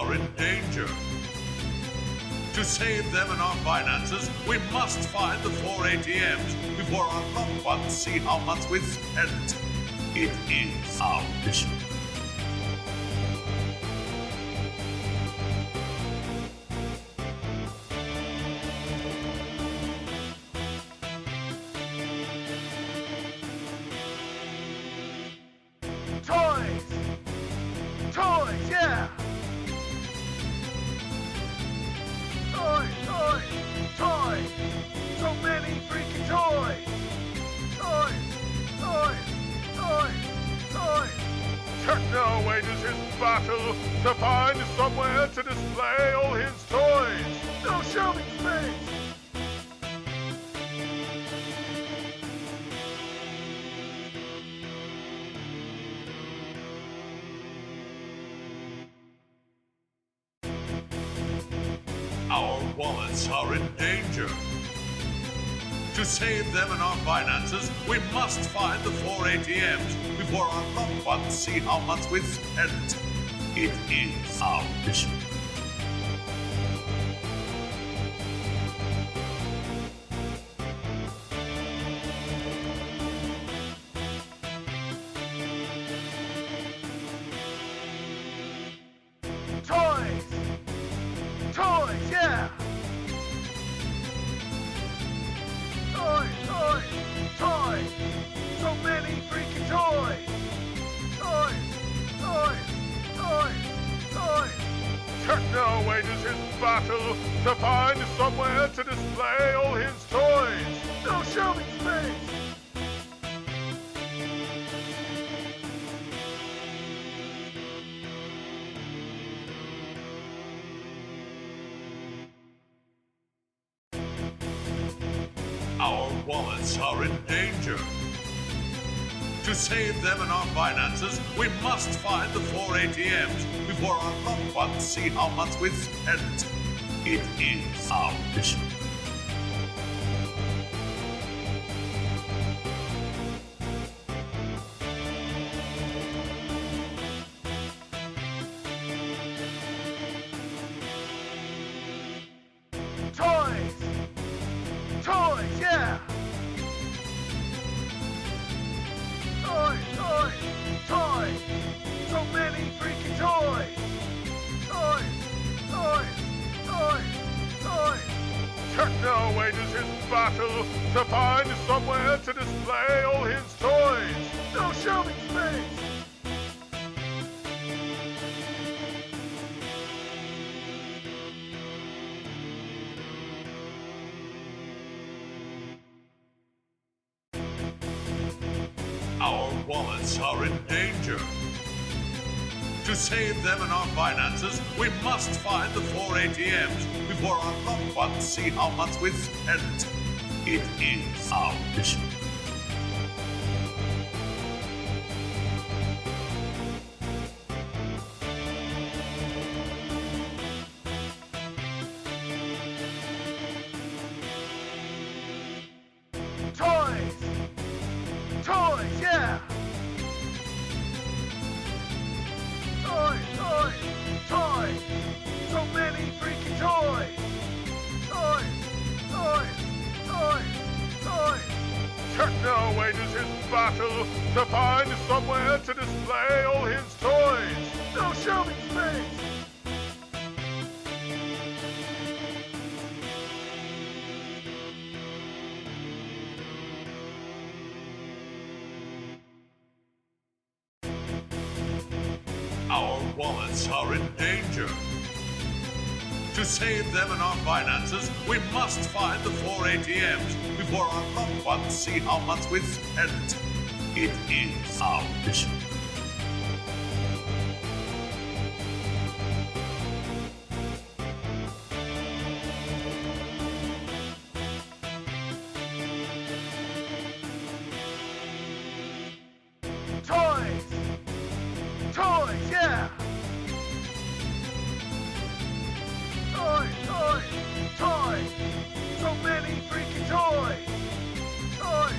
are in danger. To save them and our finances, we must find the 4 ATMs before our loved ones see how much we've spent. It is our mission. Toys! Toys, yeah! Toys, toys, toys! So many freaking toys! Toys, toys, toys, toys! Techno wages his battle to find somewhere to display all his toys! No shelving space! Our wallets are in danger. To save them and our finances, we must find the 4 ATMs before our loved ones see how much we've spent. It is our mission. Toys! Toys, yeah! Toys, toys, toys! So many freaking toys! Toys, toys, toys, toys! Techno wages his battle to find somewhere to display all his toys! No shelving space! Our wallets are in danger. To save them and our finances, we must find the 4 ATMs before our loved ones see how much we've spent. It is our mission. Toys! Toys, yeah! Toys, toys, toys! So many freaking toys! Toys, toys, toys, toys! Techno wages his battle to find somewhere to display all his toys! No shelving space! Our wallets are in danger. To save them and our finances, we must find the 4 ATMs before our loved ones see how much we've spent. It is our mission. Toys! Toys, yeah! Toys, toys, toys! So many freaking toys! Toys, toys, toys, toys! Techno wages his battle to find somewhere to display all his toys! No shelving space! Our wallets are in danger. To save them and our finances, we must find the 4 ATMs before our loved ones see how much we've spent. It is our mission. Toys! Toys, yeah! Toys, toys, toys! So many freaking toys! Toys,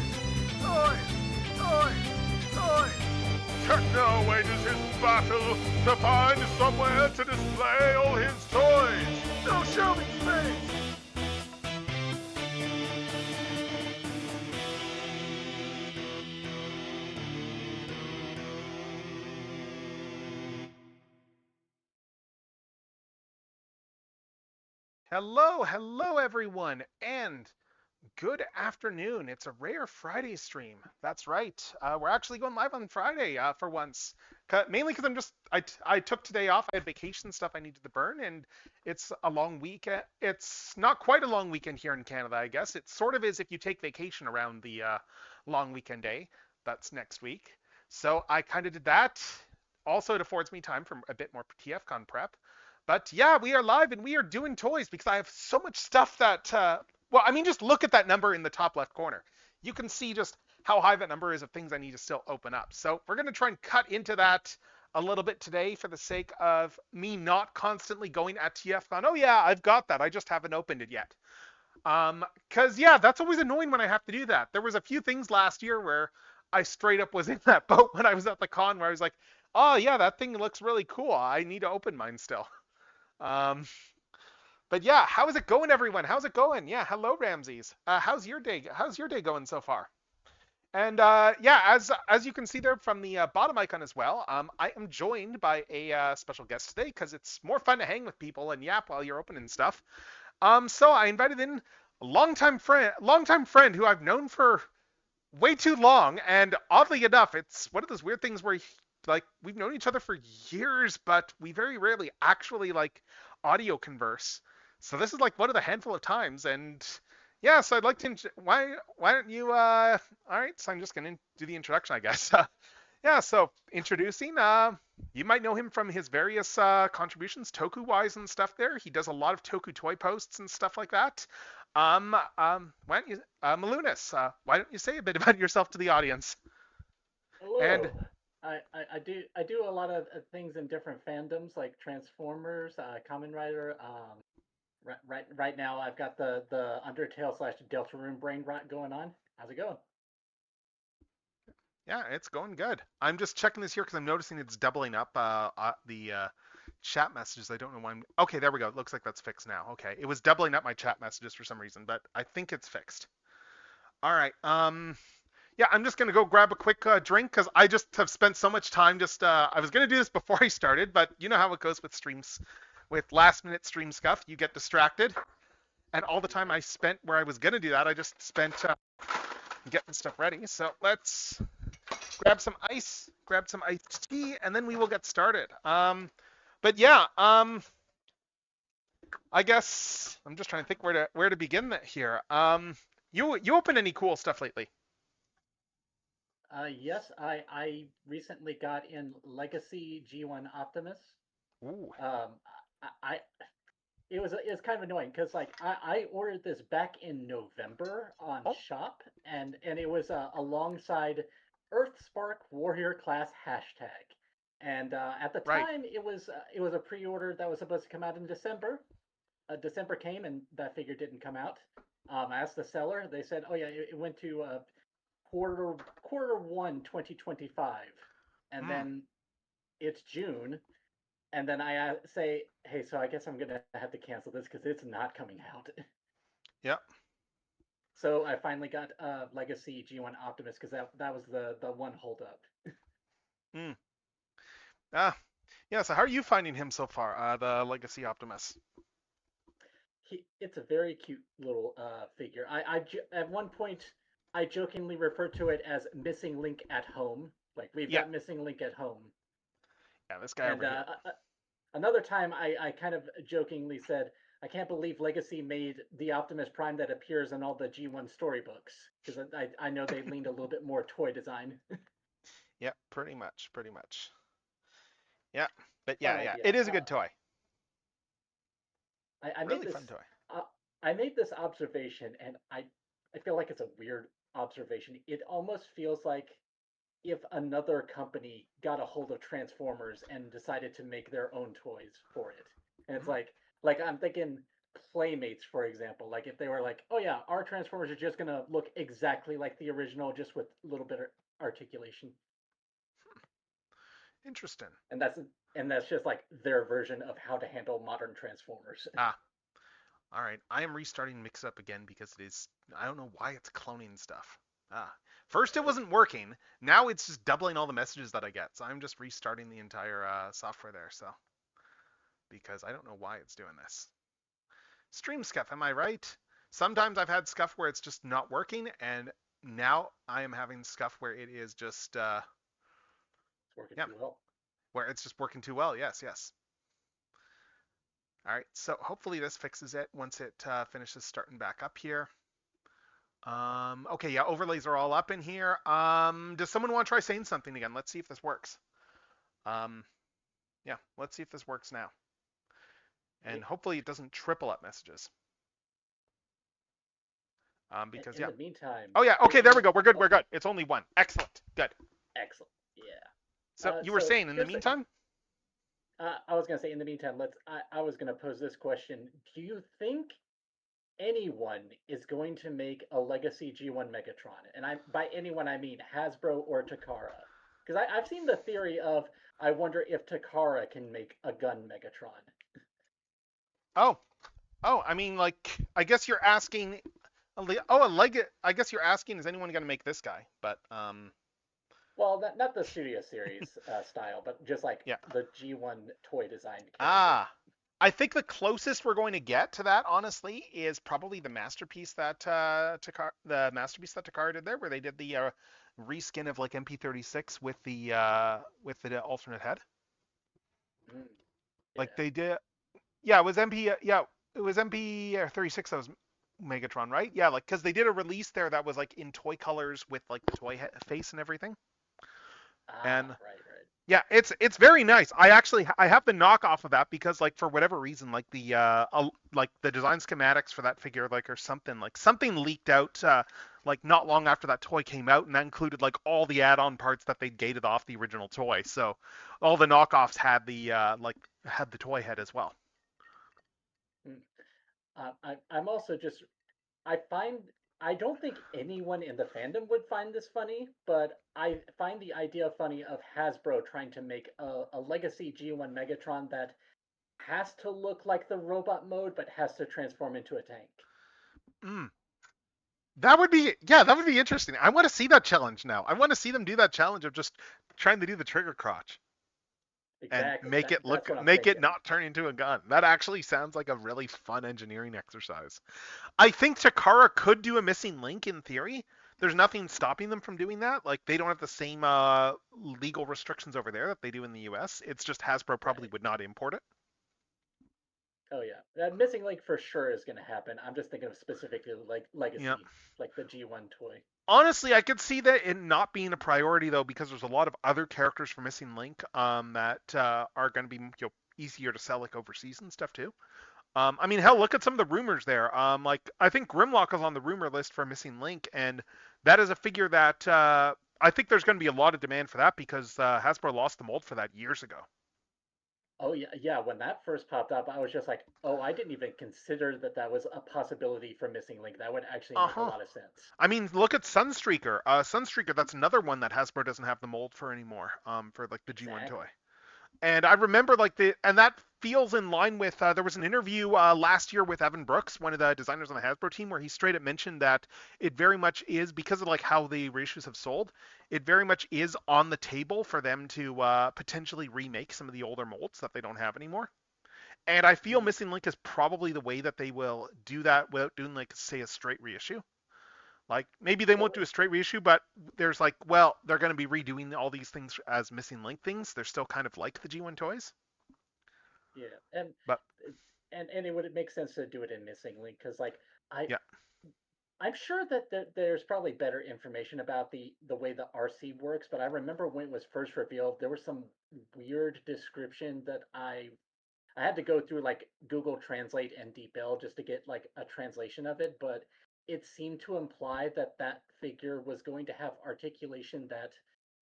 toys, toys, toys! Techno wages his battle to find somewhere to display all Hello everyone, and good afternoon. It's a rare Friday stream. That's right. We're actually going live on Friday for once. Mainly because I took today off. I had vacation stuff I needed to burn, and it's a long weekend. It's not quite a long weekend here in Canada, I guess. It sort of is if you take vacation around the long weekend day. That's next week. So I kind of did that. Also, it affords me time for a bit more TFCon prep. But yeah, we are live and we are doing toys because I have so much stuff that well, I mean, just look at that number in the top left corner. You can see just how high that number is of things I need to still open up. So we're going to try and cut into that a little bit today for the sake of me not constantly going at TFCon. Oh yeah, I've got that. I just haven't opened it yet. Cause yeah, that's always annoying when I have to do that. There was a few things last year where I straight up was in that boat when I was at the con where I was like, oh yeah, that thing looks really cool. I need to open mine still. Um, but yeah, how is it going, everyone? How's it going? Yeah, hello, Ramses. How's your day? How's your day going so far? And yeah, as you can see there from the bottom icon as well, I am joined by a special guest today because it's more fun to hang with people and yap while you're opening stuff. So I invited in a longtime friend who I've known for way too long, and oddly enough, it's one of those weird things where like we've known each other for years, but we very rarely actually like audio converse. So this is like one of the handful of times, and yeah, so I'd like to why don't you all right, so I'm just gonna do the introduction, I guess. Yeah, so introducing, you might know him from his various contributions, Toku wise and stuff there. He does a lot of Toku toy posts and stuff like that. Why don't you, Malunas, why don't you say a bit about yourself to the audience? And Hello. I do a lot of things in different fandoms like Transformers, Kamen Rider. Right now I've got the Undertale slash Deltarune brain rot going on. How's it going? yeah, it's going good. I'm just checking this here because I'm noticing it's doubling up the chat messages. I don't know why I'm. Okay, there we go. It looks like that's fixed now. Okay, it was doubling up my chat messages for some reason, but I think it's fixed. All right. Yeah, I'm just gonna go grab a quick drink because I just have spent so much time. Just I was gonna do this before I started, but you know how it goes with streams, with last minute stream stuff. You get distracted, and all the time I spent where I was gonna do that, I just spent getting stuff ready. So let's grab some iced tea, and then we will get started. But yeah, I guess I'm just trying to think where to begin that here. You opened any cool stuff lately? Yes, I recently got in Legacy G1 Optimus. Ooh. Um, I it was kind of annoying because like I ordered this back in November on Oh, Shop and it was alongside Earthspark Warrior Class hashtag. And at the right. time, it was a pre-order that was supposed to come out in December. December came and that figure didn't come out. I asked the seller. They said, "Oh yeah, it went to quarter one 2025," and Hmm. then it's June, and then I say, "Hey, so I guess I'm gonna have to cancel this because it's not coming out." Yep. So I finally got Legacy G1 Optimus because that was the one holdup. Hmm. Ah. Yeah. So how are you finding him so far? The Legacy Optimus. It's a very cute little figure. At one point I jokingly referred to it as Missing Link at home. Like we've Yeah. got Missing Link at home. Yeah. This guy And over here. another time I kind of jokingly said, I can't believe Legacy made the Optimus Prime that appears in all the G1 storybooks because I know they leaned a little bit more toy design. Yeah. Pretty much. Pretty much. Yeah. But Fun yeah. Yeah. idea. It is a good toy. I made Really this fun toy. uh, I made this observation, and I feel like it's a weird observation. It almost feels like if another company got a hold of Transformers and decided to make their own toys for it. And it's Hmm. like I'm thinking Playmates, for example. Like if they were like, oh yeah, our Transformers are just gonna look exactly like the original, just with a little bit of articulation, Interesting. and that's just like their version of how to handle modern Transformers. Ah. All right, I am restarting Mix Up again because it is. I don't know why it's cloning stuff. Ah, first it wasn't working. Now it's just doubling all the messages that I get. So I'm just restarting the entire software there. So because I don't know why it's doing this. Stream scuff, am I right? Sometimes I've had scuff where it's just not working, and now I am having scuff where it is just, It's working yeah, too well. where it's just working too well. Yes, yes. All right, so hopefully this fixes it once it finishes starting back up here. Okay, yeah, overlays are all up in here. Does someone want to try saying something again? Let's see if this works. Um, yeah, let's see if this works now. And hopefully it doesn't triple up messages. Because In yeah. the meantime. Oh yeah, okay, there we go. We're good, we're good. It's only one. Excellent. Good. Excellent. Yeah. So you were saying in the here's meantime? I was gonna say in the meantime, I was gonna pose this question: do you think anyone is going to make a Legacy G1 Megatron? And by anyone I mean Hasbro or Takara, because I've seen the theory of I wonder if Takara can make a gun Megatron. Oh, I mean, like, I guess you're asking. Oh, a leg. I guess you're asking, is anyone gonna make this guy? But Well, not the Studio Series style, but just like yeah. the G1 toy designed character. I think the closest we're going to get to that, honestly, is probably the masterpiece that Takara did there, where they did the reskin of like MP36 with the alternate head. Yeah. Like they did. Yeah, it was MP. Yeah, it was MP36 that was Megatron, right? Yeah, like because they did a release there that was like in toy colors with like the toy face and everything. And right. yeah, it's very nice. I have the knockoff of that because like for whatever reason like the design schematics for that figure like or something leaked out like not long after that toy came out, and that included like all the add-on parts that they'd gated off the original toy. So all the knockoffs had the had the toy head as well. I'm also just I don't think anyone in the fandom would find this funny, but I find the idea funny of Hasbro trying to make a Legacy G1 Megatron that has to look like the robot mode, but has to transform into a tank. That would be interesting. I want to see that challenge now. I want to see them do that challenge of just trying to do the trigger crotch. Exactly. And make it not turn into a gun. That actually sounds like a really fun engineering exercise. I think Takara could do a missing link in theory. There's nothing stopping them from doing that. Like they don't have the same legal restrictions over there that they do in the US. It's just Hasbro probably would not import it. Oh yeah, that missing link for sure is going to happen. I'm just thinking of specifically like Legacy, like the G1 toy. Honestly, I could see that it not being a priority though, because there's a lot of other characters for Missing Link that are going to be easier to sell like overseas and stuff too. I mean, hell, look at some of the rumors there. Like I think Grimlock is on the rumor list for Missing Link, and that is a figure that I think there's going to be a lot of demand for that because Hasbro lost the mold for that years ago. Oh yeah. When that first popped up, I was just like, oh, I didn't even consider that was a possibility for Missing Link. That would actually make a lot of sense. I mean, look at Sunstreaker. Sunstreaker, that's another one that Hasbro doesn't have the mold for anymore. For like the G1 toy. And I remember and that feels in line with, there was an interview last year with Evan Brooks, one of the designers on the Hasbro team, where he straight up mentioned that it very much is, because of like how the reissues have sold, it very much is on the table for them to potentially remake some of the older molds that they don't have anymore. And I feel Missing Link is probably the way that they will do that without doing like, say, a straight reissue. Like maybe they won't do a straight reissue, but there's like, well, they're going to be redoing all these things as Missing Link things. They're still kind of like the G1 toys. Yeah, and it would make sense to do it in Missing Link because like I'm sure that there's probably better information about the way the RC works, but I remember when it was first revealed, there was some weird description that I had to go through like Google Translate and DeepL just to get like a translation of it, but it seemed to imply that figure was going to have articulation that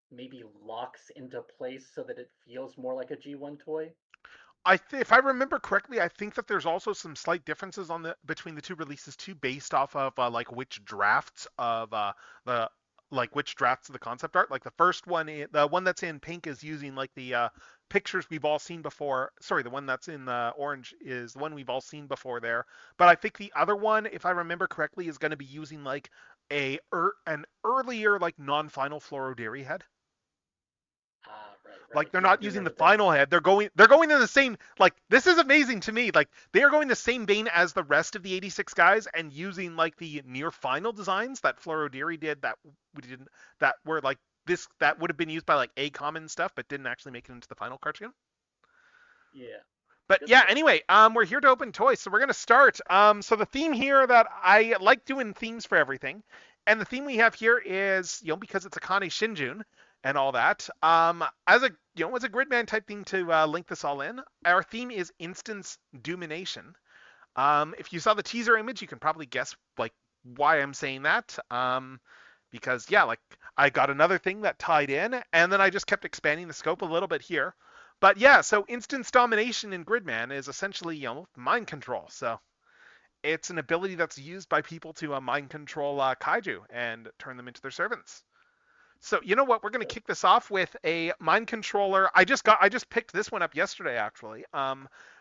maybe locks into place so that it feels more like a G1 toy. If I remember correctly, I think that there's also some slight differences between the two releases too, based off of like which drafts of the concept art. Like the first one, the one that's in pink is using like the pictures we've all seen before. Sorry, the one that's in orange is the one we've all seen before there. But I think the other one, if I remember correctly, is going to be using like an earlier like non-final Floroderi head. Right. Like right. they're Yeah, I not do using the remember that. final head. They're going in the same, like, this is amazing to me. Like they are going the same vein as the rest of the 86 guys and using like the near final designs that Floro Deary did that we didn't that were like this that would have been used by like ACOM and stuff but didn't actually make it into the final cartoon. Yeah, But good yeah, stuff. anyway, we're here to open toys, so we're gonna start. So the theme here that I like doing themes for everything, and the theme we have here is because it's a Kane Shinjun and all that. As a as a Gridman type thing to link this all in, our theme is Instance Doom-Ination. If you saw the teaser image, you can probably guess like why I'm saying that. Because yeah, like I got another thing that tied in, and then I just kept expanding the scope a little bit here. But yeah, so instance domination in Gridman is essentially mind control. So it's an ability that's used by people to mind control kaiju and turn them into their servants. So you know what? We're going to So, kick this off with a mind controller. I just picked this one up yesterday actually.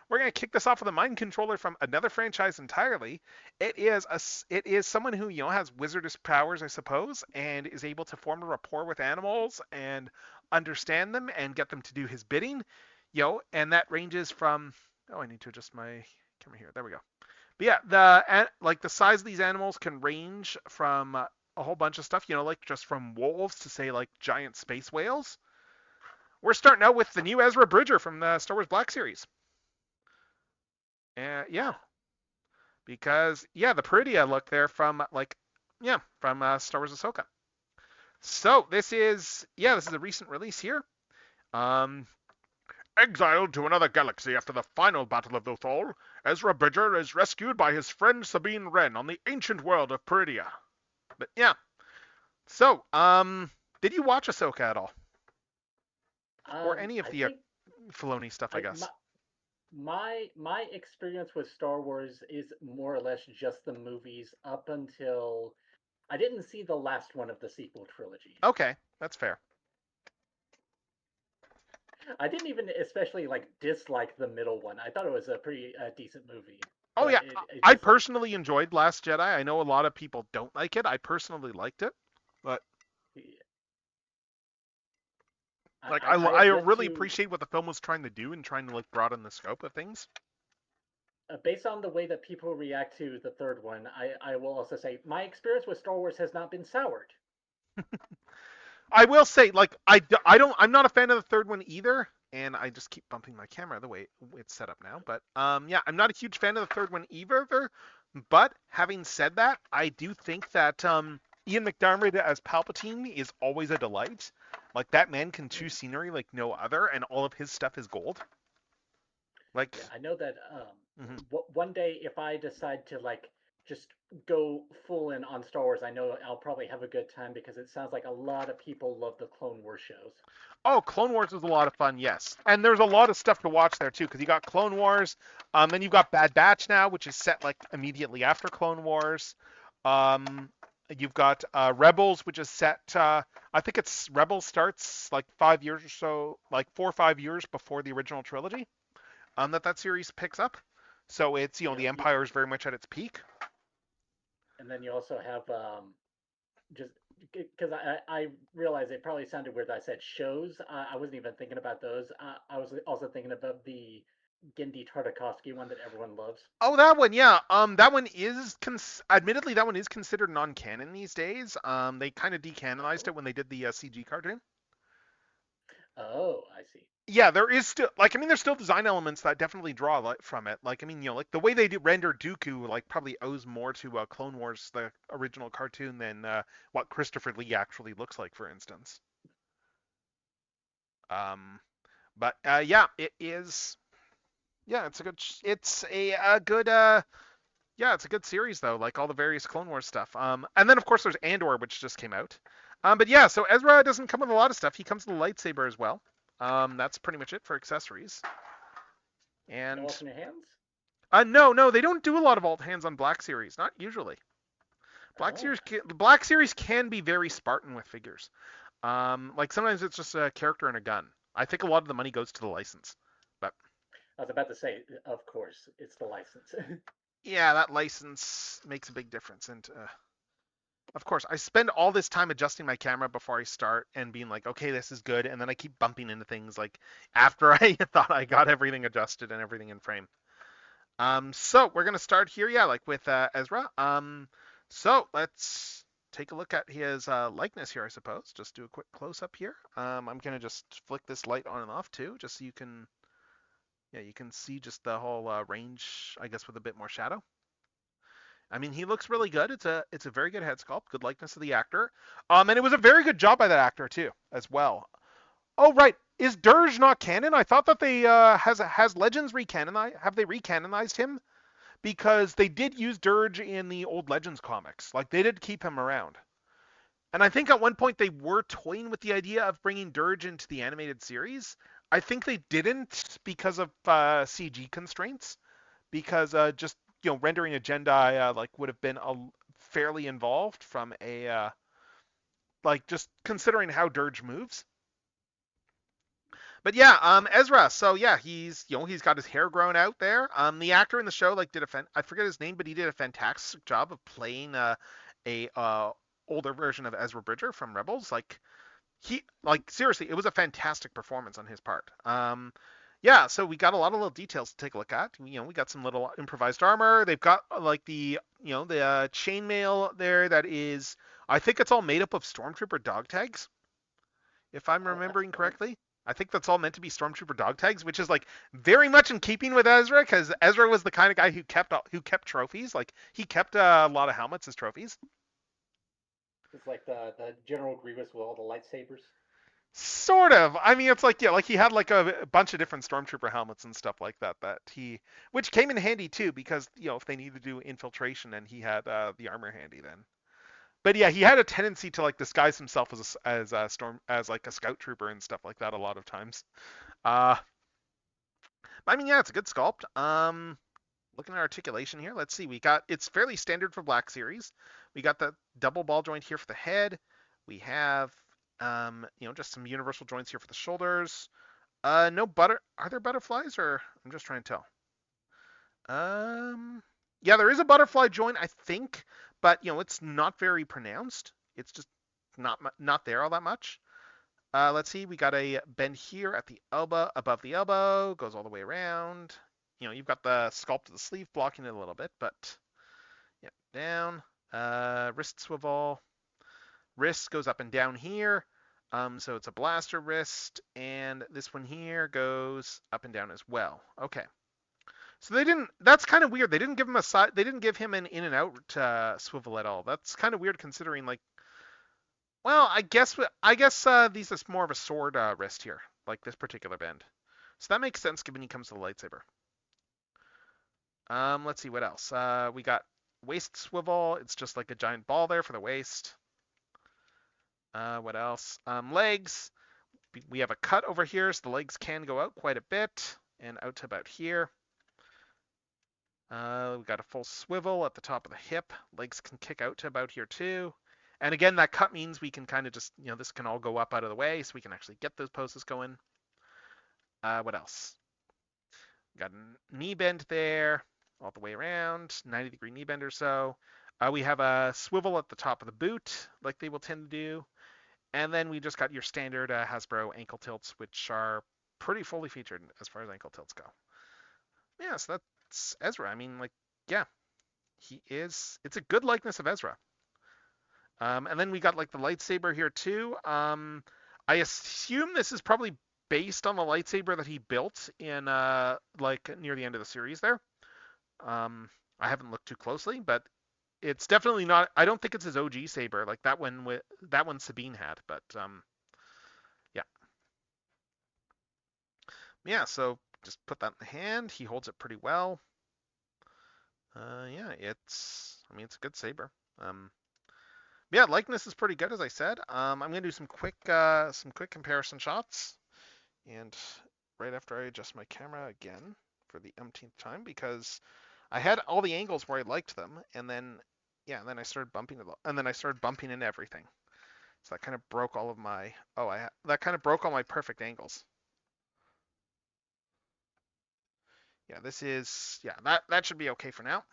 We're going to kick this off with a mind controller from another franchise entirely. It is someone who has wizardess powers, I suppose, and is able to form a rapport with animals and understand them and get them to do his bidding. And that ranges from, oh, I need to adjust my camera here. There we go. But yeah, the size of these animals can range from a whole bunch of stuff, like just from wolves to say like giant space whales. We're starting out with the new Ezra Bridger from the Star Wars Black Series. Yeah, ah, because yeah, the Peridia look there from from Star Wars Ahsoka. So this is a recent release here. Um, Exiled to another galaxy after the final battle of Lothal, Ezra Bridger is rescued by his friend Sabine Wren on the ancient world of Peridia. But yeah, so did you watch Ahsoka at all, or any of I the think Filoni stuff? I I guess. my experience with Star Wars is more or less just the movies up until I didn't see the last one of the sequel trilogy. Okay, that's fair. I didn't even especially like dislike the middle one. I thought it was a pretty decent movie, Oh but yeah, it I just personally enjoyed Last Jedi. I know a lot of people don't like it. I personally liked it, but like I I have yet really to, appreciate what the film was trying to do and trying to like broaden the scope of things. based on the way that people react to the third one, I will also say my experience with Star Wars has not been soured. I will say, like, I'm not a fan of the third one either, and I just keep bumping my camera the way it's set up now. But yeah, I'm not a huge fan of the third one either. But having said that, I do think that Ian McDiarmid as Palpatine is always a delight. Like that man can chew scenery like no other, and all of his stuff is gold. Like, Yeah, I know that mhm. one day if I decide to like just go full in on Star Wars, I know I'll probably have a good time because it sounds like a lot of people love the Clone Wars shows. Oh, Clone Wars is a lot of fun, yes. And there's a lot of stuff to watch there too, because you got Clone Wars, then you've got Bad Batch now, which is set like immediately after Clone Wars. Um, you've got Rebels, which is set. I think it's Rebels starts like 5 years or so, like 4 or 5 years before the original trilogy. That series picks up. So it's Yeah, the Empire is very much at its peak. and then you also have just because I realize it probably sounded weird that I said shows. I wasn't even thinking about those. I was also thinking about the Gendy Tartakovsky one that everyone loves. Oh, that one, yeah. That one is admittedly that one is considered non-canon these days. They kind of decanonized Oh, it when they did the CG cartoon. oh, I see. Yeah, there is still like I mean, there's still design elements that definitely draw from it. Like I mean, like the way they render Dooku, like probably owes more to Clone Wars, the original cartoon, than what Christopher Lee actually looks like, for instance. Um, but yeah, it is. Yeah, it's a good yeah, it's a good series though, like all the various Clone Wars stuff. And then of course there's Andor, which just came out. But yeah, so Ezra doesn't come with a lot of stuff. He comes with a lightsaber as well. That's pretty much it for accessories. No And alternate hands. no, they don't do a lot of alt hands on Black Series, not usually. Oh, Black Series can be very Spartan with figures. Like sometimes it's just a character and a gun. I think a lot of the money goes to the license. But I was about to say, of course, it's the license. yeah, that license makes a big difference. And of course, I spend all this time adjusting my camera before I start and being like, okay, this is good, and then I keep bumping into things like after I thought I got everything adjusted and everything in frame. So we're gonna start here, yeah, like with Ezra. So let's take a look at his likeness here, I suppose. Just do a quick close up here. I'm gonna just flick this light on and off too, just so you can, yeah, you can see just the whole range, I guess, with a bit more shadow. I mean, he looks really good. It's a very good head sculpt, good likeness of the actor. And it was a very good job by that actor too, as well. Oh right, is Dirge not canon? I thought that they has Legends recanonized. Have they recanonized him? Because they did use Dirge in the old Legends comics. Like they did keep him around. And I think at one point they were toying with the idea of bringing Dirge into the animated series. I think they didn't because of CG constraints. Because just rendering a Jedi like would have been fairly involved from a like just considering how Dirge moves. But yeah, Ezra. So yeah, he's got his hair grown out there. The actor in the show like I forget his name, but he did a fantastic job of playing a older version of Ezra Bridger from Rebels. Like seriously, it was a fantastic performance on his part. Yeah, so we got a lot of little details to take a look at. We got some little improvised armor. They've got like the chainmail there that is, I think it's all made up of stormtrooper dog tags, if I'm Oh, that's remembering cool. correctly. I think that's all meant to be stormtrooper dog tags, which is like very much in keeping with Ezra, because Ezra was the kind of guy who kept trophies. Like he kept a lot of helmets as trophies. It's like the General Grievous with all the lightsabers. Sort of. I mean, it's like yeah, like he had like a bunch of different stormtrooper helmets and stuff like that. Which came in handy too, because if they needed to do infiltration, and he had the armor handy then. But yeah, he had a tendency to like disguise himself as like a scout trooper and stuff like that a lot of times. Uh, I mean, yeah, it's a good sculpt. Looking at articulation here, let's see. It's fairly standard for Black Series. We got the double ball joint here for the head. We have just some universal joints here for the shoulders. No butter. Are there butterflies, or I'm just trying to tell? Yeah, there is a butterfly joint, I think, but it's not very pronounced. It's just not there all that much. Let's see. We got a bend here at the elbow, above the elbow, goes all the way around. You've got the sculpt of the sleeve blocking it a little bit, but yeah, down. Wrist swivel. Wrist goes up and down here. So it's a blaster wrist, and this one here goes up and down as well. Okay. So they didn't. That's kind of weird. They didn't give him a side. They didn't give him an in and out swivel at all. That's kind of weird considering like. Well, I guess these is more of a sword wrist here, like this particular bend. So that makes sense given he comes to the lightsaber. Let's see what else. We got waist swivel. It's just like a giant ball there for the waist. What else? Legs. We have a cut over here, so the legs can go out quite a bit and out to about here. We got a full swivel at the top of the hip. Legs can kick out to about here too. And again, that cut means we can kind of just, this can all go up out of the way so we can actually get those poses going. What else? Got a knee bend there, all the way around, 90-degree knee bend or so. We have a swivel at the top of the boot, like they will tend to do. And then we just got your standard Hasbro ankle tilts, which are pretty fully featured as far as ankle tilts go. Yeah, so that's Ezra. I mean, like, yeah, it's a good likeness of Ezra. And then we got like the lightsaber here too. I assume this is probably based on the lightsaber that he built in like near the end of the series there. I haven't looked too closely, but it's definitely not. I don't think it's his OG saber like that one Sabine had. But yeah, yeah. So just put that in the hand. He holds it pretty well. Yeah, it's a good saber. Yeah, likeness is pretty good, as I said. I'm gonna do some quick comparison shots, and right after I adjust my camera again for the umpteenth time, because I had all the angles where I liked them, and then I started bumping into everything. So that kind of broke all of my that kind of broke all my perfect angles. Yeah, that should be okay for now.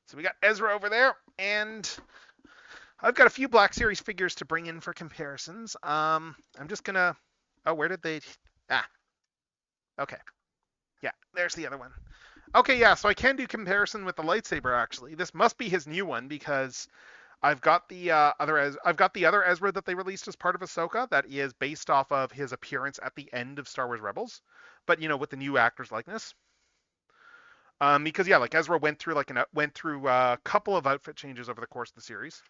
So we got Ezra over there, and I've got a few Black Series figures to bring in for comparisons. I'm just gonna. Oh, where did they? Ah, okay. Yeah, there's the other one. Okay, yeah, so I can do comparison with the lightsaber actually. This must be his new one because I've got the other Ezra that they released as part of Ahsoka that is based off of his appearance at the end of Star Wars Rebels, but with the new actor's likeness. Because yeah, like Ezra went through a couple of outfit changes over the course of the series,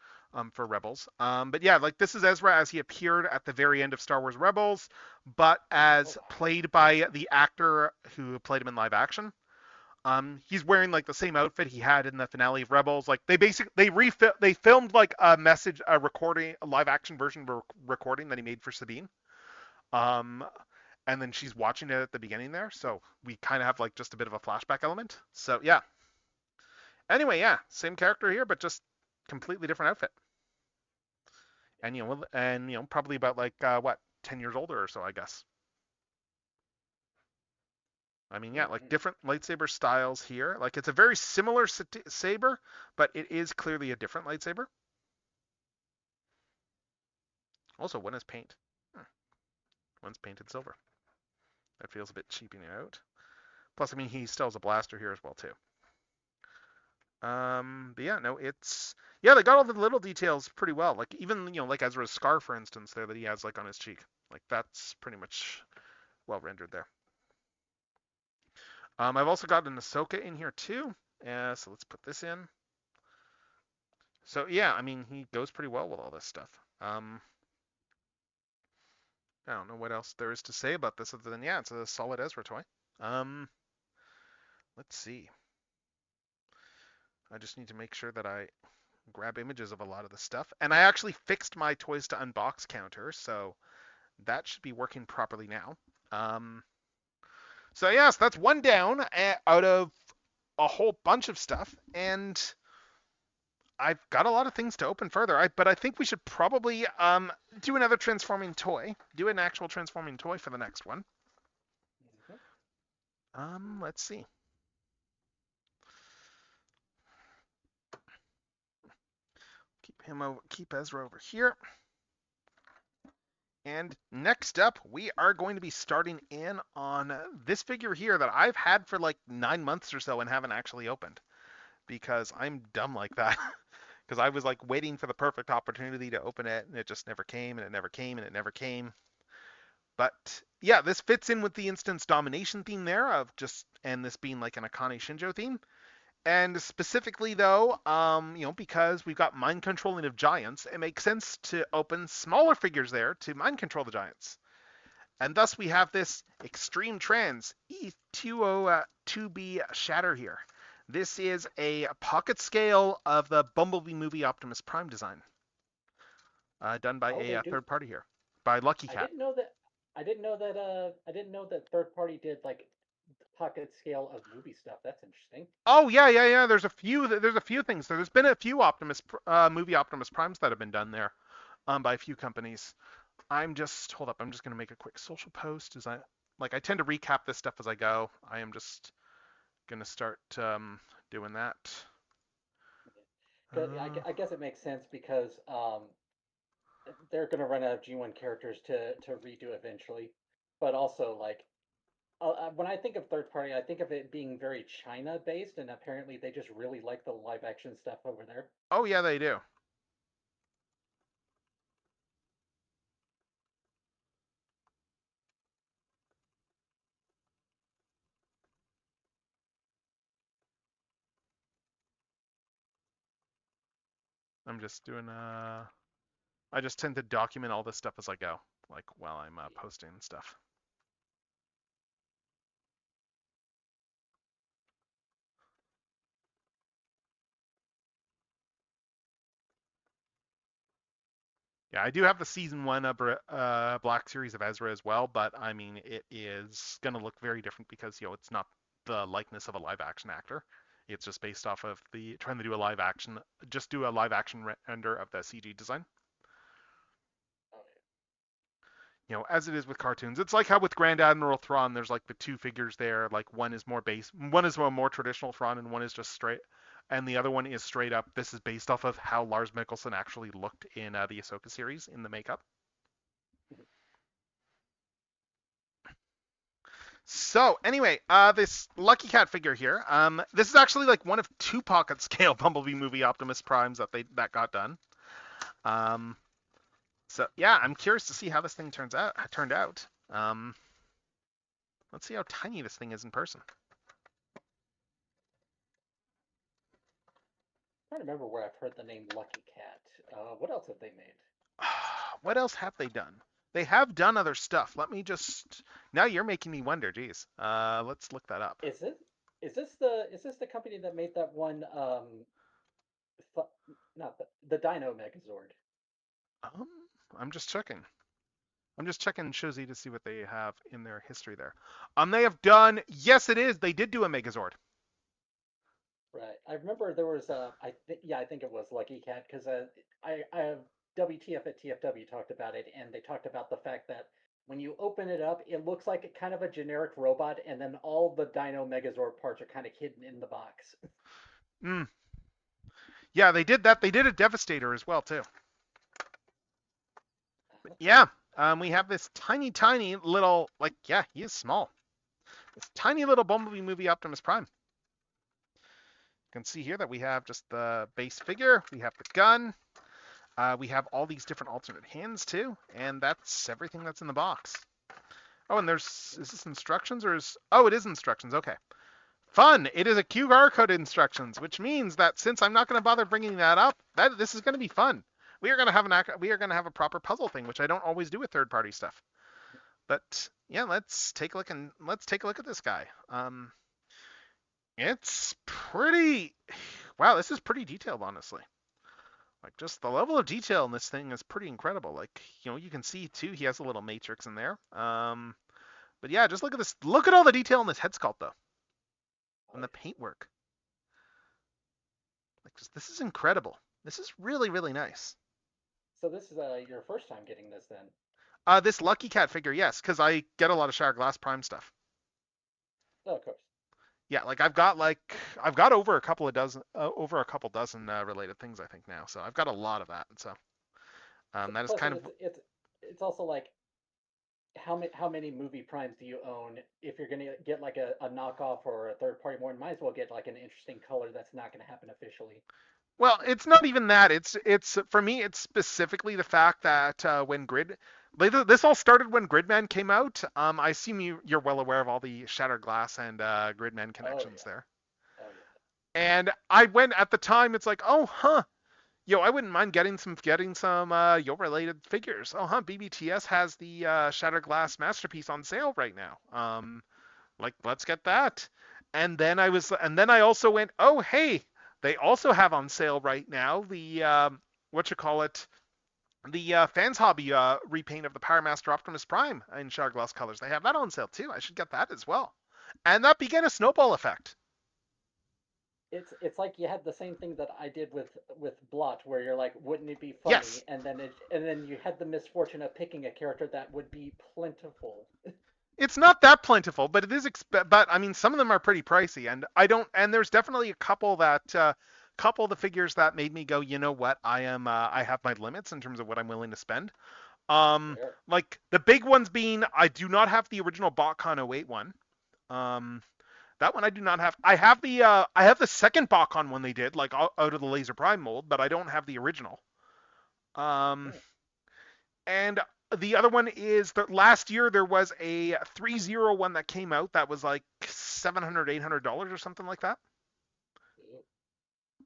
for Rebels. But yeah, like this is Ezra as he appeared at the very end of Star Wars Rebels, but as played by the actor who played him in live action. He's wearing like the same outfit he had in the finale of Rebels. Like they filmed like a live action version of a recording that he made for Sabine. Um, and then she's watching it at the beginning there, so we kind of have like just a bit of a flashback element. So yeah. Anyway, yeah, same character here, but just completely different outfit. And probably about like what 10 years older or so, I guess. I mean, yeah, like different lightsaber styles here. Like it's a very similar saber, but it is clearly a different lightsaber. Also, one is paint. One's painted silver. That feels a bit cheaping out. Plus, I mean, he still has a blaster here as well too. But yeah, no, they got all the little details pretty well. Like even like Ezra's scar, for instance, there that he has like on his cheek. Like that's pretty much well rendered there. I've also got an Ahsoka in here too. So let's put this in. So yeah, I mean, he goes pretty well with all this stuff. I don't know what else there is to say about this other than yeah, it's a solid Ezra toy. Let's see. I just need to make sure that I grab images of a lot of the stuff. And I actually fixed my toys to unbox counter, so that should be working properly now. So yes, that's one down out of a whole bunch of stuff, and I've got a lot of things to open further. But I think we should probably do another transforming toy, do an actual transforming toy for the next one. Let's see. Keep Ezra over here. And next up, we are going to be starting in on this figure here that I've had for like 9 months or so and haven't actually opened because I'm dumb like that. Because I was like waiting for the perfect opportunity to open it and it just never came and it never came and it never came. But yeah, this fits in with the instance domination theme there and this being like an Akane Shinjo theme. And specifically, though, because we've got mind controlling of giants, it makes sense to open smaller figures there to mind control the giants. And thus we have this Extreme Trans E202B Shatter here. This is a pocket scale of the Bumblebee movie Optimus Prime design, done by a third party here, by Lucky Cat. I didn't know that third party did like pocket scale of movie stuff. That's interesting. Oh yeah. There's a few things. There's been a few movie Optimus Primes that have been done there, by a few companies. Hold up. I'm just gonna make a quick social post as I tend to recap this stuff as I go. I am just gonna start doing that. I guess it makes sense because they're gonna run out of G1 characters to redo eventually, but also like. When I think of third party, I think of it being very China based, and apparently they just really like the live action stuff over there. Oh yeah, they do. I'm just doing I just tend to document all this stuff as I go, like while I'm posting stuff. Yeah, I do have the season 1 Black Series of Ezra as well, but I mean it is gonna look very different because it's not the likeness of a live action actor. It's just based off of trying to do a live action render of the CG design. As it is with cartoons, it's like how with Grand Admiral Thrawn, there's like the two figures there. Like one is more traditional Thrawn, and one is just straight, and the other one is straight up. This is based off of how Lars Mikkelsen actually looked in the Ahsoka series in the makeup. So anyway, this Lucky Cat figure here. This is actually like one of 2 pocket scale Bumblebee movie Optimus Primes that got done. So yeah, I'm curious to see how this thing turned out. Let's see how tiny this thing is in person. I don't remember where I've heard the name Lucky Cat. What else have they made? What else have they done? They have done other stuff. Let me just. Now you're making me wonder. Geez. Let's look that up. Is this the company that made that one? Not the Dino Megazord. Um, I'm just checking. I'm just checking Shozy to see what they have in their history there. They have done. Yes, it is. They did do a Megazord. Right. I remember there was I think it was Lucky Cat because I WTF at TFW talked about it, and they talked about the fact that when you open it up, it looks like a kind of a generic robot, and then all the Dino Megazord parts are kind of hidden in the box. Mm. Yeah, they did that. They did a Devastator as well too. But yeah, we have this tiny little, like, yeah, he is small. This tiny little Bumblebee movie Optimus Prime. You can see here that we have just the base figure, we have the gun, we have all these different alternate hands too, and that's everything that's in the box. Oh, and is this instructions or oh, it is instructions, okay. Fun! It is a QR code instructions, which means that since I'm not going to bother bringing that up, this is going to be fun. We are going to have a proper puzzle thing, which I don't always do with third-party stuff. But yeah, let's take a look at this guy. It's pretty. Wow, this is pretty detailed, honestly. Like, just the level of detail in this thing is pretty incredible. Like, you can see too, he has a little matrix in there. But yeah, just look at this. Look at all the detail in this head sculpt, though, and the paintwork. Like, this is incredible. This is really, really nice. So this is your first time getting this, then? This Lucky Cat figure, yes, because I get a lot of Shattered Glass Prime stuff. Oh, of course. Yeah, like I've got over a couple dozen related things, I think, now. So I've got a lot of that. So that is kind of. It's also like how many movie primes do you own? If you're gonna get like a knockoff or a third party one, might as well get like an interesting color that's not gonna happen officially. Well, it's not even that. It's for me. It's specifically the fact that this all started when Gridman came out. I assume you're well aware of all the Shattered Glass and Gridman connections there. Oh yeah. And I went at the time. It's like, oh, huh. I wouldn't mind getting some Yo related figures. Oh, huh. BBTS has the Shattered Glass masterpiece on sale right now. Like, let's get that. And then I also went, oh, hey. They also have on sale right now the the Fans Hobby repaint of the Power Master Optimus Prime in Shattered Glass colors. They have that on sale too. I should get that as well. And that began a snowball effect. It's like you had the same thing that I did with Blot, where you're like, wouldn't it be funny? Yes. And then you had the misfortune of picking a character that would be plentiful. It's not that plentiful, but it is. But I mean, some of them are pretty pricey, and I don't. And there's definitely a couple of the figures that made me go, you know what? I have my limits in terms of what I'm willing to spend. Sure. Like the big ones being, I do not have the original BotCon 08 one. That one I do not have. I have the second BotCon one they did, like out of the Laser Prime mold, but I don't have the original. And the other one is that last year there was a 301 that came out that was like $700, $800 or something like that.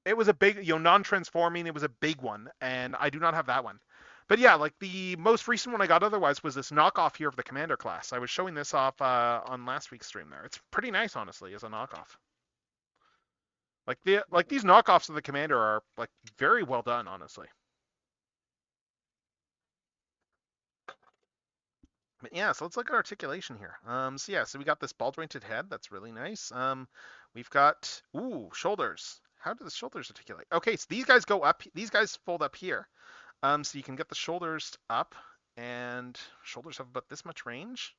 It was a big, non-transforming. It was a big one, and I do not have that one. But yeah, like the most recent one I got otherwise was this knockoff here of the Commander class. I was showing this off on last week's stream there. It's pretty nice, honestly, as a knockoff. Like these knockoffs of the Commander are like very well done, honestly. But yeah, so let's look at articulation here. So we got this ball jointed head. That's really nice. We've got, shoulders. How do the shoulders articulate? Okay, so these guys go up. These guys fold up here. So you can get the shoulders up, and shoulders have about this much range.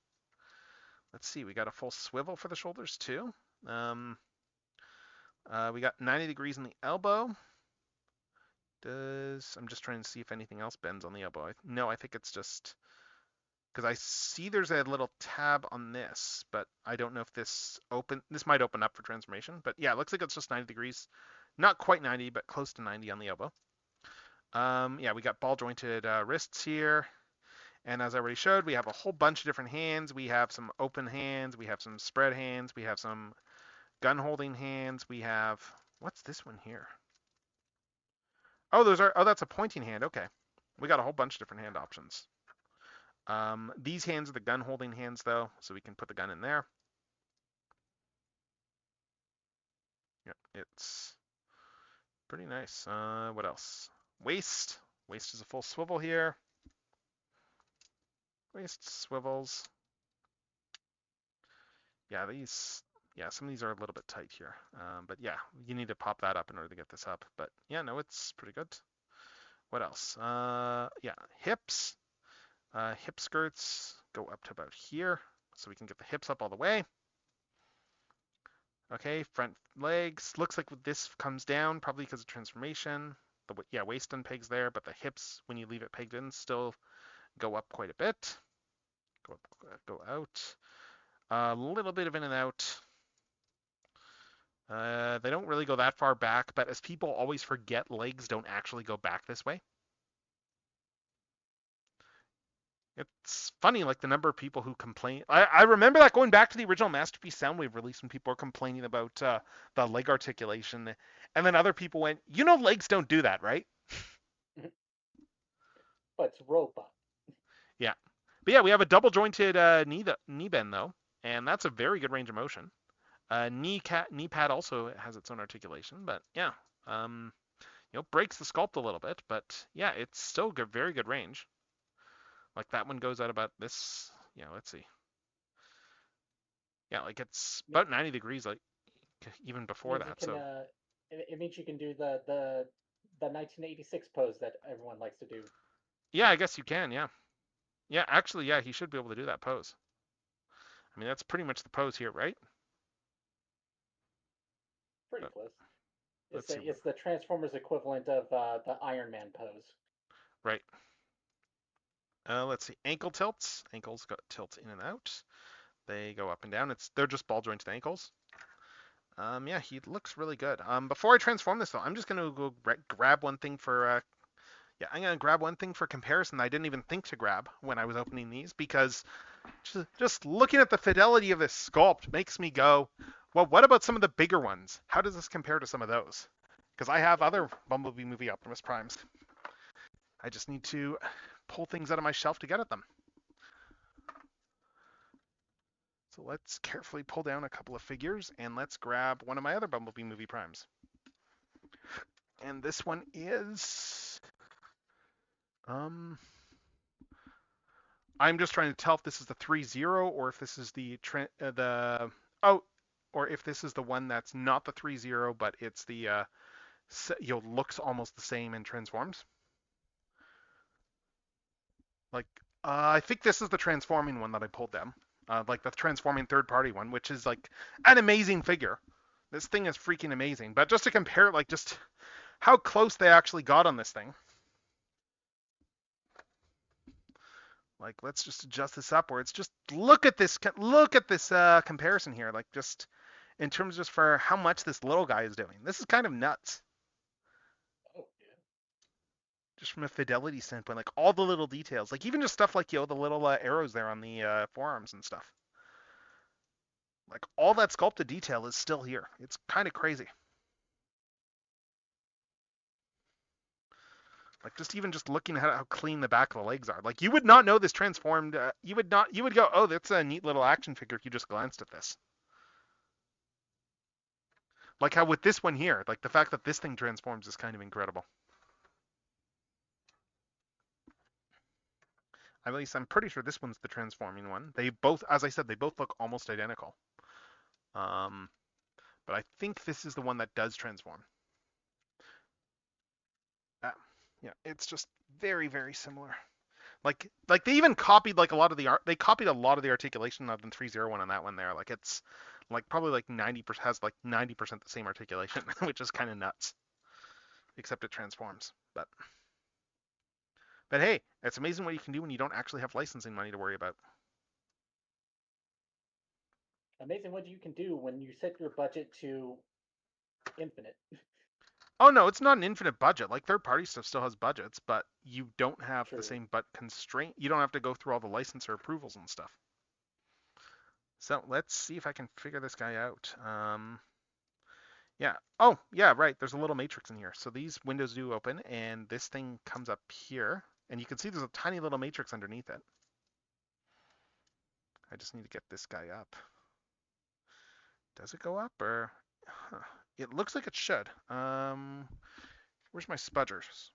Let's see, we got a full swivel for the shoulders too. Let's We got 90 degrees on the elbow. I'm just trying to see if anything else bends on the elbow. No, I think it's just because I see there's a little tab on this, but I don't know if this might open up for transformation. But yeah, it looks like it's just 90 degrees. Not quite 90, but close to 90 on the elbow. Yeah, we got ball jointed wrists here. And as I already showed, we have a whole bunch of different hands. We have some open hands. We have some spread hands. We have some gun holding hands. We have, what's this one here? Oh, that's a pointing hand. Okay. We got a whole bunch of different hand options. These hands are the gun holding hands though, so we can put the gun in there. Yep, it's pretty nice. What else? Waist. Waist is a full swivel here. Waist swivels. Yeah, some of these are a little bit tight here. But yeah, you need to pop that up in order to get this up. But yeah, no, it's pretty good. What else? Yeah, hips. Hip skirts go up to about here, so we can get the hips up all the way. Okay, front legs. Looks like this comes down, probably because of transformation. Yeah, waist unpegs there, but the hips, when you leave it pegged in, still go up quite a bit. Go up, go out. A little bit of in and out. They don't really go that far back, but as people always forget, legs don't actually go back this way. It's funny, like the number of people who complain. I remember that going back to the original Masterpiece Soundwave release when people were complaining about the leg articulation. And then other people went, legs don't do that, right? But it's robot. Yeah. But yeah, we have a double jointed knee bend, though. And that's a very good range of motion. Knee pad also has its own articulation. But yeah, breaks the sculpt a little bit. But yeah, it's still good, very good range. Like that one goes out about this, let's see. Yeah, like it's about 90 degrees, like even before that. So it means you can do the 1986 pose that everyone likes to do. Yeah, I guess you can. Yeah, yeah. Actually, yeah, he should be able to do that pose. I mean, that's pretty much the pose here, right? Pretty close. It's the Transformers equivalent of the Iron Man pose. Right. Let's see, ankle tilts. Ankles got tilts in and out. They go up and down. They're just ball jointed ankles. Yeah, he looks really good. Before I transform this though, I'm just gonna go grab one thing for. I'm gonna grab one thing for comparison that I didn't even think to grab when I was opening these, because just looking at the fidelity of this sculpt makes me go, well, what about some of the bigger ones? How does this compare to some of those? Because I have other Bumblebee movie Optimus Primes. I just need to pull things out of my shelf to get at them. So let's carefully pull down a couple of figures and let's grab one of my other Bumblebee movie primes. And this one is, I'm just trying to tell if this is the 3-0 or if this is or if this is the one that's not the 3-0, but it's the looks almost the same and transforms. Like, I think this is the transforming one that I pulled down. Like the transforming third-party one, which is like an amazing figure. This thing is freaking amazing. But just to compare, like, just how close they actually got on this thing. Like, let's just adjust this upwards. Just look at this comparison here. Like, just in terms just for how much this little guy is doing. This is kind of nuts. Just from a fidelity standpoint, like all the little details, like even just stuff like, the little arrows there on the forearms and stuff. Like all that sculpted detail is still here. It's kind of crazy. Like just looking at how clean the back of the legs are. Like you would not know this transformed. You would go, oh, that's a neat little action figure if you just glanced at this. Like how with this one here, like the fact that this thing transforms is kind of incredible. At least I'm pretty sure this one's the transforming one. They both, as I said, they both look almost identical. But I think this is the one that does transform. Yeah, it's just very, very similar. Like they even copied like a lot of the art. They copied a lot of the articulation of the 301 on that one there. Like it's Like probably like 90% has like 90% the same articulation, which is kind of nuts. Except it transforms. But hey, it's amazing what you can do when you don't actually have licensing money to worry about. Amazing what you can do when you set your budget to infinite. Oh no, it's not an infinite budget. Like third-party stuff still has budgets, but you don't have the True. same but constraint. You don't have to go through all the licensor approvals and stuff. So let's see if I can figure this guy out. Yeah. Oh, yeah, right. There's a little matrix in here. So these windows do open, and this thing comes up here, and you can see there's a tiny little matrix underneath it. I just need to get this guy up. Does it go up or? Huh. It looks like it should. Where's my spudgers?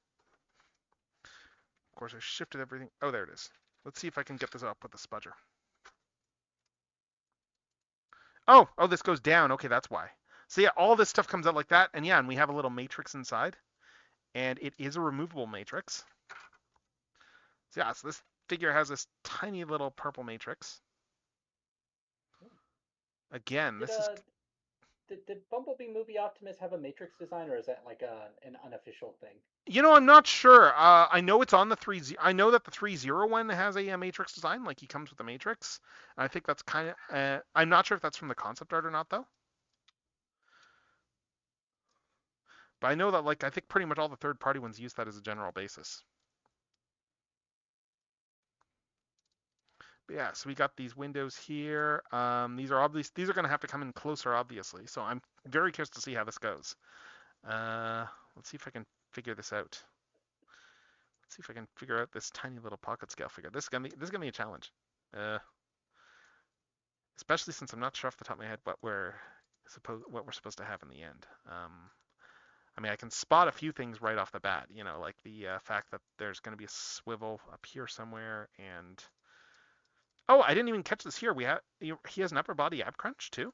Of course, I shifted everything. Oh, there it is. Let's see if I can get this up with the spudger. Oh, this goes down. Okay, that's why. So yeah, all this stuff comes out like that, and yeah, and we have a little matrix inside, and it is a removable matrix. So yeah, so this figure has this tiny little purple matrix. Again, Did this is did Bumblebee Movie Optimus have a Matrix design, or is that like an unofficial thing? I'm not sure. I know it's on the 3. I know that the 3.0 one has a matrix design, like he comes with a matrix. I think that's kind of. I'm not sure if that's from the concept art or not, though. But I know that, like, I think pretty much all the third-party ones use that as a general basis. But yeah, so we got these windows here. These are obvious. These are going to have to come in closer, obviously. So I'm very curious to see how this goes. Let's see if I can figure this out. Let's see if I can figure out this tiny little pocket scale figure. This is gonna be a challenge. Especially since I'm not sure off the top of my head what we're supposed to have in the end. I mean, I can spot a few things right off the bat. Like the fact that there's going to be a swivel up here somewhere, and oh, I didn't even catch this here. He has an upper body ab crunch too.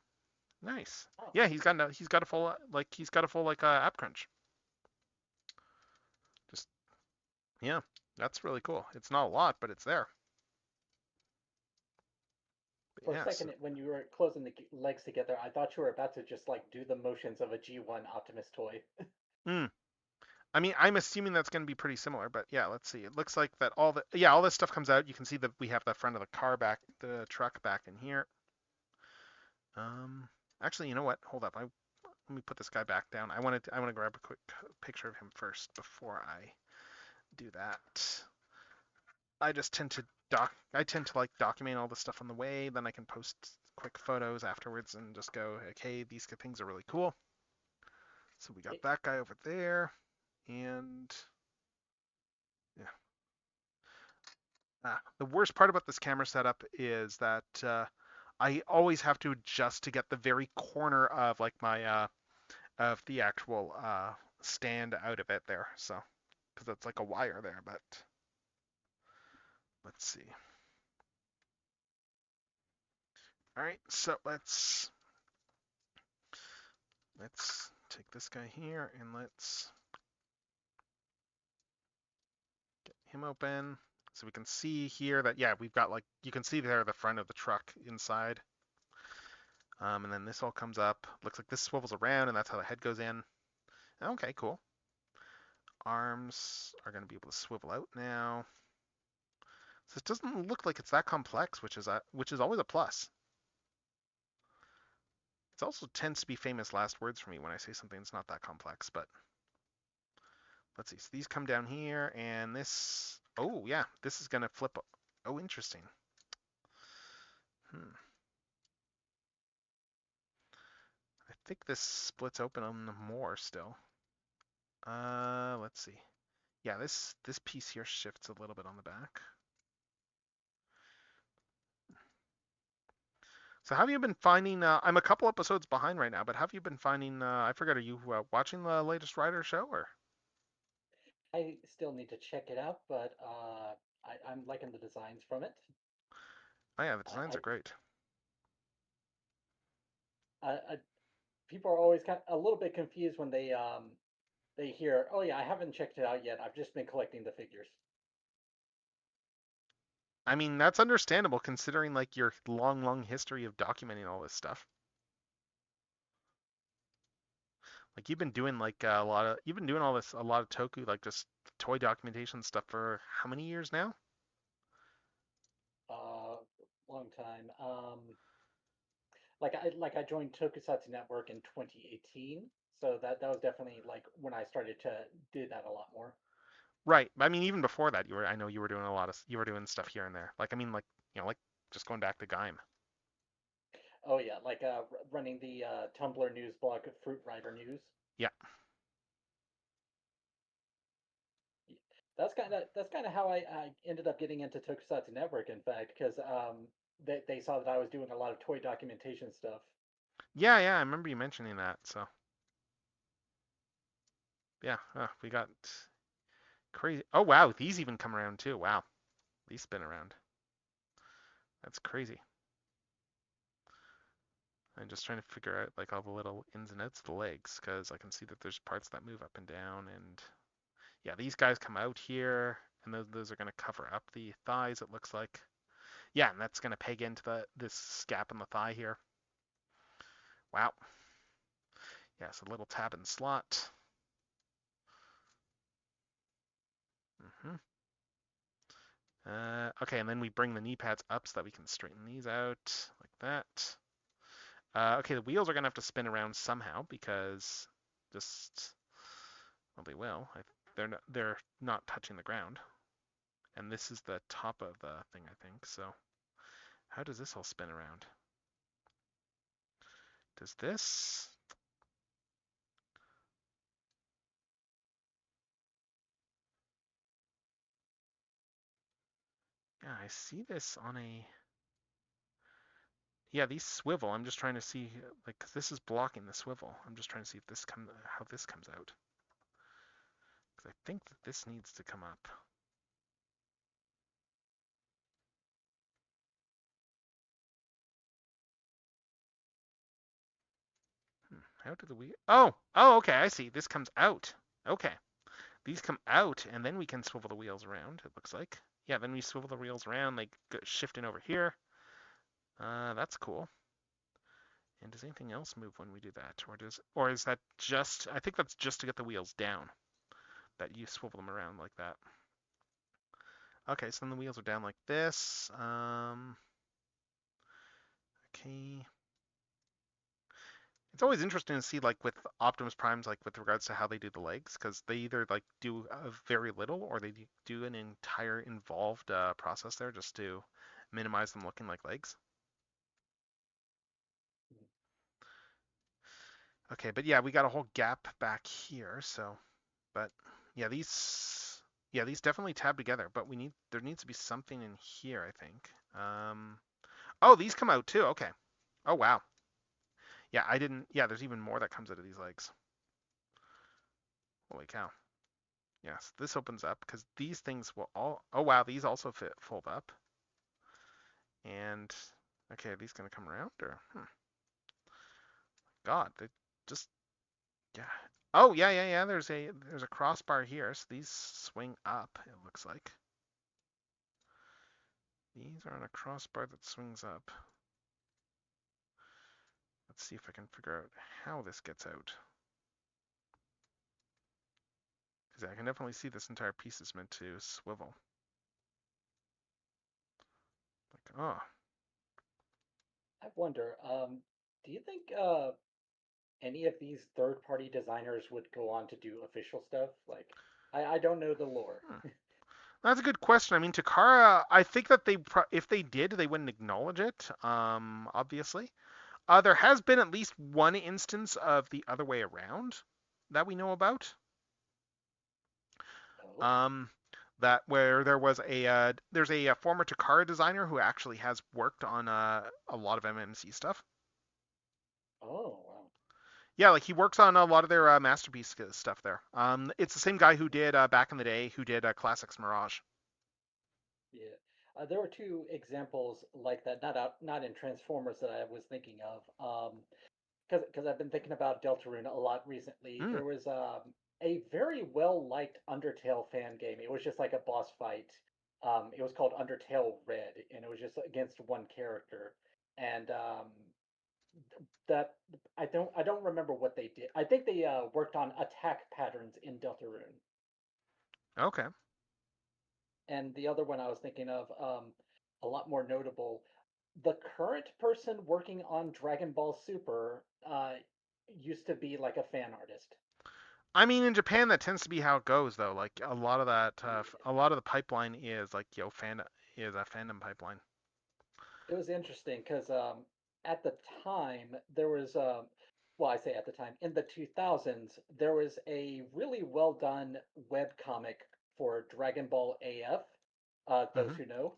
Nice. Oh. Yeah, he's got a full ab crunch. Just yeah, that's really cool. It's not a lot, but it's there. For a second, when you were closing the legs together, I thought you were about to just like do the motions of a G1 Optimus toy. I mean, I'm assuming that's going to be pretty similar, but yeah, let's see. It looks like that all this stuff comes out. You can see that we have the front of the truck back in here. Actually, you know what? Hold up. Let me put this guy back down. I want to grab a quick picture of him first before I do that. I just tend to like document all the stuff on the way, then I can post quick photos afterwards and just go, okay, these things are really cool. So we got that guy over there, and yeah. The worst part about this camera setup is that I always have to adjust to get the very corner of like my of the actual stand out of it there. So because it's like a wire there, but let's see. All right, so let's take this guy here and let's get him open. So we can see here that, yeah, we've got, like, you can see there the front of the truck inside. And then this all comes up. Looks like this swivels around, and that's how the head goes in. Okay, cool. Arms are going to be able to swivel out now. So it doesn't look like it's that complex, which is always a plus. It also tends to be famous last words for me when I say something that's not that complex, but let's see. So these come down here, and this, oh yeah, this is gonna flip. Oh, interesting. I think this splits open on more still. Let's see. Yeah, this piece here shifts a little bit on the back. So have you been finding, I'm a couple episodes behind right now, but have you been finding, I forget, are you watching the latest Rider show, or? I still need to check it out, but I'm liking the designs from it. Oh yeah, the designs are great. People are always a little bit confused when they hear, oh yeah, I haven't checked it out yet. I've just been collecting the figures. I mean, that's understandable considering like your long history of documenting all this stuff. Like you've been doing like you've been doing all this a lot of Toku like just toy documentation stuff for how many years now? Long time. Like I joined Tokusatsu Network in 2018, so that was definitely like when I started to do that a lot more. Right. I mean, even before that, I know you were doing a lot of, you were doing stuff here and there. Like, I mean, like, like just going back to Gaim. Oh yeah, like running the Tumblr news blog Fruit Rider News. Yeah. That's kind of how I ended up getting into Tokusatsu Network, in fact, because they saw that I was doing a lot of toy documentation stuff. Yeah, yeah, I remember you mentioning that. So, yeah, we got crazy. Oh, wow, these even come around too. Wow, these spin around. That's crazy. I'm just trying to figure out like all the little ins and outs of the legs because I can see that there's parts that move up and down, and yeah, these guys come out here, and those are going to cover up the thighs. It looks like. Yeah, and that's going to peg into this gap in the thigh here. Wow. Yeah, so little tab and slot. Hmm. Okay, and then we bring the knee pads up so that we can straighten these out like that. Okay, the wheels are gonna have to spin around somehow because just, well, they will. They're not touching the ground, and this is the top of the thing, I think. So how does this all spin around? Does this? Yeah, I see this on a. Yeah, these swivel. I'm just trying to see, like, 'cause this is blocking the swivel. I'm just trying to see if how this comes out. Because I think that this needs to come up. How do the wheel? Oh, okay. I see. This comes out. Okay, these come out, and then we can swivel the wheels around. It looks like. Yeah, then we swivel the wheels around, like shifting over here. That's cool. And does anything else move when we do that, or is that just? I think that's just to get the wheels down. That you swivel them around like that. Okay, so then the wheels are down like this. Okay. It's always interesting to see, like with Optimus Primes, like with regards to how they do the legs, because they either like do very little or they do an entire involved process there just to minimize them looking like legs. Okay, but yeah, we got a whole gap back here, so, but yeah, these definitely tab together, but there needs to be something in here, I think. Oh, these come out too. Okay. Oh wow. Yeah, I didn't. Yeah, there's even more that comes out of these legs. Holy cow. Yes, this opens up because these things will all. Oh wow, these also fold up. And okay, are these gonna come around or? God, they just yeah. Oh yeah, yeah, yeah. There's a crossbar here, so these swing up. It looks like these are on a crossbar that swings up. Let's see if I can figure out how this gets out. Because I can definitely see this entire piece is meant to swivel. Like, oh, I wonder, do you think any of these third-party designers would go on to do official stuff? Like, I don't know the lore. hmm. That's a good question. I mean, Takara, I think that if they did, they wouldn't acknowledge it. Obviously, there has been at least one instance of the other way around that we know about. Oh, Um, that where there's a former Takara designer who actually has worked on a lot of MMC stuff. oh, wow. Yeah, like he works on a lot of their masterpiece stuff there. It's the same guy who did back in the day who did Classics Mirage. Yeah. There were two examples like that, not in Transformers that I was thinking of. Because I've been thinking about Deltarune a lot recently. Mm, There was a very well liked Undertale fan game. It was just like a boss fight. It was called Undertale Red, and it was just against one character. And that I don't remember what they did. I think they worked on attack patterns in Deltarune. Okay. And the other one I was thinking of, a lot more notable, the current person working on Dragon Ball Super used to be like a fan artist. I mean, in Japan, that tends to be how it goes, though. Like a lot of that, a lot of the pipeline is like, fan is a fandom pipeline. It was interesting because at the time there was well, I say at the time in the 2000s there was a really well done web comic for Dragon Ball AF. Those Hmm. who know,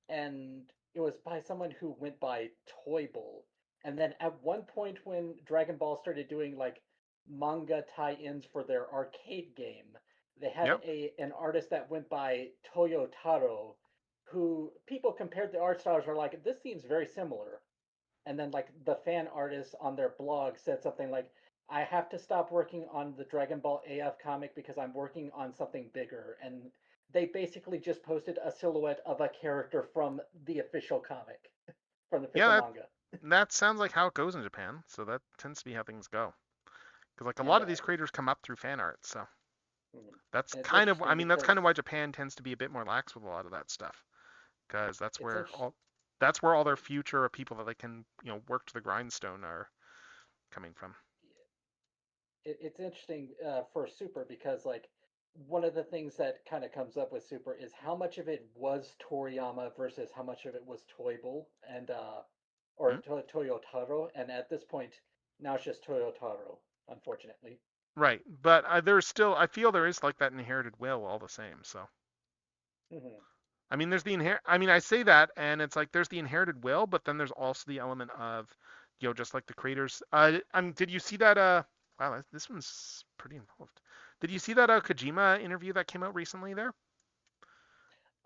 and it was by someone who went by Toyble. And then at one point when Dragon Ball started doing like manga tie-ins for their arcade game, they had Yep. an artist that went by Toyotaro, who people compared the art styles were like, this seems very similar. And then like the fan artist on their blog said something like, I have to stop working on the Dragon Ball AF comic because I'm working on something bigger. And they basically just posted a silhouette of a character from the official comic, from the Yeah, official manga. that sounds like how it goes in Japan. So that tends to be how things go. Because like a And lot of these creators come up through fan art, so that's and it's kind of, I interesting mean, that's kind because of why Japan tends to be a bit more lax with a lot of that stuff. Because it's interesting. that's where all their future people that they can, work to the grindstone are coming from. It's interesting for Super because like one of the things that kind of comes up with Super is how much of it was Toriyama versus how much of it was Toyble and Hmm? Toyotaro, and at this point now it's just Toyotaro, unfortunately. Right, but there's still, I feel there is like that inherited will all the same. So Hmm. I mean, there's the inher. I mean, I say that, and it's like there's the inherited will, but then there's also the element of, just like the creators. Did you see that? Wow, this one's pretty involved. Did you see that Kojima interview that came out recently there?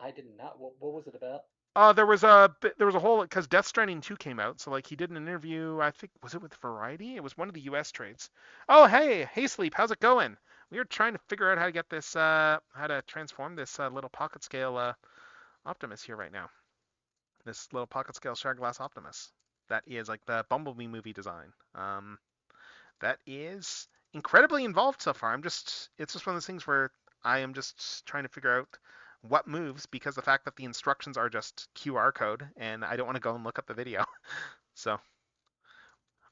I did not. What was it about? There was a whole because Death Stranding 2 came out, so like he did an interview. I think was it with Variety? It was one of the U.S. trades. Oh hey Sleep, how's it going? We are trying to figure out how to get this how to transform this little pocket scale Optimus here right now. This little pocket scale shard glass Optimus. That is like the Bumblebee movie design. That is incredibly involved so far. It's just one of those things where I am just trying to figure out what moves because the fact that the instructions are just QR code and I don't want to go and look up the video. So,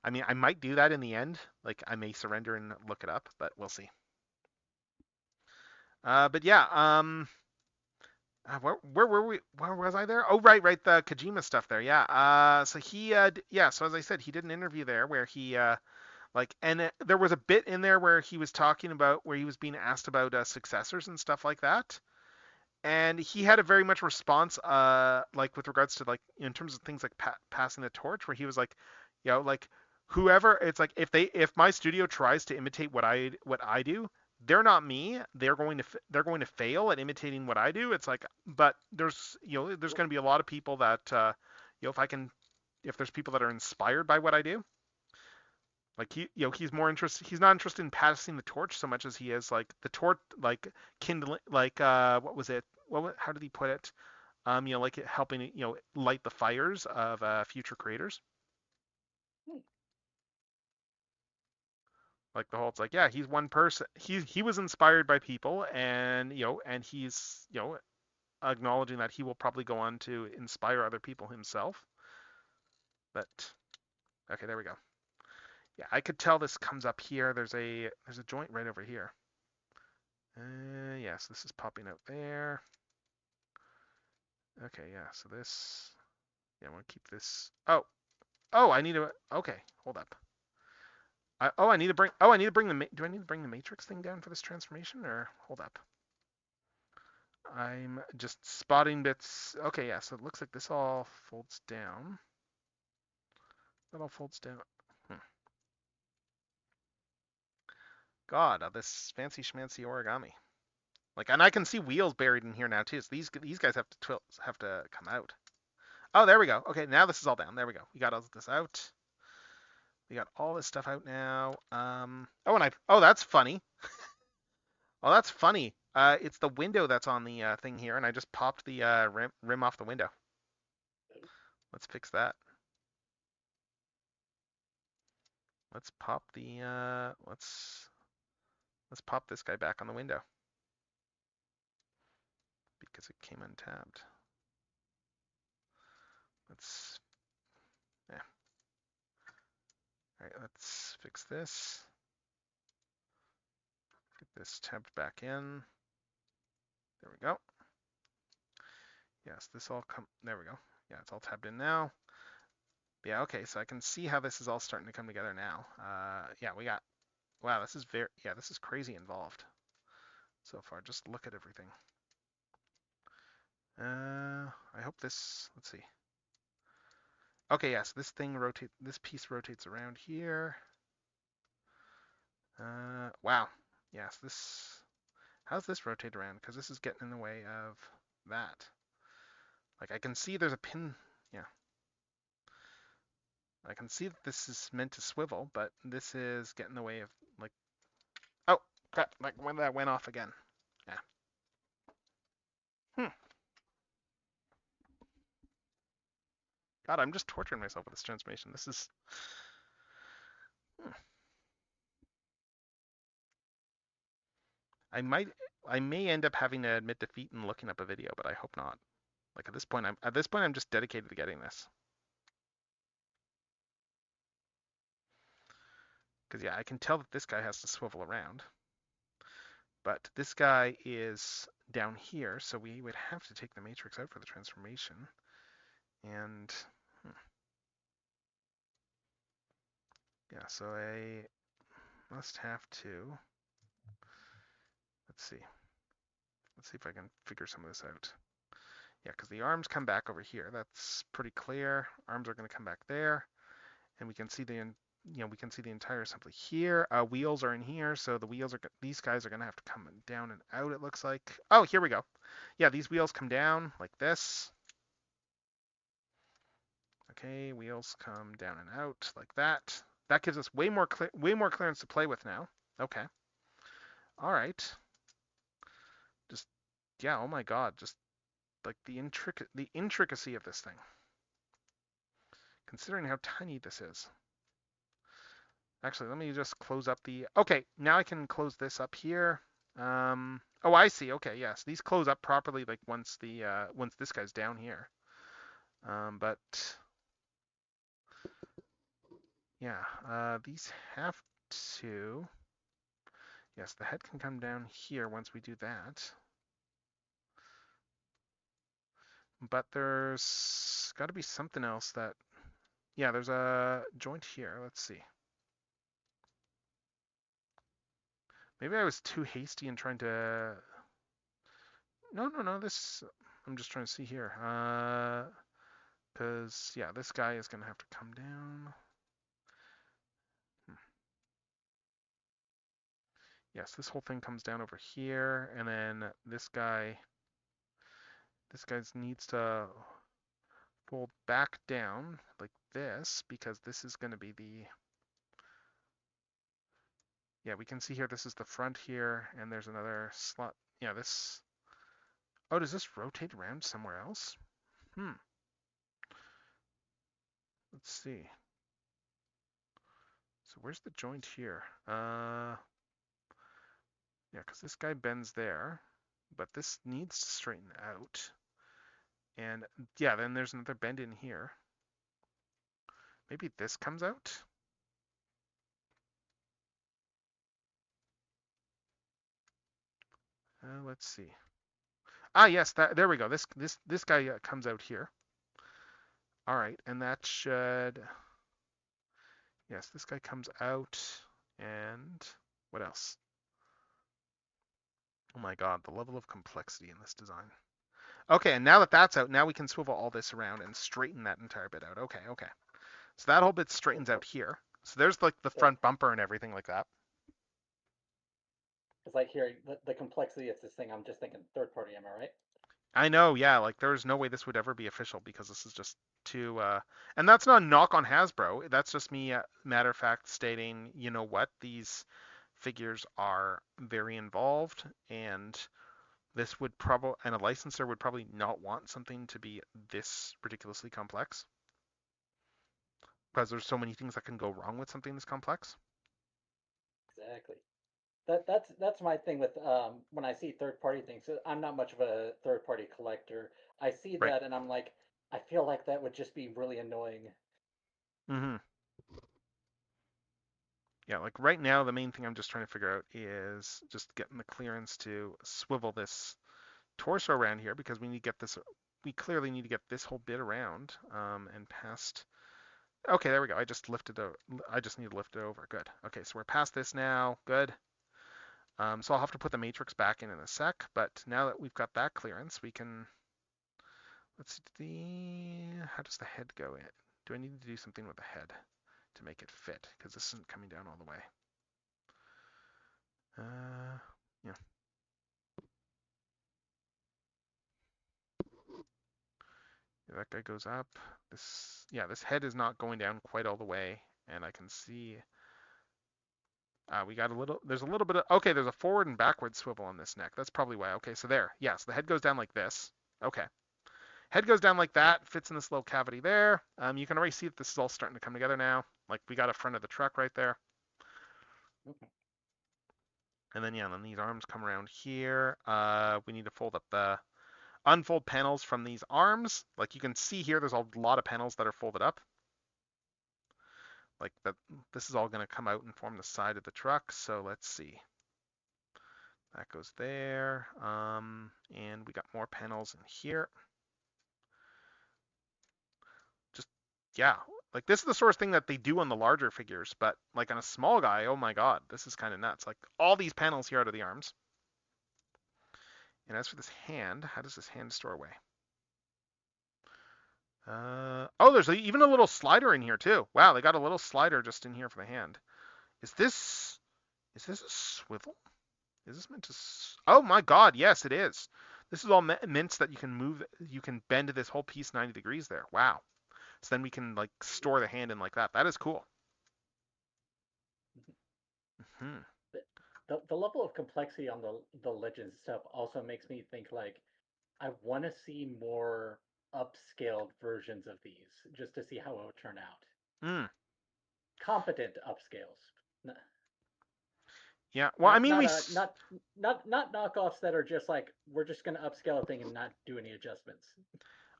I mean, I might do that in the end. Like, I may surrender and look it up, but we'll see. But yeah, where were we? Where was I there? Oh, right, the Kojima stuff there. Yeah. So yeah. So as I said, he did an interview there where he there was a bit in there where he was talking about where he was being asked about successors and stuff like that, and he had a very much response, like with regards to like in terms of things like passing the torch, where he was like, like whoever, it's like if my studio tries to imitate what I do, they're not me. They're going to fail at imitating what I do. It's like, but there's going to be a lot of people that if there's people that are inspired by what I do, like he's not interested in passing the torch so much as he is like the torch, like kindling, like what was it? How did he put it? Like helping light the fires of future creators. Hmm. Like the whole, it's like yeah, he's one person. He was inspired by people, and and he's acknowledging that he will probably go on to inspire other people himself. But okay, there we go. Yeah, I could tell this comes up here. There's a joint right over here. Yes, this is popping out there. Okay, yeah. So this, yeah, I want to keep this. Oh, I need to. Okay, hold up. I need to bring. Oh, I need to bring the. Do I need to bring the matrix thing down for this transformation, or hold up? I'm just spotting bits. Okay, yeah. So it looks like this all folds down. That all folds down. Hmm. God, this fancy schmancy origami. Like, and I can see wheels buried in here now too. So these guys have to come out. Oh, there we go. Okay, now this is all down. There we go. We got all this out. We got all this stuff out now. Oh, that's funny. Oh, that's funny. It's the window that's on the thing here, and I just popped the rim off the window. Let's fix that. let's pop the let's pop this guy back on the window because it came untabbed. Let's yeah. All right, let's fix this. Get this tabbed back in. There we go. Yes, this all come. There we go. Yeah, it's all tabbed in now. Yeah, okay, so I can see how this is all starting to come together now. Yeah, we got. Wow, this is very. Yeah, this is crazy involved so far. Just look at everything. I hope this. Let's see. Okay, yes, this thing rotate. This piece rotates around here. Wow. Yes, this. How's this rotate around? Because this is getting in the way of that. Like I can see there's a pin. Yeah. I can see that this is meant to swivel, but this is getting in the way of like. Oh crap! Like when that went off again. Yeah. God, I'm just torturing myself with this transformation. This is. I may end up having to admit defeat and looking up a video, but I hope not. Like at this point, I'm just dedicated to getting this. Because yeah, I can tell that this guy has to swivel around, but this guy is down here, so we would have to take the matrix out for the transformation, and yeah, so I must have to. Let's see. Let's see if I can figure some of this out. Yeah, because the arms come back over here. That's pretty clear. Arms are going to come back there, and we can see the we can see the entire assembly here. Wheels are in here, so the wheels are these guys are going to have to come down and out. It looks like. Oh, here we go. Yeah, these wheels come down like this. Okay, wheels come down and out like that. That gives us way more clearance to play with now. Okay. All right. Just yeah. Oh my God. Just like the intricacy of this thing. Considering how tiny this is. Actually, let me just close up the. Okay, now I can close this up here. Oh, I see. Okay, yes, these close up properly like once this guy's down here. But yeah, these have to. Yes, the head can come down here once we do that. But there's got to be something else that. Yeah, there's a joint here. Let's see. Maybe I was too hasty in trying to. No. This. I'm just trying to see here. Because yeah, this guy is gonna have to come down. Yes, this whole thing comes down over here, and then this guy needs to fold back down like this because this is going to be the. Yeah, we can see here this is the front here, and there's another slot. Yeah, this. Oh, does this rotate around somewhere else? Let's see. So where's the joint here? Yeah, because this guy bends there, but this needs to straighten out. And yeah, then there's another bend in here. Maybe this comes out? Let's see. Ah, yes, there we go. This guy comes out here. All right, and that should. Yes, this guy comes out, and what else? Oh my God, the level of complexity in this design. Okay, and now that that's out, now we can swivel all this around and straighten that entire bit out. Okay. So that whole bit straightens out here. So there's like the front bumper and everything like that. It's like here, the complexity of this thing. I'm just thinking third party. Am I right? I know, yeah. Like there's no way this would ever be official because this is just too. And that's not a knock on Hasbro. That's just me, matter of fact, stating, you know what, these figures are very involved, and this would probably, and a licensor would probably not want something to be this ridiculously complex. because there's so many things that can go wrong with something this complex. Exactly. That's my thing with when I see third party things. I'm not much of a third party collector. I see Right. that and I'm like, I feel like that would just be really annoying. Mm-hmm. Yeah, like right now, the main thing I'm just trying to figure out is just getting the clearance to swivel this torso around here because we need to get this. We clearly need to get this whole bit around and past. Okay, there we go. I just lifted it. I just need to lift it over. Good. Okay, so we're past this now. Good. So I'll have to put the matrix back in a sec. But now that we've got that clearance, we can. Let's see. How does the head go in? Do I need to do something with the head to make it fit? Because this isn't coming down all the way. Yeah. That guy goes up. This head is not going down quite all the way, and I can see we got there's a little bit of, okay, there's a forward and backward swivel on this neck. That's probably why. Okay, so there, yes, the head goes down like this. Okay. Head goes down like that, fits in this little cavity there. You can already see that this is all starting to come together now. Like we got a front of the truck right there. Okay. And then, yeah, then these arms come around here. We need to fold up the unfold panels from these arms. Like you can see here, there's a lot of panels that are folded up. Like that, this is all going to come out and form the side of the truck. So let's see. That goes there. And we got more panels in here. Just, yeah, like this is the sort of thing that they do on the larger figures, but like on a small guy, oh my God, this is kind of nuts. Like all these panels here out of the arms. And as for this hand, how does this hand store away? Oh, there's even a little slider in here too. Wow, they got a little slider just in here for the hand. Is this a swivel? Is this meant to? Oh my God, yes, it is. This is all meant that you can move. You can bend this whole piece 90 degrees there. Wow. So then we can like store the hand in like that. That is cool. Mm-hmm. The level of complexity on the Legends stuff also makes me think like I want to see more upscaled versions of these just to see how it would turn out. Mm. Competent upscales. Yeah. Well, I mean, not knockoffs that are just like we're just going to upscale a thing and not do any adjustments.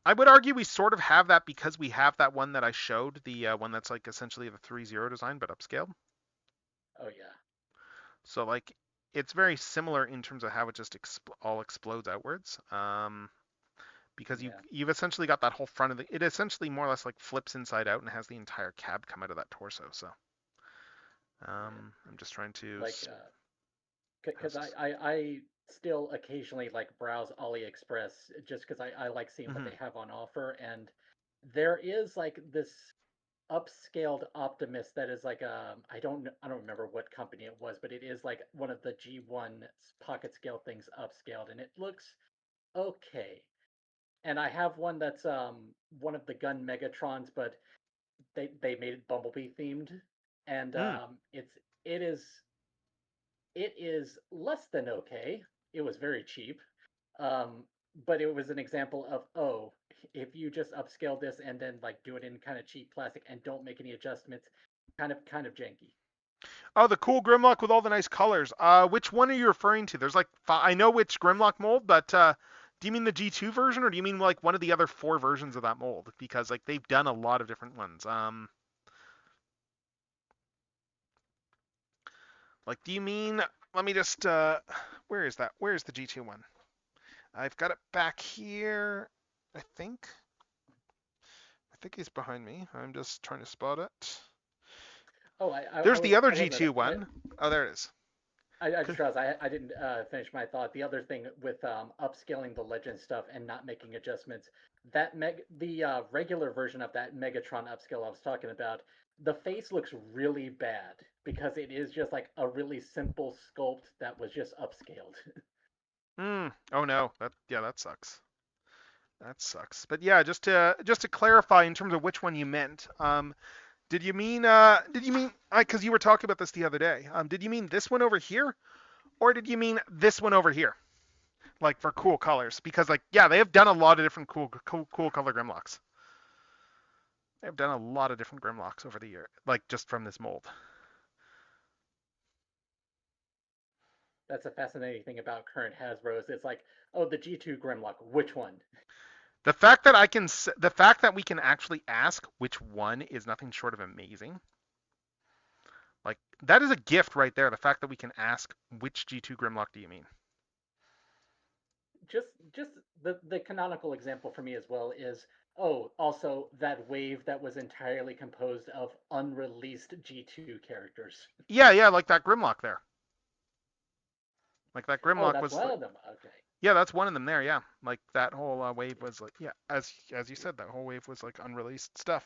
I would argue we sort of have that because we have that one that I showed, the one that's like essentially the 3.0 design but upscaled. Oh yeah. So like it's very similar in terms of how it just all explodes outwards. Because you've essentially got that whole front of it essentially more or less like flips inside out and has the entire cab come out of that torso. So I'm just trying to like because I still occasionally like browse AliExpress just because I like seeing what they have on offer, and there is like this upscaled Optimus that is like I don't remember what company it was, but it is like one of the G1 pocket scale things upscaled, and it looks okay. And I have one that's one of the gun Megatrons, but they made it Bumblebee themed, and it is less than okay. It was very cheap, but it was an example of if you just upscale this and then like do it in kind of cheap plastic and don't make any adjustments, kind of janky. Oh, the cool Grimlock with all the nice colors. Which one are you referring to? There's like I know which Grimlock mold, but do you mean the G2 version or do you mean like one of the other 4 versions of that mold? Because like they've done a lot of different ones. Like, do you mean? Let me just. Where is that? Where's the G2 one? I've got it back here. I think he's behind me. I'm just trying to spot it. Oh, there's the other G2 one. Oh, there it is. I just realized I didn't finish my thought. The other thing with upscaling the Legend stuff and not making adjustments, the regular version of that Megatron upscale I was talking about, the face looks really bad because it is just like a really simple sculpt that was just upscaled. Oh no, that sucks. That sucks. But yeah, just to clarify in terms of which one you meant, did you mean because you were talking about this the other day? Did you mean this one over here, or did you mean this one over here? Like for cool colors, because like yeah, they have done a lot of different cool color Grimlocks. They've done a lot of different Grimlocks over the year, like just from this mold. That's a fascinating thing about current Hasbro's. It's like, oh, the G2 Grimlock, which one? The fact that the fact that we can actually ask which one is nothing short of amazing. Like that is a gift right there. The fact that we can ask which G2 Grimlock do you mean? Just the canonical example for me as well is, oh, also that wave that was entirely composed of unreleased G2 characters. Yeah, like that Grimlock there. Like that Oh, Grimlock that's was one like, of them. Okay. yeah, that's one of them there. Yeah, like that whole wave was like, yeah, as you said, that whole wave was like unreleased stuff.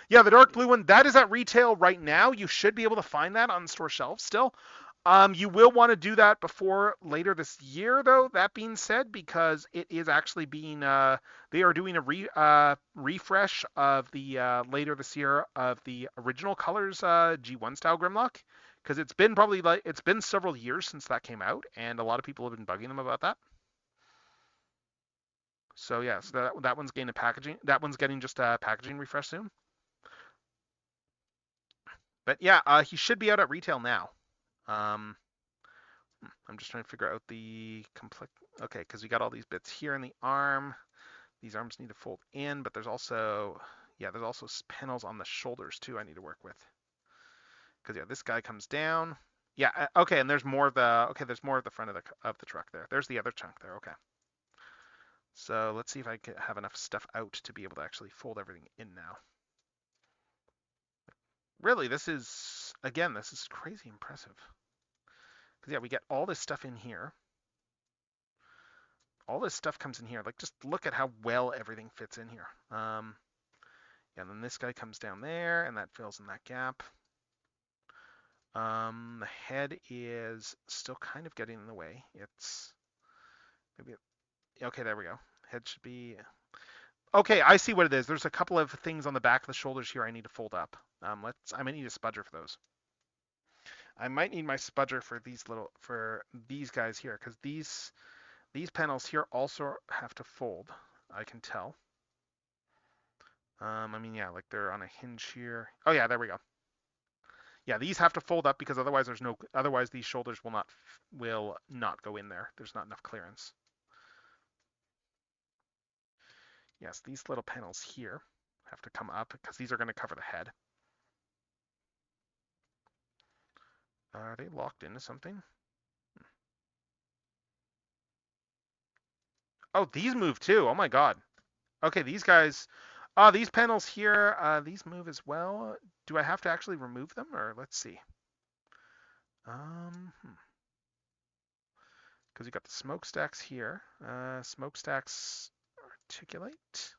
Yeah, the dark blue one that is at retail right now. You should be able to find that on store shelves still. You will want to do that before later this year, though. That being said, because it is actually being, they are doing a refresh of the later this year of the original colors G1 style Grimlock, because it's been several years since that came out, and a lot of people have been bugging them about that. So yeah, so that one's getting a packaging. That one's getting just a packaging refresh soon. But yeah, he should be out at retail now. Um, I'm just trying to figure out the complete. Okay, because we got all these bits here in the arm. These arms need to fold in, but there's also, yeah, there's also panels on the shoulders too. I need to work with. Because yeah, this guy comes down. Yeah, okay, and there's more of the. Okay, there's more of the front of the truck there. There's the other chunk there. Okay. So let's see if I can have enough stuff out to be able to actually fold everything in now. Really, this is crazy impressive. Because yeah, we get all this stuff in here. All this stuff comes in here. Like, just look at how well everything fits in here. Yeah, and then this guy comes down there, and that fills in that gap. The head is still kind of getting in the way. It's maybe okay. There we go. Head should be okay. I see what it is. There's a couple of things on the back of the shoulders here I need to fold up. I might need a spudger for those. I might need my spudger for these guys here because these panels here also have to fold. I can tell. I mean, yeah, like they're on a hinge here. Oh yeah, there we go. Yeah, these have to fold up because otherwise these shoulders will not go in there. There's not enough clearance. Yes, these little panels here have to come up because these are going to cover the head. Are they locked into something? Oh, these move too. Oh my god. Okay, these guys. These panels here, these move as well. Do I have to actually remove them, or let's see? Because you got the smokestacks here. Smokestacks articulate.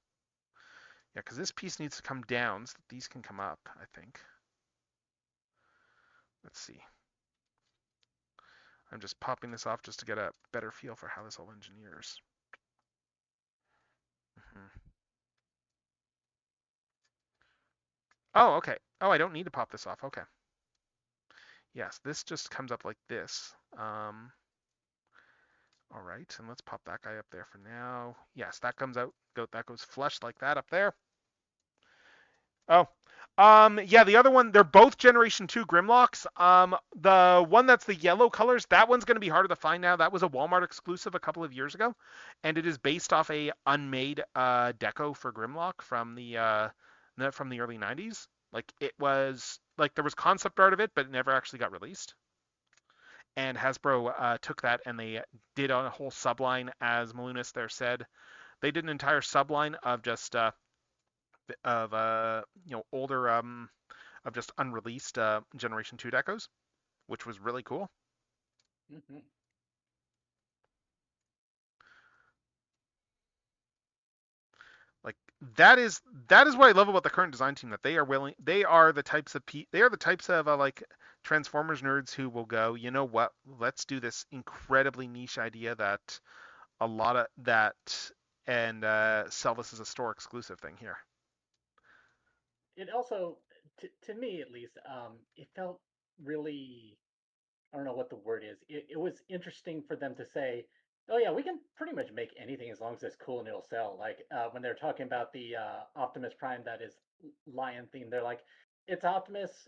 Yeah, because this piece needs to come down so that these can come up, I think. Let's see. I'm just popping this off just to get a better feel for how this all engineers. Oh, okay. Oh, I don't need to pop this off. Okay. Yes, this just comes up like this. All right, and let's pop that guy up there for now. Yes, that comes out. That goes flush like that up there. Oh, yeah, the other one, they're both Generation 2 Grimlocks. The one that's the yellow colors, that one's going to be harder to find now. That was a Walmart exclusive a couple of years ago, and it is based off a unmade deco for Grimlock from the early 90s. Like it was like there was concept art of it, but it never actually got released. And Hasbro took that and they did a whole subline, as Malunas there said. They did an entire subline of just older of just unreleased Generation 2 decos, which was really cool. Mm-hmm. Like that is what I love about the current design team, that they are the types of like Transformers nerds who will go, you know what, let's do this incredibly niche idea that a lot of that and sell this as a store exclusive thing here. It also, to me at least, it felt really, I don't know what the word is. It was interesting for them to say, Oh yeah, we can pretty much make anything as long as it's cool and it'll sell. Like when they're talking about the Optimus Prime that is lion themed, they're like, it's Optimus.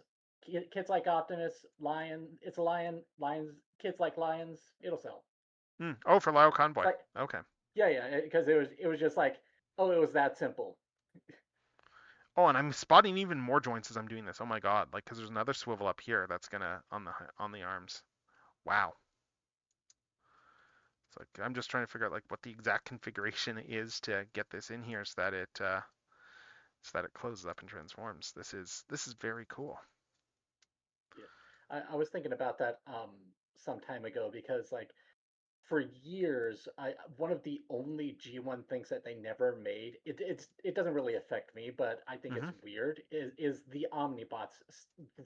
Kids like Optimus. Lion. It's a lion. Lions. Kids like lions. It'll sell. Oh, for Lyle Convoy. Like Okay. yeah, yeah, because it was just like, oh, it was that simple. Oh, and I'm spotting even more joints as I'm doing this. Oh my god! Like, because there's another swivel up here that's gonna on the arms. Wow. It's like I'm just trying to figure out like what the exact configuration is to get this in here so that it closes up and transforms. This is very cool. Yeah, I was thinking about that some time ago because like for years, I one of the only G1 things that they never made. It doesn't really affect me, but I think it's Hmm. weird. Is the Omnibots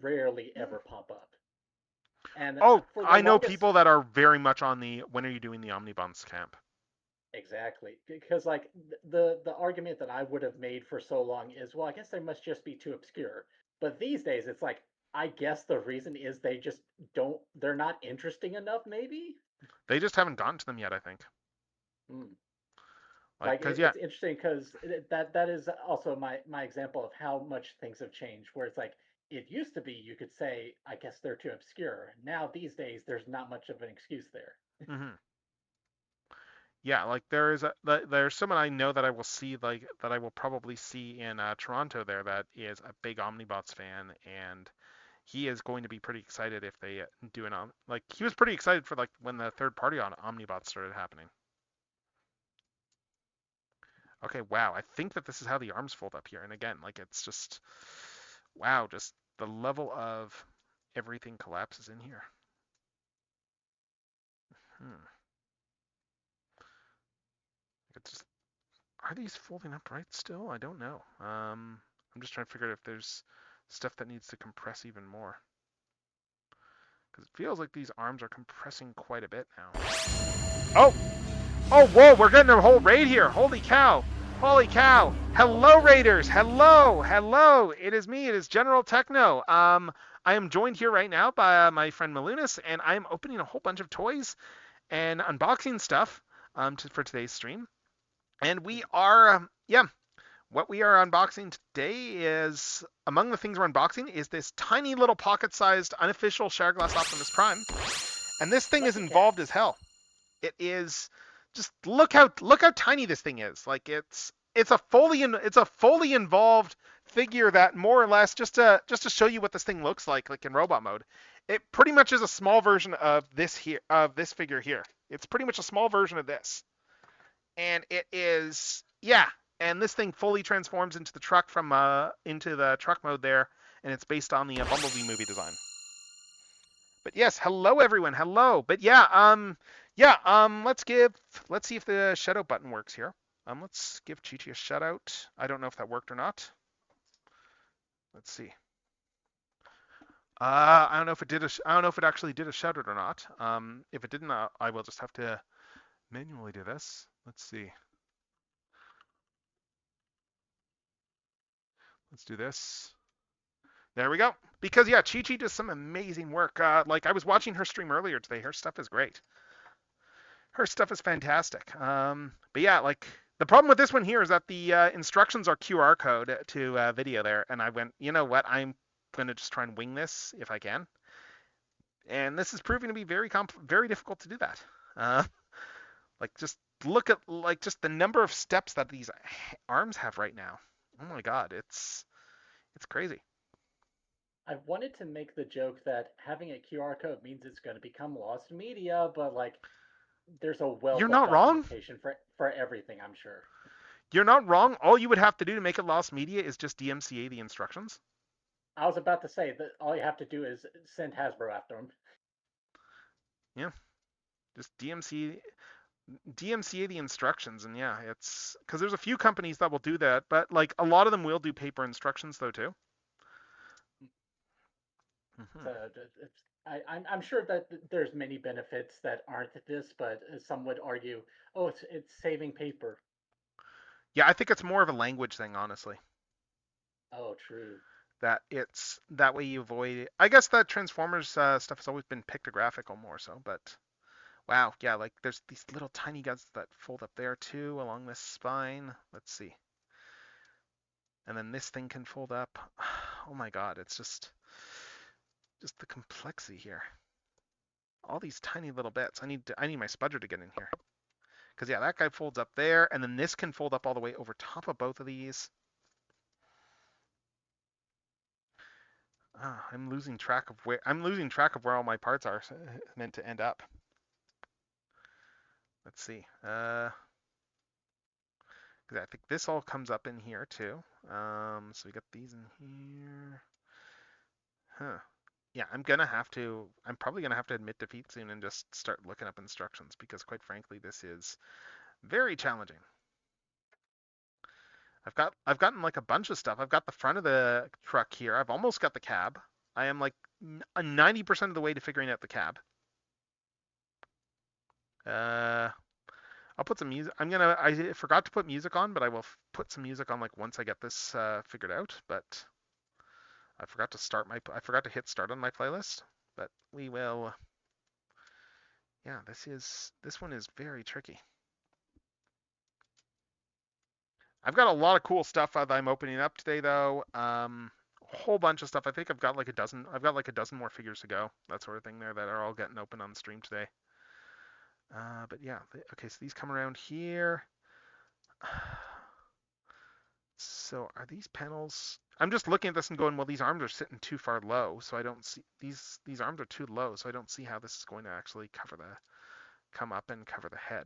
rarely ever pop up, and Oh, for the I know longest, people that are very much on the when are you doing the Omnibus camp. exactly because like the argument that I would have made for so long is, well, I guess they must just be too obscure. But these days, it's like I guess the reason is they just don't. They're not interesting enough, maybe. They just haven't gotten to them yet, I think. Hmm. Like, Like cause yeah, it's interesting because that is also my example of how much things have changed. Where it's like it used to be you could say, I guess they're too obscure. Now these days there's not much of an excuse there. hmm yeah, like there's someone I know that I will see like that I will probably see in Toronto there that is a big Omnibots fan, and he is going to be pretty excited if they do an like he was pretty excited for like when the third party on Omnibots started happening. Okay, wow. I think that this is how the arms fold up here. And again, like it's just wow, just the level of everything collapses in here. Hmm. It's just are these folding up right still? I don't know. I'm just trying to figure out if there's stuff that needs to compress even more. Because it feels like these arms are compressing quite a bit now. Oh, oh, whoa, we're getting a whole raid here. Holy cow. Holy cow. Hello, Raiders. Hello. Hello. It is me. It is General Techno. I am joined here right now by my friend Malunas, and I am opening a whole bunch of toys and unboxing stuff for today's stream. And we are, yeah, what we are unboxing today is, among the things we're unboxing, is this tiny little pocket-sized unofficial Shatterglass Optimus Prime. And this thing is Lucky cat. involved as hell. It is just look how tiny this thing is. Like it's a fully involved figure that more or less just to show you what this thing looks like in robot mode. It pretty much is a small version of this figure here. It's pretty much a small version of this. And it is yeah, and this thing fully transforms into the truck from into the truck mode there, and it's based on the Bumblebee movie design. But yes, hello everyone, hello. But let's see if the shout out button works here. Let's give Chi-Chi a shout out. I don't know if that worked or not. Let's see. I don't know if it did I don't know if it actually did a shout out or not. If it didn't, I will just have to manually do this. Let's see. Let's do this. There we go. Because yeah, Chi Chi does some amazing work. Like I was watching her stream earlier today. Her stuff is great. Her stuff is fantastic. But yeah, like the problem with this one here is that the instructions are QR code to video there, and I went, you know what? I'm gonna just try and wing this if I can, and this is proving to be very difficult to do that. Uh, like just look at like just the number of steps that these arms have right now. Oh my god, it's crazy. I wanted to make the joke that having a QR code means it's going to become lost media, but like there's a You're wealth of not wrong. documentation for everything, I'm sure. You're not wrong. All you would have to do to make it lost media is just DMCA the instructions. I was about to say that all you have to do is send Hasbro after them. Yeah, just DMCA the instructions, and yeah, it's because there's a few companies that will do that, but like a lot of them will do paper instructions though too. So Hmm. I'm sure that there's many benefits that aren't this, but some would argue, oh, it's saving paper. Yeah, I think it's more of a language thing, honestly. Oh, true. That it's that way you avoid. I guess that Transformers stuff has always been pictographical more so, but Wow, yeah, like there's these little tiny guys that fold up there too along this spine. Let's see. And then this thing can fold up. Oh my god, it's just the complexity here. All these tiny little bits. I need my spudger to get in here. Because yeah, that guy folds up there, and then this can fold up all the way over top of both of these. I'm losing track of where all my parts are meant to end up. Let's see. Because I think this all comes up in here too. So we got these in here. Huh. Yeah, I'm probably gonna have to admit defeat soon and just start looking up instructions because quite frankly, this is very challenging. I've gotten like a bunch of stuff. I've got the front of the truck here. I've almost got the cab. I am like 90% of the way to figuring out the cab. I'll put some music. I forgot to put music on, but I will put some music on like once I get this figured out. But I forgot to hit start on my playlist. But we will. Yeah, this one is very tricky. I've got a lot of cool stuff that I'm opening up today, though. A whole bunch of stuff. I think I've got like a dozen. I've got like a dozen more figures to go. That sort of thing there that are all getting open on the stream today. But yeah, okay. So these come around here. So are these panels? I'm just looking at this and going, well, these arms are sitting too far low, so I don't see these arms are too low, so I don't see how this is going to actually come up and cover the head.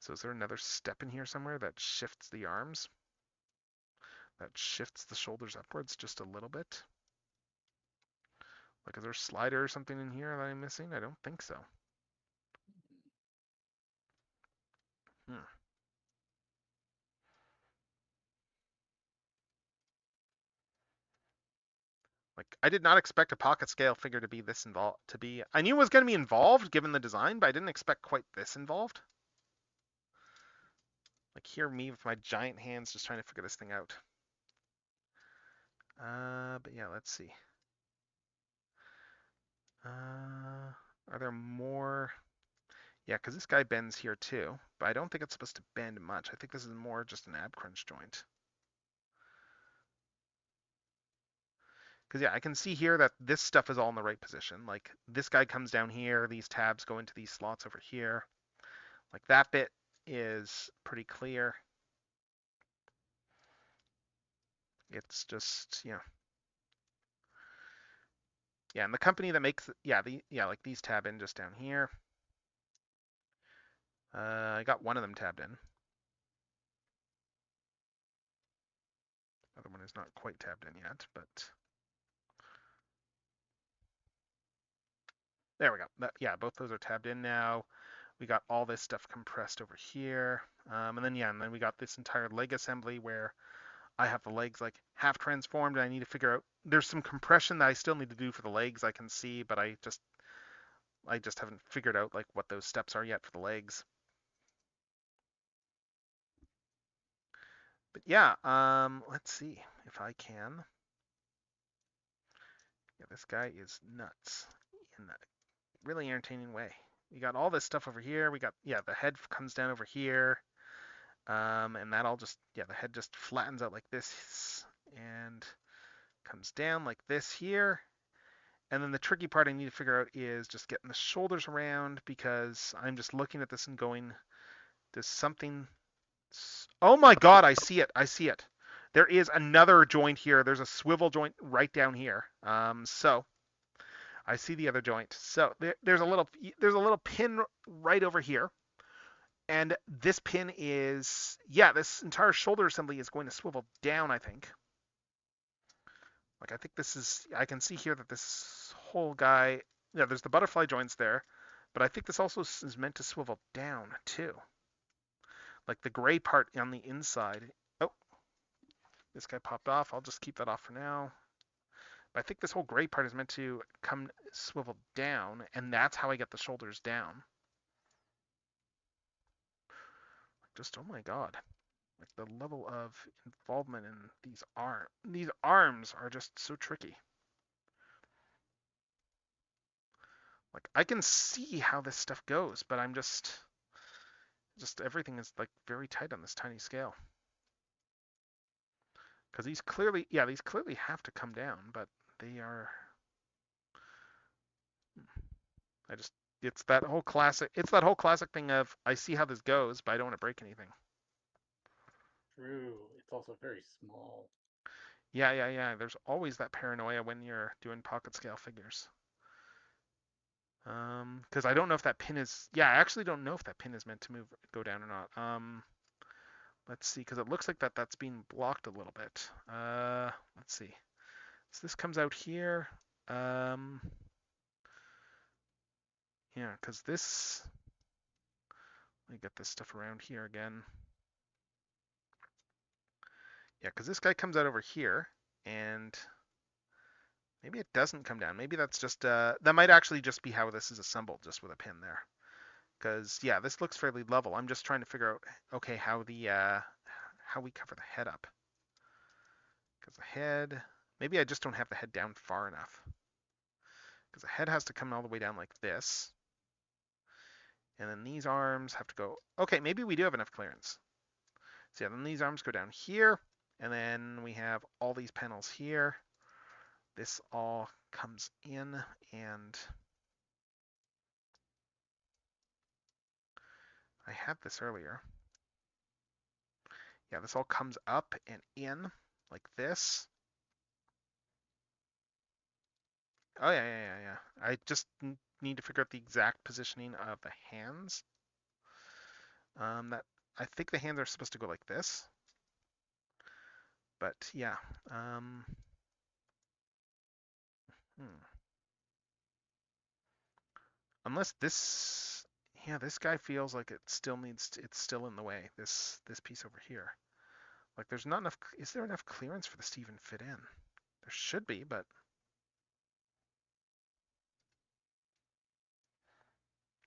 So is there another step in here somewhere that shifts the arms? That shifts the shoulders upwards just a little bit? Like, is there a slider or something in here that I'm missing? I don't think so. Like, I did not expect a pocket scale figure to be this involved. I knew it was going to be involved given the design, but I didn't expect quite this involved. Like, hear me with my giant hands just trying to figure this thing out. But yeah, let's see. Are there more? Yeah, because this guy bends here too, but I don't think it's supposed to bend much. I think this is more just an ab crunch joint. Because yeah, I can see here that this stuff is all in the right position. Like this guy comes down here, these tabs go into these slots over here. Like that bit is pretty clear. It's just, yeah, and the company that makes like these tab in just down here. I got one of them tabbed in. Other one is not quite tabbed in yet, but there we go. Yeah, both those are tabbed in now. We got all this stuff compressed over here. And then we got this entire leg assembly where I have the legs like half transformed and I need to figure out, there's some compression that I still need to do for the legs I can see, but I just haven't figured out like what those steps are yet for the legs. But yeah, let's see if I can. Yeah, this guy is nuts in a really entertaining way. We got all this stuff over here. We got, the head comes down over here. And that all just, the head just flattens out like this and comes down like this here. And then the tricky part I need to figure out is just getting the shoulders around because I'm just looking at this and going, does something... Oh my God, I see it. There is another joint here. There's a swivel joint right down here. So I see the other joint. So there's a little pin right over here. And this pin is, this entire shoulder assembly is going to swivel down, I think. Like, I think I can see here that this whole guy, there's the butterfly joints there, but I think this also is meant to swivel down, too. Like, the gray part on the inside. Oh, this guy popped off. I'll just keep that off for now. But I think this whole gray part is meant to swivel down, and that's how I get the shoulders down. Just, oh my God. Like the level of involvement in these arms are just so tricky. Like I can see how this stuff goes, but I'm just everything is like very tight on this tiny scale. Because these clearly, yeah, these clearly have to come down, but they are. I just, it's that whole classic. It's that whole classic thing of I see how this goes, but I don't want to break anything. True. It's also very small. Yeah, yeah, yeah. There's always that paranoia when you're doing pocket scale figures. Because I don't know if that pin is. Yeah, I actually don't know if that pin is meant to move, go down or not. Let's see, because it looks like that's being blocked a little bit. Let's see. So this comes out here. Um, yeah, because this. Let me get this stuff around here again. Yeah, because this guy comes out over here, and maybe it doesn't come down. Maybe that's just that might actually just be how this is assembled, just with a pin there. Because yeah, this looks fairly level. I'm just trying to figure out, okay, how we cover the head up. Because the head, maybe I just don't have the head down far enough. Because the head has to come all the way down like this. And then these arms have to go, okay, maybe we do have enough clearance. So yeah, then these arms go down here. And then we have all these panels here. This all comes in, and I had this earlier. Yeah, this all comes up and in like this. Oh yeah, yeah, yeah, yeah. I just need to figure out the exact positioning of the hands. That I think the hands are supposed to go like this. But yeah. Hmm. Unless this, yeah, this guy feels like it still needs to, it's still in the way. This piece over here. Like there's not enough. Is there enough clearance for this to even fit in? There should be, but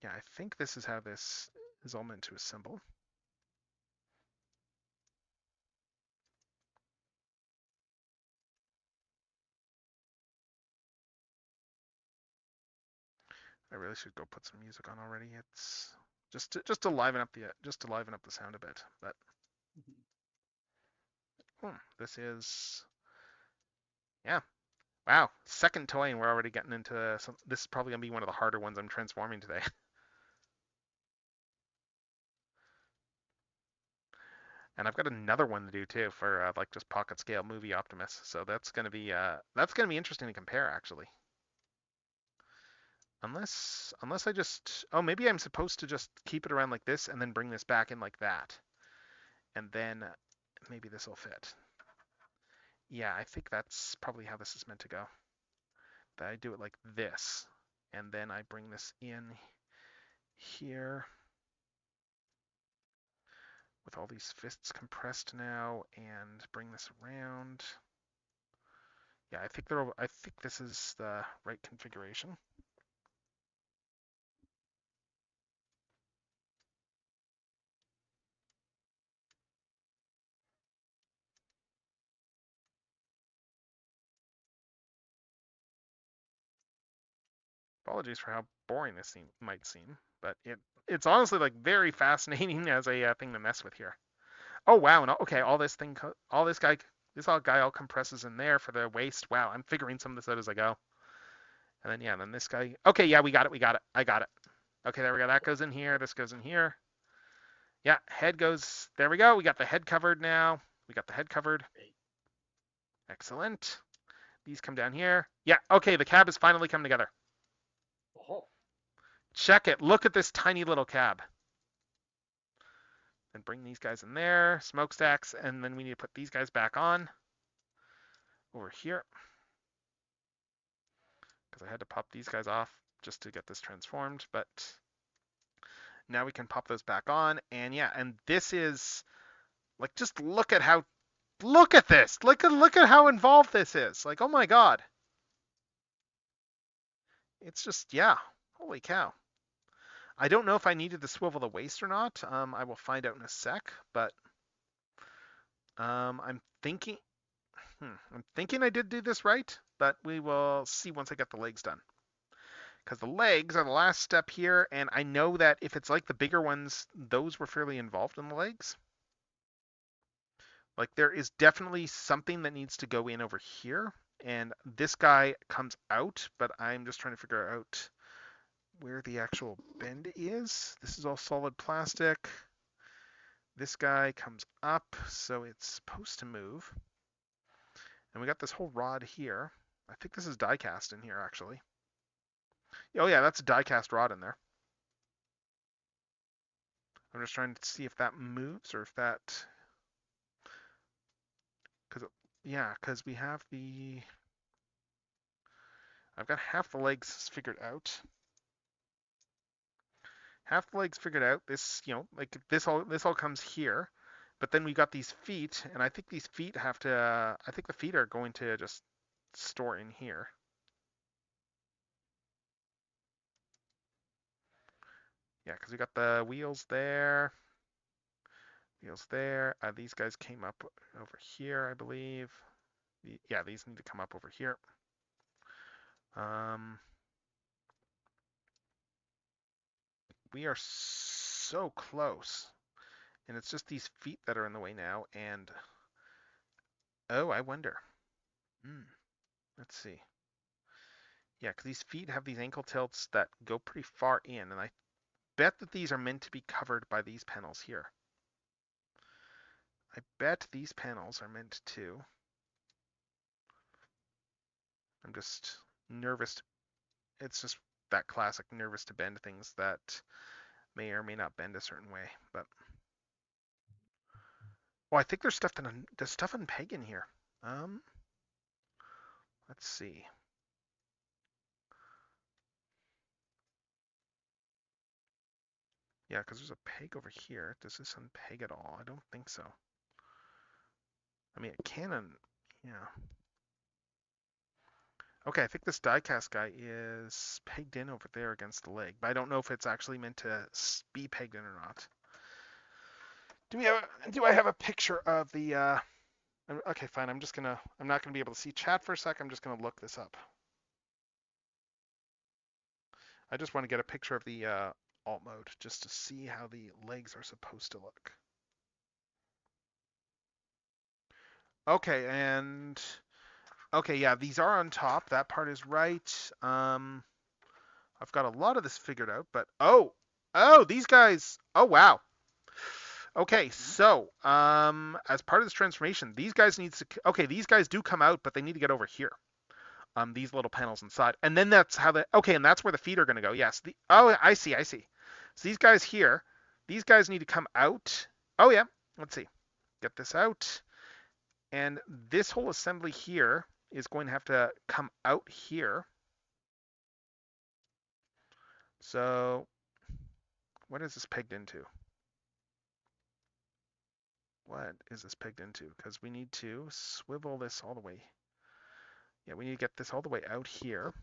yeah, I think this is how this is all meant to assemble. I really should go put some music on already. It's just to liven up the sound a bit. But this is, yeah, wow, second toy, and we're already getting into some. This is probably gonna be one of the harder ones I'm transforming today. And I've got another one to do too for like just pocket scale movie Optimus. So that's gonna be interesting to compare actually. Unless I just, oh, maybe I'm supposed to just keep it around like this and then bring this back in like that, and then maybe this will fit. Yeah, I think that's probably how this is meant to go. That I do it like this, and then I bring this in here with all these fists compressed now, and bring this around. Yeah, I think this is the right configuration. Apologies for how boring this might seem, but it's honestly like very fascinating as a thing to mess with here. Oh wow, and okay, this guy all compresses in there for the waist. Wow, I'm figuring some of this out as I go. And then yeah, then this guy. Okay, yeah, we got it. I got it. Okay, there we go. That goes in here. This goes in here. Yeah, head goes. There we go. We got the head covered now. We got the head covered. Excellent. These come down here. Yeah, okay, the cab has finally come together. Oh. Check it. Look at this tiny little cab. And bring these guys in there, smokestacks, and then we need to put these guys back on over here. Because I had to pop these guys off just to get this transformed, but now we can pop those back on. And yeah, and this is like, just look at this. Look at how involved this is. Like, oh my God. It's just, yeah, holy cow. I don't know if I needed to swivel the waist or not. I will find out in a sec, but I'm thinking I did do this right, but we will see once I get the legs done. because the legs are the last step here, and I know that if it's like the bigger ones, those were fairly involved in the legs. Like there is definitely something that needs to go in over here, and this guy comes out, but I'm just trying to figure out where the actual bend is. This is all solid plastic. This guy comes up, so it's supposed to move. And we got this whole rod here. I think this is die cast in here, actually. Oh yeah, that's a die cast rod in there. I'm just trying to see if that moves or if that... because we have the... I've got half the legs figured out. Half the legs figured out. This, like this all comes here. But then we got these feet, and I think these feet have to, I think the feet are going to just store in here. Yeah, because we got the wheels there. Wheels there. These guys came up over here, I believe. Yeah, these need to come up over here. We are so close. And it's just these feet that are in the way now. And, oh, I wonder. Let's see. Yeah, because these feet have these ankle tilts that go pretty far in. And I bet that these are meant to be covered by these panels here. I bet these panels are meant to. I'm just nervous. It's just that classic nervous to bend things that may or may not bend a certain way. But I think there's stuff on peg in here. Let's see. Yeah, because there's a peg over here. Does this unpeg at all? I don't think so. I mean, it can, yeah. Okay, I think this die-cast guy is pegged in over there against the leg, but I don't know if it's actually meant to be pegged in or not. Do I have a picture of the, okay, fine, I'm not gonna be able to see chat for a sec, I'm just gonna look this up. I just want to get a picture of the alt mode just to see how the legs are supposed to look. Okay, and okay, yeah, these are on top. That part is right. I've got a lot of this figured out, but oh, these guys. Oh wow. Okay, so as part of this transformation, these guys these guys do come out, but they need to get over here. These little panels inside, and then that's how and that's where the feet are going to go. Yes. I see. So these guys here, these guys need to come out. Oh yeah. Let's see. Get this out, and this whole assembly here is going to have to come out here. So what is this pegged into? What is this pegged into? Because we need to swivel this all the way. Yeah, we need to get this all the way out here.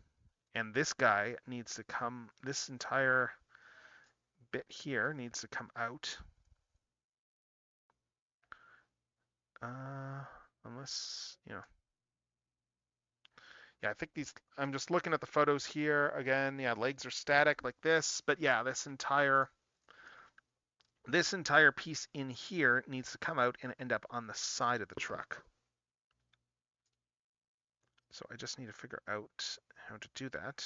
And this guy needs to come, this entire bit here needs to come out. Unless, yeah, I think I'm just looking at the photos here. Again, yeah, legs are static like this. But yeah, this entire piece in here needs to come out and end up on the side of the truck. So I just need to figure out how to do that.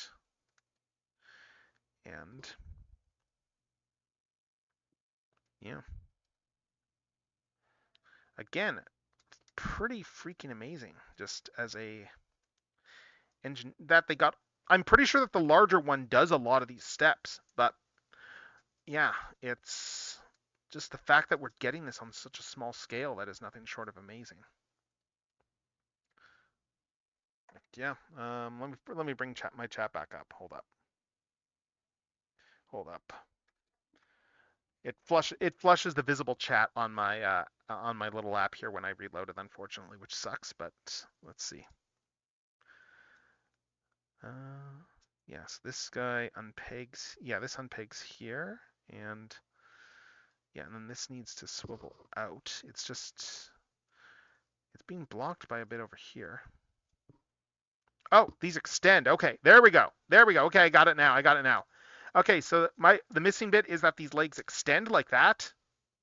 And yeah. Again, pretty freaking amazing just as a engine that they got. I'm pretty sure that the larger one does a lot of these steps, but yeah, it's just the fact that we're getting this on such a small scale that is nothing short of amazing. Yeah, let me bring my chat back up. Hold up. It flushes the visible chat on my little app here when I reload it, unfortunately, which sucks. But let's see. Yes, this guy unpegs. Yeah, this unpegs here, and yeah, and then this needs to swivel out. It's being blocked by a bit over here. Oh, these extend. Okay, there we go. There we go. Okay, I got it now. I got it now. Okay, so the missing bit is that these legs extend like that.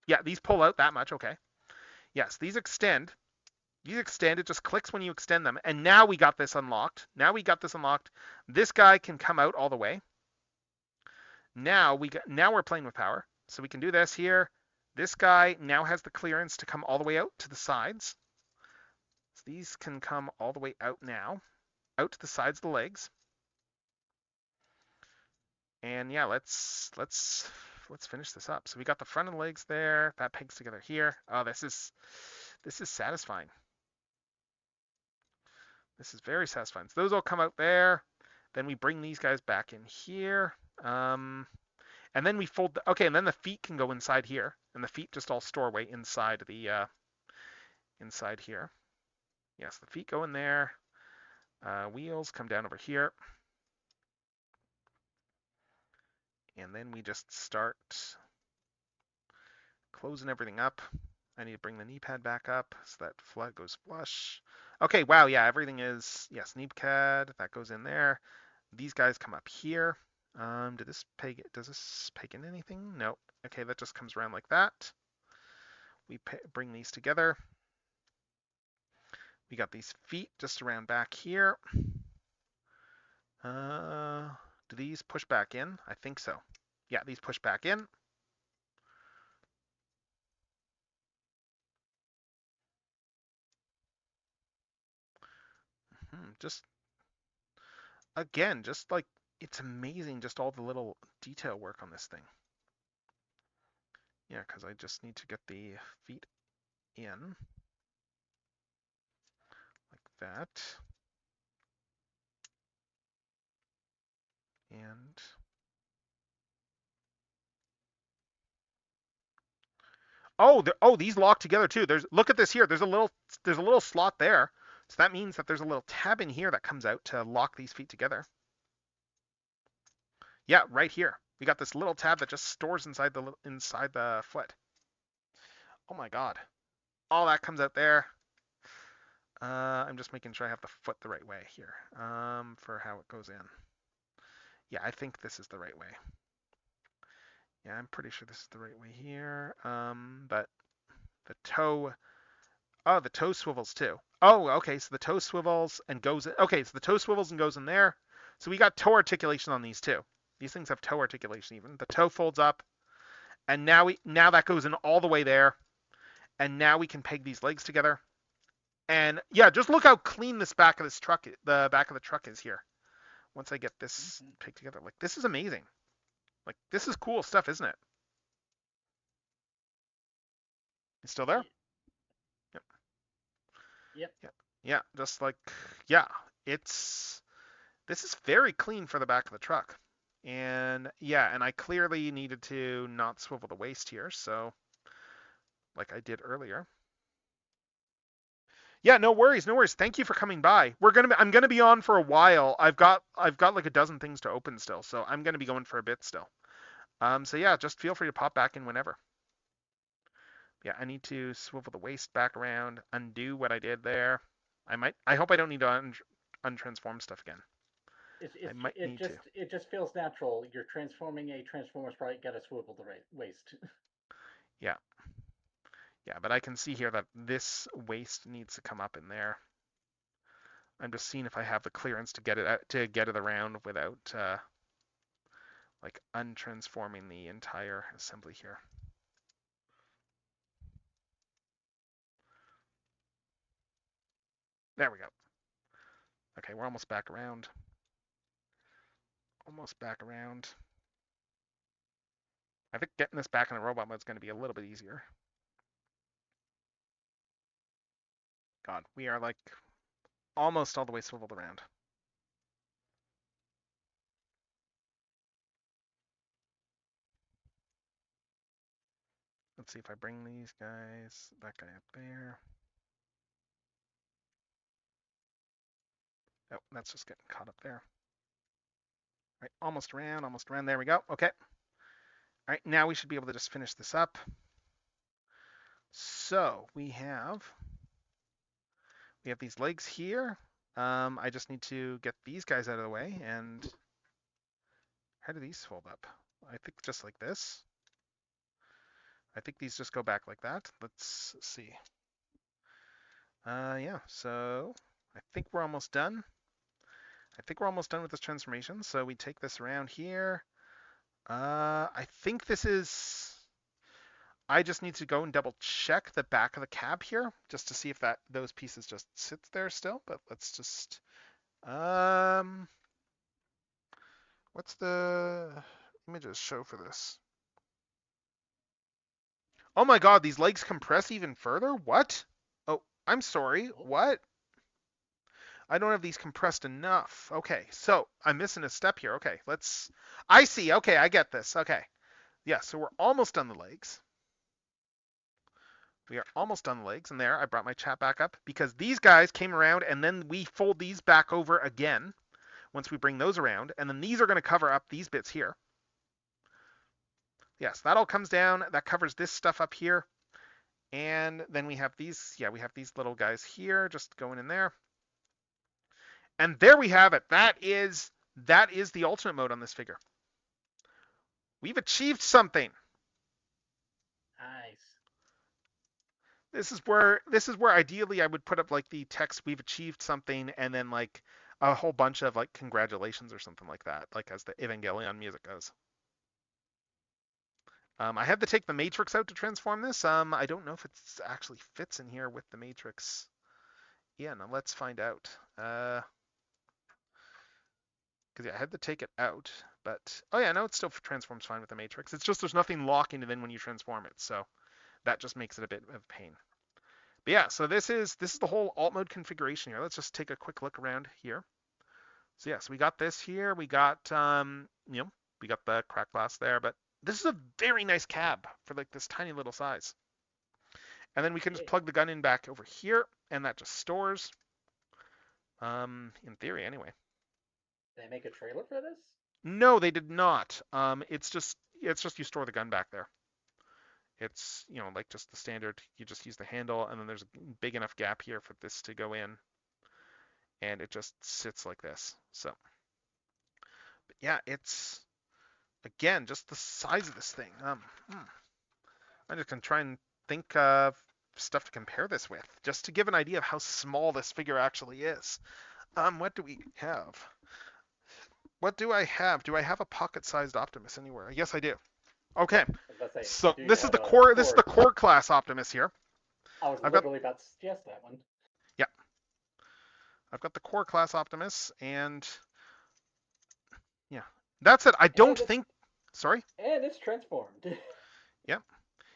Yeah, these pull out that much. Okay. Yes, these extend. These extend. It just clicks when you extend them. And now we got this unlocked. Now we got this unlocked. This guy can come out all the way. Now we're playing with power. So we can do this here. This guy now has the clearance to come all the way out to the sides. So these can come all the way out now, out to the sides of the legs. And yeah, let's finish this up. So we got the front of the legs there. That pegs together here. Oh, this is satisfying. This is very satisfying. So those all come out there. Then we bring these guys back in here. And then we fold okay, and then the feet can go inside here. And the feet just all store away inside the inside here. Yes, the feet go in there. Wheels come down over here. And then we just start closing everything up. I need to bring the knee pad back up so that flat goes flush. Okay, wow, yeah, everything is, yes, knee pad, that goes in there. These guys come up here. Does this peg in anything? No. Okay, that just comes around like that. We bring these together. We got these feet just around back here. Do these push back in? I think so. Yeah, these push back in. Just, again, just like, it's amazing just all the little detail work on this thing. Yeah, because I just need to get the feet in. Like that. And oh, these lock together too. Look at this here. There's a little slot there. So that means that there's a little tab in here that comes out to lock these feet together. Yeah, right here. We got this little tab that just stores inside the foot. Oh my god. All that comes out there. I'm just making sure I have the foot the right way here for how it goes in. Yeah, I think this is the right way. Yeah, I'm pretty sure this is the right way here. But the toe, oh, the toe swivels too. Oh, okay, so the toe swivels and goes in. Okay, so the toe swivels and goes in there. So we got toe articulation on these too. These things have toe articulation even. The toe folds up, and now that goes in all the way there. And now we can peg these legs together. And yeah, just look how clean the back of the truck is here. Once I get this pegged together, like this is amazing. Like this is cool stuff, isn't it? You still there? Yep. Yep. Yeah, just like, yeah, this is very clean for the back of the truck. And yeah, and I clearly needed to not swivel the waist here, so like I did earlier. Yeah, no worries, no worries. Thank you for coming by. I'm gonna be on for a while. I've got like a dozen things to open still, so I'm gonna be going for a bit still. So yeah, just feel free to pop back in whenever. Yeah, I need to swivel the waist back around, undo what I did there. I hope I don't need to untransform stuff again. It just feels natural. You're transforming a Transformer sprite, gotta swivel the waist. Yeah. Yeah, but I can see here that this waist needs to come up in there. I'm just seeing if I have the clearance to get it around without like untransforming the entire assembly here. There we go. Okay, we're almost back around. Almost back around. I think getting this back in the robot mode is going to be a little bit easier. God, we are like almost all the way swiveled around. Let's see if I bring these guys, that guy up there. Oh, that's just getting caught up there. All right, almost around. There we go. Okay. All right, now we should be able to just finish this up. So we have these legs here. I just need to get these guys out of the way, and how do these fold up? I think just like this. I think these just go back like that. Let's see. Yeah, so I think we're almost done. I think we're almost done with this transformation. So we take this around here. I think this is... I just need to go and double check the back of the cab here just to see if those pieces just sit there still. But let's just... what's the images show for this? Oh my god, these legs compress even further? What? Oh, I'm sorry. What? I don't have these compressed enough. Okay, so I'm missing a step here. Okay, let's... I see. Okay, I get this. Okay. Yeah, so we're almost done the legs. We are almost done the legs. And there, I brought my chat back up because these guys came around and then we fold these back over again once we bring those around. And then these are going to cover up these bits here. Yes, that all comes down. That covers this stuff up here. And then we have these, yeah, we have these little guys here just going in there. And there we have it. That is the alternate mode on this figure. We've achieved something. Nice. This is where ideally I would put up like the text, "We've achieved something," and then like a whole bunch of like congratulations or something like that, like as the Evangelion music goes. I had to take the Matrix out to transform this. I don't know if it actually fits in here with the Matrix. Yeah, now let's find out. Because yeah, I had to take it out, but oh yeah, no, it still transforms fine with the Matrix. It's just there's nothing locking it in when you transform it, so that just makes it a bit of a pain. But yeah, so this is the whole alt mode configuration here. Let's just take a quick look around here. So yeah, so we got this here. We got we got the crack glass there, but this is a very nice cab for like this tiny little size. And then we can just plug the gun in back over here, and that just stores. In theory, anyway. Did they make a trailer for this? No, they did not. It's just you store the gun back there. It's, like just the standard, you just use the handle, and then there's a big enough gap here for this to go in, and it just sits like this. So, but yeah, it's, again, just the size of this thing. I'm just going to try and think of stuff to compare this with, just to give an idea of how small this figure actually is. What do we have? What do I have? Do I have a pocket-sized Optimus anywhere? Yes, I do. Okay, so this is the core. This is the core class Optimus here. I was literally about to suggest that one. Yeah, I've got the core class Optimus, and yeah, that's it. I don't think. Sorry. And it's transformed. Yeah.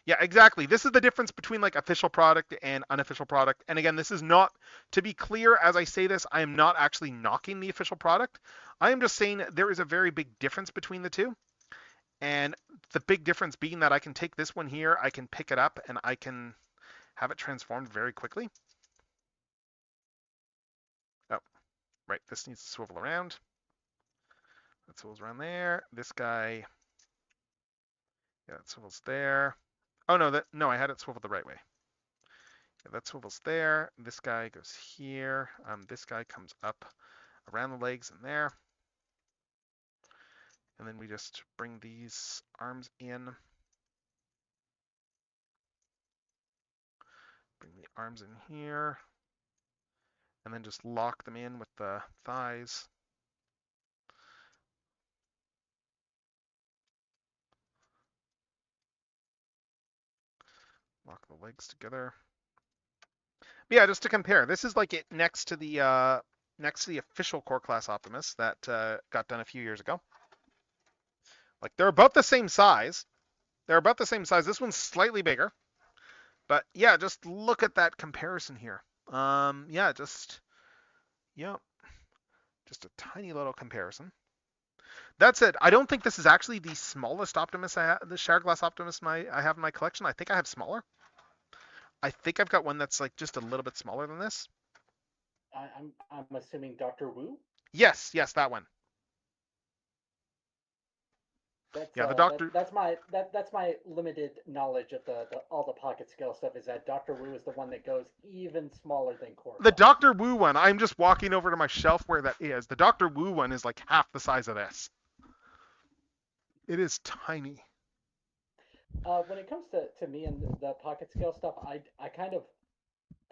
Yeah, exactly. This is the difference between like official product and unofficial product. And again, this is not, to be clear, as I say this, I am not actually knocking the official product. I am just saying there is a very big difference between the two. And the big difference being that I can take this one here, I can pick it up, and I can have it transformed very quickly. Oh, right. This needs to swivel around. That swivels around there. This guy, yeah, that swivels there. Oh, no, I had it swivel the right way. Yeah, that swivels there. This guy goes here. This guy comes up around the legs and there. And then we just bring these arms in. Bring the arms in here. And then just lock them in with the thighs. Lock the legs together. But yeah, just to compare, this is like it next to the official core class Optimus that got done a few years ago. Like they're about the same size. This one's slightly bigger. But yeah, just look at that comparison here. Just a tiny little comparison. That's it. I don't think this is actually the smallest Optimus the Shattered Glass Optimus I have in my collection. I think I have smaller. I think I've got one that's like just a little bit smaller than this. I'm assuming Dr. Wu? Yes, that one. That's Yeah, the Doctor. that's my limited knowledge of the all the pocket scale stuff is that Doctor Wu is the one that goes even smaller than Core The Class. Doctor Wu one, I'm just walking over to my shelf where that is. The Doctor Wu one is like half the size of this. It is tiny. When it comes to me and the pocket scale stuff, I kind of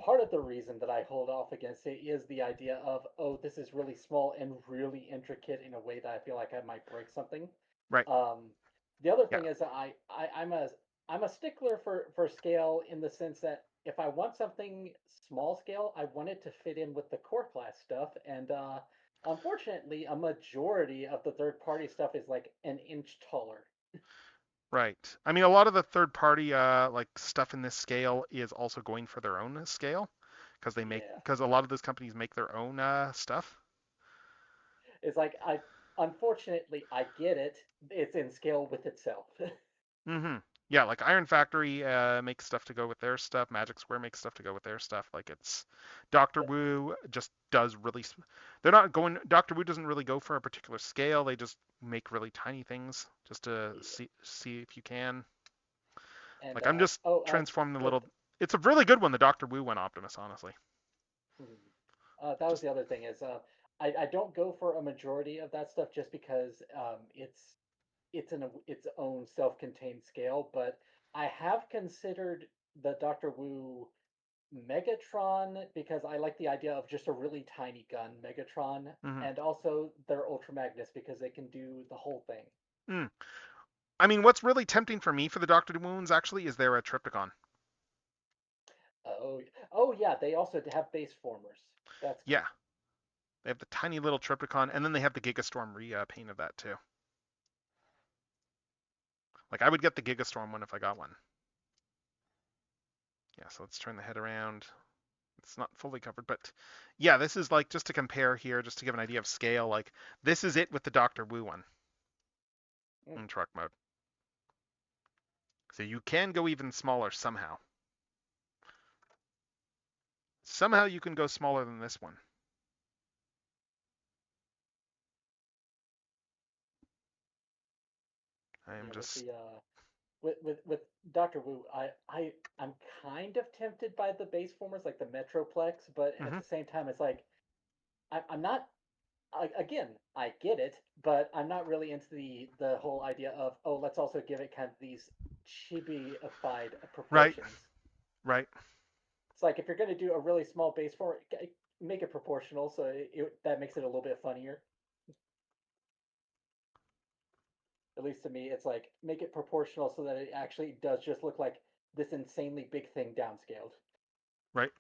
part of the reason that I hold off against it is the idea of, oh, this is really small and really intricate in a way that I feel like I might break something. Right. Um, the other Yeah. thing is that I'm a stickler for scale in the sense that if I want something small scale, I want it to fit in with the core class stuff, and unfortunately, a majority of the third party stuff is like an inch taller. Right. I mean, a lot of the third party like stuff in this scale is also going for their own scale Yeah, because a lot of those companies make their own stuff. it's like I unfortunately I get it. It's in scale with itself. Mm-hmm. Yeah, like Iron Factory makes stuff to go with their stuff. Magic Square makes stuff to go with their stuff. Like it's Doctor Wu just does really. They're not going. Doctor Wu doesn't really go for a particular scale. They just make really tiny things just to Yeah. see if you can. And Like I'm just oh, transforming the the little. It's a really good one, the Doctor Wu one, Optimus. Honestly, hmm. That was just the other thing is I don't go for a majority of that stuff just because it's in its own self-contained scale, but I have considered the Doctor Wu Megatron because I like the idea of just a really tiny gun, Megatron, hmm and also their Ultra Magnus because they can do the whole thing. mm. I mean, what's really tempting for me for the Doctor Wu ones actually is they're a Triptychon. Oh, oh yeah, they also have base formers. That's Yeah, cool. they have the tiny little Triptychon, and then they have the Gigastorm repaint of that too. Like I would get the Gigastorm one if I got one. Yeah, so let's turn the head around. It's not fully covered, but yeah, this is like just to compare here, just to give an idea of scale. Like this is it with the Doctor Wu one Mm. in truck mode. So you can go even smaller somehow. Somehow you can go smaller than this one. I am Yeah, with just the with Doctor Wu, I'm kind of tempted by the base formers like the Metroplex, but at hmm the same time, it's like I'm not. Again, I get it, but I'm not really into the whole idea of, oh, let's also give it kind of these chibi-ified right, proportions. right, It's like if you're going to do a really small base form, make it proportional, so that makes it a little bit funnier. At least to me, it's like make it proportional so that it actually does just look like this insanely big thing downscaled. right.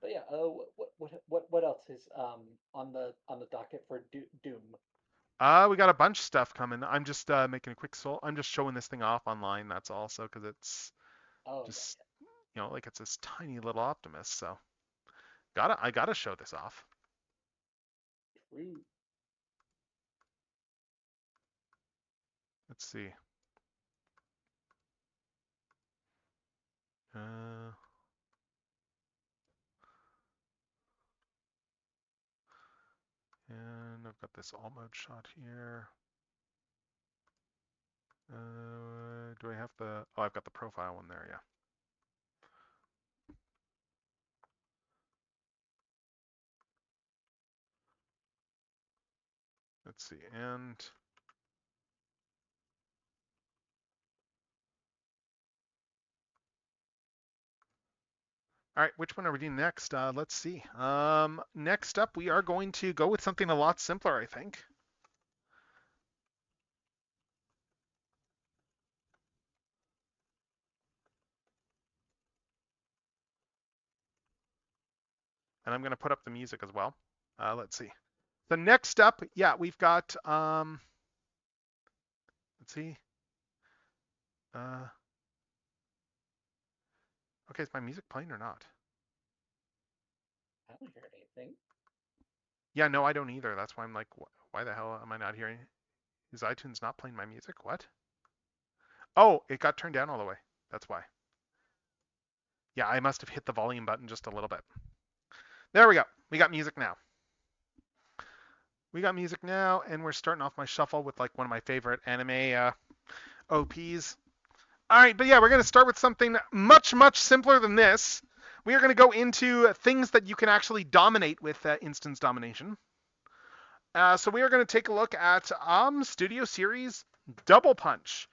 But yeah, what else is on the docket for Doom? We got a bunch of stuff coming. I'm just making a quick soul. I'm just showing this thing off online. That's all. So because it's Oh just yeah, like it's this tiny little Optimus. So I gotta show this off. true. Let's see. Uh, and I've got this all mode shot here. Do I have the? Oh, I've got the profile one there. Yeah. Let's see. And all right, which one are we doing next? Let's see. Next up, we are going to go with something a lot simpler, I think. And I'm going to put up the music as well. Let's see. The next up, yeah, we've got. Let's see. Uh, okay, is my music playing or not? I don't hear anything. Yeah, no, I don't either. That's why I'm like, why the hell am I not hearing? Is iTunes not playing my music? What? Oh, it got turned down all the way. That's why. Yeah, I must have hit the volume button just a little bit. There we go. We got music now. We got music now, and we're starting off my shuffle with like one of my favorite anime OPs. All right, but yeah, we're going to start with something much, much simpler than this. We are going to go into things that you can actually dominate with instance domination. So we are going to take a look at Studio Series Double Punch.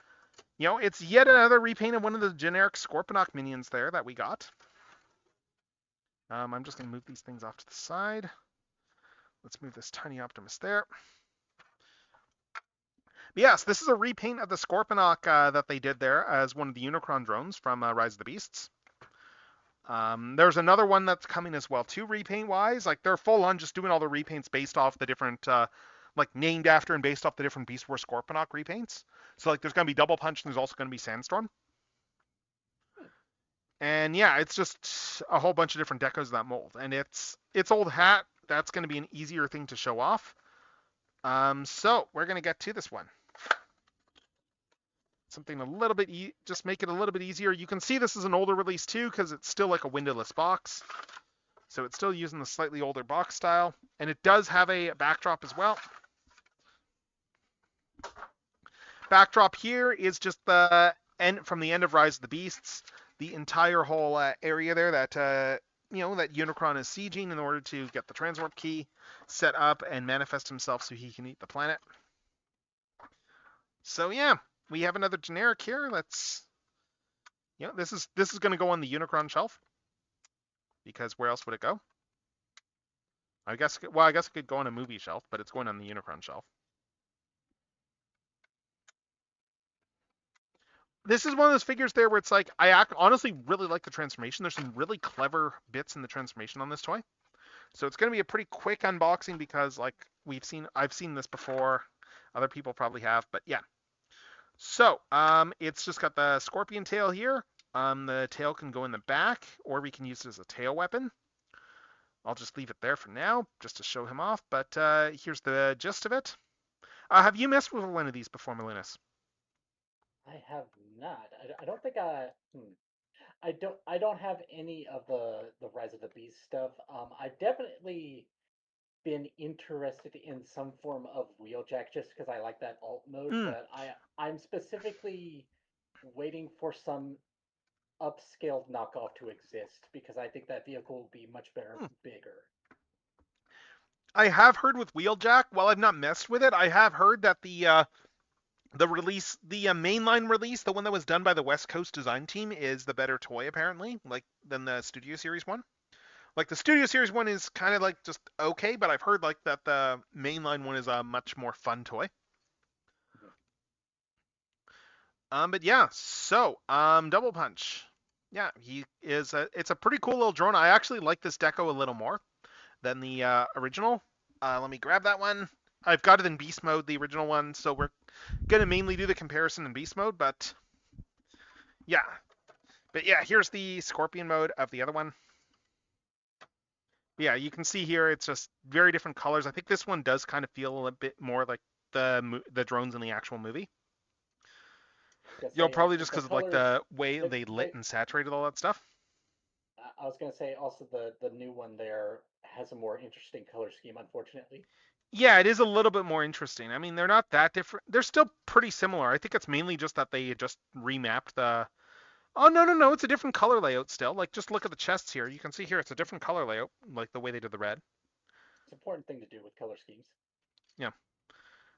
You know, it's yet another repaint of one of the generic Scorponok minions there that we got. I'm just going to move these things off to the side. Let's move this tiny Optimus there. But yes, this is a repaint of the Scorponok that they did there as one of the Unicron drones from Rise of the Beasts. There's another one that's coming as well too, repaint-wise. Like, they're full on just doing all the repaints based off the different, like, named after and based off the different Beast Wars Scorponok repaints. So, like, there's going to be Double Punch and there's also going to be Sandstorm. And yeah, it's just a whole bunch of different decos of that mold. And it's old hat. That's going to be an easier thing to show off. So we're going to get to this one. Something a little bit, just make it a little bit easier. You can see this is an older release too, because it's still like a windowless box. So it's still using the slightly older box style. And it does have a backdrop as well. Backdrop here is just the end from the end of Rise of the Beasts. The entire whole area there that, that Unicron is sieging in order to get the transwarp key set up and manifest himself so he can eat the planet. So yeah, we have another generic here. Let's, this is going to go on the Unicron shelf, because where else would it go? I guess it could go on a movie shelf, but it's going on the Unicron shelf. This is one of those figures there where it's like, I honestly really like the transformation. There's some really clever bits in the transformation on this toy. So it's going to be a pretty quick unboxing because, like, I've seen this before. Other people probably have, but yeah. So, it's just got the scorpion tail here. The tail can go in the back, or we can use it as a tail weapon. I'll just leave it there for now, just to show him off. But here's the gist of it. Have you messed with one of these before, Molinas? I have not. I don't think I don't have any of the Rise of the Beast stuff. I've definitely been interested in some form of Wheeljack just because I like that alt mode, but I'm specifically waiting for some upscaled knockoff to exist because I think that vehicle will be much better, bigger. I have heard with Wheeljack, while I've not messed with it, I have heard that the mainline release, the one that was done by the West Coast design team, is the better toy apparently, like than the Studio Series one. Like, the Studio Series one is kind of like just okay, but I've heard like that the mainline one is a much more fun toy. But yeah, so Double Punch. Yeah, it's a pretty cool little drone. I actually like this deco a little more than the original. Let me grab that one. I've got it in beast mode, the original one, so we're gonna mainly do the comparison in beast mode, but yeah. But yeah, here's the scorpion mode of the other one. Yeah, you can see here it's just very different colors. I think this one does kind of feel a bit more like the drones in the actual movie. Probably just because of like the way they lit and saturated all that stuff. I was gonna say also the new one there has a more interesting color scheme, unfortunately. Yeah, it is a little bit more interesting. I mean, they're not that different. They're still pretty similar. I think it's mainly just that they just remapped the... Oh, no, it's a different color layout still. Like, just look at the chests here. You can see here it's a different color layout, like the way they did the red. It's an important thing to do with color schemes. Yeah.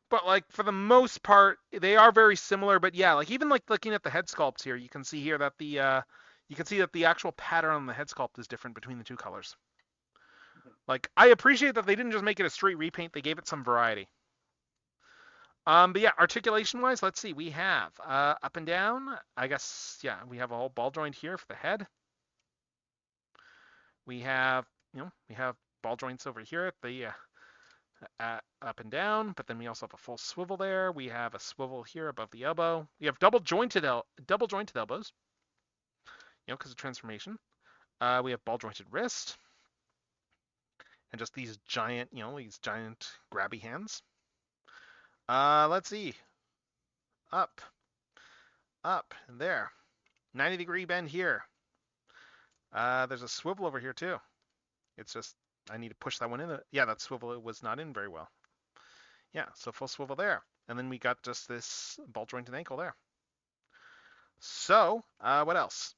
But, like, for the most part, they are very similar. But yeah, like, even like looking at the head sculpts here, you can see here that the actual pattern on the head sculpt is different between the two colors. Like, I appreciate that they didn't just make it a straight repaint, they gave it some variety. But yeah, articulation-wise, let's see. We have up and down. I guess, yeah, we have a whole ball joint here for the head. We have, ball joints over here at the up and down, but then we also have a full swivel there. We have a swivel here above the elbow. We have double jointed elbows, because of transformation. We have ball jointed wrist. And just these giant, grabby hands. Let's see. Up, there. 90-degree bend here. There's a swivel over here too. It's just, I need to push that one in. Yeah, that swivel was not in very well. Yeah, so full swivel there. And then we got just this ball joint and ankle there. So, what else?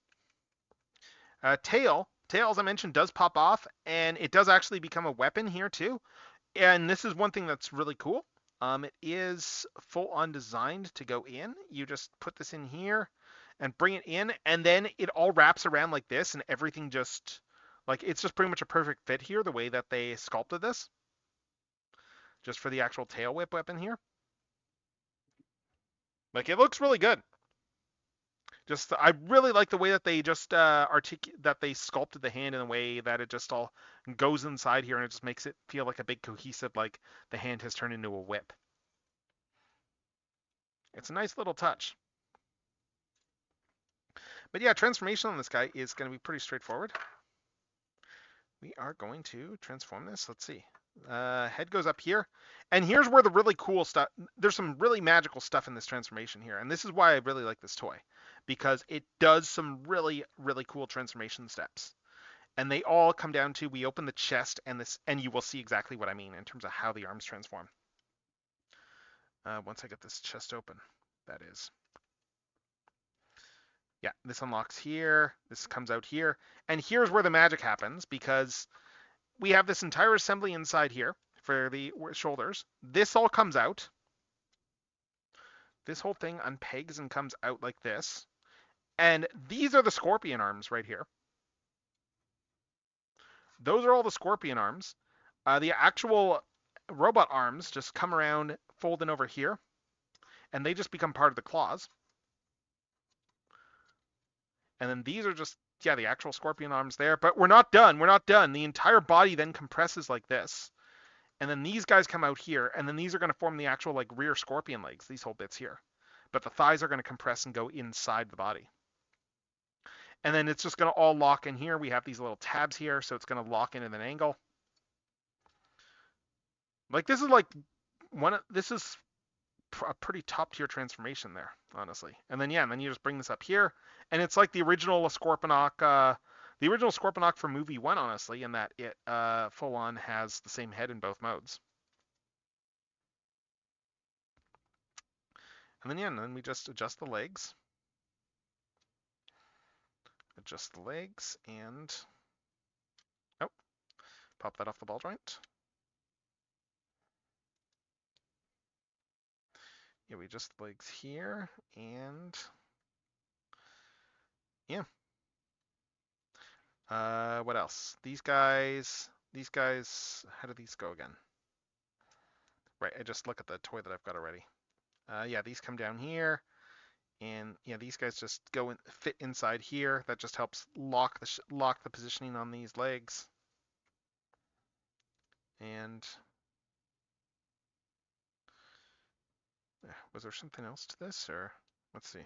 Tail, as I mentioned, does pop off, and it does actually become a weapon here too. And this is one thing that's really cool. It is full on designed to go in. You just put this in here and bring it in, and then it all wraps around like this, and everything just like it's just pretty much a perfect fit here. The way that they sculpted this, just for the actual tail whip weapon here, like it looks really good. Just I really like the way that they just that they sculpted the hand in a way that it just all goes inside here, and it just makes it feel like a big cohesive, like the hand has turned into a whip. It's a nice little touch. But yeah, transformation on this guy is going to be pretty straightforward. We are going to transform this. Let's see. Head goes up here. And here's where the really cool stuff, there's some really magical stuff in this transformation here. And this is why I really like this toy, because it does some really, really cool transformation steps. And they all come down to, we open the chest and this, and you will see exactly what I mean in terms of how the arms transform. Once I get this chest open, that is. Yeah, this unlocks here, this comes out here, and here's where the magic happens, because we have this entire assembly inside here for the shoulders. This all comes out. This whole thing unpegs and comes out like this. And these are the scorpion arms right here. Those are all the scorpion arms. The actual robot arms just come around, fold in over here, and they just become part of the claws. And then these are just, yeah, the actual scorpion arms there. But we're not done. We're not done. The entire body then compresses like this. And then these guys come out here. And then these are going to form the actual like rear scorpion legs, these whole bits here. But the thighs are going to compress and go inside the body. And then it's just going to all lock in here. We have these little tabs here, so it's going to lock in at an angle. Like this is like this is a pretty top tier transformation there, honestly. And then yeah, and then you just bring this up here, and it's like the original Scorponok, for movie 1, honestly, in that it full on has the same head in both modes. And then yeah, and then we just adjust the legs. Adjust the legs and oh, pop that off the ball joint. Yeah, we adjust the legs here and yeah. What else? These guys, how do these go again? Right, I just look at the toy that I've got already. Yeah, these come down here, and yeah, these guys just go and fit inside here. That just helps lock the positioning on these legs. And was there something else to this, or let's see.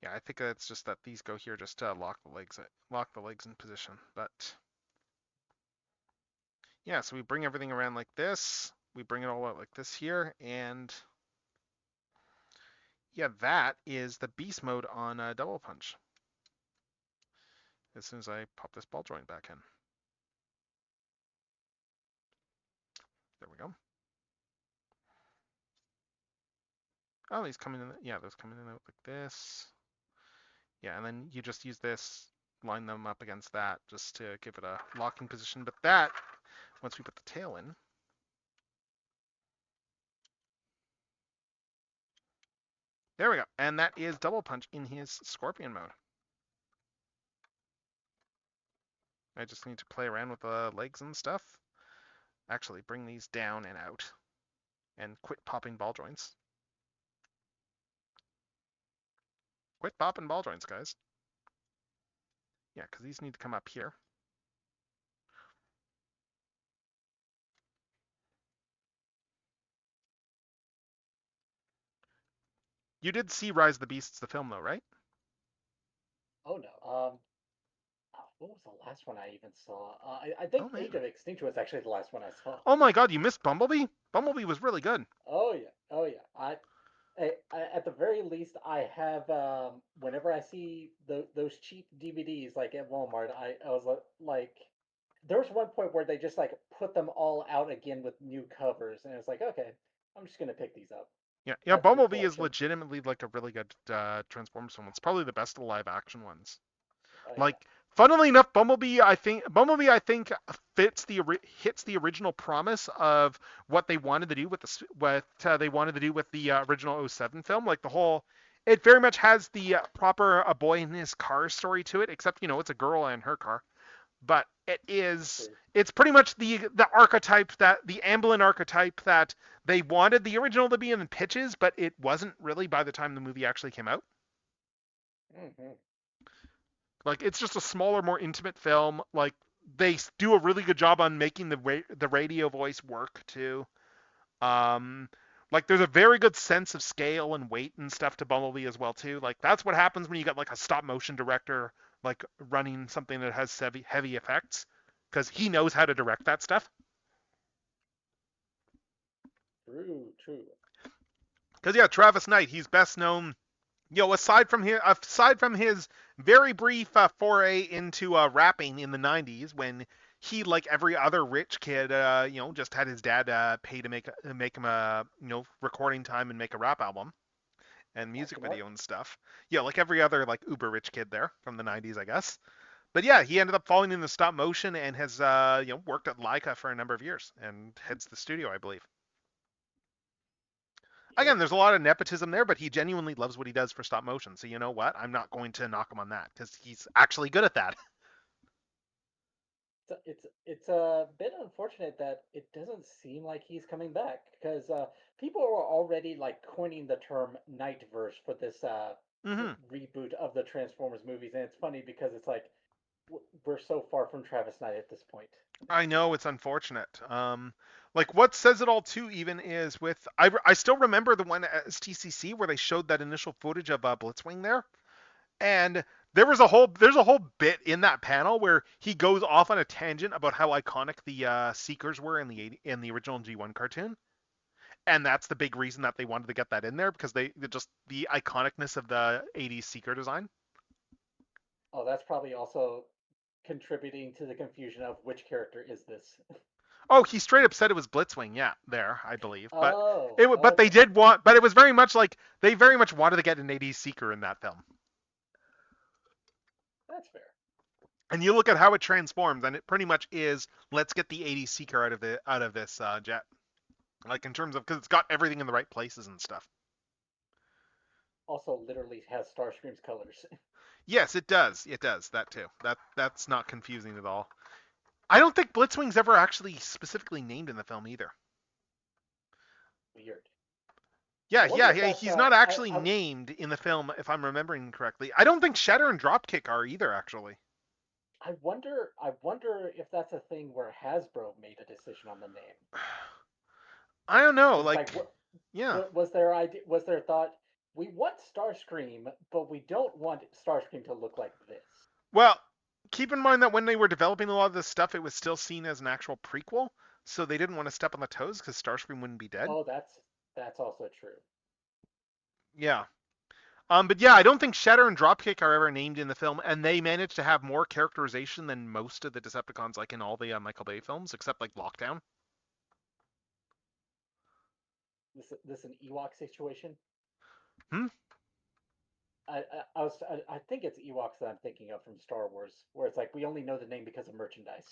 Yeah, I think it's just that these go here just to lock the legs in position. But yeah, so we bring everything around like this. We bring it all out like this here, and yeah, that is the beast mode on Double Punch. As soon as I pop this ball joint back in. There we go. Oh, he's coming in. Yeah, those coming in out like this. Yeah, and then you just use this, line them up against that just to give it a locking position. But that, once we put the tail in, there we go. And that is Double Punch in his Scorpion mode. I just need to play around with the legs and stuff. Actually, bring these down and out. And quit popping ball joints. Quit popping ball joints, guys. Yeah, because these need to come up here. You did see Rise of the Beasts, the film, though, right? Oh no. What was the last one I even saw? I think Oh, Age man. of Extinction was actually the last one I saw. Oh my god, you missed Bumblebee? Bumblebee was really good. Oh yeah, oh yeah. At the very least, I have. Whenever I see those cheap DVDs like at Walmart, I was like, There was one point where they just like put them all out again with new covers, and it's like, okay, I'm just gonna pick these up. Yeah. Add to the Bumblebee is collection. legitimately like a really good Transformers film. It's probably the best of the live action ones. Oh Like, yeah. funnily enough, Bumblebee I think hits the original promise of what they wanted to do with they wanted to do with the original '07 film. Like the whole, it very much has the proper a boy in his car story to it, except it's a girl and her car. But True. it's pretty much the archetype, that the Amblin archetype that they wanted the original to be in the pitches, but it wasn't really by the time the movie actually came out. Hmm. Like, it's just a smaller, more intimate film. Like, they do a really good job on making the radio voice work too. Um, like, there's a very good sense of scale and weight and stuff to Bumblebee as well too. Like, that's what happens when you got like a stop motion director like running something that has heavy effects, because he knows how to direct that stuff. True. True. Because yeah, Travis Knight, he's best known, aside from his very brief foray into rapping in the '90s, when he, like every other rich kid, just had his dad pay to make him a recording time and make a rap album and Like music smart. video and stuff. Yeah, like every other like uber rich kid there from the '90s, I guess. But yeah, he ended up falling into stop motion and has worked at Leica for a number of years and heads the studio, I believe. Yeah. Again, there's a lot of nepotism there, but he genuinely loves what he does for stop motion. So you know what? I'm not going to knock him on that because he's actually good at that. It's a bit unfortunate that it doesn't seem like he's coming back because people are already like coining the term Nightverse for this Hmm. reboot of the Transformers movies, and it's funny because it's like we're so far from Travis Knight at this point. I know it's unfortunate. Like what says it all too, even is with I still remember the one at STCC where they showed that initial footage of Blitzwing there, and there's a whole bit in that panel where he goes off on a tangent about how iconic the Seekers were in the original G1 cartoon. And that's the big reason that they wanted to get that in there, because they just the iconicness of the '80s Seeker design. Oh, that's probably also contributing to the confusion of which character is this. Oh, he straight up said it was Blitzwing, yeah, there, I believe. Oh, But they okay, did want, but it was very much like they very much wanted to get an '80s Seeker in that film. that's fair. And you look at how it transforms, and it pretty much is, let's get the '80s Seeker out of this jet. Like in terms of, because it's got everything in the right places and stuff. Also, literally has Starscream's colors. Yes, it does. It does that too. That's not confusing at all. I don't think Blitzwing's ever actually specifically named in the film either. Weird. Yeah, I wonder if that's he's not actually I named in the film, if I'm remembering correctly. I don't think Shatter and Dropkick are either, actually. I wonder if that's a thing where Hasbro made a decision on the name. I don't know. It's like, Like, yeah. was their idea? Was their thought? We want Starscream, but we don't want Starscream to look like this. Well, keep in mind that when they were developing a lot of this stuff, it was still seen as an actual prequel, so they didn't want to step on the toes because Starscream wouldn't be dead. Oh, that's also true. Yeah. But yeah, I don't think Shatter and Dropkick are ever named in the film, and they managed to have more characterization than most of the Decepticons, like in all the Michael Bay films, except like Lockdown. This an Ewok situation. Hmm? I think it's Ewoks that I'm thinking of from Star Wars, where it's like we only know the name because of merchandise.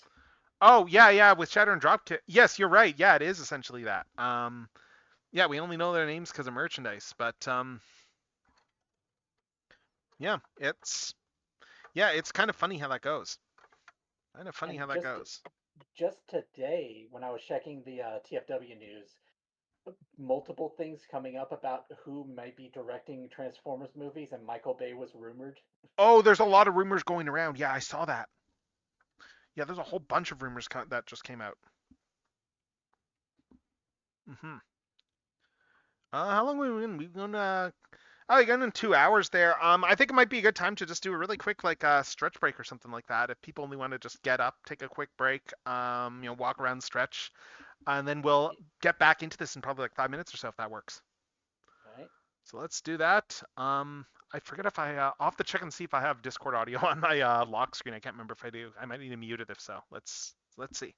Oh yeah, with Shatter and Dropkick. Yes, you're right. Yeah, it is essentially that. Yeah, we only know their names because of merchandise, but yeah, it's kind of funny how that goes. Kind of funny And how that goes. just today, when I was checking the TFW news, multiple things coming up about who might be directing Transformers movies, and Michael Bay was rumored. Oh, there's a lot of rumors going around. Yeah, I saw that. Yeah, there's a whole bunch of rumors that just came out. Hmm. How long have we been? We've gone. Oh, you're going in 2 hours there. I think it might be a good time to just do a really quick like stretch break or something like that. If people only want to just get up, take a quick break, walk around, stretch, and then we'll get back into this in probably like 5 minutes or so if that works. Right? So let's do that. I forget if I'll have to check and see if I have Discord audio on my lock screen. I can't remember if I do. I might need to mute it if so. Let's see.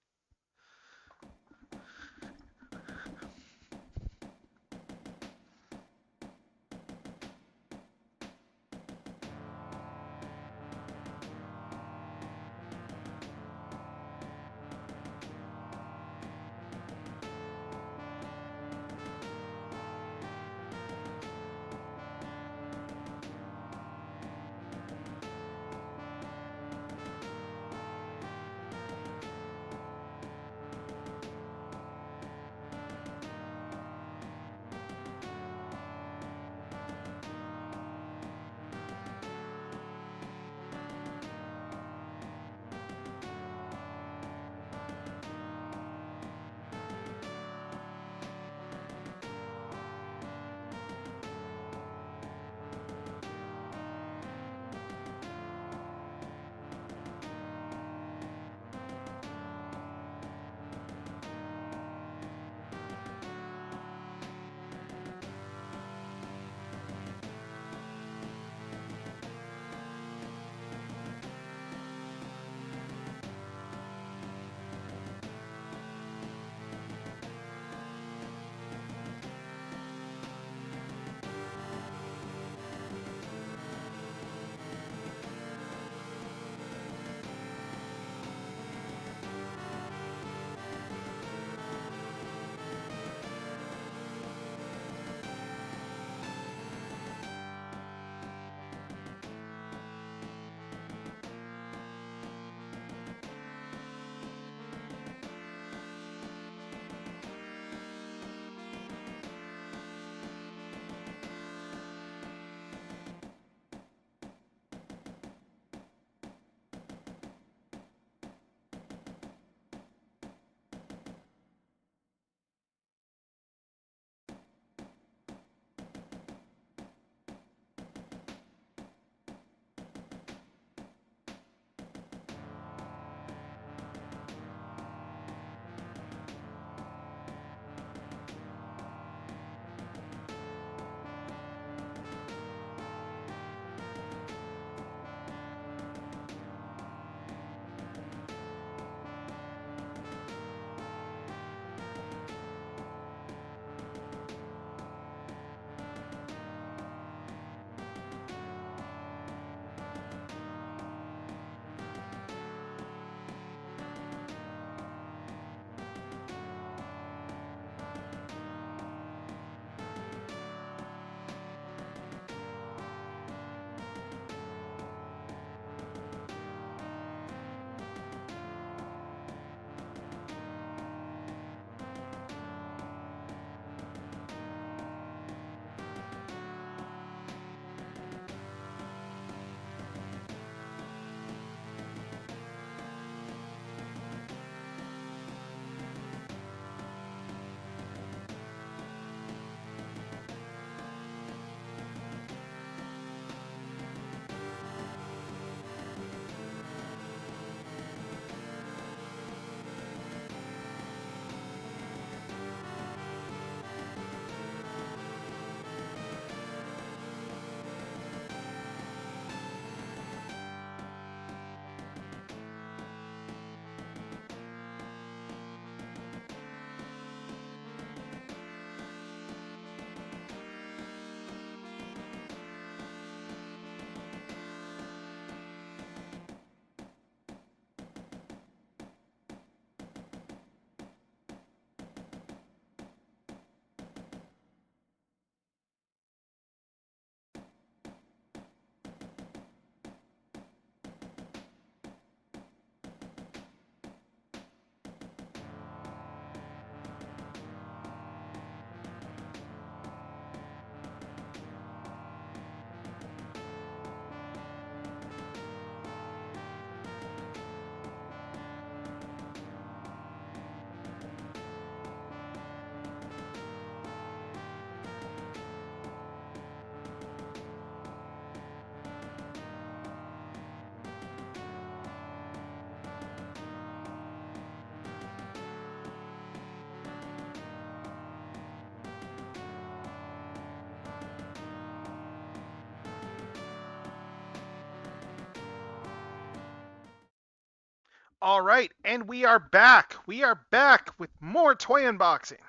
All right, and we are back. We are back with more toy unboxing.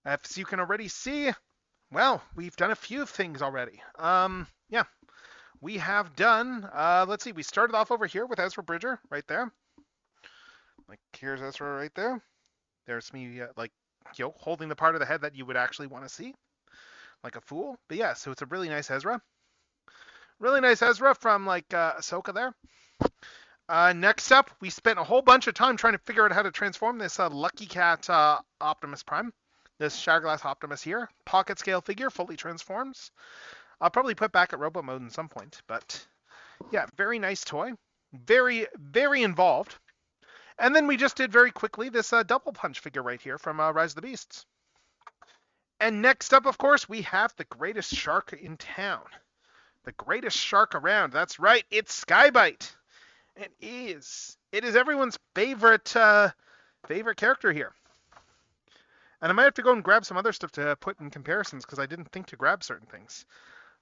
As you can already see, well, we've done a few things already. Yeah, we have done. Let's see. We started off over here with Ezra Bridger, right there. Like here's Ezra right there. There's me, holding the part of the head that you would actually want to see, like a fool. But yeah, so it's a really nice Ezra. Really nice Ezra from Ahsoka there. Next up, we spent a whole bunch of time trying to figure out how to transform this Lucky Cat Optimus Prime. This Shatterglass Optimus here. Pocket scale figure, fully transforms. I'll probably put back at robot mode at some point. But yeah, very nice toy. Very, very involved. And then we just did very quickly this Double Punch figure right here from Rise of the Beasts. And next up, of course, we have the greatest shark in town. The greatest shark around. That's right, it's Skybite. It is. It is everyone's favorite character here. And I might have to go and grab some other stuff to put in comparisons because I didn't think to grab certain things.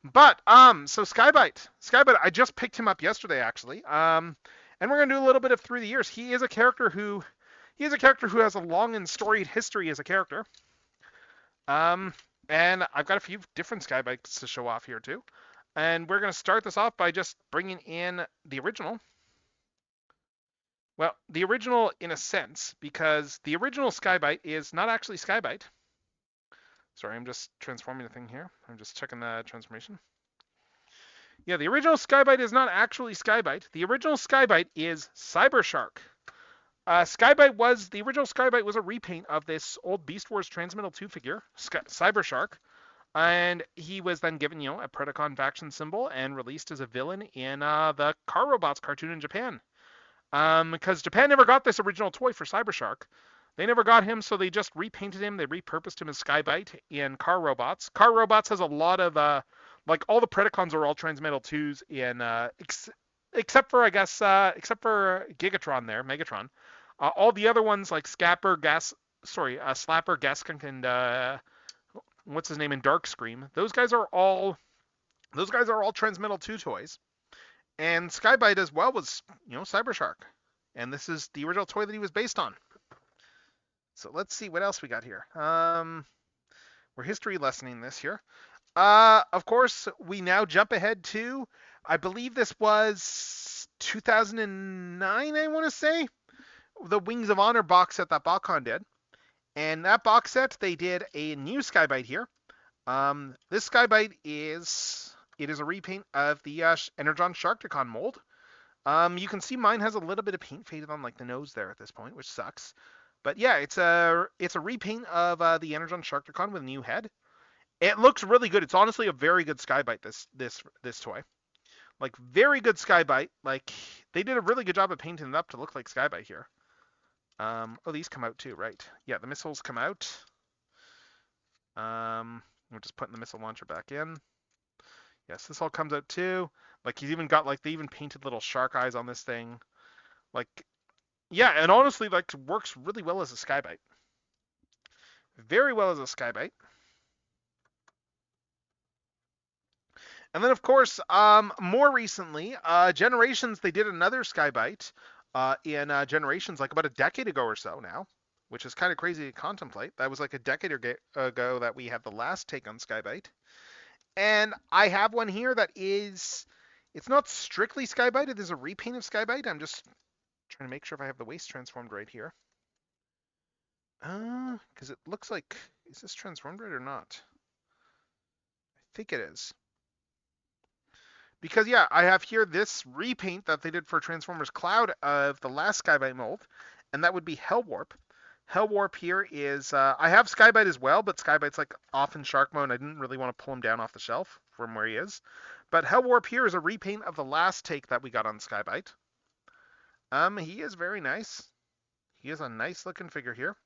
But so Skybite, I just picked him up yesterday actually. And we're gonna do a little bit of through the years. He is a character who has a long and storied history as a character. And I've got a few different Skybites to show off here too. And we're gonna start this off by just bringing in the original. Well, the original in a sense, because the original Skybite is not actually Skybite. Sorry, I'm just transforming the thing here. I'm just checking the transformation. Yeah, the original Skybite is not actually Skybite. The original Skybite is Cybershark. The original Skybite was a repaint of this old Beast Wars Transmetal 2 figure, Cybershark. And he was then given, a Predacon faction symbol and released as a villain in the Car Robots cartoon in Japan. Because Japan never got this original toy for Cybershark. They never got him, so they just repainted him. They repurposed him as Skybite in Car Robots. Car Robots has a lot of, all the Predacons are all Transmetal 2s in, except for Gigatron there, Megatron. All the other ones like Slapper, Gaskunk, and what's his name in Darkscream. Those guys are all Transmetal 2 toys. And Skybite as well was, Cybershark. And this is the original toy that he was based on. So let's see what else we got here. We're history lessoning this here. Of course, we now jump ahead to, I believe this was 2009, I want to say. The Wings of Honor box set that BotCon did. And that box set, they did a new Skybite here. This Skybite is a repaint of the Energon Sharkticon mold. You can see mine has a little bit of paint faded on the nose there at this point, which sucks. But yeah, it's a repaint of the Energon Sharkticon with a new head. It looks really good. It's honestly a very good Skybite. This toy, very good Skybite. They did a really good job of painting it up to look like Skybite here. Oh, these come out too, right? Yeah, the missiles come out. We're just putting the missile launcher back in. Yes, this all comes out too. He's even got they even painted little shark eyes on this thing. Yeah, and honestly, works really well as a Skybite. Very well as a Skybite. And then, of course, more recently, Generations, they did another Skybite in Generations about a decade ago or so now, which is kind of crazy to contemplate. That was a decade ago that we had the last take on Skybite. And I have one here that it's not strictly Skybite, it is a repaint of Skybite. I'm just trying to make sure if I have the waist transformed right here. Because it looks like, is this transformed right or not? I think it is. Because yeah, I have here this repaint that they did for Transformers Cloud of the last Skybite mold, and that would be Hellwarp. Hellwarp here is, I have Skybite as well, but Skybite's off in Shark mode. I didn't really want to pull him down off the shelf from where he is. But Hellwarp here is a repaint of the last take that we got on Skybite. He is very nice. He is a nice looking figure here.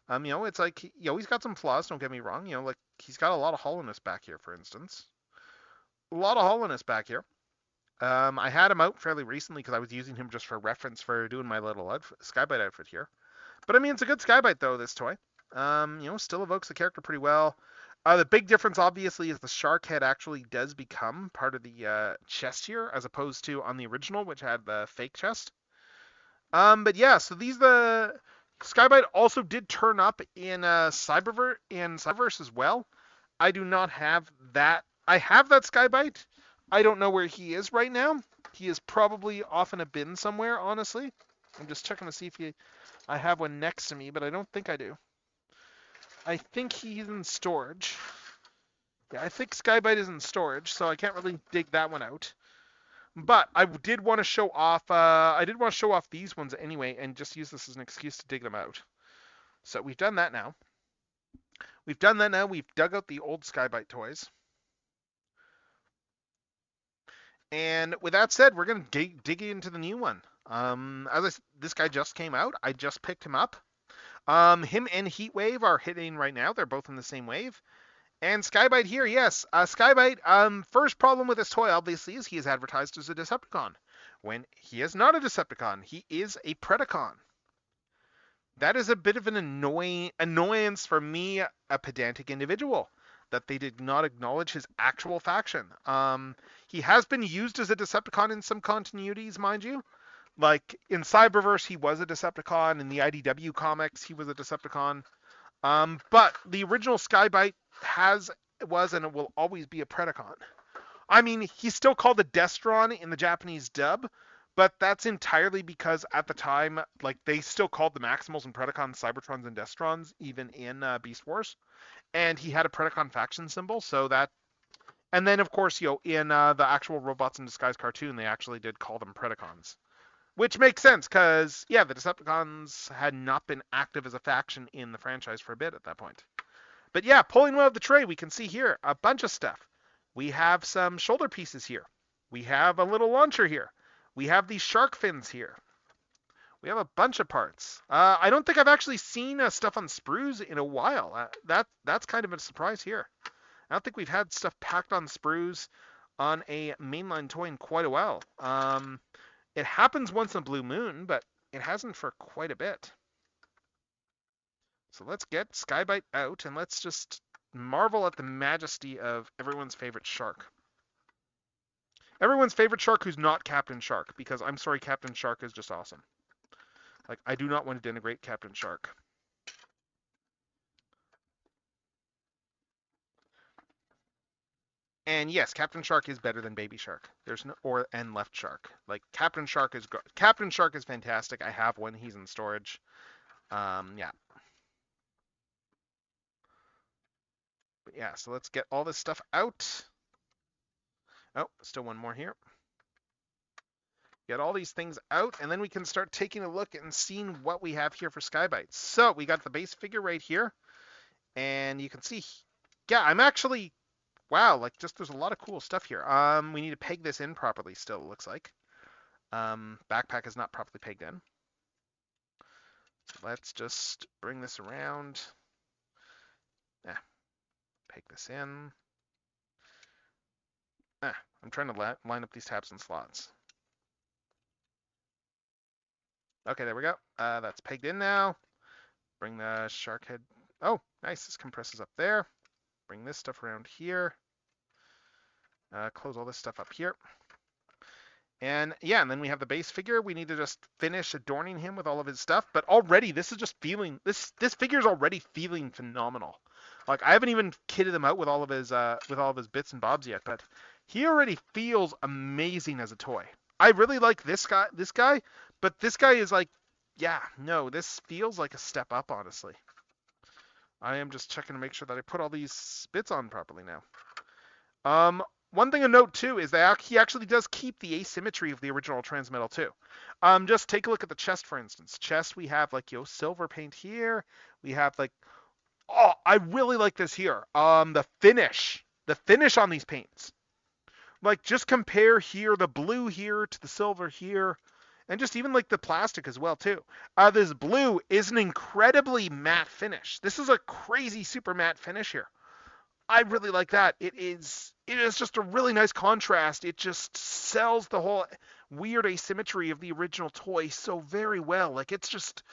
It's he's got some flaws, don't get me wrong. He's got a lot of hollowness back here, for instance. A lot of hollowness back here. I had him out fairly recently because I was using him just for reference for doing my little Skybite outfit here. But I mean, it's a good Skybite though, this toy. Still evokes the character pretty well. The big difference obviously is the shark head actually does become part of the chest here, as opposed to on the original, which had the fake chest. But yeah, so the Skybite also did turn up in Cyberverse as well. I do not have that. I have that Skybite. I don't know where he is right now. He is probably off in a bin somewhere, honestly. I'm just checking to see if I have one next to me, but I don't think I do. I think he's in storage. Yeah, I think Skybite is in storage, so I can't really dig that one out. But I did want to show off. I did want to show off these ones anyway, and just use this as an excuse to dig them out. So we've done that now. We've dug out the old Skybite toys. And with that said, we're gonna dig into the new one. This guy just came out. I just picked him up. Him and Heatwave are hitting right now. They're both in the same wave. And Skybite here, yes. Skybite, first problem with this toy, obviously, is he is advertised as a Decepticon. When he is not a Decepticon, he is a Predacon. That is a bit of an annoyance for me, a pedantic individual, that they did not acknowledge his actual faction. He has been used as a Decepticon in some continuities, mind you. Like, in Cyberverse, he was a Decepticon. In the IDW comics, he was a Decepticon. But the original Skybite was and it will always be a Predacon. I mean, he's still called a Destron in the Japanese dub, but that's entirely because at the time, like, they still called the Maximals and Predacons Cybertrons and Destrons, even in Beast Wars. And he had a Predacon faction symbol, so that... And then, of course, in the actual Robots in Disguise cartoon, they actually did call them Predacons. Which makes sense, because, yeah, the Decepticons had not been active as a faction in the franchise for a bit at that point. But yeah, pulling one of the tray, we can see here a bunch of stuff. We have some shoulder pieces here. We have a little launcher here. We have these shark fins here. We have a bunch of parts. I don't think I've actually seen stuff on sprues in a while. That's kind of a surprise here. I don't think we've had stuff packed on sprues on a mainline toy in quite a while. It happens once in a blue moon, but it hasn't for quite a bit. So let's get Skybite out and let's just marvel at the majesty of everyone's favorite shark. Everyone's favorite shark who's not Captain Shark, because I'm sorry, Captain Shark is just awesome. Like, I do not want to denigrate Captain Shark. And yes, Captain Shark is better than Baby Shark. And Left Shark. Like, Captain Shark is fantastic. I have one. He's in storage. Yeah. But yeah, so let's get all this stuff out. Oh, still one more here. Get all these things out, and then we can start taking a look and seeing what we have here for Skybite. So we got the base figure right here, and you can see, yeah, I'm actually, wow, like, just there's a lot of cool stuff here. We need to peg this in properly still, it looks like. Backpack is not properly pegged in. So let's just bring this around. Yeah, peg this in. I'm trying to line up these tabs and slots. Okay, there we go. That's pegged in now. Bring the shark head. Oh, nice. This compresses up there. Bring this stuff around here. Close all this stuff up here. And yeah, and then we have the base figure. We need to just finish adorning him with all of his stuff. But already, this is just feeling, this figure's already feeling phenomenal. Like, I haven't even kitted him out with all of his bits and bobs yet, but he already feels amazing as a toy. I really like this guy, but this guy is like, yeah, no, this feels like a step up, honestly. I am just checking to make sure that I put all these bits on properly now. One thing to note too is that he actually does keep the asymmetry of the original Transmetal too. Just take a look at the chest, for instance. Chest, we have like, silver paint here. We have like, oh, I really like this here. The finish on these paints. Like, just compare here, the blue here to the silver here, and just even like the plastic as well too. This blue is an incredibly matte finish. This is a crazy super matte finish here. I really like that. It is just a really nice contrast. It just sells the whole weird asymmetry of the original toy so very well. Like, it's just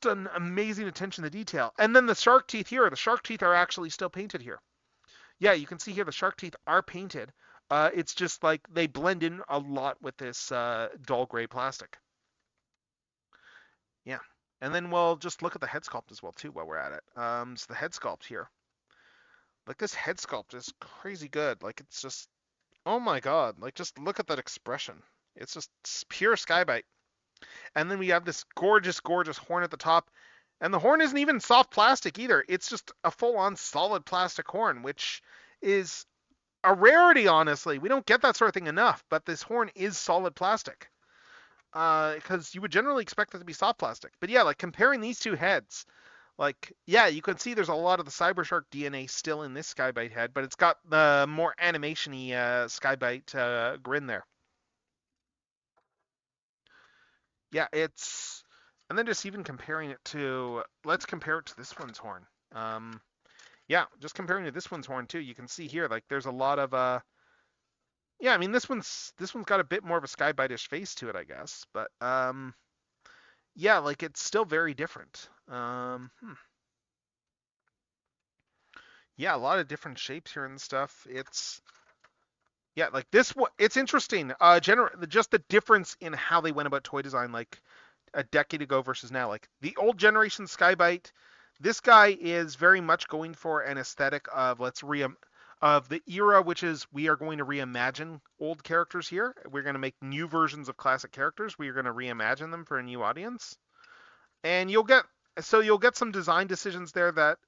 an amazing attention to detail. And then the shark teeth here, the shark teeth are actually still painted here. Yeah, you can see here the shark teeth are painted. It's just like they blend in a lot with this dull gray plastic. And then we'll just look at the head sculpt as well too while we're at it. So the head sculpt here. Like this head sculpt is crazy good. Like it's just, oh my god. Like just look at that expression. It's just pure Skybite. And then we have this gorgeous, gorgeous horn at the top. And the horn isn't even soft plastic either. It's just a full-on solid plastic horn, which is a rarity, honestly. We don't get that sort of thing enough, but this horn is solid plastic. Because you would generally expect it to be soft plastic. But yeah, like comparing these two heads, like, yeah, you can see there's a lot of the Cybershark DNA still in this Skybite head, but it's got the more animation-y Skybite grin there. Yeah, it's, and then just even comparing it to, let's compare it to this one's horn. Yeah, just comparing to this one's horn too, you can see here, like there's a lot of, yeah, I mean this one's got a bit more of a Skybite-ish face to it, I guess, but yeah, like it's still very different. Yeah, a lot of different shapes here and stuff. It's, yeah, like this one, it's interesting. Just the difference in how they went about toy design, like a decade ago versus now. Like the old generation Skybite, this guy is very much going for an aesthetic of of the era, which is we are going to reimagine old characters here. We're going to make new versions of classic characters. We are going to reimagine them for a new audience, and you'll get some design decisions there that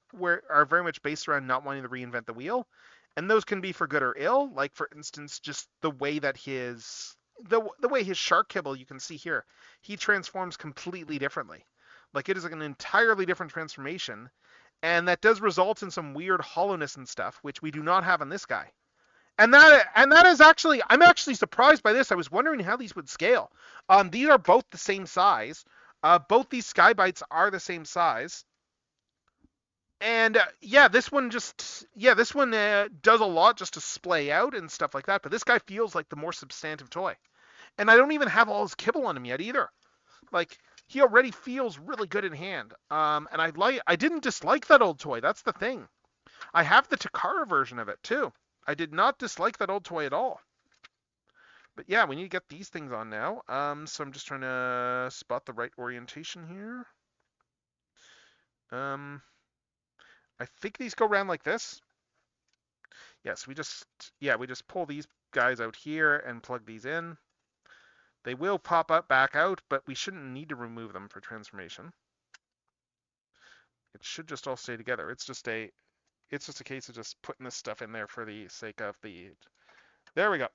are very much based around not wanting to reinvent the wheel, and those can be for good or ill. Like for instance, just the way that the way his shark kibble, you can see here, he transforms completely differently. Like it is like an entirely different transformation, and that does result in some weird hollowness and stuff, which we do not have on this guy. And that is actually, I'm actually surprised by this. I was wondering how these would scale. These are both the same size. Both these Skybites are the same size. And yeah, this one does a lot just to splay out and stuff like that. But this guy feels like the more substantive toy. And I don't even have all his kibble on him yet either. Like he already feels really good in hand. And I didn't dislike that old toy. That's the thing. I have the Takara version of it too. I did not dislike that old toy at all. But yeah, we need to get these things on now. So I'm just trying to spot the right orientation here. I think these go around like this. Yes, we just pull these guys out here and plug these in. They will pop up back out, but we shouldn't need to remove them for transformation. It should just all stay together. It's just a case of just putting this stuff in there for the sake of the. There we go.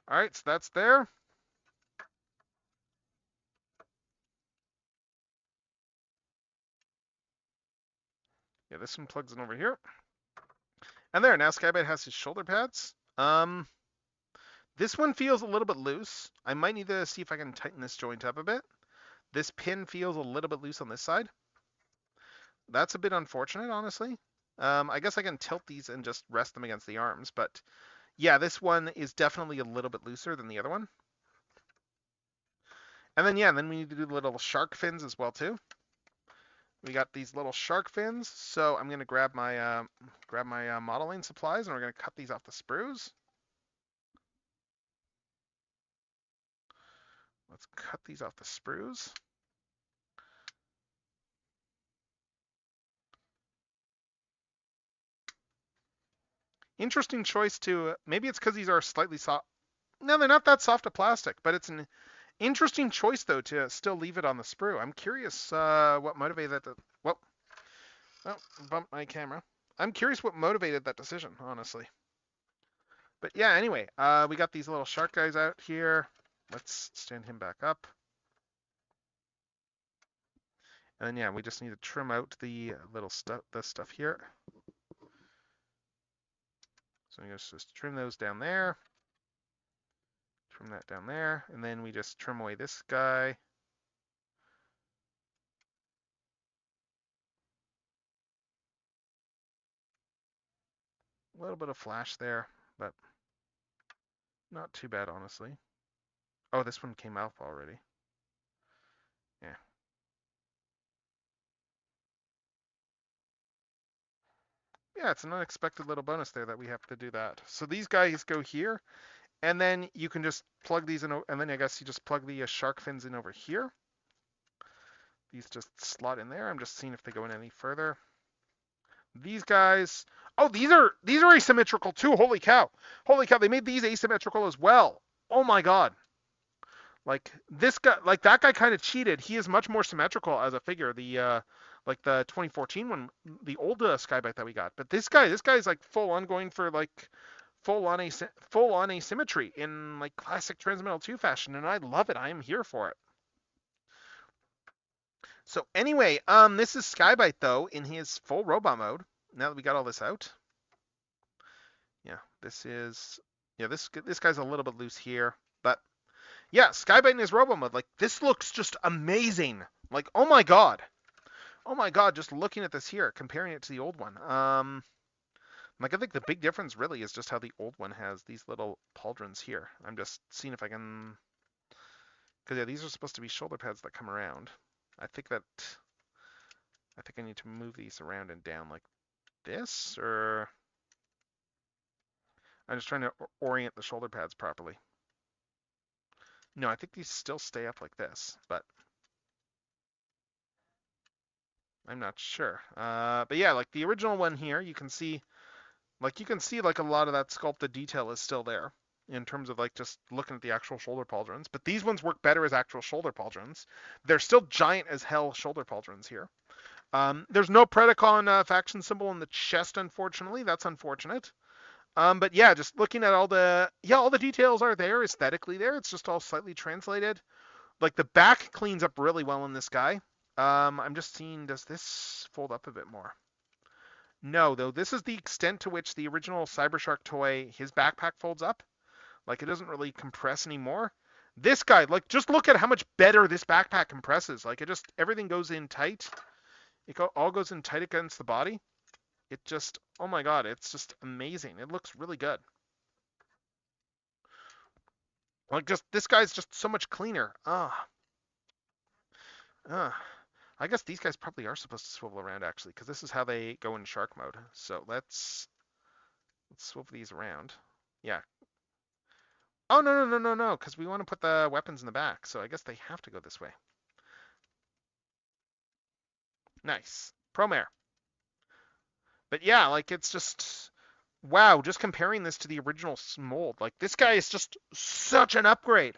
All right, so that's there. Yeah, this one plugs in over here. And there, now Skybite has his shoulder pads. This one feels a little bit loose. I might need to see if I can tighten this joint up a bit. This pin feels a little bit loose on this side. That's a bit unfortunate, honestly. I guess I can tilt these and just rest them against the arms, but yeah, this one is definitely a little bit looser than the other one. And then, yeah, then we need to do the little shark fins as well, too. We got these little shark fins, so I'm going to grab my modeling supplies, and we're going to cut these off the sprues. Let's cut these off the sprues. Interesting choice to, maybe it's because these are slightly soft. No, they're not that soft to plastic, but it's an interesting choice, though, to still leave it on the sprue. I'm curious what motivated that. Well, bumped my camera. I'm curious what motivated that decision, honestly. But yeah, anyway, we got these little shark guys out here. Let's stand him back up. And then, yeah, we just need to trim out the little stuff here. So we just trim those down there. Trim that down there. And then we just trim away this guy. A little bit of flash there, but not too bad, honestly. Oh, this one came off already. Yeah. Yeah, it's an unexpected little bonus there that we have to do that. So these guys go here, and then you can just plug these in, and then I guess you just plug the shark fins in over here. these just slot in there. I'm just seeing if they go in any further. These guys, oh, these are asymmetrical too. Holy cow! Holy cow! They made these asymmetrical as well. Oh my god! Like this guy, like that guy kind of cheated. He is much more symmetrical as a figure. The like the 2014 one, the old Skybite that we got. But this guy's like full on going for like full on asymmetry in like classic Transmetal 2 fashion, and I love it. I am here for it. So anyway, this is Skybite though in his full robot mode. Now that we got all this out, yeah, this guy's a little bit loose here, but yeah, Skybite in his robot mode, like this looks just amazing. Like oh my god, just looking at this here, comparing it to the old one. Like I think the big difference really is just how the old one has these little pauldrons here. I'm just seeing if I can, because yeah, these are supposed to be shoulder pads that come around. I think I need to move these around and down like this, or I'm just trying to orient the shoulder pads properly. No, I think these still stay up like this, but I'm not sure. But yeah, like the original one here, you can see like a lot of that sculpted detail is still there in terms of like just looking at the actual shoulder pauldrons. But these ones work better as actual shoulder pauldrons. They're still giant as hell shoulder pauldrons here. There's no Predacon faction symbol in the chest, unfortunately. That's unfortunate. But yeah, just looking at all the details are there aesthetically there. It's just all slightly translated. Like the back cleans up really well in this guy. I'm just seeing, does this fold up a bit more? No, though, this is the extent to which the original Cybershark toy, his backpack folds up. Like, it doesn't really compress anymore. This guy, like, just look at how much better this backpack compresses. Like, everything goes in tight. It all goes in tight against the body. It just, oh my god, it's just amazing. It looks really good. Like, this guy's just so much cleaner. I guess these guys probably are supposed to swivel around, actually, because this is how they go in shark mode. So let's swivel these around. Yeah. Oh, no, because we want to put the weapons in the back, so I guess they have to go this way. Nice. Promare. But yeah, like, it's just, wow, just comparing this to the original mold. Like, this guy is just such an upgrade.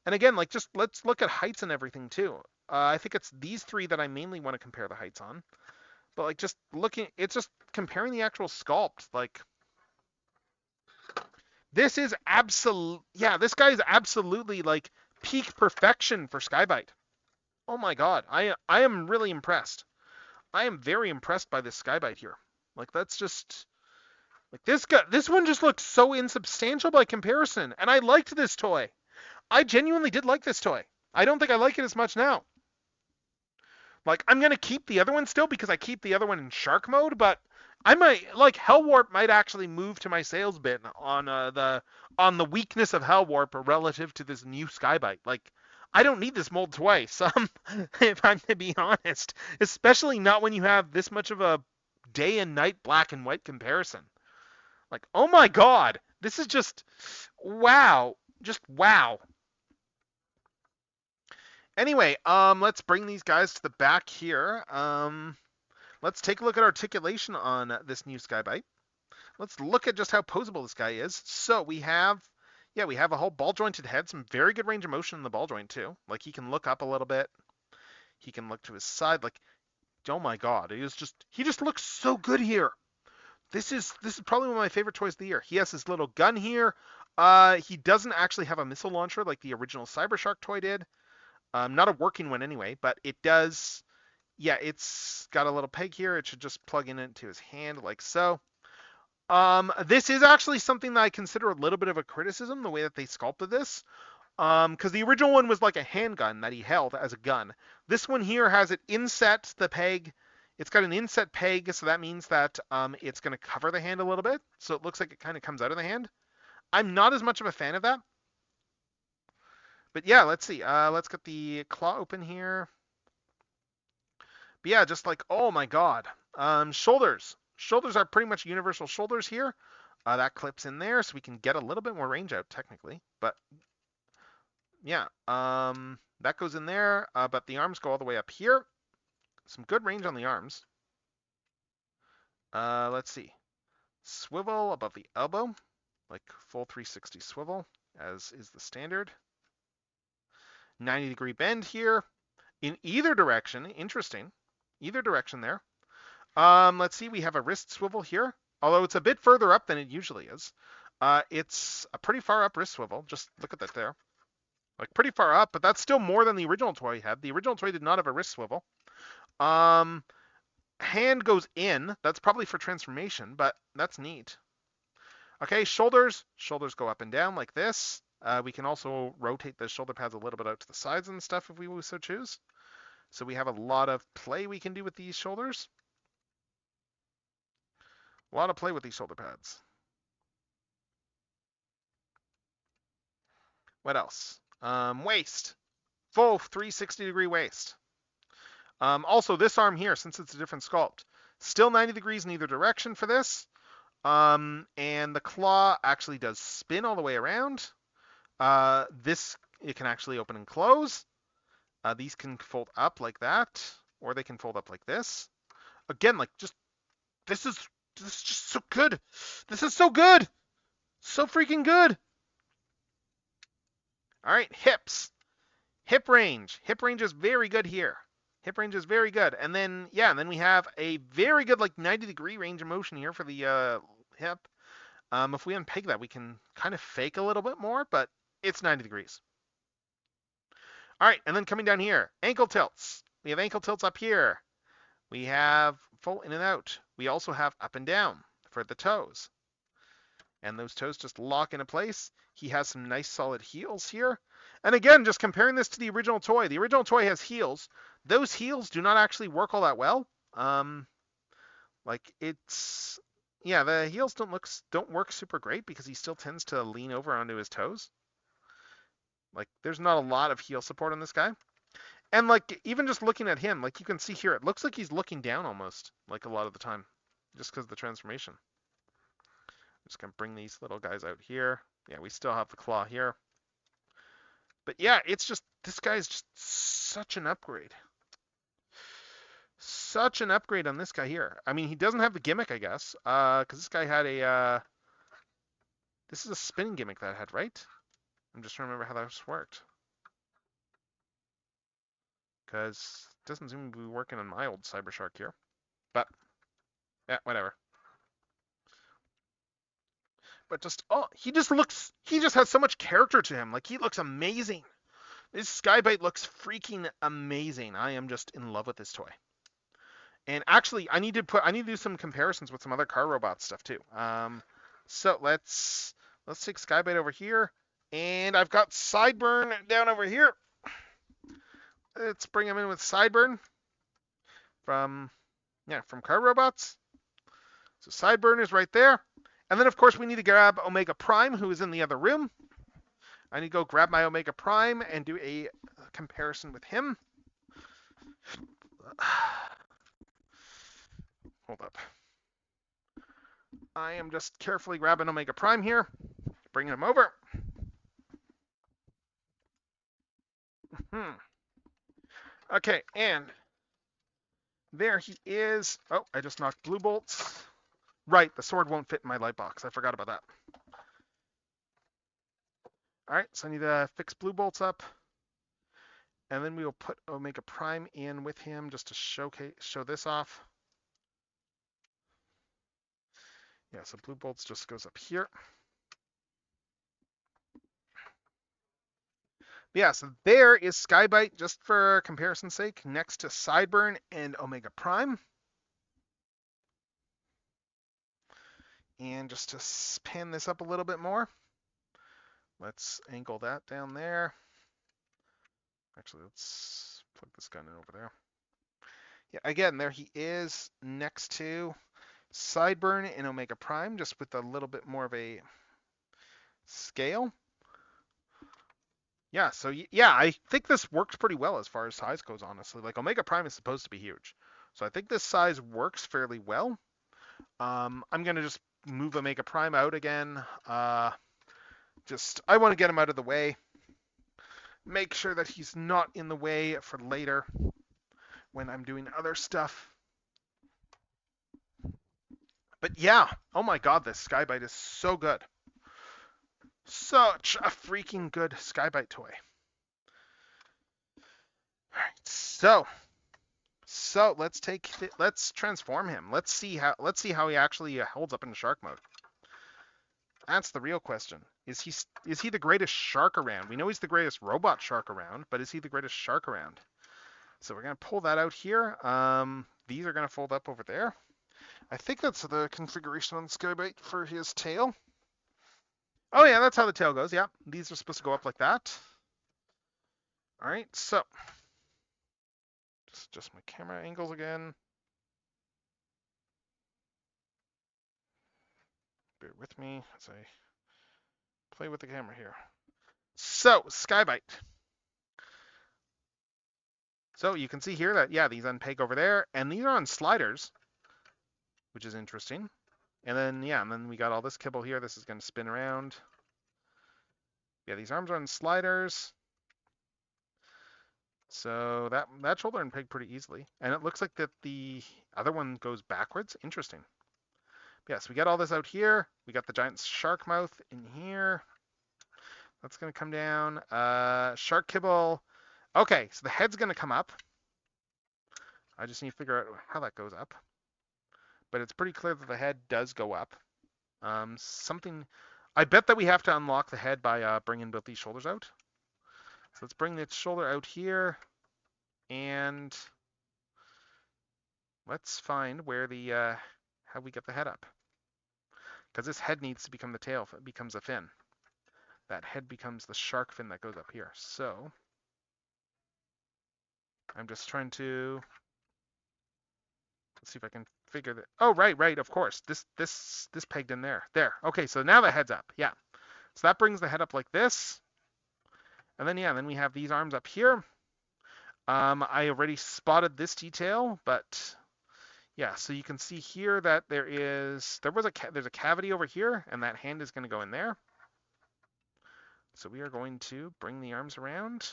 And again, like, just let's look at heights and everything, too. I think it's these three that I mainly want to compare the heights on. But like just looking, it's just comparing the actual sculpt. Like this is this guy is absolutely like peak perfection for Skybite. Oh my god, I am really impressed. I am very impressed by this Skybite here. Like that's just like this one just looks so insubstantial by comparison. And I liked this toy. I genuinely did like this toy. I don't think I like it as much now. Like, I'm going to keep the other one still because I keep the other one in shark mode, but I might, like, Hellwarp might actually move to my sales bin on the weakness of Hellwarp relative to this new Skybite. Like, I don't need this mold twice, if I'm to be honest. Especially not when you have this much of a day and night black and white comparison. Like, oh my god, this is just, wow. Just wow. Anyway, let's bring these guys to the back here. Let's take a look at articulation on this new Skybite. Let's look at just how posable this guy is. So we have a whole ball jointed head, some very good range of motion in the ball joint too. Like he can look up a little bit. He can look to his side. Like, oh my god, he just looks so good here. This is probably one of my favorite toys of the year. He has his little gun here. He doesn't actually have a missile launcher like the original Cybershark toy did. Not a working one anyway, but it does. Yeah, it's got a little peg here. It should just plug into his hand like so. This is actually something that I consider a little bit of a criticism, the way that they sculpted this. Because the original one was like a handgun that he held as a gun. This one here has it inset, the peg. It's got an inset peg, so that means that it's going to cover the hand a little bit. So it looks like it kind of comes out of the hand. I'm not as much of a fan of that. But yeah, let's see. Let's get the claw open here. But yeah, just like, oh my god. Shoulders. Shoulders are pretty much universal shoulders here. That clips in there, so we can get a little bit more range out, technically. But yeah, That goes in there, but the arms go all the way up here. Some good range on the arms. Let's see. Swivel above the elbow, like full 360 swivel, as is the standard. 90-degree bend here in either direction. Interesting. Either direction there. Let's see. We have a wrist swivel here, although it's a bit further up than it usually is. It's a pretty far up wrist swivel. Just look at that there. Like pretty far up, but that's still more than the original toy had. The original toy did not have a wrist swivel. Hand goes in. That's probably for transformation, but that's neat. Okay, shoulders. Shoulders go up and down like this. We can also rotate the shoulder pads a little bit out to the sides and stuff if we so choose. So we have a lot of play we can do with these shoulders. A lot of play with these shoulder pads. What else? Waist. Full 360-degree waist. Also, this arm here, since it's a different sculpt, still 90 degrees in either direction for this. And the claw actually does spin all the way around. This, it can actually open and close. These can fold up like that, or they can fold up like this. Again, like just, this is just so good. This is so good. So freaking good. All right, hips. Hip range. Hip range is very good here. Hip range is very good. And then, yeah, and then we have a very good like 90-degree range of motion here for the hip. If we unpeg that, we can kind of fake a little bit more, but it's 90 degrees. All right, and then coming down here, ankle tilts. We have ankle tilts up here. We have full in and out. We also have up and down for the toes. And those toes just lock into place. He has some nice solid heels here. And again, just comparing this to the original toy. The original toy has heels. Those heels do not actually work all that well. Like it's, yeah, the heels don't work super great because he still tends to lean over onto his toes. Like there's not a lot of heel support on this guy. And like even just looking at him, like you can see here, it looks like he's looking down almost, like a lot of the time, just because of the transformation. I'm just gonna bring these little guys out here. Yeah, we still have the claw here. But yeah, it's just, this guy is just such an upgrade. Such an upgrade on this guy here. I mean, he doesn't have the gimmick, I guess, because this guy had a, this is a spinning gimmick that I had, right? I'm just trying to remember how that worked. Because it doesn't seem to be working on my old Cyber Shark here. But, yeah, whatever. But just, oh, he just has so much character to him. Like, he looks amazing. This Skybite looks freaking amazing. I am just in love with this toy. And actually, I need to do some comparisons with some other car robot stuff too. So let's take Skybite over here. And I've got Sideburn down over here. Let's bring him in with Sideburn from Car Robots. So Sideburn is right there. And then, of course, we need to grab Omega Prime, who is in the other room. I need to go grab my Omega Prime and do a comparison with him. Hold up. I am just carefully grabbing Omega Prime here, bringing him over. Okay, and there he is. Oh, I just knocked blue bolts. Right, the sword won't fit in my light box. I forgot about that. All right, so I need to fix blue bolts up. And then we will put Omega Prime in with him just to show this off. Yeah, so blue bolts just goes up here. Yeah, so there is Skybite, just for comparison's sake, next to Sideburn and Omega Prime. And just to pan this up a little bit more, let's angle that down there. Actually, let's plug this gun in over there. Yeah, again, there he is next to Sideburn and Omega Prime, just with a little bit more of a scale. Yeah, so yeah, I think this works pretty well as far as size goes, honestly. Like, Omega Prime is supposed to be huge. So I think this size works fairly well. I'm going to just move Omega Prime out again. I want to get him out of the way. make sure that he's not in the way for later when I'm doing other stuff. But yeah, oh my god, this Skybite is so good. Such a freaking good Skybite toy. All right, so let's transform him. Let's see how he actually holds up in shark mode. That's the real question. Is he the greatest shark around? We know he's the greatest robot shark around, but is he the greatest shark around? So we're gonna pull that out here. These are gonna fold up over there. I think that's the configuration on the Skybite for his tail. Oh yeah, that's how the tail goes. Yeah, these are supposed to go up like that. All right, so just my camera angles again. Bear with me as I play with the camera here. So Skybite. So you can see here that yeah, these unpeg over there, and these are on sliders, which is interesting. And then yeah, and then we got all this kibble here. This is going to spin around. Yeah, these arms are on sliders. So that shoulder unpeg pretty easily. And it looks like that the other one goes backwards. Interesting. Yes, we got all this out here. We got the giant shark mouth in here. That's going to come down. Shark kibble. Okay, so the head's going to come up. I just need to figure out how that goes up. But it's pretty clear that the head does go up. I bet that we have to unlock the head by bringing both these shoulders out. So let's bring the shoulder out here, and let's find where the how we get the head up. Because this head needs to become the tail. It becomes a fin. That head becomes the shark fin that goes up here. So I'm just trying to let's see if I can figure that. Oh, right, of course. This pegged in there. There. Okay, so now the head's up. Yeah. So that brings the head up like this. And then yeah, then we have these arms up here. I already spotted this detail, but yeah, so you can see here that there's a cavity over here, and that hand is going to go in there. So we are going to bring the arms around.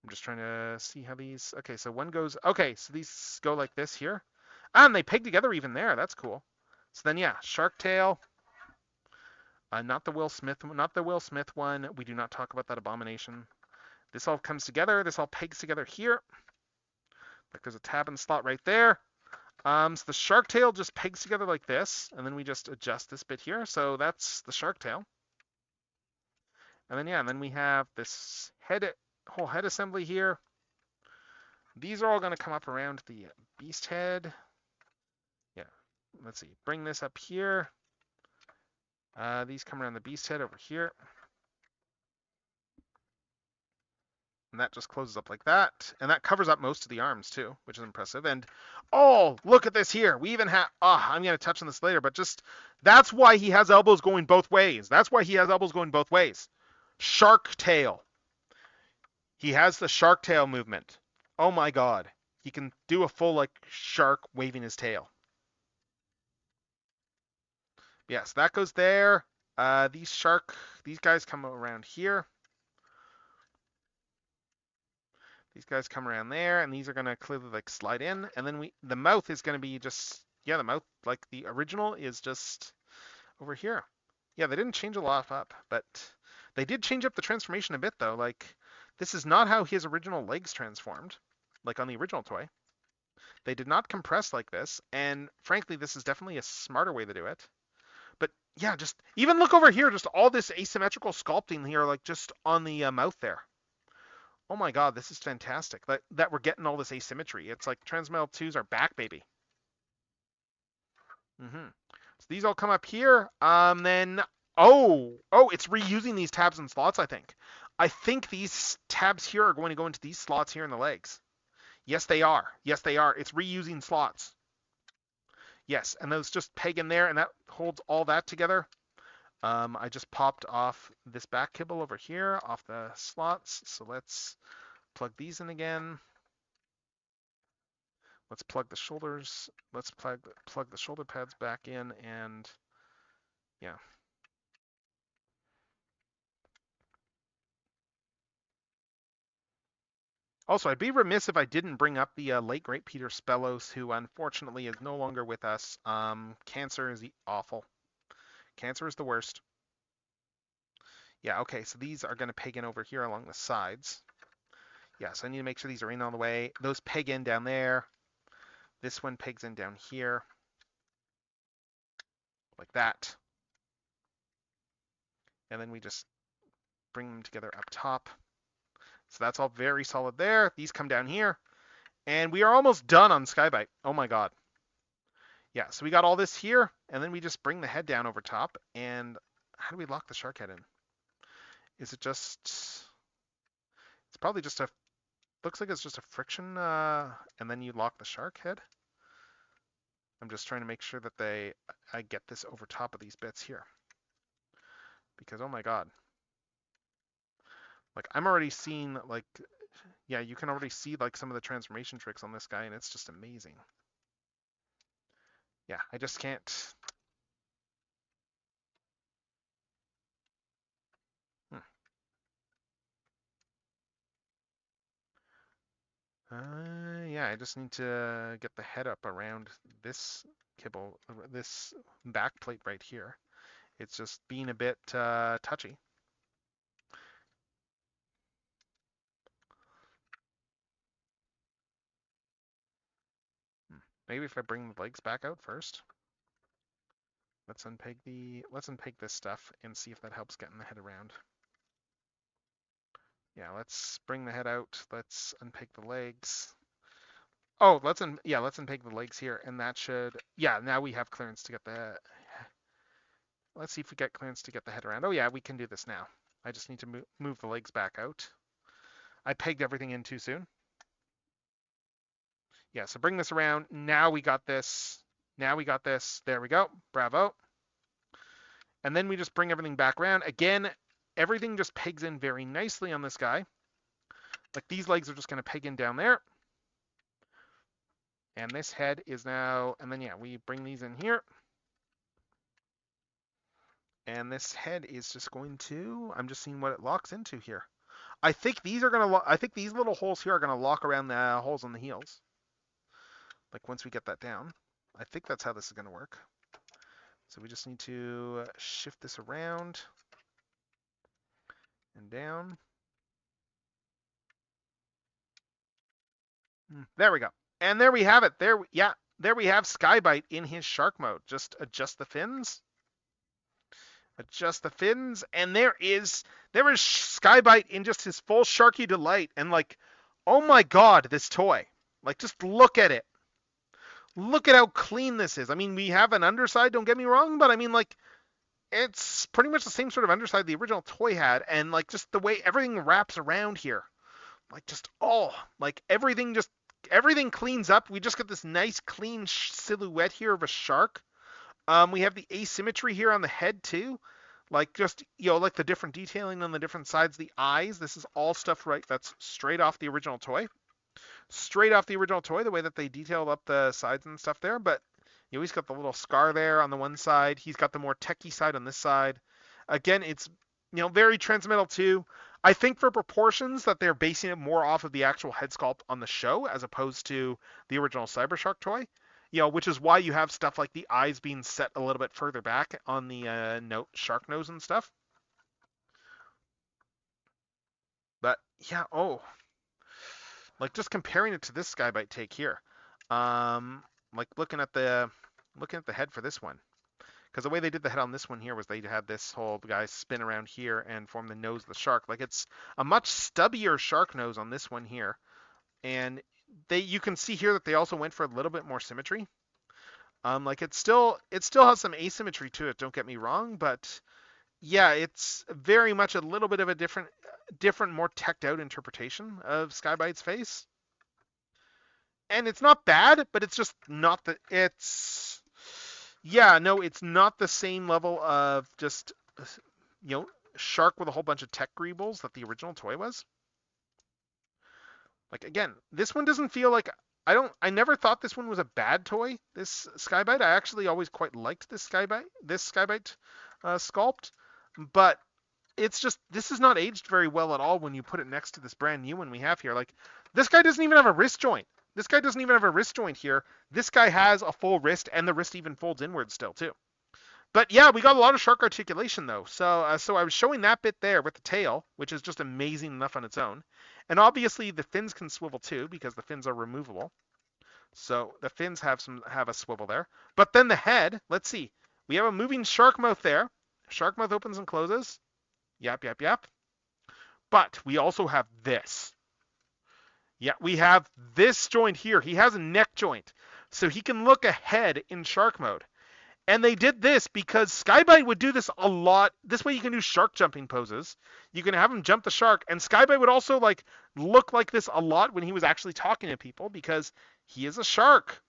I'm just trying to see how these. Okay, so one goes. Okay, so these go like this here, and they peg together even there. That's cool. So then yeah, shark tail. Not the Will Smith one. We do not talk about that abomination. This all comes together. This all pegs together here. Like there's a tab and slot right there. So the shark tail just pegs together like this, and then we just adjust this bit here. So that's the shark tail. And then yeah, and then we have this whole head assembly here. These are all going to come up around the beast head. Yeah, let's see. Bring this up here. These come around the beast head over here. And that just closes up like that. And that covers up most of the arms too, which is impressive. And oh, look at this here. We even have, I'm going to touch on this later, but just, that's why he has elbows going both ways. That's why he has elbows going both ways. Shark tail. He has the shark tail movement. Oh my God. He can do a full like shark waving his tail. Yes, that goes there. These guys come around here. These guys come around there, and these are gonna clearly like slide in, and then the mouth is gonna be just, yeah, the mouth like the original is just over here. Yeah, they didn't change a lot up, but they did change up the transformation a bit though. Like this is not how his original legs transformed, like on the original toy. They did not compress like this, and frankly, this is definitely a smarter way to do it. But yeah, just even look over here, just all this asymmetrical sculpting here, like just on the mouth there. Oh my God, this is fantastic. That we're getting all this asymmetry. It's like Transmetal 2s are back, baby. So these all come up here. Then it's reusing these tabs and slots. I think these tabs here are going to go into these slots here in the legs. Yes, they are. Yes, they are. It's reusing slots. Yes, and those just peg in there, and that holds all that together. I just popped off this back kibble over here off the slots. So let's plug these in again. Let's plug the shoulders. Let's plug the shoulder pads back in, and yeah. Also, I'd be remiss if I didn't bring up the late great Peter Spellos, who unfortunately is no longer with us. Cancer is awful. Cancer is the worst. Yeah, okay, so these are going to peg in over here along the sides. Yeah, so I need to make sure these are in all the way. Those peg in down there. This one pegs in down here. Like that. And then we just bring them together up top. So that's all very solid there. These come down here. And we are almost done on Skybite. Oh my god. Yeah, so we got all this here, and then we just bring the head down over top. And how do we lock the shark head in? Is it just... It's probably just a... Looks like it's just a friction, and then you lock the shark head. I'm just trying to make sure that I get this over top of these bits here. Because, oh my god. Like, I'm already seeing, like... Yeah, you can already see, like, some of the transformation tricks on this guy, and it's just amazing. Yeah, I just can't... Yeah, I just need to get the head up around this kibble, this back plate right here. It's just being a bit touchy. Maybe if I bring the legs back out first. Let's unpeg this stuff and see if that helps getting the head around. Yeah, let's bring the head out. Let's unpeg the legs. Oh, let's unpeg the legs here, and that should, yeah, now we have clearance to get the, let's see if we get clearance to get the head around. Oh yeah, we can do this now. I just need to move the legs back out. I pegged everything in too soon. Yeah, so bring this around. Now we got this. Now we got this. There we go. Bravo. And then we just bring everything back around. Again, everything just pegs in very nicely on this guy. Like these legs are just going to peg in down there. And this head is now, and then yeah, we bring these in here. And this head is just going to, I'm just seeing what it locks into here. I think these are going to, I think these little holes here are going to lock around the holes on the heels. Like once we get that down, I think that's how this is going to work. So we just need to shift this around and down. There we go. And there we have it. There we have Skybite in his shark mode. Just adjust the fins. Adjust the fins, and there is Skybite in just his full sharky delight. And like, oh my god, this toy. Like, just look at it. Look at how clean this is. I mean, we have an underside, don't get me wrong, but I mean, like, it's pretty much the same sort of underside the original toy had, and like just the way everything wraps around here. Like just, oh, like everything cleans up. We just get this nice clean silhouette here of a shark. We have the asymmetry here on the head too. Like just, you know, like the different detailing on the different sides of the eyes. This is all stuff right that's straight off the original toy. Straight off the original toy, the way that they detailed up the sides and stuff there. But you know, he's got the little scar there on the one side. He's got the more techie side on this side. Again, it's, you know, very transmetal too. I think for proportions that they're basing it more off of the actual head sculpt on the show as opposed to the original Cybershark toy. You know, which is why you have stuff like the eyes being set a little bit further back on the shark nose and stuff. But yeah, oh, like just comparing it to this Skybite take here, like looking at the head for this one, because the way they did the head on this one here was they had this whole guy spin around here and form the nose of the shark. Like it's a much stubbier shark nose on this one here, and you can see here that they also went for a little bit more symmetry. Like it still has some asymmetry to it. Don't get me wrong, but yeah, it's very much a little bit of a different, more teched out interpretation of Skybite's face. And it's not bad, but it's just not it's not the same level of just, you know, shark with a whole bunch of tech greebles that the original toy was. Like again, this one doesn't feel like, I never thought this one was a bad toy, this Skybite. I actually always quite liked this Skybite sculpt, but it's just, this is not aged very well at all when you put it next to this brand new one we have here. Like, this guy doesn't even have a wrist joint. This guy doesn't even have a wrist joint here. This guy has a full wrist, and the wrist even folds inward still too. But yeah, we got a lot of shark articulation though. So I was showing that bit there with the tail, which is just amazing enough on its own. And obviously the fins can swivel too because the fins are removable. So the fins have a swivel there. But then the head, let's see. We have a moving shark mouth there. Shark mouth opens and closes. Yap, yap, yap. But we also have this. Yeah, we have this joint here. He has a neck joint. So he can look ahead in shark mode. And they did this because Skybite would do this a lot. This way you can do shark jumping poses. You can have him jump the shark. And Skybite would also like look like this a lot when he was actually talking to people because he is a shark.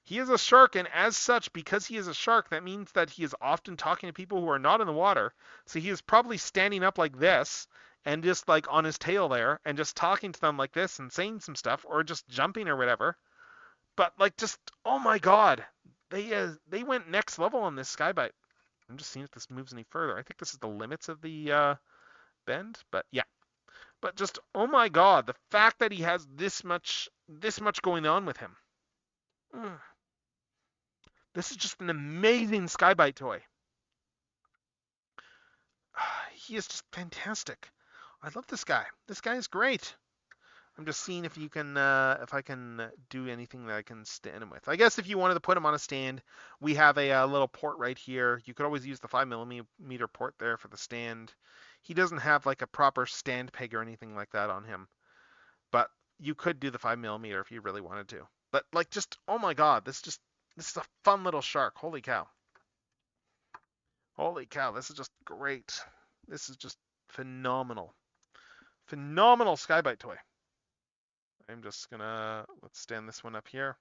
He is a shark, and as such, because he is a shark, that means that he is often talking to people who are not in the water. So he is probably standing up like this and just like on his tail there and just talking to them like this and saying some stuff or just jumping or whatever. But like just, oh my God, they went next level on this Skybite. I'm just seeing if this moves any further. I think this is the limits of the bend, but yeah. But just, oh my God, the fact that he has this much going on with him. This is just an amazing Skybite toy. He is just fantastic. I love this guy. This guy is great. I'm just seeing if I can do anything that I can stand him with. I guess if you wanted to put him on a stand, we have a little port right here. You could always use the 5mm port there for the stand. He doesn't have like a proper stand peg or anything like that on him, but you could do the 5mm if you really wanted to. But like, just, oh my God, this is a fun little shark. Holy cow. Holy cow, this is just great. This is just phenomenal. Phenomenal Skybite toy. I'm just gonna, let's stand this one up here.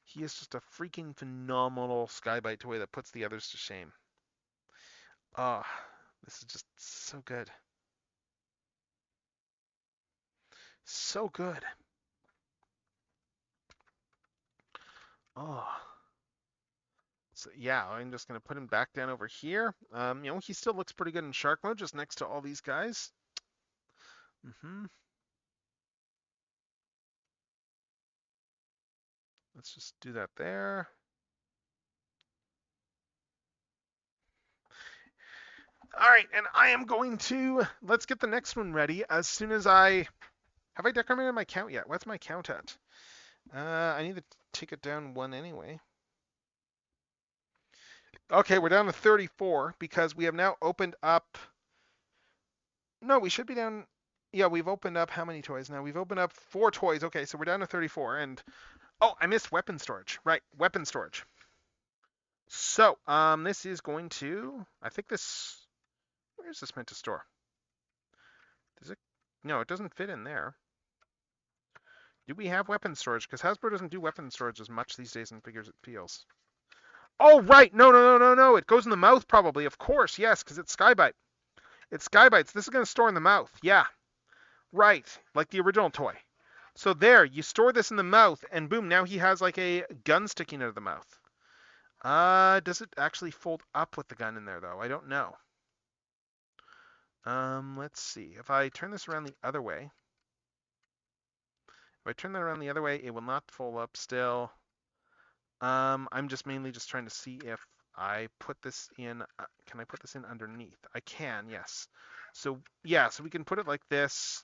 He is just a freaking phenomenal Skybite toy that puts the others to shame. Ah, this is just so good. So good. Oh. So yeah, I'm just gonna put him back down over here. He still looks pretty good in shark mode, just next to all these guys. Let's just do that there. All right, and I am going to, let's get the next one ready as soon as have I decremented my count yet? What's my count at? I need to take it down one anyway. Okay, we're down to 34 because we have now opened up. No, we should be down. Yeah, we've opened up how many toys now? We've opened up 4 toys. Okay, so we're down to 34. And oh, I missed weapon storage. Right, weapon storage. So, this is going to. I think this. Where is this meant to store? Does it? No, it doesn't fit in there. Do we have weapon storage? Because Hasbro doesn't do weapon storage as much these days in Figures It Feels. Oh, right. No. It goes in the mouth probably. Of course, yes, because it's Skybite. It's Skybites. This is going to store in the mouth. Yeah. Right. Like the original toy. So there, you store this in the mouth, and boom, now he has like a gun sticking out of the mouth. Does it actually fold up with the gun in there, though? I don't know. Let's see. If I turn this around the other way. If I turn that around the other way, it will not fold up still. I'm just mainly just trying to see if I put this in. Can I put this in underneath? I can, yes. So yeah, so we can put it like this.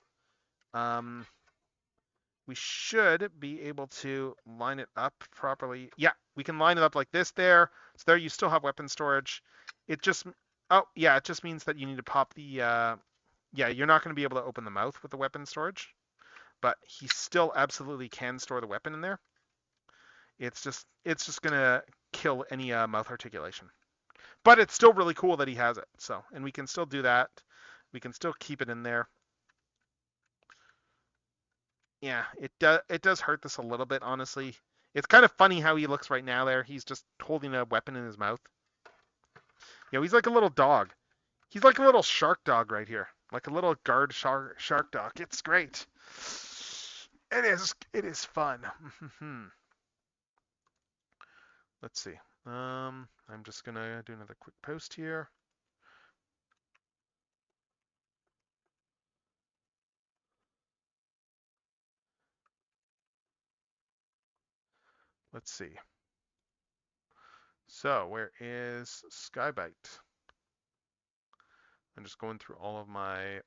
We should be able to line it up properly. Yeah, we can line it up like this there. So there you still have weapon storage. It just, oh yeah, it just means that you need to pop the, yeah, you're not going to be able to open the mouth with the weapon storage, but he still absolutely can store the weapon in there. It's just going to kill any mouth articulation. But it's still really cool that he has it. So, and we can still do that. We can still keep it in there. Yeah, it does hurt this a little bit, honestly. It's kind of funny how he looks right now there. He's just holding a weapon in his mouth. Yeah, he's like a little dog. He's like a little shark dog right here. Like a little guard shark dog. It's great. It is fun. Let's see. I'm just gonna do another quick post here. Let's see. So where is Skybite? I'm just going through all of my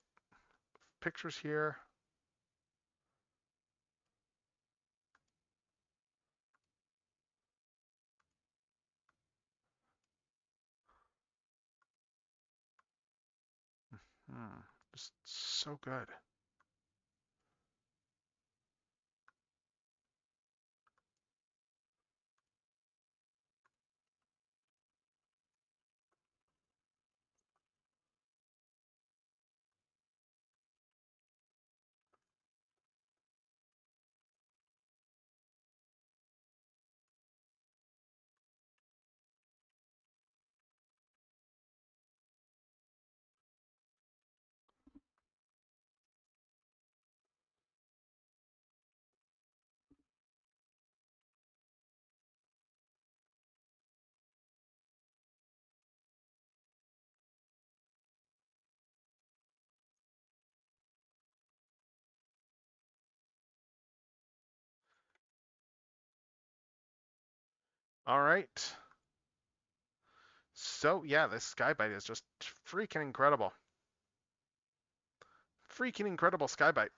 pictures here. Just so good. All right. So yeah, this Skybite is just freaking incredible. Freaking incredible Skybite.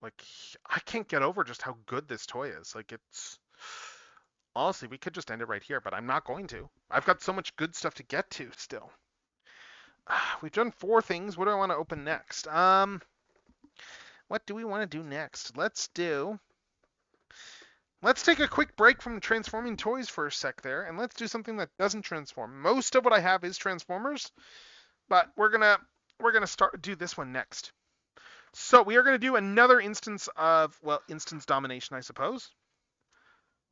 Like, I can't get over just how good this toy is. Like, it's honestly, we could just end it right here, but I'm not going to. I've got so much good stuff to get to still. We've done 4 things. What do I want to open next? What do we want to do next? Let's take a quick break from transforming toys for a sec there, and let's do something that doesn't transform. Most of what I have is Transformers, but we're gonna do this one next. So we are gonna do another instance of, well, instance domination, I suppose.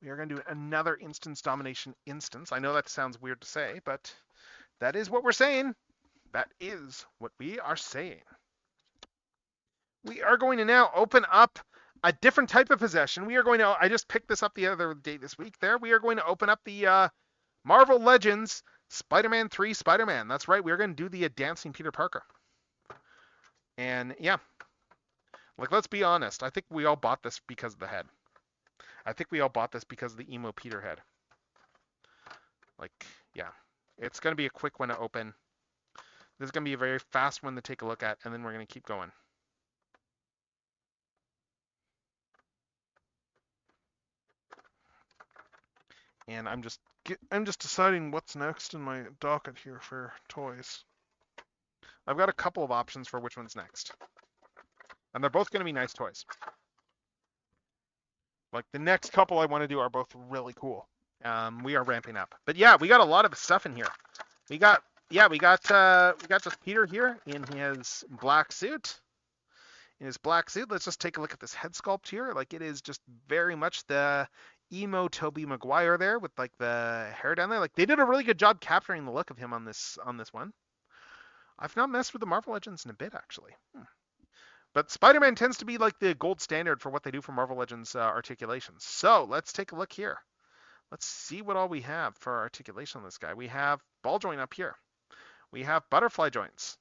We are gonna do another instance domination instance. I know that sounds weird to say, but that is what we're saying. That is what we are saying. We are going to now open up a different type of possession. We are going to, I just picked this up the other day this week there. We are going to open up the Marvel Legends Spider-Man 3 Spider-Man. That's right. We are going to do the dancing Peter Parker. And yeah, like, let's be honest. I think we all bought this because of the head. I think we all bought this because of the emo Peter head. Like, yeah, it's going to be a quick one to open. This is going to be a very fast one to take a look at, and then we're going to keep going. And I'm just deciding what's next in my docket here for toys. I've got a couple of options for which one's next. And they're both going to be nice toys. Like, the next couple I want to do are both really cool. We are ramping up. But yeah, we got a lot of stuff in here. We got just Peter here in his black suit. Let's just take a look at this head sculpt here. Like, it is just very much the emo Tobey Maguire there with like the hair down there. Like, they did a really good job capturing the look of him on this one. I've not messed with the Marvel Legends in a bit, actually. But Spider-Man tends to be like the gold standard for what they do for Marvel Legends articulations. So let's take a look here. Let's see what all we have for articulation on this guy. We have ball joint up here. We have butterfly joints.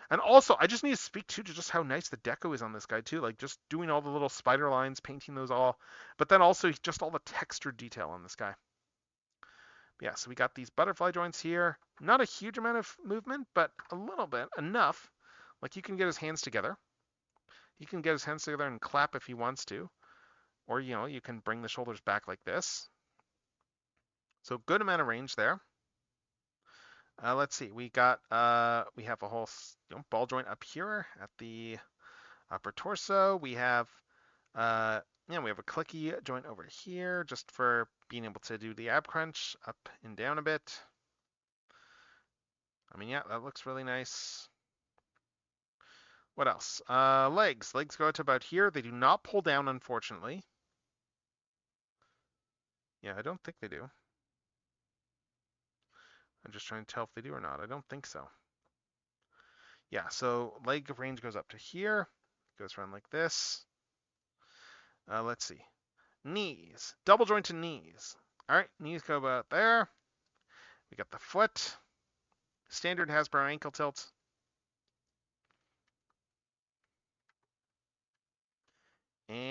And also, I just need to speak to just how nice the deco is on this guy too. Like, just doing all the little spider lines, painting those all, but then also just all the textured detail on this guy. Yeah, so we got these butterfly joints here. Not a huge amount of movement, but a little bit, enough. Like, you can get his hands together. He can get his hands together and clap if he wants to. Or, you know, you can bring the shoulders back like this. So good amount of range there. Let's see. We have a whole ball joint up here at the upper torso. We have we have a clicky joint over here just for being able to do the ab crunch up and down a bit. I mean, yeah, that looks really nice. What else? Legs. Legs go to about here. They do not pull down, unfortunately. Yeah, I don't think they do. I'm just trying to tell if they do or not. I don't think so. Yeah, so leg range goes up to here. Goes around like this. Let's see. Knees. Double jointed knees. All right, knees go about there. We got the foot. Standard Hasbro ankle tilt.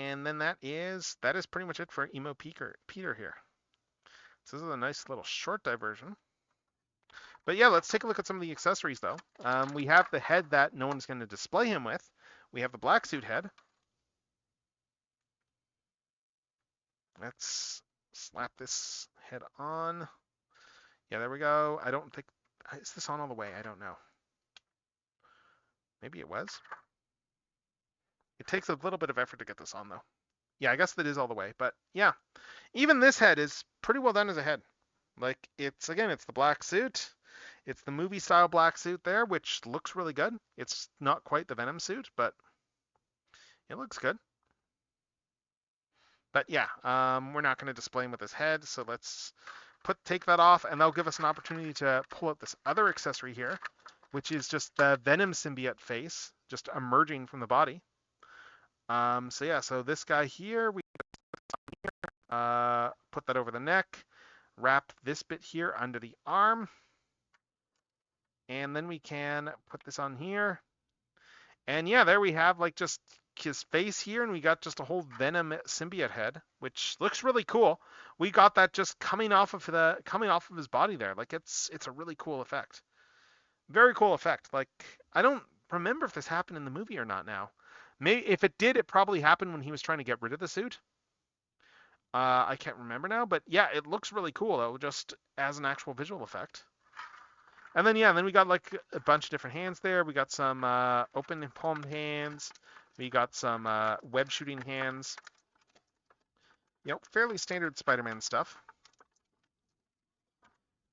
And then that is pretty much it for Emo Peter here. So this is a nice little short diversion. But yeah, let's take a look at some of the accessories though. We have the head that no one's going to display him with. We have the black suit head. Let's slap this head on. Yeah, there we go. I don't think, is this on all the way? I don't know. Maybe it was. It takes a little bit of effort to get this on though. Yeah, I guess that is all the way. But yeah, even this head is pretty well done as a head. Like it's the black suit. It's the movie style black suit there, which looks really good. It's not quite the Venom suit, but it looks good. But yeah, we're not going to display him with his head, so let's take that off, and that'll give us an opportunity to pull out this other accessory here, which is just the Venom symbiote face, just emerging from the body. So yeah, so this guy here, we put that over the neck, wrap this bit here under the arm, and then we can put this on here. And yeah, there we have like just his face here, and we got just a whole Venom symbiote head, which looks really cool. We got that just coming off of his body there. Like it's a really cool effect. Very cool effect. Like I don't remember if this happened in the movie or not now. Maybe if it did, it probably happened when he was trying to get rid of the suit. I can't remember now, but yeah, it looks really cool though, just as an actual visual effect. And then yeah, then we got like a bunch of different hands there. We got some open and palmed hands. We got some web shooting hands. You know, fairly standard Spider-Man stuff.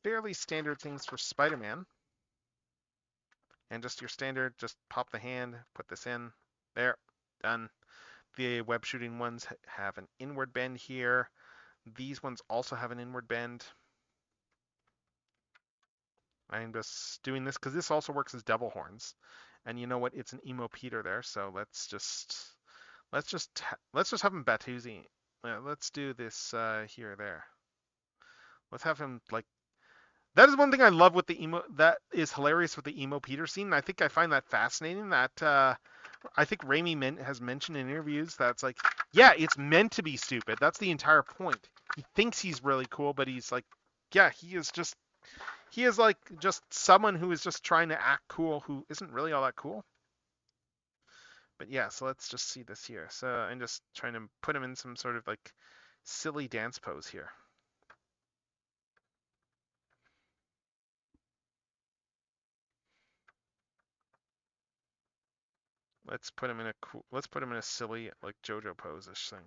Fairly standard things for Spider-Man. And just your standard, just pop the hand, put this in. There, done. The web shooting ones have an inward bend here. These ones also have an inward bend. I'm just doing this because this also works as devil horns. And you know what? It's an Emo Peter there, so let's just have him Batusi. Let's do this here or there. Let's have him like. That is one thing I love with the emo. That is hilarious with the Emo Peter scene. I think I find that fascinating. That I think Raimi has mentioned in interviews that's like, yeah, it's meant to be stupid. That's the entire point. He thinks he's really cool, but he's like, yeah, he is like just someone who is just trying to act cool who isn't really all that cool. But yeah, so let's just see this here. So I'm just trying to put him in some sort of like silly dance pose here. Let's put him in a silly like JoJo pose-ish thing.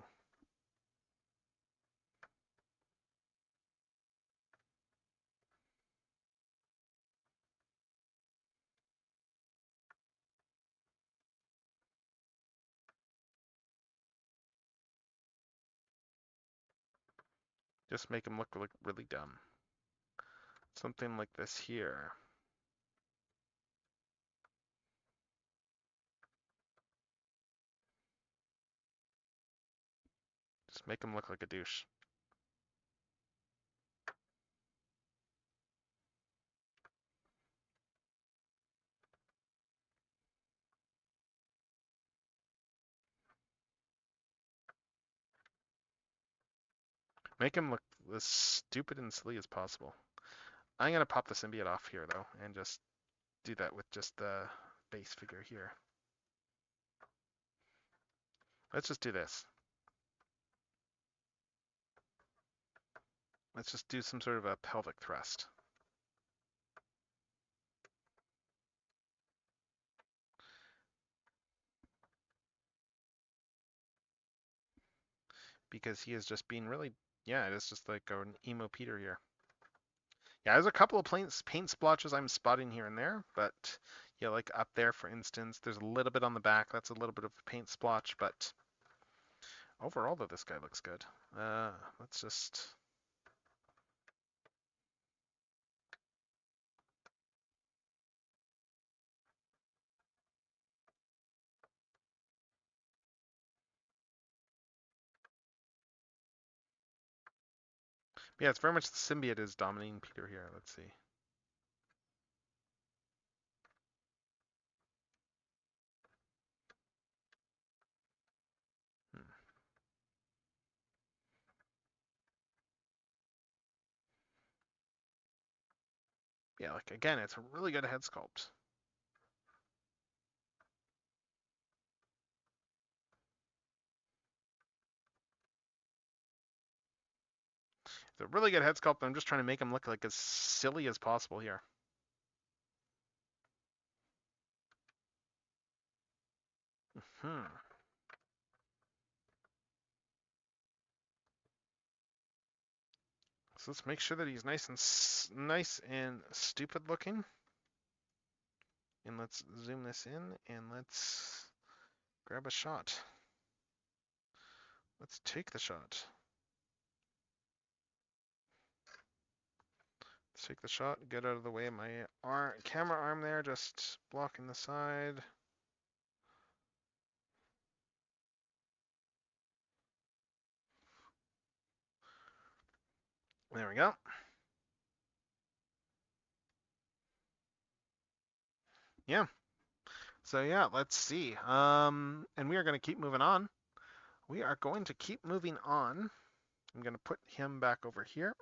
Just make him look like really dumb. Something like this here. Just make him look like a douche. Make him look as stupid and silly as possible. I'm going to pop the symbiote off here, though, and just do that with just the base figure here. Let's just do this. Let's just do some sort of a pelvic thrust. Because he is just being really, yeah, it is just like an Emo Peter here. Yeah, there's a couple of paint splotches I'm spotting here and there, but yeah, like up there, for instance, there's a little bit on the back. That's a little bit of a paint splotch, but overall, though, this guy looks good. Let's just... Yeah, it's very much the symbiote is dominating Peter here. Let's see. Yeah, like again, it's a really good head sculpt. It's a really good head sculpt. I'm just trying to make him look like as silly as possible here. Hmm. So let's make sure that he's nice and stupid looking. And let's zoom this in and let's grab a shot. Let's take the shot. Let's take the shot, get out of the way of my camera arm there, just blocking the side. There we go. Yeah. So yeah, let's see. And we are going to keep moving on. We are going to keep moving on. I'm going to put him back over here.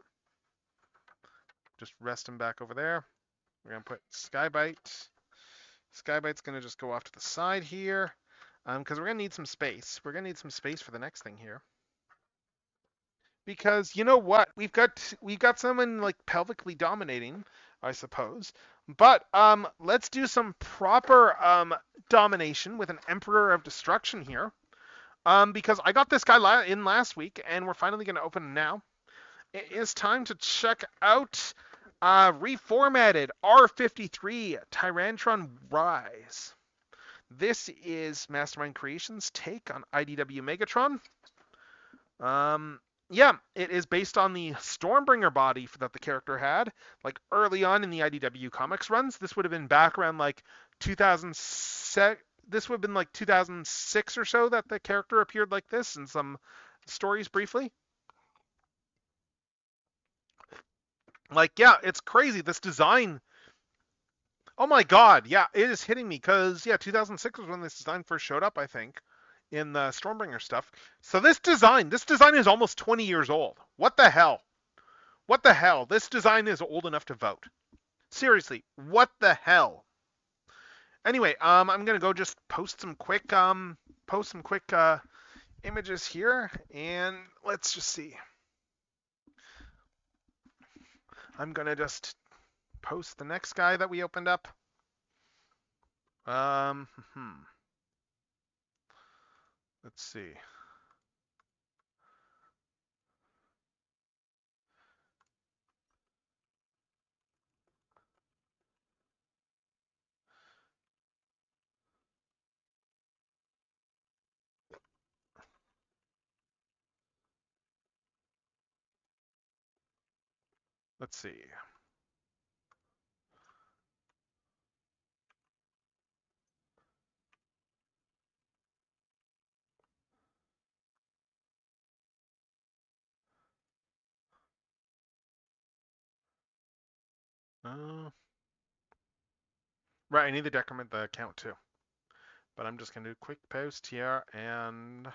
Just rest him back over there. We're going to put Skybite. Skybite's going to just go off to the side here. Because we're going to need some space. We're going to need some space for the next thing here. Because you know what? We've got someone like pelvically dominating, I suppose. But let's do some proper domination with an Emperor of Destruction here. Because I got this guy in last week, and we're finally going to open him now. It is time to check out reformatted R53 Tyrantron Rise. This is Mastermind Creations' take on IDW Megatron. Yeah, it is based on the Stormbringer body that the character had, like early on in the IDW comics runs. This would have been back around like 2006. This would have been like 2006 or so that the character appeared like this in some stories briefly. Like, yeah, it's crazy. This design. Oh my God, yeah, it is hitting me because, yeah, 2006 was when this design first showed up, I think, in the Stormbringer stuff. So this design is almost 20 years old. What the hell? What the hell? This design is old enough to vote. Seriously, what the hell? Anyway, I'm gonna go just post some quick images here, and let's just see. I'm gonna just post the next guy that we opened up. Let's see. Let's see. Right, I need to decrement the account too. But I'm just going to do a quick post here and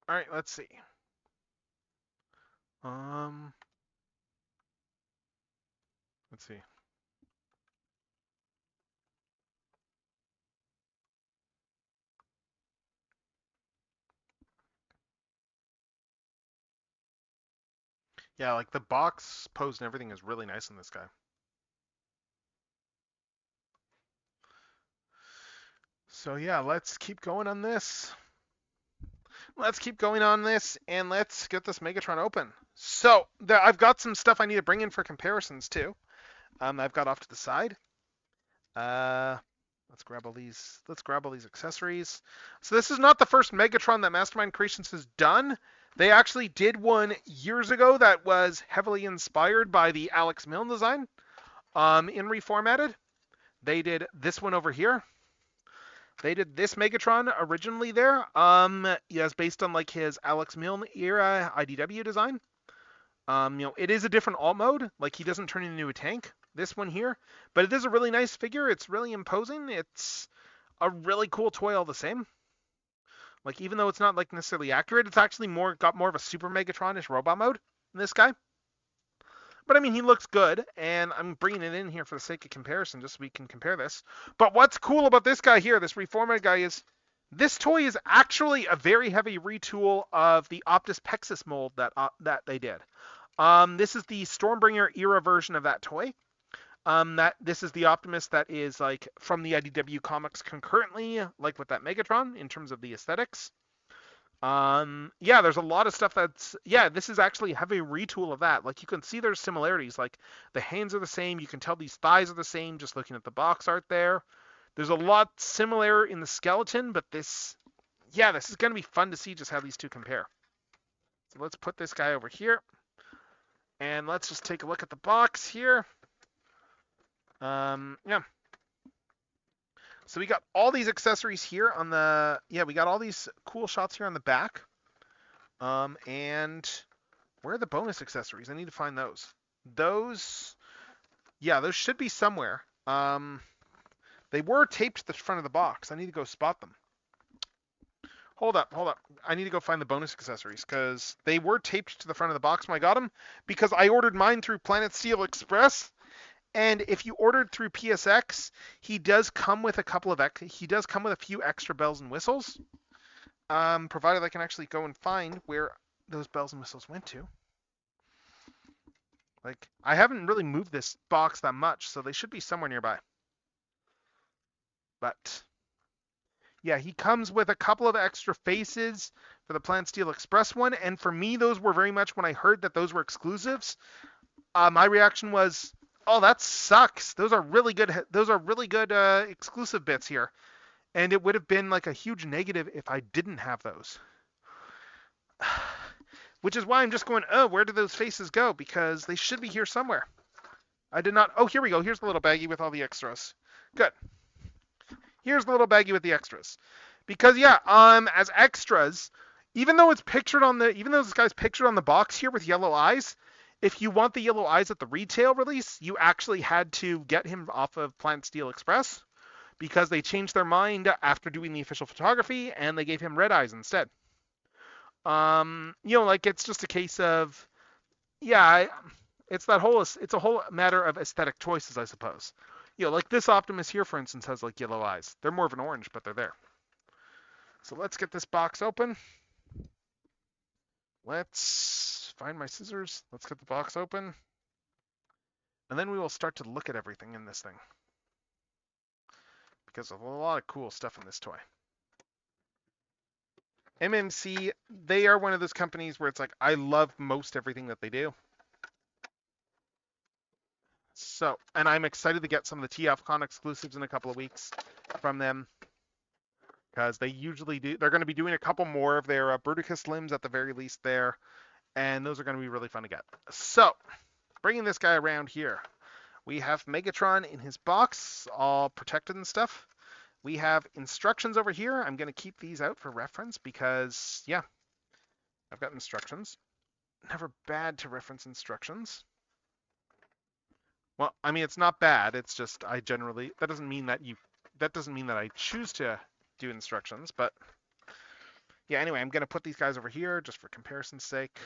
all right, let's see. Let's see. Yeah, like the box pose and everything is really nice on this guy. So yeah, let's keep going on this. Let's keep going on this, and let's get this Megatron open. So I've got some stuff I need to bring in for comparisons too. I've got off to the side. Let's grab all these. Let's grab all these accessories. So this is not the first Megatron that Mastermind Creations has done. They actually did one years ago that was heavily inspired by the Alex Milne design. In reformatted, they did this one over here. They did this Megatron originally there. Yes, based on like his Alex Milne era IDW design. It is a different alt mode. Like he doesn't turn into a tank. This one here, but it is a really nice figure. It's really imposing. It's a really cool toy all the same. Like even though it's not like necessarily accurate, it's actually got more of a Super Megatronish robot mode in this guy. But I mean, he looks good, and I'm bringing it in here for the sake of comparison, just so we can compare this. But what's cool about this guy here, this reformatted guy, is this toy is actually a very heavy retool of the Optus Pexis mold that they did. This is the Stormbringer era version of that toy. This is the Optimus that is like from the IDW comics concurrently, like with that Megatron in terms of the aesthetics. There's a lot of stuff this is actually a heavy retool of that. Like you can see there's similarities. Like the hands are the same. You can tell these thighs are the same just looking at the box art there. There's a lot similar in the skeleton, but this is going to be fun to see just how these two compare. So let's put this guy over here. And let's just take a look at the box here. So we got all these accessories here on the, we got all these cool shots here on the back. And where are the bonus accessories? I need to find those. Those should be somewhere. They were taped to the front of the box. I need to go spot them. Hold up. I need to go find the bonus accessories because they were taped to the front of the box when I got them because I ordered mine through Planet Steel Express. And if you ordered through PSX, he does come with a few extra bells and whistles, provided I can actually go and find where those bells and whistles went to. Like, I haven't really moved this box that much, so they should be somewhere nearby. But yeah, he comes with a couple of extra faces for the Planet Steel Express one, and for me, those were very much when I heard that those were exclusives. My reaction was, oh, that sucks. Those are really good exclusive bits here. And it would have been like a huge negative if I didn't have those. Which is why I'm just going, oh, where did those faces go? Because they should be here somewhere. I did not. Oh, here we go. Here's the little baggie with all the extras. Good. Here's the little baggie with the extras. Because as extras, even though this guy's pictured on the box here with yellow eyes, if you want the yellow eyes at the retail release, you actually had to get him off of Planet Steel Express because they changed their mind after doing the official photography and they gave him red eyes instead. It's just a case of, it's a whole matter of aesthetic choices, I suppose. Like this Optimus here, for instance, has like yellow eyes. They're more of an orange, but they're there. So let's get this box open. Let's find my scissors. Let's get the box open. And then we will start to look at everything in this thing. Because there's a lot of cool stuff in this toy. MMC, they are one of those companies where it's like, I love most everything that they do. So, and I'm excited to get some of the TFCon exclusives in a couple of weeks from them. Because they usually do, they're going to be doing a couple more of their Bruticus limbs at the very least there. And those are going to be really fun to get. So, bringing this guy around here. We have Megatron in his box, all protected and stuff. We have instructions over here. I'm going to keep these out for reference because, I've got instructions. Never bad to reference instructions. Well, I mean, it's not bad. It's just that doesn't mean that I choose to do instructions, but anyway, I'm going to put these guys over here just for comparison's sake.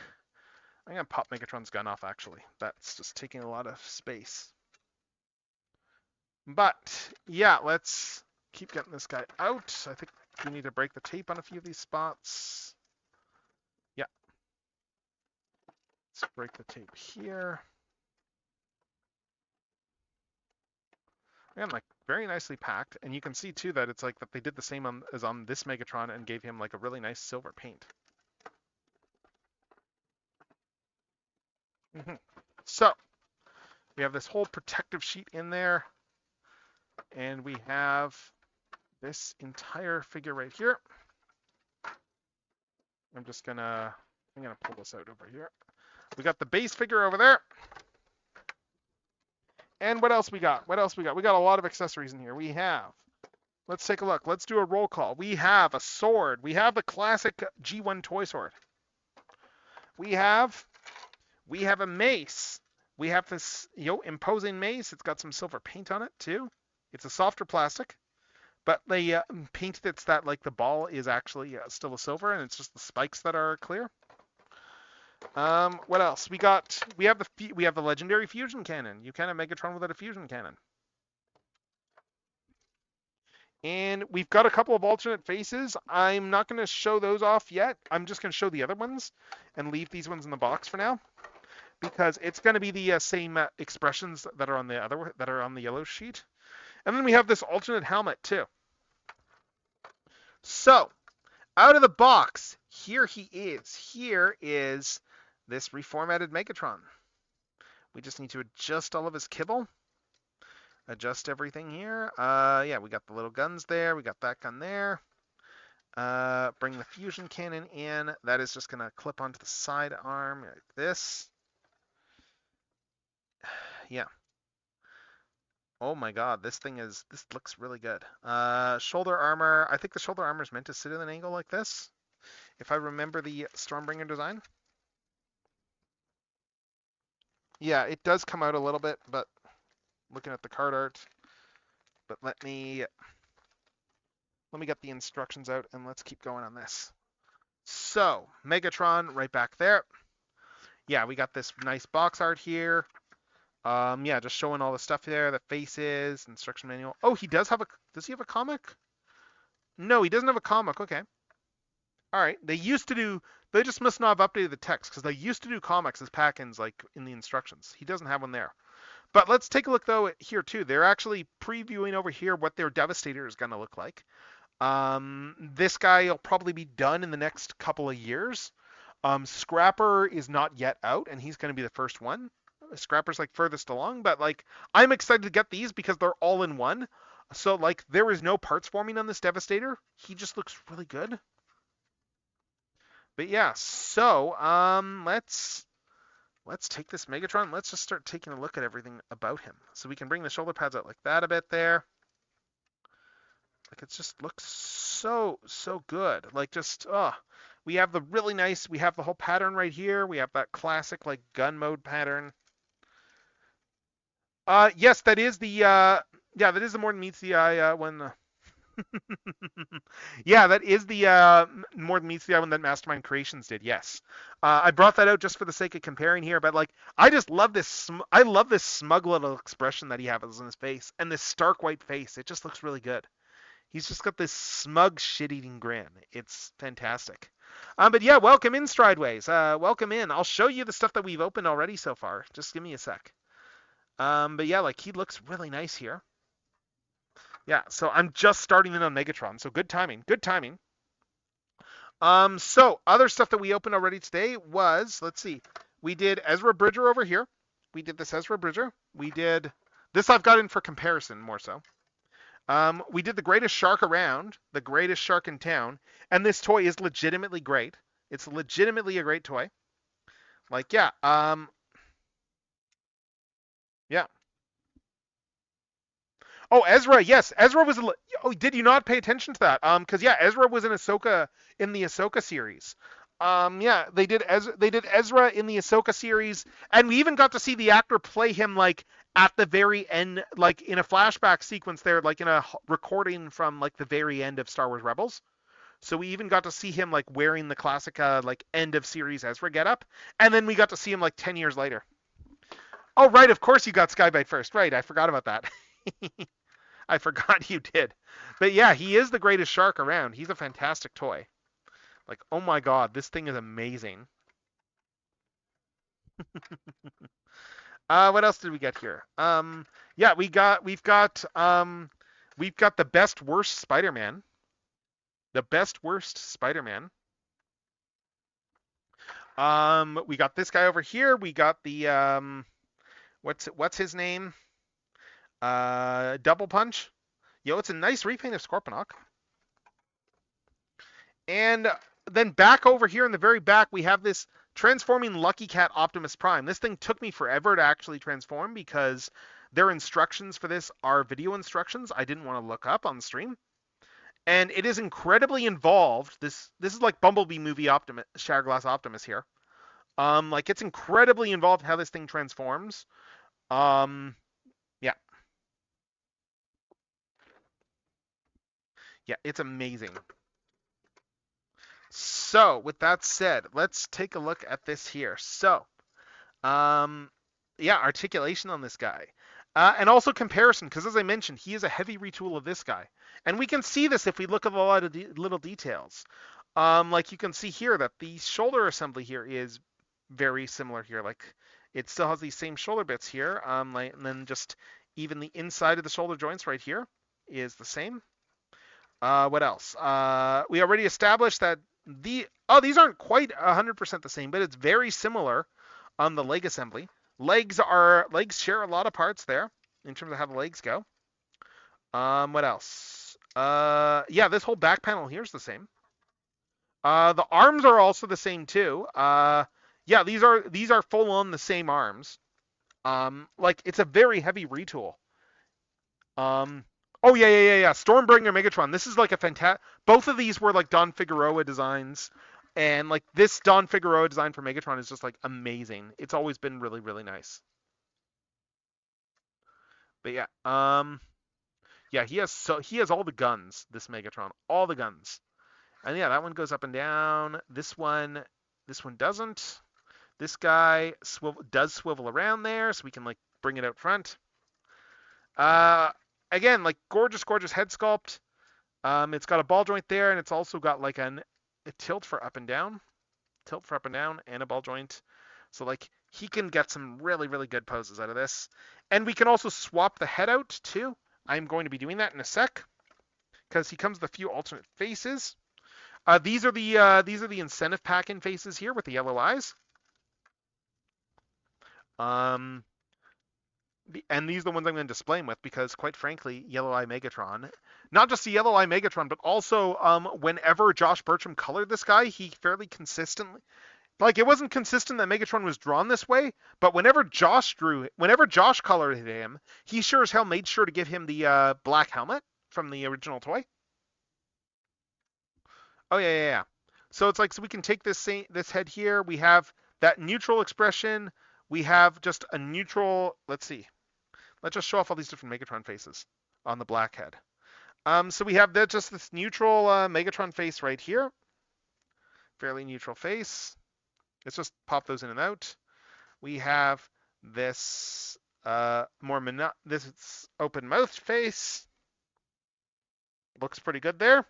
I'm going to pop Megatron's gun off, actually. That's just taking a lot of space. But, let's keep getting this guy out. I think we need to break the tape on a few of these spots. Yeah. Let's break the tape here. And very nicely packed. And you can see too that it's like that they did the same as on this Megatron and gave him like a really nice silver paint. So we have this whole protective sheet in there. And we have this entire figure right here. I'm gonna pull this out over here. We got the base figure over there. And what else we got? What else we got? We got a lot of accessories in here. We have, let's take a look. Let's do a roll call. We have a sword. We have the classic G1 toy sword. We have a mace. We have this imposing mace. It's got some silver paint on it too. It's a softer plastic, but the paint that's that like the ball is actually still a silver, and it's just the spikes that are clear. What else? We have the legendary fusion cannon. You can have Megatron without a fusion cannon. And we've got a couple of alternate faces. I'm not going to show those off yet. I'm just going to show the other ones and leave these ones in the box for now, because it's going to be the same expressions that are on the yellow sheet. And then we have this alternate helmet too. So, out of the box, here he is. Here is this reformatted Megatron. We just need to adjust all of his kibble. Adjust everything here. Yeah, we got the little guns there. We got that gun there. Bring the fusion cannon in. That is just going to clip onto the side arm like this. Yeah. Oh my god, this looks really good. Shoulder armor. I think the shoulder armor is meant to sit at an angle like this, if I remember the Stormbringer design. Yeah, it does come out a little bit, but looking at the card art. But let me get the instructions out and let's keep going on this. So, Megatron right back there. Yeah, we got this nice box art here. Yeah, just showing all the stuff there, the faces, instruction manual. Oh, does he have a comic? No, he doesn't have a comic. Okay. All right. They just must not have updated the text, because they used to do comics as pack-ins like in the instructions. He doesn't have one there. But let's take a look though here too. They're actually previewing over here what their Devastator is going to look like. This guy will probably be done in the next couple of years. Scrapper is not yet out, and he's going to be the first one. Scrapper's like furthest along, but like I'm excited to get these because they're all in one. So like there is no parts forming on this Devastator. He just looks really good. But yeah, so let's take this Megatron. Let's just start taking a look at everything about him. So we can bring the shoulder pads out like that a bit there. Like it just looks so good. Like just we have the really nice. We have the whole pattern right here. We have that classic like gun mode pattern. Yes, that is the that is the more than meets the eye one. Yeah, that is the more than meets the eye one that Mastermind Creations did. Yes, I brought that out just for the sake of comparing here, but like I just love this. I love this smug little expression that he has on his face, and this stark white face. It just looks really good. He's just got this smug shit-eating grin. It's fantastic. But yeah, welcome in, Strideways. Welcome in. I'll show you the stuff that we've opened already so far. Just give me a sec. But yeah, like he looks really nice here. Yeah, so I'm just starting in on Megatron, so good timing. Good timing. So other stuff that we opened already today was, let's see, we did Ezra Bridger over here. We did this Ezra Bridger. We did this. I've got in for comparison more so. We did the greatest shark around, the greatest shark in town, and this toy is legitimately great. It's legitimately a great toy. Like, yeah, yeah. Oh, Ezra, yes, Ezra was. Oh, did you not pay attention to that? Because yeah, Ezra was in the Ahsoka series. Yeah, they did Ezra in the Ahsoka series, and we even got to see the actor play him like at the very end, like in a flashback sequence there, like in a recording from like the very end of Star Wars Rebels. So we even got to see him like wearing the classic like end of series Ezra getup, and then we got to see him like 10 years later. Oh right, of course you got Skybite first, right? I forgot about that. I forgot you did. But yeah, he is the greatest shark around. He's a fantastic toy. Like, oh my god, this thing is amazing. What else did we get here? Yeah, we've got the best worst Spider-Man. The best worst Spider-Man. We got this guy over here. We got the what's his name? Double Punch. It's a nice repaint of Scorponok. And then back over here in the very back, we have this transforming Lucky Cat Optimus Prime. This thing took me forever to actually transform because their instructions for this are video instructions I didn't want to look up on the stream. And it is incredibly involved. This is like Bumblebee movie Optimus, Shatterglass Optimus here. Like it's incredibly involved how this thing transforms. Yeah. Yeah, it's amazing. So, with that said, let's take a look at this here. So, yeah, articulation on this guy. And also comparison, because as I mentioned, he is a heavy retool of this guy. And we can see this if we look at a lot of little details. Like you can see here that the shoulder assembly here is very similar here. Like it still has these same shoulder bits here. And then just even the inside of the shoulder joints right here is the same. What else? We already established that these aren't quite 100% the same, but it's very similar on the leg assembly. Legs share a lot of parts there in terms of how the legs go. What else? Yeah, this whole back panel here is the same. The arms are also the same too. Yeah, these are full on the same arms. Like it's a very heavy retool. Oh yeah. Stormbringer Megatron. This is like a fantastic. Both of these were like Don Figueroa designs, and like this Don Figueroa design for Megatron is just like amazing. It's always been really, really nice. But yeah, yeah, he has all the guns. This Megatron, all the guns, and yeah, that one goes up and down. This one doesn't. This guy does swivel around there, so we can like bring it out front. Again, like gorgeous head sculpt. It's got a ball joint there, and it's also got like a tilt for up and down, and a ball joint. So like he can get some really, really good poses out of this. And we can also swap the head out too. I'm going to be doing that in a sec because he comes with a few alternate faces. These are the incentive pack-in faces here with the yellow eyes. And these are the ones I'm going to display them with because, quite frankly, Yellow Eye Megatron, not just the Yellow Eye Megatron, but also whenever Josh Bertram colored this guy, he fairly consistently, like it wasn't consistent that Megatron was drawn this way, but whenever Josh colored him, he sure as hell made sure to give him the black helmet from the original toy. Oh yeah. So it's like, so we can take this head here. We have that neutral expression. We have just a neutral. Let's see. Let's just show off all these different Megatron faces on the black head. So we have just this neutral Megatron face right here. Fairly neutral face. Let's just pop those in and out. We have this this open mouth face. Looks pretty good there.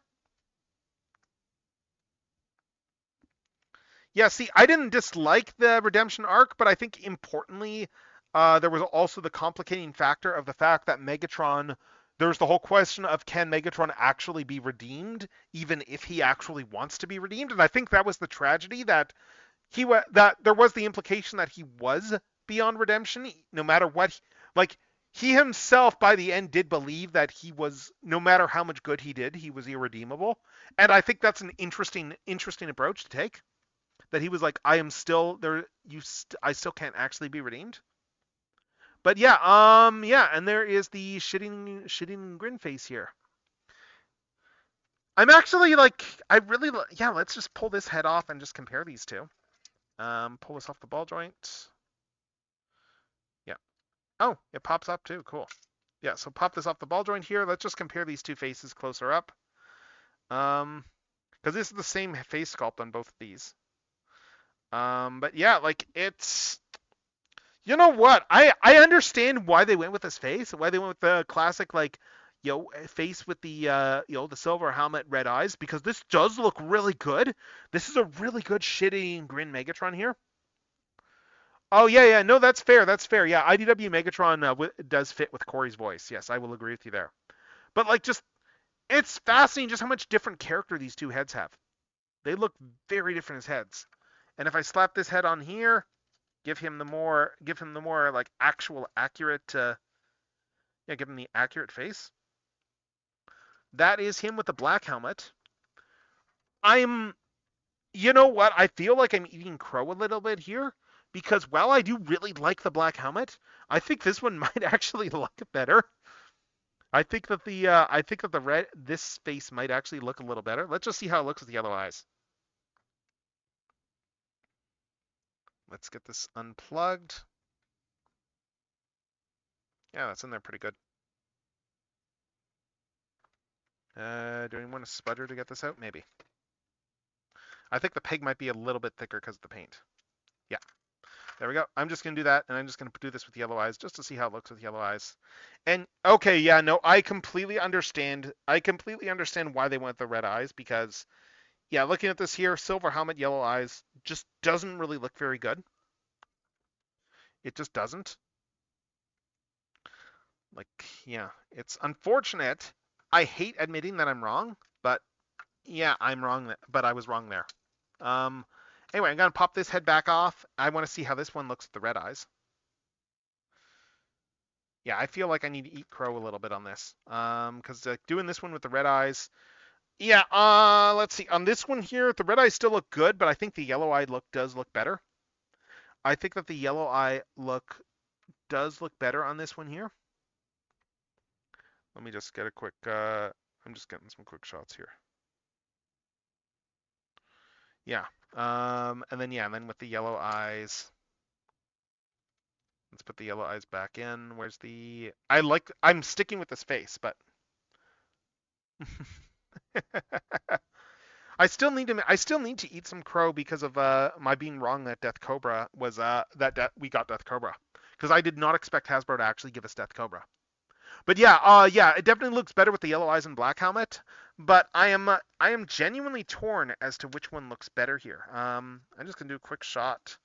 Yeah, see, I didn't dislike the redemption arc, but I think importantly, there was also the complicating factor of the fact that Megatron, there's the whole question of can Megatron actually be redeemed, even if he actually wants to be redeemed? And I think that was the tragedy that that there was the implication that he was beyond redemption, no matter what. Like he himself, by the end, did believe that he was, no matter how much good he did, he was irredeemable. And I think that's an interesting approach to take. That he was like, I am still there. I still can't actually be redeemed. But yeah, yeah, and there is the shitting grin face here. I'm actually like, yeah. Let's just pull this head off and just compare these two. Pull this off the ball joint. Yeah. Oh, it pops up too. Cool. Yeah. So pop this off the ball joint here. Let's just compare these two faces closer up. Because this is the same face sculpt on both of these. But yeah, like it's, you know what? I understand why they went with this face, why they went with the classic like, face with the the silver helmet, red eyes, because this does look really good. This is a really good shitty grin Megatron here. Oh yeah, no, that's fair. Yeah, IDW Megatron does fit with Corey's voice. Yes, I will agree with you there. But like, just it's fascinating just how much different character these two heads have. They look very different as heads. And if I slap this head on here, give him the more like accurate, give him the accurate face. That is him with the black helmet. You know what? I feel like I'm eating crow a little bit here because while I do really like the black helmet, I think this one might actually look better. I think that the red this face might actually look a little better. Let's just see how it looks with the yellow eyes. Let's get this unplugged. Yeah, that's in there pretty good. Do we want to sputter to get this out? Maybe. I think the pig might be a little bit thicker because of the paint. Yeah. There we go. I'm just going to do that, and I'm just going to do this with yellow eyes just to see how it looks with yellow eyes. And, okay, yeah, no, I completely understand. I completely understand why they went the red eyes because, yeah, looking at this here, silver helmet, yellow eyes, just doesn't really look very good. It just doesn't. Like, yeah, it's unfortunate. I hate admitting that I'm wrong, but yeah, I'm wrong, but I was wrong there. Anyway, I'm going to pop this head back off. I want to see how this one looks with the red eyes. Yeah, I feel like I need to eat crow a little bit on this. Because doing this one with the red eyes. Yeah, let's see. On this one here, the red eyes still look good, but I think the yellow eye look does look better. I think that the yellow eye look does look better on this one here. Let me just get a quick, I'm just getting some quick shots here. Yeah, and then with the yellow eyes, let's put the yellow eyes back in. Where's the, I'm sticking with this face, but I still need to eat some crow because of my being wrong that Death Cobra was we got Death Cobra, because I did not expect Hasbro to actually give us Death Cobra. But yeah, it definitely looks better with the yellow eyes and black helmet. But I am genuinely torn as to which one looks better here. I'm just gonna do a quick shot.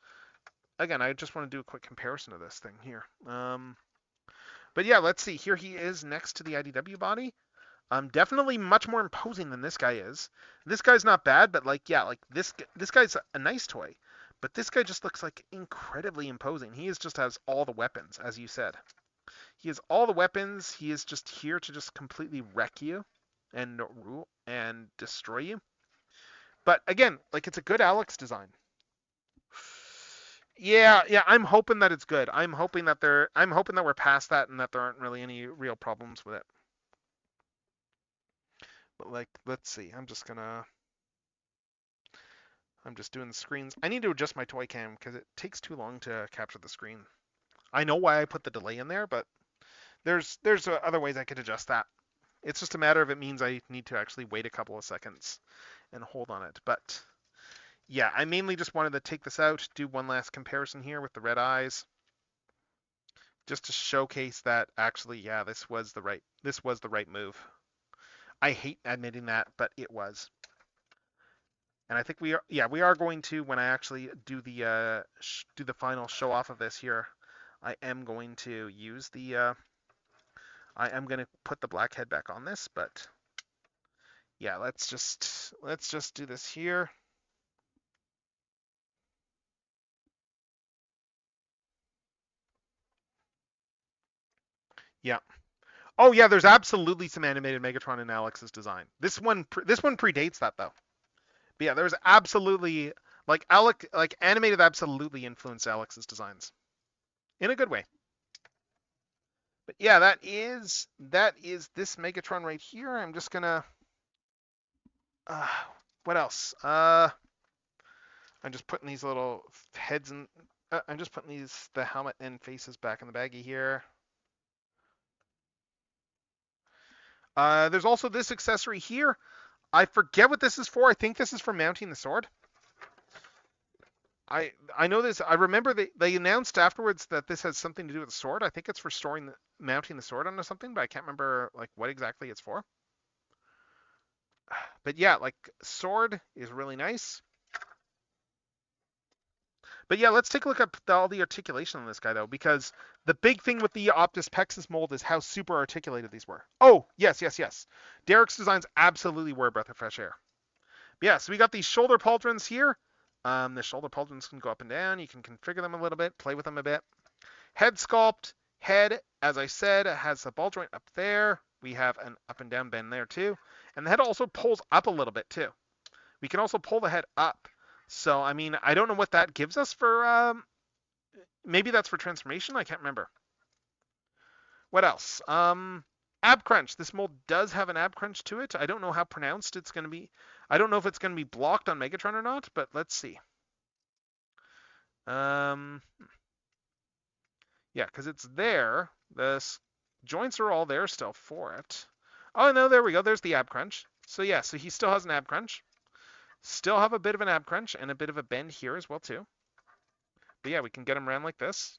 Again, I just want to do a quick comparison of this thing here. But yeah, let's see. Here he is next to the IDW body. Definitely much more imposing than this guy is. This guy's not bad, but like, yeah, like this guy's a nice toy. But this guy just looks like incredibly imposing. He just has all the weapons, as you said. He has all the weapons. He is just here to just completely wreck you and rule and destroy you. But again, like, it's a good Alex design. Yeah, I'm hoping that it's good. I'm hoping that we're past that and that there aren't really any real problems with it. But like, let's see. I'm just doing the screens. I need to adjust my toy cam because it takes too long to capture the screen. I know why I put the delay in there, but there's other ways I could adjust that. It's just a matter of it means I need to actually wait a couple of seconds and hold on it. But yeah, I mainly just wanted to take this out, do one last comparison here with the red eyes, just to showcase that actually, yeah, this was the right move. I hate admitting that, but it was. And I think we are going to, when I actually do the final show off of this here, I am going to use I am going to put the black head back on this, but yeah, let's just do this here. Yeah. Oh yeah, there's absolutely some animated Megatron in Alex's design. This one predates that though. But yeah, there's absolutely animated absolutely influenced Alex's designs in a good way. But yeah, that is this Megatron right here. I'm just gonna what else? I'm just putting these little heads in. I'm just putting the helmet and faces back in the baggie here. There's also this accessory here. I forget what this is for. I think this is for mounting the sword. I know this. I remember they announced afterwards that this has something to do with the sword. I think it's for mounting the sword onto something, but I can't remember like what exactly it's for. But yeah, like, sword is really nice. But yeah, let's take a look at all the articulation on this guy though, because the big thing with the Optus Pexus mold is how super articulated these were. Oh, yes. Derek's designs absolutely were a breath of fresh air. But yeah, so we got these shoulder pauldrons here. The shoulder pauldrons can go up and down. You can configure them a little bit, play with them a bit. Head sculpt. Head, as I said, has a ball joint up there. We have an up and down bend there too. And the head also pulls up a little bit too. We can also pull the head up. So, I mean, I don't know what that gives us for, maybe that's for transformation. I can't remember. What else? Ab crunch. This mold does have an ab crunch to it. I don't know how pronounced it's going to be. I don't know if it's going to be blocked on Megatron or not, but let's see. Yeah, because it's there. The joints are all there still for it. Oh, no, there we go. There's the ab crunch. So, yeah, so he still has an ab crunch. Still have a bit of an ab crunch and a bit of a bend here as well, too. But, yeah, we can get him around like this.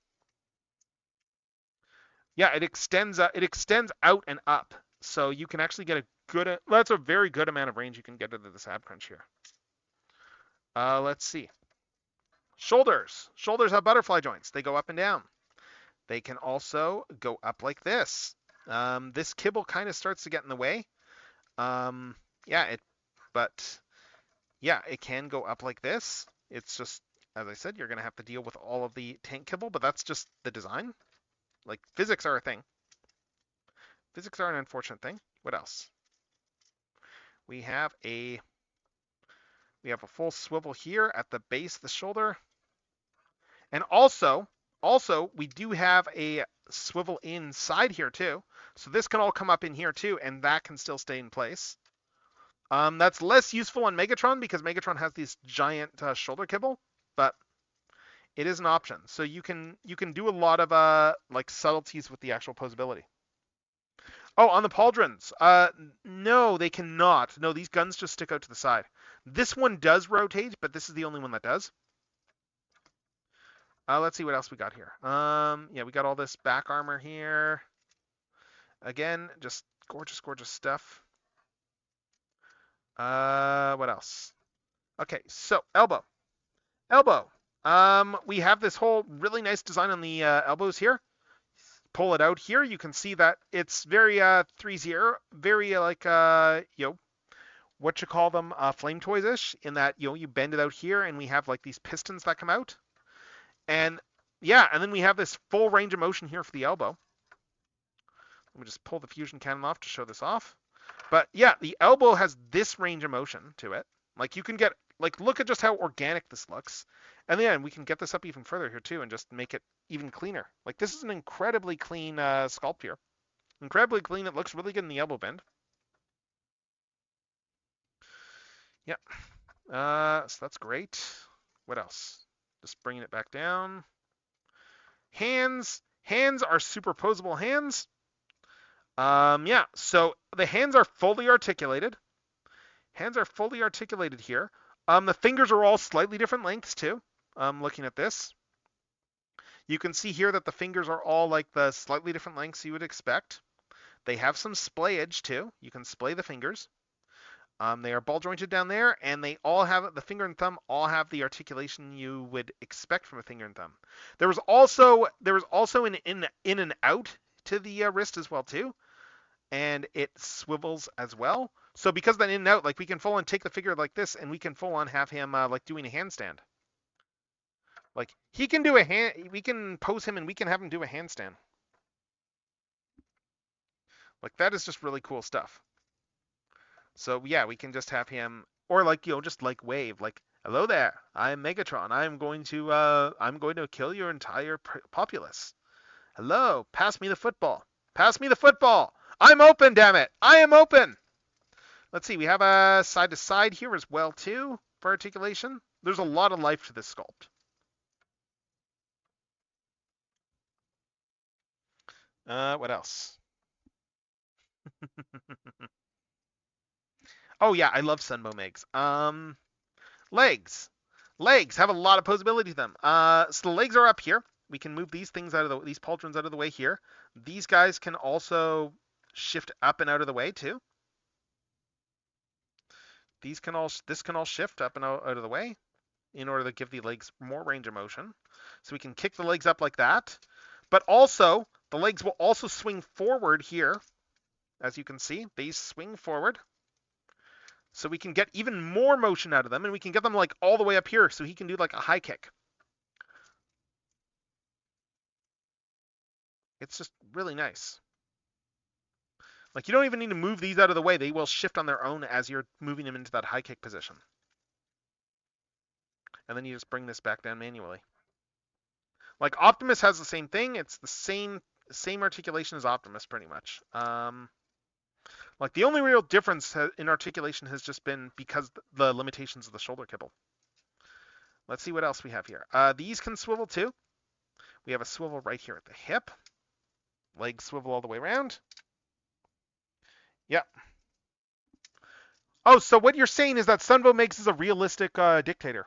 Yeah, it extends out and up. So you can actually get a good, that's a very good amount of range you can get into this ab crunch here. Let's see. Shoulders. Shoulders have butterfly joints. They go up and down. They can also go up like this. This kibble kind of starts to get in the way. It can go up like this. It's just, as I said, you're going to have to deal with all of the tank kibble, but that's just the design. Like, physics are a thing. Physics are an unfortunate thing. What else? We have a full swivel here at the base of the shoulder. And also we do have a swivel inside here too. So this can all come up in here too, and that can still stay in place. That's less useful on Megatron because Megatron has these giant shoulder kibble, but it is an option. So you can do a lot of like subtleties with the actual posability. Oh, on the pauldrons. No, they cannot. No, these guns just stick out to the side. This one does rotate, but this is the only one that does. Let's see what else we got here. Yeah, we got all this back armor here. Again, just gorgeous, gorgeous stuff. What else? Okay, so elbow. We have this whole really nice design on the elbows here. Pull it out here. You can see that it's very 3-0, very like what you call them, flame toys-ish, in that you bend it out here, and we have like these pistons that come out. And yeah, and then we have this full range of motion here for the elbow. Let me just pull the fusion cannon off to show this off. But yeah, the elbow has this range of motion to it. Like you can get, like, look at just how organic this looks. And then we can get this up even further here too and just make it even cleaner. Like this is an incredibly clean sculpt here. Incredibly clean. It looks really good in the elbow bend. Yeah. So that's great. What else? Just bringing it back down. Hands. Hands are superposable hands. Yeah, so the hands are fully articulated. Hands are fully articulated here. The fingers are all slightly different lengths too. Looking at this, you can see here that the fingers are all like the slightly different lengths you would expect. They have some splayage too. You can splay the fingers. They are ball jointed down there, and they all have, the finger and thumb all have the articulation you would expect from a finger and thumb. There was also an in and out to the wrist as well too, and it swivels as well. So because of that in and out, like we can full on take the figure like this, and we can full on have him like doing a handstand. Like he can do we can pose him and we can have him do a handstand. Like that is just really cool stuff. So yeah, we can just have him, or like just like wave, like hello there, I'm Megatron. I'm going to kill your entire populace. Hello, pass me the football. Pass me the football. I'm open, damn it. I am open. Let's see, we have a side to side here as well too for articulation. There's a lot of life to this sculpt. What else? Oh yeah, I love Sunbow Megs. Legs. Legs have a lot of posability to them. So the legs are up here. We can move these things these pauldrons out of the way here. These guys can also shift up and out of the way too. This can all shift up and out of the way in order to give the legs more range of motion. So we can kick the legs up like that. But also, the legs will also swing forward here. As you can see, they swing forward. So we can get even more motion out of them, and we can get them like all the way up here so he can do like a high kick. It's just really nice. Like, you don't even need to move these out of the way. They will shift on their own as you're moving them into that high kick position. And then you just bring this back down manually. Like, Optimus has the same thing. It's the same articulation as Optimus, pretty much. Like, the only real difference in articulation has just been because the limitations of the shoulder kibble. Let's see what else we have here. These can swivel too. We have a swivel right here at the hip. Legs swivel all the way around. Yeah. Oh, so what you're saying is that Sunvo makes us a realistic dictator.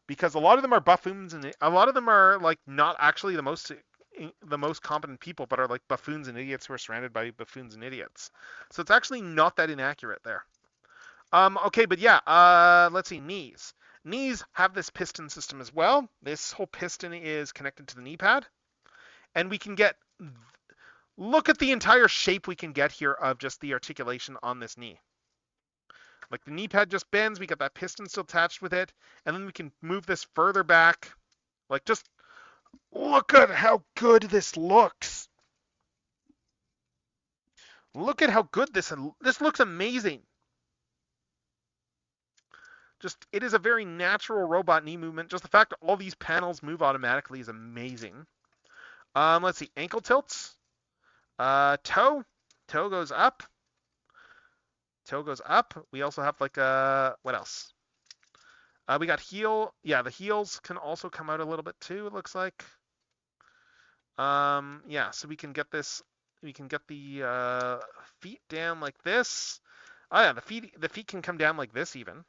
Because a lot of them are buffoons, and a lot of them are like not actually the most competent people, but are like buffoons and idiots who are surrounded by buffoons and idiots. So it's actually not that inaccurate there. Okay, but yeah, let's see, knees. Knees have this piston system as well. This whole piston is connected to the knee pad. And we can get, look at the entire shape we can get here of just the articulation on this knee. Like, the knee pad just bends, we got that piston still attached with it, and then we can move this further back. Like, just look at how good this looks. Look at how good this looks amazing. Just, it is a very natural robot knee movement. Just the fact that all these panels move automatically is amazing. Let's see, ankle tilts. Toe goes up. Toe goes up. We also have like what else? We got heel. Yeah, the heels can also come out a little bit too, it looks like. Yeah, so we can get this. We can get the feet down like this. Oh yeah, the feet can come down like this even.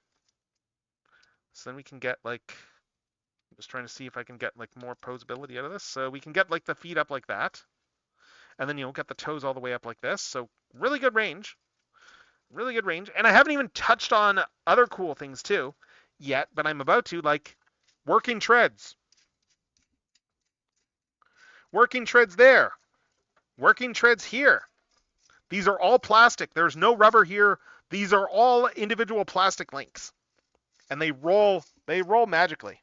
So then we can get like, I'm just trying to see if I can get like more posability out of this. So we can get like the feet up like that. And then you'll get the toes all the way up like this. So really good range. Really good range. And I haven't even touched on other cool things too yet, but I'm about to, like working treads. Working treads there. Working treads here. These are all plastic. There's no rubber here. These are all individual plastic links. And they roll magically.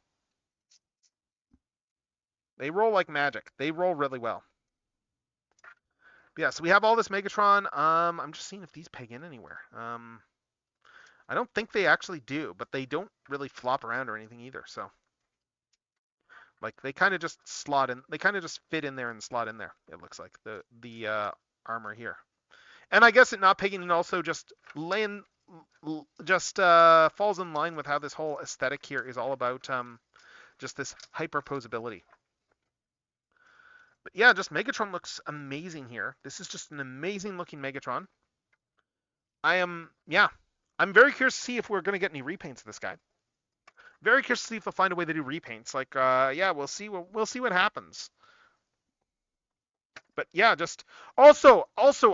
They roll like magic. They roll really well. Yeah, so we have all this Megatron. I'm just seeing if these peg in anywhere. I don't think they actually do, but they don't really flop around or anything either. So, like, they kind of just slot in. They kind of just fit in there and slot in there. It looks like the armor here. And I guess it not pegging in also just falls in line with how this whole aesthetic here is all about just this hyperposability. But yeah, just Megatron looks amazing here. This is just an amazing looking Megatron. I'm very curious to see if we're going to get any repaints of this guy. Very curious to see if they'll find a way to do repaints. Like, yeah, we'll see what happens. But yeah, just also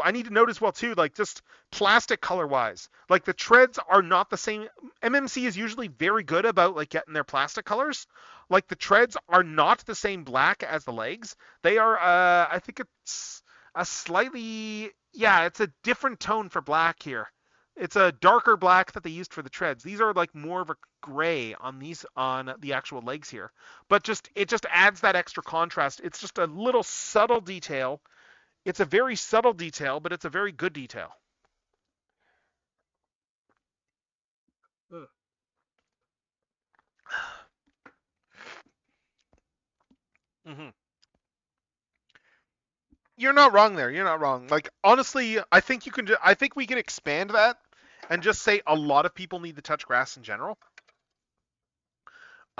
I need to note as well too, like just plastic color wise, like the treads are not the same. MMC is usually very good about like getting their plastic colors. Like the treads are not the same black as the legs. They are, I think it's a slightly, yeah, it's a different tone for black here. It's a darker black that they used for the treads. These are like more of a gray on the actual legs here. But it just adds that extra contrast. It's just a little subtle detail. It's a very subtle detail, but it's a very good detail. Mm-hmm. You're not wrong there. You're not wrong. Like honestly, I think we can expand that and just say a lot of people need to touch grass in general.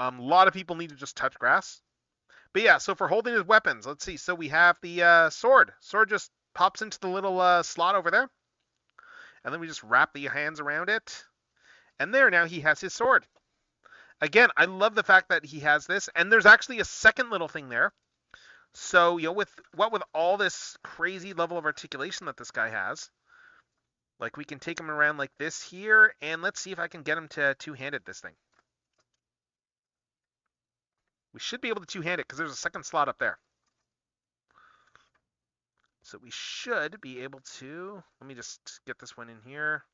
A lot of people need to just touch grass. But yeah, so for holding his weapons, let's see. So we have the sword. Sword just pops into the little slot over there. And then we just wrap the hands around it. And there, now he has his sword. Again, I love the fact that he has this. And there's actually a second little thing there. So, you know, with all this crazy level of articulation that this guy has, like we can take him around like this here. And let's see if I can get him to two-handed this thing. We should be able to two-hand it because there's a second slot up there. So we should be able to, let me just get this one in here.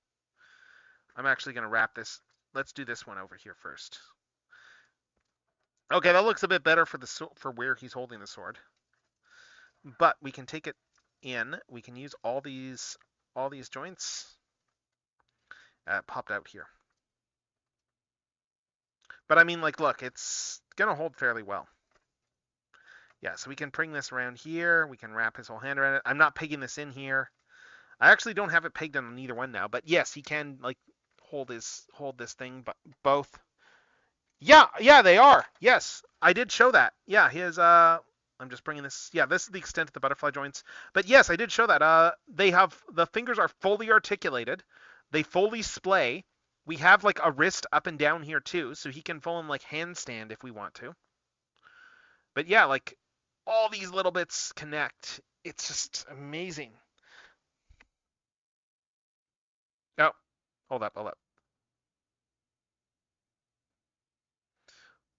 I'm actually going to wrap this. Let's do this one over here first. Okay, that looks a bit better for where he's holding the sword. But we can take it in. We can use all these all these joints. Popped out here. But I mean, like, look, it's gonna hold fairly well. Yeah, so we can bring this around here. We can wrap his whole hand around it. I'm not pegging this in here. I actually don't have it pegged on either one now, but yes, he can like hold this thing, but both. Yeah, they are. Yes, I did show that. Yeah, his I'm just bringing this. Yeah, this is the extent of the butterfly joints. But yes, I did show that. They have the fingers are fully articulated. They fully splay. We have like a wrist up and down here too, so he can full in like handstand if we want to. But yeah, like all these little bits connect. It's just amazing. Oh, hold up.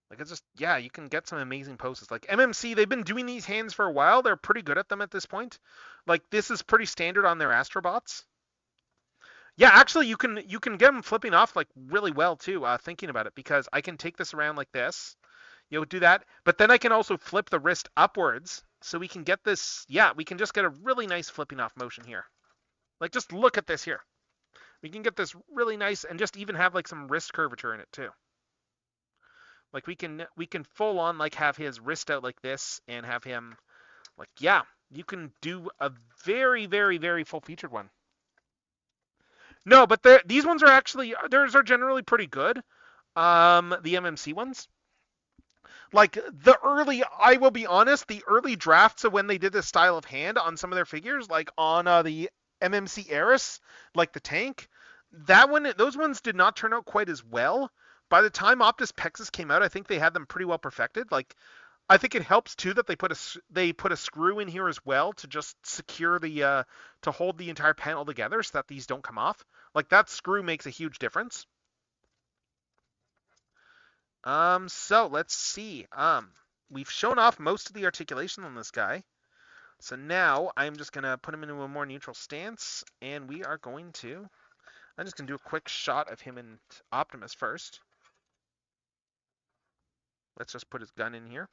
Like it's just, yeah, you can get some amazing poses. Like MMC, they've been doing these hands for a while. They're pretty good at them at this point. Like this is pretty standard on their Astrobots. Yeah, actually, you can get them flipping off like really well too. Thinking about it, because I can take this around like this. Do that, but then I can also flip the wrist upwards, so we can get this. Yeah, we can just get a really nice flipping off motion here. Like just look at this here. We can get this really nice, and just even have like some wrist curvature in it too. Like we can full on like have his wrist out like this and have him like, yeah, you can do a very, very, very full featured one. No, but these ones are actually, theirs are generally pretty good. The MMC ones. Like I will be honest, the early drafts of when they did this style of hand on some of their figures, like on the MMC Eris, like the tank, those ones did not turn out quite as well. By the time Optus Pexus came out, I think they had them pretty well perfected. Like, I think it helps too that they put a screw in here as well to just secure to hold the entire panel together so that these don't come off. Like that screw makes a huge difference. So let's see. We've shown off most of the articulation on this guy. So now I'm just gonna put him into a more neutral stance, and I'm just gonna do a quick shot of him and Optimus first. Let's just put his gun in here.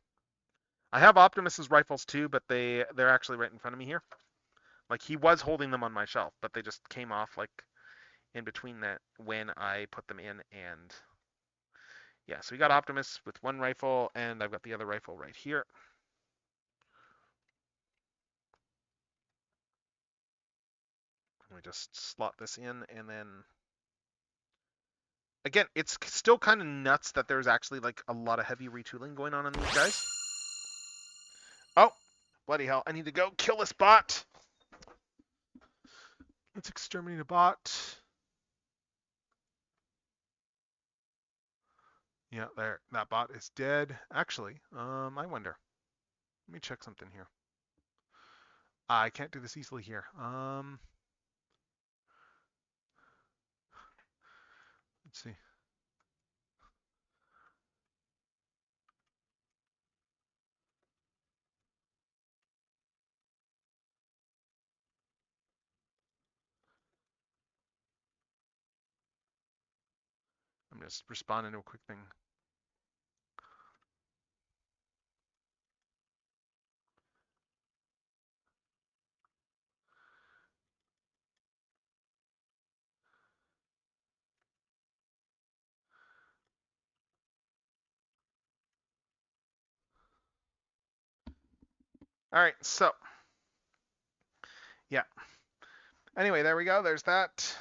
I have Optimus's rifles too, but they're actually right in front of me here. Like he was holding them on my shelf, but they just came off like in between that when I put them in. And yeah, so we got Optimus with one rifle, and I've got the other rifle right here. We just slot this in, and then again, it's still kind of nuts that there's actually like a lot of heavy retooling going on these guys. Oh, bloody hell. I need to go kill this bot. Let's exterminate a bot. Yeah, there. That bot is dead. Actually, I wonder. Let me check something here. I can't do this easily here. Let's see. I'm just responding to a quick thing. All right, so yeah. Anyway, there we go. There's that.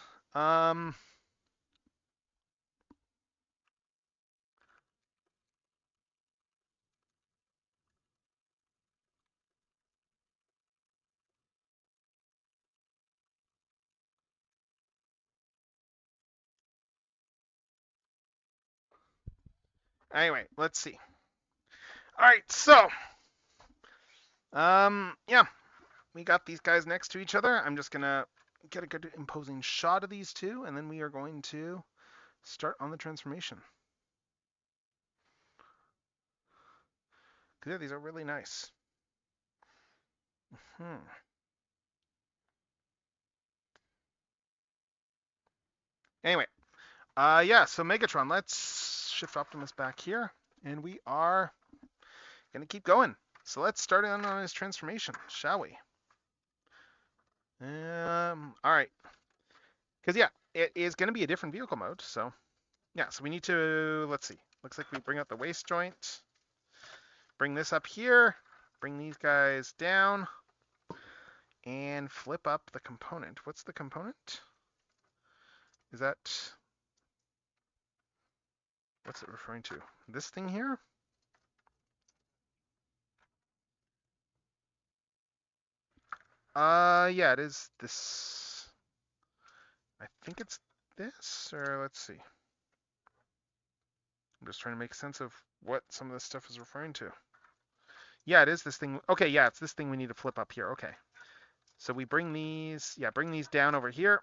Anyway, let's see. All right, so yeah, we got these guys next to each other. I'm just gonna get a good imposing shot of these two, and then we are going to start on the transformation. Yeah, these are really nice. Anyway, yeah, so Megatron, let's shift Optimus back here, and we are gonna keep going. So let's start on his transformation, shall we? All right. Because, yeah, it is going to be a different vehicle mode. So, yeah, so we need to, let's see. Looks like we bring out the waist joint. Bring this up here. Bring these guys down. And flip up the component. What's the component? Is that... What's it referring to? This thing here? Yeah, it is this. I think it's this, or let's see. I'm just trying to make sense of what some of this stuff is referring to. Yeah, it is this thing. Okay, yeah, it's this thing we need to flip up here. Okay. So we bring these, yeah, bring these down over here.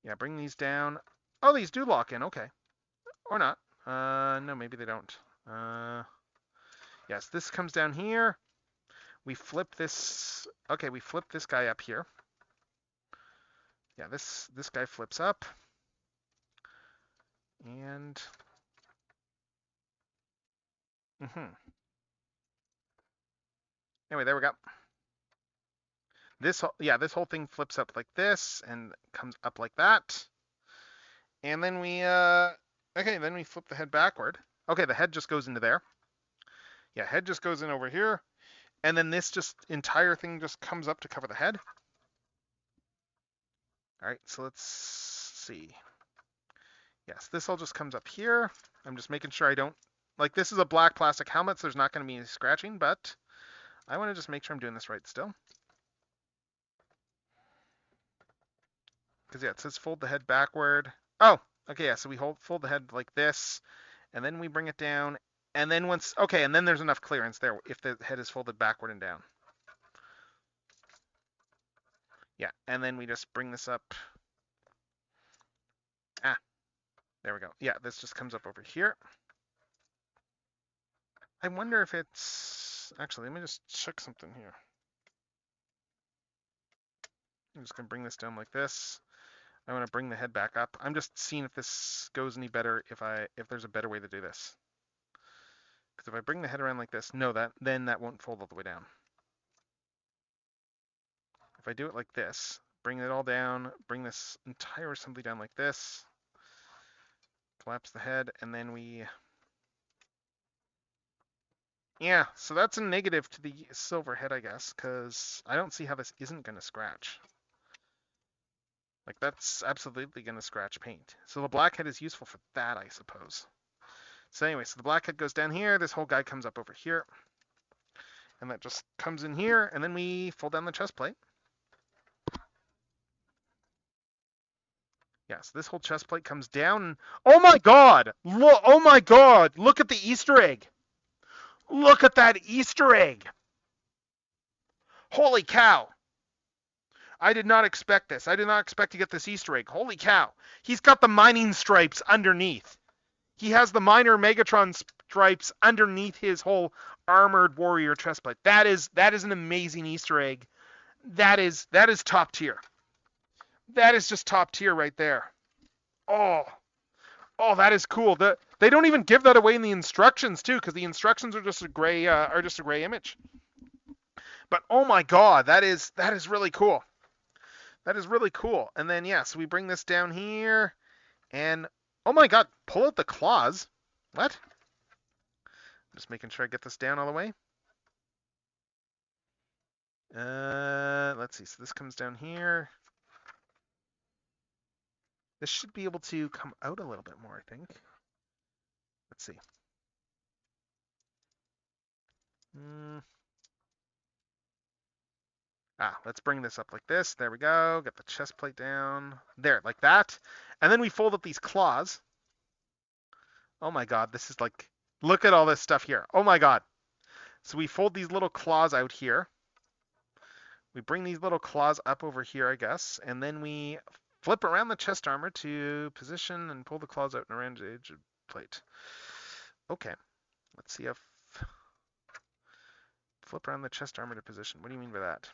Yeah, bring these down. Oh, these do lock in. Okay. Or not. No, maybe they don't. Yes, this comes down here. We flip this. Okay, we flip this guy up here. Yeah, this guy flips up. And anyway, there we go. This whole thing flips up like this and comes up like that. And then we then we flip the head backward. Okay, the head just goes into there. Yeah, head just goes in over here. And then this entire thing just comes up to cover the head. All right, so let's see. Yes, this all just comes up here. I'm just making sure I don't, like, this is a black plastic helmet, so there's not going to be any scratching, but I want to just make sure I'm doing this right still. Because, yeah, it says fold the head backward. Oh, okay, yeah, so we fold the head like this, and then we bring it down, and then and then there's enough clearance there if the head is folded backward and down. Yeah, and then we just bring this up. There we go. Yeah, this just comes up over here. I wonder if it's... Actually, let me just check something here. I'm just going to bring this down like this. I want to bring the head back up. I'm just seeing if this goes any better, if there's a better way to do this. Because if I bring the head around like this, no, then that won't fold all the way down. If I do it like this, bring it all down, bring this entire assembly down like this, collapse the head, and then we... Yeah, so that's a negative to the silver head, I guess, because I don't see how this isn't going to scratch. Like, that's absolutely going to scratch paint. So the black head is useful for that, I suppose. So anyway, so the black head goes down here. This whole guy comes up over here. And that just comes in here. And then we fold down the chest plate. Yeah, so this whole chest plate comes down. Oh my God! Oh my God! Look at the Easter egg! Look at that Easter egg! Holy cow! I did not expect this. I did not expect to get this Easter egg. Holy cow. He's got the mining stripes underneath. He has the miner Megatron stripes underneath his whole armored warrior chest plate. That is an amazing Easter egg. That is top tier. That is just top tier right there. Oh, that is cool. They don't even give that away in the instructions too, because the instructions are just a gray image. But oh my God, that is really cool. That is really cool. And then, yeah, so we bring this down here. And, oh my God, pull out the claws. What? I'm just making sure I get this down all the way. Let's see. So this comes down here. This should be able to come out a little bit more, I think. Let's see. Let's bring this up like this. There we go. Get the chest plate down. There, like that. And then we fold up these claws. Oh my God, this is like, look at all this stuff here. Oh my God. So we fold these little claws out here. We bring these little claws up over here, I guess. And then we flip around the chest armor to position and pull the claws out and around the edge of the plate. Okay. Let's see if... Flip around the chest armor to position. What do you mean by that?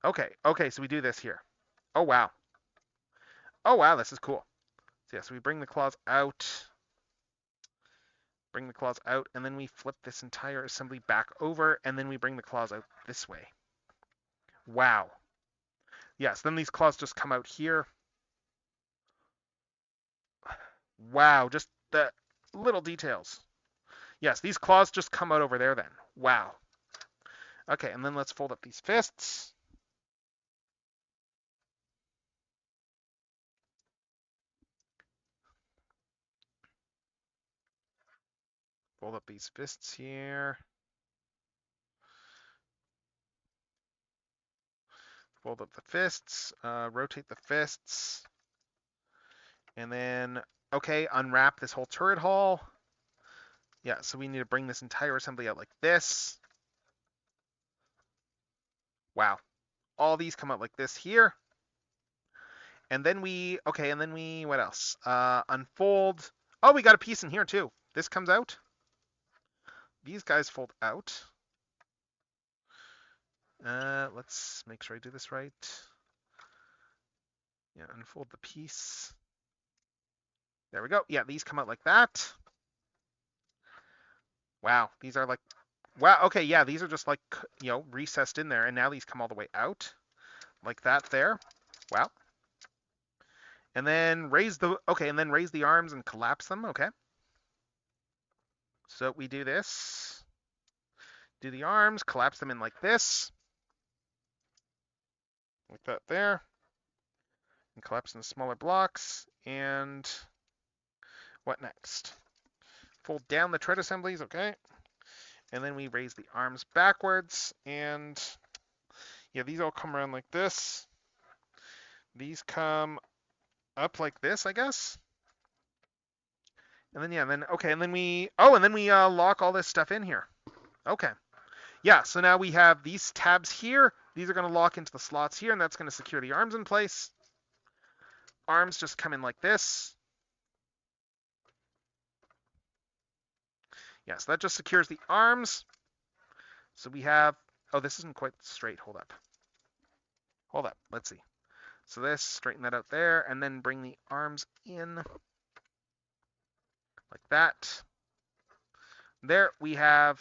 Okay, so we do this here. Oh, wow. Oh, wow, this is cool. So, yeah, so we bring the claws out. Bring the claws out, and then we flip this entire assembly back over, and then we bring the claws out this way. Wow. Yes, then these claws just come out here. Wow, just the little details. Yes, these claws just come out over there then. Wow. Okay, and then let's fold up these fists. Fold up these fists here. Fold up the fists, rotate the fists. And then, okay, unwrap this whole turret hull. Yeah, so we need to bring this entire assembly out like this. Wow. All these come out like this here. And then what else? Unfold. Oh, we got a piece in here too. This comes out. These guys fold out. Let's make sure I do this right. Yeah, unfold the piece. There we go. Yeah, these come out like that. Wow, these are like, wow, okay, yeah, these are just like, recessed in there, and now these come all the way out, like that there. Wow. And then raise the arms and collapse them, okay. So we do this. Do the arms, collapse them in like this. Like that there. And collapse in smaller blocks. And what next? Fold down the tread assemblies, okay. And then we raise the arms backwards. And yeah, these all come around like this. These come up like this, I guess. And then, and then we lock all this stuff in here. Okay. Yeah, so now we have these tabs here. These are going to lock into the slots here, and that's going to secure the arms in place. Arms just come in like this. Yeah, so that just secures the arms. So we have, oh, this isn't quite straight. Hold up. Let's see. So this, straighten that out there, and then bring the arms in like that. There we have,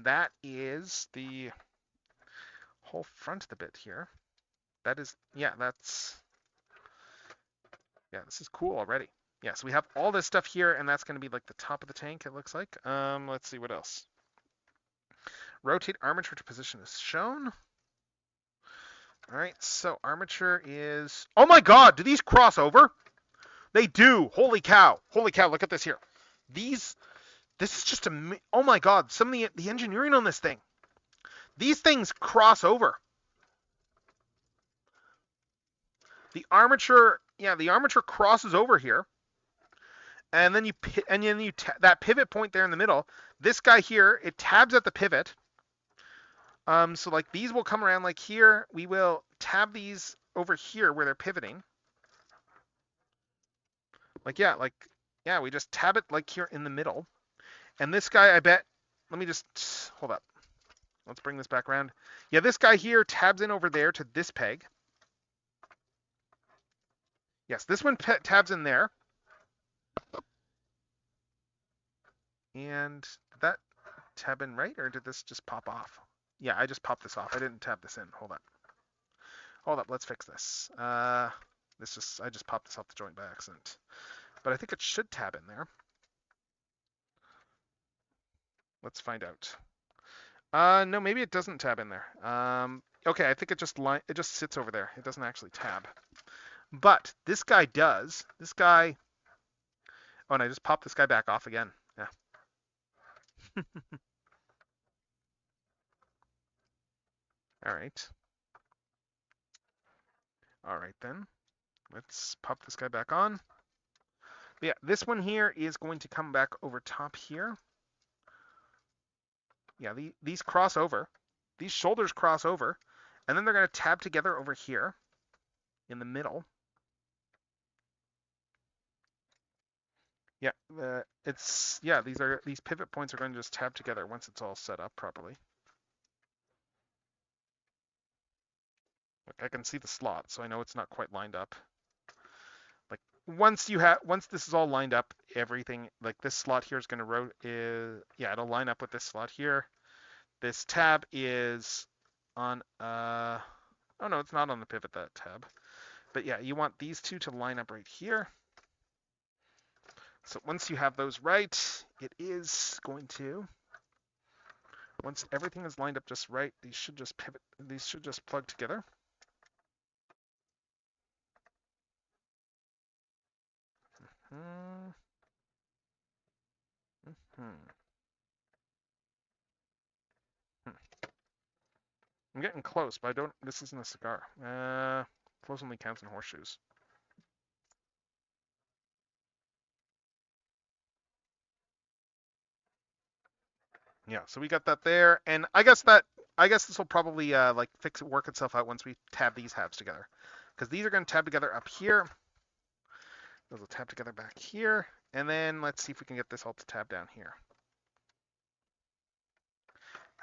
that is the whole front of the bit here. That is, this is cool already. Yeah, so we have all this stuff here, and that's going to be like the top of the tank, it looks like. Let's see, what else? Rotate armature to position as shown. All right, so armature is... Oh my god, do these cross over? They do. Holy cow. Holy cow, look at this here. This is just a... Oh my god, some of the engineering on this thing. These things cross over. The armature crosses over here. And then that pivot point there in the middle, this guy here, it tabs at the pivot. So like these will come around like here. We will tab these over here where they're pivoting. We just tab it like here in the middle. And this guy, I bet, let me just, hold up. Let's bring this back around. Yeah, this guy here tabs in over there to this peg. Yes, this one tabs in there. And did that tab in right, or did this just pop off? Yeah, I just popped this off. I didn't tab this in. Hold up. Let's fix this. I just popped this off the joint by accident. But I think it should tab in there. Let's find out. No, maybe it doesn't tab in there. Okay, I think it just sits over there. It doesn't actually tab. But this guy does. This guy. Oh, and I just popped this guy back off again. Yeah. All right. All right then. Let's pop this guy back on. But yeah, this one here is going to come back over top here. Yeah, these cross over. These shoulders cross over. And then they're going to tab together over here in the middle. Yeah, these pivot points are going to just tab together once it's all set up properly. Look, I can see the slot, so I know it's not quite lined up. Like once this is all lined up, everything like this slot here is going to it'll line up with this slot here. This tab is on, oh no, it's not on the pivot, that tab. But yeah, you want these two to line up right here. So once you have those right, it is going to, once everything is lined up just right, these should just pivot, these should just plug together. Hmm. I'm getting close, but I don't, this isn't a cigar. Close only counts in horseshoes. Yeah, so we got that there, and I guess this will probably like work itself out once we tab these halves together, because these are going to tab together up here. Those will tab together back here, and then let's see if we can get this all to tab down here.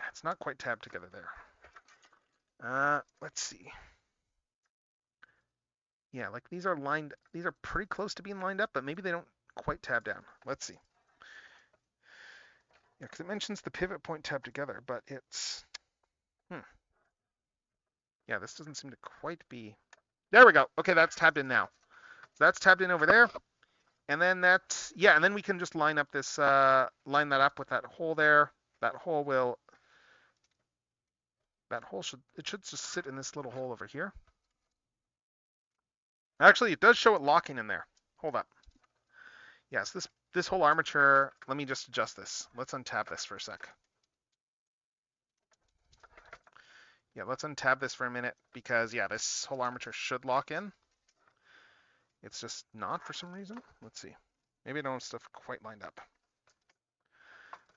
It's not quite tabbed together there. Let's see. Yeah, like these are lined, these are pretty close to being lined up, but maybe they don't quite tab down. Let's see. Yeah, because it mentions the pivot point tab together, but it's, yeah, this doesn't seem to quite be, there we go. Okay, that's tabbed in now. So that's tabbed in over there. And then that, yeah, and then we can just line up this, line that up with that hole there. That hole will, that hole should, it should just sit in this little hole over here. Actually, it does show it locking in there. Hold up. Yes, this whole armature, let me just adjust this. Let's untab this for a sec. Yeah, let's untab this for a minute because, yeah, this whole armature should lock in. It's just not for some reason. Let's see. Maybe I don't have stuff quite lined up.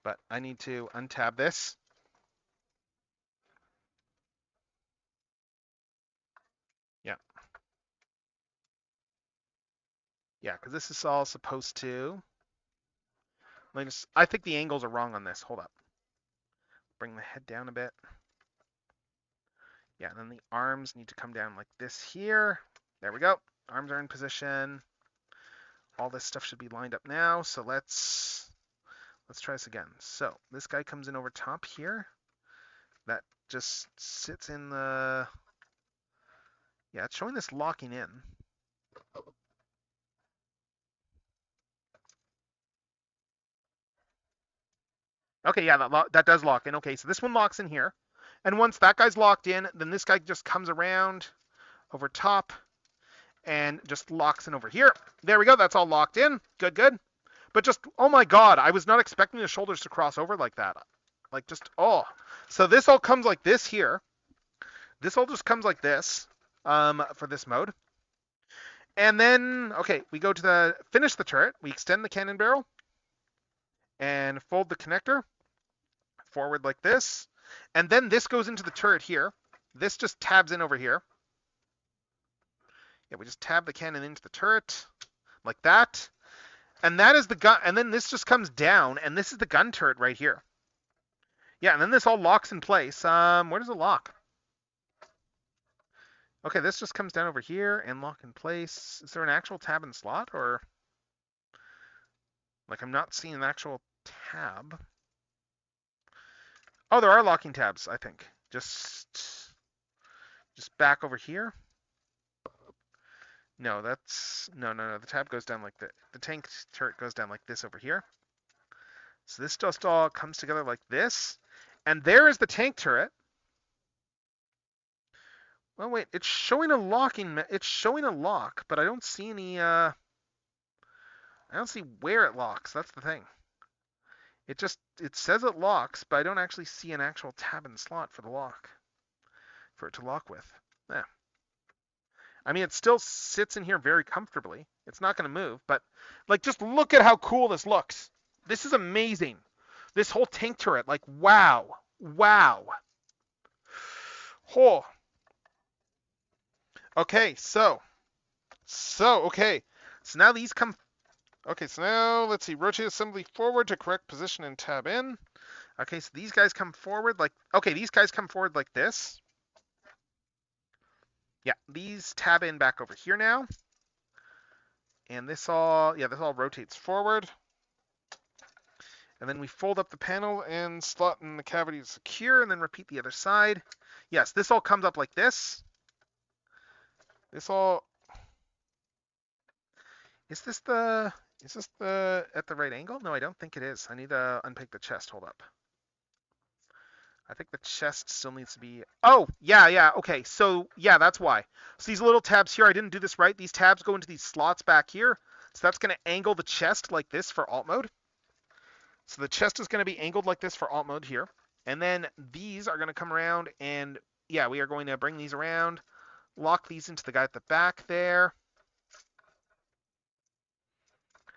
But I need to untab this. Yeah. Yeah, because this is all supposed to, I think the angles are wrong on this. Hold up. Bring the head down a bit. Yeah, and then the arms need to come down like this here. There we go. Arms are in position. All this stuff should be lined up now. So let's try this again. So this guy comes in over top here. That just sits in the, yeah, it's showing this locking in. Okay, yeah, that does lock in. Okay, so this one locks in here. And once that guy's locked in, then this guy just comes around over top and just locks in over here. There we go. That's all locked in. Good, good. But just, oh my God, I was not expecting the shoulders to cross over like that. Like just, oh. So this all comes like this here. This all just comes like this for this mode. And then, okay, we go to the, finish the turret. We extend the cannon barrel and fold the connector forward like this. And then this goes into the turret here. This just tabs in over here. Yeah, we just tab the cannon into the turret like that. And that is the gun. And then this just comes down, and this is the gun turret right here. Yeah, and then this all locks in place. Where does it lock? Okay, this just comes down over here and lock in place. Is there an actual tab and slot, or like I'm not seeing an actual tab? Oh, there are locking tabs, I think. Just back over here. No, that's no. The tab goes down like the tank turret goes down like this over here. So this just all comes together like this, and there is the tank turret. Well, wait, it's showing a locking. It's showing a lock, but I don't see any. I don't see where it locks. That's the thing. It says it locks, but I don't actually see an actual tab and slot for the lock, for it to lock with. Yeah. I mean, it still sits in here very comfortably. It's not going to move, but like, just look at how cool this looks. This is amazing. This whole tank turret, like, wow, wow. Oh. Okay, so okay. So now these come. Okay, so now let's see. Rotate assembly forward to correct position and tab in. Okay, so these guys come forward like. Okay, these guys come forward like this. Yeah, these tab in back over here now. And this all rotates forward. And then we fold up the panel and slot in the cavity to secure, and then repeat the other side. Yes, this all comes up like this. This all... Is this the at the right angle? No, I don't think it is. I need to unpick the chest. Hold up. I think the chest still needs to be... Oh, yeah, okay. So, yeah, that's why. So these little tabs here, I didn't do this right. These tabs go into these slots back here. So that's going to angle the chest like this for alt mode. So the chest is going to be angled like this for alt mode here. And then these are going to come around and, yeah, we are going to bring these around, lock these into the guy at the back there.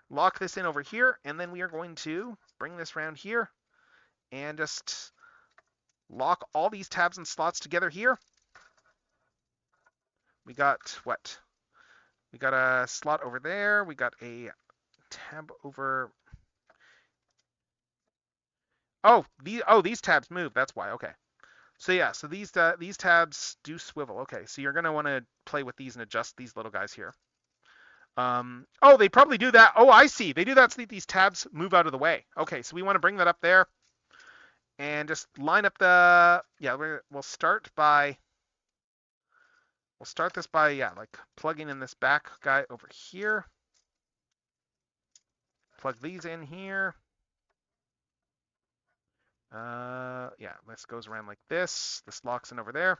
Lock this in over here, and then we are going to bring this around here and just lock all these tabs and slots together here. We got what? We got a slot over there. We got a tab over... these tabs move. That's why. Okay. So yeah, so these tabs do swivel. Okay, so you're gonna want to play with these and adjust these little guys here. Oh, they probably do that. Oh, I see. They do that so that these tabs move out of the way. Okay, so we want to bring that up there and just line up the... Yeah, we'll start this by, yeah, like plugging in this back guy over here. Plug these in here. Yeah, this goes around like this. This locks in over there.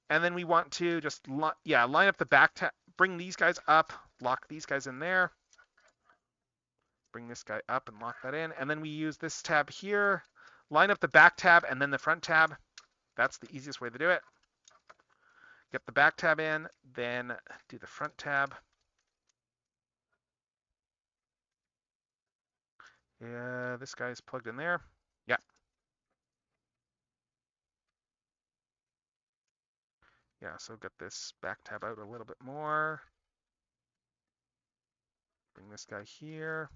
And then we want to just, line up the back tab, bring these guys up, lock these guys in there. Bring this guy up and lock that in. And then we use this tab here, line up the back tab and then the front tab. That's the easiest way to do it. Get the back tab in, then do the front tab. Yeah, this guy's plugged in there. Yeah. Yeah, so get this back tab out a little bit more. Bring this guy here.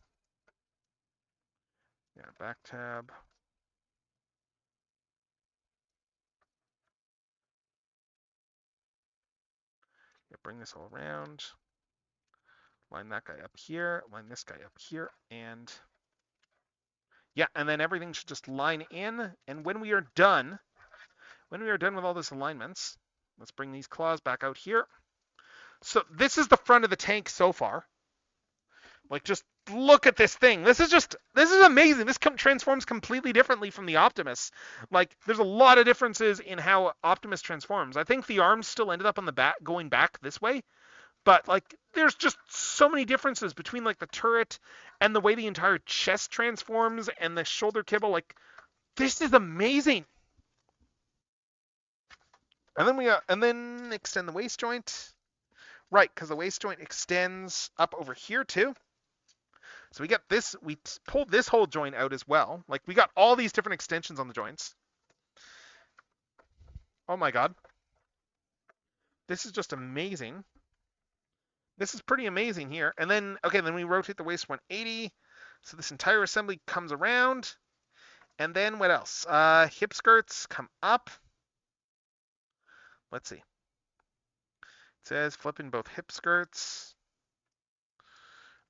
Yeah, back tab. Yeah, bring this all around. Line that guy up here, line this guy up here, and yeah, and then everything should just line in. And when we are done with all those alignments, let's bring these claws back out here. So this is the front of the tank so far. Like, just look at this thing. This is amazing. This transforms completely differently from the Optimus. Like, there's a lot of differences in how Optimus transforms. I think the arms still ended up on the back, going back this way. But, like, there's just so many differences between, like, the turret and the way the entire chest transforms and the shoulder kibble. Like, this is amazing. And then extend the waist joint. Right, because the waist joint extends up over here, too. So we get this, we pulled this whole joint out as well. Like, we got all these different extensions on the joints. Oh my god. This is just amazing. This is pretty amazing here. And then, okay, then we rotate the waist 180. So this entire assembly comes around. And then what else? Hip skirts come up. Let's see. It says flipping both hip skirts.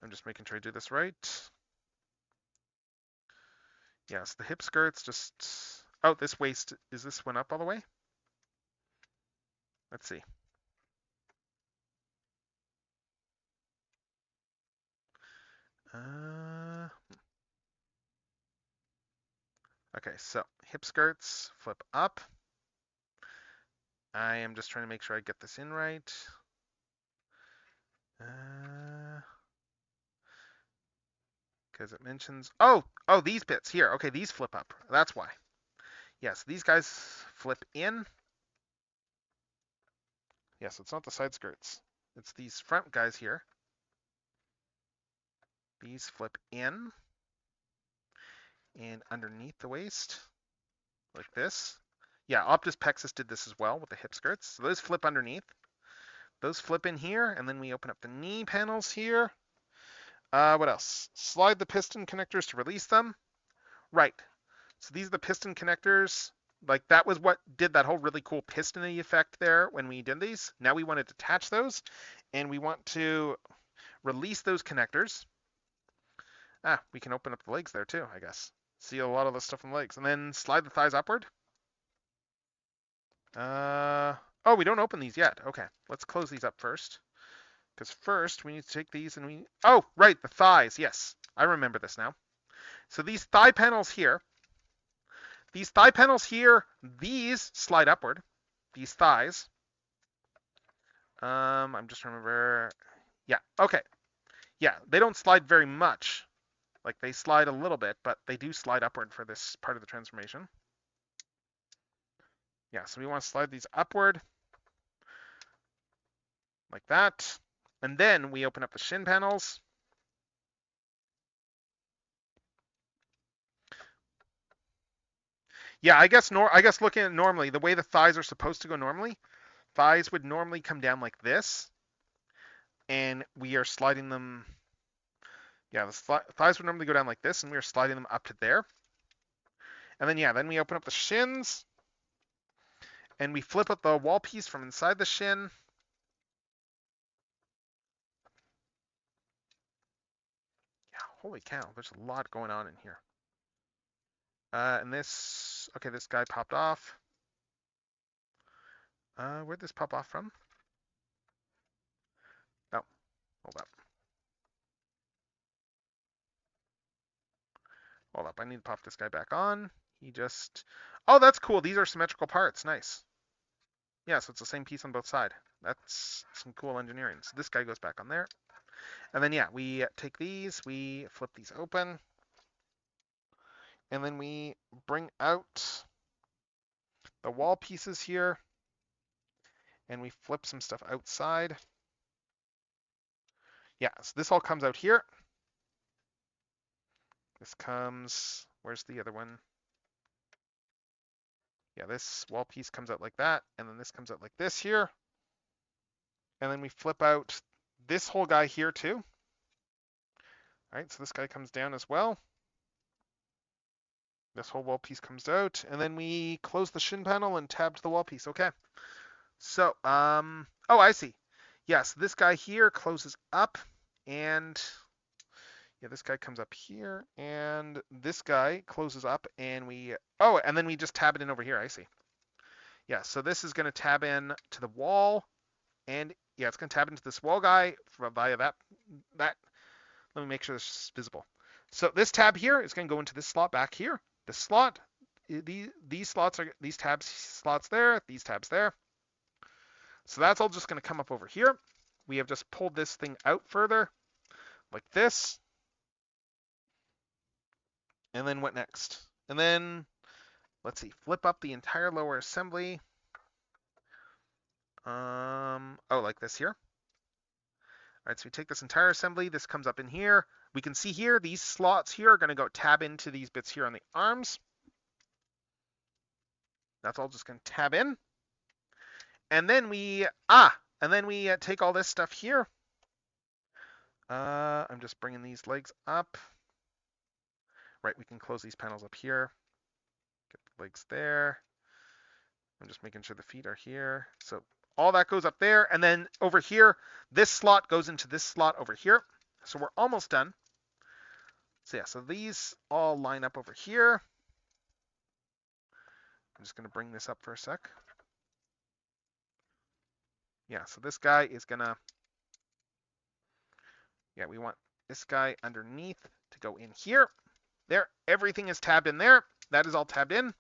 I'm just making sure I do this right. Yes, the hip skirts just... Oh, this waist, is this one up all the way? Let's see. Okay, so hip skirts flip up. I am just trying to make sure I get this in right. Because it mentions, oh, these bits here. Okay, these flip up. That's why. Yes, these guys flip in. Yes, it's not the side skirts. It's these front guys here. These flip in and underneath the waist, like this. Yeah, Optus Pexus did this as well with the hip skirts. So those flip underneath. Those flip in here, and then we open up the knee panels here. What else? Slide the piston connectors to release them. Right. So these are the piston connectors. Like, that was what did that whole really cool pistony effect there when we did these. Now we want to detach those, and we want to release those connectors. We can open up the legs there too, I guess. See a lot of the stuff in the legs. And then slide the thighs upward. Oh, we don't open these yet. Okay, let's close these up first. Because first, we need to take these and we... Oh, right, the thighs. Yes, I remember this now. So these thigh panels here, these slide upward. These thighs. I'm just remember... Yeah, okay. Yeah, they don't slide very much. Like, they slide a little bit, but they do slide upward for this part of the transformation. Yeah, so we want to slide these upward. Like that. And then we open up the shin panels. Yeah, I guess looking at it normally, the way the thighs are supposed to go normally, thighs would normally come down like this. And we are sliding them... Yeah, the thighs would normally go down like this, and we are sliding them up to there. And then, yeah, then we open up the shins. And we flip up the wall piece from inside the shin. Yeah, holy cow, there's a lot going on in here. And this... Okay, this guy popped off. Where'd this pop off from? Oh, hold up. Hold up, I need to pop this guy back on. He just... Oh, that's cool. These are symmetrical parts. Nice. Yeah, so it's the same piece on both sides. That's some cool engineering. So this guy goes back on there. And then, yeah, we take these, we flip these open. And then we bring out the wall pieces here. And we flip some stuff outside. Yeah, so this all comes out here. This comes... Where's the other one? Yeah, this wall piece comes out like that, and then this comes out like this here. And then we flip out this whole guy here too. All right, so this guy comes down as well. This whole wall piece comes out, and then we close the shin panel and tab to the wall piece. Okay. So, oh, I see. Yes, this guy here closes up, and yeah, this guy comes up here, and this guy closes up, and we, oh, and then we just tab it in over here. I see. Yeah, so this is going to tab in to the wall, and yeah, it's going to tab into this wall guy via that. Let me make sure this is visible. So this tab here is going to go into this slot back here. This slot, these slots are these tabs slots there, these tabs there. So that's all just going to come up over here. We have just pulled this thing out further, like this. And then what next? And then, let's see, flip up the entire lower assembly. Oh, like this here. All right, so we take this entire assembly. This comes up in here. We can see here, these slots here are going to go tab into these bits here on the arms. That's all just going to tab in. And then we, take all this stuff here. I'm just bringing these legs up. Right, we can close these panels up here. Get the legs there. I'm just making sure the feet are here. So all that goes up there. And then over here, this slot goes into this slot over here. So we're almost done. So yeah, so these all line up over here. I'm just going to bring this up for a sec. Yeah, so this guy is going to, yeah, we want this guy underneath to go in here. There, everything is tabbed in there. That is all tabbed in.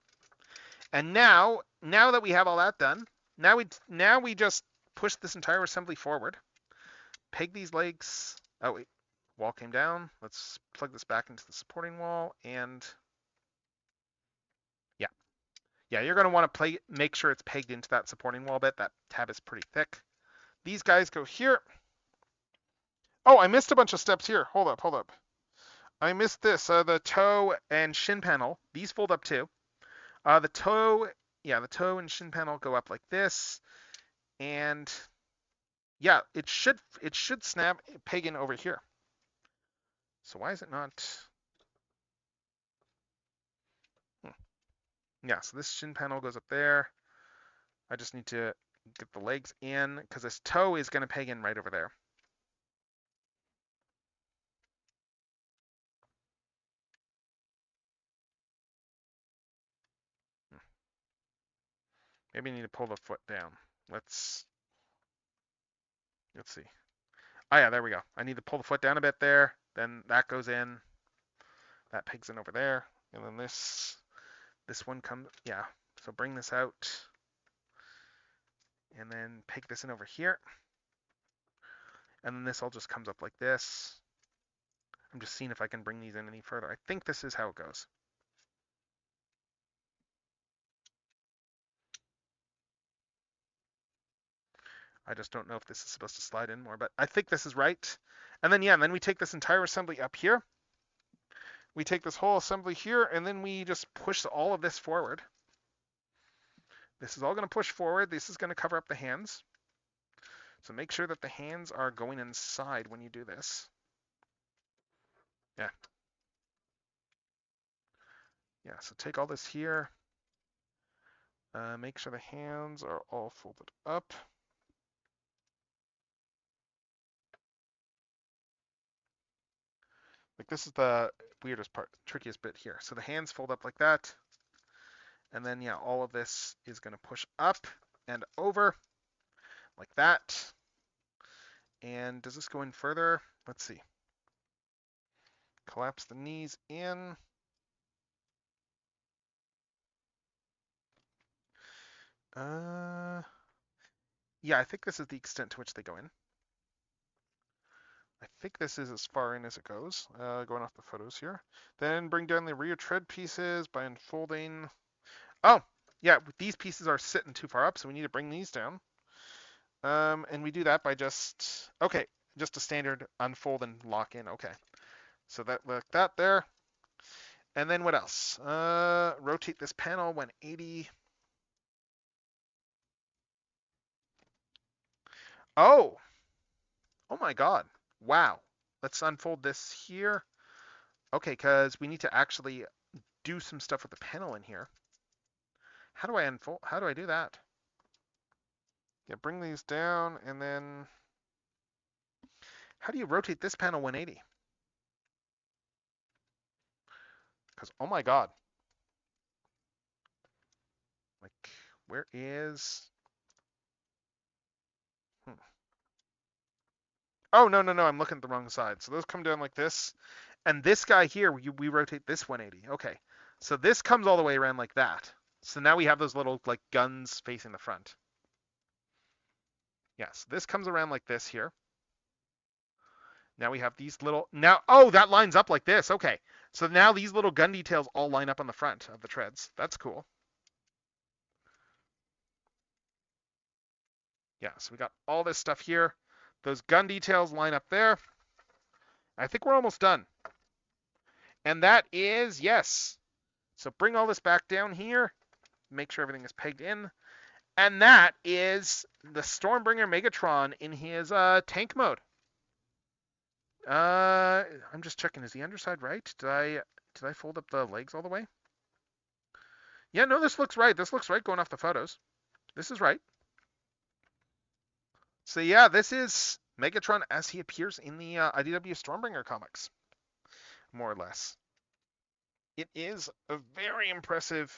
And now that we have all that done, now we just push this entire assembly forward. Peg these legs. Oh wait, wall came down. Let's plug this back into the supporting wall, and yeah, you're gonna want to make sure it's pegged into that supporting wall bit. That tab is pretty thick. These guys go here. Oh, I missed a bunch of steps here. Hold up. I missed this. The toe and shin panel. These fold up too. The toe and shin panel go up like this, and yeah, it should snap peg in over here. So why is it not? Yeah, so this shin panel goes up there. I just need to get the legs in because this toe is going to peg in right over there. Maybe I need to pull the foot down. Let's see. Oh yeah, there we go. I need to pull the foot down a bit there. Then that goes in. That pig's in over there. And then this one comes, yeah. So bring this out. And then pig this in over here. And then this all just comes up like this. I'm just seeing if I can bring these in any further. I think this is how it goes. I just don't know if this is supposed to slide in more, but I think this is right. And then, yeah, and then we take this entire assembly up here. We take this whole assembly here, and then we just push all of this forward. This is all going to push forward. This is going to cover up the hands. So make sure that the hands are going inside when you do this. Yeah. Yeah, so take all this here. Make sure the hands are all folded up. Like this is the weirdest part, trickiest bit here. So the hands fold up like that. And then, yeah, all of this is going to push up and over like that. And does this go in further? Let's see. Collapse the knees in. Yeah, I think this is the extent to which they go in. I think this is as far in as it goes, going off the photos here. Then bring down the rear tread pieces by unfolding. Oh, yeah, these pieces are sitting too far up, so we need to bring these down. And we do that by just a standard unfold and lock in. Okay, so that like that there. And then what else? Rotate this panel 180. Oh my God. Wow. Let's unfold this here. Okay, because we need to actually do some stuff with the panel in here. How do I unfold? How do I do that? Yeah, bring these down, and then how do you rotate this panel 180? Because, oh my God. Like, where is... Oh, no, I'm looking at the wrong side. So those come down like this. And this guy here, we rotate this 180. Okay. So this comes all the way around like that. So now we have those little, like, guns facing the front. Yes, this comes around like this here. Now we have these little, oh, that lines up like this. Okay. So now these little gun details all line up on the front of the treads. That's cool. Yeah, so we got all this stuff here. Those gun details line up there. I think we're almost done. And that is, yes. So bring all this back down here. Make sure everything is pegged in. And that is the Stormbringer Megatron in his tank mode. I'm just checking. Is the underside right? Did I fold up the legs all the way? Yeah, no, this looks right. This looks right going off the photos. This is right. So yeah, this is Megatron as he appears in the IDW Stormbringer comics, more or less. It is a very impressive.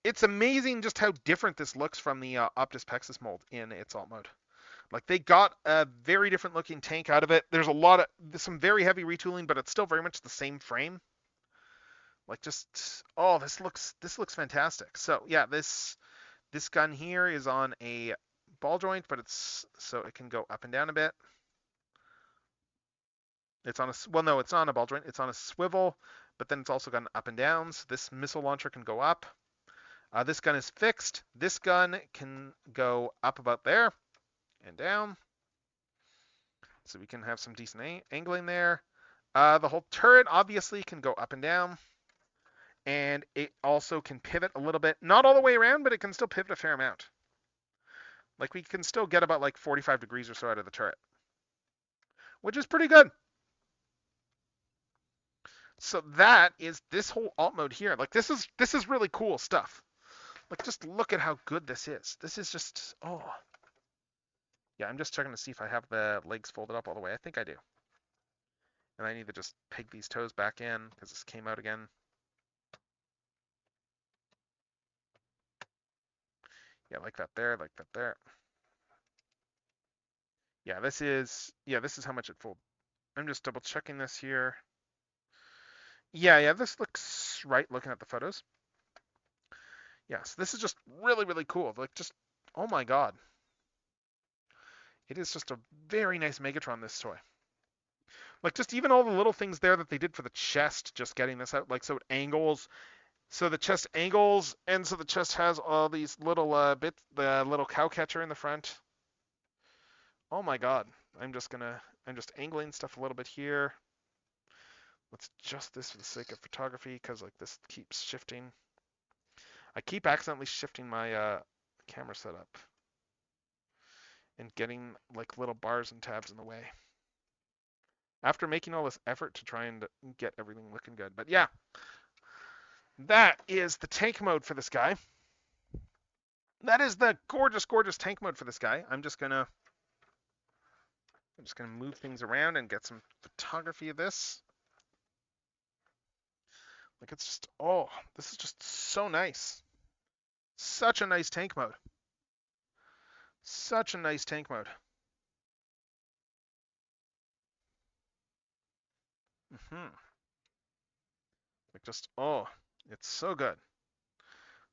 It's amazing just how different this looks from the Optus Pexus mold in its alt mode. Like they got a very different looking tank out of it. There's some very heavy retooling, but it's still very much the same frame. Like just, oh, this looks fantastic. So yeah, this gun here is on a ball joint, but it's so it can go up and down a bit. It's on it's not on a ball joint. It's on a swivel, but then it's also got an up and down. So this missile launcher can go up. This gun is fixed. This gun can go up about there and down. So we can have some decent angling there. The whole turret obviously can go up and down. And it also can pivot a little bit. Not all the way around, but it can still pivot a fair amount. Like we can still get about like 45 degrees or so out of the turret. Which is pretty good. So that is this whole alt mode here. Like this is really cool stuff. Like just look at how good this is. This is just, oh. Yeah, I'm just checking to see if I have the legs folded up all the way. I think I do. And I need to just peg these toes back in because this came out again. Yeah, like that there, like that there. Yeah, this is how much it fold. I'm just double checking this here. Yeah, this looks right looking at the photos. Yes, this is just really, really cool. Like, just, oh my god. It is just a very nice Megatron, this toy. Like, just even all the little things there that they did for the chest, just getting this out. Like, so it angles. So the chest angles, and so the chest has all these little bits, the little cow catcher in the front. Oh my god. I'm just angling stuff a little bit here. Let's adjust this for the sake of photography, because, like, this keeps shifting. I keep accidentally shifting my camera setup and getting, like, little bars and tabs in the way. After making all this effort to try and get everything looking good. But yeah, that is the tank mode for this guy. That is the gorgeous, gorgeous tank mode for this guy. I'm just gonna move things around and get some photography of this. Like, it's just, oh, this is just so nice. Such a nice tank mode. Such a nice tank mode. Like, just, oh, it's so good.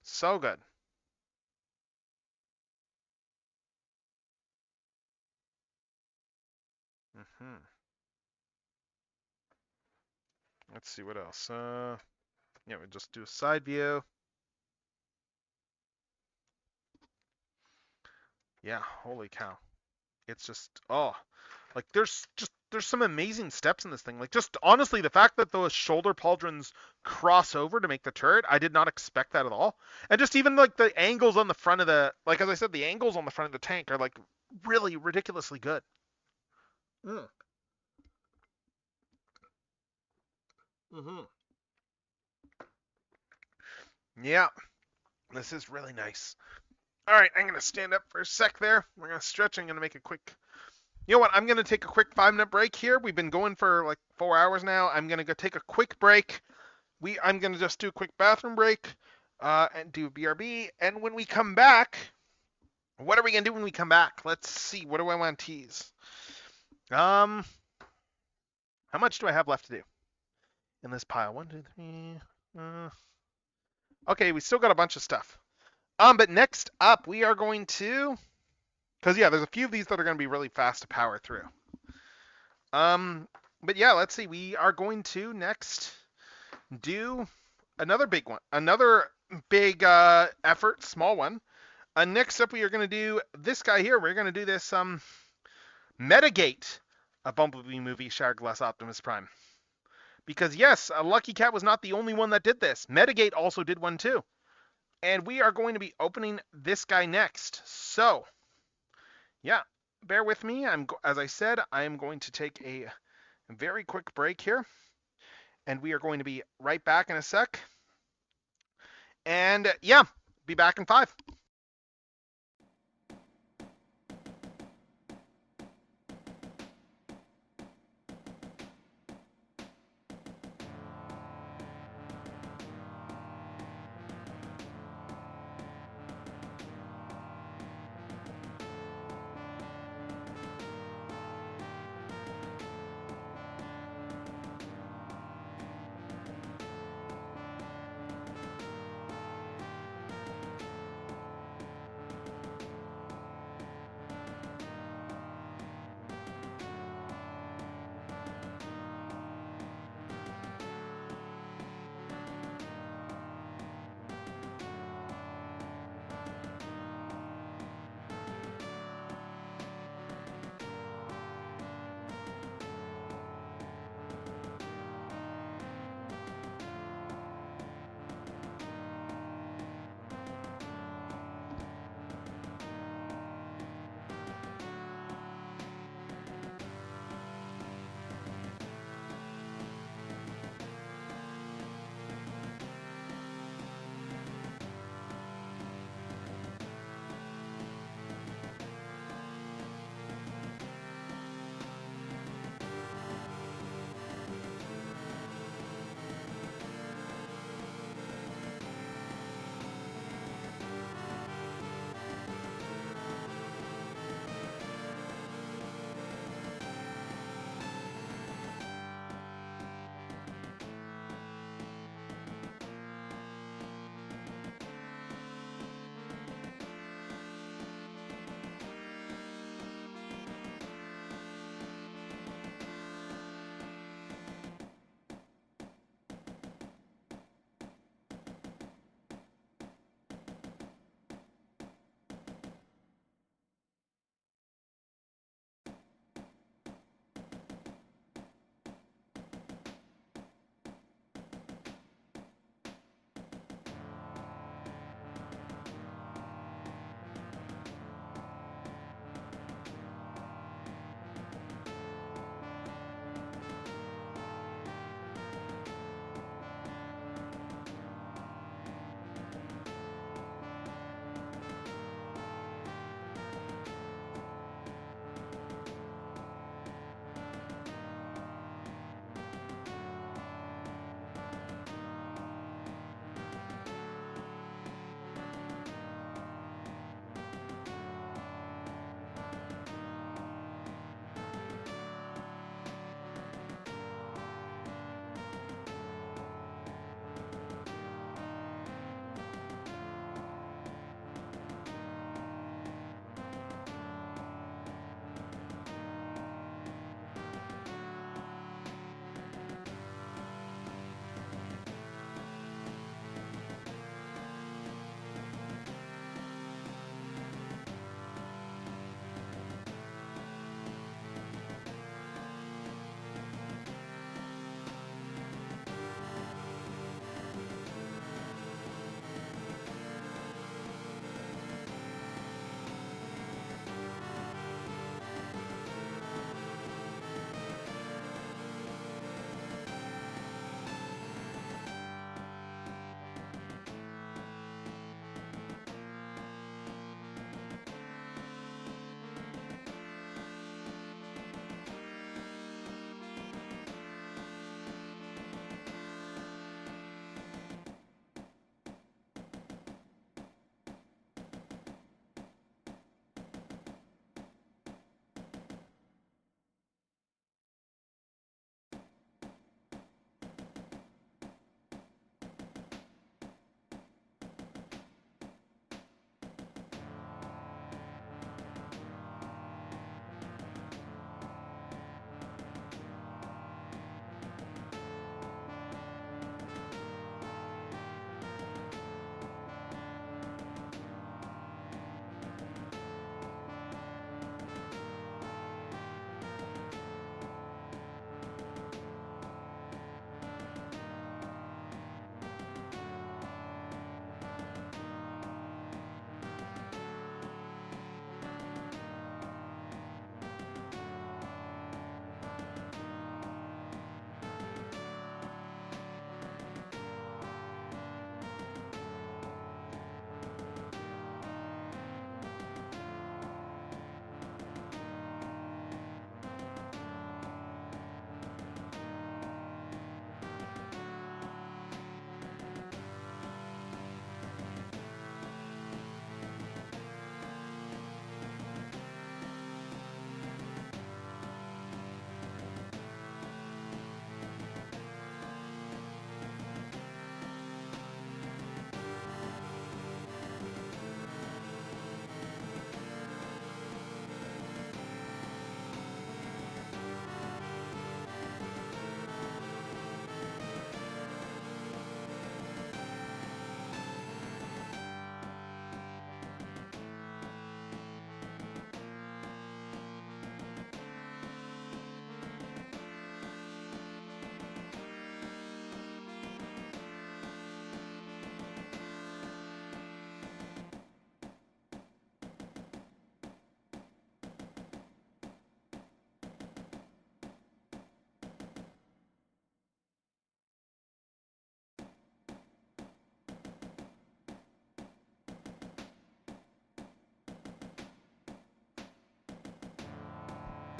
So good. Let's see what else. Yeah, we just do a side view. Yeah, holy cow. It's just, oh, like there's some amazing steps in this thing. Like, just honestly, the fact that those shoulder pauldrons cross over to make the turret, I did not expect that at all. And just even like the angles on the front of the, like, as I said, the angles on the front of the tank are like really ridiculously good. Yeah, this is really nice. All right, I'm gonna stand up for a sec there. We're gonna stretch. I'm gonna make a quick. You know what? I'm gonna take a quick 5-minute break here. We've been going for like 4 hours now. I'm gonna go take a quick break. I'm gonna just do a quick bathroom break, and do BRB. And when we come back, what are we gonna do when we come back? Let's see. What do I want to tease? How much do I have left to do in this pile? 1, 2, 3. Okay, we still got a bunch of stuff. But next up, we are going to, because yeah, there's a few of these that are going to be really fast to power through. But yeah, let's see. We are going to next do another big one, another big effort, small one. Next up, we are going to do this guy here. We're going to do this Metagate, a Bumblebee movie, Shattered Glass Optimus Prime. Because yes, Lucky Cat was not the only one that did this. Metagate also did one too. And we are going to be opening this guy next. So, yeah, bear with me. As I said, I am going to take a very quick break here. And we are going to be right back in a sec. And yeah, be back in 5.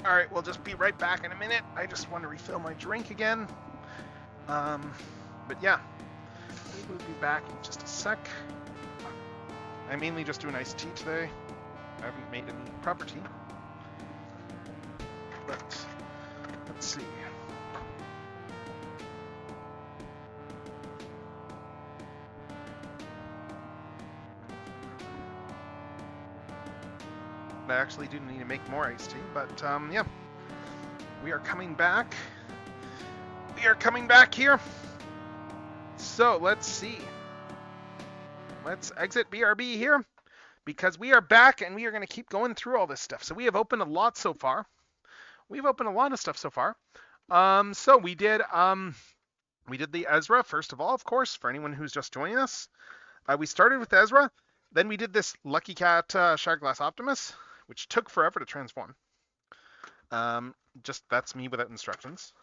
All right, we'll just be right back in a minute. I just want to refill my drink again. But yeah, we will be back in just a sec. I mainly just do an iced tea today. I haven't made any proper tea. But let's see. I actually do need to make more iced tea, but yeah. We are coming back. We are coming back here. So let's see. Let's exit BRB here because we are back and we are going to keep going through all this stuff. So we have opened a lot so far. We've opened a lot of stuff so far. So we did the Ezra first of all, of course, for anyone who's just joining us. We started with Ezra, then we did this Lucky Cat Shatterglass Optimus, which took forever to transform. Just that's me without instructions.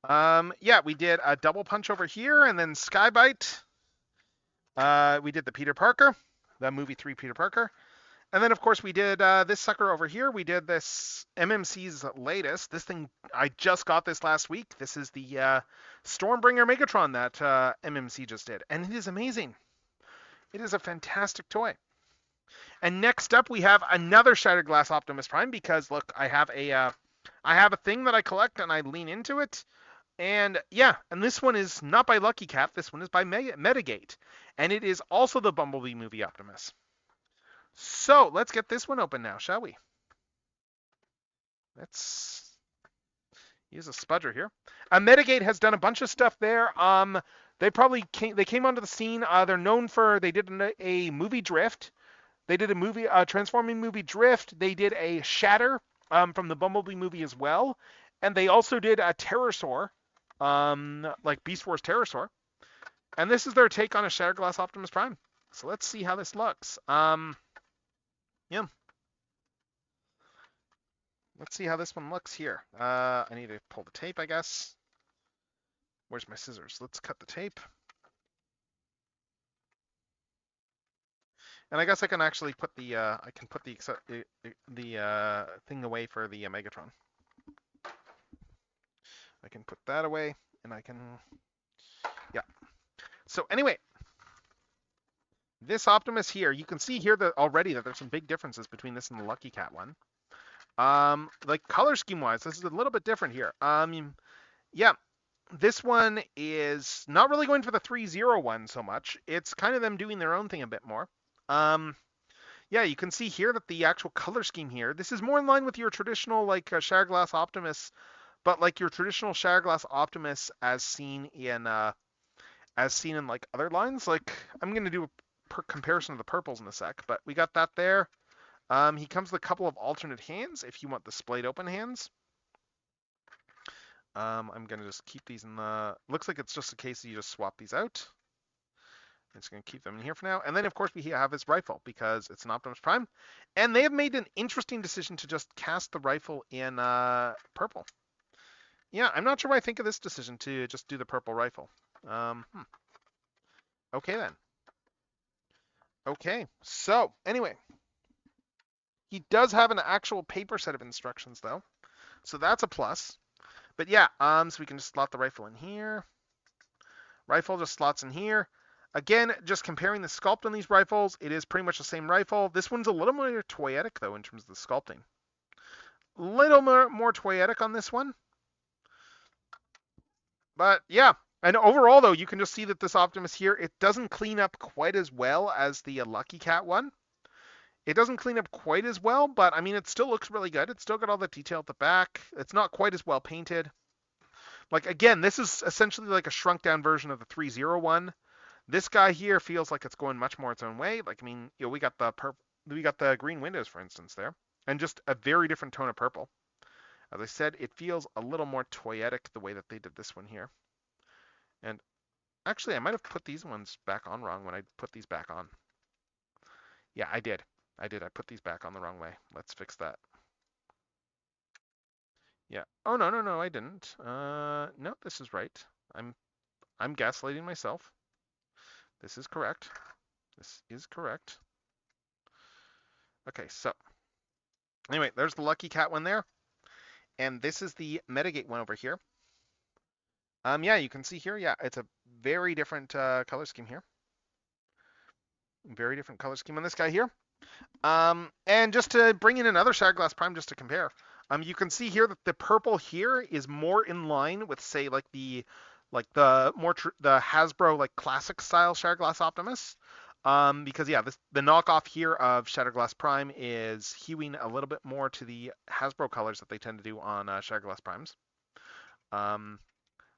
Yeah, we did a double punch over here, and then Skybite. We did the Peter Parker, the movie 3 Peter Parker. And then, of course, we did this sucker over here. We did this MMC's latest. This thing, I just got this last week. This is the Stormbringer Megatron that MMC just did. And it is amazing. It is a fantastic toy. And next up, we have another Shattered Glass Optimus Prime because, look, I have a thing that I collect and I lean into it. And yeah, and this one is not by Lucky Cat. This one is by Metagate. And it is also the Bumblebee movie Optimus. So let's get this one open now, shall we? Let's use a spudger here. Metagate has done a bunch of stuff there. They came onto the scene. They're known for they did a movie Drift. They did a movie transforming movie Drift. They did a Shatter from the Bumblebee movie as well, and they also did a Terrorsaur, like Beast Wars Terrorsaur. And this is their take on a Shatterglass Optimus Prime. So let's see how this looks. Yeah. Let's see how this one looks here. I need to pull the tape, I guess. Where's my scissors? Let's cut the tape. And I guess I can actually put the thing away for the Megatron. I can put that away, and I can, yeah. So anyway, this Optimus here, you can see here that already that there's some big differences between this and the Lucky Cat one. Like color scheme wise, this is a little bit different here. Yeah, this one is not really going for the 301 so much. It's kind of them doing their own thing a bit more. Yeah, you can see here that the actual color scheme here, this is more in line with your traditional like Shatterglass Optimus, but like your traditional Shatterglass Optimus as seen in like other lines. Like I'm gonna do a comparison of the purples in a sec, but we got that there. He comes with a couple of alternate hands if you want the splayed open hands. I'm gonna just keep these in the. Looks like it's just a case of you just swap these out. I'm just going to keep them in here for now. And then, of course, we have his rifle because it's an Optimus Prime. And they have made an interesting decision to just cast the rifle in purple. Yeah, I'm not sure what I think of this decision to just do the purple rifle. Okay, then. Okay, so anyway. He does have an actual paper set of instructions, though. So that's a plus. But yeah, so we can just slot the rifle in here. Rifle just slots in here. Again, just comparing the sculpt on these rifles, it is pretty much the same rifle. This one's a little more toyetic, though, in terms of the sculpting. A little more toyetic on this one. But, yeah. And overall, though, you can just see that this Optimus here, it doesn't clean up quite as well as the Lucky Cat one. It doesn't clean up quite as well, but, I mean, it still looks really good. It's still got all the detail at the back. It's not quite as well painted. Like, again, this is essentially like a shrunk-down version of the 301. This guy here feels like it's going much more its own way. Like, I mean, you know, we got the green windows, for instance, there, and just a very different tone of purple. As I said, it feels a little more toyetic the way that they did this one here. And actually, I might have put these ones back on wrong when I put these back on. Yeah, I did. I put these back on the wrong way. Let's fix that. Yeah. Oh no, I didn't. No, this is right. I'm gaslighting myself. This is correct. This is correct. Okay, so anyway, there's the Lucky Cat one there. And this is the Metagate one over here. Yeah, you can see here, yeah, it's a very different color scheme here. Very different color scheme on this guy here. And just to bring in another Shatterglass Prime just to compare, you can see here that the purple here is more in line with, say, like the the Hasbro like classic style Shatterglass Optimus. Because yeah, the knockoff here of Shatterglass Prime is hewing a little bit more to the Hasbro colors that they tend to do on Shatterglass Primes.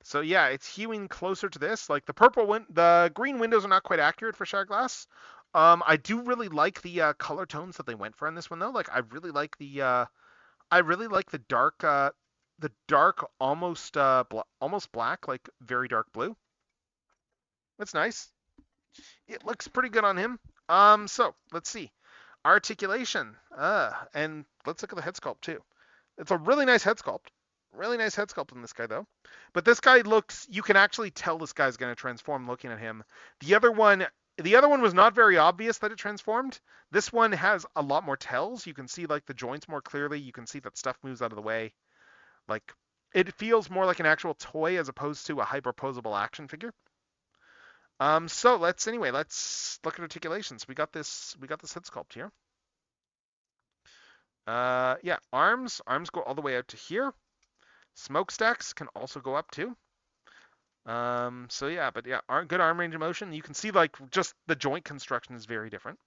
So yeah, it's hewing closer to this. Like the green windows are not quite accurate for Shatterglass. I do really like the color tones that they went for in this one though. Like I really like the dark almost black, like very dark blue. That's nice. It looks pretty good on him. So let's see. Articulation. And let's look at the head sculpt too. It's a really nice head sculpt. Really nice head sculpt in this guy though. But this guy looks, you can actually tell this guy's going to transform looking at him. The other one was not very obvious that it transformed. This one has a lot more tells. You can see like the joints more clearly. You can see that stuff moves out of the way. Like it feels more like an actual toy as opposed to a hyperposable action figure. So let's look at articulations. We got this head sculpt here. Yeah, arms go all the way out to here. Smokestacks can also go up too. So yeah, but yeah, good arm range of motion. You can see like just the joint construction is very different.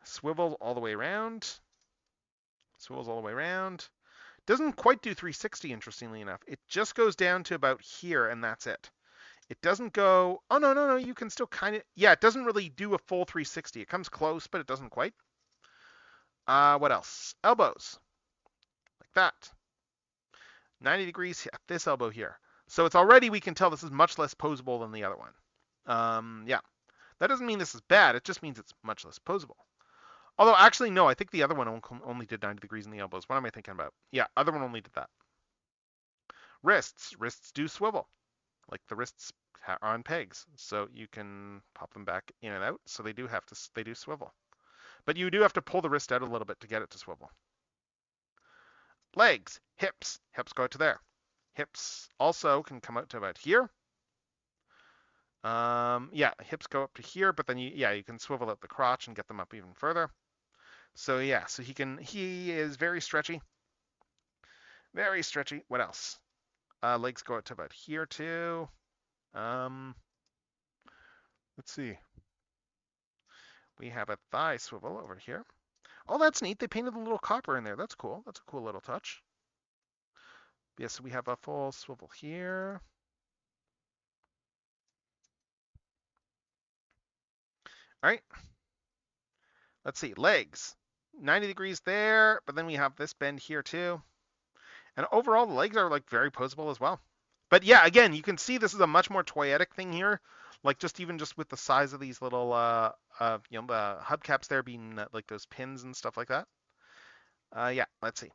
Swivel all the way around. Swivels all the way around. Doesn't quite do 360, interestingly enough. It just goes down to about here, and that's it. It doesn't go, oh no, you can still kind of, yeah, it doesn't really do a full 360. It comes close, but it doesn't quite. What else? Elbows, like that. 90 degrees at this elbow here. So it's already, we can tell this is much less posable than the other one. Yeah, that doesn't mean this is bad. It just means it's much less posable. Although actually, no, I think the other one only did 90 degrees in the elbows. What am I thinking about? Yeah, other one only did that. Wrists do swivel. Like the wrists are on pegs, so you can pop them back in and out. So they do swivel, but you do have to pull the wrist out a little bit to get it to swivel. Legs, hips go out to there. Hips also can come out to about here. Yeah, hips go up to here, but then you can swivel out the crotch and get them up even further. So yeah, so he is very stretchy. Very stretchy. What else? Legs go out to about here too. Let's see. We have a thigh swivel over here. Oh, that's neat. They painted a little copper in there. That's cool. That's a cool little touch. Yeah, so we have a full swivel here. All right. Let's see. Legs. 90 degrees there, but then we have this bend here too. And overall, the legs are like very posable as well. But yeah, again, you can see this is a much more toyetic thing here. Like even just with the size of these little, the hubcaps there being like those pins and stuff like that. Yeah, let's see.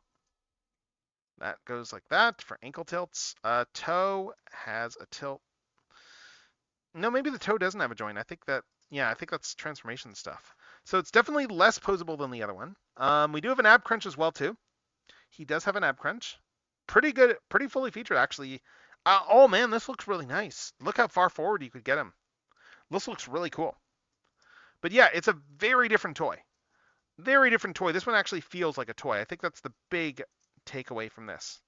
That goes like that for ankle tilts. Toe has a tilt. No, maybe the toe doesn't have a joint. I think that's transformation stuff. So it's definitely less posable than the other one. We do have an ab crunch as well too. He does have an ab crunch. Pretty good, pretty fully featured actually. Oh man, this looks really nice. Look how far forward you could get him. This looks really cool. But yeah, it's a very different toy. Very different toy. This one actually feels like a toy. I think that's the big takeaway from this.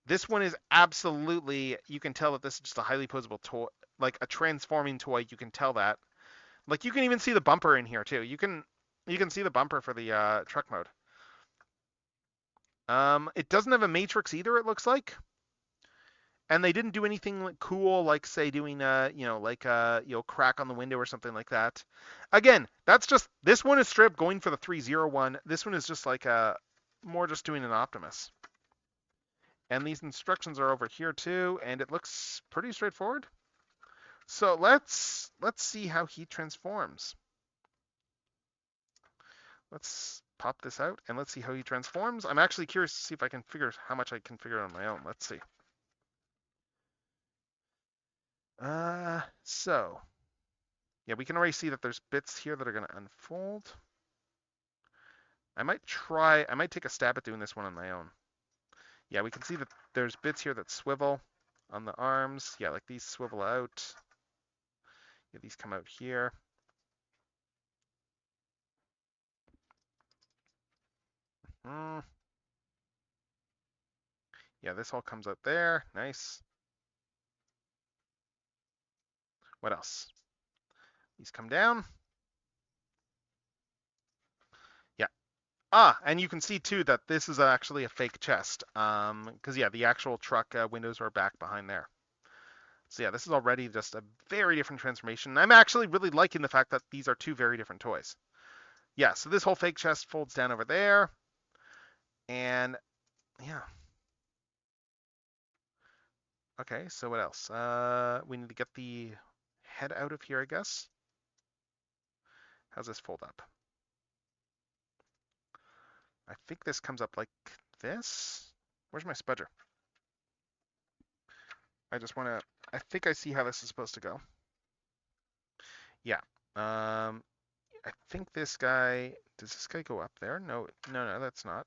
This one is absolutely, you can tell that this is just a highly posable toy, like a transforming toy. You can tell that. Like you can even see the bumper in here too. You can see the bumper for the truck mode. It doesn't have a matrix either, it looks like. And they didn't do anything like cool, like say doing crack on the window or something like that. Again, that's just, this one is straight up going for the 301. This one is just like more just doing an Optimus. And these instructions are over here too, and it looks pretty straightforward. So let's see how he transforms. Let's pop this out and let's see how he transforms. I'm actually curious to see if I can figure how much I can figure on my own. Let's see. So yeah, we can already see that there's bits here that are going to unfold. I might take a stab at doing this one on my own. Yeah, we can see that there's bits here that swivel on the arms. Yeah, like these swivel out. Yeah, these come out here. Mm. Yeah, this all comes out there. Nice. What else? These come down. Yeah. Ah, and you can see too that this is actually a fake chest. Because yeah, the actual truck windows are back behind there. So yeah, this is already just a very different transformation. I'm actually really liking the fact that these are two very different toys. Yeah, so this whole fake chest folds down over there. And yeah. Okay, so what else? We need to get the head out of here, I guess. How's this fold up? I think this comes up like this. Where's my spudger? I just want to, I think I see how this is supposed to go. Yeah. I think this guy, does this guy go up there? No, that's not.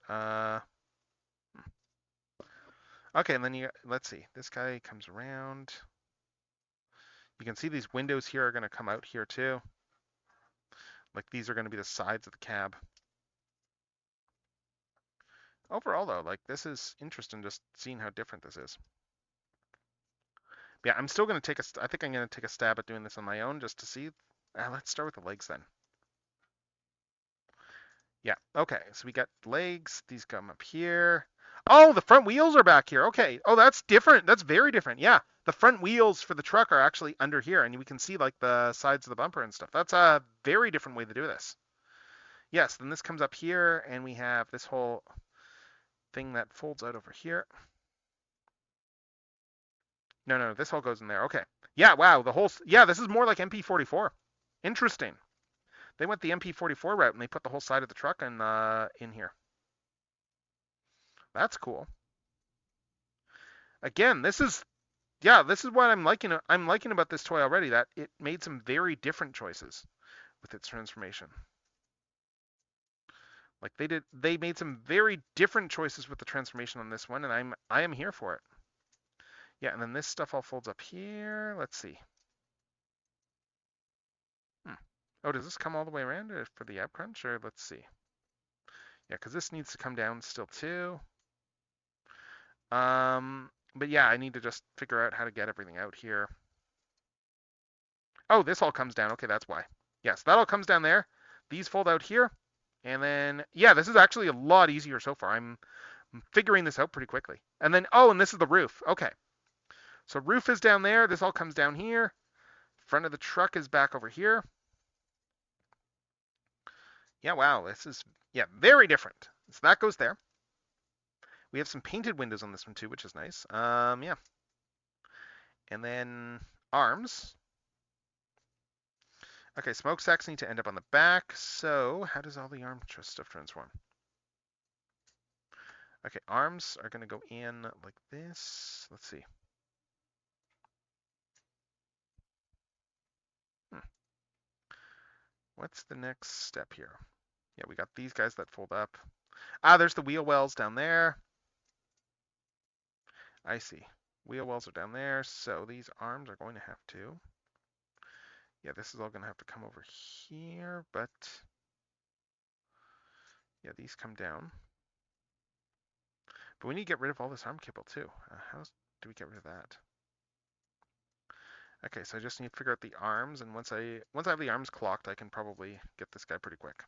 Okay, and then let's see. This guy comes around. You can see these windows here are going to come out here too. Like these are going to be the sides of the cab. Overall though, like this is interesting just seeing how different this is. Yeah, I'm still going to take I think I'm going to take a stab at doing this on my own just to see. Let's start with the legs then. Yeah, okay, so we got legs. These come up here. Oh, the front wheels are back here. Okay. Oh, that's different. That's very different. Yeah, the front wheels for the truck are actually under here, and we can see like the sides of the bumper and stuff. That's a very different way to do this. Yes, then this comes up here, and we have this whole thing that folds out over here. No, this all goes in there. Okay. Yeah, wow, yeah, this is more like MP44. Interesting. They went the MP44 route, and they put the whole side of the truck in here. That's cool. Again, this is what I'm liking. I'm liking about this toy already, that it made some very different choices with its transformation. Like they made some very different choices with the transformation on this one, and I am here for it. Yeah, and then this stuff all folds up here. Let's see. Oh, does this come all the way around for the out crunch, or let's see. Yeah, because this needs to come down still too. But yeah, I need to just figure out how to get everything out here. Oh, this all comes down. Okay, that's why. Yes, that all comes down there. These fold out here. And then, yeah, this is actually a lot easier so far. I'm figuring this out pretty quickly. And then, oh, and this is the roof. Okay. So roof is down there. This all comes down here. Front of the truck is back over here. Yeah, wow. This is, yeah, very different. So that goes there. We have some painted windows on this one too, which is nice. Yeah. And then arms. Okay, smokestacks need to end up on the back. So how does all the arm stuff transform? Okay, arms are going to go in like this. Let's see. What's the next step here? Yeah, we got these guys that fold up. Ah, there's the wheel wells down there. I see. Wheel wells are down there, so these arms are going to have to. Yeah, this is all going to have to come over here, but yeah, these come down. But we need to get rid of all this arm kibble too. How do we get rid of that? Okay, so I just need to figure out the arms, and once I have the arms clocked, I can probably get this guy pretty quick.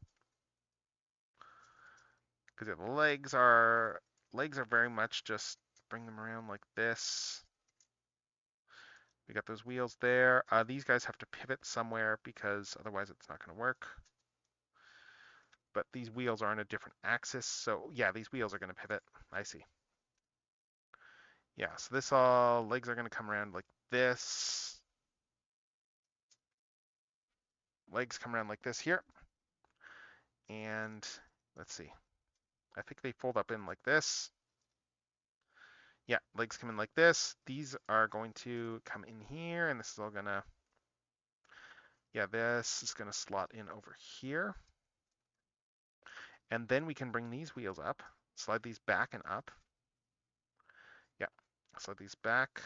Because yeah, the legs are very much just bring them around like this. We got those wheels there. These guys have to pivot somewhere because otherwise it's not going to work. But these wheels are on a different axis, so yeah, these wheels are going to pivot. I see. Yeah, so this legs are going to come around like this. Legs come around like this here. And let's see. I think they fold up in like this. Yeah, legs come in like this. These are going to come in here, and this is all gonna, yeah, this is gonna slot in over here. And then we can bring these wheels up, slide these back and up. Slide these back.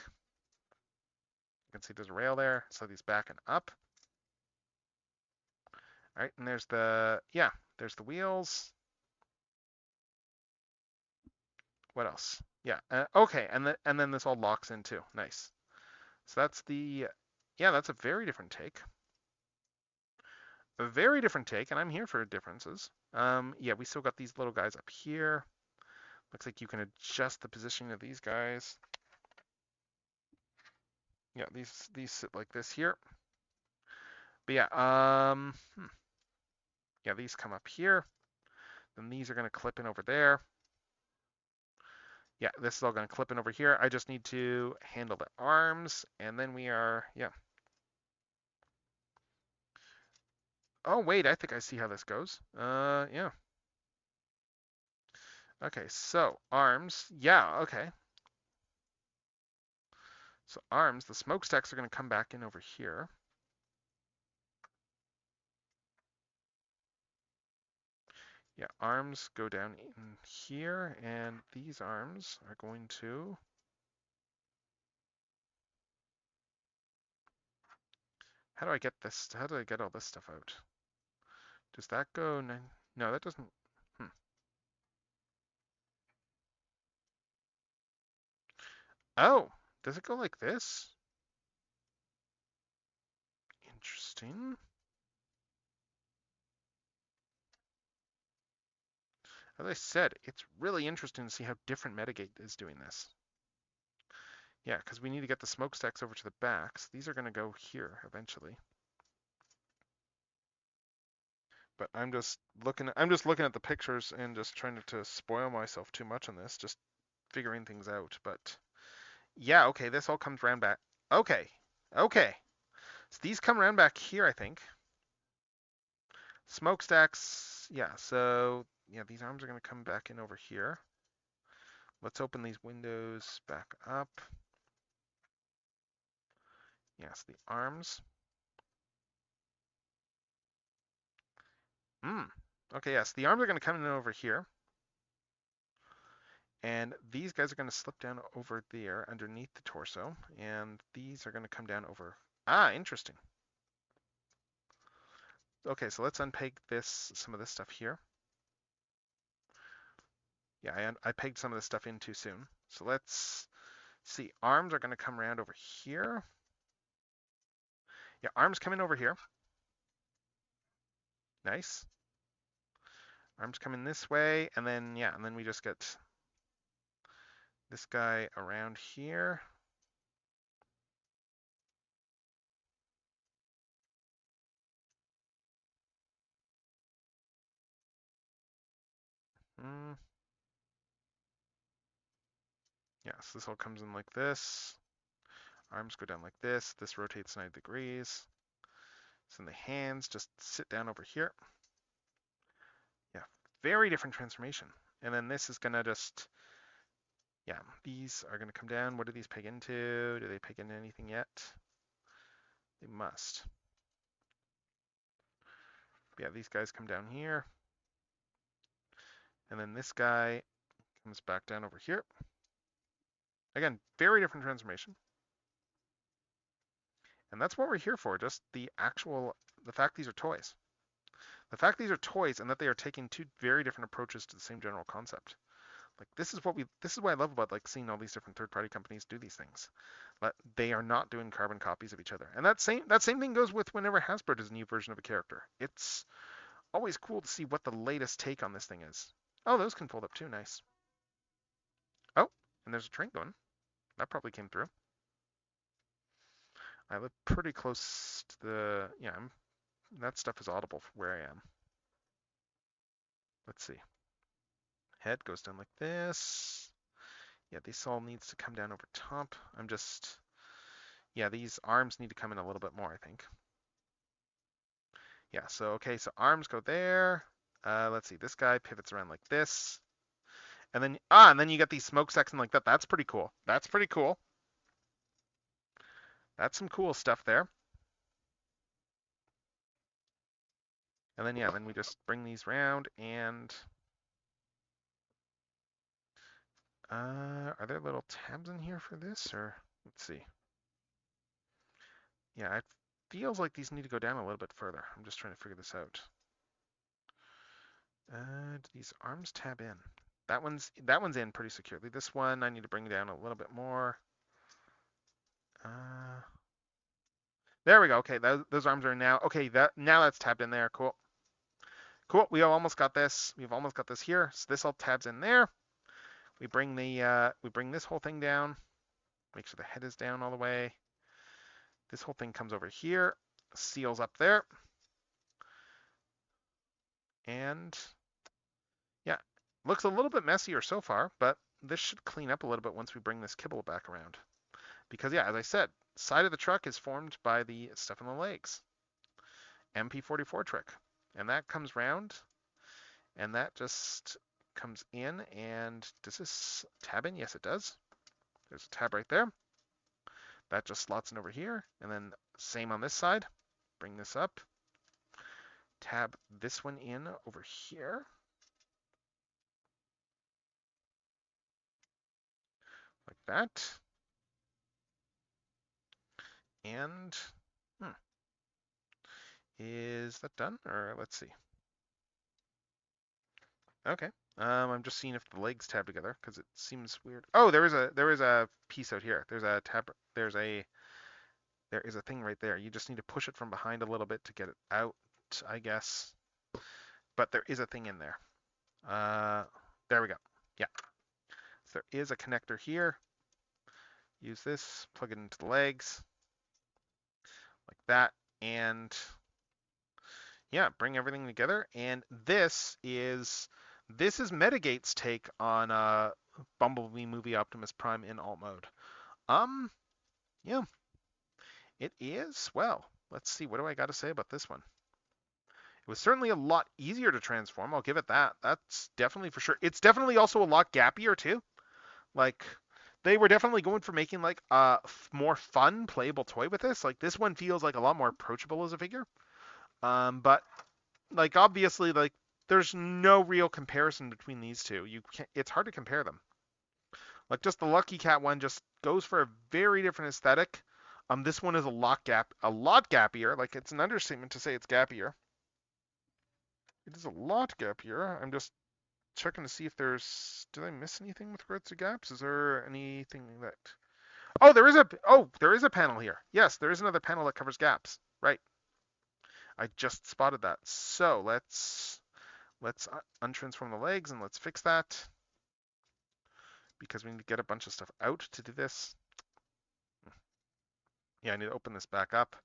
You can see there's a rail there. Slide these back and up. All right, and there's the wheels. What else? Yeah. Okay, and then this all locks in too. Nice. So that's that's a very different take. A very different take, and I'm here for differences. Yeah, we still got these little guys up here. Looks like you can adjust the positioning of these guys. Yeah, these sit like this here. But yeah, yeah, these come up here. Then these are going to clip in over there. Yeah, this is all going to clip in over here. I just need to handle the arms, and then we are, yeah. Oh, wait, I think I see how this goes. Yeah. Okay, so arms. Yeah, okay. So arms, the smokestacks are going to come back in over here. Yeah, arms go down in here, and these arms are going to... How do I get this? How do I get all this stuff out? Does that go? No, that doesn't. Oh, does it go like this? Interesting. As I said, it's really interesting to see how different Metagate is doing this. Yeah, because we need to get the smokestacks over to the backs. These are going to go here eventually. But I'm just looking at the pictures and just trying to spoil myself too much on this, just figuring things out. But yeah, okay, this all comes around back. Okay. Okay. So these come around back here, I think. Smokestacks, yeah, so yeah, these arms are going to come back in over here. Let's open these windows back up. Yes, the arms. Okay, yes, the arms are going to come in over here. And these guys are going to slip down over there underneath the torso. And these are going to come down over. Ah, interesting. Okay, so let's unpeg some of this stuff here. Yeah, I pegged some of this stuff in too soon. So let's see. Arms are going to come around over here. Yeah, arms come in over here. Nice. Arms coming this way, and then, yeah, and then we just get this guy around here. Yes, this all comes in like this. Arms go down like this. This rotates 90 degrees. So then the hands just sit down over here. Yeah, very different transformation. And then this is gonna just, yeah, these are gonna come down. What do these peg into? Do they peg into anything yet? They must. Yeah, these guys come down here. And then this guy comes back down over here. Again, very different transformation. And that's what we're here for, just the fact these are toys. The fact these are toys and that they are taking two very different approaches to the same general concept. Like this is what I love about like seeing all these different third-party companies do these things. But they are not doing carbon copies of each other. And that same thing goes with whenever Hasbro does a new version of a character. It's always cool to see what the latest take on this thing is. Oh, those can fold up too, nice. Oh, and there's a train going. That probably came through. I live pretty close to the, yeah, that stuff is audible where I am. Let's see. Head goes down like this. Yeah, this all needs to come down over top. Yeah, these arms need to come in a little bit more, I think. Yeah, so, okay, so arms go there. Let's see, this guy pivots around like this. And then you get these smokestacks and like that. That's pretty cool. That's pretty cool. That's some cool stuff there. And then, yeah, then we just bring these around and Are there little tabs in here for this, or let's see. Yeah, it feels like these need to go down a little bit further. I'm just trying to figure this out. Do these arms tab in? That one's in pretty securely. This one I need to bring down a little bit more. There we go. Okay, those arms are in now. Okay, now that's tabbed in there. Cool. Cool. We almost got this. We've almost got this here. So this all tabs in there. We bring this whole thing down. Make sure the head is down all the way. This whole thing comes over here, seals up there. And yeah, looks a little bit messier so far, but this should clean up a little bit once we bring this kibble back around. Because yeah, as I said, side of the truck is formed by the stuff in the legs. MP44 trick. And that comes round, and that just comes in, and does this tab in? Yes, it does. There's a tab right there. That just slots in over here, and then same on this side. Bring this up. Tab this one in over here. Like that. And is that done? Or let's see. Okay. I'm just seeing if the legs tab together because it seems weird. Oh, there is a piece out here. There's a tab. There is a thing right there. You just need to push it from behind a little bit to get it out, I guess. But there is a thing in there. There we go. Yeah. So there is a connector here. Use this, plug it into the legs like that, and yeah, bring everything together. And this is Metagate's take on Bumblebee Movie Optimus Prime in alt mode. Yeah, it is. Well, let's see. What do I got to say about this one? It was certainly a lot easier to transform. I'll give it that. That's definitely for sure. It's definitely also a lot gappier too. Like they were definitely going for making like a more fun, playable toy with this. Like this one feels like a lot more approachable as a figure. But like obviously like there's no real comparison between these two. It's hard to compare them. Like just the Lucky Cat one just goes for a very different aesthetic. This one is a lot gappier. Like it's an understatement to say it's gappier. It is a lot gappier. I'm just checking to see if did I miss anything with regards to gaps? Is there anything that there is a panel here. Yes, there is another panel that covers gaps. Right. I just spotted that. So let's untransform the legs and let's fix that because we need to get a bunch of stuff out to do this. Yeah, I need to open this back up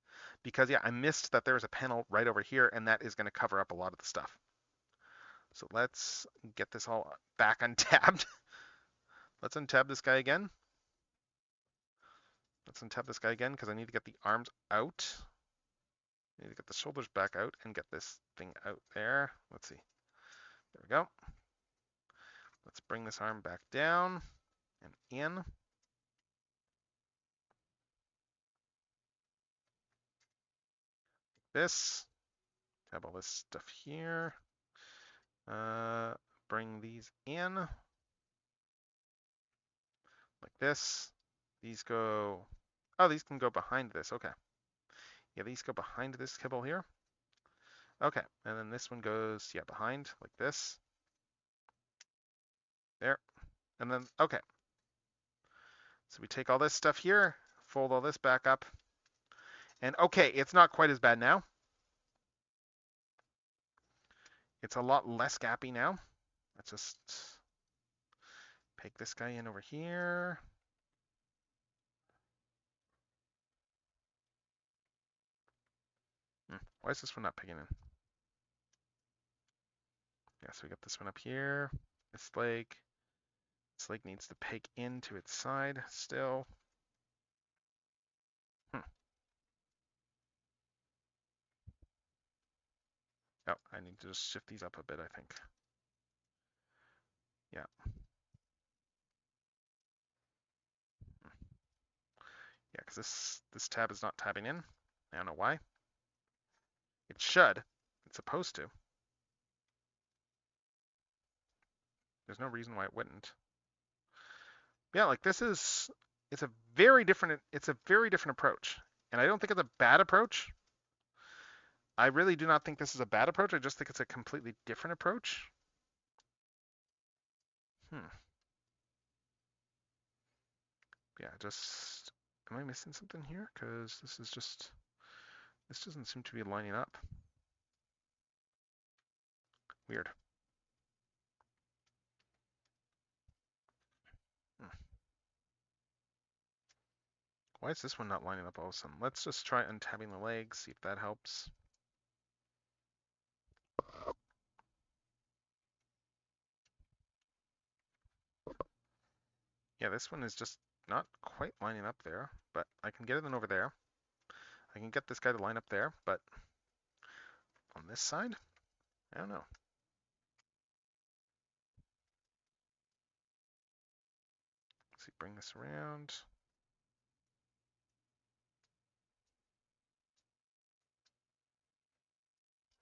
because yeah, I missed that there's a panel right over here and that is going to cover up a lot of the stuff. So let's get this all back untabbed. Let's untab this guy again. Let's untab this guy again because I need to get the arms out. I need to get the shoulders back out and get this thing out there. Let's see. There we go. Let's bring this arm back down and in. This. Tab all this stuff here. Bring these in. Like this. These go... Oh, these can go behind this. Okay. Yeah, these go behind this kibble here. Okay, and then this one goes, yeah, behind, like this. There. And then, okay. So we take all this stuff here, fold all this back up. And okay, it's not quite as bad now. It's a lot less gappy now. Let's just peg this guy in over here. Why is this one not pegging in? Yeah, so we got this one up here. This leg needs to peg into its side still. Oh, I need to just shift these up a bit, I think. Yeah. Yeah, because this tab is not tabbing in. I don't know why. It should. It's supposed to. There's no reason why it wouldn't. Yeah, like it's a very different approach. And I don't think it's a bad approach. I really do not think this is a bad approach. I just think it's a completely different approach. Yeah, just, am I missing something here? Because this doesn't seem to be lining up. Weird. Why is this one not lining up all of a sudden? Let's just try untabbing the legs, see if that helps. Yeah, this one is just not quite lining up there, but I can get it in over there. I can get this guy to line up there, but on this side, I don't know. Let's see, bring this around.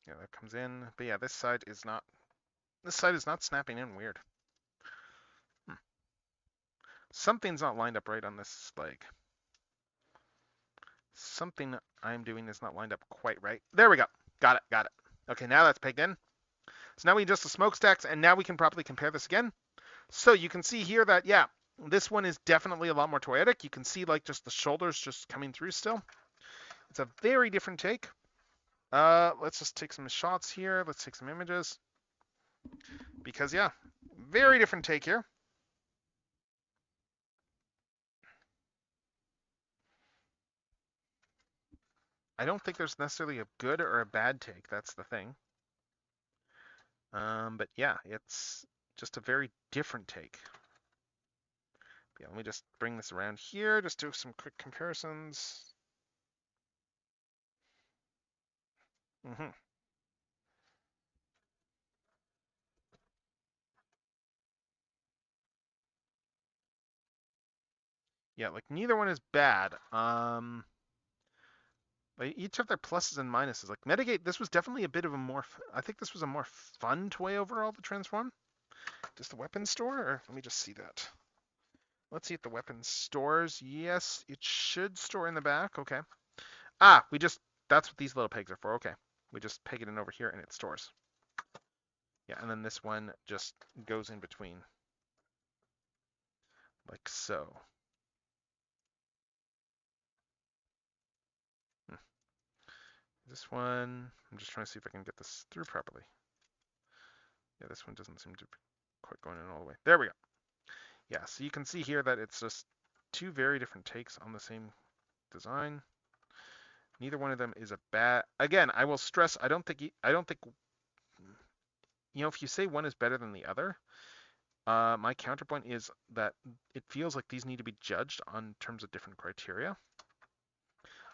Yeah, that comes in. But yeah, this side is not snapping in. Weird. Something's not lined up right on this leg. Something I'm doing is not lined up quite right. There we go. Got it. Okay, now that's pegged in. So now we adjust the smokestacks, and now we can properly compare this again. So you can see here that, yeah, this one is definitely a lot more toyetic. You can see like just the shoulders just coming through still. It's a very different take. Let's just take some shots here. Let's take some images. Because, yeah, very different take here. I don't think there's necessarily a good or a bad take. That's the thing. But yeah, it's just a very different take. Yeah, let me just bring this around here. Just do some quick comparisons. Yeah, like neither one is bad. They each have their pluses and minuses. Like Medigate, this was definitely a bit of a more. I think this was a more fun toy overall to transform. Does the weapon store? Or let me just see that. Let's see if the weapon stores. Yes, it should store in the back. Okay. Ah, that's what these little pegs are for. Okay. We just peg it in over here and it stores. Yeah, and then this one just goes in between. Like so. This one, I'm just trying to see if I can get this through properly. Yeah, this one doesn't seem to be quite going in all the way. There we go. Yeah, so you can see here that it's just two very different takes on the same design. Neither one of them is a bad. Again, I will stress, I don't think, if you say one is better than the other, my counterpoint is that it feels like these need to be judged on terms of different criteria.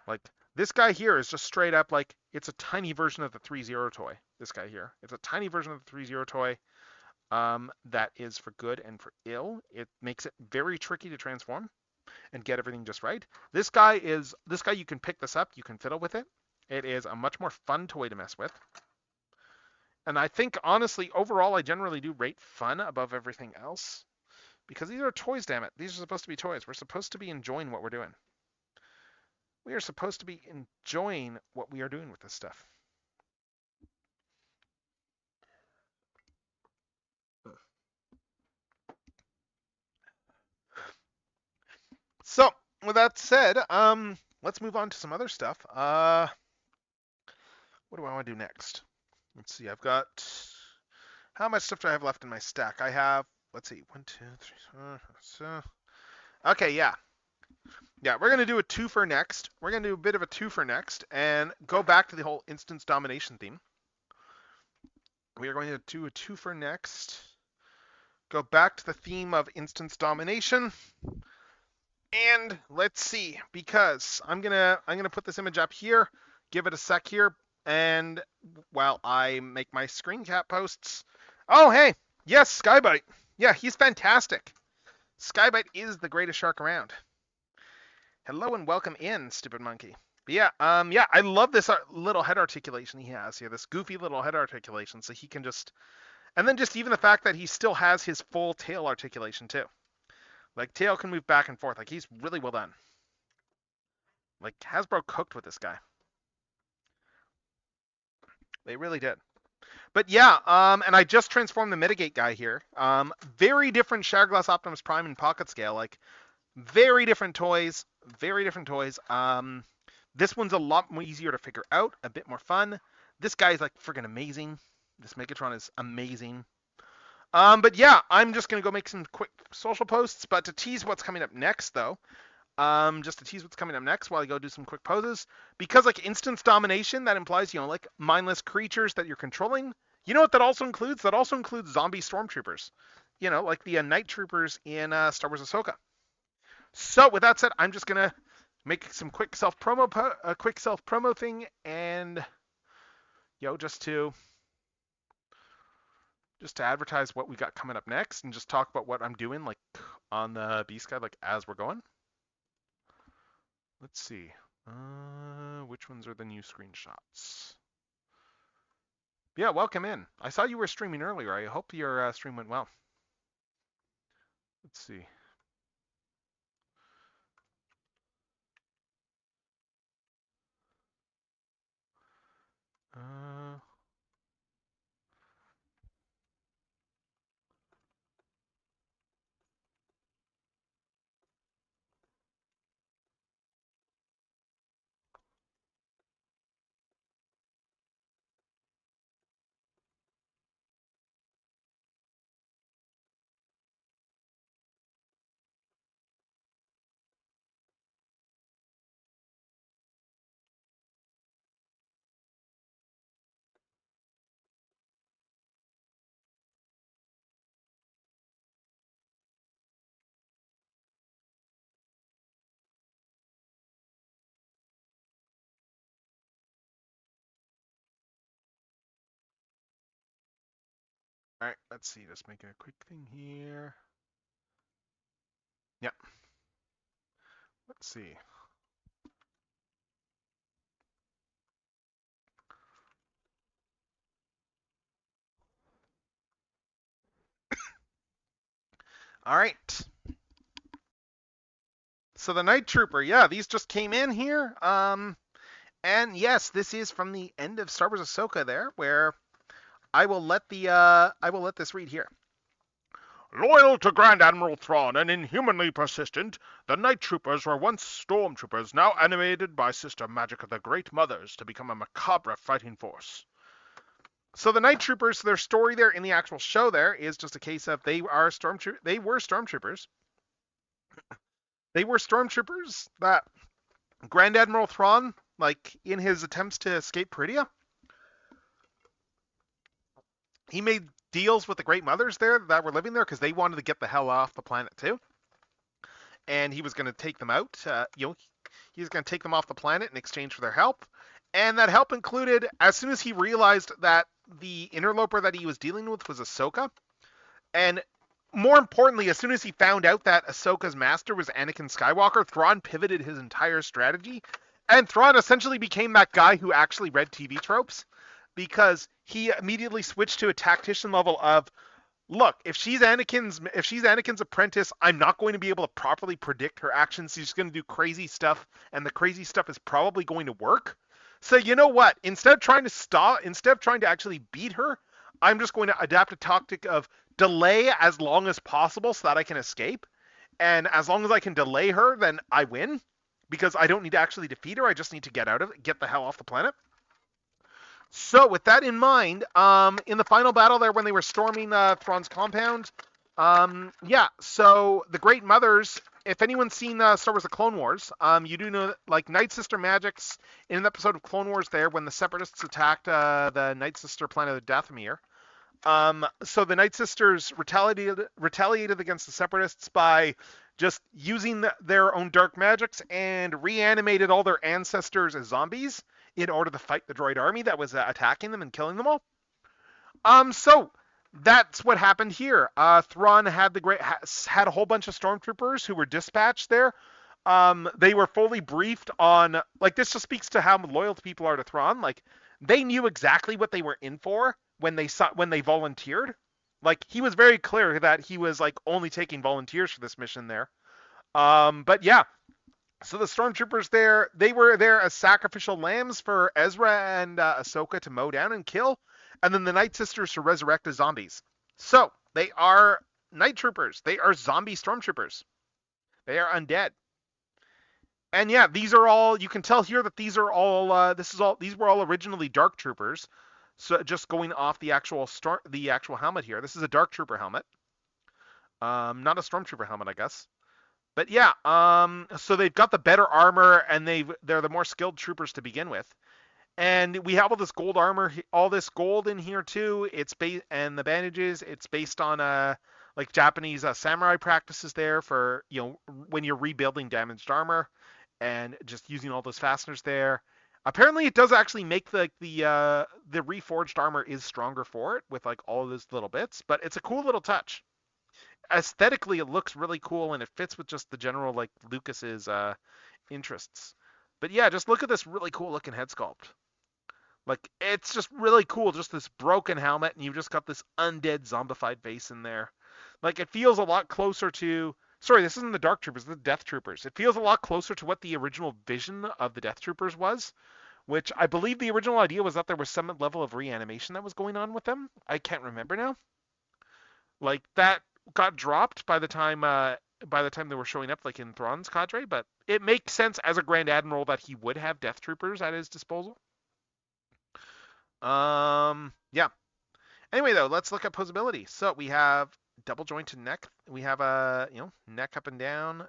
Like, this guy here is just straight up like, it's a tiny version of the 3-0 toy. This guy here. It's a tiny version of the 3-0 toy that is for good and for ill. It makes it very tricky to transform and get everything just right. This guy, you can pick this up. You can fiddle with it. It is a much more fun toy to mess with. And I think, honestly, overall, I generally do rate fun above everything else. Because these are toys, damn it. These are supposed to be toys. We're supposed to be enjoying what we're doing. We are supposed to be enjoying what we are doing with this stuff. So, with that said, let's move on to some other stuff. What do I want to do next? Let's see, I've got, how much stuff do I have left in my stack? I have, let's see, 1, 2, 3, 4, okay, yeah. Yeah, we're going to do a twofer next. We're going to do a bit of a twofer next and go back to the whole instance domination theme. We are going to do a twofer next. Go back to the theme of instance domination. And let's see, because I'm gonna put this image up here, give it a sec here, and while I make my screen cap posts. Oh, hey, yes, Skybite. Yeah, he's fantastic. Skybite is the greatest shark around. Hello and welcome in, stupid monkey. But yeah, I love this little head articulation he has here, this goofy little head articulation, so he can just, and then just even the fact that he still has his full tail articulation too. Like, tail can move back and forth. Like, he's really well done. Like, Hasbro cooked with this guy. They really did. But yeah, and I just transformed the Mitigate guy here. Very different Shatterglass Optimus Prime and Pocket Scale. Like, very different toys. Very different toys. This one's a lot more easier to figure out. A bit more fun. This guy is like friggin' amazing. This Megatron is amazing. But yeah, I'm just gonna go make some quick social posts. But to tease what's coming up next, though, just to tease what's coming up next while I go do some quick poses, because like instance domination, that implies, you know, like mindless creatures that you're controlling. You know what that also includes? That also includes zombie stormtroopers. You know, like the night troopers in Star Wars Ahsoka. So with that said, I'm just gonna make some quick self promo thing, and just to advertise what we got coming up next, and just talk about what I'm doing like on the Beast Guide, like as we're going. Let's see. Which ones are the new screenshots? Yeah, welcome in. I saw you were streaming earlier. I hope your stream went well. Let's see. All right, let's see. Just making a quick thing here. Yep. Let's see. All right. So the Night Trooper, yeah, these just came in here. And yes, this is from the end of Star Wars Ahsoka there, where I will let this read here. Loyal to Grand Admiral Thrawn and inhumanly persistent, the Night Troopers were once stormtroopers, now animated by sister magic of the Great Mothers to become a macabre fighting force. So the Night Troopers, their story there in the actual show there is just a case of they were stormtroopers. They were stormtroopers that Grand Admiral Thrawn, like in his attempts to escape Peridea, he made deals with the Great Mothers there that were living there because they wanted to get the hell off the planet too. And he was going to take them out. He was going to take them off the planet in exchange for their help. And that help included, as soon as he realized that the interloper that he was dealing with was Ahsoka, and more importantly, as soon as he found out that Ahsoka's master was Anakin Skywalker, Thrawn pivoted his entire strategy. And Thrawn essentially became that guy who actually read TV tropes, because he immediately switched to a tactician level of, look, if she's Anakin's apprentice, I'm not going to be able to properly predict her actions. She's going to do crazy stuff, and the crazy stuff is probably going to work. So you know what? Instead of trying to actually beat her, I'm just going to adapt a tactic of delay as long as possible so that I can escape. And as long as I can delay her, then I win, because I don't need to actually defeat her. I just need to get the hell off the planet. So with that in mind, in the final battle there when they were storming Thrawn's compound, so the Great Mothers, if anyone's seen Star Wars The Clone Wars, you do know that, like, Night Sister magics in an episode of Clone Wars there when the Separatists attacked the Night Sister planet of Dathomir. So the Night Sisters retaliated against the Separatists by just using their own dark magics and reanimated all their ancestors as zombies in order to fight the droid army that was attacking them and killing them all. So that's what happened here. Thrawn had a whole bunch of stormtroopers who were dispatched there. They were fully briefed on, like, this just speaks to how loyal people are to Thrawn. Like, they knew exactly what they were in for when they volunteered. Like, he was very clear that he was like only taking volunteers for this mission there. But yeah, so the stormtroopers there, they were there as sacrificial lambs for Ezra and Ahsoka to mow down and kill, and then the Night Sisters to resurrect as zombies. So they are night troopers. They are zombie stormtroopers. They are undead. And yeah, these are all. You can tell here that these are all. These were all originally dark troopers. So just going off the actual helmet here. This is a dark trooper helmet. Not a stormtrooper helmet, I guess. But yeah, so they've got the better armor, and they're the more skilled troopers to begin with. And we have all this gold armor, all this gold in here too. And the bandages. It's based on like Japanese samurai practices there for when you're rebuilding damaged armor, and just using all those fasteners there. Apparently, it does actually make the reforged armor is stronger for it with like all of those little bits. But it's a cool little touch. Aesthetically, it looks really cool, and it fits with just the general like Lucas's interests. But yeah, just look at this really cool looking head sculpt. Like, it's just really cool, just this broken helmet, and you've just got this undead zombified face in there. Like, it feels a lot closer to... Sorry, this isn't the Dark Troopers, this is the Death Troopers. It feels a lot closer to what the original vision of the Death Troopers was, which I believe the original idea was that there was some level of reanimation that was going on with them. I can't remember now. Like, that got dropped by the time they were showing up, like in Thrawn's cadre, but it makes sense as a Grand Admiral that he would have Death Troopers at his disposal. Yeah. Anyway, though, let's look at posability. So we have double jointed neck. We have a neck up and down,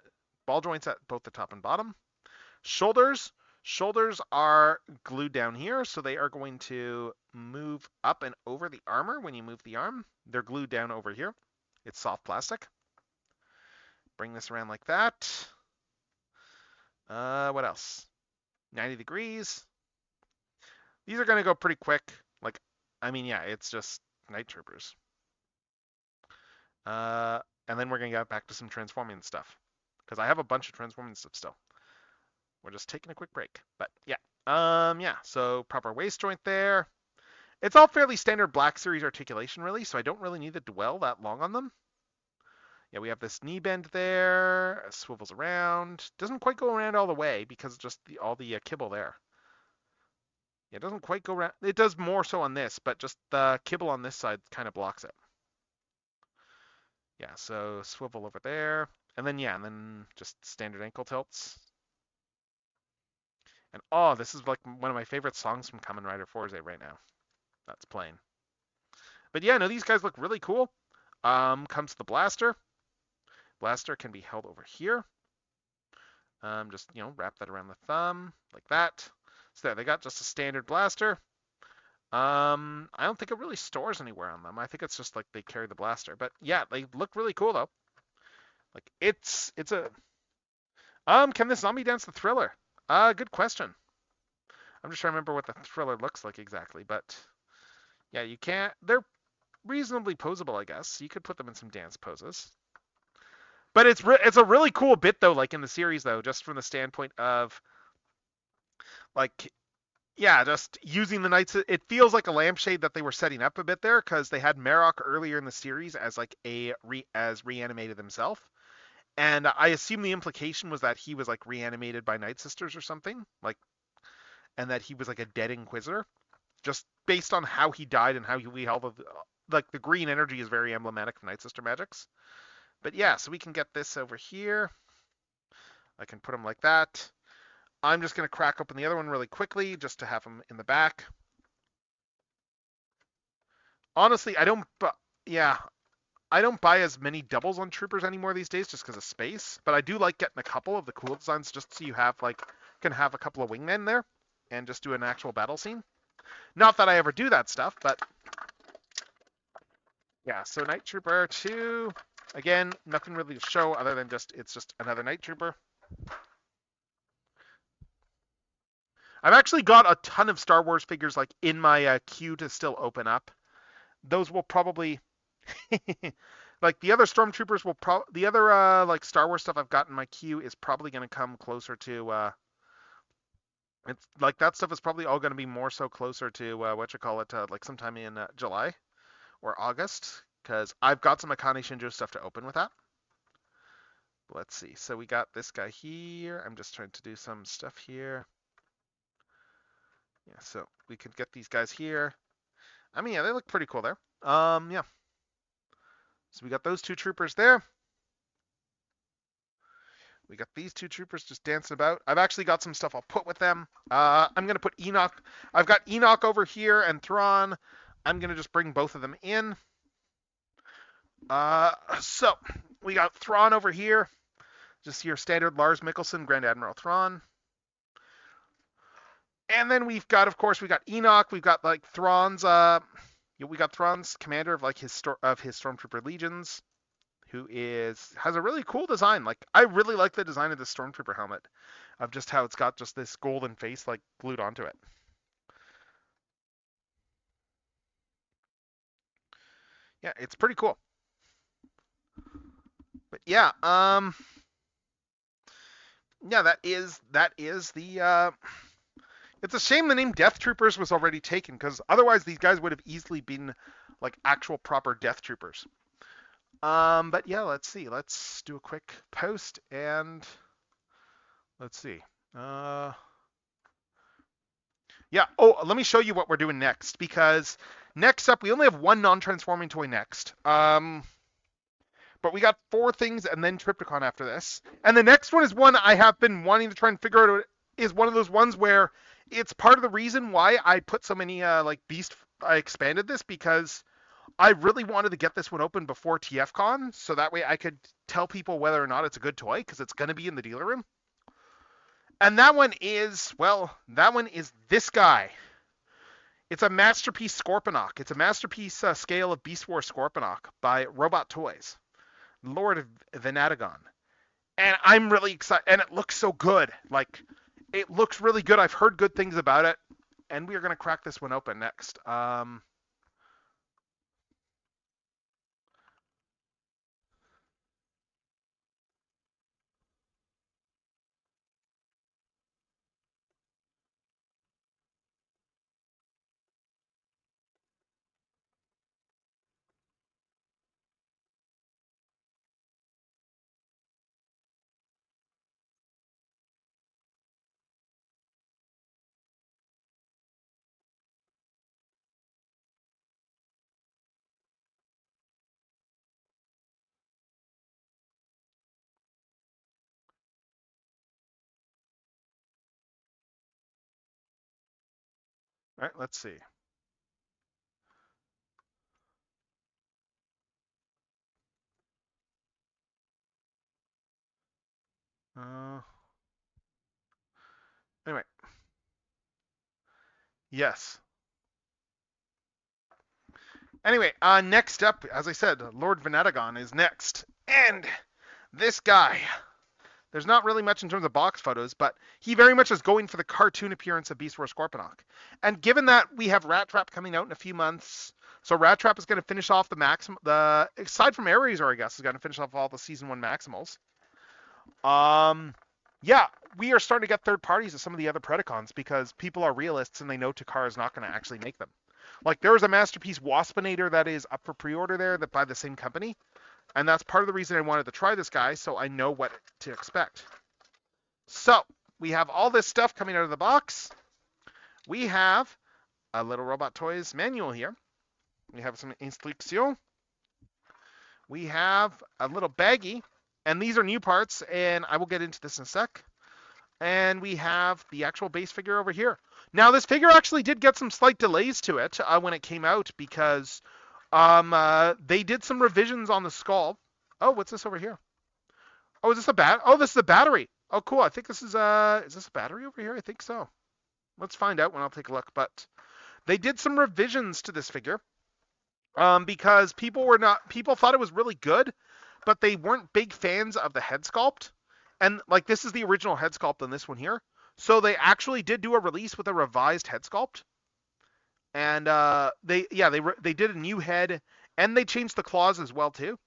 ball joints at both the top and bottom. Shoulders are glued down here, so they are going to move up and over the armor when you move the arm. They're glued down over here. It's soft plastic. Bring this around like that. What else? 90 degrees. These are going to go pretty quick. Like, I mean, yeah, it's just night troopers. And then we're going to get back to some transforming stuff, because I have a bunch of transforming stuff still. We're just taking a quick break. But yeah. Yeah, so proper waist joint there. It's all fairly standard Black Series articulation, really, so I don't really need to dwell that long on them. Yeah, we have this knee bend there. It swivels around. Doesn't quite go around all the way because of just all the kibble there. Yeah, it doesn't quite go around. It does more so on this, but just the kibble on this side kind of blocks it. Yeah, so swivel over there. And then just standard ankle tilts. And oh, this is like one of my favorite songs from Kamen Rider Forze right now. That's playing. But yeah, no, these guys look really cool. Comes the blaster. Blaster can be held over here. Just, wrap that around the thumb like that. So there, they got just a standard blaster. I don't think it really stores anywhere on them. I think it's just like they carry the blaster. But yeah, they look really cool though. Like it's a can this zombie dance the Thriller? Good question. I'm just trying to remember what the Thriller looks like exactly, but yeah, you can't. They're reasonably posable, I guess. You could put them in some dance poses. But it's a really cool bit though, like in the series though, just from the standpoint of like, yeah, just using the knights. It feels like a lampshade that they were setting up a bit there, because they had Marok earlier in the series as like as reanimated himself, and I assume the implication was that he was like reanimated by Night Sisters or something, like, and that he was like a dead Inquisitor, just based on how he died and how we held like the green energy is very emblematic of Night Sister magics. But yeah, so we can get this over here. I can put him like that. I'm just going to crack open the other one really quickly just to have him in the back. Honestly, I don't buy as many doubles on troopers anymore these days just because of space, but I do like getting a couple of the cool designs just so you can have a couple of wingmen there and just do an actual battle scene. Not that I ever do that stuff, but yeah, so Night Trooper 2. Again, nothing really to show other than it's just another Night Trooper. I've actually got a ton of Star Wars figures like in my queue to still open up. Those will probably like the other Stormtroopers will the other like Star Wars stuff I've got in my queue is probably going to come closer to it's like that stuff is probably all going to be more so closer to like sometime in July or August, because I've got some Akane Shinjo stuff to open with that. Let's see. So we got this guy here. I'm just trying to do some stuff here. Yeah, so we could get these guys here. I mean, yeah, they look pretty cool there. Yeah. So we got those two troopers there. We got these two troopers just dancing about. I've actually got some stuff I'll put with them. I'm going to put Enoch. I've got Enoch over here and Thrawn. I'm going to just bring both of them in. So we got Thrawn over here. Just your standard Lars Mikkelsen, Grand Admiral Thrawn. And then we've got, of course, we got Enoch. We've got like Thrawn's. We got Thrawn's commander of like his Stormtrooper legions, who has a really cool design. Like I really like the design of the Stormtrooper helmet, of just how it's got just this golden face like glued onto it. Yeah, it's pretty cool. But yeah, yeah, that is the. It's a shame the name Death Troopers was already taken, because otherwise these guys would have easily been like actual proper Death Troopers. But yeah, let's see. Let's do a quick post and let's see. Yeah. Oh, let me show you what we're doing next, because next up we only have one non-transforming toy next. But we got 4 things and then Triptychon after this. And the next one is one I have been wanting to try and figure out. Is one of those ones where it's part of the reason why I put so many like Beast. I expanded this because I really wanted to get this one open before TFCon, so that way I could tell people whether or not it's a good toy, because it's going to be in the dealer room. And that one is, well, that one is this guy. It's a Masterpiece Scorponok. It's a Masterpiece scale of Beast War Scorponok by Robot Toys, Lord of Venatagon. And I'm really excited, and it looks so good. Like, it looks really good. I've heard good things about it, and we are going to crack this one open next. All right, let's see. Anyway. Yes. Anyway, next up, as I said, Lord Venatagon is next. And this guy, there's not really much in terms of box photos, but he very much is going for the cartoon appearance of Beast Wars Scorponok. And given that we have Rat Trap coming out in a few months, so Rat Trap is going to finish off aside from Air Razor, I guess, is going to finish off all the Season 1 Maximals. Yeah, we are starting to get third parties of some of the other Predacons, because people are realists and they know Takara is not going to actually make them. Like, there is a Masterpiece Waspinator that is up for pre-order there that by the same company. And that's part of the reason I wanted to try this guy, so I know what to expect. So, we have all this stuff coming out of the box. We have a little Robot Toys manual here. We have some instructions. We have a little baggie. And these are new parts, and I will get into this in a sec. And we have the actual base figure over here. Now, this figure actually did get some slight delays to it when it came out, because they did some revisions on the skull. Oh, what's this over here? Oh, is this this is a battery. Oh, cool. I think this is this a battery over here? I think so. Let's find out when I'll take a look. But they did some revisions to this figure because people thought it was really good, but they weren't big fans of the head sculpt. And like, this is the original head sculpt on this one here. So they actually did do a release with a revised head sculpt. And they did a new head, and they changed the claws as well too.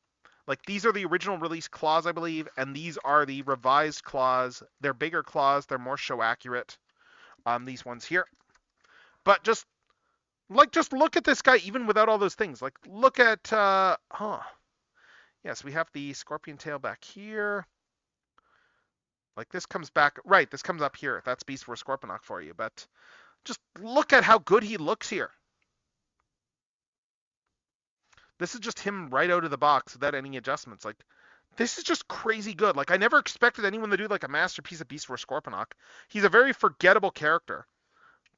Like, these are the original release claws, I believe, and these are the revised claws. They're bigger claws, they're more show accurate. These ones here. But just Like, just look at this guy even without all those things. Like, look at, Yes, we have the scorpion tail back here. Like, this comes back, right, this comes up here. That's Beast Wars Scorponok for you. But just look at how good he looks here. This is just him right out of the box without any adjustments. Like, this is just crazy good. Like, I never expected anyone to do, like, a masterpiece of Beast Wars Scorponok. He's a very forgettable character.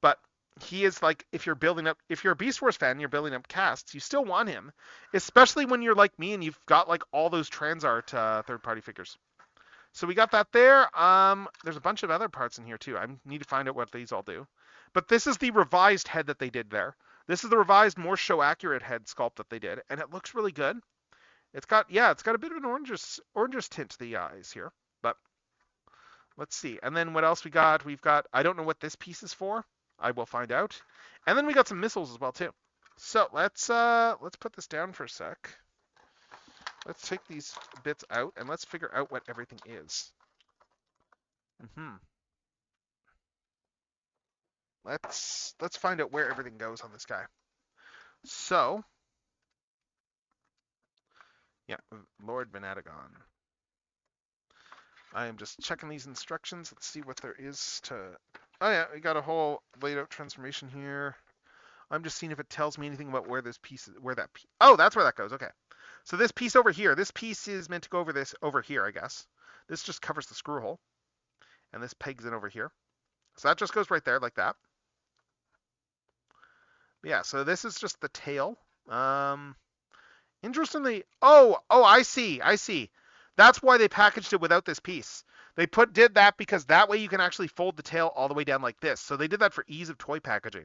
But he is like, if you're a Beast Wars fan, you're building up casts, you still want him, especially when you're like me and you've got like all those Transart third-party figures. So we got that there. There's a bunch of other parts in here too. I need to find out what these all do. But this is the revised head that they did there. This is the revised, more show-accurate head sculpt that they did, and it looks really good. It's got a bit of an orangish tint to the eyes here, but let's see. And then what else we got? We've got, I don't know what this piece is for. I will find out. And then we got some missiles as well too. So let's put this down for a sec. Let's take these bits out and let's figure out what everything is. Let's find out where everything goes on this guy. So, yeah, Lord Venadagon. I am just checking these instructions. Let's see what there is to. Oh yeah, we got a whole laid out transformation here. I'm just seeing if it tells me anything about where this piece is, where that piece. Oh, that's where that goes. Okay. So this piece over here, this piece is meant to go over this over here, I guess. This just covers the screw hole. And this pegs in over here. So that just goes right there like that. Yeah, so this is just the tail. Interestingly, oh, I see. That's why they packaged it without this piece. They did that because that way you can actually fold the tail all the way down like this. So they did that for ease of toy packaging.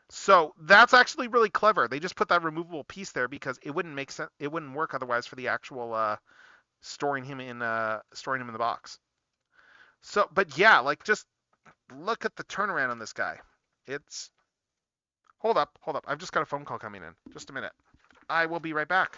So that's actually really clever. They just put that removable piece there because it wouldn't make sense. It wouldn't work otherwise for the actual storing him in the box. So, but yeah, like just look at the turnaround on this guy. It's hold up. I've just got a phone call coming in. Just a minute. I will be right back.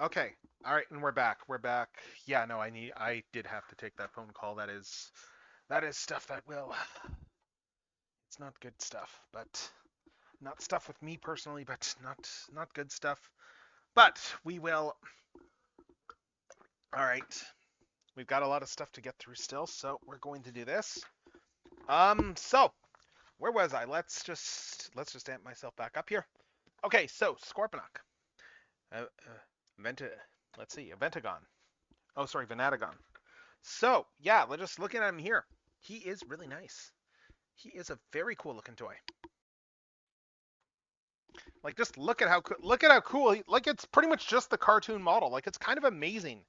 Okay. All right, and we're back. We're back. Yeah, no, I did have to take that phone call. That is stuff that will. It's not good stuff, but not stuff with me personally, but not good stuff. But we will. All right. We've got a lot of stuff to get through still, so we're going to do this. So where was I? Let's just amp myself back up here. Okay, so Scorponok. Venta, let's see, Ventagon. Oh, sorry, Venatagon. So, yeah, we're just looking at him here. He is really nice. He is a very cool looking toy. Like, just look at how cool. Like, it's pretty much just the cartoon model. Like, it's kind of amazing.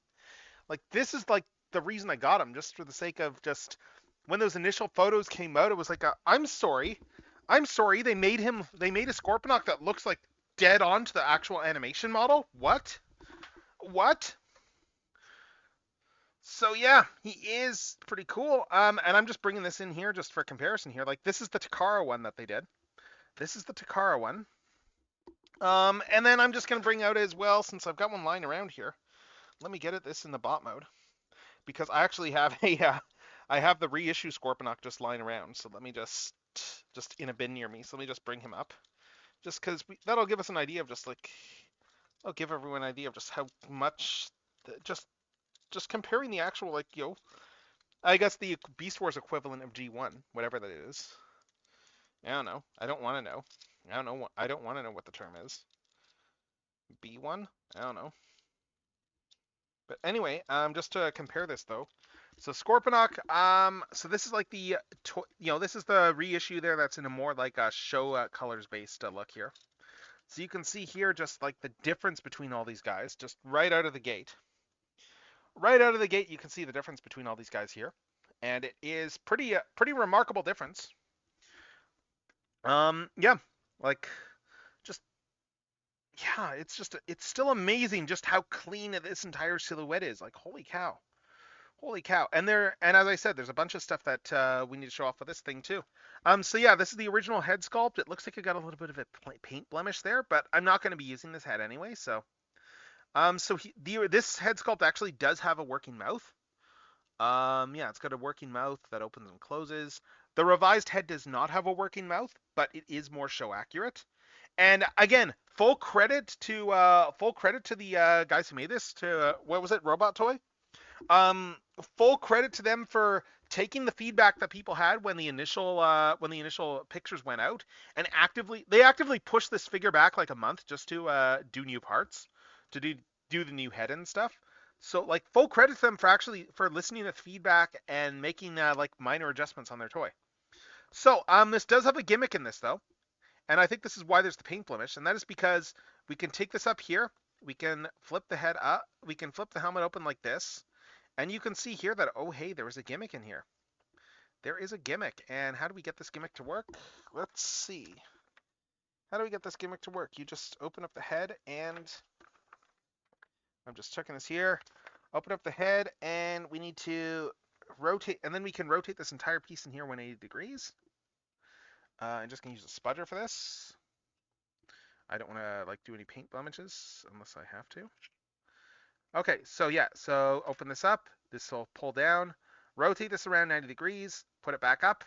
Like, this is like the reason I got him, just for the sake of just when those initial photos came out, it was like, I'm sorry, they made a Scorponok that looks like dead on to the actual animation model. What? So yeah, he is pretty cool. And I'm just bringing this in here just for comparison here. Like, this is the Takara one that they did. This is the Takara one. And then I'm just gonna bring out as well, since I've got one lying around here. Let me get this in the bot mode, because I actually have I have the reissue Scorponok just lying around. So let me just in a bin near me. So let me just bring him up, just because that'll give us an idea of just like, I'll give everyone an idea of just how much, just comparing the actual, like, I guess the Beast Wars equivalent of G1, whatever that is. I don't know. I don't want to know. I don't want to know what the term is. B1? I don't know. But anyway, just to compare this though. So Scorponok, so this is like this is the reissue there that's in a more like a show colors based look here. So you can see here just like the difference between all these guys, just right out of the gate. Right out of the gate, you can see the difference between all these guys here, and it is pretty remarkable difference. Yeah, like, just, yeah, it's still amazing just how clean this entire silhouette is. Like, holy cow. Holy cow. And as I said, there's a bunch of stuff that we need to show off with this thing too. So yeah, this is the original head sculpt. It looks like it got a little bit of a paint blemish there, but I'm not going to be using this head anyway, so. This head sculpt actually does have a working mouth. Yeah, it's got a working mouth that opens and closes. The revised head does not have a working mouth, but it is more show accurate. And again, full credit to the guys who made this. To what was it, Robot Toy? Full credit to them for taking the feedback that people had when the initial pictures went out, and they actively pushed this figure back like a month just to do new parts, to do the new head and stuff. So, like, full credit to them for listening to feedback and making like minor adjustments on their toy. So this does have a gimmick in this though, and I think this is why there's the paint blemish, and that is because we can take this up here, we can flip the head up, we can flip the helmet open like this, and you can see here that, oh hey, there is a gimmick in here. There is a gimmick, and how do we get this gimmick to work? Let's see. How do we get this gimmick to work? You just open up the head, and I'm just checking this here. Open up the head, and we need to rotate, and then we can rotate this entire piece in here 180 degrees. I'm just gonna use a spudger for this. I don't want to like do any paint blemishes unless I have to. Okay, so yeah, so open this up. This will pull down. Rotate this around 90 degrees. Put it back up.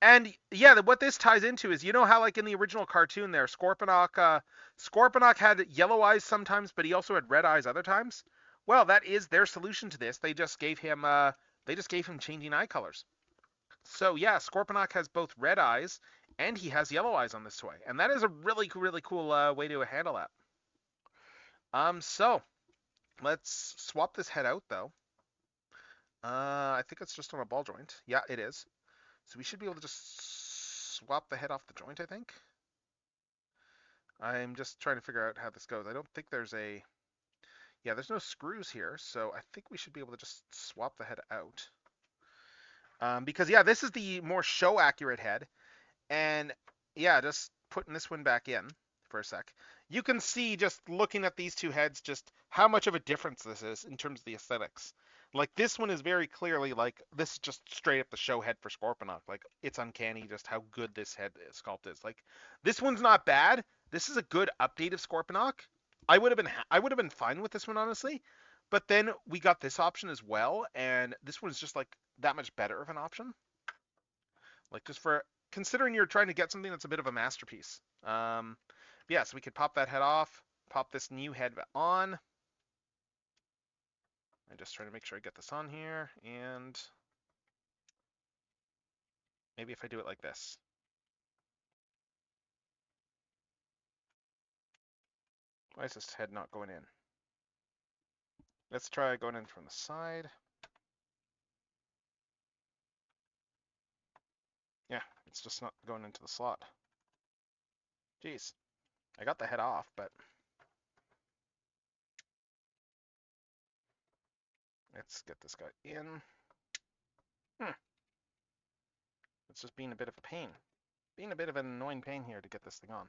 And yeah, what this ties into is, you know how like in the original cartoon there, Scorponok had yellow eyes sometimes, but he also had red eyes other times. Well, that is their solution to this. They just gave him changing eye colors. So yeah, Scorponok has both red eyes and he has yellow eyes on this toy, and that is a really cool way to handle that. So let's swap this head out though. I think it's just on a ball joint. Yeah, it is. So we should be able to just swap the head off the joint, I think. I'm just trying to figure out how this goes. I don't think there's there's no screws here, so I think we should be able to just swap the head out. Because yeah, this is the more show accurate head, and yeah, just putting this one back in for a sec. You can see just looking at these two heads just how much of a difference this is in terms of the aesthetics. Like, this one is very clearly like, this is just straight up the show head for Scorponok. Like, it's uncanny just how good this head sculpt is. Like, this one's not bad. This is a good update of Scorponok. I would have been fine with this one honestly, but then we got this option as well, and this one's just like that much better of an option. Like just for considering you're trying to get something that's a bit of a masterpiece. Yeah, so we could pop that head off, pop this new head on. I'm just trying to make sure I get this on here, and maybe if I do it like this. Why is this head not going in? Let's try going in from the side. Yeah, it's just not going into the slot. Jeez. I got the head off, but let's get this guy in. It's just being a bit of a pain. Being a bit of an annoying pain here to get this thing on.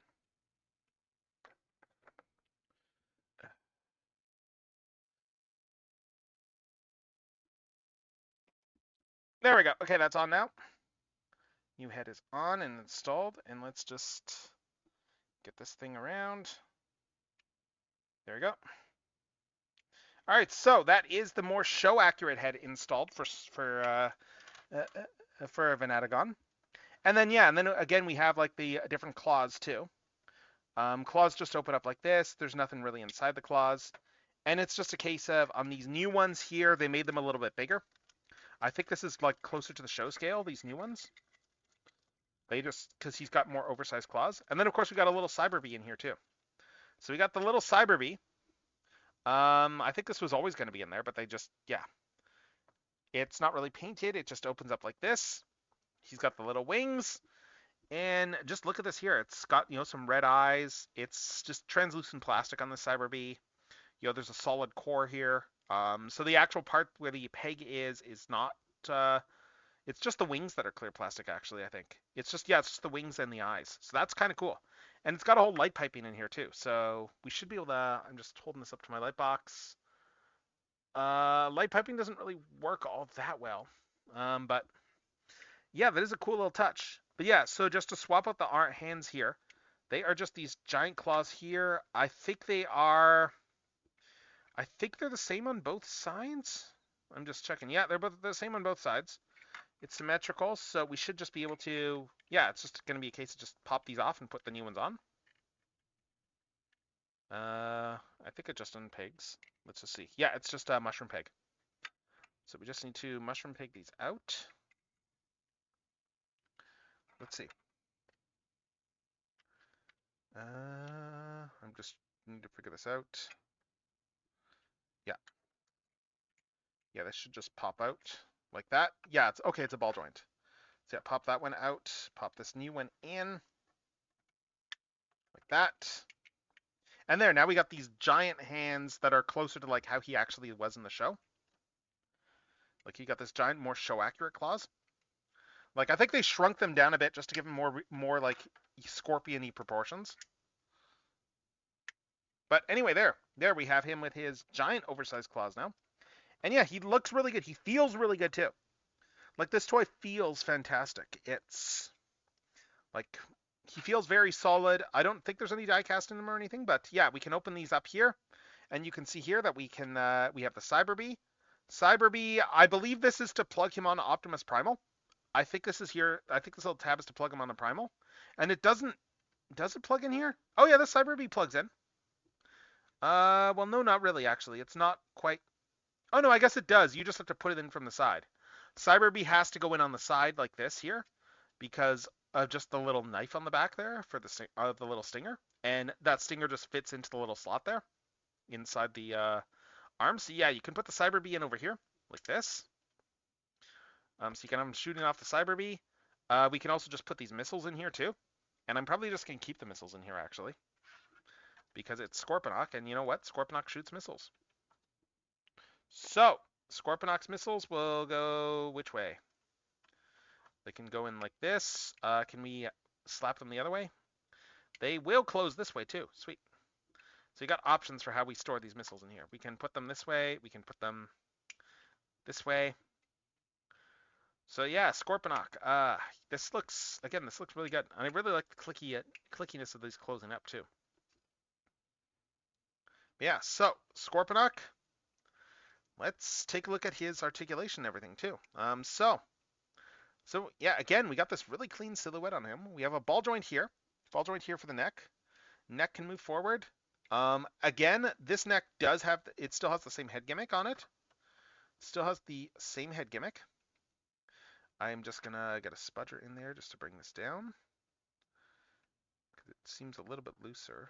There we go. Okay, that's on now. New head is on and installed, and let's just get this thing around. There we go. All right, so that is the more show accurate head installed for Venatagon. And then yeah, and then again we have like the different claws too. Claws just open up like this. There's nothing really inside the claws. And it's just a case of on these new ones here, they made them a little bit bigger. I think this is like closer to the show scale, these new ones. They just, because he's got more oversized claws. And then of course we got a little Cyber Bee in here too. So we got the little Cyber Bee. I think this was always going to be in there, but they just, yeah. It's not really painted. It just opens up like this. He's got the little wings. And just look at this here. It's got, some red eyes. It's just translucent plastic on the Cyber Bee. There's a solid core here. So the actual part where the peg is not, it's just the wings that are clear plastic, actually, I think. It's just the wings and the eyes. So that's kind of cool. And it's got a whole light piping in here, too. So we should be able to, I'm just holding this up to my light box. Light piping doesn't really work all that well. But yeah, that is a cool little touch. But yeah, so just to swap out the hands here, they are just these giant claws here. I think they're the same on both sides. I'm just checking. Yeah, they're both the same on both sides. It's symmetrical, so we should just be able to, yeah, it's just going to be a case of just pop these off and put the new ones on. I think it just unpegs. Let's just see. Yeah, it's just a mushroom peg. So we just need to mushroom peg these out. Let's see. I'm just need to figure this out. Yeah. Yeah, this should just pop out like that. Yeah, it's okay. It's a ball joint. So yeah, pop that one out. Pop this new one in like that. And there, now we got these giant hands that are closer to like how he actually was in the show. Like he got this giant, more show accurate claws. Like I think they shrunk them down a bit just to give him more like scorpion-y proportions. But anyway, there we have him with his giant oversized claws now. And yeah, he looks really good. He feels really good too. Like this toy feels fantastic. It's like he feels very solid. I don't think there's any die cast in them or anything, but yeah, we can open these up here, and you can see here that we can we have the Cyber Bee. Cyber Bee, I believe this is to plug him on Optimus Primal. I think this is here. I think this little tab is to plug him on the Primal, and it doesn't. Does it plug in here? Oh yeah, the Cyber Bee plugs in. Well, no, not really. Actually, it's not quite. Oh no, I guess it does. You just have to put it in from the side. Cyber Bee has to go in on the side like this here, because of just the little knife on the back there for the little stinger, and that stinger just fits into the little slot there inside the arm. So yeah, you can put the Cyber Bee in over here like this. So you can have them shooting off the Cyber Bee. We can also just put these missiles in here too, and I'm probably just gonna keep the missiles in here actually, because it's Scorponok, and you know what? Scorponok shoots missiles. So Scorponok's missiles will go which way? They can go in like this. Can we slap them the other way? They will close this way too. Sweet. So you got options for how we store these missiles in here. We can put them this way. We can put them this way. So yeah, Scorponok. This looks really good. And I really like the clickiness of these closing up too. Yeah, so Scorponok, let's take a look at his articulation and everything too. So yeah, again, we got this really clean silhouette on him. We have a ball joint here for the neck. Neck can move forward. Again, this neck does have, it still has the same head gimmick on it. Still has the same head gimmick. I'm just gonna get a spudger in there just to bring this down, because it seems a little bit looser.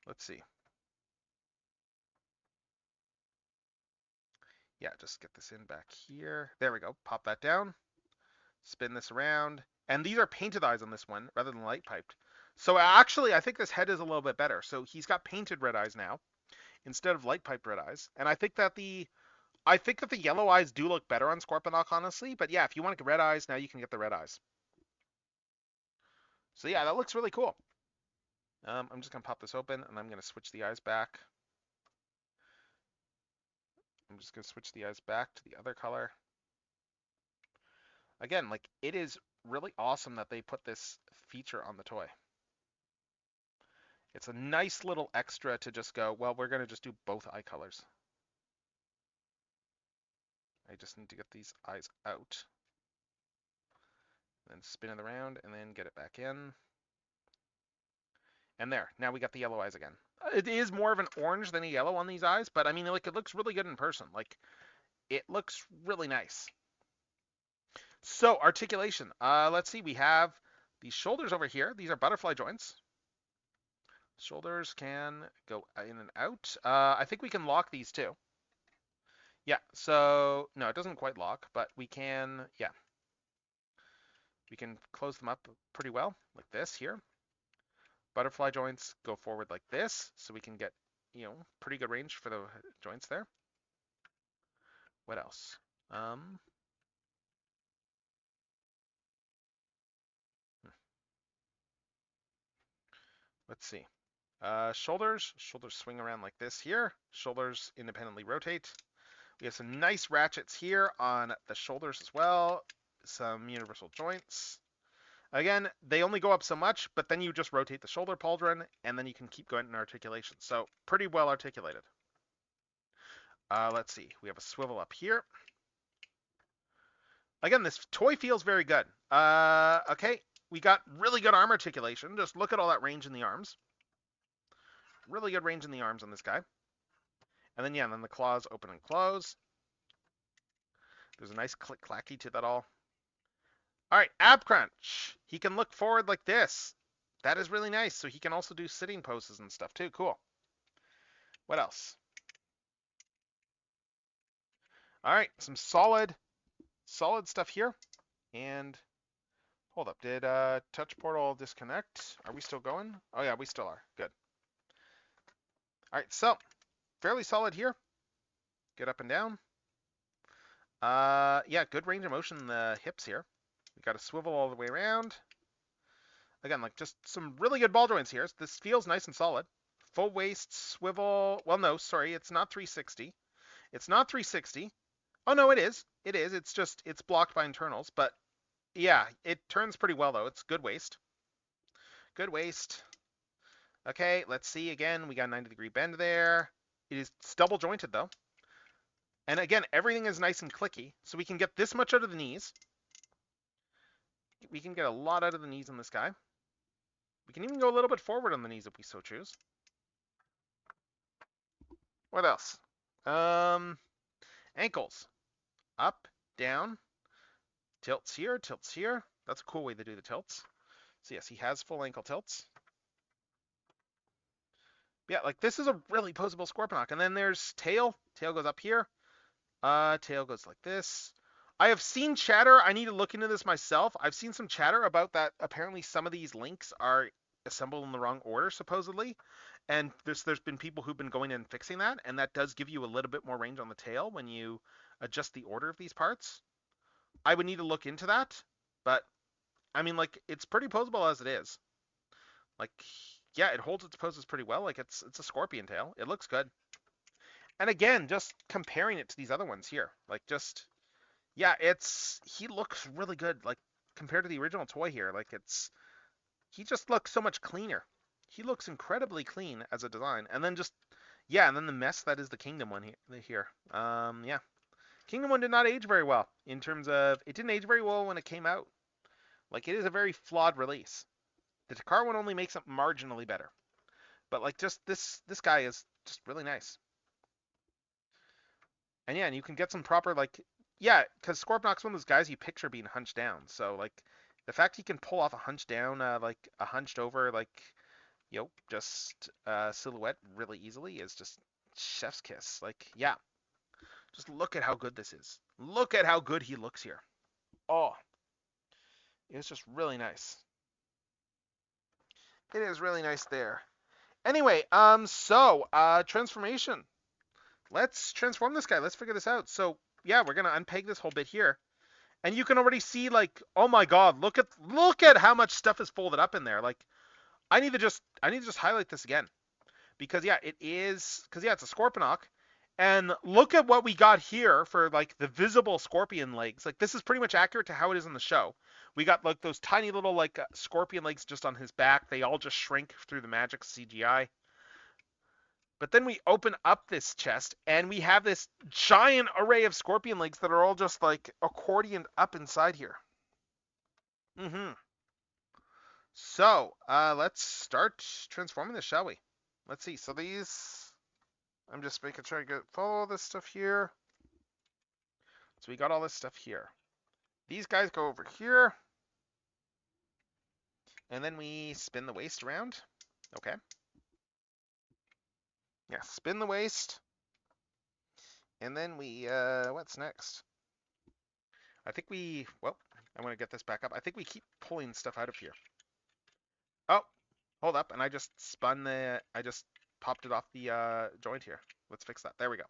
Let's see. Yeah, just get this in back here. There we go. Pop that down. Spin this around. And these are painted eyes on this one rather than light piped. So actually, I think this head is a little bit better. So he's got painted red eyes now instead of light piped red eyes. And I think that the yellow eyes do look better on Scorponok, honestly. But yeah, if you want to get red eyes, now you can get the red eyes. So yeah, that looks really cool. I'm just gonna pop this open and I'm gonna switch the eyes back. I'm just gonna switch the eyes back to the other color. Again, like, it is really awesome that they put this feature on the toy. It's a nice little extra to just go, well, we're going to just do both eye colors. I just need to get these eyes out. Then spin it around and then get it back in. And there, now we got the yellow eyes again. It is more of an orange than a yellow on these eyes, but I mean, like, it looks really good in person. Like, it looks really nice. So, articulation. Let's see, we have these shoulders over here. These are butterfly joints. Shoulders can go in and out. I think we can lock these too. Yeah, so, no, it doesn't quite lock, but we can, yeah. We can close them up pretty well, like this here. Butterfly joints go forward like this, so we can get, pretty good range for the joints there. What else? Let's see. Shoulders swing around like this here. Shoulders independently rotate. We have some nice ratchets here on the shoulders as well. Some universal joints. Again, they only go up so much, but then you just rotate the shoulder pauldron, and then you can keep going in articulation. So pretty well articulated. Let's see. We have a swivel up here. Again, this toy feels very good. Okay, we got really good arm articulation. Just look at all that range in the arms. Really good range in the arms on this guy. And then, yeah, and then the claws open and close. There's a nice click-clacky to that all. All right, ab crunch. He can look forward like this. That is really nice. So he can also do sitting poses and stuff too. Cool. What else? All right, some solid stuff here. And hold up, did touch portal disconnect? Are we still going? Oh yeah, we still are. Good. All right, so fairly solid here. Get up and down. Yeah, good range of motion in the hips here. We got a swivel all the way around. Again, like, just some really good ball joints here. This feels nice and solid. Full waist swivel. Well, no, sorry, it's not 360. It's not 360. Oh no, it is. It is. It's just, it's blocked by internals. But yeah, it turns pretty well though. It's good waist. Good waist. Okay, let's see again. We got a 90-degree bend there. It is double jointed though. And again, everything is nice and clicky. So we can get this much out of the knees. We can get a lot out of the knees on this guy. We can even go a little bit forward on the knees if we so choose. What else? Ankles. Up, down, tilts here, tilts here. That's a cool way to do the tilts. So yes, he has full ankle tilts. Yeah, like, this is a really poseable Scorponok. And then there's tail. Tail goes up here. Tail goes like this. I have seen chatter. I need to look into this myself. I've seen some chatter about that. Apparently, some of these links are assembled in the wrong order, supposedly. And there's been people who've been going in and fixing that. And that does give you a little bit more range on the tail when you adjust the order of these parts. I would need to look into that. But, I mean, like, it's pretty poseable as it is. Like, yeah, it holds its poses pretty well. Like, it's a scorpion tail. It looks good. And again, just comparing it to these other ones here. Like, just... yeah, he looks really good, like, compared to the original toy here. Like, he just looks so much cleaner. He looks incredibly clean as a design. And then just, yeah, and then the mess that is the Kingdom one here. Yeah. Kingdom one did not age very well in terms of, it didn't age very well when it came out. Like, it is a very flawed release. The Takara one only makes it marginally better. But like, just this guy is just really nice. And yeah, and you can get some proper, like, yeah, because Scorponok's one of those guys you picture being hunched down. So like, the fact he can pull off a hunch down, like a hunched over, like, just silhouette really easily is just chef's kiss. Like, yeah, just look at how good this is. Look at how good he looks here. Oh, it's just really nice. It is really nice there. Anyway, transformation. Let's transform this guy. Let's figure this out. So yeah, we're gonna unpeg this whole bit here, and you can already see, like, oh my god, look at how much stuff is folded up in there. Like, I need to just highlight this again, because yeah, it's a Scorponok, and look at what we got here for like the visible scorpion legs. Like, this is pretty much accurate to how it is in the show. We got like those tiny little like scorpion legs just on his back. They all just shrink through the magic CGI. But then we open up this chest, and we have this giant array of scorpion legs that are all just like accordioned up inside here. So, let's start transforming this, shall we? Let's see. So these, I'm just making sure I follow this stuff here. So we got all this stuff here. These guys go over here. And then we spin the waist around. Okay. Yeah, spin the waist. And then we, what's next? I think I want to get this back up. I think we keep pulling stuff out of here. Oh, hold up. And I just popped it off the joint here. Let's fix that. There we go.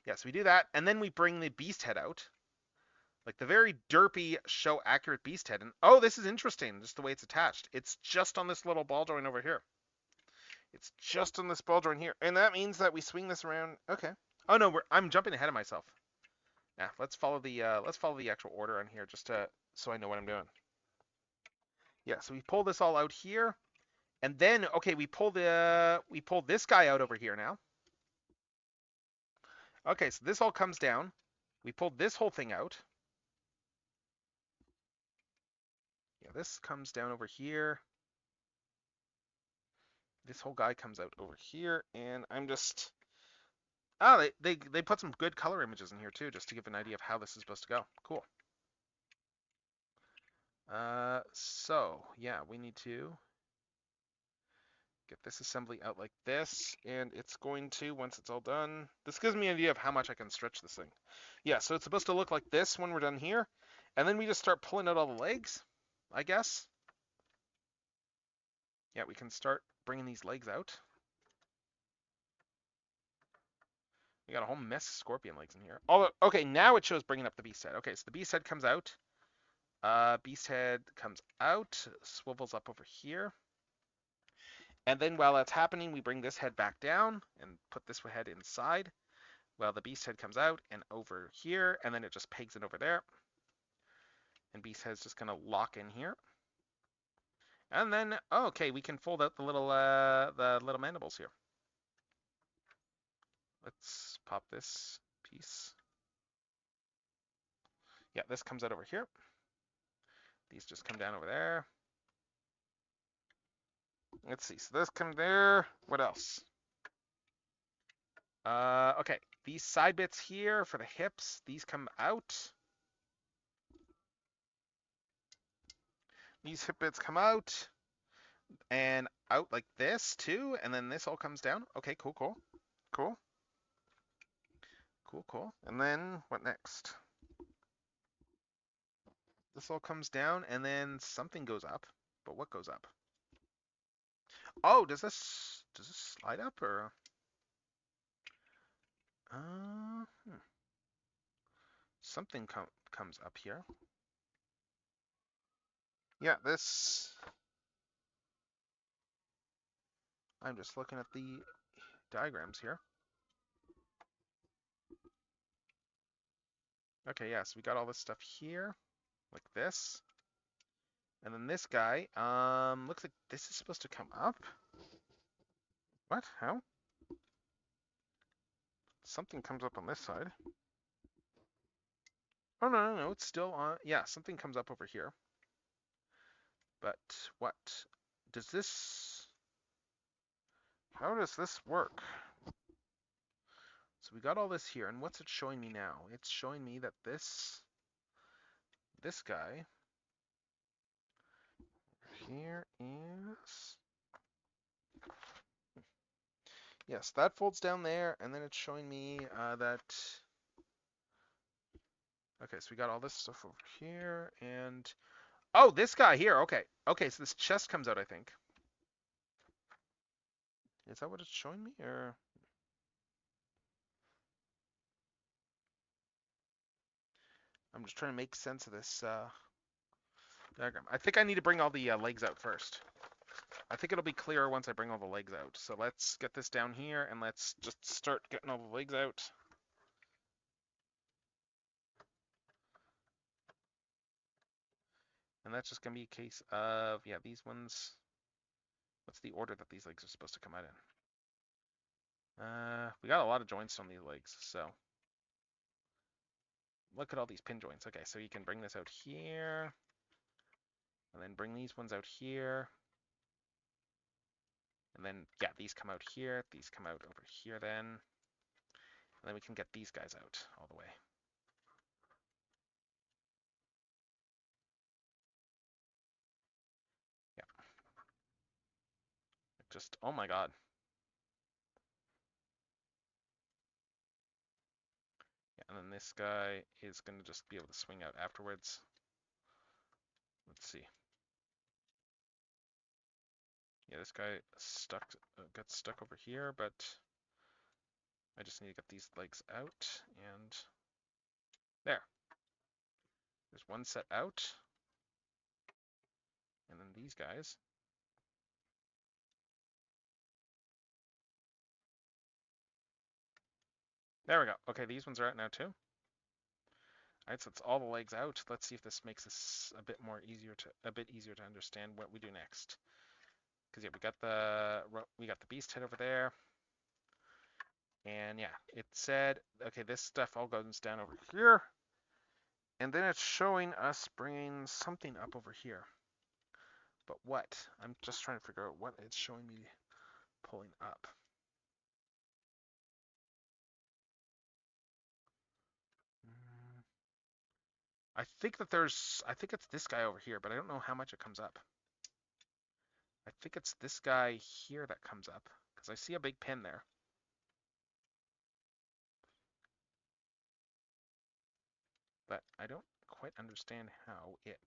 Yeah, so we do that. And then we bring the beast head out. Like the very derpy, show accurate beast head. And oh, this is interesting, just the way it's attached. It's just on this little ball joint over here. It's just on this ball joint here. And that means that we swing this around. Okay. Oh no, I'm jumping ahead of myself. Yeah, let's follow the actual order on here just so I know what I'm doing. Yeah, so we pull this all out here. And then, okay, we pull this guy out over here now. Okay, so this all comes down. We pulled this whole thing out. Yeah, this comes down over here. This whole guy comes out over here, and I'm just... Oh, they put some good color images in here too, just to give an idea of how this is supposed to go. Cool. So, yeah, we need to get this assembly out like this, and it's going to, once it's all done, this gives me an idea of how much I can stretch this thing. Yeah, so it's supposed to look like this when we're done here, and then we just start pulling out all the legs, I guess. Yeah, we can start bringing these legs out. We got a whole mess of scorpion legs in here. Oh, okay, now it shows bringing up the beast head. Okay, so the beast head comes out. Beast head comes out, swivels up over here. And then while that's happening, we bring this head back down and put this head inside. While the beast head comes out and over here, and then it just pegs it over there. And beast head's just gonna lock in here. And then, oh, okay, we can fold out the little mandibles here. Let's pop this piece. Yeah, this comes out over here. These just come down over there. Let's see, so this comes there. What else? Okay, these side bits here for the hips, these come out. These hip bits come out and out like this too, and then this all comes down. Okay, cool. And then what next? This all comes down, and then something goes up. But what goes up? Oh, does this slide up or? Something comes up here. Yeah, this. I'm just looking at the diagrams here. Okay, yeah, so we got all this stuff here, like this. And then this guy, looks like this is supposed to come up. What? How? Something comes up on this side. Oh, no, it's still on. Yeah, something comes up over here. But what? Does this... How does this work? So we got all this here, and what's it showing me now? It's showing me that this guy here is... Yes, that folds down there, and then it's showing me that... Okay, so we got all this stuff over here, and... Oh, this guy here, okay. Okay, so this chest comes out, I think. Is that what it's showing me, or... I'm just trying to make sense of this diagram. I think I need to bring all the legs out first. I think it'll be clearer once I bring all the legs out. So let's get this down here, and let's just start getting all the legs out. And that's just going to be a case of, yeah, these ones. What's the order that these legs are supposed to come out in? We got a lot of joints on these legs, so. Look at all these pin joints. Okay, so you can bring this out here. And then bring these ones out here. And then, yeah, these come out here. These come out over here then. And then we can get these guys out all the way. Yeah. Just, oh my god. Yeah, and then this guy is going to just be able to swing out afterwards. Let's see. Yeah, this guy got stuck over here, but I just need to get these legs out, and there. There's one set out, and then these guys. There we go. Okay, these ones are out now too. All right, so it's all the legs out. Let's see if this makes this a bit easier to understand what we do next. Because yeah, we got the beast head over there. And yeah, it said, okay, this stuff all goes down over here. And then it's showing us bringing something up over here. But what? I'm just trying to figure out what it's showing me pulling up. I think it's this guy over here, but I don't know how much it comes up. I think it's this guy here that comes up, because I see a big pin there. But I don't quite understand how it...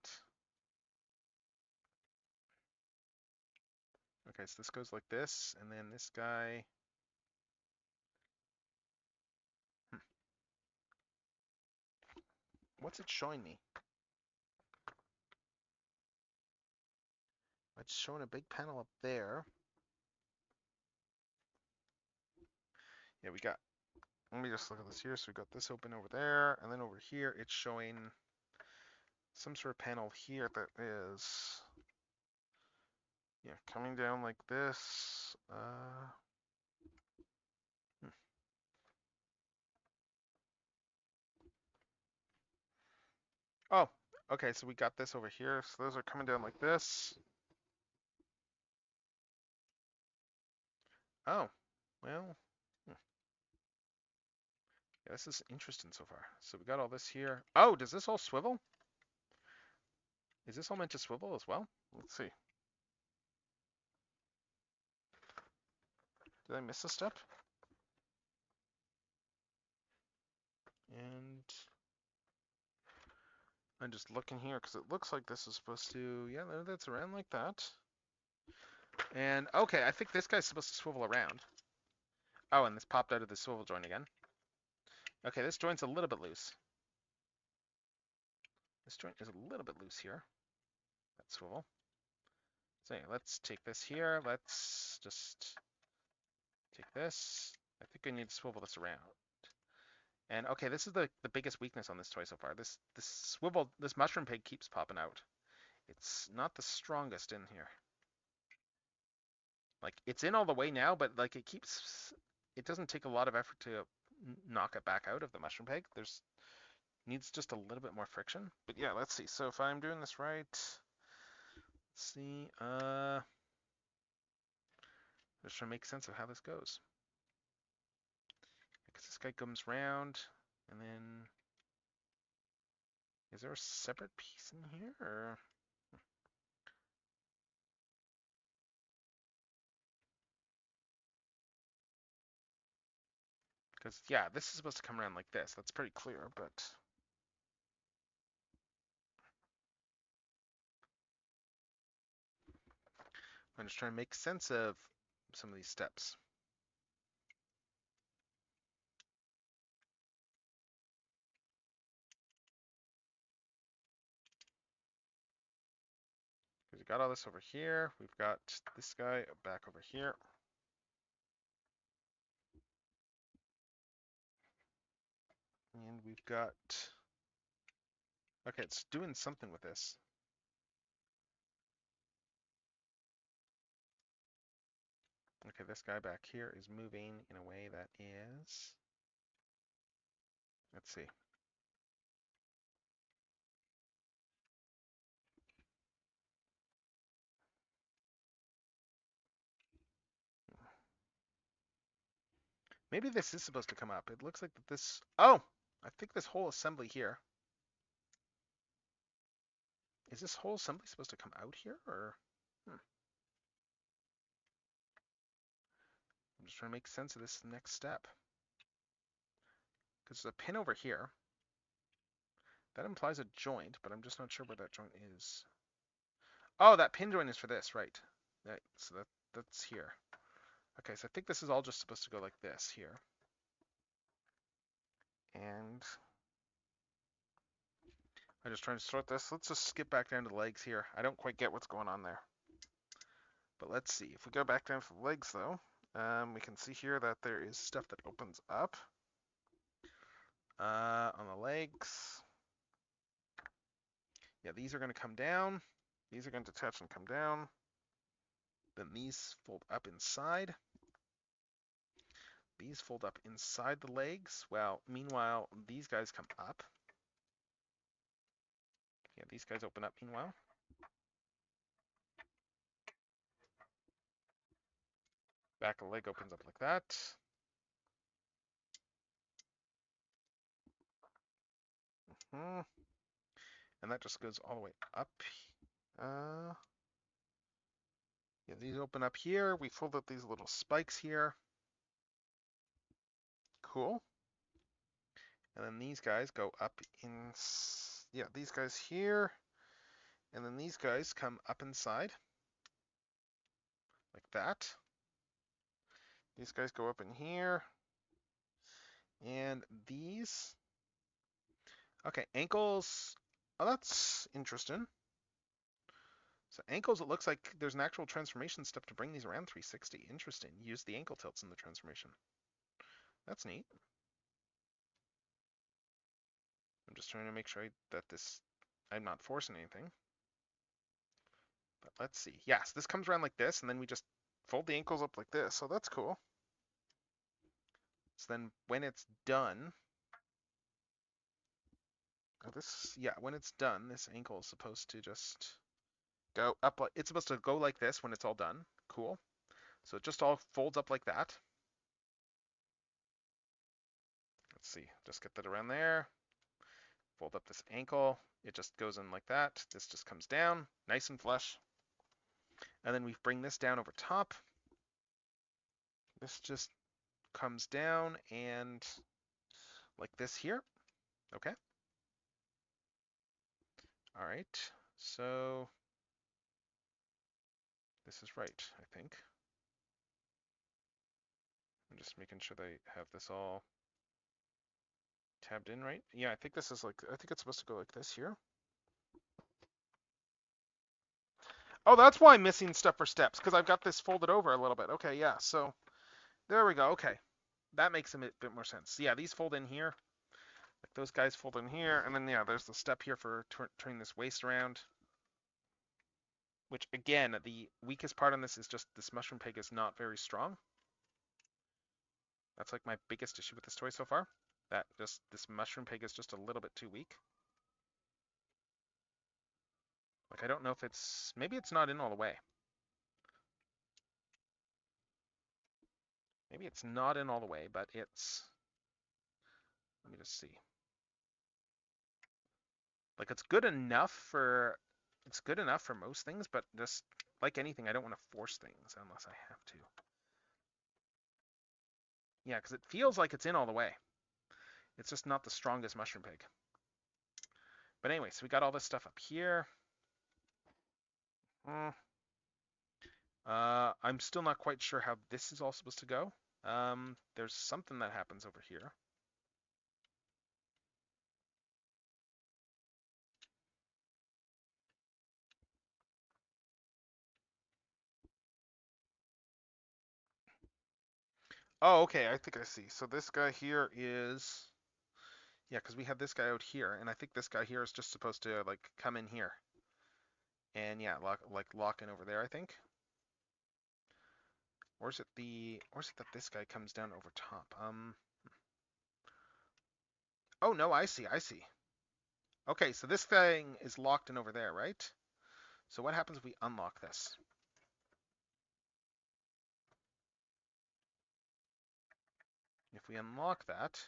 Okay, so this goes like this, and then this guy... What's it showing me? It's showing a big panel up there. Yeah, we got... Let me just look at this here. So we got this open over there, and then over here it's showing some sort of panel here that is... Yeah, coming down like this. Oh, okay, so we got this over here. So those are coming down like this. Oh, well. Yeah, this is interesting so far. So we got all this here. Oh, does this all swivel? Is this all meant to swivel as well? Let's see. Did I miss a step? And I'm just looking here because it looks like this is supposed to, yeah, that's around like that. And okay, I think this guy's supposed to swivel around. Oh, and this popped out of the swivel joint again. Okay, this joint's a little bit loose. This joint is a little bit loose here. That swivel. So yeah, let's take this here. Let's just take this. I think I need to swivel this around. And okay, this is the biggest weakness on this toy so far. This mushroom pig keeps popping out. It's not the strongest in here. Like, it's in all the way now, but like it doesn't take a lot of effort to knock it back out of the mushroom peg. Needs just a little bit more friction. But yeah, let's see. So if I'm doing this right, let's see. Just trying to make sense of how this goes. Because this guy comes round, and then is there a separate piece in here, or? Because yeah, this is supposed to come around like this. That's pretty clear, but I'm just trying to make sense of some of these steps. Because we got all this over here. We've got this guy back over here. And we've got, okay, it's doing something with this. Okay, this guy back here is moving in a way that is, let's see. Maybe this is supposed to come up. It looks like this, oh, I think this whole assembly here. Is this whole assembly supposed to come out here, or? I'm just trying to make sense of this next step. Because there's a pin over here. That implies a joint, but I'm just not sure where that joint is. Oh, that pin joint is for this, right? Right, so that's here. Okay, so I think this is all just supposed to go like this here. And I'm just trying to sort this. Let's just skip back down to the legs here. I don't quite get what's going on there. But let's see. If we go back down to the legs, though, we can see here that there is stuff that opens up on the legs. Yeah, these are going to come down. These are going to detach and come down. Then these fold up inside. These fold up inside the legs. Well, meanwhile, these guys come up. Yeah, these guys open up meanwhile. Back of the leg opens up like that. And that just goes all the way up. Yeah, these open up here. We fold up these little spikes here. Cool. And then these guys go up in, yeah, these guys here. And then these guys come up inside. Like that. These guys go up in here. And these. Okay, ankles. Oh, that's interesting. So ankles, it looks like there's an actual transformation step to bring these around 360. Interesting. Use the ankle tilts in the transformation. That's neat. I'm just trying to make sure that I'm not forcing anything. But let's see. Yes, this comes around like this, and then we just fold the ankles up like this. So that's cool. So then when it's done, when it's done, this ankle is supposed to just go up. It's supposed to go like this when it's all done. Cool. So it just all folds up like that. Let's see. Just get that around there. Fold up this ankle. It just goes in like that. This just comes down, nice and flush. And then we bring this down over top. This just comes down and like this here. Okay. All right. So this is right, I think. I'm just making sure they have this all tabbed in right. Yeah, I think this is like, I think it's supposed to go like this here. Oh, that's why I'm missing stuff for steps, because I've got this folded over a little bit. Okay, yeah, so there we go. Okay, that makes a bit more sense. Yeah, these fold in here. Like those guys fold in here, and then yeah, there's the step here for turning this waist around. which again, the weakest part on this is just this mushroom pig is not very strong. That's like my biggest issue with this toy so far. That just this mushroom pig is just a little bit too weak. Like I don't know if maybe it's not in all the way. Maybe it's not in all the way, but it's, let me just see. Like it's good enough for most things, but just like anything, I don't want to force things unless I have to. Yeah, because it feels like it's in all the way. It's just not the strongest mushroom pig. But anyway, so we got all this stuff up here. I'm still not quite sure how this is all supposed to go. There's something that happens over here. Oh, okay, I think I see. So this guy here is, yeah, because we have this guy out here, and I think this guy here is just supposed to like come in here. And yeah, lock in over there, I think. Or is it that this guy comes down over top? Oh no, I see. Okay, so this thing is locked in over there, right? So what happens if we unlock this? If we unlock that,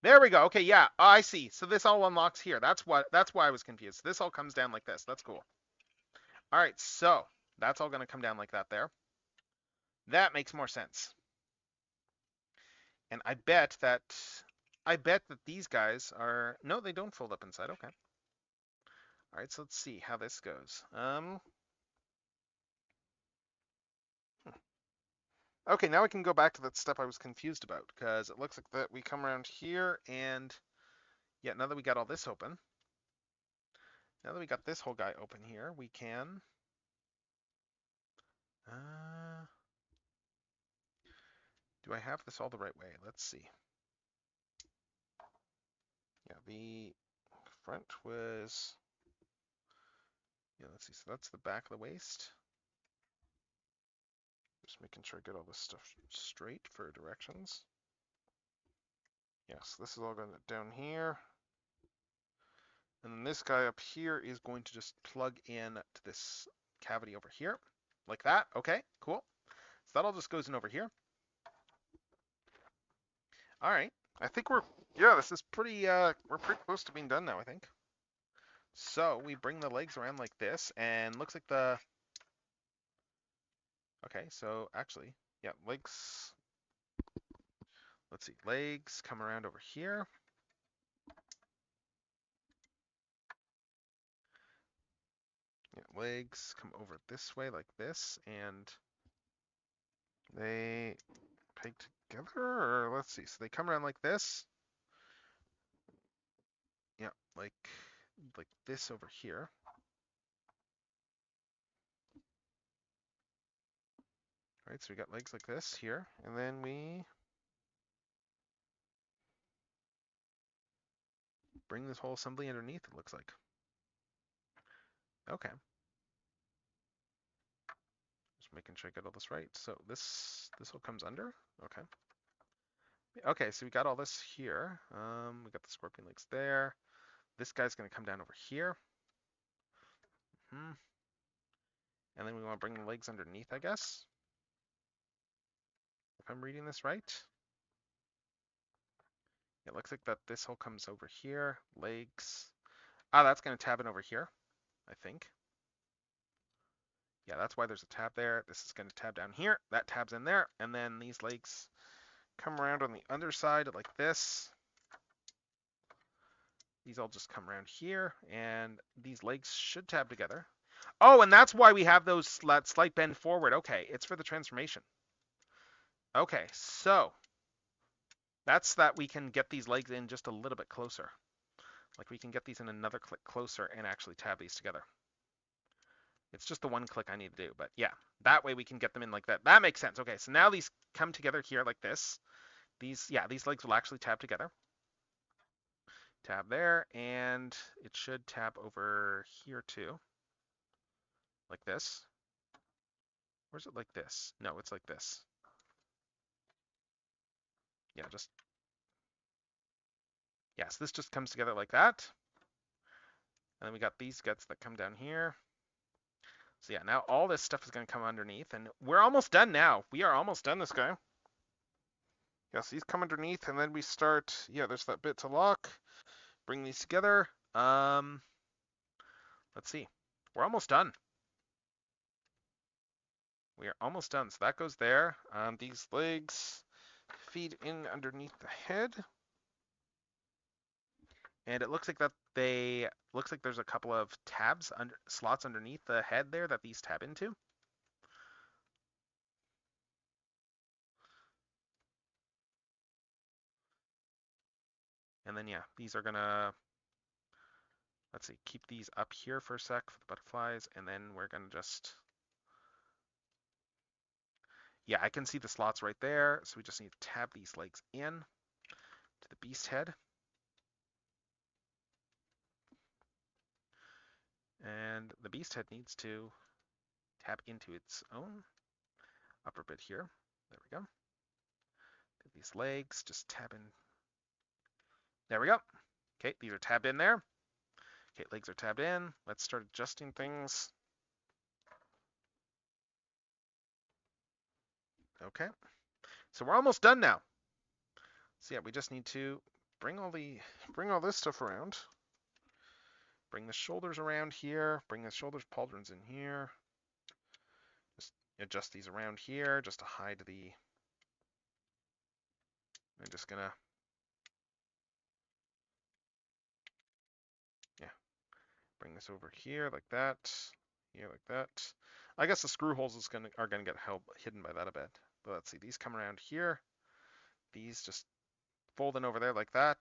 there we go. Okay, yeah, I see. So this all unlocks here. That's why I was confused. This all comes down like this. That's cool. All right, so that's all going to come down like that there. That makes more sense. And I bet that these guys are, no, they don't fold up inside. Okay. All right, so let's see how this goes. Okay, now we can go back to that step I was confused about, because it looks like that we come around here, and yeah, now that we got all this open, now that we got this whole guy open here, we can do I have this all the right way? Let's see. Yeah, the front was, yeah, let's see. So that's the back of the waist. Just making sure I get all this stuff straight for directions. Yes, this is all going down here. And then this guy up here is going to just plug in to this cavity over here, like that. Okay, cool. So that all just goes in over here. All right, I think this is pretty, we're pretty close to being done now, I think. So we bring the legs around like this, and looks like okay, so actually, yeah, legs, let's see, legs come around over here. Yeah, legs come over this way like this, and they peg together, or let's see, so they come around like this. Yeah, like this over here. All right, so we got legs like this here, and then we bring this whole assembly underneath, it looks like. Okay. Just making sure I get all this right. So this all comes under. Okay. Okay, so we got all this here. We got the scorpion legs there. This guy's gonna come down over here. And then we want to bring the legs underneath, I guess. If I'm reading this right. It looks like that this whole comes over here. Legs. Ah, that's gonna tab in over here, I think. Yeah, that's why there's a tab there. This is gonna tab down here. That tabs in there, and then these legs come around on the underside like this. These all just come around here, and these legs should tab together. Oh, and that's why we have those that slight bend forward. Okay, it's for the transformation. Okay, so that's that we can get these legs in just a little bit closer. Like we can get these in another click closer and actually tab these together. It's just the one click I need to do, but yeah, that way we can get them in like that. That makes sense. Okay, so now these come together here like this. These legs will actually tab together. Tab there, and it should tab over here too. like this. Or is it like this? No, it's like this. Yeah, so this just comes together like that. And then we got these guts that come down here. So yeah, now all this stuff is going to come underneath, and we're almost done now. We are almost done this guy. Yes, these come underneath, and then we start, yeah, there's that bit to lock. Bring these together. Let's see. We're almost done. We are almost done. So that goes there. These legs feed in underneath the head. And it looks like looks like there's a couple of slots underneath the head there that these tab into. And then yeah, these are gonna, let's see, keep these up here for a sec for the butterflies, and then we're gonna just, yeah, I can see the slots right there, so we just need to tab these legs in to the beast head. And the beast head needs to tap into its own upper bit here. There we go. These legs just tab in. There we go. Okay, these are tabbed in there. Okay, legs are tabbed in. Let's start adjusting things. Okay, so we're almost done now. So yeah, we just need to bring all this stuff around. Bring the shoulders around here. Bring the shoulders pauldrons in here. Just adjust these around here just to hide the. I'm just gonna. Yeah, bring this over here like that. Here like that. I guess the screw holes are gonna get hidden by that a bit. But let's see, these come around here. These just fold in over there like that.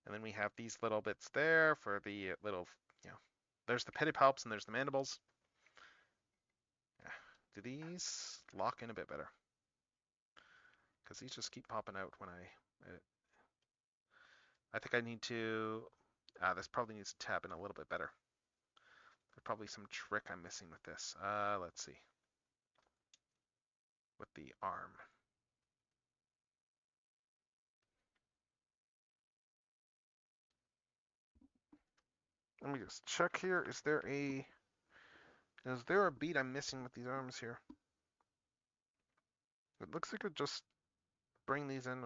And then we have these little bits there for the little, there's the pedipalps and there's the mandibles. Yeah. Do these lock in a bit better? Because these just keep popping out when I think I need to, this probably needs to tab in a little bit better. There's probably some trick I'm missing with this. Let's see. With the arm. Let me just check here. Is there a beat I'm missing with these arms here? It looks like it just bring these in.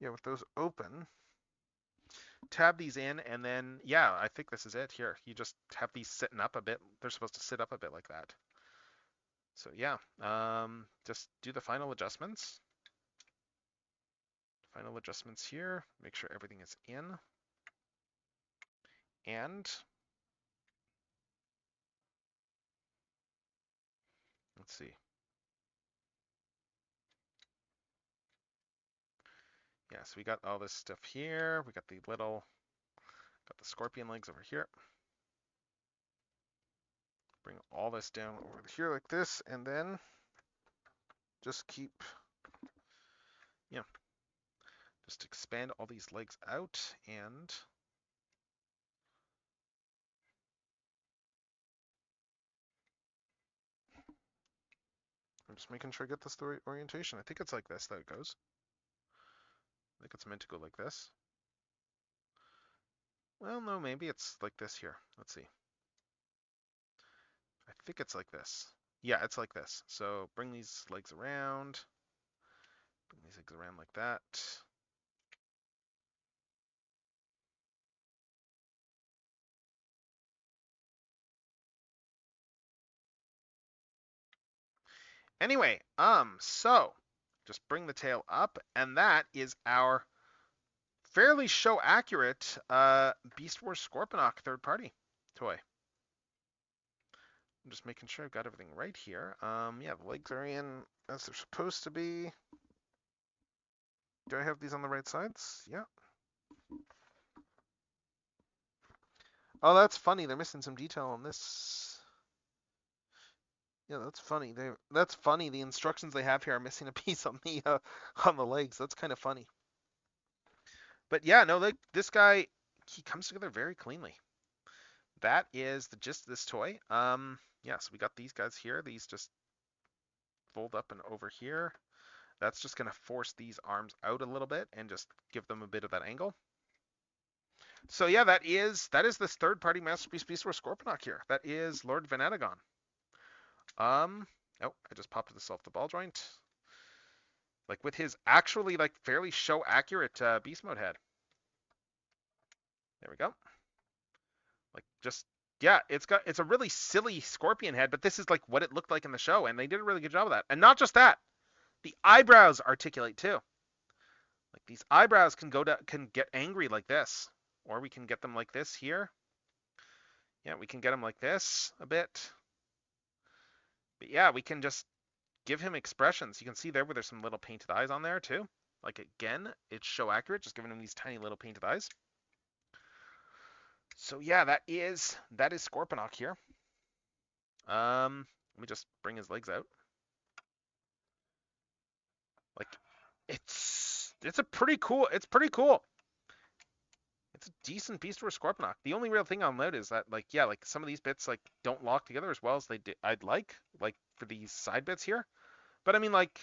Yeah, with those open. Tab these in, and then, yeah, I think this is it here. You just have these sitting up a bit. They're supposed to sit up a bit like that. So yeah, just do the final adjustments. Final adjustments here. Make sure everything is in. And let's see. Yeah, so we got all this stuff here. We got got the scorpion legs over here. Bring all this down over here like this, and then just keep, just expand all these legs out, and I'm just making sure I get this the right orientation. I think it's like this that it goes. I think it's meant to go like this. Well, no, maybe it's like this here. Let's see. I think it's like this. Yeah, it's like this. So bring these legs around. Bring these legs around like that. Anyway, so just bring the tail up, and that is our fairly show accurate Beast Wars Scorponok third party toy. I'm just making sure I've got everything right here. Yeah, the legs are in as they're supposed to be. Do I have these on the right sides? Yeah. Oh, that's funny. They're missing some detail on this. Yeah, that's funny. That's funny. The instructions they have here are missing a piece on the legs. That's kind of funny. But yeah, no, this guy, he comes together very cleanly. that is the gist of this toy. Yeah, so we got these guys here. These just fold up and over here. That's just going to force these arms out a little bit and just give them a bit of that angle. So yeah, that is this third-party Masterpiece Beast Wars Scorponok here. That is Lord Venatagon. Oh, I just popped this off the ball joint. Like with his actually like fairly show accurate beast mode head. There we go. Like just yeah, it's a really silly scorpion head, but this is like what it looked like in the show, and they did a really good job of that. And not just that, the eyebrows articulate too. Like these eyebrows can get angry like this, or we can get them like this here. Yeah, we can get them like this a bit. But yeah, we can just give him expressions. You can see there where there's some little painted eyes on there too. Like again, it's show accurate, just giving him these tiny little painted eyes. So yeah, that is Scorponok here. Let me just bring his legs out. Like it's pretty cool. It's pretty cool. It's a decent Beast Wars Scorponok. The only real thing I'll note is that like yeah, like some of these bits like don't lock together as well as I'd like for these side bits here. But I mean like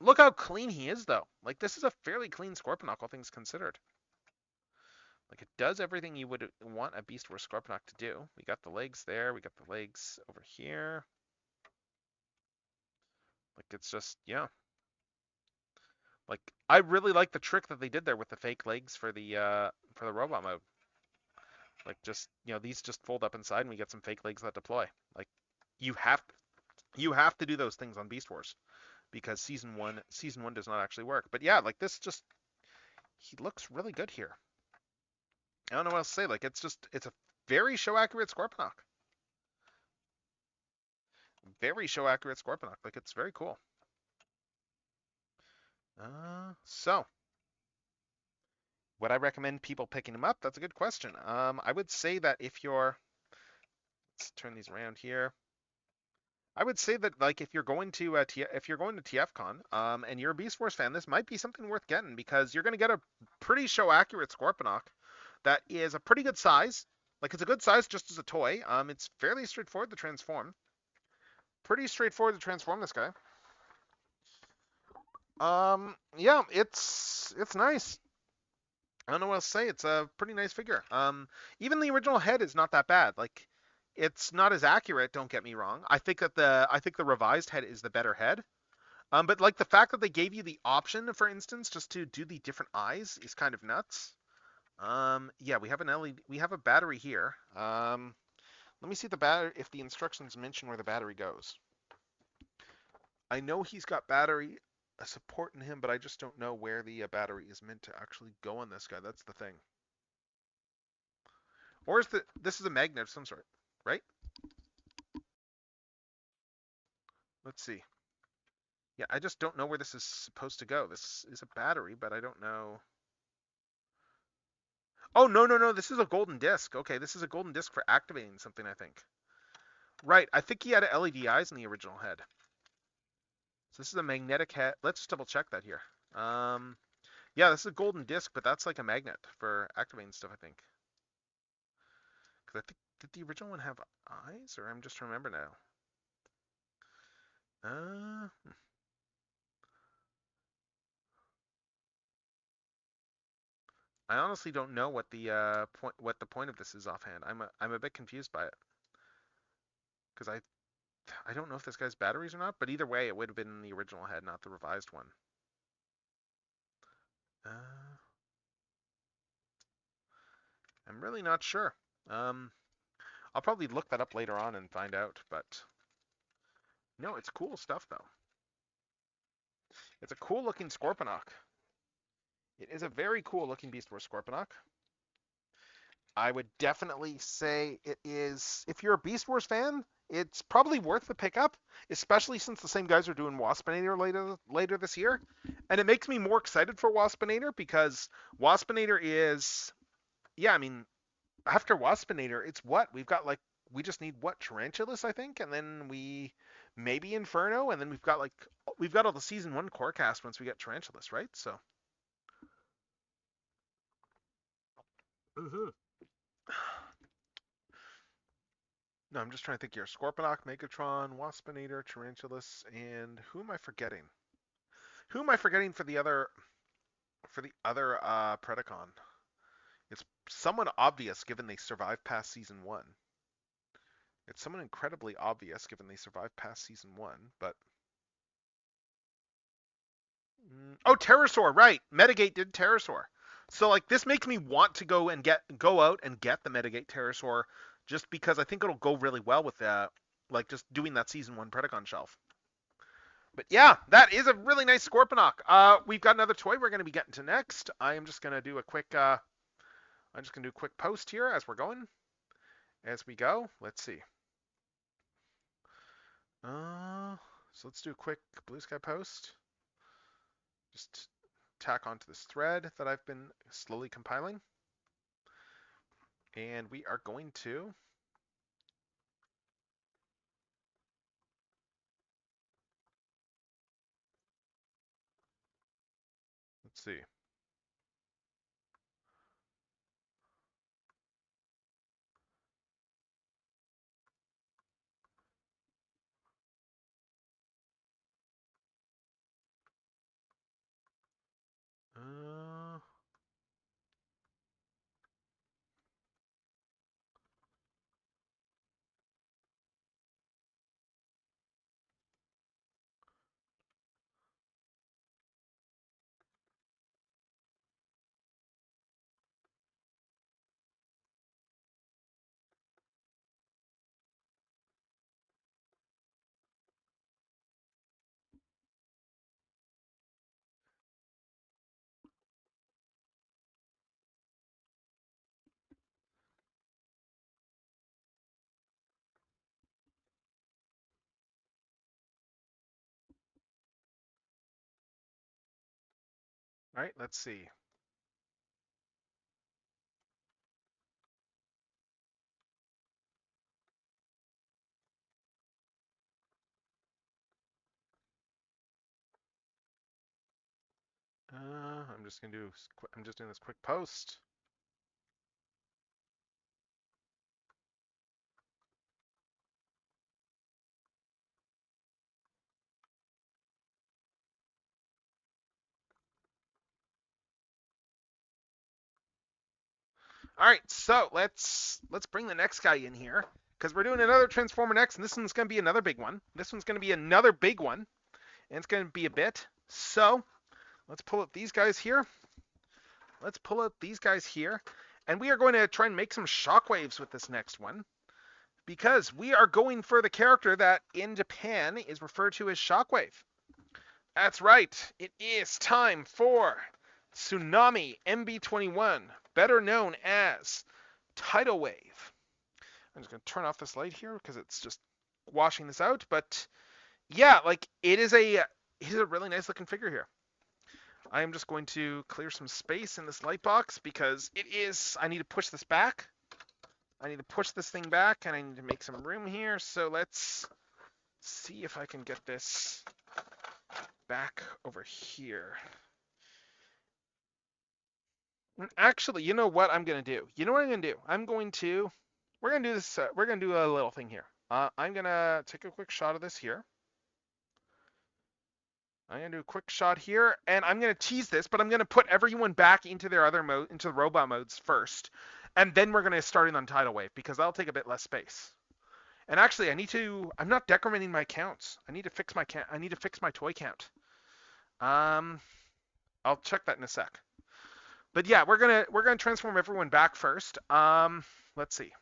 look how clean he is though. Like this is a fairly clean Scorponok, all things considered. Like it does everything you would want a Beast Wars Scorponok to do. We got the legs there. We got the legs over here. Like it's just, yeah. Like I really like the trick that they did there with the fake legs for the robot mode. Like just, you know, these just fold up inside and we get some fake legs that deploy. Like you have to do those things on Beast Wars because season one does not actually work. But yeah, like this just he looks really good here. I don't know what else to say. Like it's a very show accurate Scorponok. Very show accurate Scorponok. Like it's very cool. So would I recommend people picking him up? That's a good question. I would say that if you're, let's turn these around here. I would say that like if you're going to TFCon, and you're a Beast Wars fan, this might be something worth getting because you're going to get a pretty show accurate Scorponok that is a pretty good size. Like it's a good size just as a toy. It's fairly straightforward to transform. Pretty straightforward to transform this guy. Yeah, it's nice. I don't know what else to say. It's a pretty nice figure. Even the original head is not that bad. Like, it's not as accurate. Don't get me wrong. I think the revised head is the better head. But like the fact that they gave you the option, for instance, just to do the different eyes is kind of nuts. Yeah, we have an LED. We have a battery here. Let me see if the instructions mention where the battery goes. I know he's got battery support in him, but I just don't know where the battery is meant to actually go on this guy. That's the thing. Or is this is a magnet of some sort, right? Let's see. Yeah, I just don't know where this is supposed to go. This is a battery, but I don't know. Oh, no. This is a golden disc. Okay, this is a golden disc for activating something, I think. Right, I think he had LED eyes in the original head. So this is a magnetic head. Let's just double check that here. Yeah, this is a golden disc, but that's like a magnet for activating stuff, I think. Because I think, did the original one have eyes, or I'm just remember now? I honestly don't know what the point of this is offhand. I'm a bit confused by it. Because I don't know if this guy's batteries or not, but either way, it would have been in the original head, not the revised one. I'm really not sure. I'll probably look that up later on and find out, but no, it's cool stuff though. It's a cool looking Scorponok. It is a very cool looking Beast Wars Scorponok. I would definitely say it is, if you're a Beast Wars fan, it's probably worth the pickup, especially since the same guys are doing Waspinator later this year. And it makes me more excited for Waspinator because Waspinator is, yeah, I mean, after Waspinator, it's what? We just need what? Tarantulas, I think, and then we maybe Inferno, and then we've got all the season 1 core cast once we get Tarantulas, right? So. No, I'm just trying to think here. Scorponok, Megatron, Waspinator, Tarantulas, and who am I forgetting? Who am I forgetting for the other Predacon? It's someone obvious given they survived past season 1. It's someone incredibly obvious given they survived past season 1, but oh, Pterosaur, right. Metagate did Pterosaur. So like this makes me want to go out and get the Metagate Pterosaur just because I think it'll go really well with like just doing that season 1 Predacon shelf. But yeah, that is a really nice Scorponok. We've got another toy we're going to be getting to next. I am just going to do a quick post here as we're going. As we go, let's see. So let's do a quick Blue Sky post. Just tack onto this thread that I've been slowly compiling. And we are going to let's see. All right, let's see. I'm just doing this quick post. All right, so let's bring the next guy in here because we're doing another Transformer next, and this one's going to be another big one. This one's going to be another big one, and it's going to be a bit. So let's pull up these guys here. And we are going to try and make some shockwaves with this next one because we are going for the character that in Japan is referred to as Shockwave. That's right. It is time for Tsunami MB21, better known as Tidal Wave. I'm just going to turn off this light here because it's just washing this out. But yeah, like it is a really nice looking figure here. I am just going to clear some space in this light box because I need to push this back. I need to push this thing back and I need to make some room here. So let's see if I can get this back over here. Actually, you know what I'm going to do? We're going to do this, we're going to do a little thing here. I'm going to take a quick shot of this here. I'm going to do a quick shot here, and I'm going to tease this, but I'm going to put everyone back into their other mode, into the robot modes first, and then we're going to start in on Tidal Wave, because that'll take a bit less space. And actually, I'm not decrementing my counts. I need to fix my toy count. I'll check that in a sec. But yeah, we're gonna transform everyone back first. Let's see.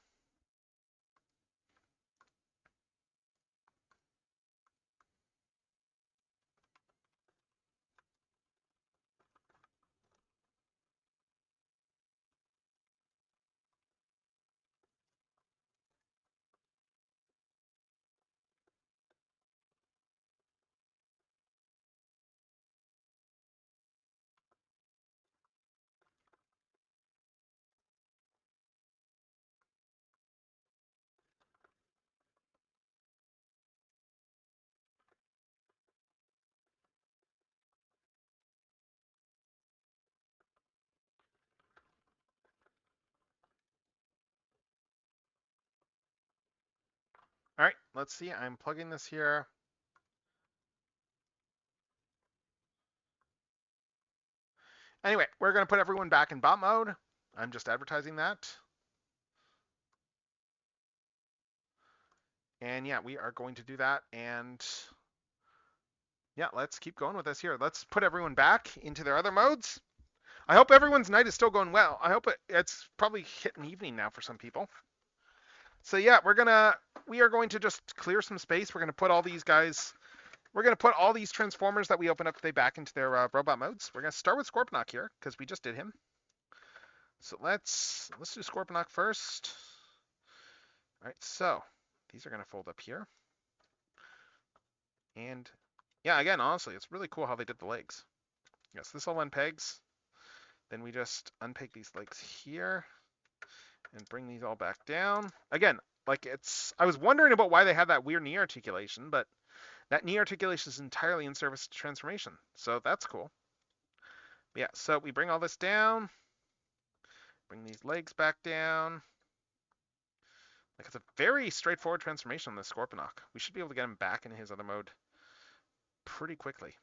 All right, let's see. I'm plugging this here. Anyway, we're going to put everyone back in bot mode. I'm just advertising that. And yeah, we are going to do that. And yeah, let's keep going with this here. Let's put everyone back into their other modes. I hope everyone's night is still going well. I hope it's probably hitting evening now for some people. So yeah, we are going to just clear some space. We're going to put all these guys, we're going to put all these transformers that we opened up today back into their robot modes. We're going to start with Scorponok here because we just did him. So let's do Scorponok first. All right, so these are going to fold up here. And yeah, again, honestly, it's really cool how they did the legs. Yes, this all unpegs. Then we just unpeg these legs here and bring these all back down. Again, like I was wondering about why they had that weird knee articulation, but that knee articulation is entirely in service to transformation. So that's cool. Yeah, so we bring all this down, bring these legs back down. Like it's a very straightforward transformation on this Scorponok. We should be able to get him back into his other mode pretty quickly.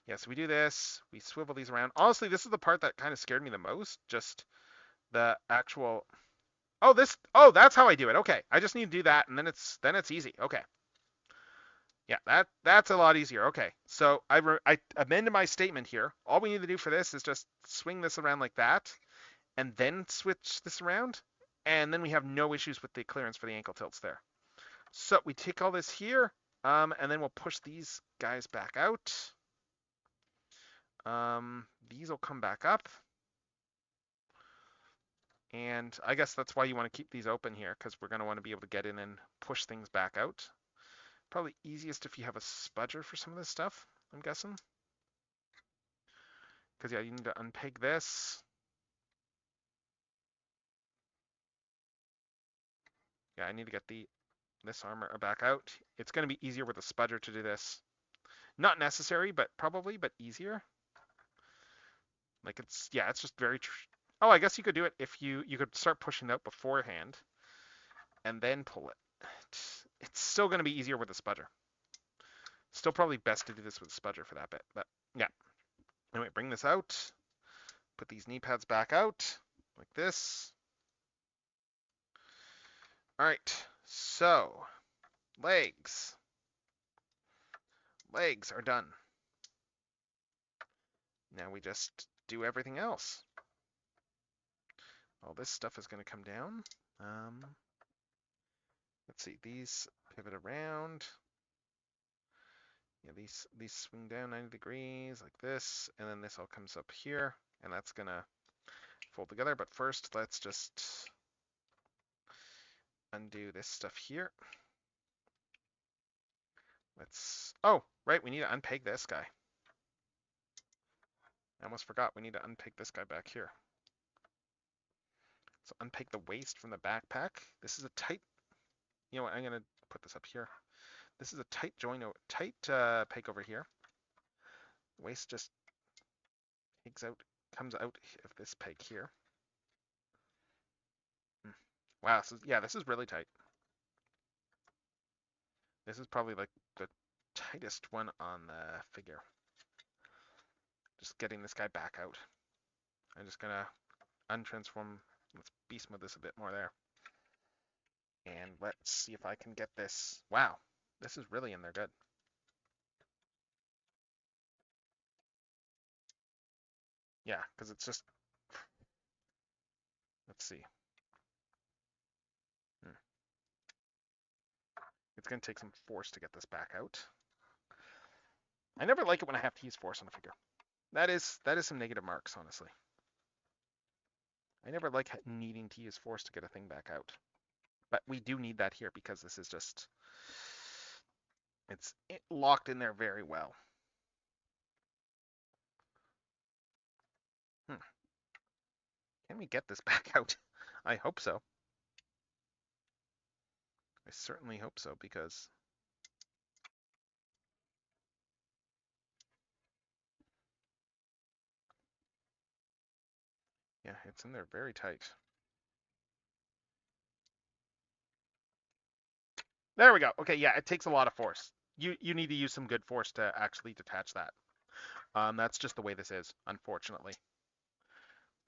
Yeah, so we do this, we swivel these around. Honestly, this is the part that kind of scared me the most, just the actual, oh, that's how I do it. Okay, I just need to do that, and then it's easy. Okay. Yeah, that's a lot easier. Okay, so I amended my statement here. All we need to do for this is just swing this around like that, and then switch this around, and then we have no issues with the clearance for the ankle tilts there. So we take all this here, and then we'll push these guys back out. These will come back up. And I guess that's why you want to keep these open here, because we're going to want to be able to get in and push things back out. Probably easiest if you have a spudger for some of this stuff, I'm guessing. Because yeah, you need to unpeg this. Yeah, I need to get this armor back out. It's going to be easier with a spudger to do this. Not necessary, but probably, but easier. Like it's just very. Oh, I guess you could do it if you could start pushing out beforehand, and then pull it. It's still going to be easier with a spudger. Still probably best to do this with a spudger for that bit, but yeah. Anyway, bring this out. Put these knee pads back out like this. All right, so legs. Legs are done. Now we just do everything else. All this stuff is going to come down. Let's see, these pivot around. Yeah, these swing down 90 degrees like this, and then this all comes up here, and that's going to fold together. But first, let's just undo this stuff here. Oh, right, we need to unpeg this guy. I almost forgot, we need to unpeg this guy back here. So unpeg the waist from the backpack. This is a tight, you know what, I'm going to put this up here. This is a tight peg over here. Waist just comes out of this peg here. Wow, this is really tight. This is probably like the tightest one on the figure. Just getting this guy back out. I'm just gonna untransform. Let's beast mode this a bit more there. And let's see if I can get this. Wow, this is really in there good. Yeah, because it's just, let's see. It's going to take some force to get this back out. I never like it when I have to use force on a figure. That is some negative marks, honestly. I never like needing to use force to get a thing back out. But we do need that here because this is just, it's locked in there very well. Can we get this back out? I hope so. I certainly hope so, because yeah, it's in there very tight. There we go. Okay, yeah, it takes a lot of force. You need to use some good force to actually detach that. That's just the way this is, unfortunately.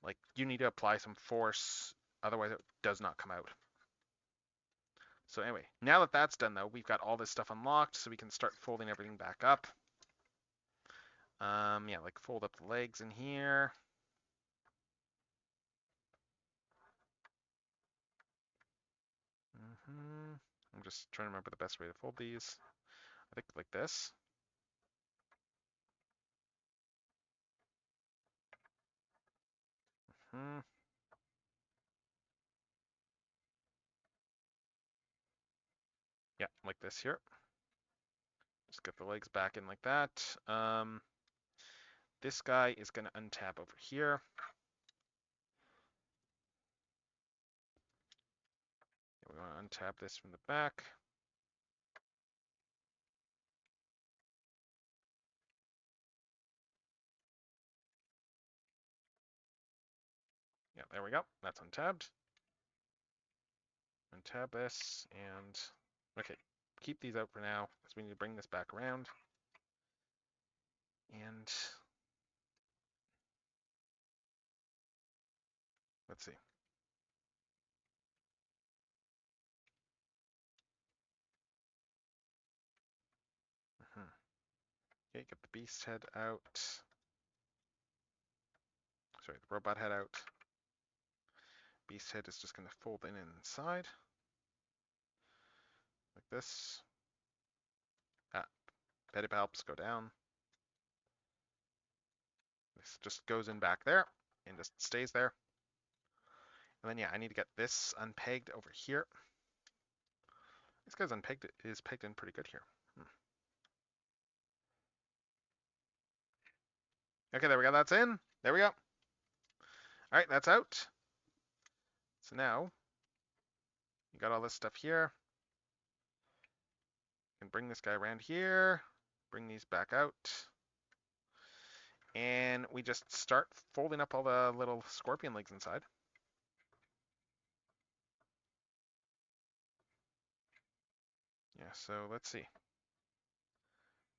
Like, you need to apply some force, otherwise it does not come out. So anyway, now that that's done though, we've got all this stuff unlocked, so we can start folding everything back up. Yeah, like fold up the legs in here. I'm just trying to remember the best way to fold these. I think like this. Yeah, like this here. Just get the legs back in like that. This guy is going to untab over here. We want to untap this from the back. Yeah, there we go. That's untabbed. Untab this, and okay, keep these out for now because we need to bring this back around. And let's see. Okay, get the beast head out. Sorry, the robot head out. Beast head is just going to fold in inside. Like this. Pedipalps go down. This just goes in back there and just stays there. And then yeah, I need to get this unpegged over here. This guy's unpegged is pegged in pretty good here. Okay, there we go. That's in. There we go. All right, that's out. So now you got all this stuff here. You can bring this guy around here. Bring these back out. And we just start folding up all the little scorpion legs inside. Yeah, so let's see.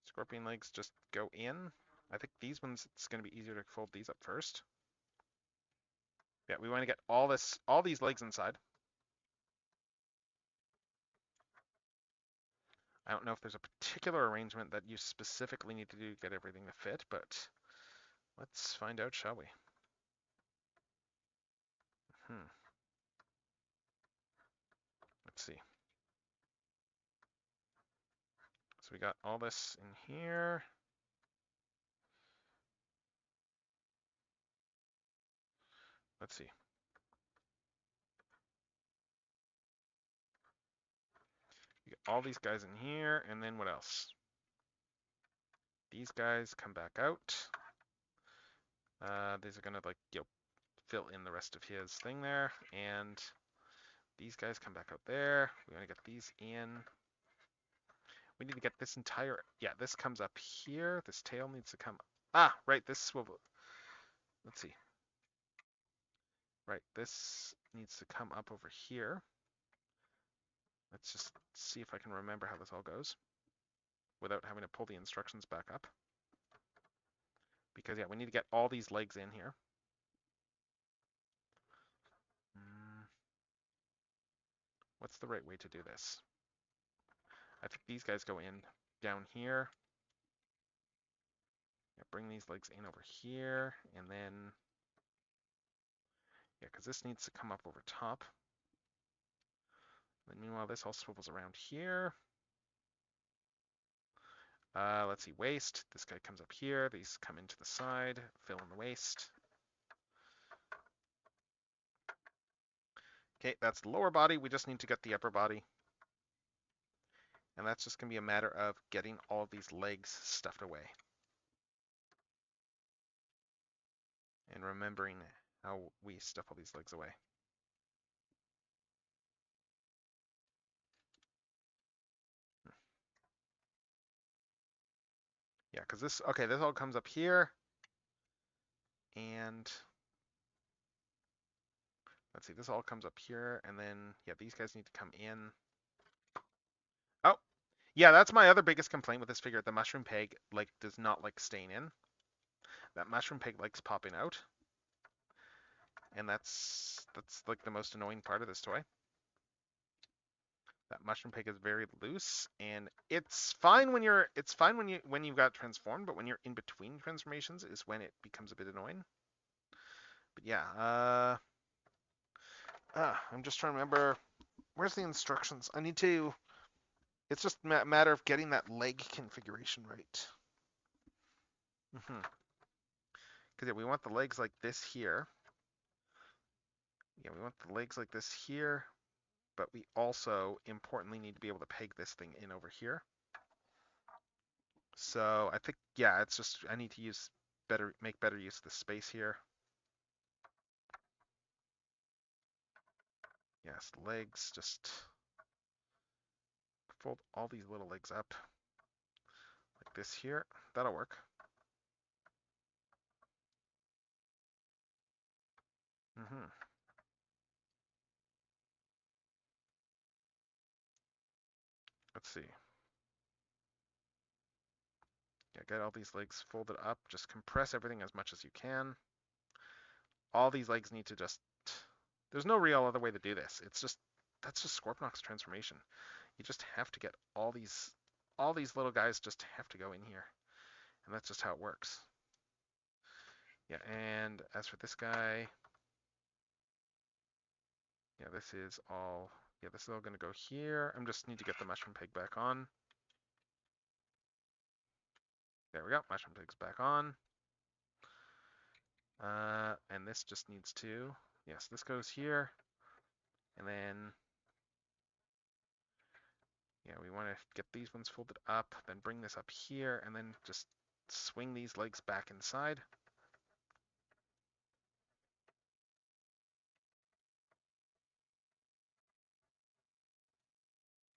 Scorpion legs just go in. I think these ones, it's going to be easier to fold these up first. Yeah, we want to get all these legs inside. I don't know if there's a particular arrangement that you specifically need to do to get everything to fit, but let's find out, shall we? Let's see. So we got all this in here. Let's see. We got all these guys in here, and then what else? These guys come back out. These are gonna like fill in the rest of his thing there, and these guys come back out there. We want to get these in. We need to get this entire, yeah, this comes up here. This tail needs to come, right, this swivel. Let's see. Right, this needs to come up over here. Let's just see if I can remember how this all goes without having to pull the instructions back up. Because yeah, we need to get all these legs in here. What's the right way to do this? I think these guys go in down here. Yeah, bring these legs in over here, and then, yeah, because this needs to come up over top. And meanwhile, this all swivels around here. Let's see, waist. This guy comes up here. These come into the side, fill in the waist. Okay, that's the lower body. We just need to get the upper body. And that's just going to be a matter of getting all of these legs stuffed away. And remembering how we stuff all these legs away. Yeah, because this all comes up here. And let's see, this all comes up here. And then, yeah, these guys need to come in. Yeah, that's my other biggest complaint with this figure. The mushroom peg like does not like staying in. That mushroom peg likes popping out, and that's like the most annoying part of this toy. That mushroom peg is very loose, and it's fine when you've got transformed, but when you're in between transformations is when it becomes a bit annoying. But yeah, I'm just trying to remember where's the instructions. I need to. It's just a matter of getting that leg configuration right. Because yeah, we want the legs like this here. Yeah, we want the legs like this here, but we also importantly need to be able to peg this thing in over here. So I think, yeah, it's just I need to make better use of the space here. Yes, legs, just fold all these little legs up like this here. That'll work. Let's see. Yeah, get all these legs folded up. Just compress everything as much as you can. All these legs need to just. There's no real other way to do this. That's just Scorponok's transformation. You just have to get all these little guys just have to go in here, and that's just how it works. Yeah, and as for this guy, yeah, this is all going to go here. I just need to get the mushroom peg back on. There we go, mushroom peg's back on. And this just needs to, yes, this goes here, and then, yeah, we want to get these ones folded up, then bring this up here, and then just swing these legs back inside.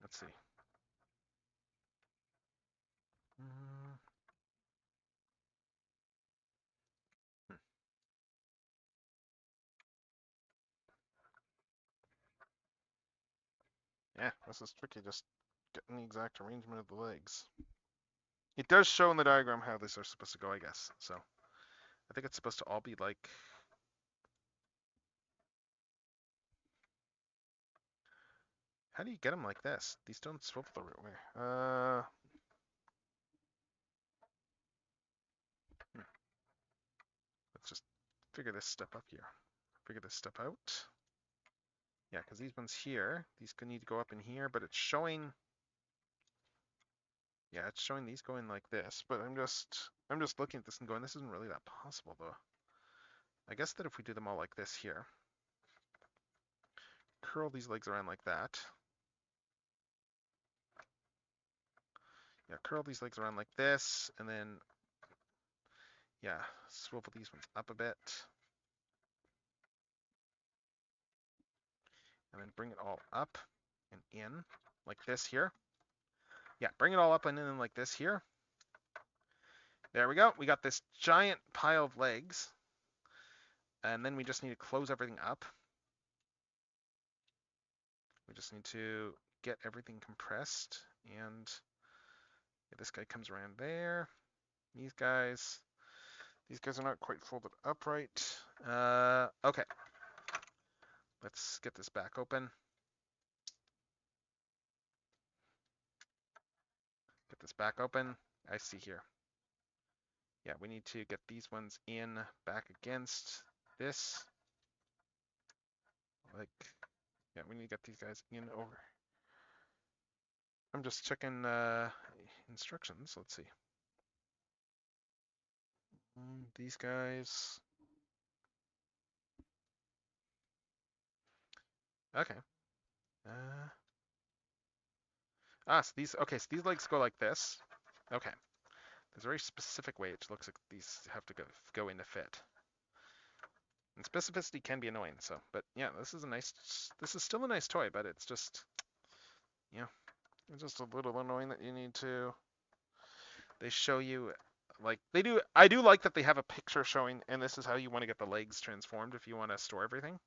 Let's see. Yeah, this is tricky, just getting the exact arrangement of the legs. It does show in the diagram how these are supposed to go, I guess. So I think it's supposed to all be like. How do you get them like this? These don't swivel the right way. Let's just figure this step up here. Figure this step out. Yeah, because these ones here, these need to go up in here, but it's showing. Yeah, it's showing these going like this, but I'm just looking at this and going, this isn't really that possible though. I guess that if we do them all like this here, curl these legs around like that. Yeah, curl these legs around like this, and then, yeah, swivel these ones up a bit. And then bring it all up and in like this here. Yeah, bring it all up and in like this here. There we go. We got this giant pile of legs. And then we just need to close everything up. We just need to get everything compressed. And yeah, this guy comes around there. These guys are not quite folded upright. Okay. Let's get this back open. Get this back open. I see here. Yeah, we need to get these ones in back against this. Like, yeah, we need to get these guys in over. I'm just checking instructions. Let's see. These guys. Okay. So these. Okay, so these legs go like this. Okay. There's a very specific way it looks like these have to go in to fit. And specificity can be annoying. So, but yeah, this is still a nice toy, but it's just, yeah, it's just a little annoying that you need to. They show you, like they do. I do like that they have a picture showing, and this is how you want to get the legs transformed if you want to store everything.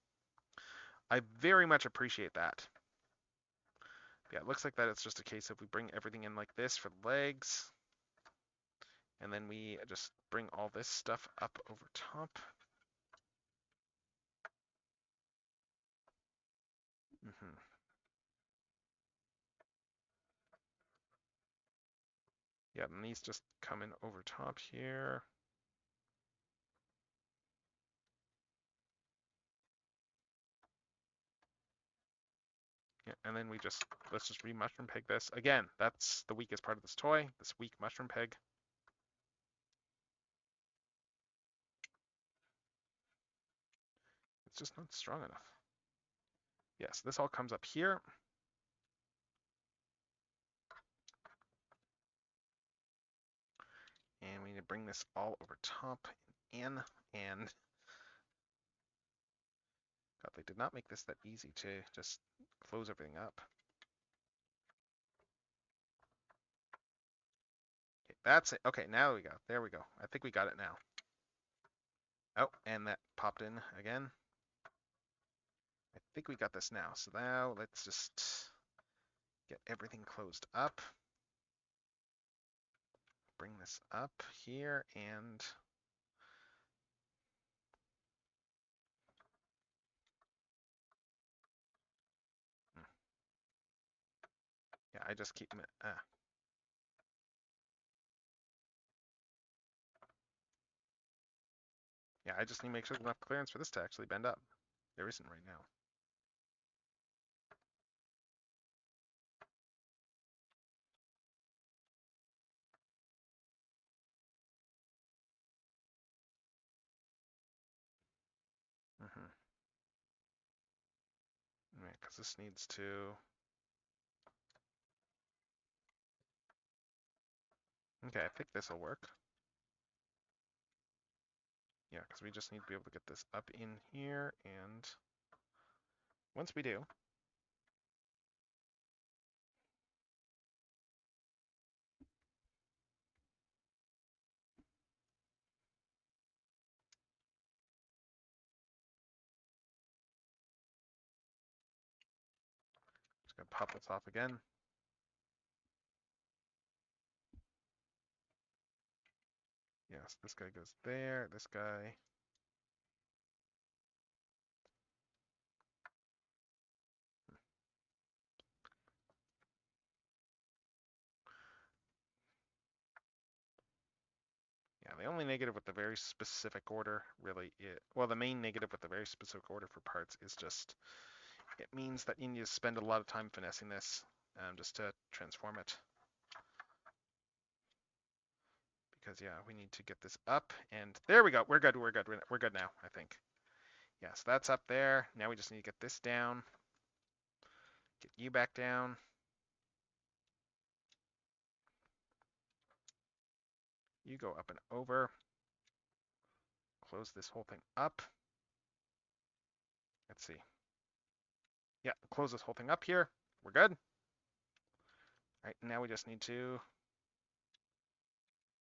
I very much appreciate that. Yeah, it looks like that it's just a case of we bring everything in like this for the legs, and then we just bring all this stuff up over top. Mm-hmm. Yeah, and these just come in over top here. Yeah, and then let's just re-mushroom peg this. Again, that's the weakest part of this toy, this weak mushroom peg. It's just not strong enough. Yes, this all comes up here. And we need to bring this all over top and in, and God, they did not make this that easy to just close everything up. Okay, that's it. Okay, now we go. There we go. I think we got it now. Oh, and that popped in again. I think we got this now. So now let's just get everything closed up. Bring this up here and yeah, I just keep yeah, I just need to make sure there's enough clearance for this to actually bend up. There isn't right now. Mm-hmm. Right, because this needs to. Okay, I think this will work. Yeah, because we just need to be able to get this up in here, and once we do, just gonna pop this off again. Yes, this guy goes there, this guy. Yeah, the only negative with the very specific order really is, well, the main negative with the very specific order for parts is just, it means that you need to spend a lot of time finessing this just to transform it. Because yeah, we need to get this up, and there we go. We're good, we're good, we're good now, I think. Yes, that's up there. Now we just need to get this down. Get you back down. You go up and over. Close this whole thing up. Let's see. Yeah, close this whole thing up here. We're good. All right, now we just need to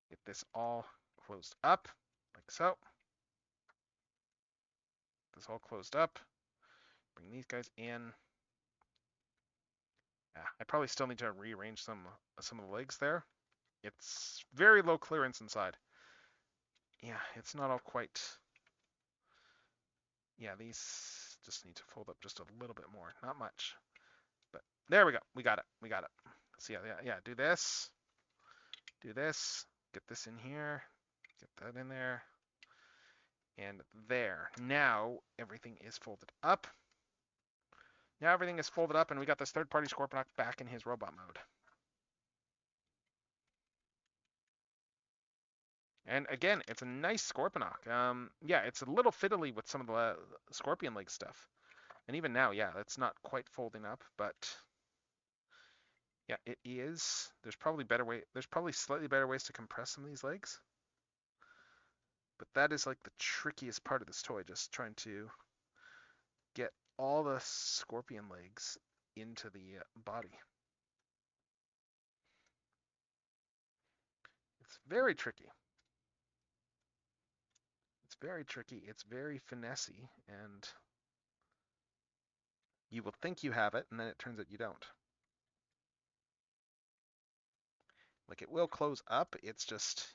get this all closed up, like so. This all closed up. Bring these guys in. I probably still need to rearrange some of the legs there. It's very low clearance inside. Yeah, it's not all quite. Yeah, these just need to fold up just a little bit more. Not much. But there we go. We got it. We got it. So yeah. Do this. Do this. Get this in here. Get that in there. And there. Now everything is folded up. Now everything is folded up, and we got this third-party Scorponok back in his robot mode. And again, it's a nice Scorponok. Yeah, it's a little fiddly with some of the scorpion leg stuff. And even now, yeah, it's not quite folding up, but yeah, it is. There's probably slightly better ways to compress some of these legs. But that is like the trickiest part of this toy, just trying to get all the scorpion legs into the body. It's very tricky. It's very tricky. It's very finessey, and you will think you have it, and then it turns out you don't. Like it will close up. It's just,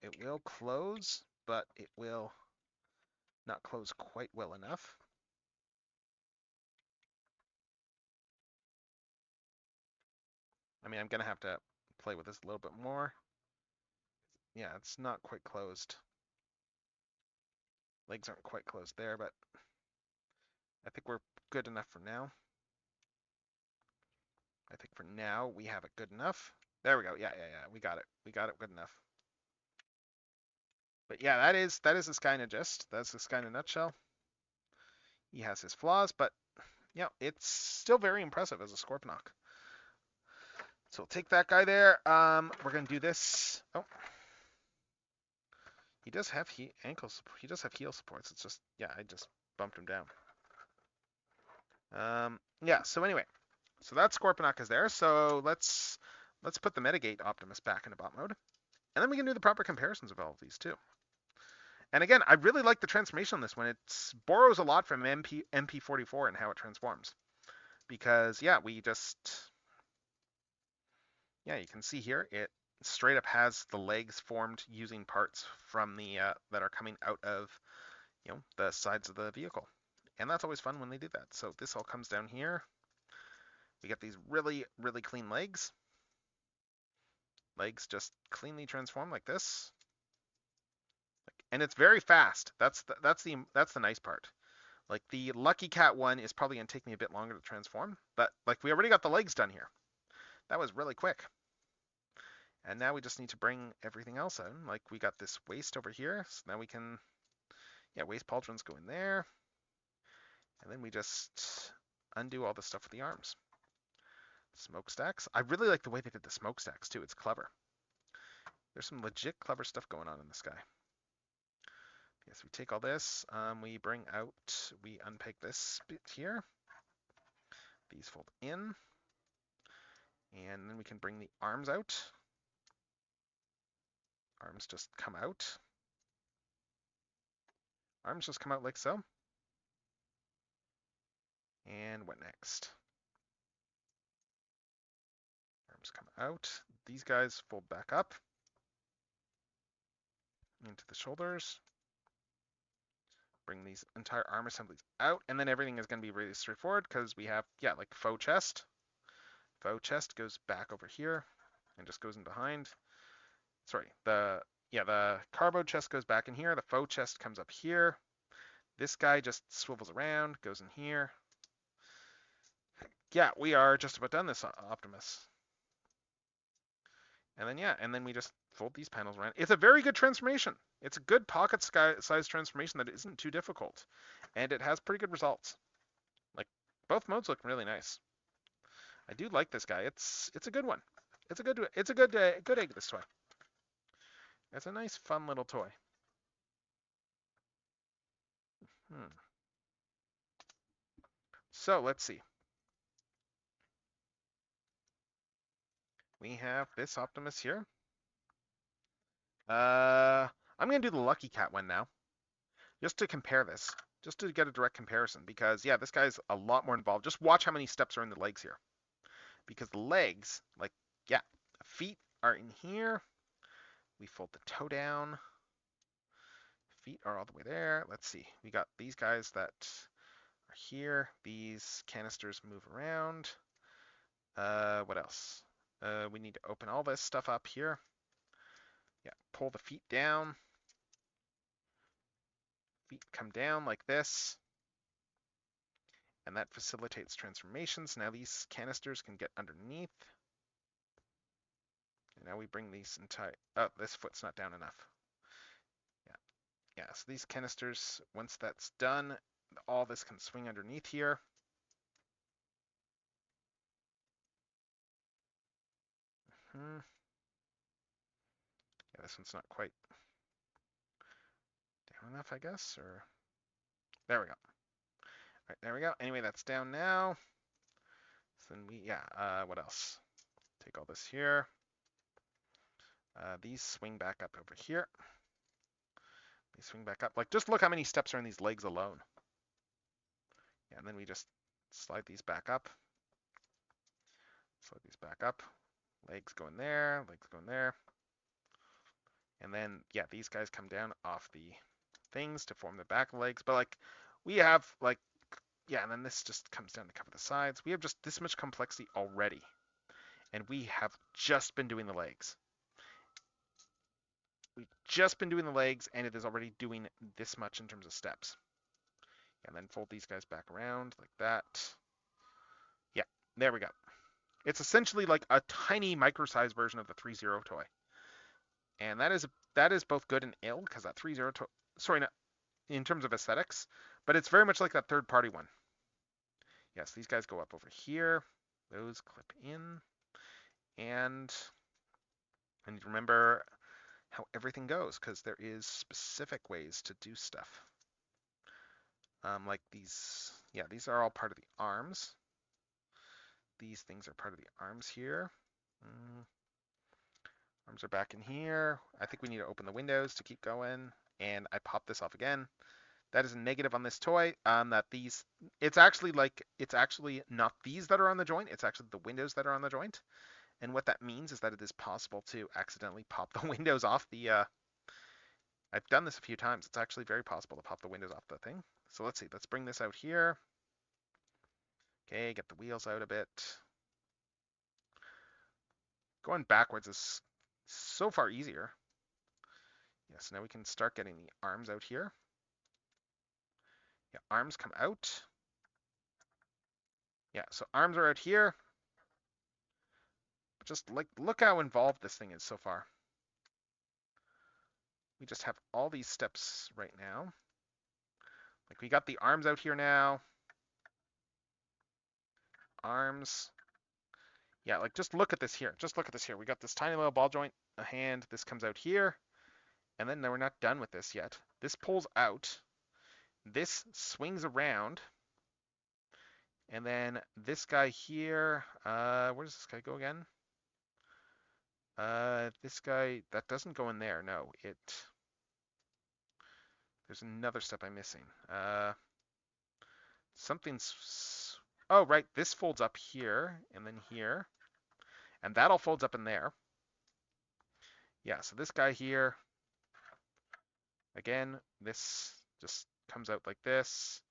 it will close, but it will not close quite well enough. I mean, I'm going to have to play with this a little bit more. Yeah, it's not quite closed. Legs aren't quite closed there, but I think we're good enough for now. I think for now we have it good enough. There we go. Yeah. We got it. We got it good enough. But yeah, that is this guy in a gist. That's this guy in a nutshell. He has his flaws, but yeah, it's still very impressive as a Scorponok. So we'll take that guy there. We're gonna do this. Oh, he does have ankles. He does have heel supports. It's just, yeah, I just bumped him down. Yeah. So anyway, so that Scorponok is there. So let's put the Metagate Optimus back into bot mode, and then we can do the proper comparisons of all of these too. And again, I really like the transformation on this one. It borrows a lot from MP44 and how it transforms. Because, yeah, you can see here, it straight up has the legs formed using parts from the, that are coming out of, the sides of the vehicle. And that's always fun when they do that. So this all comes down here. We get these really, really clean legs. Legs just cleanly transform like this. And it's very fast. That's the nice part. Like the Lucky Cat one is probably gonna take me a bit longer to transform, but like we already got the legs done here. That was really quick. And now we just need to bring everything else in. Like we got this waist over here, so now we can, waist pauldrons go in there. And then we just undo all the stuff with the arms. Smokestacks. I really like the way they did the smokestacks too. It's clever. There's some legit clever stuff going on in this guy. Yes, we take all this, we unpeg this bit here. These fold in. And then we can bring the arms out. Arms just come out. Arms just come out like so. And what next? Arms come out. These guys fold back up into the shoulders. Bring these entire arm assemblies out, and then everything is going to be really straightforward because we have, like faux chest. Faux chest goes back over here and just goes in behind. Sorry, the carbo chest goes back in here. The faux chest comes up here. This guy just swivels around, goes in here. Yeah, we are just about done this Optimus. And then we just fold these panels around. It's a very good transformation. It's a good pocket size transformation that isn't too difficult. And it has pretty good results. Like, both modes look really nice. I do like this guy. It's a good one. It's a good egg, this toy. It's a nice, fun little toy. So, let's see. We have this Optimus here. I'm going to do the Lucky Cat one now. Just to compare this. Just to get a direct comparison. Because, yeah, this guy's a lot more involved. Just watch how many steps are in the legs here. Because the legs, like, yeah, the feet are in here. We fold the toe down. Feet are all the way there. Let's see. We got these guys that are here. These canisters move around. What else? We need to open all this stuff up here. Yeah, pull the feet down. Feet come down like this. And that facilitates transformations. Now these canisters can get underneath. And now we bring these entire... Oh, this foot's not down enough. Yeah, so these canisters, once that's done, all this can swing underneath here. Yeah, this one's not quite down enough, I guess, or... There we go. All right, there we go. Anyway, that's down now. So then what else? Take all this here. These swing back up over here. These swing back up. Like, just look how many steps are in these legs alone. Yeah, and then we just slide these back up. Slide these back up. Legs go in there, legs go in there. And then, yeah, these guys come down off the things to form the back legs. But like, we have like, yeah, and then this just comes down to cover the sides. We have just this much complexity already. And we have just been doing the legs. We've just been doing the legs, and it is already doing this much in terms of steps. And then fold these guys back around like that. Yeah, there we go. It's essentially like a tiny micro-sized version of the 3-0 toy. And that is both good and ill, because that 3-0 toy, sorry, not in terms of aesthetics, but it's very much like that third-party one. Yes, these guys go up over here. Those clip in. And I need to remember how everything goes, because there is specific ways to do stuff. Like these, yeah, these are all part of the arms. These things are part of the arms here. Arms are back in here. I think we need to open the windows to keep going. And I pop this off again. That is a negative on this toy. That these, it's actually not these that are on the joint. It's actually the windows that are on the joint. And what that means is that it is possible to accidentally pop the windows off the, I've done this a few times. It's actually very possible to pop the windows off the thing. So let's see, let's bring this out here. Okay, get the wheels out a bit. Going backwards is so far easier. Yeah, so now we can start getting the arms out here. Yeah, arms come out. Yeah, so arms are out here. Just like, look how involved this thing is so far. We just have all these steps right now. Like, we got the arms out here now. Arms. Yeah, like, just look at this here. Just look at this here. We got this tiny little ball joint, a hand. This comes out here. And then we're not done with this yet. This pulls out. This swings around. And then this guy here, where does this guy go again? This guy, that doesn't go in there. No, there's another step I'm missing. Oh, right, this folds up here, and then here. And that all folds up in there. Yeah, so this guy here, again, this just comes out like this,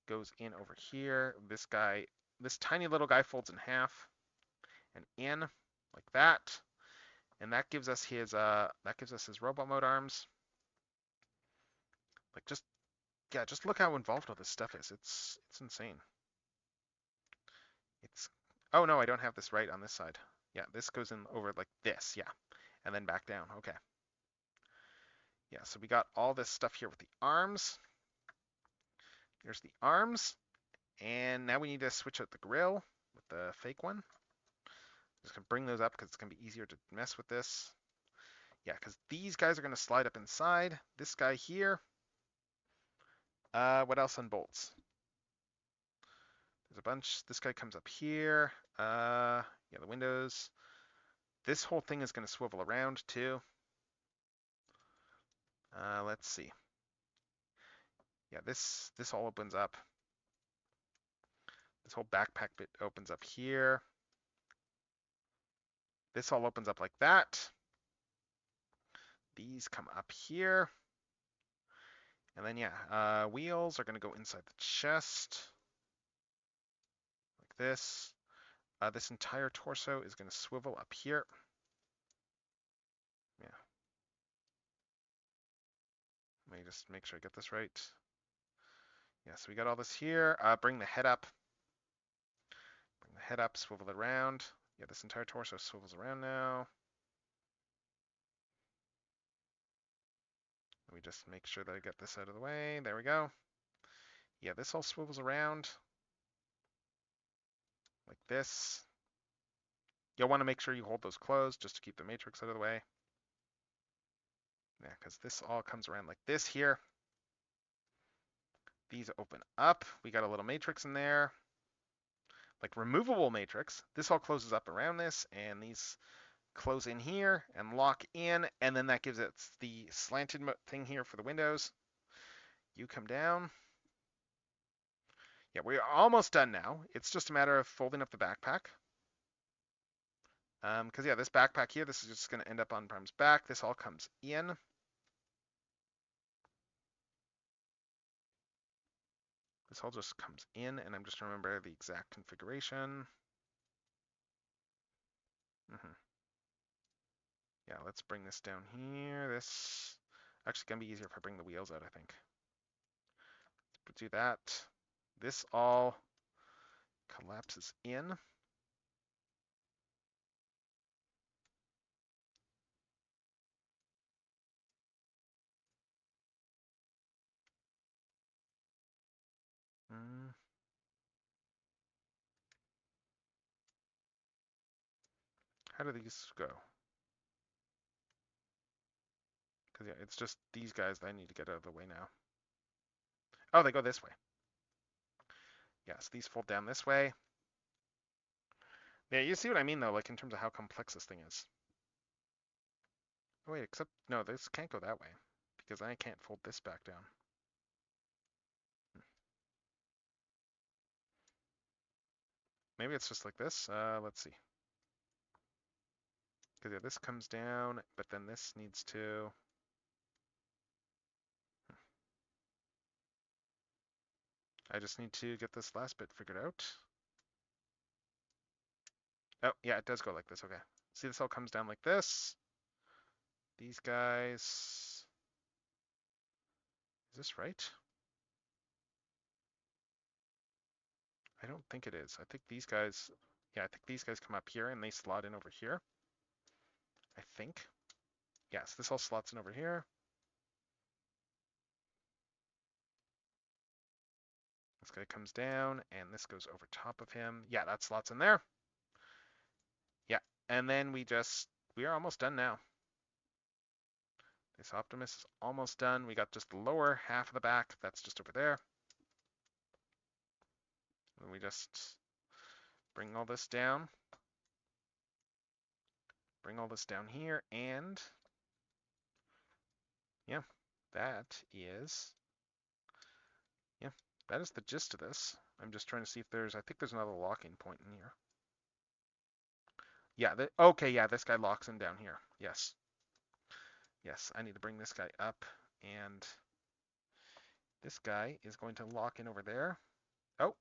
goes in over here. This guy, this tiny little guy folds in half and in like that. And that gives us his robot mode arms. Like, just look how involved all this stuff is. It's insane. Oh no, I don't have this right on this side. Yeah, this goes in over like this, yeah. And then back down, okay. Yeah, so we got all this stuff here with the arms. Here's the arms. And now we need to switch out the grill with the fake one. Just gonna bring those up because it's gonna be easier to mess with this. Yeah, because these guys are gonna slide up inside. This guy here. What else unbolts? There's a bunch. This guy comes up here. Yeah, the windows. This whole thing is gonna swivel around too. Let's see. Yeah, this all opens up. This whole backpack bit opens up here. This all opens up like that. These come up here. And then, yeah, wheels are going to go inside the chest. Like this. This entire torso is going to swivel up here. Yeah. Let me just make sure I get this right. Yeah, so we got all this here. Bring the head up. Bring the head up, swivel it around. Yeah, this entire torso swivels around now. Let me just make sure that I get this out of the way. There we go. Yeah, this all swivels around. Like this. You'll want to make sure you hold those closed just to keep the matrix out of the way. Yeah, because this all comes around like this here. These open up. We got a little matrix in there. Like removable matrix. This all closes up around this, and these close in here and lock in, and then that gives it the slanted thing here for the windows. You come down. Yeah, we're almost done now. It's just a matter of folding up the backpack. Because yeah, this backpack here, this is just going to end up on Prime's back. This all comes in. This all just comes in, and I'm just remember the exact configuration. Yeah, let's bring this down here. This actually gonna be easier if I bring the wheels out, I think. Let's do that. This all collapses in. How do these go? Because yeah, it's just these guys that I need to get out of the way now. Oh, they go this way. Yes, these fold down this way. Yeah, you see what I mean though, like in terms of how complex this thing is. Oh, wait, except no, this can't go that way because I can't fold this back down. Maybe it's just like this. Let's see. Because yeah, this comes down, but then this needs to. I just need to get this last bit figured out. Oh, yeah, it does go like this. Okay. See, this all comes down like this. These guys. Is this right? I don't think it is. I think these guys. Yeah, I think these guys come up here and they slot in over here. I think. Yes, this all slots in over here. This guy comes down and this goes over top of him. Yeah, that slots in there. Yeah, and then we are almost done now. This Optimus is almost done. We got just the lower half of the back. That's just over there. And we just bring all this down. Bring all this down here, and yeah, that is the gist of this. I'm just trying to see if I think there's another locking point in here. Yeah, okay, yeah, this guy locks in down here. Yes. Yes, I need to bring this guy up, and this guy is going to lock in over there. Oh,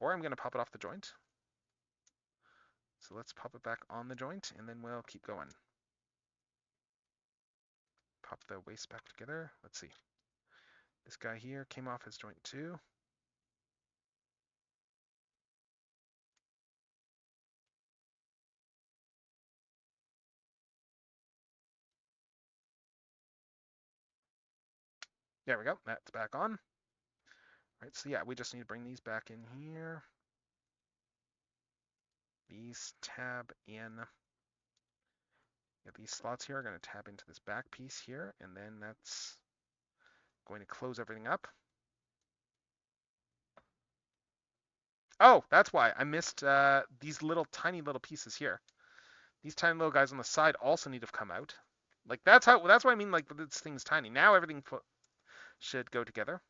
or I'm going to pop it off the joint. So let's pop it back on the joint, and then we'll keep going. Pop the waist back together. Let's see. This guy here came off his joint too. There we go. That's back on. Right, so yeah, we just need to bring these back in here. These tab in. Yeah, these slots here are going to tab into this back piece here, and then that's going to close everything up. Oh, that's why I missed these tiny little pieces here. These tiny little guys on the side also need to come out. Like that's why I mean like this thing's tiny. Now everything should go together.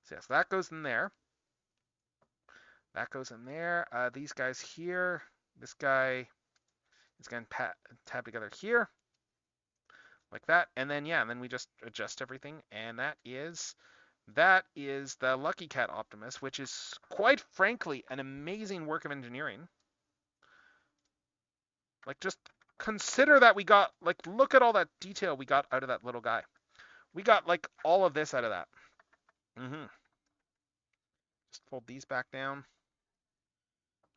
So yes, that goes in there. That goes in there. These guys here. This guy is going to tab together here. Like that. And then yeah, and then we just adjust everything. And that is the Lucky Cat Optimus, which is quite frankly an amazing work of engineering. Like just consider that we got, like, look at all that detail we got out of that little guy. We got like all of this out of that. Just fold these back down.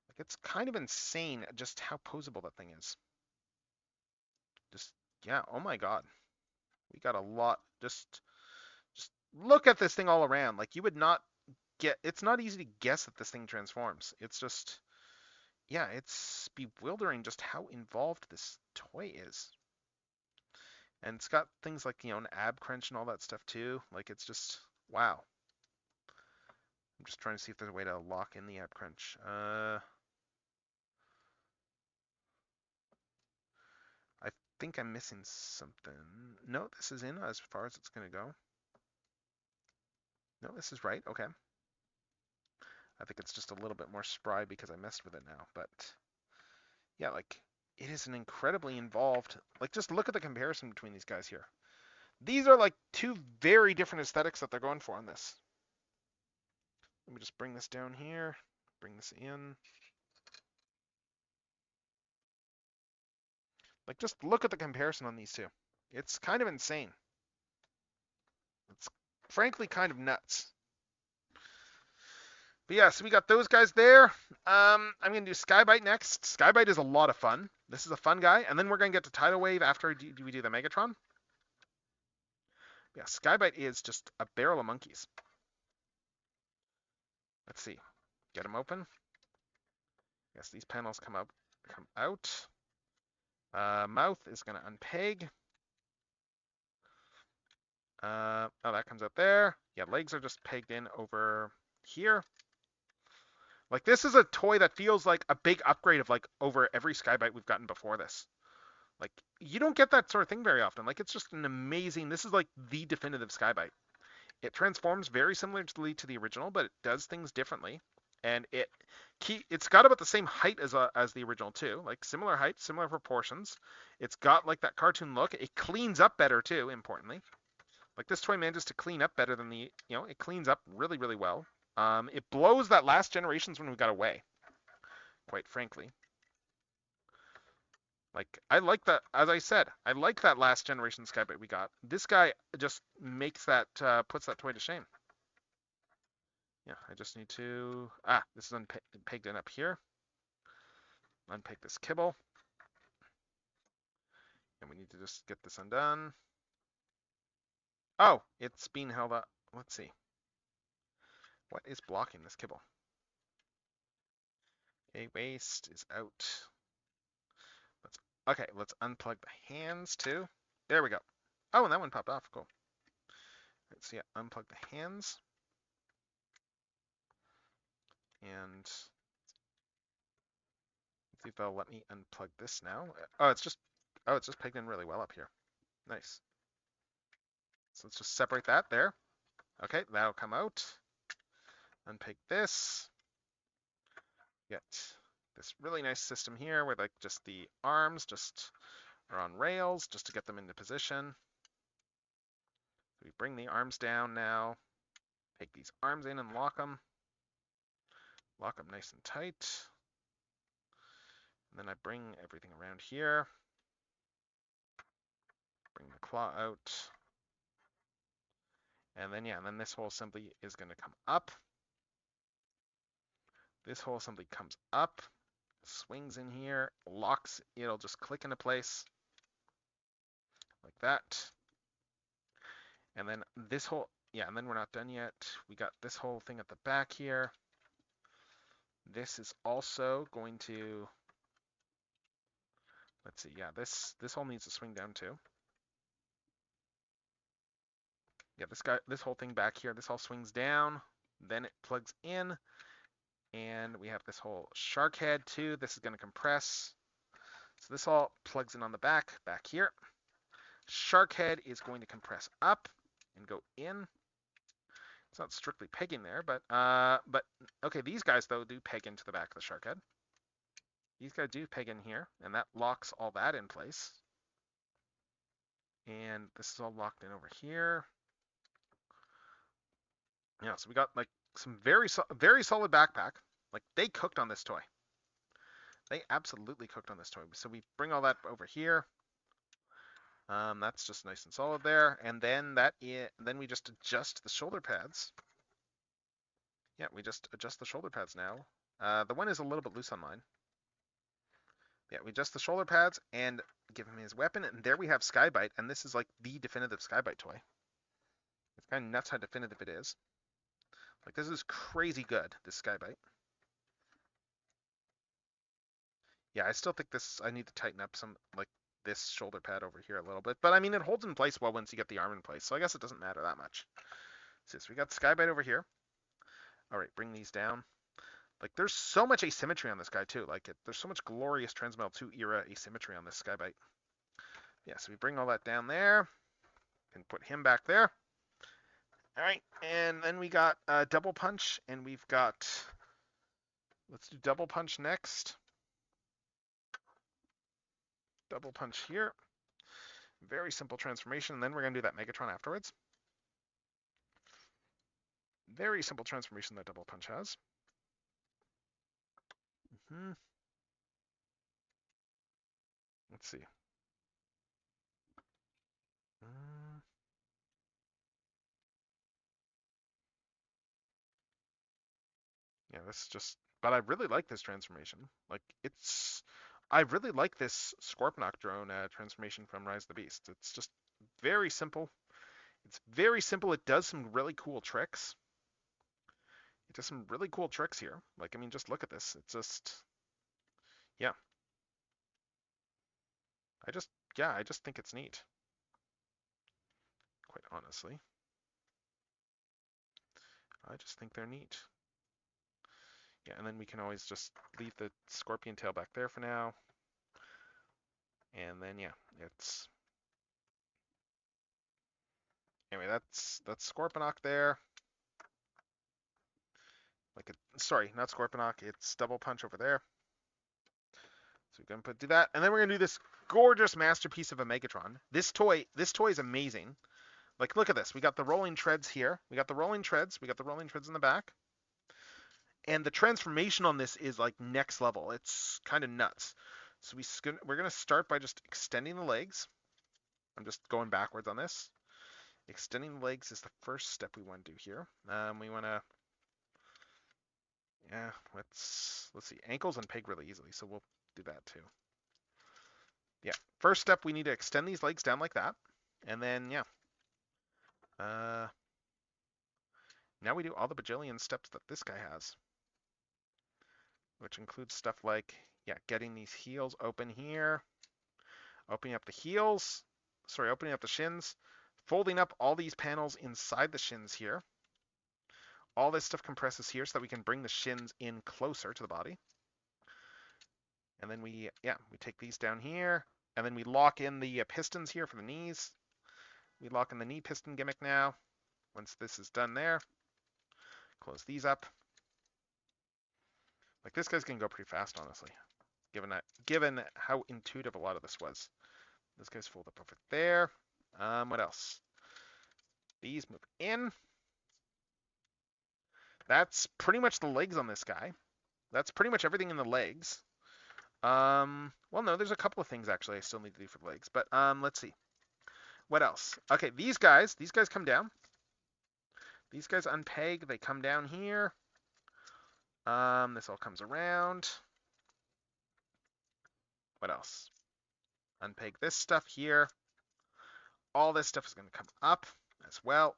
Like it's kind of insane just how posable that thing is. Just yeah, oh my god. We got a lot. Just look at this thing all around. Like you would not it's not easy to guess that this thing transforms. It's just yeah, it's bewildering just how involved this toy is. And it's got things like, an ab crunch and all that stuff too. Like it's just wow. I'm just trying to see if there's a way to lock in the ab crunch. I think I'm missing something. No, this is in as far as it's going to go. No, this is right. Okay. I think it's just a little bit more spry because I messed with it now, but Yeah, like it is an incredibly involved. Like just look at the comparison between these guys here. These are like two very different aesthetics that they're going for on this. Let me just bring this down here, bring this in. Like just look at the comparison on these two. It's kind of insane. It's frankly kind of nuts. But yeah, so we got those guys there. I'm gonna do Skybite next. Skybite is a lot of fun. This is a fun guy, and then we're gonna get to Tidal Wave after we do the Megatron. Yeah, Skybite is just a barrel of monkeys. Let's see. Get them open. Yes, these panels come out. Mouth is gonna unpeg. Oh, that comes out there. Yeah, legs are just pegged in over here. Like this is a toy that feels like a big upgrade of like over every Skybite we've gotten before this. Like you don't get that sort of thing very often. Like it's just an amazing. This is like the definitive Skybite. It transforms very similarly to the original, but it does things differently. And it's got about the same height as the original too. Like similar height, similar proportions. It's got like that cartoon look. It cleans up better too. Importantly, like this toy manages to clean up better than it cleans up really really well. It blows that last generation's when we got away. Quite frankly. Like I like that, as I said, I like that last generation Skybite we got. This guy just makes that puts that toy to shame. Yeah, I just need to this is unpegged in up here. Unpeg this kibble, and we need to just get this undone. Oh, it's being held up. Let's see. What is blocking this kibble? A waste is out. Let's unplug the hands too. There we go. Oh, and that one popped off. Cool. Let's see. Unplug the hands. And see if they'll let me unplug this now. It's just pegged in really well up here. Nice. So let's just separate that there. Okay, that'll come out. Unpeg this. Get this really nice system here where like just the arms just are on rails just to get them into position. We bring the arms down now. Take these arms in and lock them. Lock them nice and tight. And then I bring everything around here. Bring the claw out. And then this whole assembly is going to come up. This whole assembly comes up, swings in here, locks, it'll just click into place like that. And then this whole, and then we're not done yet. We got this whole thing at the back here. This is also going to, let's see, this whole needs to swing down too. Yeah, this whole thing back here, this all swings down, then it plugs in, and we have this whole shark head too. This is going to compress. So this all plugs in on the back here. Shark head is going to compress up and go in. It's not strictly pegging there, but okay, these guys though do peg into the back of the shark head. These guys do peg in here, and that locks all that in place. And this is all locked in over here. Yeah, so we got like some very solid backpack. Like they cooked on this toy. They absolutely cooked on this toy. So we bring all that over here. That's just nice and solid there, and then then we just adjust the shoulder pads. Yeah, we just adjust the shoulder pads now. The one is a little bit loose on mine. Yeah, we adjust the shoulder pads and give him his weapon, and there we have Skybite, and this is like the definitive Skybite toy. It's kind of nuts how definitive it is. Like this is crazy good, this Skybite. Yeah, I still think I need to tighten up some, like, this shoulder pad over here a little bit. But I mean, it holds in place well once you get the arm in place. So I guess it doesn't matter that much. So we got Skybite over here. All right, bring these down. Like there's so much asymmetry on this guy too. Like there's so much glorious Transmetal 2 era asymmetry on this Skybite. Yeah, so we bring all that down there and put him back there. All right, and then we got Double Punch, and let's do Double Punch next. double punch here. Very simple transformation, and then we're going to do that Megatron afterwards. Very simple transformation that double punch has. Let's see. Yeah, this is just, but I really like this transformation. Like, I really like this Scorponok drone transformation from Rise of the Beast. It's just very simple. It's very simple. It does some really cool tricks. It does some really cool tricks here. Like, I mean, just look at this. It's just, yeah. I just think it's neat. Quite honestly. I just think they're neat. Yeah, and then we can always just leave the scorpion tail back there for now. And then, yeah, it's... Anyway, that's Scorponok there. Like, sorry, not Scorponok, it's double punch over there. So we're gonna do that, and then we're gonna do this gorgeous masterpiece of a Megatron. This toy is amazing. Like, look at this. We got the rolling treads here. We got the rolling treads. We got the rolling treads in the back. And the transformation on this is like next level. It's kind of nuts. So we're gonna start by just extending the legs. I'm just going backwards on this. Extending the legs is the first step we want to do here. We want to, yeah, let's see. Ankles unpeg really easily, so we'll do that too. Yeah, first step, we need to extend these legs down like that. And then, yeah. Now we do all the bajillion steps that this guy has. Which includes stuff like, yeah, getting these heels open here. Opening up the heels. Sorry, opening up the shins. Folding up all these panels inside the shins here. All this stuff compresses here so that we can bring the shins in closer to the body. And then we take these down here. And then we lock in the pistons here for the knees. We lock in the knee piston gimmick now. Once this is done there, close these up. Like, this guy's gonna go pretty fast, honestly, given how intuitive a lot of this was. This guy's folded up over there. What else? These move in. That's pretty much the legs on this guy. That's pretty much everything in the legs. Well, no, there's a couple of things actually I still need to do for the legs, but let's see. What else? Okay, these guys come down. These guys unpeg, they come down here. This all comes around. What else? Unpeg this stuff here. All this stuff is going to come up as well.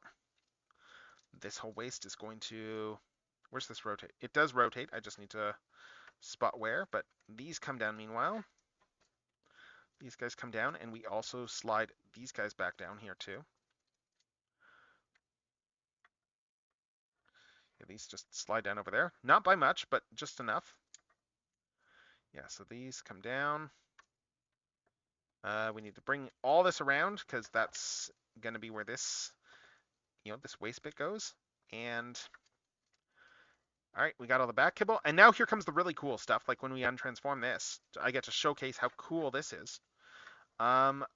This whole waist is going to... Where's this rotate? It does rotate. I just need to spot where, but these come down meanwhile. These guys come down, and we also slide these guys back down here too. Yeah, these just slide down over there. Not by much, but just enough. Yeah, so these come down. We need to bring all this around because that's going to be where this, this waist bit goes. And all right, we got all the back kibble. And now here comes the really cool stuff. Like when we untransform this, I get to showcase how cool this is. Oh,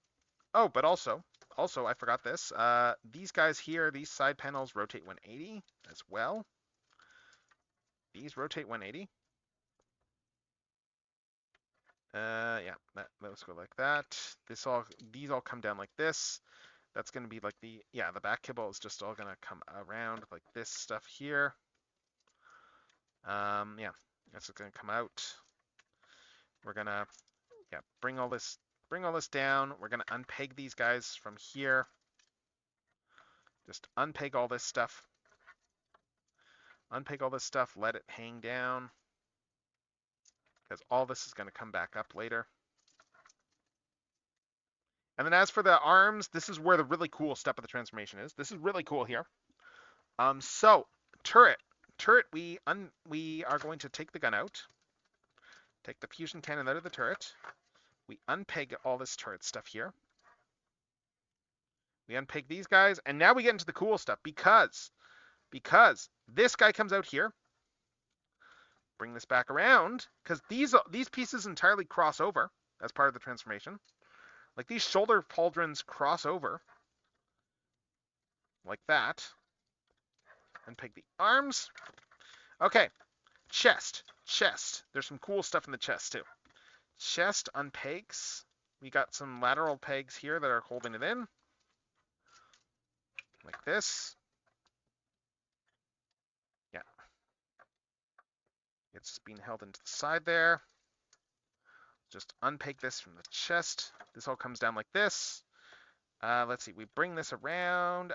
but also I forgot this. These guys here, these side panels rotate 180 as well. These rotate 180. Yeah, those go like that. These all come down like this. That's going to be like the back kibble is just all going to come around like this stuff here. Yeah, that's going to come out. We're going to, bring all this down. We're going to unpeg these guys from here. Just unpeg all this stuff. Unpeg all this stuff, let it hang down. Because all this is going to come back up later. And then as for the arms, this is where the really cool step of the transformation is. This is really cool here. So, turret. Turret, we are going to take the gun out. Take the fusion cannon out of the turret. We unpeg all this turret stuff here. We unpeg these guys, and now we get into the cool stuff because this guy comes out here. Bring this back around because these pieces entirely cross over as part of the transformation. Like these shoulder pauldrons cross over like that. Unpeg the arms. Okay, chest. There's some cool stuff in the chest too. Chest unpegs. We got some lateral pegs here that are holding it in. Like this. Yeah. It's just being held into the side there. Just unpeg this from the chest. This all comes down like this. Let's see. We bring this around.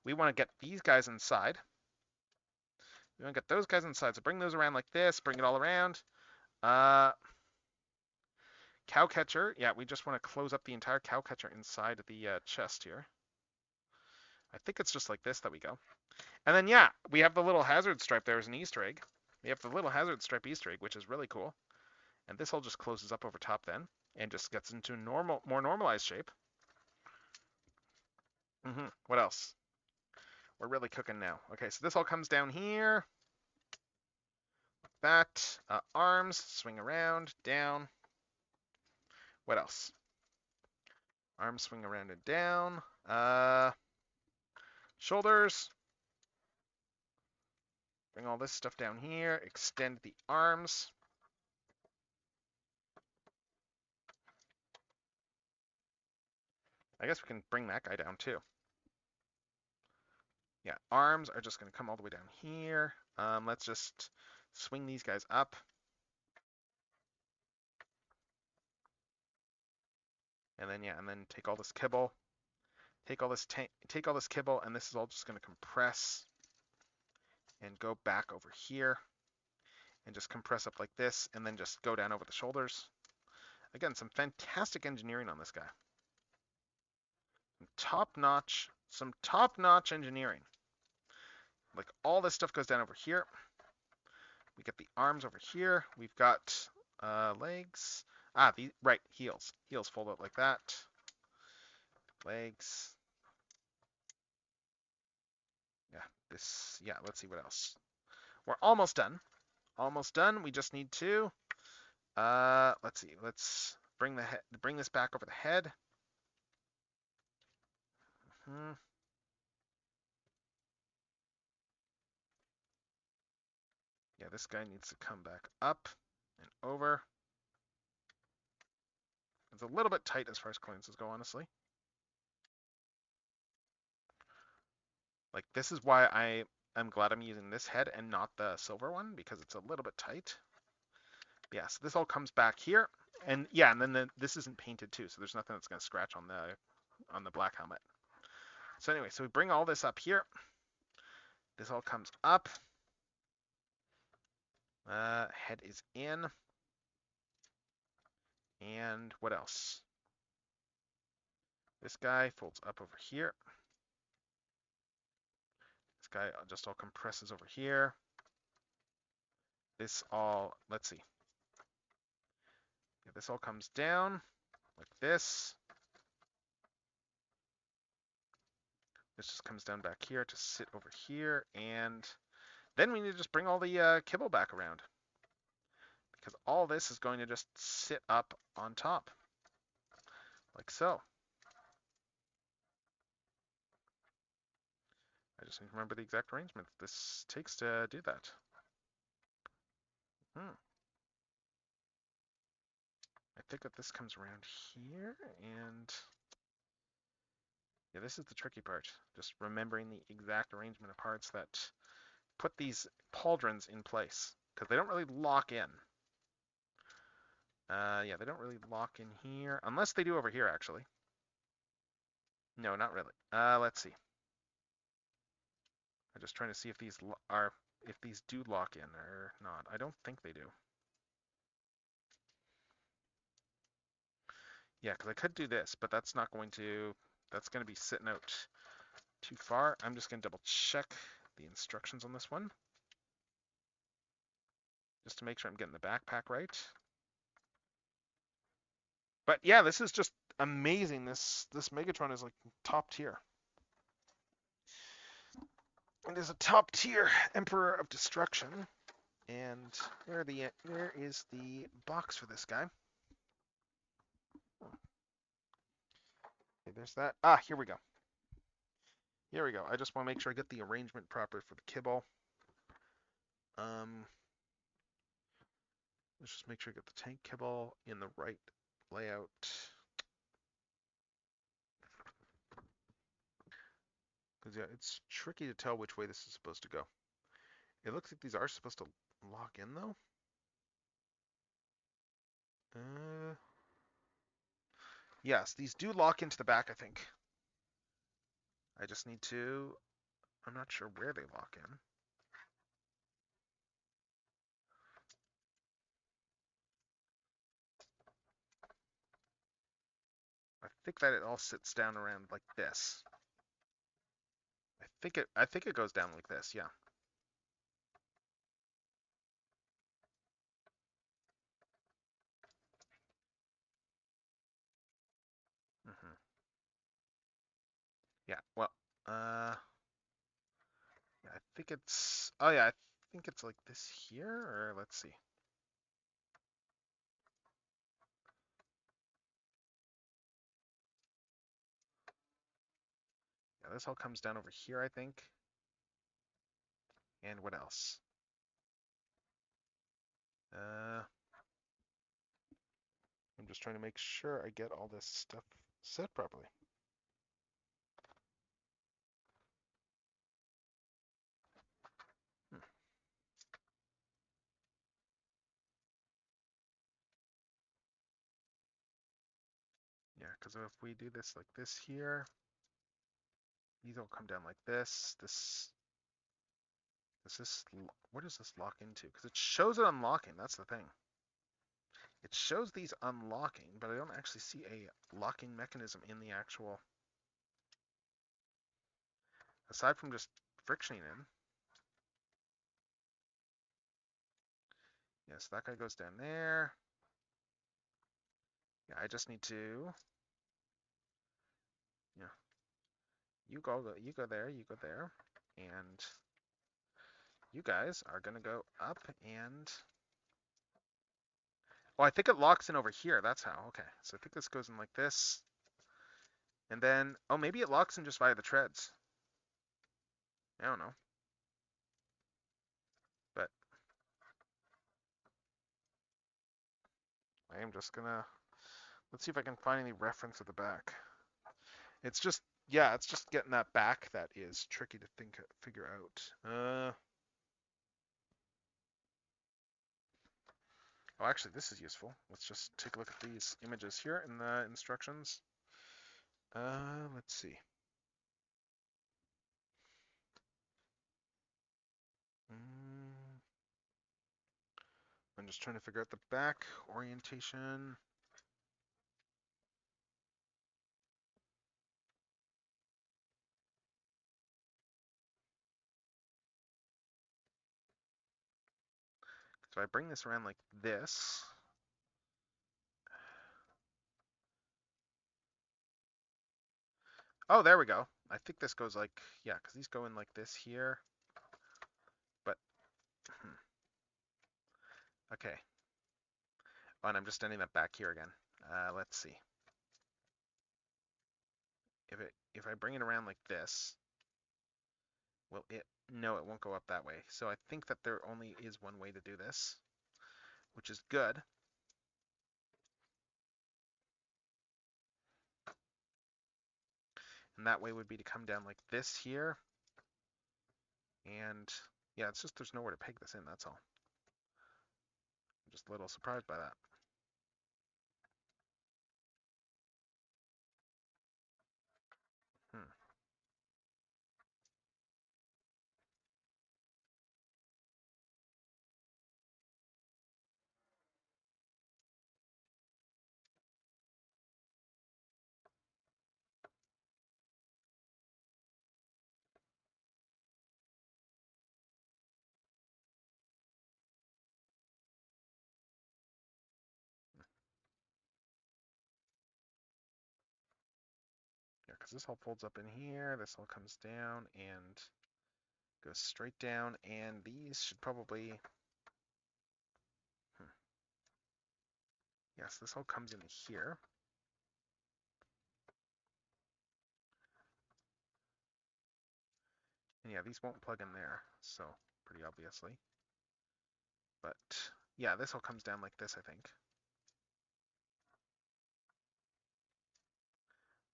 We want to get these guys inside. We want to get those guys inside. So bring those around like this. Bring it all around. Cow catcher. Yeah, we just want to close up the entire cow catcher inside of the chest here. I think it's just like this that we go. And then, yeah, we have the little hazard stripe there as an Easter egg. We have the little hazard stripe Easter egg, which is really cool. And this all just closes up over top then and just gets into more normalized shape. What else? We're really cooking now. Okay, so this all comes down here. That. Arms, swing around, down. What else? Arms swing around and down. Shoulders. Bring all this stuff down here. Extend the arms. I guess we can bring that guy down too. Yeah, arms are just going to come all the way down here. Let's just swing these guys up. And then, yeah, and then take all this kibble. Take all this kibble, and this is all just going to compress and go back over here. And just compress up like this, and then just go down over the shoulders. Again, some fantastic engineering on this guy. Some top-notch engineering. Like all this stuff goes down over here. We get the arms over here. We've got legs. Right, heels. Heels fold out like that. Legs. Yeah, let's see what else. We're almost done. Almost done. We just need to, let's see. Let's bring this back over the head. Yeah, this guy needs to come back up and over. It's a little bit tight as far as clearances go, honestly. Like, this is why I'm glad I'm using this head and not the silver one, because it's a little bit tight. Yeah, so this all comes back here. And yeah, and then this isn't painted too, so there's nothing that's going to scratch on the black helmet. So anyway, so we bring all this up here. This all comes up. Head is in. And what else? This guy folds up over here. This guy just all compresses over here. This all, let's see. Yeah, this all comes down like this. This just comes down back here to sit over here, and then we need to just bring all the kibble back around, because all this is going to just sit up on top, like so. I just need to remember the exact arrangement this takes to do that. I think that this comes around here, and yeah, this is the tricky part. Just remembering the exact arrangement of parts that put these pauldrons in place, because they don't really lock in. Yeah, they don't really lock in here, unless they do over here, actually. No, not really. Let's see. I'm just trying to see if these do lock in or not. I don't think they do. Yeah, because I could do this, but that's going to be sitting out too far. I'm just going to double check the instructions on this one, just to make sure I'm getting the backpack right. But yeah, this is just amazing. This Megatron is like top tier. It is a top tier Emperor of Destruction, And where is the box for this guy? Okay, there's that. Ah, here we go. Here we go. I just want to make sure I get the arrangement proper for the kibble. Let's just make sure I get the tank kibble in the right layout. Because yeah, it's tricky to tell which way this is supposed to go. It looks like these are supposed to lock in though. Yes, these do lock into the back, I think. I just need to, I'm not sure where they lock in. I think that it all sits down around like this. I think it goes down like this, yeah. Hmm. Yeah, well, I think it's, oh yeah, I think it's like this here, or let's see. Yeah, this all comes down over here, I think. And what else? I'm just trying to make sure I get all this stuff set properly. Hmm. Yeah, because if we do this like this here, these will come down like this. What does this lock into? Because it shows it unlocking. That's the thing. It shows these unlocking, but I don't actually see a locking mechanism in the actual, aside from just frictioning in. Yes, that guy goes down there. Yeah, I just need to, yeah, you go there, you go there, and you guys are gonna go up and, oh, I think it locks in over here. That's how. Okay, so I think this goes in like this, and then, oh, maybe it locks in just via the treads. I don't know, but I am just gonna, let's see if I can find any reference at the back. It's just, yeah, it's just getting that back that is tricky to figure out. Oh, actually, this is useful. Let's just take a look at these images here in the instructions. Let's see. I'm just trying to figure out the back orientation. So I bring this around like this. Oh, there we go. I think this goes like, yeah, because these go in like this here. But, okay. Oh, and I'm just ending that back here again. Let's see. If I bring it around like this, will it? No, it won't go up that way. So I think that there only is one way to do this, which is good. And that way would be to come down like this here. And yeah, it's just there's nowhere to peg this in, that's all. I'm just a little surprised by that. Hmm. Yeah, because this all folds up in here, this all comes down and goes straight down, and these should probably Yes, this all comes in here. And yeah, these won't plug in there, so pretty obviously. But yeah, this all comes down like this, I think.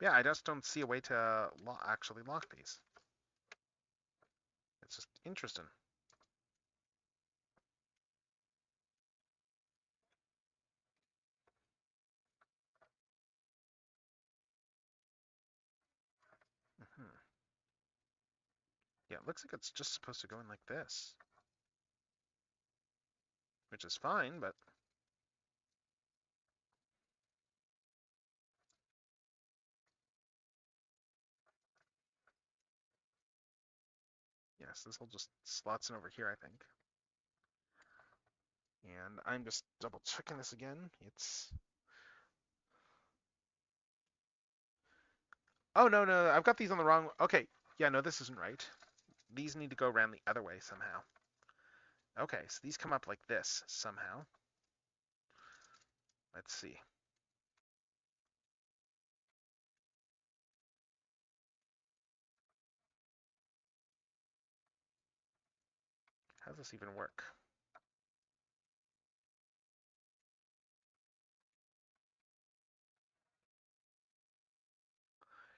Yeah, I just don't see a way to actually lock these. It's just interesting. Yeah, it looks like it's just supposed to go in like this. Which is fine, but... Yes, this will just slots in over here, I think. And I'm just double checking this again. It's... Oh, no, no, I've got these on the wrong... Okay, yeah, no, this isn't right. These need to go around the other way somehow. Okay, so these come up like this somehow. Let's see. How does this even work?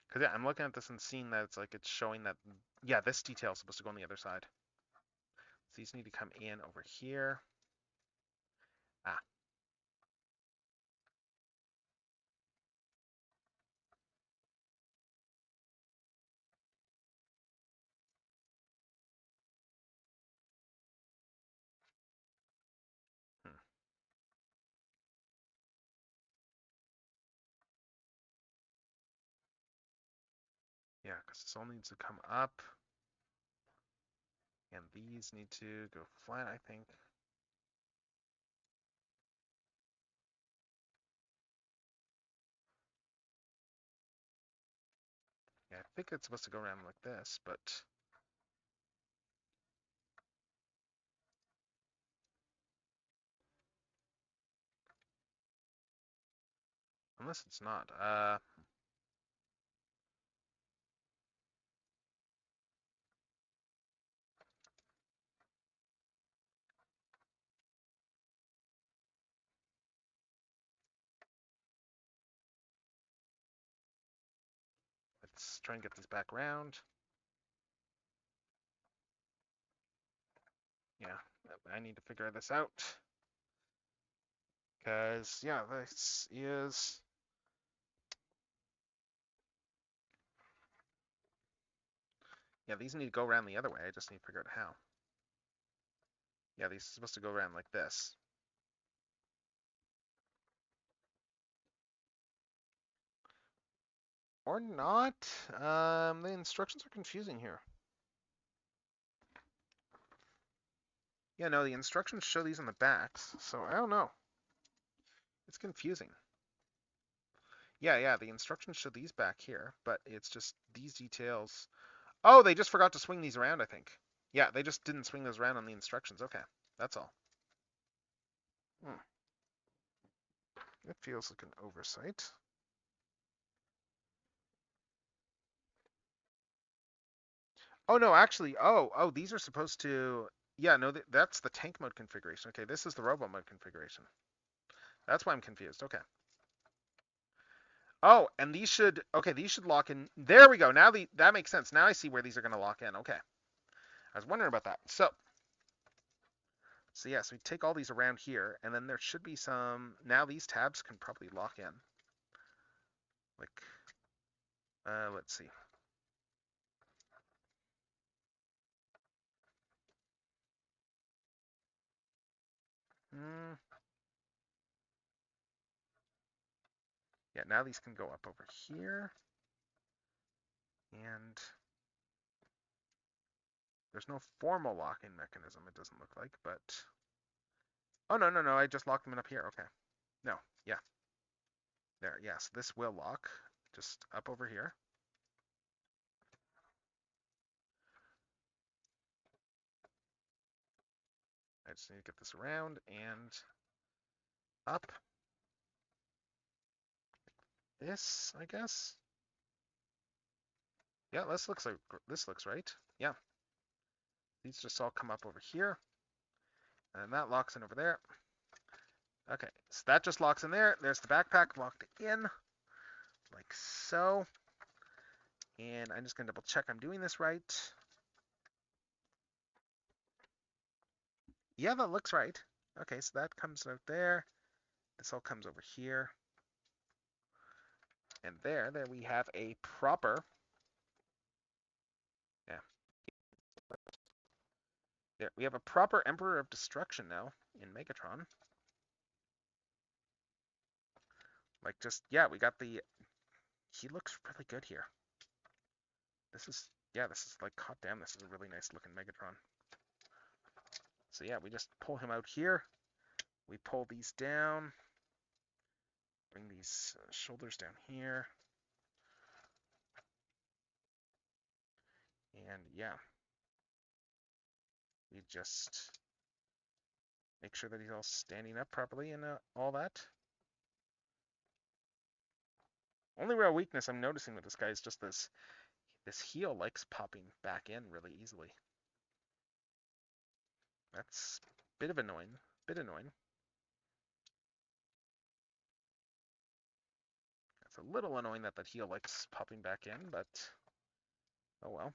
Because yeah, I'm looking at this and seeing that it's showing that, yeah, this detail is supposed to go on the other side. So these need to come in over here. Ah. Hmm. Yeah, because this all needs to come up. And these need to go flat, I think. Yeah, I think it's supposed to go around like this, but... Unless it's not. Let's try and get these back around. Yeah, I need to figure this out. Because, yeah, this is... Yeah, these need to go around the other way. I just need to figure out how. Yeah, these are supposed to go around like this. Or not. The instructions are confusing here. Yeah, no, the instructions show these on the backs, so I don't know. It's confusing. Yeah, the instructions show these back here, but it's just these details. Oh, they just forgot to swing these around, I think. Yeah, they just didn't swing those around on the instructions. Okay, that's all. It feels like an oversight. Oh, no, actually, oh, these are supposed to... Yeah, no, that's the tank mode configuration. Okay, this is the robo mode configuration. That's why I'm confused. Okay. Oh, and these should... Okay, these should lock in... There we go. Now that makes sense. Now I see where these are going to lock in. Okay. I was wondering about that. So yes, we take all these around here, and then there should be some... Now these tabs can probably lock in. Like, let's see. Yeah, now these can go up over here. And there's no formal locking mechanism, it doesn't look like, but... Oh, no, I just locked them in up here. Okay. No, yeah. There, yes, this will lock. Just up over here. I just need to get this around and up. this, I guess. Yeah, this looks right. Yeah. These just all come up over here. And that locks in over there. Okay, so that just locks in there. There's the backpack locked in, like so. And I'm just gonna double check I'm doing this right. Yeah, that looks right. Okay, so that comes out there. This all comes over here. And there we have a proper. Yeah. There, we have a proper Emperor of Destruction now in Megatron. Like just, yeah, we got the, he looks really good here. This is like, hot damn, this is a really nice looking Megatron. So yeah, we just pull him out here. We pull these down. Bring these shoulders down here. And yeah, we just make sure that he's all standing up properly and all that. Only real weakness I'm noticing with this guy is just this heel likes popping back in really easily. That's a bit annoying. It's a little annoying that heel likes popping back in, but oh well.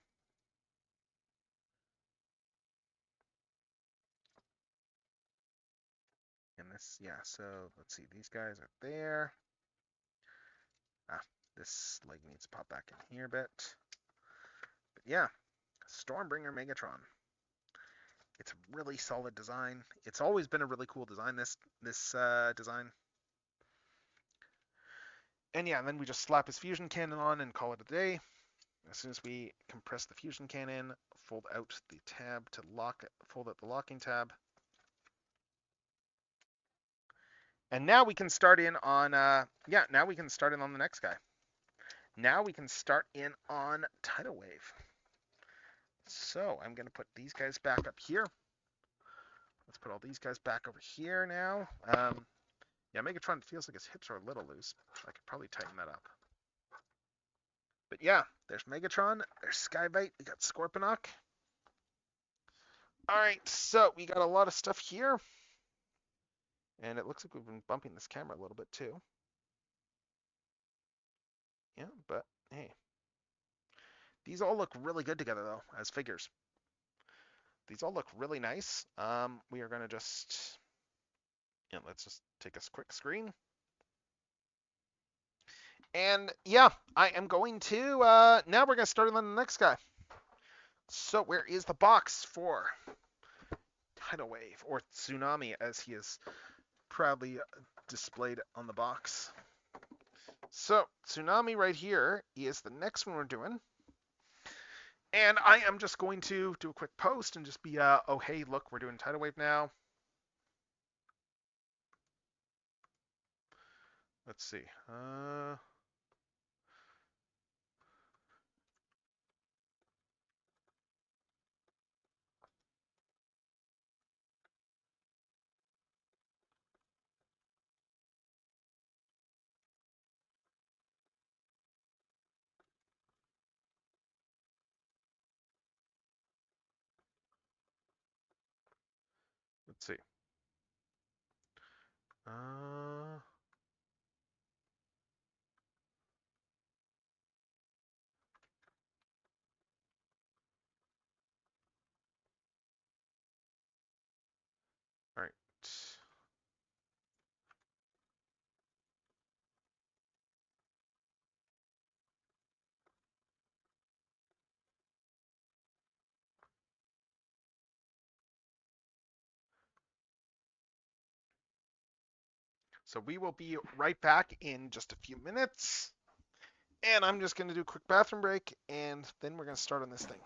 And this, yeah, so let's see, these guys are there. This leg needs to pop back in here a bit. But yeah, Stormbringer Megatron. It's a really solid design. It's always been a really cool design, this design. And yeah, and then we just slap his fusion cannon on and call it a day. As soon as we compress the fusion cannon, fold out the tab to lock it, fold out the locking tab. And now we can start in on, now we can start in on the next guy. Now we can start in on Tidal Wave. So I'm going to put these guys back up here. Let's put all these guys back over here now. Yeah, Megatron feels like his hips are a little loose. I could probably tighten that up. But yeah, there's Megatron, there's Skybite, we got Scorponok. Alright, so we got a lot of stuff here. And it looks like we've been bumping this camera a little bit too. Yeah, but hey. These all look really good together though, as figures. These all look really nice. We are gonna just, yeah, let's just take a quick screen. And yeah, I am going to, now we're gonna start on the next guy. So where is the box for Tidal Wave, or Tsunami as he is proudly displayed on the box? So Tsunami right here is the next one we're doing. And I am just going to do a quick post and just be, oh hey, look, we're doing Tidal Wave now. Let's see. Let's see. All right. So we will be right back in just a few minutes. And I'm just going to do a quick bathroom break, and then we're going to start on this thing.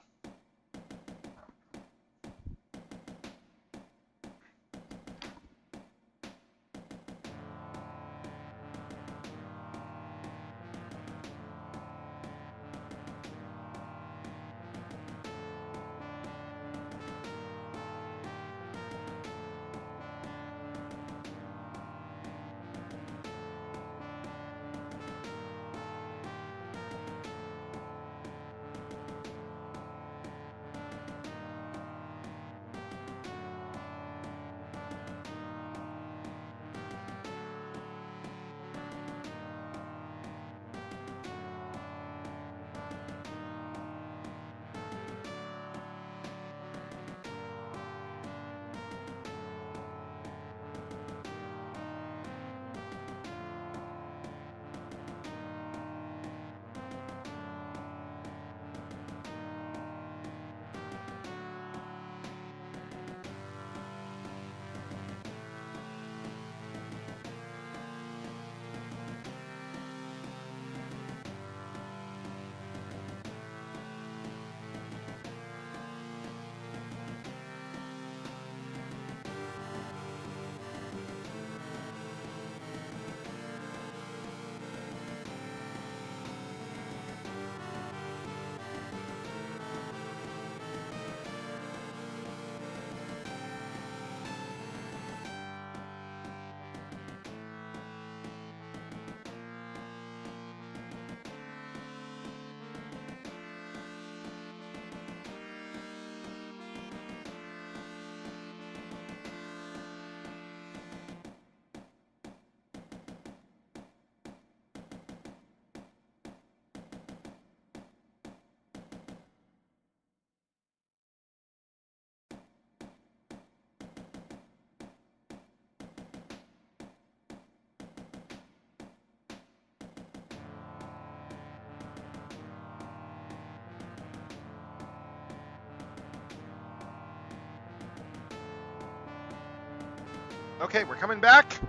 Okay, we're coming back.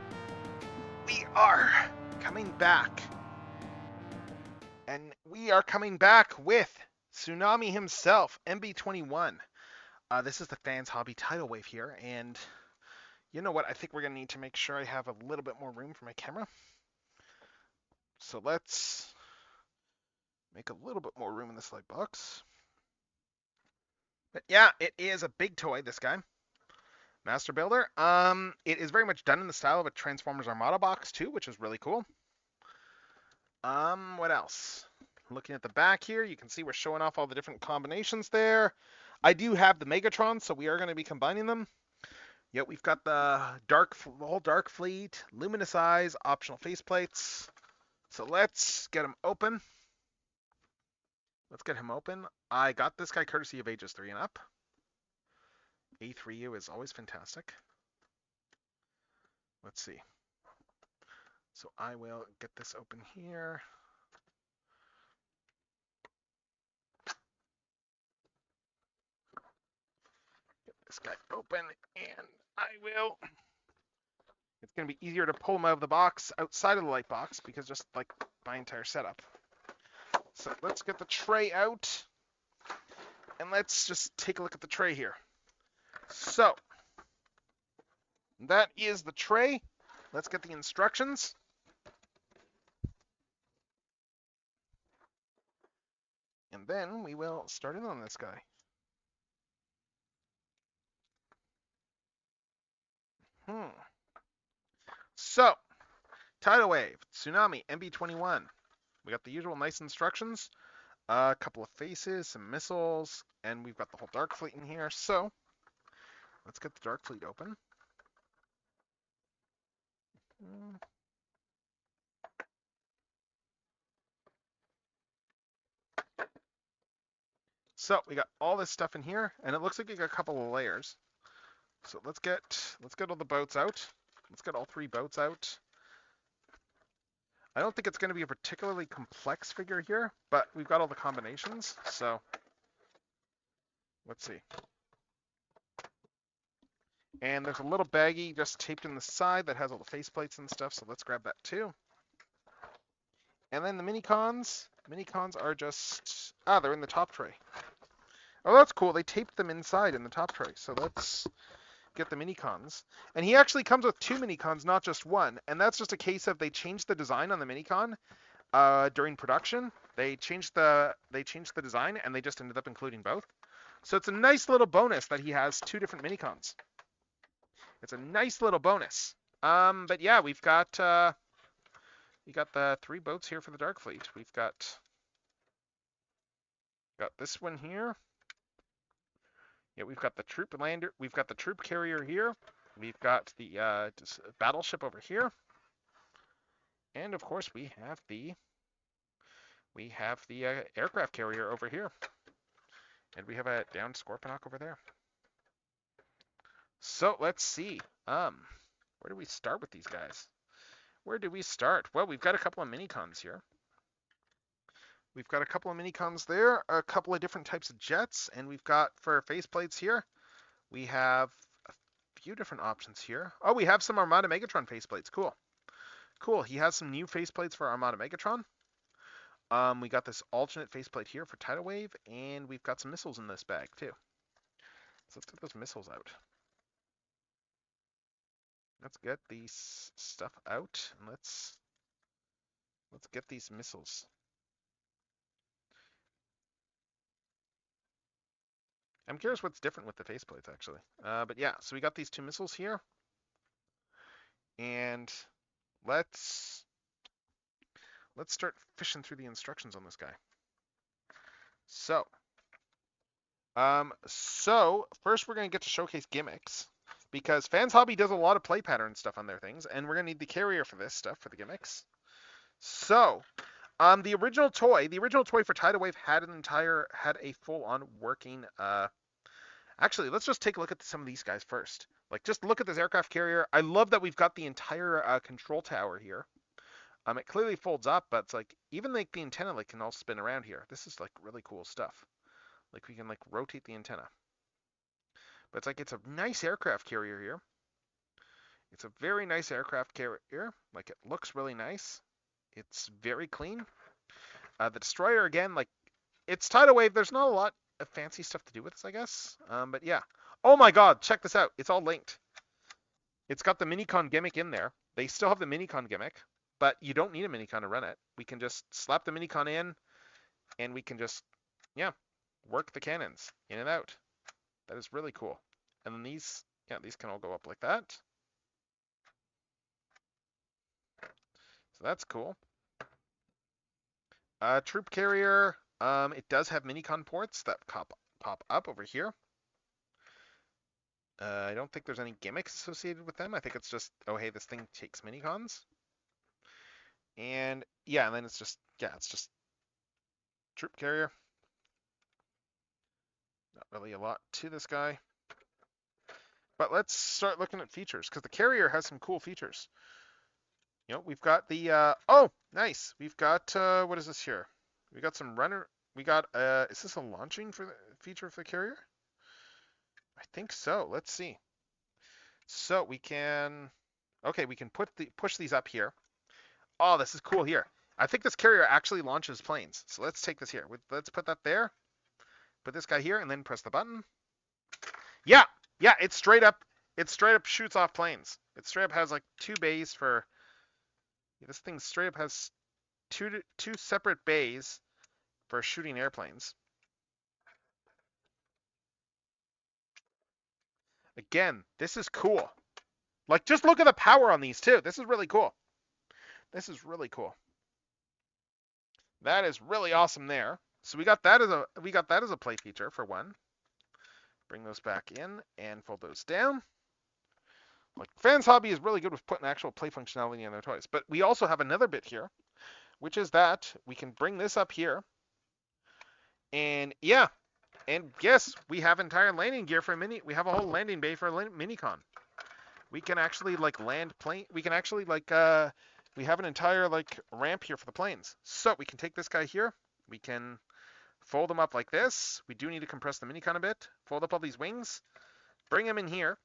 We are coming back. And we are coming back with Tsunami himself, MB21. This is the Fans Hobby Tidal Wave here, and you know what? I think we're going to need to make sure I have a little bit more room for my camera. So let's make a little bit more room in this light box. But yeah, it is a big toy, this guy. Master Builder. It is very much done in the style of a Transformers Armada box too, which is really cool. What else? Looking at the back here, you can see we're showing off all the different combinations there. I do have the Megatron, so we are going to be combining them. Yet we've got the whole Dark Fleet, Luminous Eyes, optional faceplates. So let's get them open. Let's get him open. I got this guy courtesy of ages 3 and up. A3U is always fantastic. Let's see. So I will get this open here. Get this guy open, and I will. It's going to be easier to pull them out of the box outside of the light box because just like my entire setup. So let's get the tray out, and let's just take a look at the tray here. So that is the tray. Let's get the instructions. And then we will start in on this guy. So, Tidal Wave, Tsunami, MB21. We got the usual nice instructions. A couple of faces, some missiles, and we've got the whole Dark Fleet in here. So, let's get the Dark Fleet open. So we got all this stuff in here, and it looks like we got a couple of layers. So let's get all the boats out. Let's get all 3 boats out. I don't think it's going to be a particularly complex figure here, but we've got all the combinations. So let's see. And there's a little baggie just taped in the side that has all the faceplates and stuff. So let's grab that too. And then the mini-cons. Mini-cons are just they're in the top tray. Oh, that's cool. They taped them inside in the top tray. So let's get the mini-cons. And he actually comes with 2 mini-cons, not just 1. And that's just a case of they changed the design on the mini-con during production. They changed the design, and they just ended up including both. So it's a nice little bonus that he has 2 different mini-cons. It's a nice little bonus. But yeah, we got the 3 boats here for the Dark Fleet. We've got this one here. Yeah, we've got the troop lander. We've got the troop carrier here. We've got the battleship over here, and of course we have the aircraft carrier over here, and we have a downed Scorponok over there. So let's see. Where do we start with these guys? Where do we start? Well, we've got a couple of mini-cons here. We've got a couple of mini-cons there, a couple of different types of jets, and we've got, for faceplates here, we have a few different options here. Oh, we have some Armada Megatron faceplates. Cool. Cool. He has some new faceplates for Armada Megatron. We got this alternate faceplate here for Tidal Wave, and we've got some missiles in this bag, too. So let's get those missiles out. Let's get these stuff out, and let's get these missiles. I'm curious what's different with the faceplates, actually. But yeah, so we got these 2 missiles here. And let's start fishing through the instructions on this guy. So first we're going to get to showcase gimmicks, because Fans Hobby does a lot of play pattern stuff on their things, and we're going to need the carrier for this stuff, for the gimmicks. So the original toy for Tidal Wave had a full-on working. Actually, let's just take a look at some of these guys first. Like, just look at this aircraft carrier. I love that we've got the entire control tower here. It clearly folds up, but it's like even like the antenna like can all spin around here. This is like really cool stuff. Like we can like rotate the antenna. But it's like it's a nice aircraft carrier here. It's a very nice aircraft carrier. Like, it looks really nice. It's very clean. The destroyer, again, like, it's tidal wave. There's not a lot of fancy stuff to do with this, I guess. But yeah. Oh my god, check this out. It's all linked. It's got the minicon gimmick in there. They still have the minicon gimmick, but you don't need a minicon to run it. We can just slap the minicon in, and we can just, yeah, work the cannons in and out. That is really cool. And then these, yeah, these can all go up like that. So that's cool. Troop carrier, it does have minicon ports that pop up over here. I don't think there's any gimmicks associated with them. I think it's just, oh hey, this thing takes minicons. And yeah, and then it's just, yeah, it's just troop carrier. Not really a lot to this guy. But let's start looking at features, because the carrier has some cool features. You know, we've got the, oh, nice. We've got, what is this here? We got some runner, we got, is this a launching for the feature for the carrier? I think so. Let's see. So we can, okay, we can push these up here. Oh, this is cool here. I think this carrier actually launches planes. So let's take this here. Let's put that there. Put this guy here and then press the button. Yeah, yeah, it straight up shoots off planes. It straight up has like 2 bays for, this thing straight up has two separate bays for shooting airplanes. Again, this is cool. Like, just look at the power on these too. This is really cool. This is really cool. That is really awesome there. So we got that as a play feature for one. Bring those back in and fold those down. Like, Fans Hobby is really good with putting actual play functionality in their toys. But we also have another bit here, which is that we can bring this up here. And yeah, and yes, we have entire landing gear for we have a whole landing bay for a minicon. We can actually like land plane. We can actually like we have an entire like ramp here for the planes. So we can take this guy here. We can fold them up like this. We do need to compress the minicon a bit. Fold up all these wings. Bring them in here.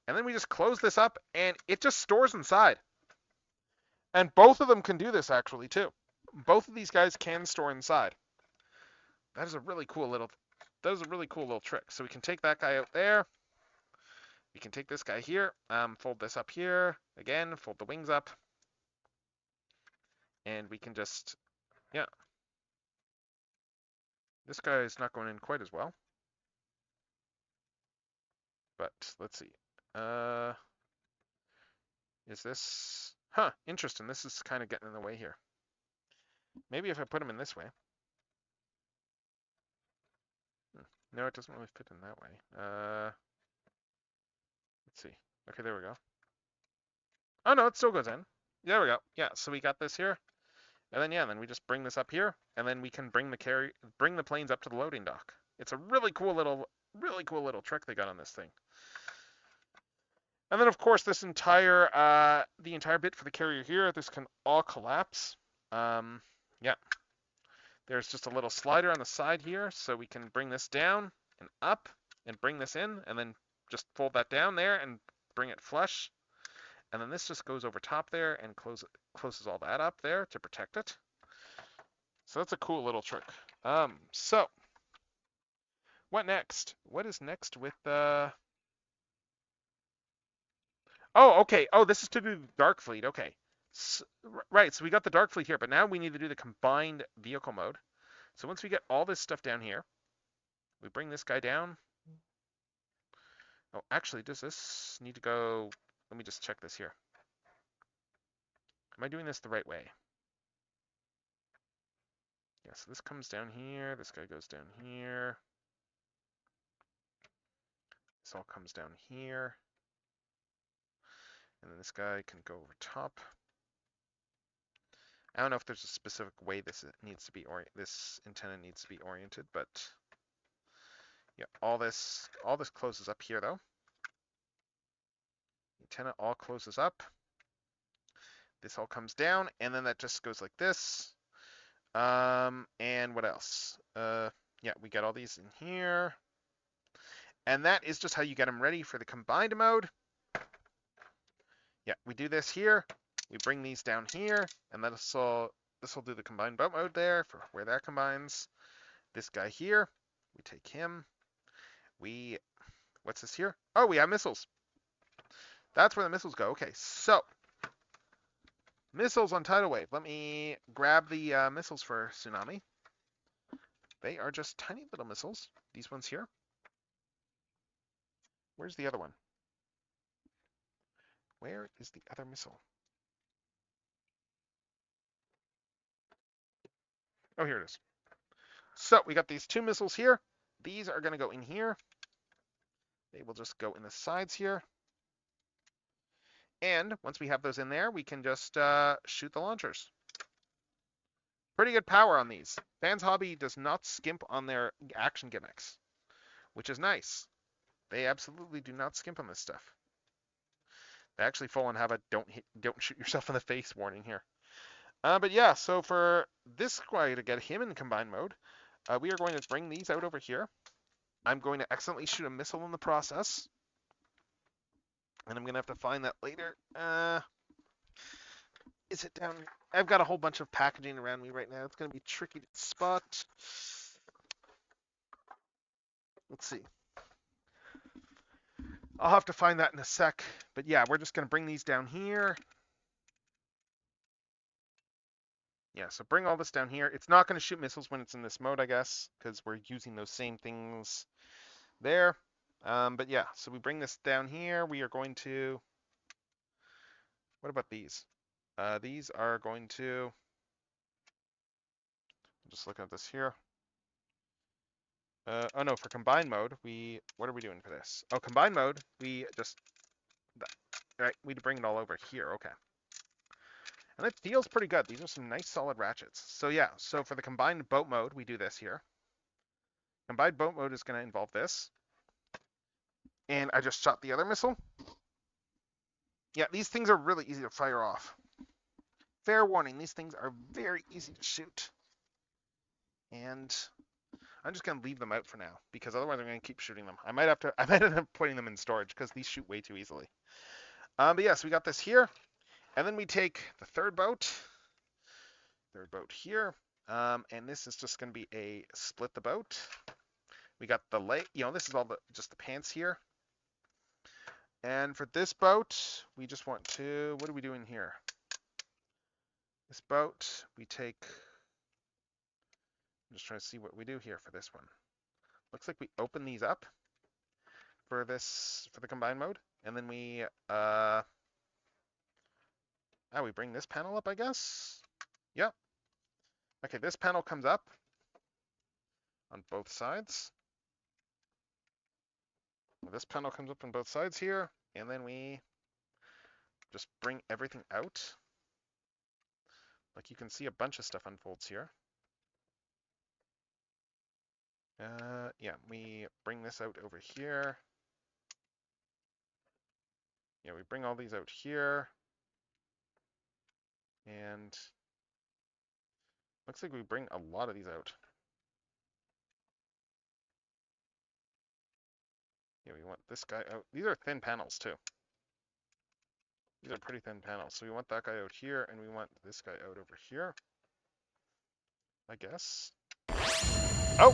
And then we just close this up and it just stores inside. And both of them can do this actually too. Both of these guys can store inside. That is a really cool little trick. So we can take that guy out there. We can take this guy here, fold this up here, again, fold the wings up. And we can just, yeah. This guy is not going in quite as well. But let's see. Is this, interesting. This is kind of getting in the way here. Maybe if I put him in this way. No, it doesn't really fit in that way. Let's see. Okay, there we go. Oh no, it still goes in. There we go. Yeah, so we got this here. And then yeah, then we just bring this up here, and then we can bring the planes up to the loading dock. It's a really cool little trick they got on this thing. And then of course this entire the entire bit for the carrier here, this can all collapse. Yeah. There's just a little slider on the side here, so we can bring this down and up and bring this in, and then just fold that down there and bring it flush. And then this just goes over top there and closes all that up there to protect it. So that's a cool little trick. So what next? What is next with the? Oh, okay. Oh, this is to do the Dark Fleet. Okay. Right, so we got the Dark Fleet here, but now we need to do the combined vehicle mode. So once we get all this stuff down here, we bring this guy down. Oh, actually, does this need to go? Let me just check this here. Am I doing this the right way? Yeah, so this comes down here. This guy goes down here. This all comes down here. And then this guy can go over top. I don't know if there's a specific way this needs to be this antenna needs to be oriented, but yeah, all this closes up here though. The antenna all closes up. This all comes down, and then that just goes like this. And what else? Yeah, we got all these in here. And that is just how you get them ready for the combined mode. Yeah, we do this here. We bring these down here, and this will do the combined boat mode there for where that combines. This guy here, we take him. What's this here? Oh, we have missiles. That's where the missiles go. Okay, so missiles on tidal wave. Let me grab the missiles for tsunami. They are just tiny little missiles. These ones here. Where's the other one? Where is the other missile? Oh, here it is. So we got these two missiles here. These are going to go in here. They will just go in the sides here. And once we have those in there, we can just shoot the launchers. Pretty good power on these. Fans Hobby does not skimp on their action gimmicks, which is nice. They absolutely do not skimp on this stuff. They actually full on have a don't shoot yourself in the face warning here. But yeah, so for this guy to get him in combined mode, we are going to bring these out over here. I'm going to accidentally shoot a missile in the process. And I'm going to have to find that later. Is it down? I've got a whole bunch of packaging around me right now. It's going to be tricky to spot. Let's see. I'll have to find that in a sec. But yeah, we're just going to bring these down here. Yeah, so bring all this down here. It's not going to shoot missiles when it's in this mode, I guess, because we're using those same things there. But yeah, so we bring this down here. We are going to... What about these? These are going to... Just looking at this here. Oh no, for combined mode, what are we doing for this? Oh, combined mode, we just... Right, we bring it all over here, okay. And it feels pretty good. These are some nice solid ratchets. So yeah, so for the combined boat mode, we do this here. Combined boat mode is going to involve this. And I just shot the other missile. Yeah, these things are really easy to fire off. Fair warning, these things are very easy to shoot. And I'm just going to leave them out for now, because otherwise I'm going to keep shooting them. I might end up putting them in storage, because these shoot way too easily. But yeah, so we got this here. And then we take the third boat here. And this is just going to be a split the boat. We got the this is all just the pants here. And for this boat, we just want to, what are we doing here? This boat, we take, I'm just trying to see what we do here for this one. Looks like we open these up for the combined mode. And then we bring this panel up, I guess. Yep. Okay, this panel comes up on both sides. This panel comes up on both sides here, and then we just bring everything out. Like you can see a bunch of stuff unfolds here. Yeah, we bring this out over here. Yeah, we bring all these out here. And looks like we bring a lot of these out. Yeah, we want this guy out. These are thin panels too. These are pretty thin panels. So we want that guy out here, and we want this guy out over here, I guess. Oh!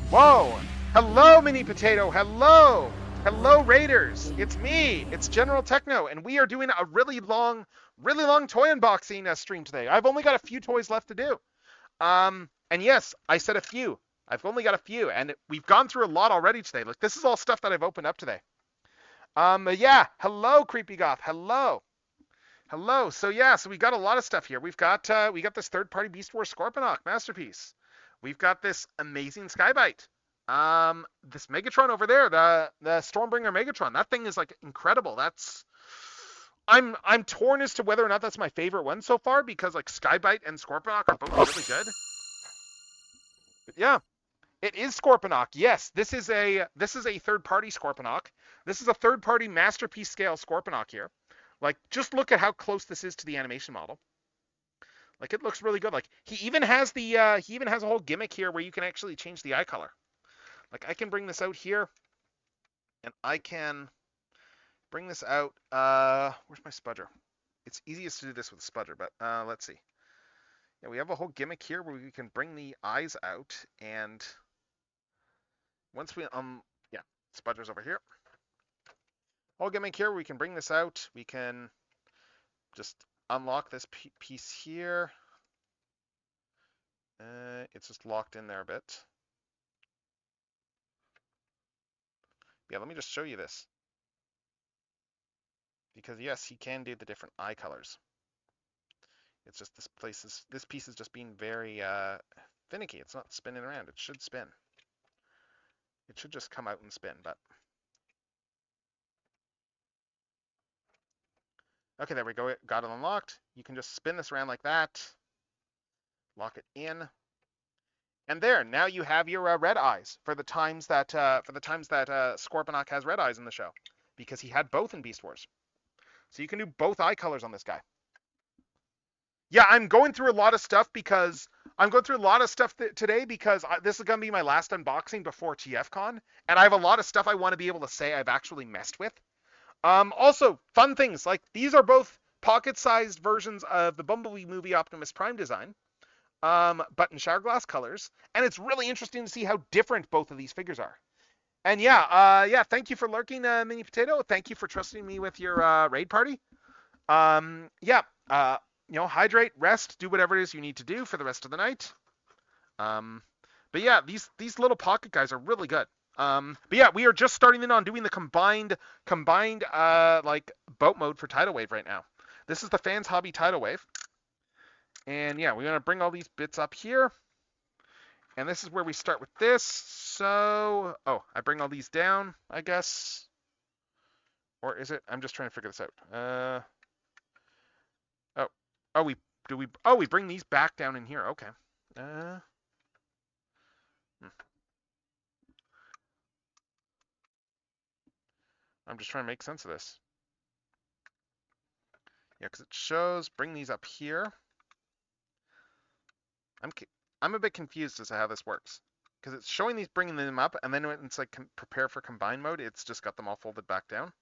Whoa! Hello, Mini Potato! Hello! Hello, Raiders! It's me! It's General Techno, and we are doing a really long toy unboxing stream today. I've only got a few toys left to do. And yes, I said a few. I've only got a few, and we've gone through a lot already today. Look, this is all stuff that I've opened up today. Yeah, hello, Creepy Goth. Hello. Hello. So yeah, so we got a lot of stuff here. We got this third-party Beast Wars Scorponok masterpiece. We've got this amazing Skybite. This Megatron over there, the Stormbringer Megatron. That thing is like incredible. I'm torn as to whether or not that's my favorite one so far, because like Skybite and Scorponok are both really good. But yeah. It is Scorponok. Yes, this is a third-party Scorponok. This is a third-party masterpiece scale Scorponok here. Like, just look at how close this is to the animation model. Like, it looks really good. Like, he even has a whole gimmick here where you can actually change the eye color. Like, I can bring this out here, and I can bring this out. Where's my spudger? It's easiest to do this with a spudger, but let's see. Yeah, we have a whole gimmick here where we can bring the eyes out, and once we yeah, spudger's over here. Whole gimmick here where we can bring this out. We can just unlock this piece here. It's just locked in there a bit. Yeah, let me just show you this. Because yes, he can do the different eye colors. It's just this piece is just being very finicky. It's not spinning around. It should spin. It should just come out and spin, but okay, there we go. It got it unlocked. You can just spin this around like that. Lock it in. And there, now you have your red eyes for the times that Scorponok has red eyes in the show, because he had both in Beast Wars. So you can do both eye colors on this guy. Yeah, I'm going through a lot of stuff today because this is going to be my last unboxing before TFCon, and I have a lot of stuff I want to be able to say I've actually messed with. Also, fun things, like these are both pocket-sized versions of the Bumblebee movie Optimus Prime design, but in shower glass colors, and it's really interesting to see how different both of these figures are. And yeah, thank you for lurking, Mini Potato. Thank you for trusting me with your raid party. Hydrate, rest, do whatever it is you need to do for the rest of the night. But yeah, these little pocket guys are really good. But yeah, we are just starting in on doing the combined like boat mode for Tidal Wave right now. This is the Fans Hobby Tidal Wave. And yeah, we're gonna bring all these bits up here. And this is where we start with this. So, I bring all these down, I guess. Or is it? I'm just trying to figure this out. We bring these back down in here. Okay. I'm just trying to make sense of this. Yeah, because it shows bring these up here. I'm a bit confused as to how this works, because it's showing these bringing them up, and then when it's like prepare for combine mode, it's just got them all folded back down.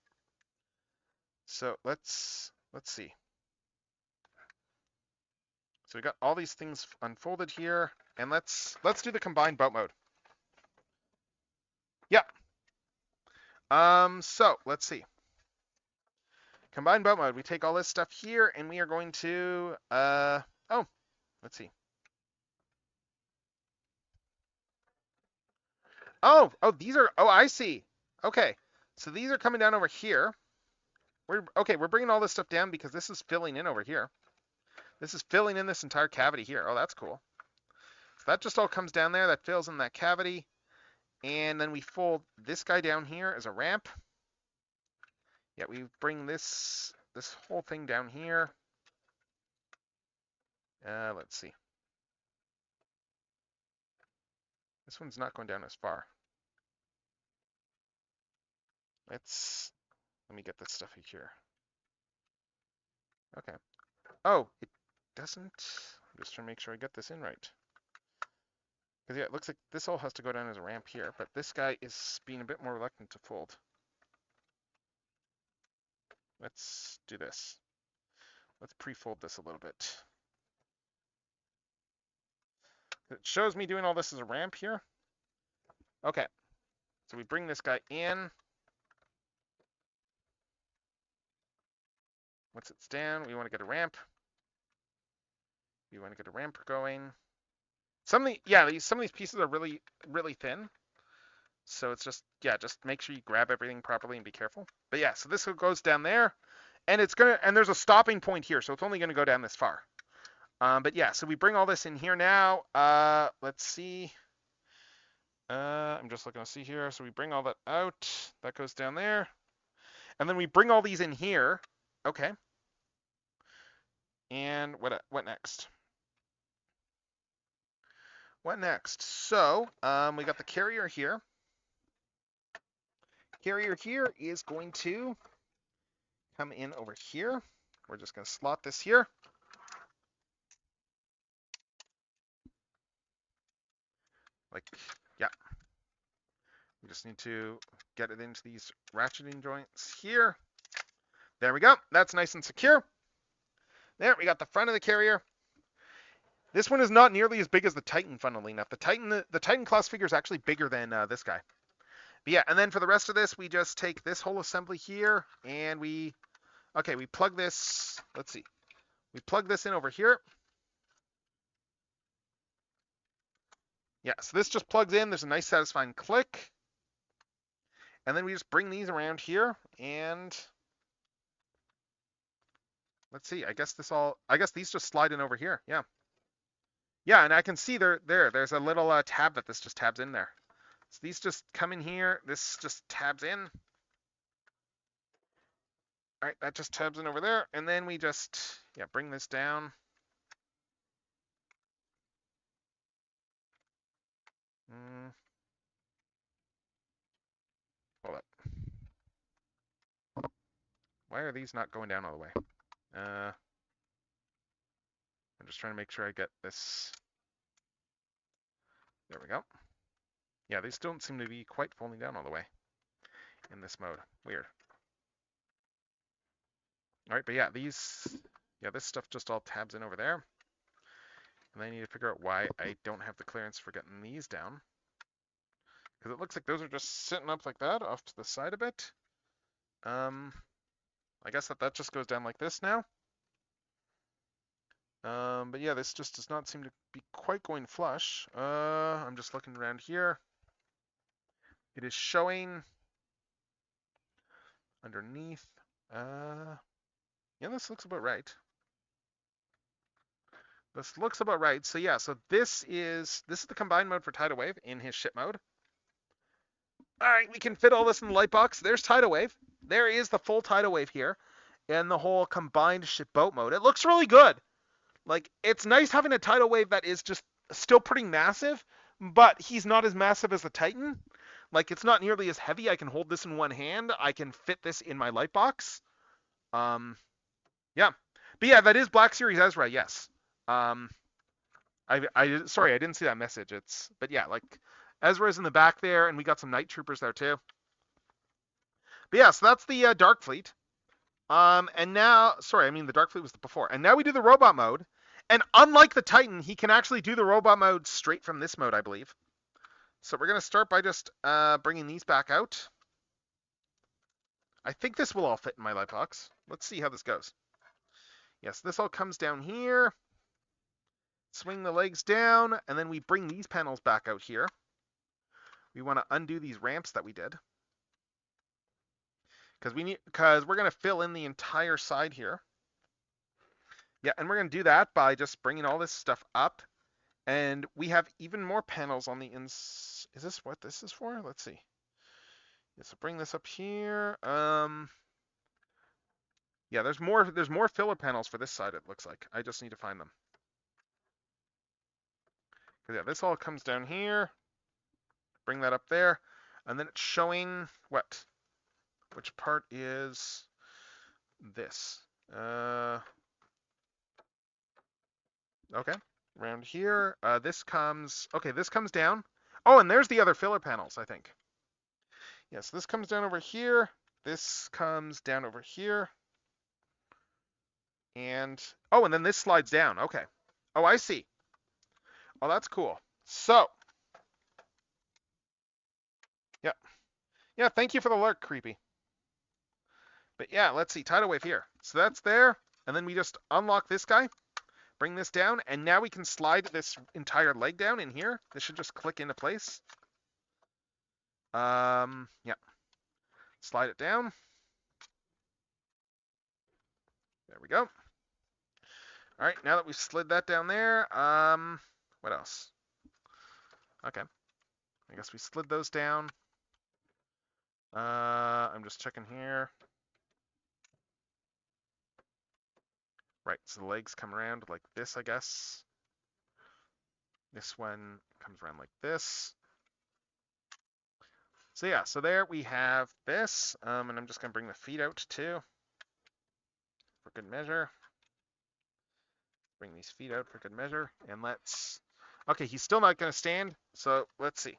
So let's see. So we got all these things unfolded here, and let's do the combined boat mode. Yep. So let's see. Combined boat mode. We take all this stuff here, and we are going to let's see. These are, I see. Okay. So these are coming down over here. We're bringing all this stuff down because this is filling in over here. This is filling in this entire cavity here. Oh, that's cool. So that just all comes down there. That fills in that cavity. And then we fold this guy down here as a ramp. Yeah, we bring this whole thing down here. Let's see. This one's not going down as far. Let me get this stuff here. Okay. Oh, it doesn't. I'm just trying to make sure I get this in right. Because yeah, it looks like this all has to go down as a ramp here, but this guy is being a bit more reluctant to fold. Let's do this. Let's pre-fold this a little bit. It shows me doing all this as a ramp here. Okay. So we bring this guy in. Once it's down, we want to get a ramp. We want to get a ramp going. Some of these pieces are really, really thin. So it's just make sure you grab everything properly and be careful. But yeah, so this goes down there, and there's a stopping point here, so it's only gonna go down this far. But yeah, so we bring all this in here now. Let's see. I'm just looking to see here. So we bring all that out. That goes down there. And then we bring all these in here. Okay. And what next? What next? So we got the carrier here. Carrier here is going to come in over here. We're just going to slot this here. Yeah. We just need to get it into these ratcheting joints here. There we go. That's nice and secure. There, we got the front of the carrier. This one is not nearly as big as the Titan, funnily enough. The Titan class figure is actually bigger than this guy. But yeah, and then for the rest of this, we just take this whole assembly here, and we plug this, let's see. We plug this in over here. Yeah, so this just plugs in. There's a nice satisfying click. And then we just bring these around here, and let's see. I guess these just slide in over here. Yeah. Yeah, and I can see there's a little tab that this just tabs in there. So these just come in here. This just tabs in. All right, that just tabs in over there. And then we just, bring this down. Hold up. Why are these not going down all the way? I'm just trying to make sure I get this. There we go. Yeah, these don't seem to be quite folding down all the way in this mode. Weird. All right, but yeah, this stuff just all tabs in over there. And I need to figure out why I don't have the clearance for getting these down. Because it looks like those are just sitting up like that off to the side a bit. I guess that just goes down like this now. But yeah, this just does not seem to be quite going flush. I'm just looking around here. It is showing underneath. Yeah, this looks about right. This looks about right. So yeah, so this is the combined mode for Tidal Wave in his ship mode. All right, we can fit all this in the light box. There's Tidal Wave. There is the full Tidal Wave here, and the whole combined ship boat mode. It looks really good. Like, it's nice having a Tidal Wave that is just still pretty massive, but he's not as massive as the Titan. Like, it's not nearly as heavy. I can hold this in one hand. I can fit this in my light box. Yeah. But yeah, that is Black Series Ezra, yes. Sorry, I didn't see that message. But yeah, like, Ezra's in the back there, and we got some Night Troopers there too. But yeah, so that's the Dark Fleet. And now, sorry, I mean the Dark Fleet was before. And now we do the robot mode. And unlike the Titan, he can actually do the robot mode straight from this mode, I believe. So we're going to start by just bringing these back out. I think this will all fit in my light box. Let's see how this goes. Yes, this all comes down here. Swing the legs down, and then we bring these panels back out here. We want to undo these ramps that we did. Because we're going to fill in the entire side here. Yeah, and we're going to do that by just bringing all this stuff up. And we have even more panels on the ins. Is this what this is for? Let's see. Yeah, so bring this up here. Yeah, there's more filler panels for this side, it looks like. I just need to find them. Yeah, this all comes down here. Bring that up there. And then it's showing what? Which part is this? Okay, around here. This comes down. Oh, and there's the other filler panels, I think. Yes, this comes down over here. This comes down over here. And then this slides down. Okay. Oh, I see. Oh, that's cool. So, yeah. Yeah, thank you for the alert, Creepy. But yeah, let's see. Tidal Wave here. So that's there. And then we just unlock this guy. Bring this down. And now we can slide this entire leg down in here. This should just click into place. Yeah. Slide it down. There we go. All right, now that we've slid that down there, what else? Okay. I guess we slid those down. I'm just checking here. Right, so the legs come around like this, I guess. This one comes around like this. So yeah, so there we have this, and I'm just gonna bring the feet out too, for good measure. Bring these feet out for good measure, and okay, he's still not gonna stand, so let's see.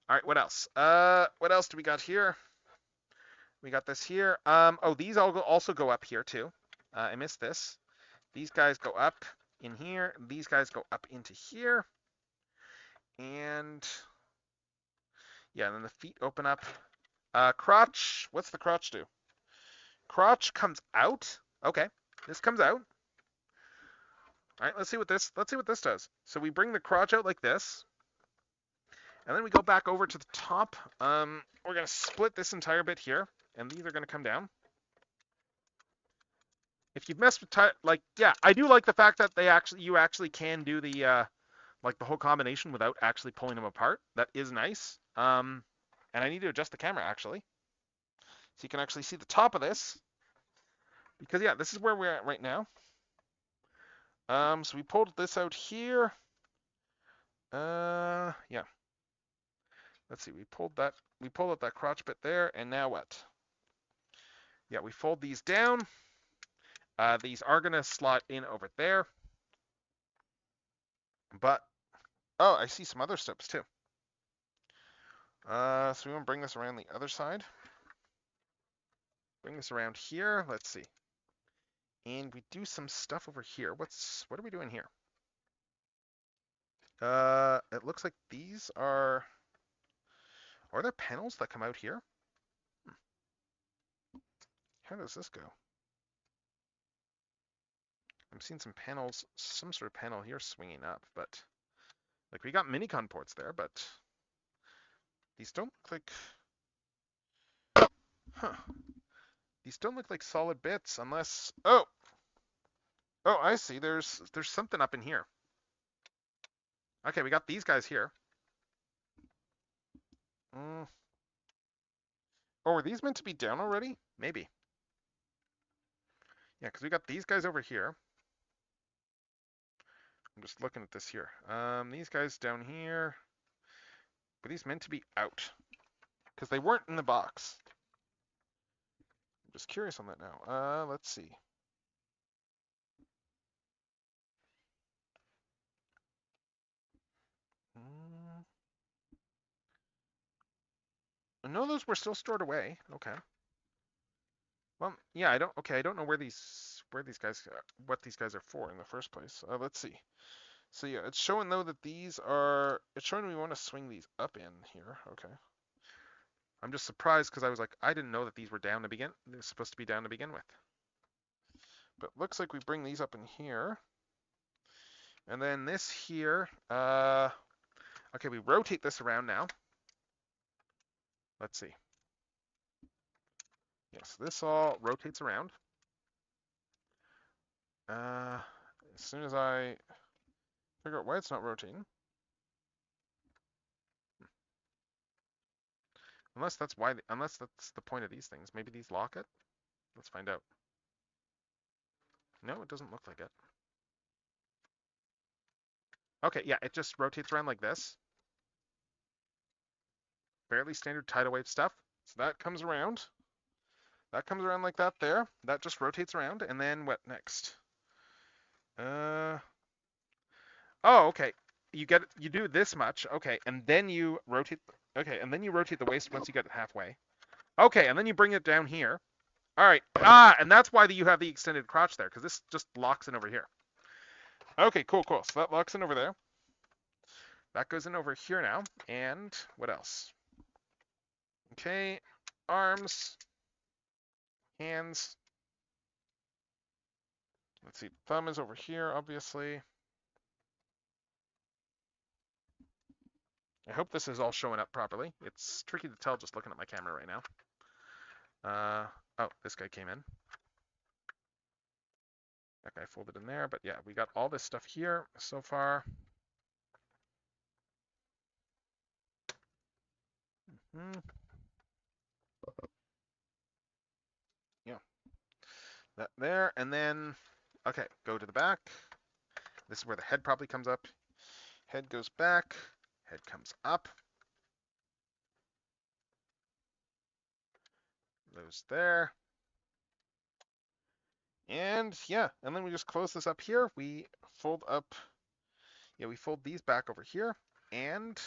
All right, what else? What else do we got here? We got this here. Oh, these all also go up here too. I missed this. These guys go up in here. These guys go up into here. And yeah, and then the feet open up. Crotch. What's the crotch do? Crotch comes out. Okay, this comes out. All right, let's see what this does. So we bring the crotch out like this, and then we go back over to the top. We're gonna split this entire bit here, and these are gonna come down. If you've messed with yeah, I do like the fact that you actually can do the like the whole combination without actually pulling them apart. That is nice. And I need to adjust the camera actually, so you can actually see the top of this. Because yeah, this is where we're at right now. So we pulled this out here. Yeah. Let's see, we pulled out that crotch bit there, and now what? Yeah, we fold these down. These are gonna slot in over there. But, oh, I see some other steps too. So we want to bring this around the other side. Bring this around here, let's see. And we do some stuff over here. What are we doing here? It looks like these are there panels that come out here? How does this go? I'm seeing some panels, some sort of panel here swinging up, but like we got minicon ports there, but these don't look like, huh? These don't look like solid bits unless, oh, I see. There's something up in here. Okay, we got these guys here. Oh, were these meant to be down already? Maybe. Yeah, because we got these guys over here. I'm just looking at this here. These guys down here. Were these meant to be out? Because they weren't in the box. I'm just curious on that now. Let's see. No, those were still stored away. Okay. Well, yeah, I don't know where these guys, what these guys are for in the first place. Let's see. So yeah, it's showing though that it's showing we want to swing these up in here. Okay. I'm just surprised because I was like, I didn't know that these were down to begin. They're supposed to be down to begin with. But looks like we bring these up in here. And then this here, okay, we rotate this around now. Let's see. Yes, this all rotates around. As soon as I figure out why it's not rotating. Unless that's the point of these things. Maybe these lock it? Let's find out. No, it doesn't look like it. Okay, yeah, it just rotates around like this. Fairly standard tidal wave stuff. So that comes around. That comes around like that there. That just rotates around. And then what next? Oh, okay. You do this much. Okay, and then you rotate. Okay, and then you rotate the waist once you get it halfway. Okay, and then you bring it down here. All right. And that's why you have the extended crotch there, because this just locks in over here. Okay, cool. So that locks in over there. That goes in over here now. And what else? Okay, arms, hands. Let's see, thumb is over here, obviously. I hope this is all showing up properly. It's tricky to tell just looking at my camera right now. Oh, this guy came in. That guy folded in there, but yeah, we got all this stuff here so far. Yeah, that there, and then, okay, go to the back. This is where the head probably comes up. Head goes back, head comes up. Those there. And yeah, and then we just close this up here. We fold up, yeah, we fold these back over here. And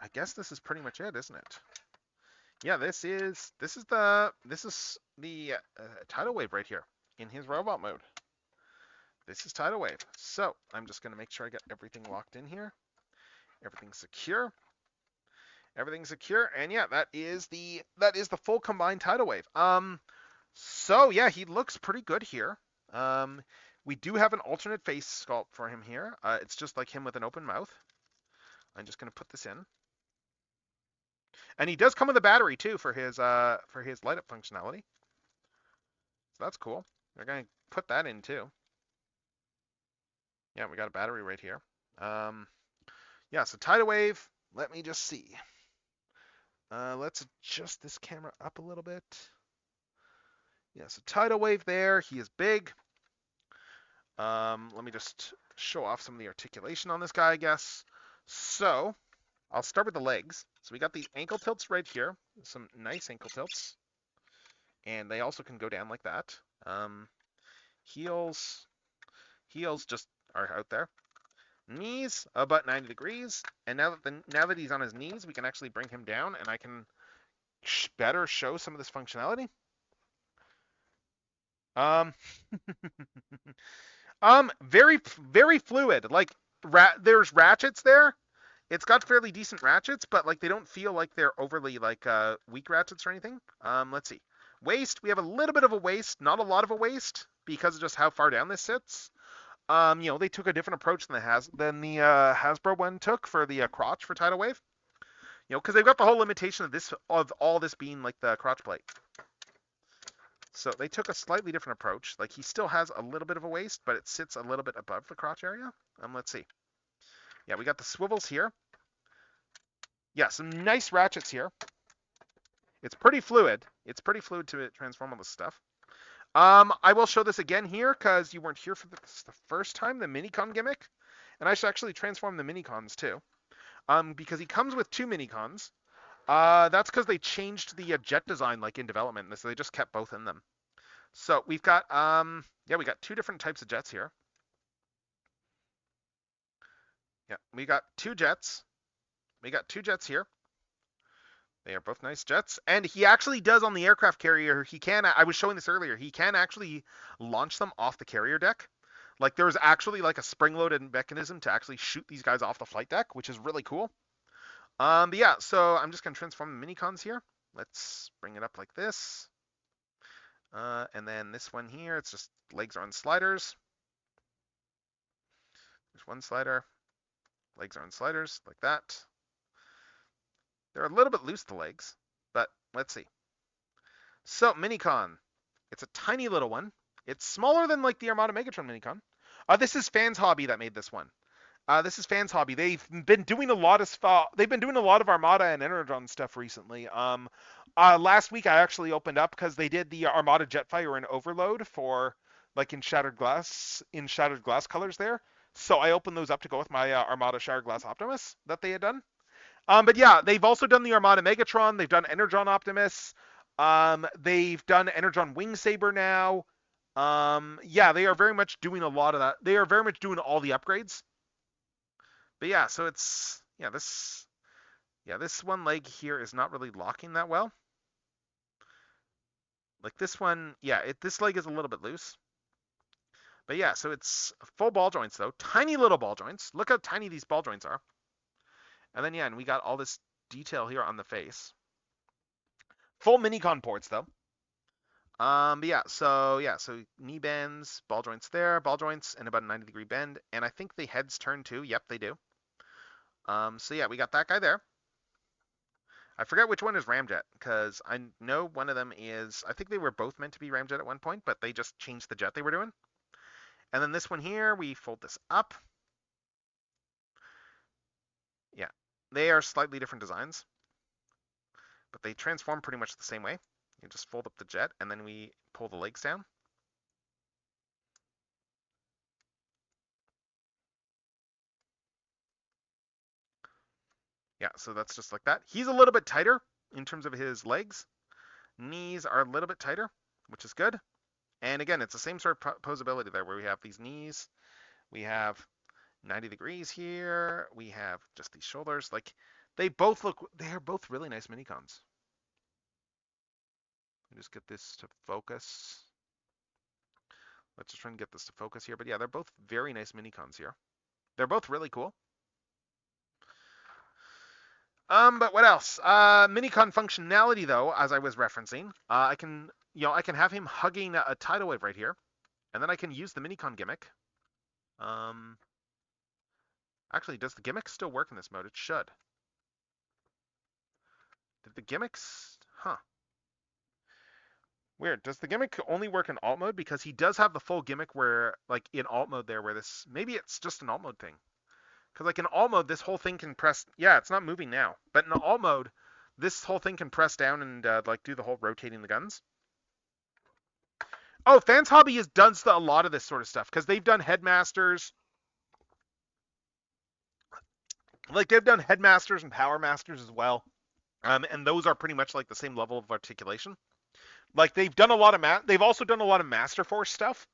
I guess this is pretty much it, isn't it? Yeah, this is the tidal wave right here in his robot mode. This is tidal wave. So I'm just gonna make sure I get everything locked in here. Everything's secure. Everything's secure, and yeah, that is the full combined tidal wave. So yeah, he looks pretty good here. Um, we do have an alternate face sculpt for him here. It's just like him with an open mouth. I'm just gonna put this in, and he does come with a battery too for his light up functionality. So that's cool. We're gonna put that in too. Yeah, we got a battery right here. Um, yeah, so tidal wave. Let me just see. Let's adjust this camera up a little bit. Yeah, so tidal wave there. He is big. Let me just show off some of the articulation on this guy, I guess. So I'll start with the legs. So we got these ankle tilts right here. Some nice ankle tilts. And they also can go down like that. Heels just are out there. Knees about 90 degrees. And now that he's on his knees, we can actually bring him down, and I can better show some of this functionality. Um, very very fluid. Like there's ratchets there. It's got fairly decent ratchets, but like they don't feel like they're overly like weak ratchets or anything. Let's see. Waist, we have a little bit of a waist, not a lot of a waist because of just how far down this sits. They took a different approach than the Hasbro one took for the crotch for Tidal Wave. Because they've got the whole limitation of all this being like the crotch plate. So they took a slightly different approach. Like he still has a little bit of a waist, but it sits a little bit above the crotch area. Let's see. Yeah, we got the swivels here. Yeah, some nice ratchets here. It's pretty fluid. It's pretty fluid to transform all this stuff. I will show this again here because you weren't here for this the first time, the Minicon gimmick. And I should actually transform the Minicons too. Because he comes with two Minicons. That's because they changed the jet design like in development, so they just kept both in them. So we've got we got two different types of jets here. Yeah, we got two jets. We got two jets here. They are both nice jets. And he actually does on the aircraft carrier, I was showing this earlier, he can actually launch them off the carrier deck. Like there's actually like a spring-loaded mechanism to actually shoot these guys off the flight deck, which is really cool. But yeah, so I'm just going to transform the Minicons here. Let's bring it up like this. And then this one here, it's just legs are on sliders. There's one slider. Legs are on sliders, like that. They're a little bit loose, the legs, but let's see. So, Minicon. It's a tiny little one. It's smaller than like the Armada Megatron Minicon. This is Fans Hobby that made this one. This is Fans Hobby. They've been doing a lot of Armada and Energon stuff recently. Last week I actually opened up because they did the Armada Jetfire and Overload for like in shattered glass colors there. So I opened those up to go with my Armada Shattered Glass Optimus that they had done. But yeah, they've also done the Armada Megatron. They've done Energon Optimus. They've done Energon Wing Saber now. Yeah, they are very much doing a lot of that. They are very much doing all the upgrades. But yeah, so it's this one leg here is not really locking that well. Like this one, this leg is a little bit loose. But yeah, so it's full ball joints though, tiny little ball joints. Look how tiny these ball joints are. And then and we got all this detail here on the face. Full Minicon ports though. But so knee bends, ball joints there, ball joints, and about a 90-degree bend. And I think the heads turn too. Yep, they do. So yeah, we got that guy there. I forget which one is Ramjet, because I know one of them is, I think they were both meant to be Ramjet at one point, but they just changed the jet they were doing. And then this one here, we fold this up. Yeah, they are slightly different designs, but they transform pretty much the same way. You just fold up the jet, and then we pull the legs down. Yeah, so that's just like that. He's a little bit tighter in terms of his legs. Knees are a little bit tighter, which is good. And again, it's the same sort of posability there where we have these knees. We have 90 degrees here. We have just these shoulders. Like they are both really nice Minicons. Just get this to focus. Let's just try and get this to focus here. But yeah, they're both very nice minicons here. They're both really cool. But what else? Minicon functionality though, as I was referencing, I can have him hugging a tidal wave right here, and then I can use the minicon gimmick. Actually, does the gimmick still work in this mode? It should. Did the gimmicks? Huh. Weird. Does the gimmick only work in alt mode? Because he does have the full gimmick where, like, in alt mode there, where this, maybe it's just an alt mode thing. Because, like, in alt mode, this whole thing can press, yeah, it's not moving now. But in alt mode, this whole thing can press down and, like, do the whole rotating the guns. Oh, Fans Hobby does a lot of this sort of stuff, because they've done Headmasters. Like, they've done Headmasters and Power Masters as well. And those are pretty much, like, the same level of articulation. Like, they've done a lot of they've also done a lot of Master Force stuff.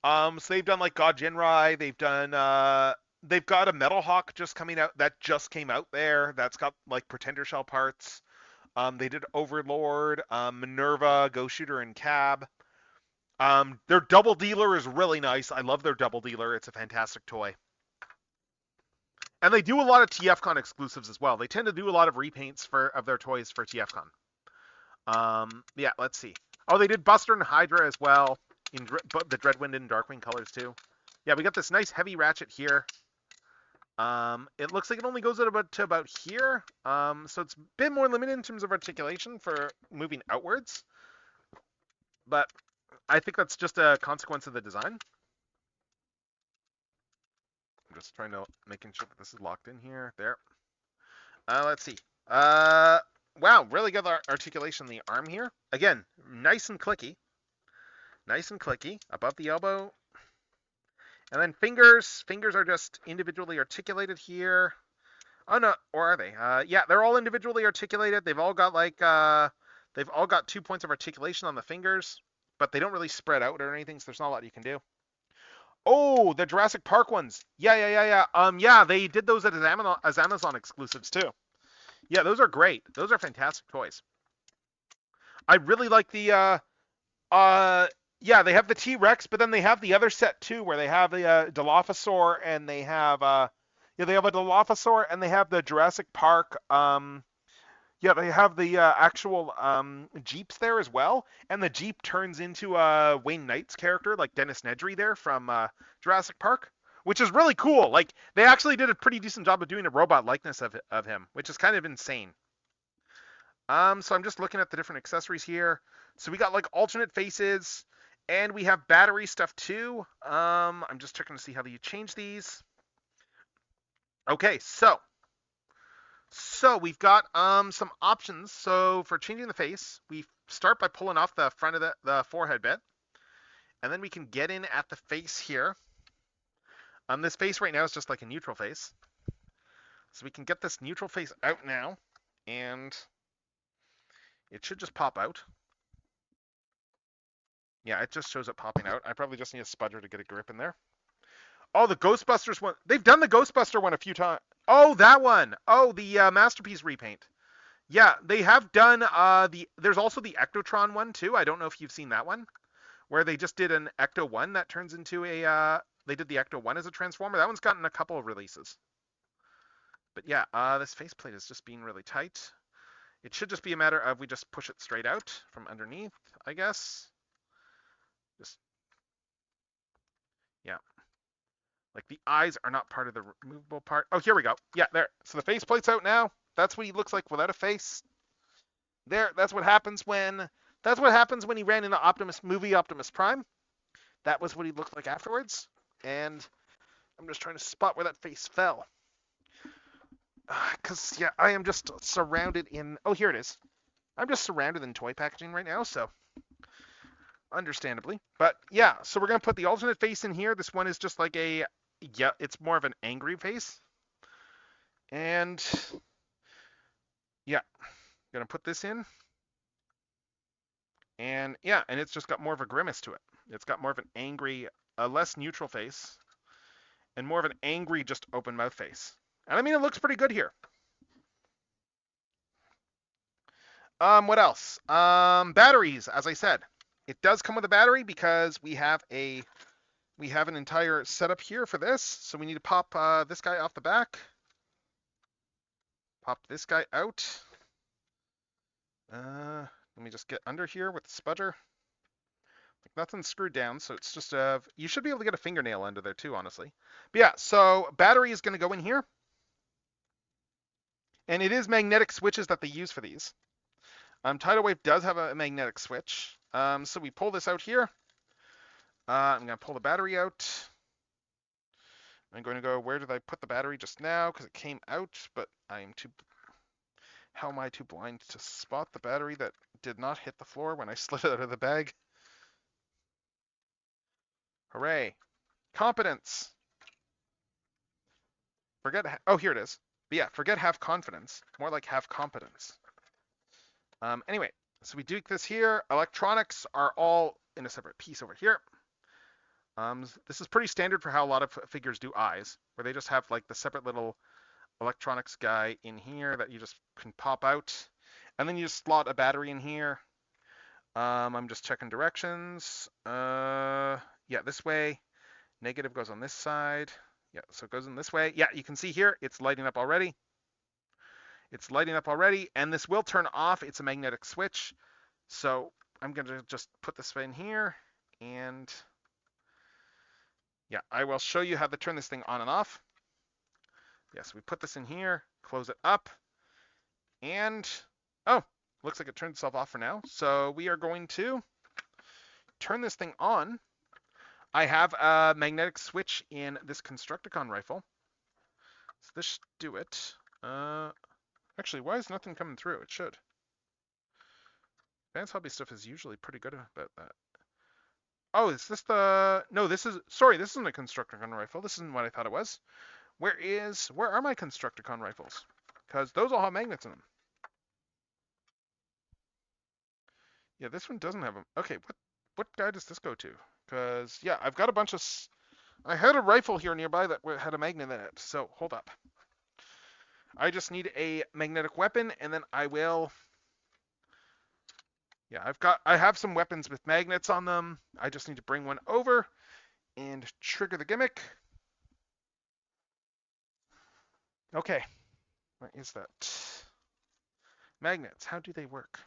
So they've done like God Jinrai. They've got a Metal Hawk just coming out that just came out there. That's got like Pretender Shell parts. They did Overlord, Minerva, Ghost Shooter, and Cab. Their Double Dealer is really nice. I love their Double Dealer. It's a fantastic toy. And they do a lot of TFCon exclusives as well. They tend to do a lot of repaints of their toys for TFCon. Yeah, let's see. Oh, they did Buster and Hydra as well in the Dreadwind and Darkwing colors too. Yeah, we got this nice heavy ratchet here. It looks like it only goes to about here. So it's a bit more limited in terms of articulation for moving outwards. But I think that's just a consequence of the design. I'm just trying to making sure that this is locked in here. There. Let's see. Wow, really good articulation in the arm here. Again, nice and clicky. Nice and clicky above the elbow. And then fingers. Fingers are just individually articulated here. Oh no, or are they? Yeah, they're all individually articulated. They've all got 2 points of articulation on the fingers, but they don't really spread out or anything, so there's not a lot you can do. Oh, the Jurassic Park ones. Yeah. Yeah, they did those as Amazon exclusives too. Yeah, those are great. Those are fantastic toys. I really like the yeah, they have the T-Rex, but then they have the other set too, where they have the Dilophosaur and they have they have a Dilophosaur and they have the Jurassic Park yeah, they have the actual Jeeps there as well, and the Jeep turns into Wayne Knight's character, like Dennis Nedry there from Jurassic Park, which is really cool. Like, they actually did a pretty decent job of doing a robot likeness of him, which is kind of insane. So I'm just looking at the different accessories here. So we got like alternate faces, and we have battery stuff too. I'm just checking to see how you change these. Okay, so we've got some options. So for changing the face, we start by pulling off the front of the forehead bit, and then we can get in at the face here. This face right now is just like a neutral face. So we can get this neutral face out now, and it should just pop out. Yeah, it just shows it popping out. I probably just need a spudger to get a grip in there. Oh, the Ghostbusters one. They've done the Ghostbuster one a few times. Oh, that one. Oh, the Masterpiece repaint. Yeah, they have done there's also the Ectotron one too. I don't know if you've seen that one, where they just did an Ecto 1 that turns into they did the Ecto 1 as a Transformer. That one's gotten a couple of releases. But yeah, this faceplate is just being really tight. It should just be a matter of we just push it straight out from underneath, I guess. Just, yeah. Like, the eyes are not part of the removable part. Oh, here we go. Yeah, there. So the faceplate's out now. That's what he looks like without a face. There. That's what happens when he ran into Optimus Prime. That was what he looked like afterwards. And I'm just trying to spot where that face fell. Because, yeah, I am just surrounded in... Oh, here it is. I'm just surrounded in toy packaging right now, so... Understandably. But, yeah, so we're going to put the alternate face in here. This one is just like a... Yeah, it's more of an angry face. And... Yeah. Going to put this in. And, yeah, and it's just got more of a grimace to it. It's got more of an angry, a less neutral face. And more of an angry, just open mouth face. And I mean, it looks pretty good here. What else? Batteries, as I said. It does come with a battery because we have an entire setup here for this. So we need to pop this guy off the back. Pop this guy out. Let me just get under here with the spudger. Like nothing's screwed down, so it's just you should be able to get a fingernail under there too, honestly. But yeah, so battery is going to go in here. And it is magnetic switches that they use for these. Tidal Wave does have a magnetic switch. So we pull this out here. I'm going to pull the battery out. I'm going to go, where did I put the battery just now? Because it came out, but how am I too blind to spot the battery that did not hit the floor when I slid it out of the bag? Hooray. Competence. Oh, here it is. But yeah, forget have confidence. More like have competence. Anyway, so we do this here. Electronics are all in a separate piece over here. This is pretty standard for how a lot of figures do eyes, where they just have like the separate little electronics guy in here that you just can pop out. And then you just slot a battery in here. I'm just checking directions. Yeah, this way. Negative goes on this side. Yeah, so it goes in this way. Yeah, you can see here, it's lighting up already. It's lighting up already, and this will turn off. It's a magnetic switch. So I'm going to just put this in here, and yeah, I will show you how to turn this thing on and off. Yes, we put this in here, close it up, and oh, looks like it turned itself off for now. So we are going to turn this thing on. I have a magnetic switch in this Constructicon rifle. So this should do it. Actually, why is nothing coming through? It should. Advanced Hobby stuff is usually pretty good about that. Oh, is this the... No, this isn't a Constructicon rifle. This isn't what I thought it was. Where are my Constructicon rifles? Because those all have magnets in them. Yeah, this one doesn't have them. Okay, what guy does this go to? Because, yeah, I've got a bunch of... I had a rifle here nearby that had a magnet in it, so hold up. I just need a magnetic weapon, and then I will... Yeah, I have some weapons with magnets on them. I just need to bring one over and trigger the gimmick. Okay, what is that? Magnets, how do they work?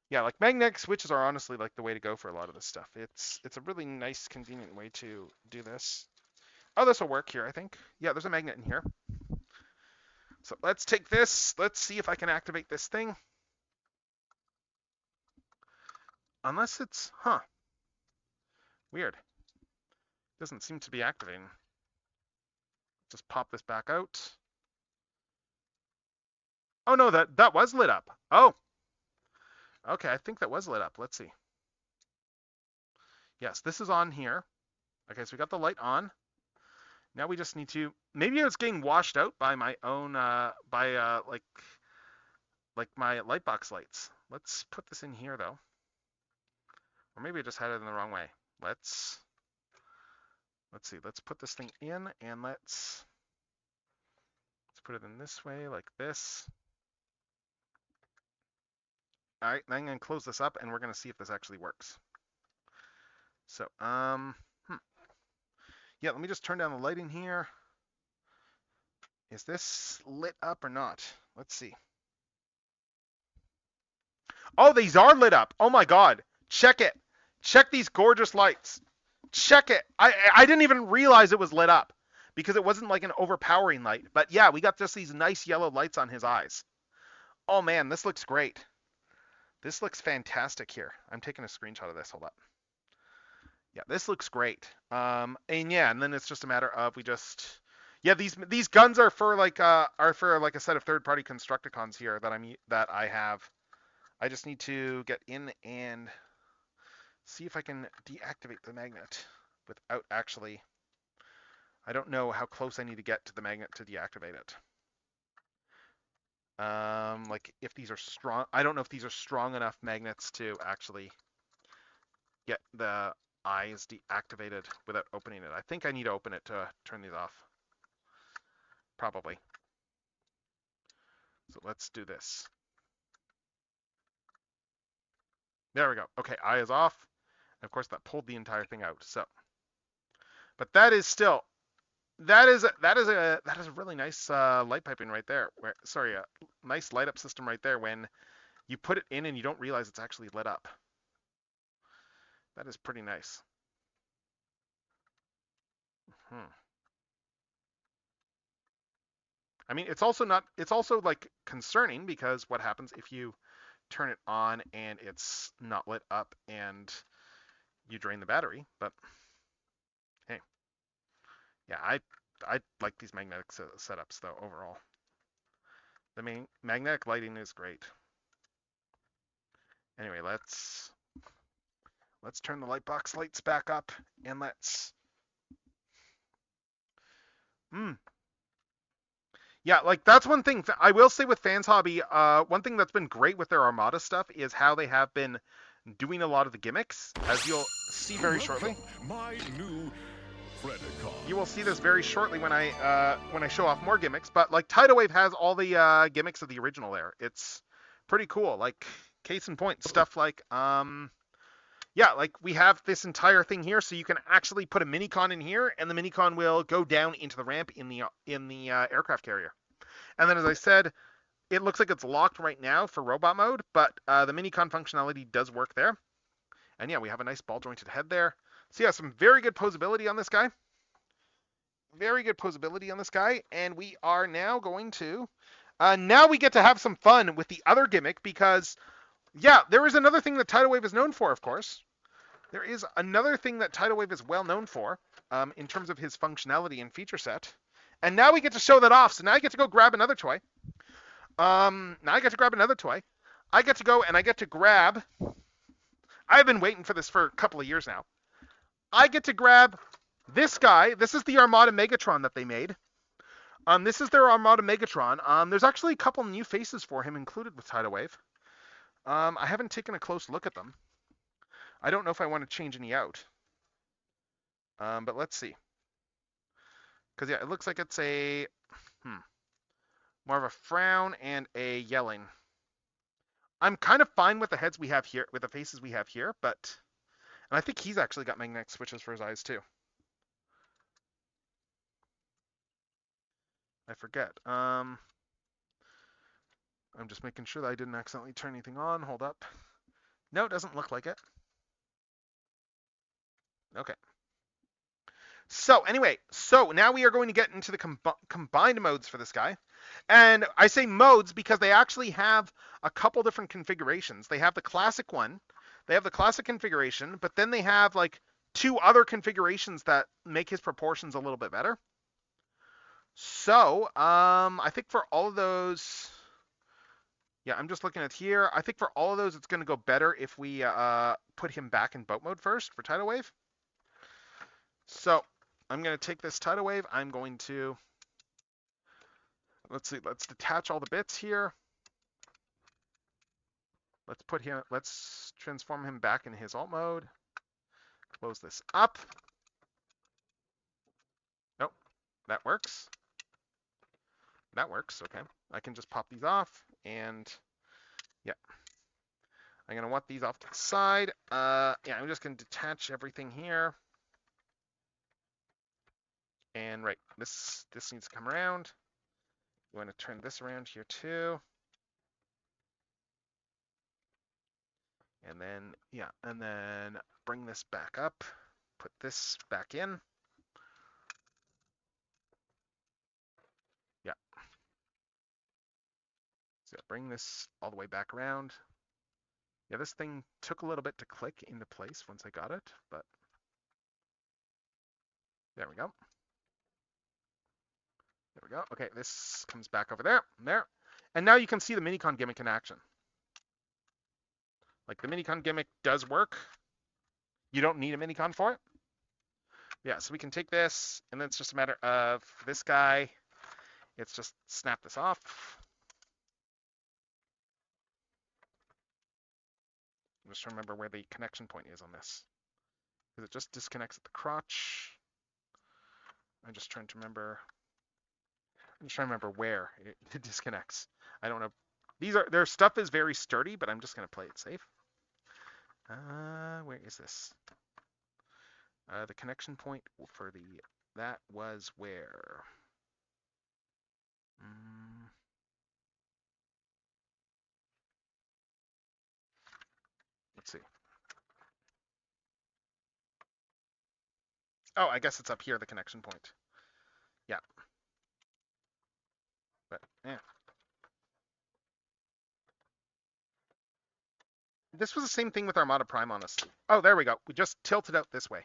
Yeah, like magnetic switches are honestly like the way to go for a lot of this stuff. It's a really nice, convenient way to do this. Oh, this will work here, I think. Yeah, there's a magnet in here. So let's take this. Let's see if I can activate this thing. Unless it's, weird. Doesn't seem to be activating. Just pop this back out. Oh no, that was lit up. Oh. Okay, I think that was lit up. Let's see. Yes, this is on here. Okay, so we got the light on. Now we just need to, maybe it's getting washed out by my own, like my lightbox lights. Let's put this in here though. Or maybe I just had it in the wrong way. Let's see, let's put this thing in and let's put it in this way, like this. All right, then I'm gonna close this up and we're gonna see if this actually works. So, yeah, let me just turn down the lighting here. Is this lit up or not? Let's see. Oh, these are lit up. Oh my God, check it. Check these gorgeous lights. Check it. I didn't even realize it was lit up because it wasn't like an overpowering light. But yeah, we got just these nice yellow lights on his eyes. Oh man, this looks great. This looks fantastic here. I'm taking a screenshot of this. Hold up. Yeah, this looks great. And yeah, and then it's just a matter of yeah, these guns are for like a set of third-party Constructicons here that I have. I just need to get in and see if I can deactivate the magnet without actually... I don't know how close I need to get to the magnet to deactivate it. Like if these are strong, I don't know if these are strong enough magnets to actually get the eyes deactivated without opening it. I think I need to open it to turn these off. Probably. So let's do this. There we go. Okay, eye is off. And of course, that pulled the entire thing out. So, but that is still that is a really nice light piping right there. Sorry, a nice light up system right there when you put it in and you don't realize it's actually lit up. That is pretty nice. I mean, it's also like concerning because what happens if you turn it on and it's not lit up and you drain the battery? But hey, yeah, I like these magnetic setups though overall. The main magnetic lighting is great. Anyway, let's turn the light box lights back up and let's Yeah, like that's one thing I will say with Fans Hobby. One thing that's been great with their Armada stuff is how they have been doing a lot of the gimmicks, as you'll see very shortly. My new You will see this very shortly when I show off more gimmicks. But like Tidal Wave has all the gimmicks of the original there. It's pretty cool. Like case in point, stuff like yeah, like we have this entire thing here, so you can actually put a minicon in here, and the minicon will go down into the ramp in the aircraft carrier. And then, as I said, it looks like it's locked right now for robot mode, but the minicon functionality does work there. And yeah, we have a nice ball jointed head there. So yeah, some very good posability on this guy. Very good posability on this guy, and we are now going to. Now we get to have some fun with the other gimmick because, yeah, there is another thing that Tidal Wave is known for, of course. There is another thing that Tidal Wave is well known for in terms of his functionality and feature set. And now we get to show that off. So now I get to go grab another toy. Now I get to grab another toy. I get to go and I get to grab... I've been waiting for this for a couple of years now. I get to grab this guy. This is the Armada Megatron that they made. This is their Armada Megatron. There's actually a couple new faces for him included with Tidal Wave. I haven't taken a close look at them. I don't know if I want to change any out. But let's see. Because, yeah, it looks like it's a... more of a frown and a yelling. I'm kind of fine with the heads we have here, with the faces we have here, but... And I think he's actually got magnetic switches for his eyes, too. I forget. I'm just making sure that I didn't accidentally turn anything on. Hold up. No, it doesn't look like it. Okay. So anyway, so now we are going to get into the combined modes for this guy. And I say modes because they actually have a couple different configurations. They have the classic one. They have the classic configuration, but then they have like two other configurations that make his proportions a little bit better. So I think for all of those... Yeah, I'm just looking at here. I think for all of those, it's going to go better if we put him back in boat mode first for Tidal Wave. So I'm going to take this Tidal Wave. I'm going to, let's see, let's detach all the bits here. Let's transform him back in his alt mode. Close this up. Nope, that works. That works, okay. I can just pop these off and yeah. I'm going to want these off to the side. Yeah, I'm just going to detach everything here. And right, this needs to come around. You want to turn this around here too. And then, yeah, and then bring this back up. Put this back in. Yeah. So bring this all the way back around. Yeah, this thing took a little bit to click into place once I got it, but there we go. There we go. Okay, this comes back over there, there. And now you can see the minicon gimmick in action. Like the minicon gimmick does work. You don't need a minicon for it. Yeah, so we can take this, and then it's just a matter of this guy. It's just snap this off. Just remember where the connection point is on this. Because it just disconnects at the crotch. I'm just trying to remember where it disconnects. I don't know. Their stuff is very sturdy, but I'm just going to play it safe. Where is this? The connection point for that was where? Let's see. Oh, I guess it's up here, the connection point. Yeah. But, yeah. This was the same thing with Armada Prime, honestly. Oh, there we go. We just tilt it out this way.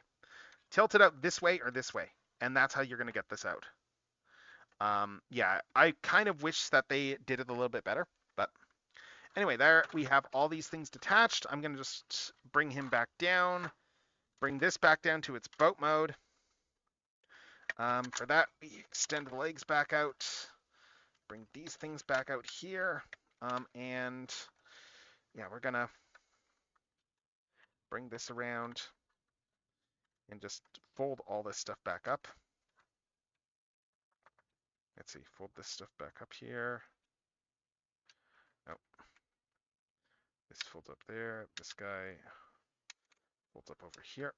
Tilt it out this way or this way. And that's how you're going to get this out. Yeah, I kind of wish that they did it a little bit better. But anyway, there we have all these things detached. I'm going to just bring him back down. Bring this back down to its boat mode. For that, we extend the legs back out. Bring these things back out here. And yeah, we're going to bring this around and just fold all this stuff back up. Let's see, fold this stuff back up here. Oh, this folds up there. This guy folds up over here.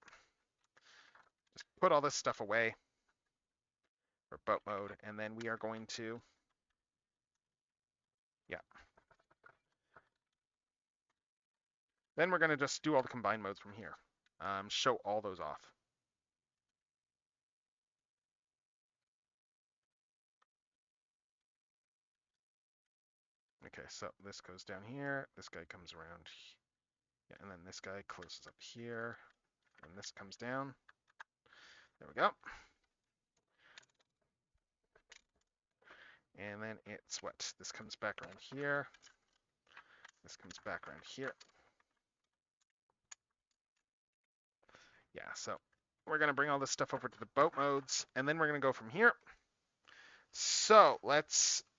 Just put all this stuff away for boat mode, and then we are going to, yeah. Then we're going to just do all the combined modes from here. Show all those off. Okay, so this goes down here. This guy comes around. Yeah, and then this guy closes up here. And this comes down. There we go. And then it's what? This comes back around here. This comes back around here. Yeah, so we're going to bring all this stuff over to the boat modes, and then we're going to go from here. So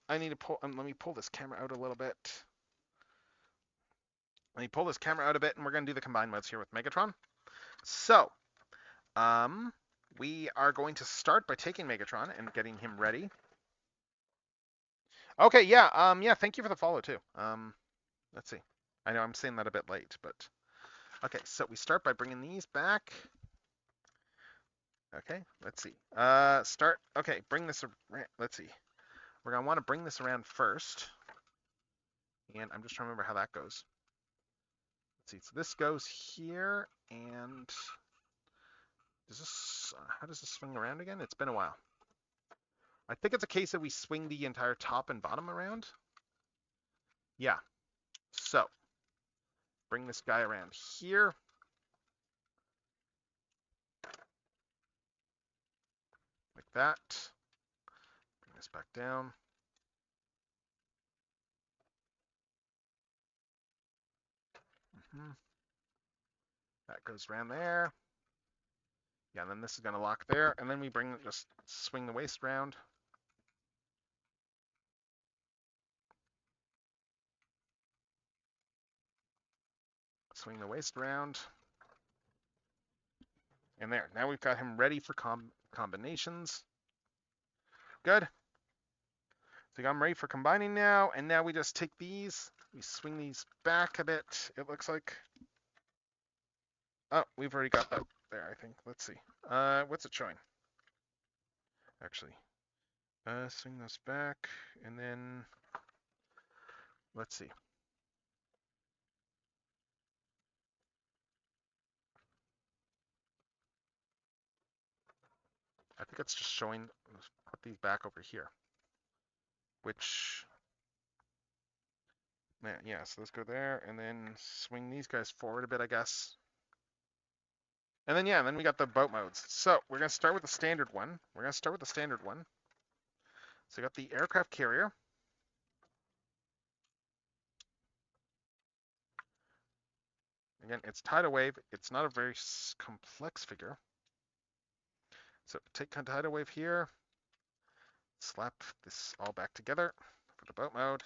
I need to pull, let me pull this camera out a little bit. Let me pull this camera out a bit, and we're going to do the combined modes here with Megatron. So, we are going to start by taking Megatron and getting him ready. Okay, yeah, yeah, thank you for the follow, too. Let's see. I know I'm saying that a bit late, but... Okay, so we start by bringing these back. Okay, let's see. Okay, bring this around. Let's see. We're going to want to bring this around first. And I'm just trying to remember how that goes. Let's see. So this goes here, and how does this swing around again? It's been a while. I think it's a case that we swing the entire top and bottom around. Yeah. So bring this guy around here. Like that. Bring this back down. That goes around there. Yeah, and then this is going to lock there, and then we just swing the waist around. Swing the waist around. And there, now we've got him ready for combinations. Good. So I'm ready for combining now, and now we just take these, we swing these back a bit, it looks like. Oh, we've already got that there, I think. Let's see. What's it showing? Actually. Swing those back, and then let's see. I think it's just showing, put these back over here. Which, yeah, so let's go there, and then swing these guys forward a bit, I guess. And then, yeah, then we got the boat modes. So we're going to start with the standard one. So we got the aircraft carrier. Again, it's tidal wave. It's not a very complex figure. So take tidal wave here. Slap this all back together for the boat mode.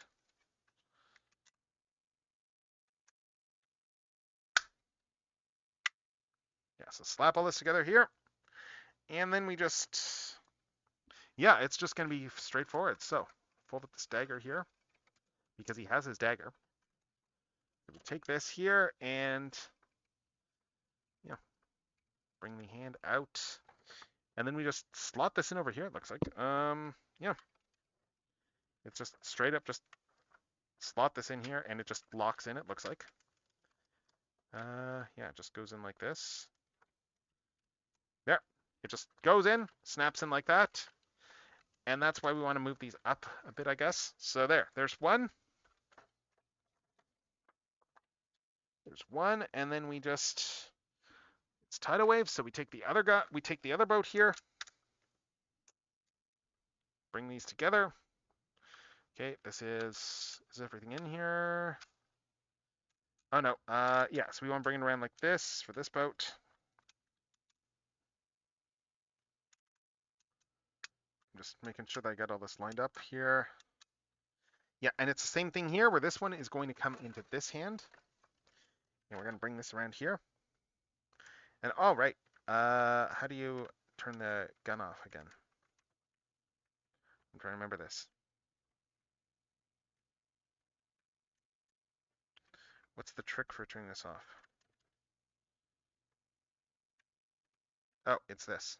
Yeah, so slap all this together here. And then we just, yeah, it's just going to be straightforward. So fold up this dagger here because he has his dagger. We take this here and Yeah. Bring the hand out. And then we just slot this in over here, it looks like. Yeah. It's just straight up just slot this in here and it just locks in, it looks like. Yeah, it just goes in like this. There. It just goes in, snaps in like that. And that's why we want to move these up a bit, I guess. So there's one. There's one, and then we just, it's tidal wave, so we take the other boat here. Bring these together. Okay, this is everything in here? Oh no, yeah, so we want to bring it around like this for this boat. I'm just making sure that I got all this lined up here. Yeah, and it's the same thing here where this one is going to come into this hand. And we're going to bring this around here. And all right, how do you turn the gun off again? I'm trying to remember this. What's the trick for turning this off? Oh, it's this.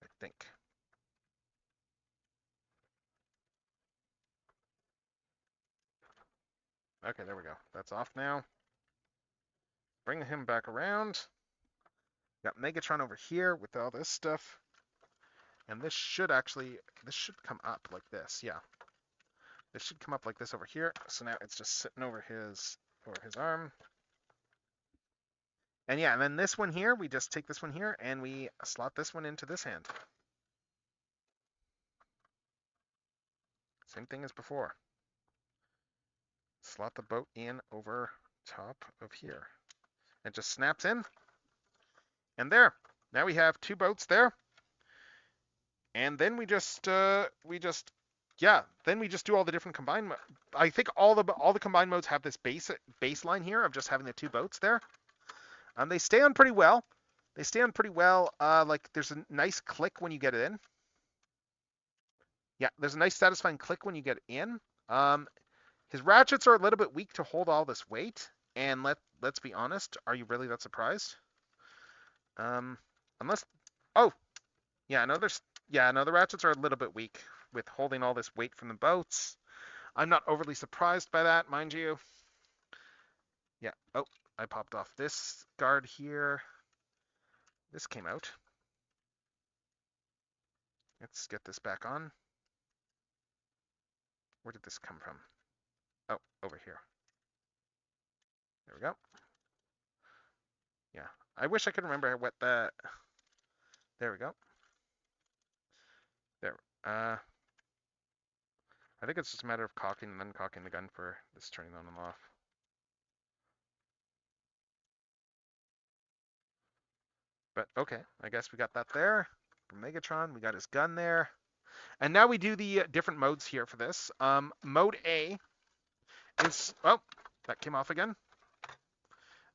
I think. Okay, there we go. That's off now. Bring him back around. Got Megatron over here with all this stuff. And this should come up like this, yeah. This should come up like this over here. So now it's just sitting over his arm. And yeah, and then this one here, we just take this one here and we slot this one into this hand. Same thing as before. Slot the boat in over top of here. It just snaps in. And there. Now we have two boats there. And then we just do all the different combined. I think all the combined modes have this baseline here of just having the two boats there. They stay on pretty well. Like there's a nice click when you get it in. Yeah, there's a nice satisfying click when you get in. His ratchets are a little bit weak to hold all this weight. And let's be honest, are you really that surprised? Unless, oh, yeah, no, the ratchets are a little bit weak with holding all this weight from the boats. I'm not overly surprised by that, mind you. Yeah, oh, I popped off this guard here. This came out. Let's get this back on. Where did this come from? Oh, over here. There we go. Yeah, I wish I could remember what the... There we go. There. I think it's just a matter of cocking and uncocking the gun for this turning on and off. But okay, I guess we got that there. For Megatron, we got his gun there. And now we do the different modes here for this. Mode A is... Oh, that came off again.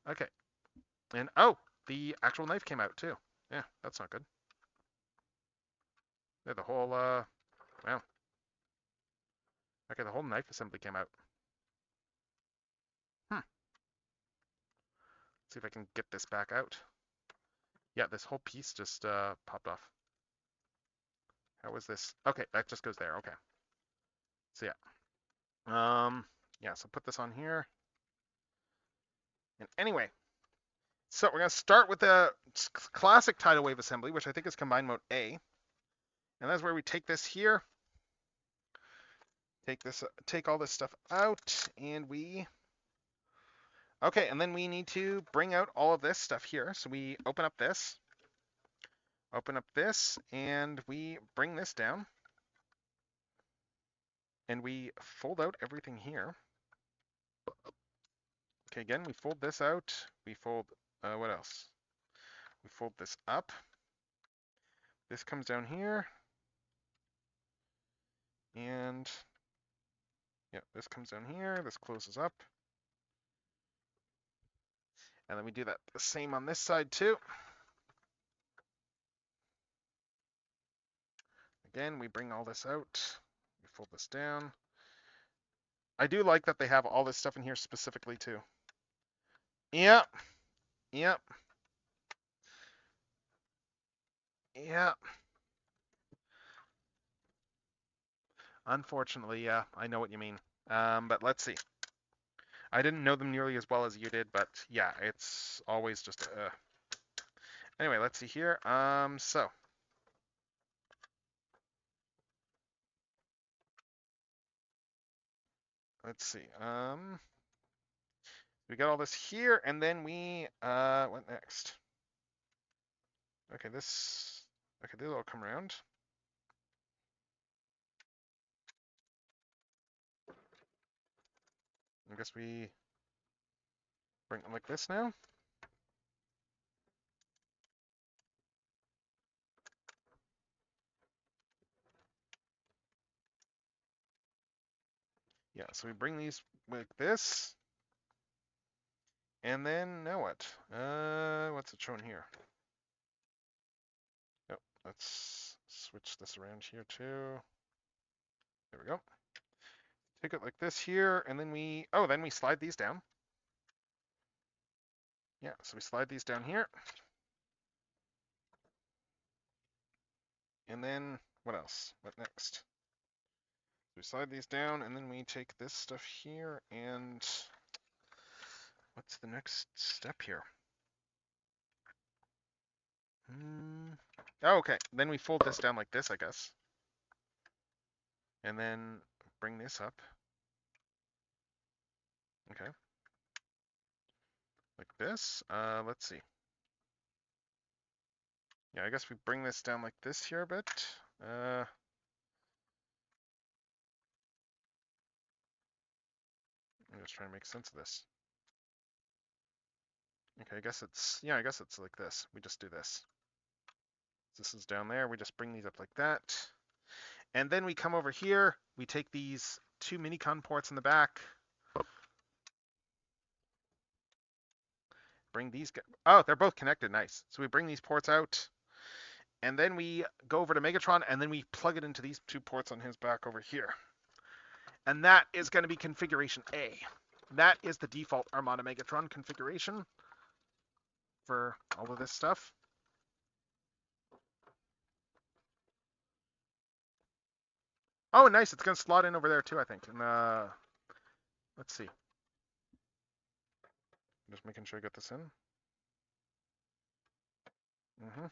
Okay. And oh, the actual knife came out too. Yeah, that's not good. Yeah, the whole, wow. Okay, the whole knife assembly came out. See if I can get this back out. Yeah, this whole piece just popped off. How was this? Okay, that just goes there. Okay. So yeah. Yeah, so put this on here. And anyway, so we're going to start with the classic tidal wave assembly, which I think is combined mode A. And that's where we take this here. Take all this stuff out, and we... Okay, and then we need to bring out all of this stuff here. So we open up this, and we bring this down. And we fold out everything here. Okay, again, we fold this out. We fold, what else? We fold this up. This comes down here. And, yeah, this comes down here. This closes up. And then we do that the same on this side too. Again, we bring all this out. We fold this down. I do like that they have all this stuff in here specifically too. Yeah. Yep. Yeah. Unfortunately, yeah, I know what you mean. But let's see. I didn't know them nearly as well as you did, but yeah, it's always just anyway, let's see here. So let's see. We got all this here, and then we what next? Okay, this will all come around. I guess we bring it like this now. Yeah, so we bring these like this. And then now what? What's it showing here? Yep, let's switch this around here too. There we go. Take it like this here, and then we slide these down. Yeah, so we slide these down here. And then what else? What next? We slide these down, and then we take this stuff here, and what's the next step here? Oh, okay. Then we fold this down like this, I guess. And then bring this up. Okay. Like this. Let's see. Yeah, I guess we bring this down like this here a bit. I'm just trying to make sense of this. Okay, I guess it's like this. We just do this. This is down there. We just bring these up like that. And then we come over here. We take these two mini-con ports in the back. Bring these. Oh, they're both connected. Nice. So we bring these ports out. And then we go over to Megatron, and then we plug it into these two ports on his back over here. And that is going to be configuration A. That is the default Armada Megatron configuration for all of this stuff. Oh, nice. It's going to slot in over there too, I think. And let's see. Just making sure I get this in. Yeah,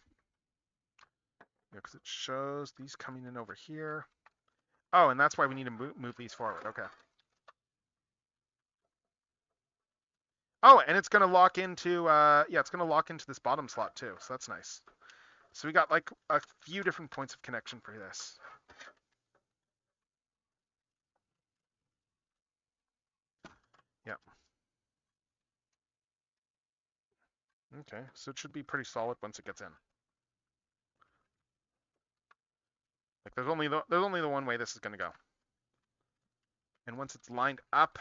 because it shows these coming in over here. Oh, and that's why we need to move these forward. Okay. Oh, and it's going to lock into, it's going to lock into this bottom slot too. So that's nice. So we got like a few different points of connection for this. Yep. Okay, so it should be pretty solid once it gets in. Like there's only the one way this is going to go. And once it's lined up,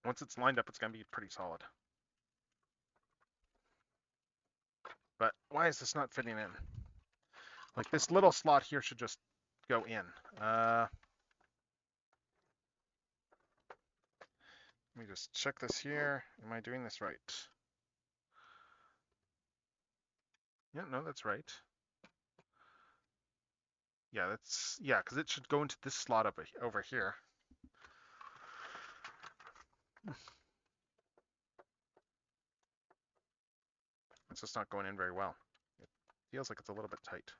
it's going to be pretty solid. But why is this not fitting in? Like this little slot here should just go in. Let me just check this here. Am I doing this right? Yeah, no, that's right. Yeah, because it should go into this slot over here. It's just not going in very well. It feels like it's a little bit tight.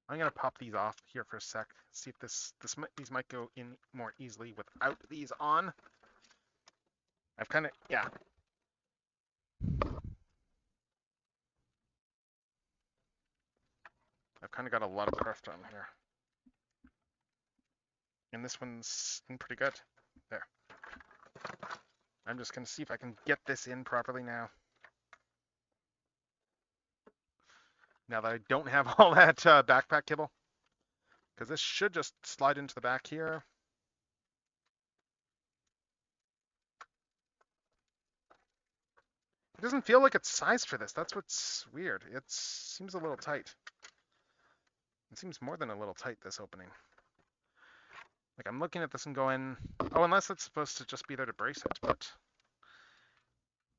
I'm gonna pop these off here for a sec. See if these might go in more easily without these on. I've kind of got a lot of crust on here, and this one's in pretty good. There. I'm just gonna see if I can get this in properly now. Now that I don't have all that backpack kibble, because this should just slide into the back here. It doesn't feel like it's sized for this. That's what's weird. It seems a little tight. It seems more than a little tight, this opening. Like, I'm looking at this and going, oh, unless it's supposed to just be there to brace it, but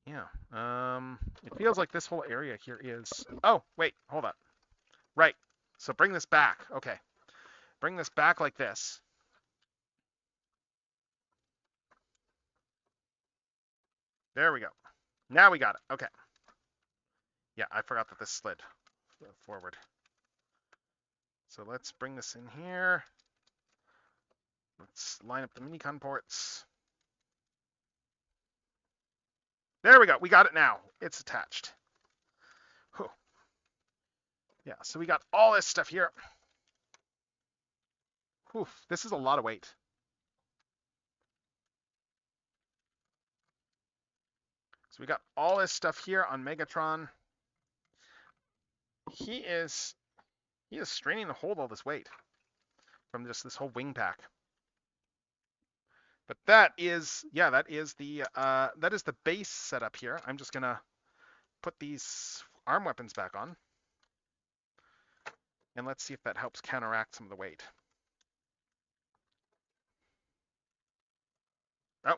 yeah. It feels like this whole area here is, oh, wait, hold up. Right, so bring this back. Okay, bring this back like this. There we go. Now we got it, okay. Yeah, I forgot that this slid forward. So let's bring this in here. Let's line up the Minicon ports. There we go. We got it now. It's attached. Whew. Yeah, so we got all this stuff here. Whew, this is a lot of weight. So we got all this stuff here on Megatron. He is straining to hold all this weight from just this whole wing pack. But that is the base setup here. I'm just gonna put these arm weapons back on, and let's see if that helps counteract some of the weight. Oh.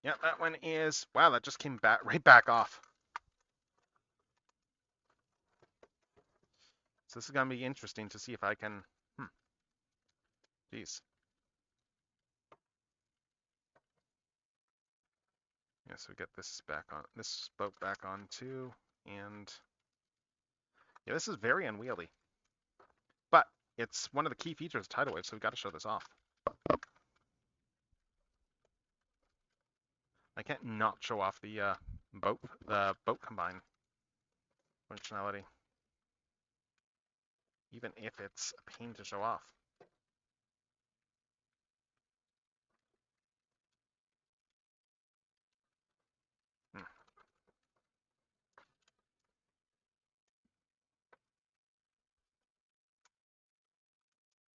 Yeah, that one is, wow, that just came back right back off. So this is gonna be interesting to see if I can, geez. Yeah, so we get this back on, this boat back on too, and yeah, this is very unwieldy. But it's one of the key features of Tidal Wave, so we've got to show this off. I can't not show off the boat combine functionality, even if it's a pain to show off.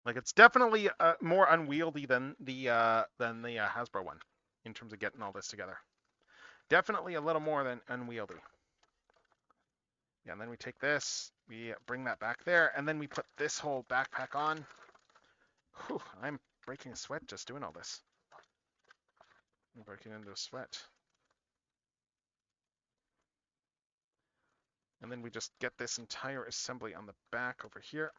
Like, it's definitely more unwieldy than the Hasbro one in terms of getting all this together. Definitely a little more than unwieldy. Yeah, and then we take this, we bring that back there, and then we put this whole backpack on. Whew, I'm breaking a sweat just doing all this. I'm breaking into a sweat. And then we just get this entire assembly on the back over here.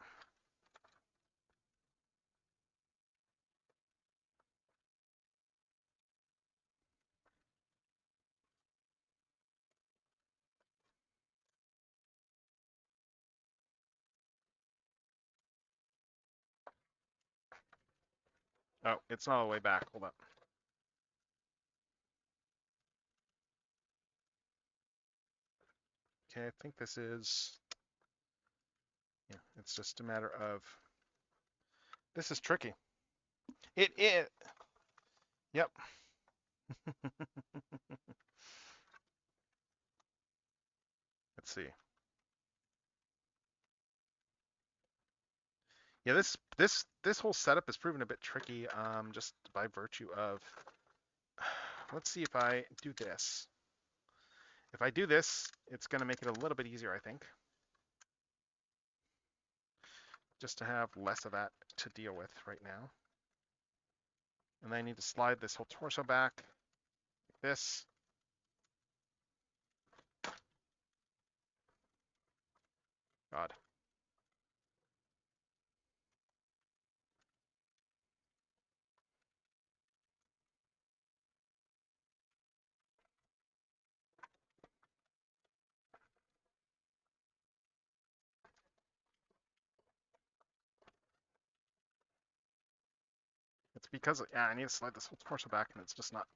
Oh, it's not all the way back. Hold up. Okay, I think this is, yeah, it's just a matter of, this is tricky. It is, yep. Let's see. Yeah, this whole setup has proven a bit tricky, just by virtue of, let's see if I do this. If I do this, it's going to make it a little bit easier, I think. Just to have less of that to deal with right now. And then I need to slide this whole torso back, like this. God. It's because, yeah, I need to slide this whole torso back and it's just not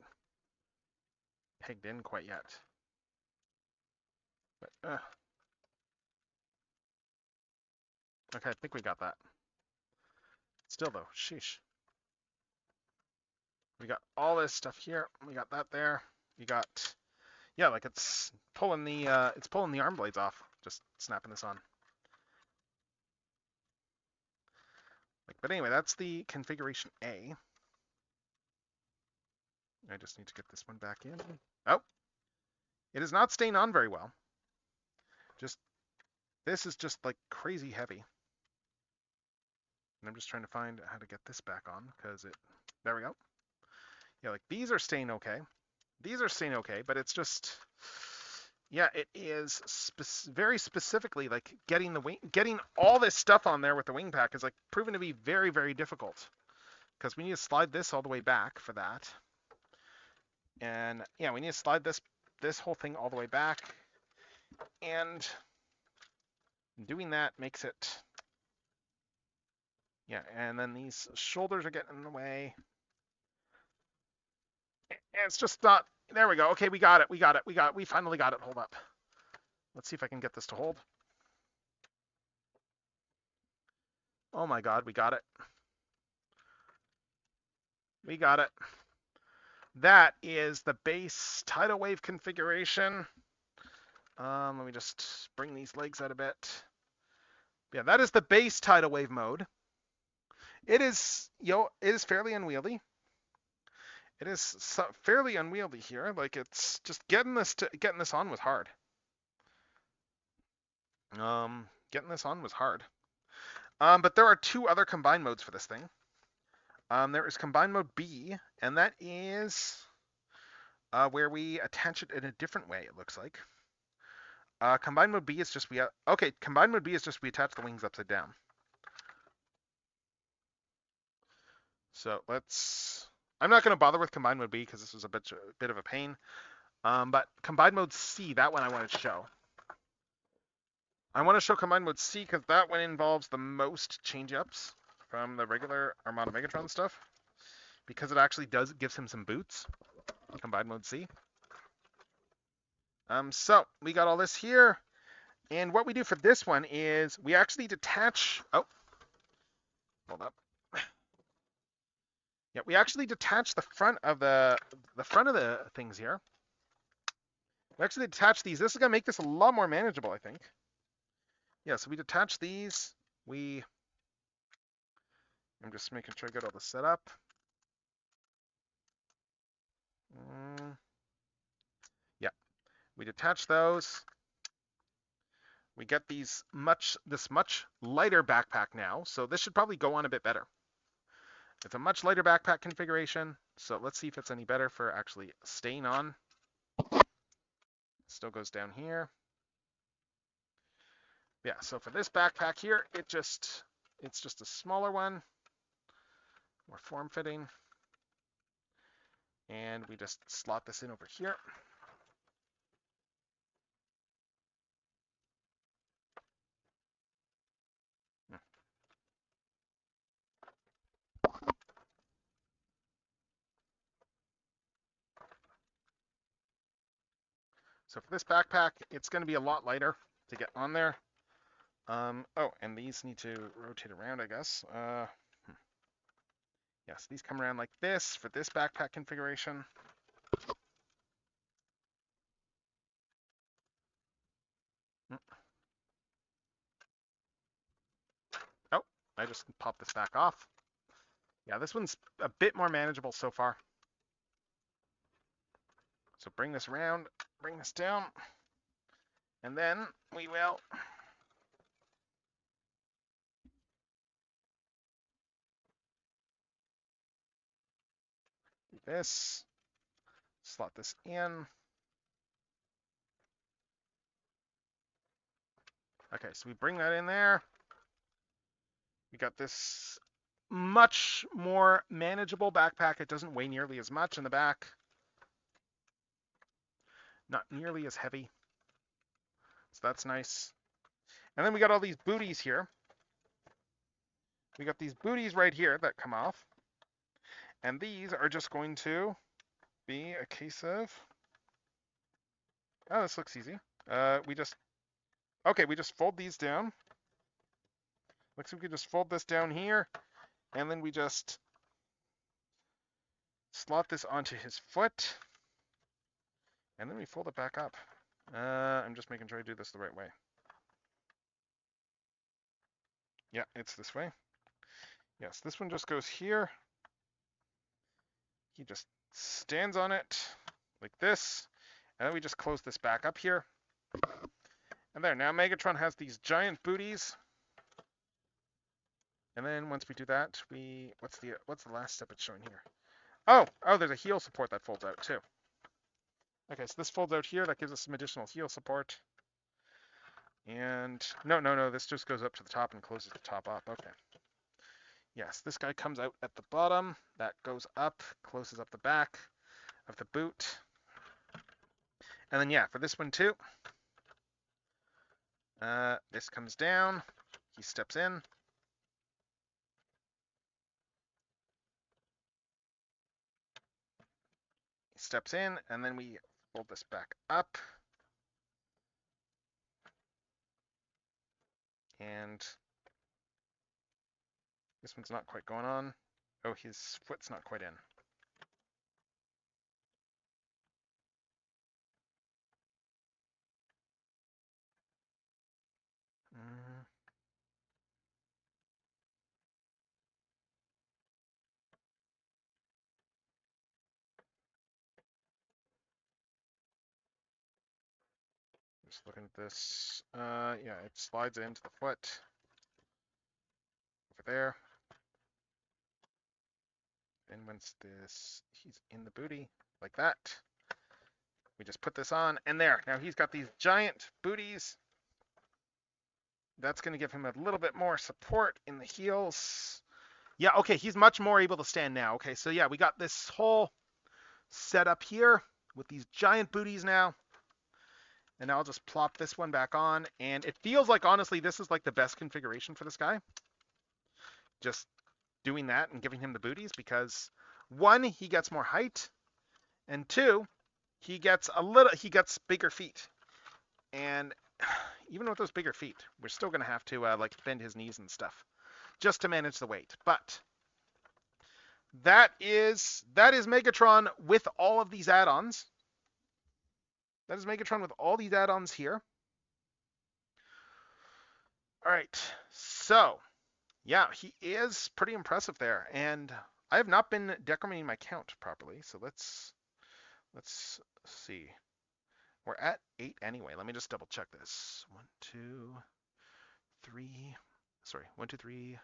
pegged in quite yet. But, okay, I think we got that. Still though, sheesh. We got all this stuff here. We got that there. We got, yeah, like it's pulling the arm blades off. Just snapping this on. Like, but anyway, that's the configuration A. I just need to get this one back in. Oh, it is not staying on very well. This is just like crazy heavy. And I'm just trying to find how to get this back on because there we go. Yeah, like these are staying okay. These are staying okay, but it's just, yeah, it is very specifically like getting all this stuff on there with the wing pack is like proven to be very, very difficult because we need to slide this all the way back for that. And yeah, we need to slide this whole thing all the way back. And doing that makes it, yeah, and then these shoulders are getting in the way. It's just not, there we go. Okay, we got it. We finally got it. Hold up. Let's see if I can get this to hold. Oh my God, we got it. We got it. That is the base tidal wave configuration. Let me just bring these legs out a bit. Yeah, that is the base tidal wave mode. It is, it is fairly unwieldy. It is fairly unwieldy here. Like it's just getting this on was hard. Getting this on was hard. But there are two other combined modes for this thing. There is combined mode B, and that is where we attach it in a different way. It looks like. Combined mode B is just combined mode B is just we attach the wings upside down. So I'm not going to bother with combined mode B because this was a bit of a pain. But combined mode C, that one I want to show. I want to show combined mode C because that one involves the most change-ups from the regular Armada Megatron stuff. Because it actually gives him some boots. Combined mode C. So we got all this here. And what we do for this one is we actually detach. Oh, hold up. Yeah, we actually detach the front of the things here. We actually detach these. This is gonna make this a lot more manageable, I think. Yeah, so we detach these. I'm just making sure I get all this set up. Yeah, we detach those. We get this much lighter backpack now, so this should probably go on a bit better. It's a much lighter backpack configuration, so let's see if it's any better for actually staying on. Still goes down here. Yeah, so for this backpack here, it's just a smaller one, more form-fitting, and we just slot this in over here. So for this backpack, it's going to be a lot lighter to get on there. Oh, and these need to rotate around, I guess. Yes, these come around like this for this backpack configuration. Oh, I just popped this back off. Yeah, this one's a bit more manageable so far. So bring this around, bring this down, and then we will do this, slot this in. Okay, so we bring that in there. We got this much more manageable backpack. It doesn't weigh nearly as much in the back. Not nearly as heavy. So that's nice. And then we got all these booties here. We got these booties right here that come off. And these are just going to be a case of... Oh, this looks easy. We just fold these down. Looks like we can just fold this down here. And then we just slot this onto his foot. And then we fold it back up. I'm just making sure I do this the right way. Yeah, it's this way. Yes, this one just goes here. He just stands on it like this, and then we just close this back up here. And there, now Megatron has these giant booties. And then once we do that, what's the last step it's showing here? Oh, there's a heel support that folds out too. Okay, so this folds out here, that gives us some additional heel support. And no, this just goes up to the top and closes the top up. Okay. Yes, this guy comes out at the bottom, that goes up, closes up the back of the boot. And then yeah, for this one too, this comes down, he steps in. He steps in, and then we fold this back up. And this one's not quite going on. Oh, his foot's not quite in. Just looking at this. Yeah, it slides into the foot. Over there. And once he's in the booty, like that. We just put this on, and there. Now he's got these giant booties. That's going to give him a little bit more support in the heels. Yeah, okay, he's much more able to stand now. Okay, so yeah, we got this whole setup here with these giant booties now. And now I'll just plop this one back on. And it feels like, honestly, this is like the best configuration for this guy. Just doing that and giving him the booties because, one, he gets more height. And two, he gets bigger feet. And even with those bigger feet, we're still going to have to like bend his knees and stuff just to manage the weight. But that is Megatron with all of these add-ons. That is Megatron with all these add-ons here. All right, so yeah, he is pretty impressive there, and I have not been decrementing my count properly. So let's see. We're at 8 anyway. Let me just double check this. 1, 2, 3. Sorry, 1, 2, 3,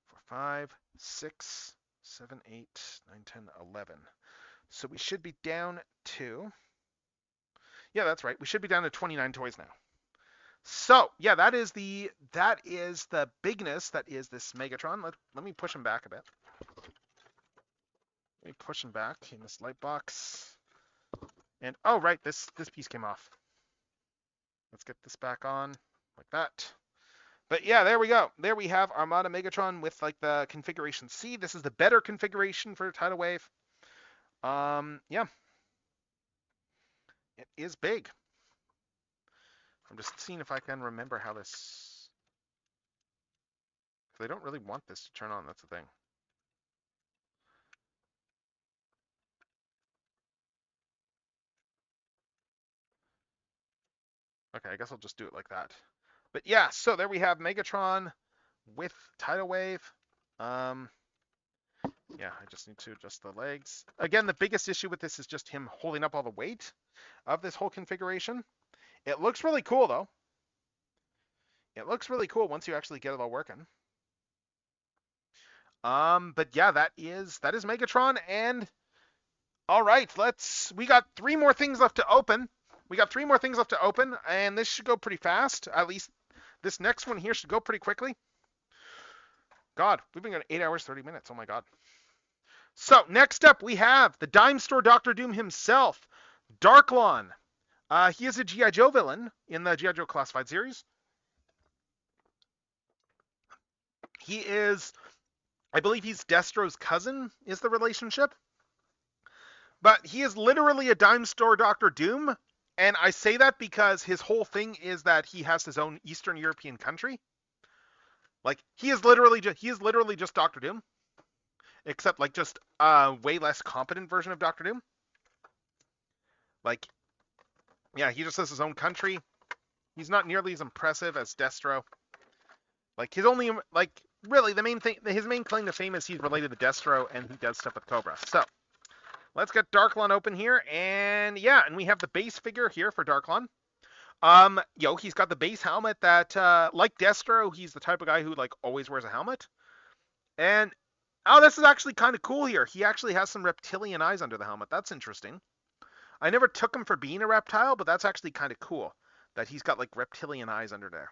4, 5, 6, 7, 8, 9, 10, 11. So we should be down to. Yeah, that's right. We should be down to 29 toys now. So yeah, that is the bigness that is this Megatron. Let me push him back a bit. Let me push him back in this light box. And oh right, this piece came off. Let's get this back on like that. But yeah, there we go. There we have Armada Megatron with like the configuration C. This is the better configuration for Tidal Wave. Yeah. It is big. I'm just seeing if I can remember how this. Because I don't really want this to turn on. That's the thing. Okay, I guess I'll just do it like that. But yeah, so there we have Megatron with Tidal Wave. Yeah, I just need to adjust the legs. Again, the biggest issue with this is just him holding up all the weight of this whole configuration. It looks really cool, though. It looks really cool once you actually get it all working. But yeah, that is Megatron, and all right, we got 3 more things left to open. And this should go pretty fast. At least this next one here should go pretty quickly. God, we've been going 8 hours, 30 minutes. Oh my God. So next up, we have the Dime Store Dr. Doom himself, Darklon. He is a G.I. Joe villain in the G.I. Joe Classified series. He is, I believe he's Destro's cousin, is the relationship. But he is literally a Dime Store Dr. Doom. And I say that because his whole thing is that he has his own Eastern European country. Like, he is literally just Dr. Doom. Except, like, just a way less competent version of Dr. Doom. Like, yeah, he just has his own country. He's not nearly as impressive as Destro. Like, his main claim to fame is he's related to Destro and he does stuff with Cobra. So, let's get Darklon open here, and yeah, and we have the base figure here for Darklon. He's got the base helmet that, like Destro, he's the type of guy who like always wears a helmet. And oh, this is actually kind of cool here. He actually has some reptilian eyes under the helmet. That's interesting. I never took him for being a reptile, but that's actually kind of cool that he's got like reptilian eyes under there.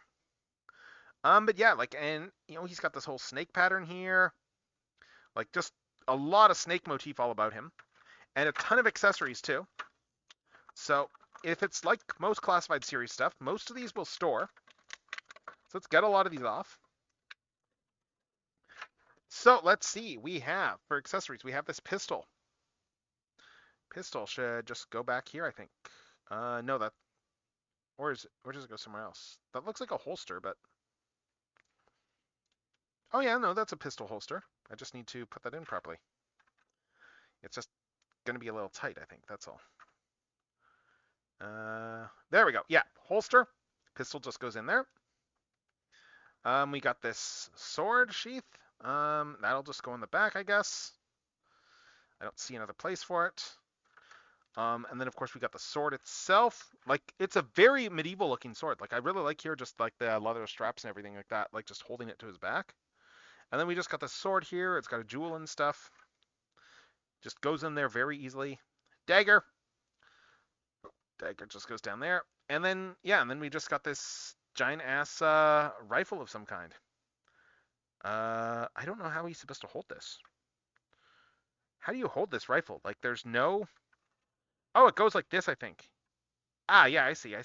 But yeah, like, and he's got this whole snake pattern here, like just a lot of snake motif all about him, and a ton of accessories too. So if it's like most classified series stuff, most of these will store. So let's get a lot of these off. So let's see. We have, for accessories, we have this pistol. Pistol should just go back here, I think. No, that, or does it go somewhere else? That looks like a holster, but oh yeah, no, that's a pistol holster. I just need to put that in properly. It's just going to be a little tight, I think. That's all. There we go. Yeah, holster. Pistol just goes in there. We got this sword sheath. That'll just go in the back, I guess. I don't see another place for it. And then of course we got the sword itself. Like, it's a very medieval looking sword. Like, I really like here just like the leather straps and everything like that, like just holding it to his back. And then we just got the sword here. It's got a jewel and stuff. Just goes in there very easily. Dagger. Dagger just goes down there. And then, yeah, and then we just got this giant ass rifle of some kind. I don't know how he's supposed to hold this. How do you hold this rifle? Like, there's no... Oh, it goes like this, I think. Ah, yeah, I see.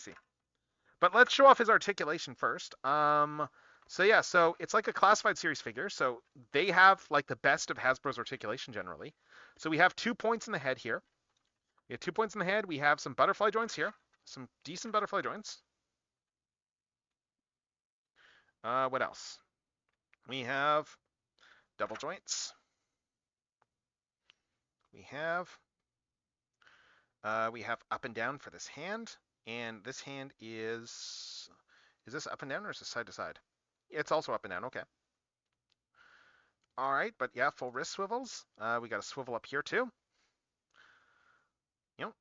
But let's show off his articulation first. So yeah, so it's like a classified series figure. So they have like the best of Hasbro's articulation generally. So we have 2 points in the head here. We have 2 points in the head. We have some butterfly joints here. Some decent butterfly joints. What else? We have double joints. We have up and down for this hand. And this hand is this up and down or is this side to side? It's also up and down, okay. All right, but yeah, full wrist swivels. We got a swivel up here too.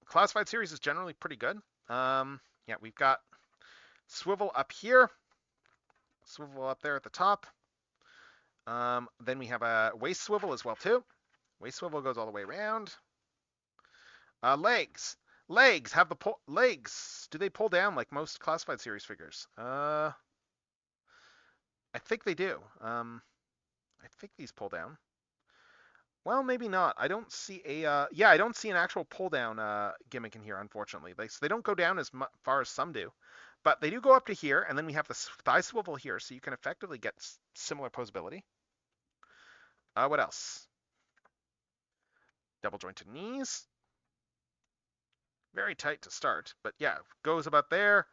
Classified series is generally pretty good. Yeah, we've got swivel up here, swivel up there at the top. Then we have a waist swivel as well too. Waist swivel goes all the way around. Legs. Legs have the legs. Do they pull down like most classified series figures? I think they do. I think these pull down. Well, maybe not. I don't see a I don't see an actual pull down gimmick in here, unfortunately. They don't go down as far as some do, but they do go up to here, and then we have the thigh swivel here, so you can effectively get similar posability. What else? Double jointed knees. Very tight to start, but yeah, goes about there.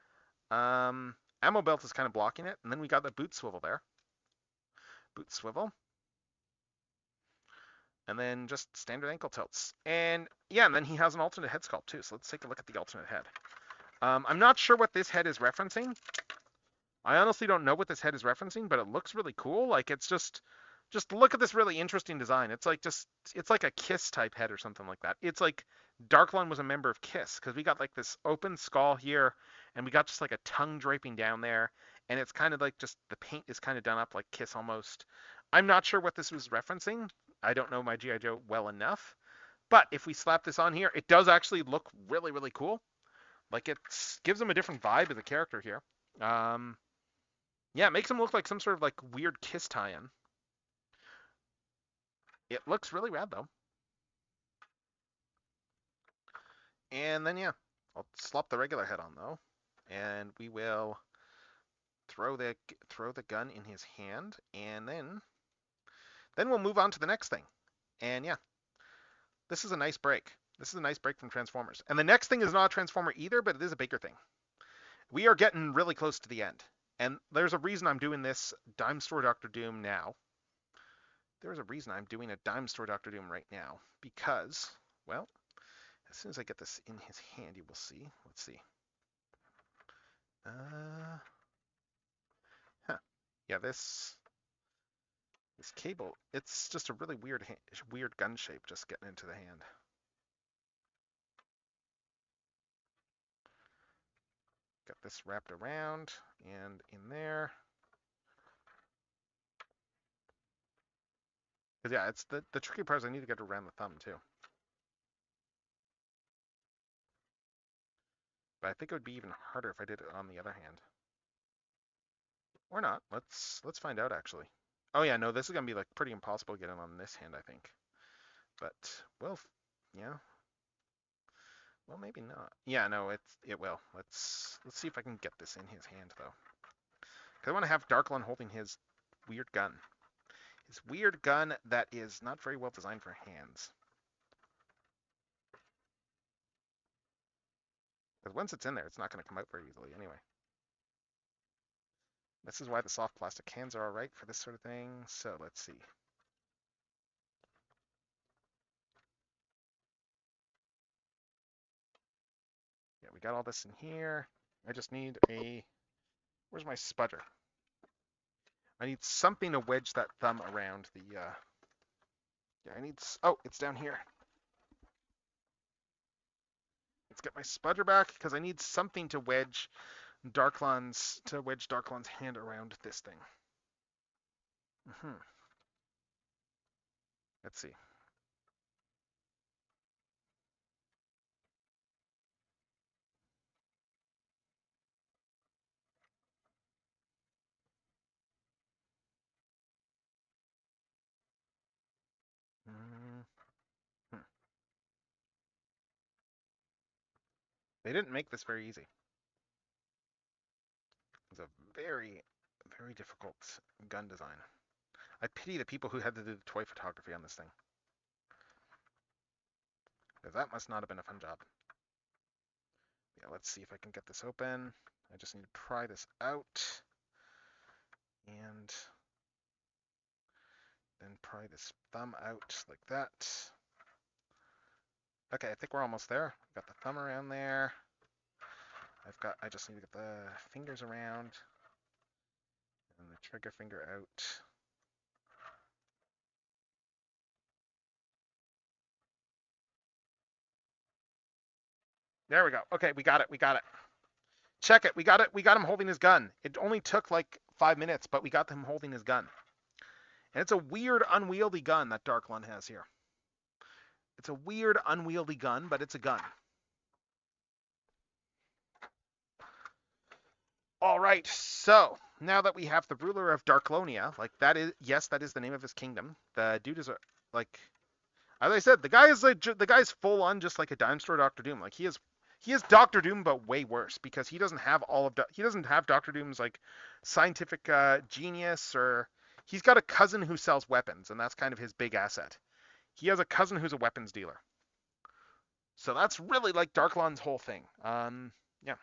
Ammo belt is kind of blocking it, and then we got the boot swivel there. Boot swivel. And then just standard ankle tilts. And yeah, and then he has an alternate head sculpt too, so let's take a look at the alternate head. I'm not sure what this head is referencing. I honestly don't know what this head is referencing, but it looks really cool. Like, it's just look at this really interesting design. It's like a Kiss type head or something like that. It's like Darklon was a member of Kiss, because we got like this open skull here, and we got just like a tongue draping down there, and it's kind of like just the paint is kind of done up like Kiss almost. I'm not sure what this was referencing. I don't know my G.I. Joe well enough, but if we slap this on here, it does actually look really, really cool. Like, it gives him a different vibe as a character here. Yeah, it makes him look like some sort of like weird Kiss tie-in. It looks really rad though. And then yeah, I'll slop the regular head on though, and we will throw the gun in his hand, and then we'll move on to the next thing. And yeah, this is a nice break. This is a nice break from Transformers. And the next thing is not a Transformer either, but it is a bigger thing. We are getting really close to the end. And there's a reason I'm doing this Dime Store Dr. Doom now. There's a reason I'm doing a Dime Store Dr. Doom right now. Because, well, as soon as I get this in his hand, you will see. Let's see. Yeah, this cable, it's just a really weird gun shape just getting into the hand. this wrapped around and in there. Because yeah, it's the tricky part is I need to get around the thumb too. But I think it would be even harder if I did it on the other hand. Or not. Let's find out actually. Oh yeah, no, this is gonna be like pretty impossible to get in on this hand, I think. But well, yeah. Well, maybe not. Yeah, no, it will. Let's see if I can get this in his hand though. Because I want to have Darklon holding his weird gun. His weird gun that is not very well designed for hands. Because once it's in there, it's not going to come out very easily anyway. This is why the soft plastic hands are alright for this sort of thing. So let's see. Yeah, we got all this in here. I just need a... Where's my sputter? I need something to wedge that thumb around the... Yeah, I need... Oh, it's down here. Let's get my sputter back, because I need something to wedge Darklon's hand around this thing. Let's see. They didn't make this very easy. It's a very, very difficult gun design. I pity the people who had to do the toy photography on this thing. Because that must not have been a fun job. Yeah, let's see if I can get this open. I just need to pry this out. And then pry this thumb out like that. Okay, I think we're almost there. Got the thumb around there. I just need to get the fingers around. And the trigger finger out. There we go. Okay, we got it. We got it. Check it. We got it. We got him holding his gun. It only took like 5 minutes, but we got him holding his gun. And it's a weird, unwieldy gun that Darklon has here. It's a weird, unwieldy gun, but it's a gun. All right, so now that we have the ruler of Darklonia, like that is, yes, that is the name of his kingdom. The dude is like, as I said, the guy's full on just like a dime store Doctor Doom. Like he is Doctor Doom, but way worse because he doesn't have Doctor Doom's like scientific genius, or he's got a cousin who sells weapons, and that's kind of his big asset. He has a cousin who's a weapons dealer. So that's really like Darklon's whole thing. Yeah.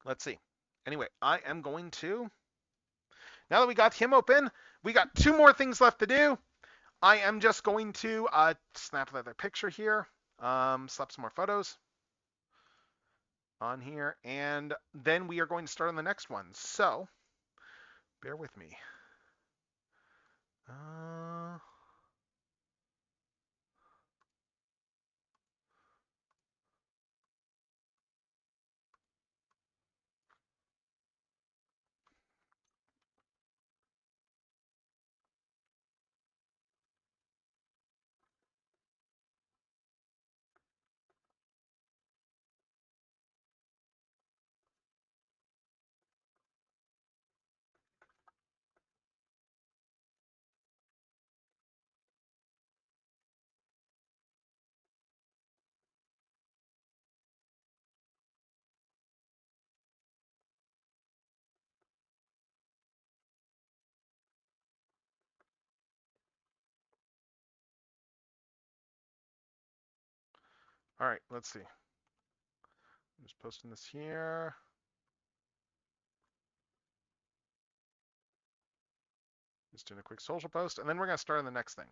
Let's see. Anyway, I am going to... Now that we got him open, we got 2 more things left to do. I am just going to snap another picture here, slap some more photos on here, and then we are going to start on the next one. So, bear with me. All right, let's see. I'm just posting this here. Just doing a quick social post, and then we're going to start on the next thing.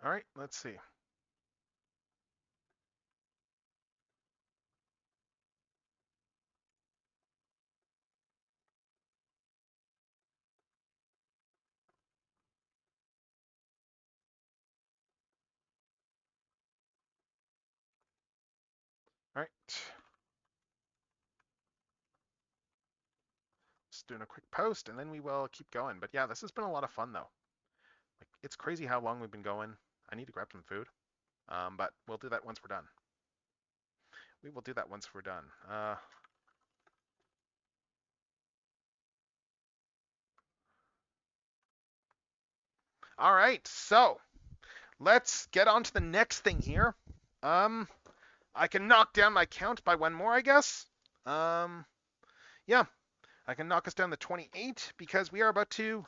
All right, let's see. All right. Just doing a quick post, and then we will keep going. But yeah, this has been a lot of fun, though. Like, it's crazy how long we've been going. I need to grab some food. But we'll do that once we're done. We will do that once we're done. All right, so let's get on to the next thing here. I can knock down my count by one more, I guess. Yeah, I can knock us down to 28 because we are about to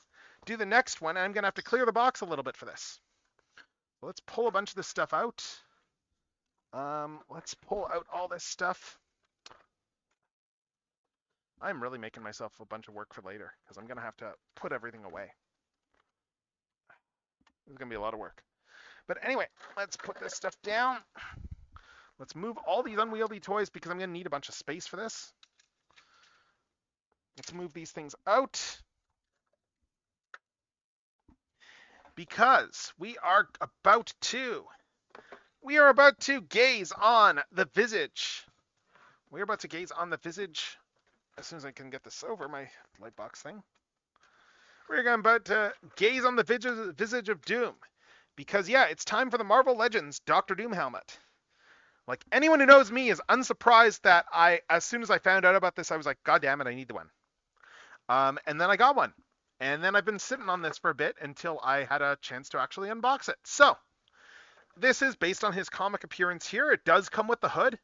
do the next one. I'm going to have to clear the box a little bit for this. So let's pull a bunch of this stuff out. Let's pull out all this stuff. I'm really making myself a bunch of work for later because I'm going to have to put everything away. It's going to be a lot of work. But anyway, let's put this stuff down. Let's move all these unwieldy toys because I'm going to need a bunch of space for this. Let's move these things out. Because we are about to gaze on the visage. We are about to gaze on the visage. As soon as I can get this over my light box thing. We're about to gaze on the visage of Doom. Because yeah, it's time for the Marvel Legends Doctor Doom helmet. Like, anyone who knows me is unsurprised that as soon as I found out about this, I was like, God damn it, I need the one. And then I got one. And then I've been sitting on this for a bit until I had a chance to actually unbox it. So, this is based on his comic appearance here. It does come with the hood.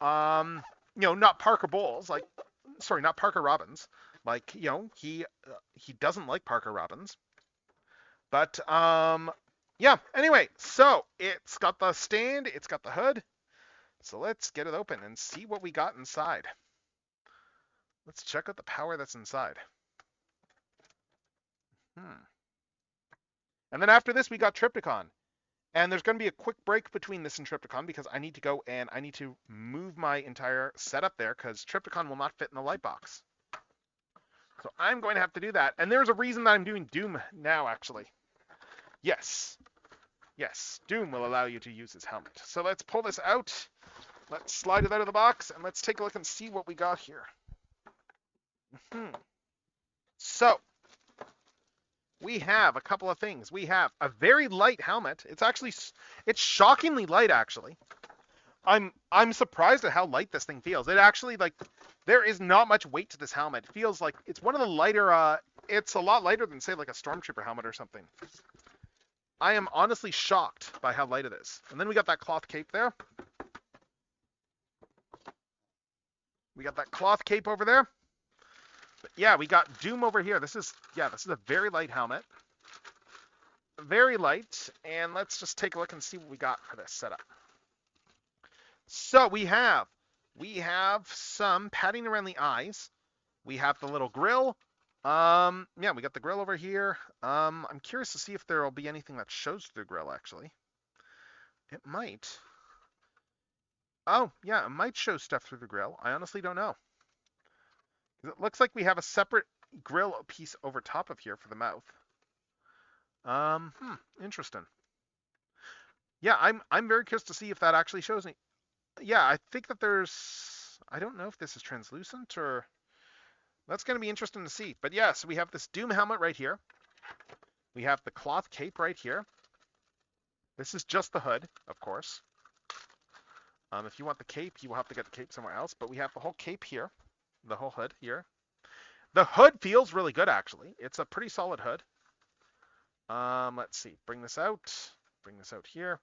Not Parker Bowles, not Parker Robbins. He doesn't like Parker Robbins. But, yeah, anyway, so it's got the stand, it's got the hood. So let's get it open and see what we got inside. Let's check out the power that's inside. And then after this, we got Triptychon. And there's going to be a quick break between this and Triptychon because I need to go and I need to move my entire setup there because Triptychon will not fit in the light box. So I'm going to have to do that. And there's a reason that I'm doing Doom now, actually. Yes, Doom will allow you to use his helmet. So let's pull this out. Let's slide it out of the box and let's take a look and see what we got here. So, we have a couple of things. We have a very light helmet. It's shockingly light, actually. I'm surprised at how light this thing feels. It actually, there is not much weight to this helmet. It feels like it's one of the lighter, it's a lot lighter than, say, like a Stormtrooper helmet or something. I am honestly shocked by how light it is. And then we got that cloth cape there. We got that cloth cape over there. But yeah, we got Doom over here. This is a very light helmet. Very light. And let's just take a look and see what we got for this setup. So we have some padding around the eyes. We have the little grill. We got the grill over here. I'm curious to see if there will be anything that shows through the grill, actually. It might. Oh, yeah, it might show stuff through the grill. I honestly don't know. It looks like we have a separate grill piece over top of here for the mouth. Interesting. Yeah, I'm very curious to see if that actually shows me. Yeah, I think that I don't know if this is translucent or that's going to be interesting to see. But yeah, so we have this Doom helmet right here. We have the cloth cape right here. This is just the hood, of course. If you want the cape, you will have to get the cape somewhere else. But we have the whole cape here. The whole hood here. The hood feels really good, actually. It's a pretty solid hood. Let's see. Bring this out. Bring this out here.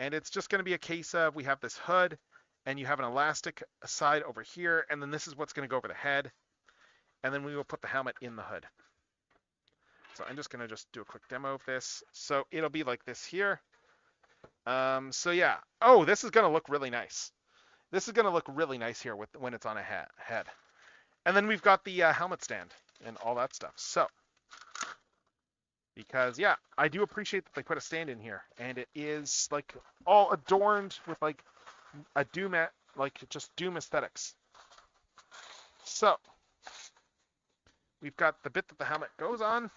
And it's just going to be a case of we have this hood, and you have an elastic side over here, and then this is what's going to go over the head. And then we will put the helmet in the hood. So I'm just going to do a quick demo of this. So it'll be like this here. So yeah. Oh, this is going to look really nice. This is going to look really nice here when it's on a head. And then we've got the helmet stand and all that stuff. So Because yeah, I do appreciate that they put a stand in here, and it is like all adorned with like a like just Doom aesthetics. So we've got the bit that the helmet goes on.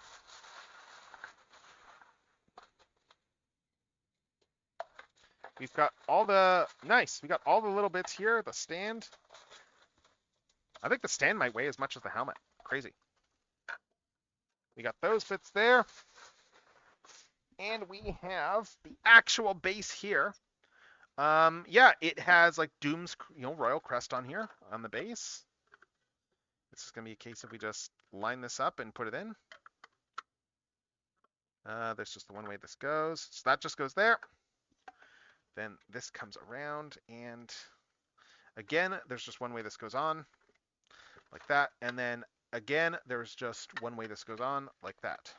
We've got all the we got all the little bits here, the stand. I think the stand might weigh as much as the helmet. Crazy. We got those bits there. And we have the actual base here. Yeah, it has like Doom's, royal crest on here on the base. This is gonna be a case of we just line this up and put it in. There's just the one way this goes. So that just goes there. Then this comes around, and again, there's just one way this goes on, like that. And then again, there's just one way this goes on, like that.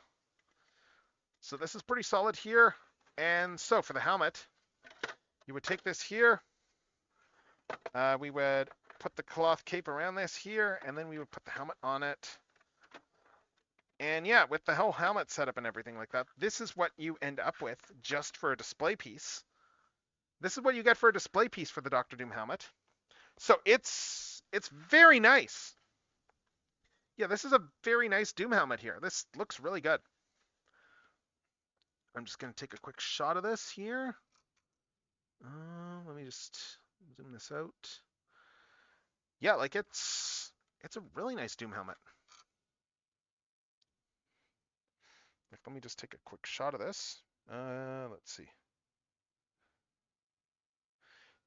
So this is pretty solid here. And so for the helmet, you would take this here. We would put the cloth cape around this here, and then we would put the helmet on it. And yeah, with the whole helmet setup and everything like that, this is what you end up with just for a display piece. This is what you get for a display piece for the Doctor Doom helmet. So it's very nice. Yeah, this is a very nice Doom helmet here. This looks really good. I'm just going to take a quick shot of this here. Let me just zoom this out. Yeah, like it's a really nice Doom helmet. Let me just take a quick shot of this. Let's see.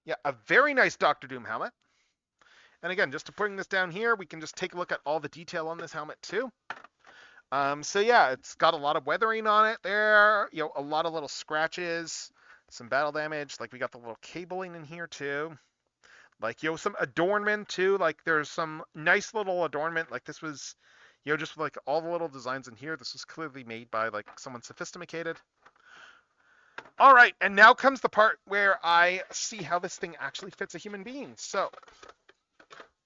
Yeah, a very nice Doctor Doom helmet. And again, just to bring this down here, we can just take a look at all the detail on this helmet too. So yeah, it's got a lot of weathering on it there. A lot of little scratches, some battle damage. Like we got the little cabling in here too. Like, some adornment too. Like there's some nice little adornment. Like this was, just like all the little designs in here. This was clearly made by like someone sophisticated. All right, and now comes the part where I see how this thing actually fits a human being. So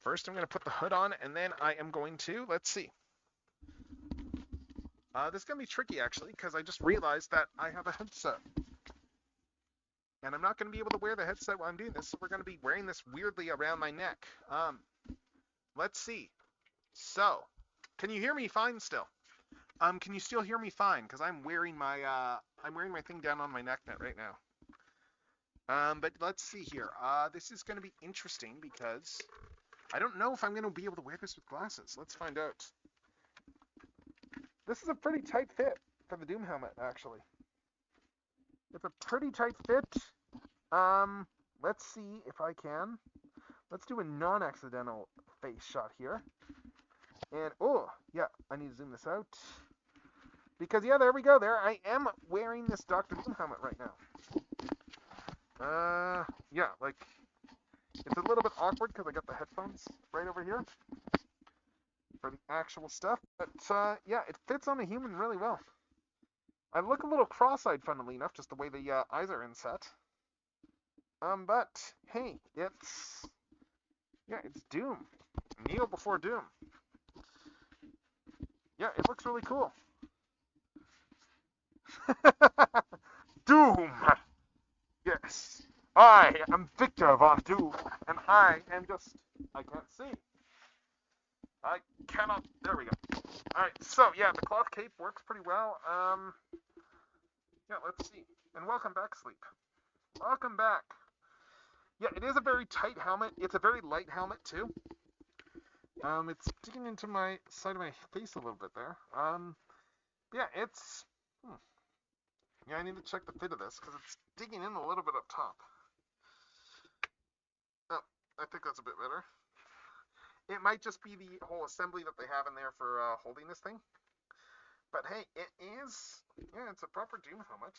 first I'm going to put the hood on, and then I am going to, let's see. This is going to be tricky actually, because I just realized that I have a headset. And I'm not going to be able to wear the headset while I'm doing this, so we're going to be wearing this weirdly around my neck. Let's see. So, can you hear me fine still? Can you still hear me fine? Because I'm wearing my thing down on my neck net right now. But let's see here. This is going to be interesting because I don't know if I'm going to be able to wear this with glasses. Let's find out. This is a pretty tight fit for the Doom helmet, actually. It's a pretty tight fit. Let's see if I can. Let's do a non-accidental face shot here. And, oh, yeah, I need to zoom this out. Because, yeah, there we go. There I am wearing this Doctor Doom helmet right now. Yeah, like, it's a little bit awkward because I got the headphones right over here for the actual stuff. But, yeah, it fits on a human really well. I look a little cross-eyed, funnily enough, just the way the eyes are inset. But, hey, it's Doom. Kneel before Doom. Yeah, it looks really cool. Doom! Yes, I am Victor Von Doom, and I can't see. I cannot, there we go. Alright, so, yeah, the cloth cape works pretty well. Yeah, let's see. And welcome back, Sleep. Welcome back. Yeah, it is a very tight helmet. It's a very light helmet, too. It's digging into my side of my face a little bit there. Yeah, it's... Yeah, I need to check the fit of this, because it's digging in a little bit up top. Oh, I think that's a bit better. It might just be the whole assembly that they have in there for holding this thing. But hey, it is... Yeah, it's a proper Doom helmet.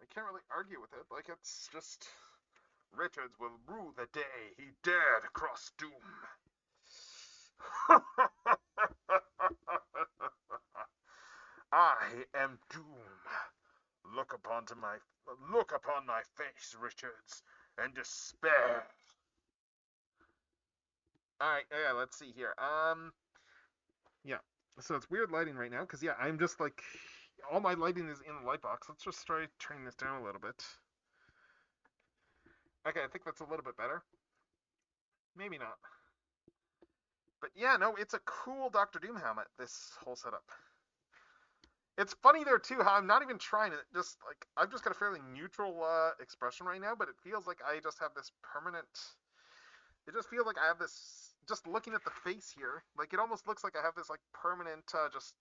I can't really argue with it. Like, it's just... Richards will rue the day he dared cross Doom. I am Doom. Look upon my face, Richards, and despair. Alright, yeah, let's see here. Yeah. So it's weird lighting right now, because yeah, I'm just like, all my lighting is in the light box. Let's just try turning this down a little bit. Okay, I think that's a little bit better. Maybe not. But yeah, no, it's a cool Doctor Doom helmet, this whole setup. It's funny there too how I'm not even trying it. Just like I've just got a fairly neutral expression right now, but it feels like I just have this permanent. It just feels like I have this. Just looking at the face here, like it almost looks like I have this like permanent, just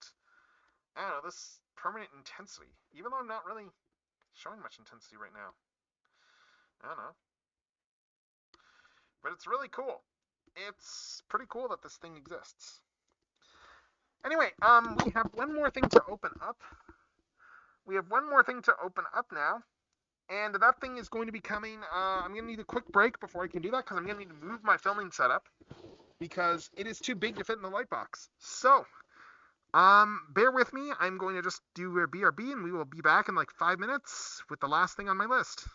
I don't know, this permanent intensity. Even though I'm not really showing much intensity right now. I don't know, but it's really cool. It's pretty cool that this thing exists. Anyway, we have one more thing to open up. We have one more thing to open up now. And that thing is going to be coming. I'm going to need a quick break before I can do that because I'm going to need to move my filming setup because it is too big to fit in the light box. So, bear with me. I'm going to just do a BRB and we will be back in like 5 minutes with the last thing on my list.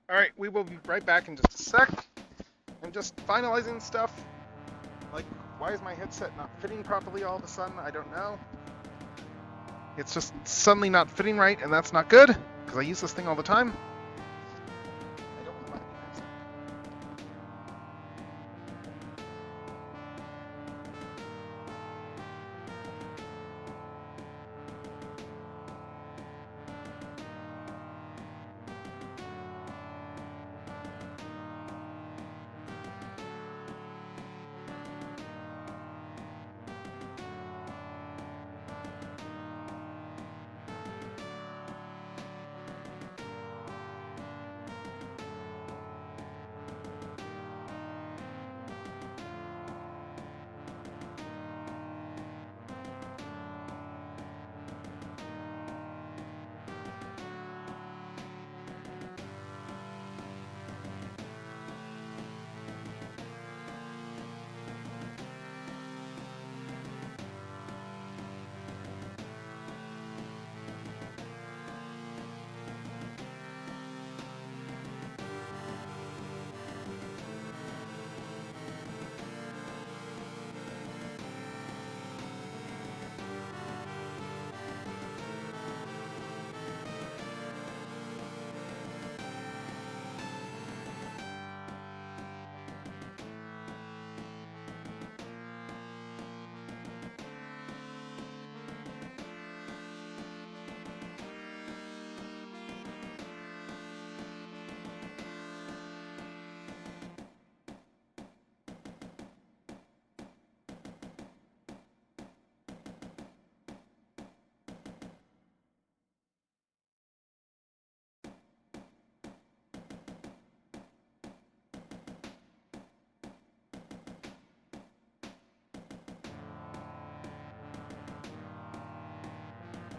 All right, we will be right back in just a sec. I'm just finalizing stuff. Like, why is my headset not fitting properly all of a sudden? I don't know. It's just suddenly not fitting right, and that's not good, because I use this thing all the time. I don't want to buy a new headset.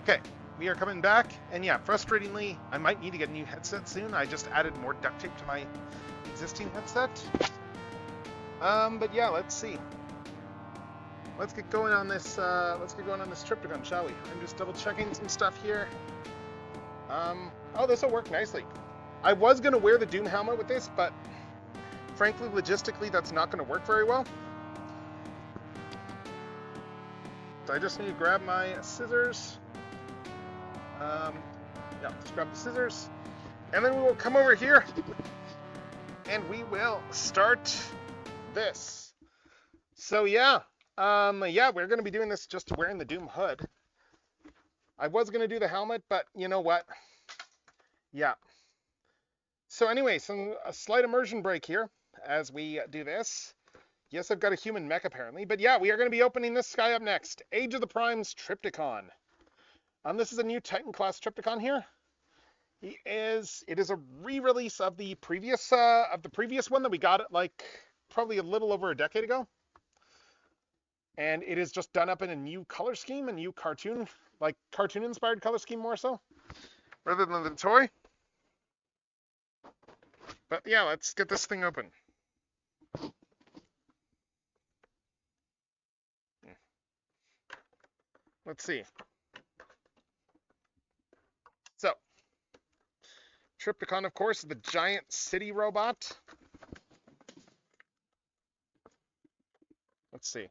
Okay, we are coming back, and yeah, frustratingly, I might need to get a new headset soon. I just added more duct tape to my existing headset. But yeah, let's see. Let's get going on this. Let's get going on this Triptychon, shall we? I'm just double checking some stuff here. Oh, this will work nicely. I was gonna wear the Doom helmet with this, but frankly, logistically, that's not gonna work very well. So I just need to grab my scissors. Yeah, just grab the scissors, and then we will come over here, and we will start this. So yeah, yeah, we're gonna be doing this just wearing the Doom hood. I was gonna do the helmet, but you know what? Yeah. So anyway, a slight immersion break here as we do this. Yes, I've got a human mech apparently, but yeah, we are going to be opening this guy up next. Age of the Primes Triptychon. This is a new Titan class Triptychon here. It is a re-release of the previous one that we got it like probably a little over a decade ago. And it is just done up in a new color scheme, a new cartoon inspired color scheme more so, rather than the toy. But yeah, let's get this thing open. Let's see. So, Triptychon, of course, is the giant city robot. Let's see.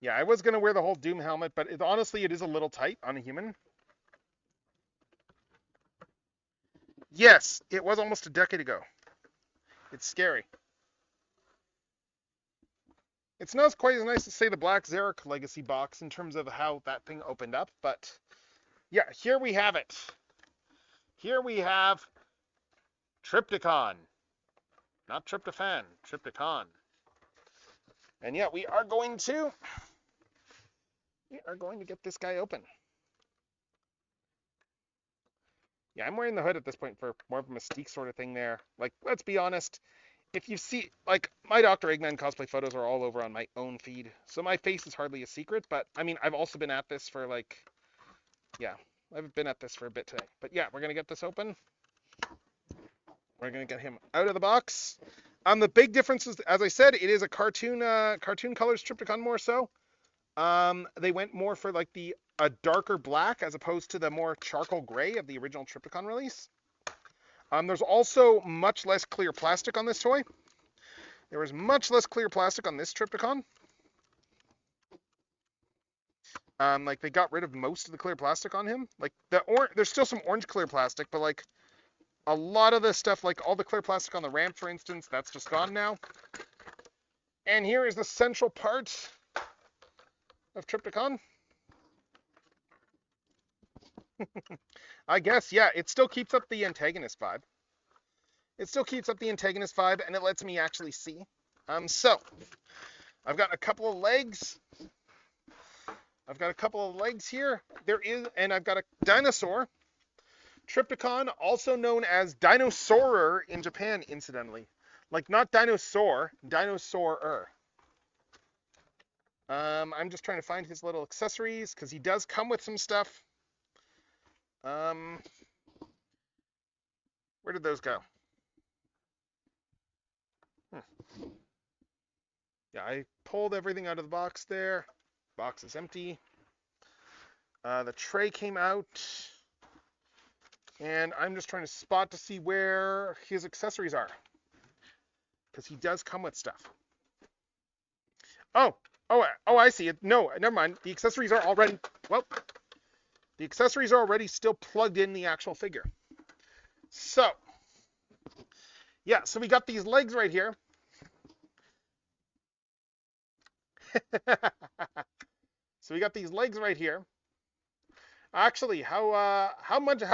Yeah, I was going to wear the whole Doom helmet, but honestly, it is a little tight on a human. Yes, it was almost a decade ago. It's scary. It's not quite as nice to say the Black Zarek Legacy box in terms of how that thing opened up, but yeah, here we have it. Here we have Triptychon. Not tryptophan, Triptychon. And yeah, we are going to get this guy open. Yeah, I'm wearing the hood at this point for more of a mystique sort of thing there. Like, let's be honest, if you see, like, my Dr. Eggman cosplay photos are all over on my own feed, so my face is hardly a secret, but, I mean, I've also been at this for, like, yeah, I've been at this for a bit today. But yeah, we're going to get this open. We're going to get him out of the box. The big difference is, as I said, it is a cartoon colors Triptychon more so. They went more for like a darker black as opposed to the more charcoal gray of the original Trypticon release. There's also much less clear plastic on this toy. There was much less clear plastic on this Trypticon. Like they got rid of most of the clear plastic on him. Like there's still some orange clear plastic, but like a lot of the stuff, like all the clear plastic on the ramp, for instance, that's just gone now. And here is the central part of Trypticon. I guess, yeah, it still keeps up the antagonist vibe. It still keeps up the antagonist vibe, and it lets me actually see. So, I've got a couple of legs. I've got a couple of legs here. And I've got a dinosaur. Trypticon, also known as Dinosaurer in Japan, incidentally. Like, not dinosaur, Dinosaurer. I'm just trying to find his little accessories, because he does come with some stuff. Where did those go? Yeah, I pulled everything out of the box there. Box is empty. The tray came out. And I'm just trying to spot to see where his accessories are. Because he does come with stuff. Oh, I see it. No, never mind. The accessories are already, well, the accessories are already still plugged in the actual figure. So, yeah, so we got these legs right here. So we got these legs right here. Actually, how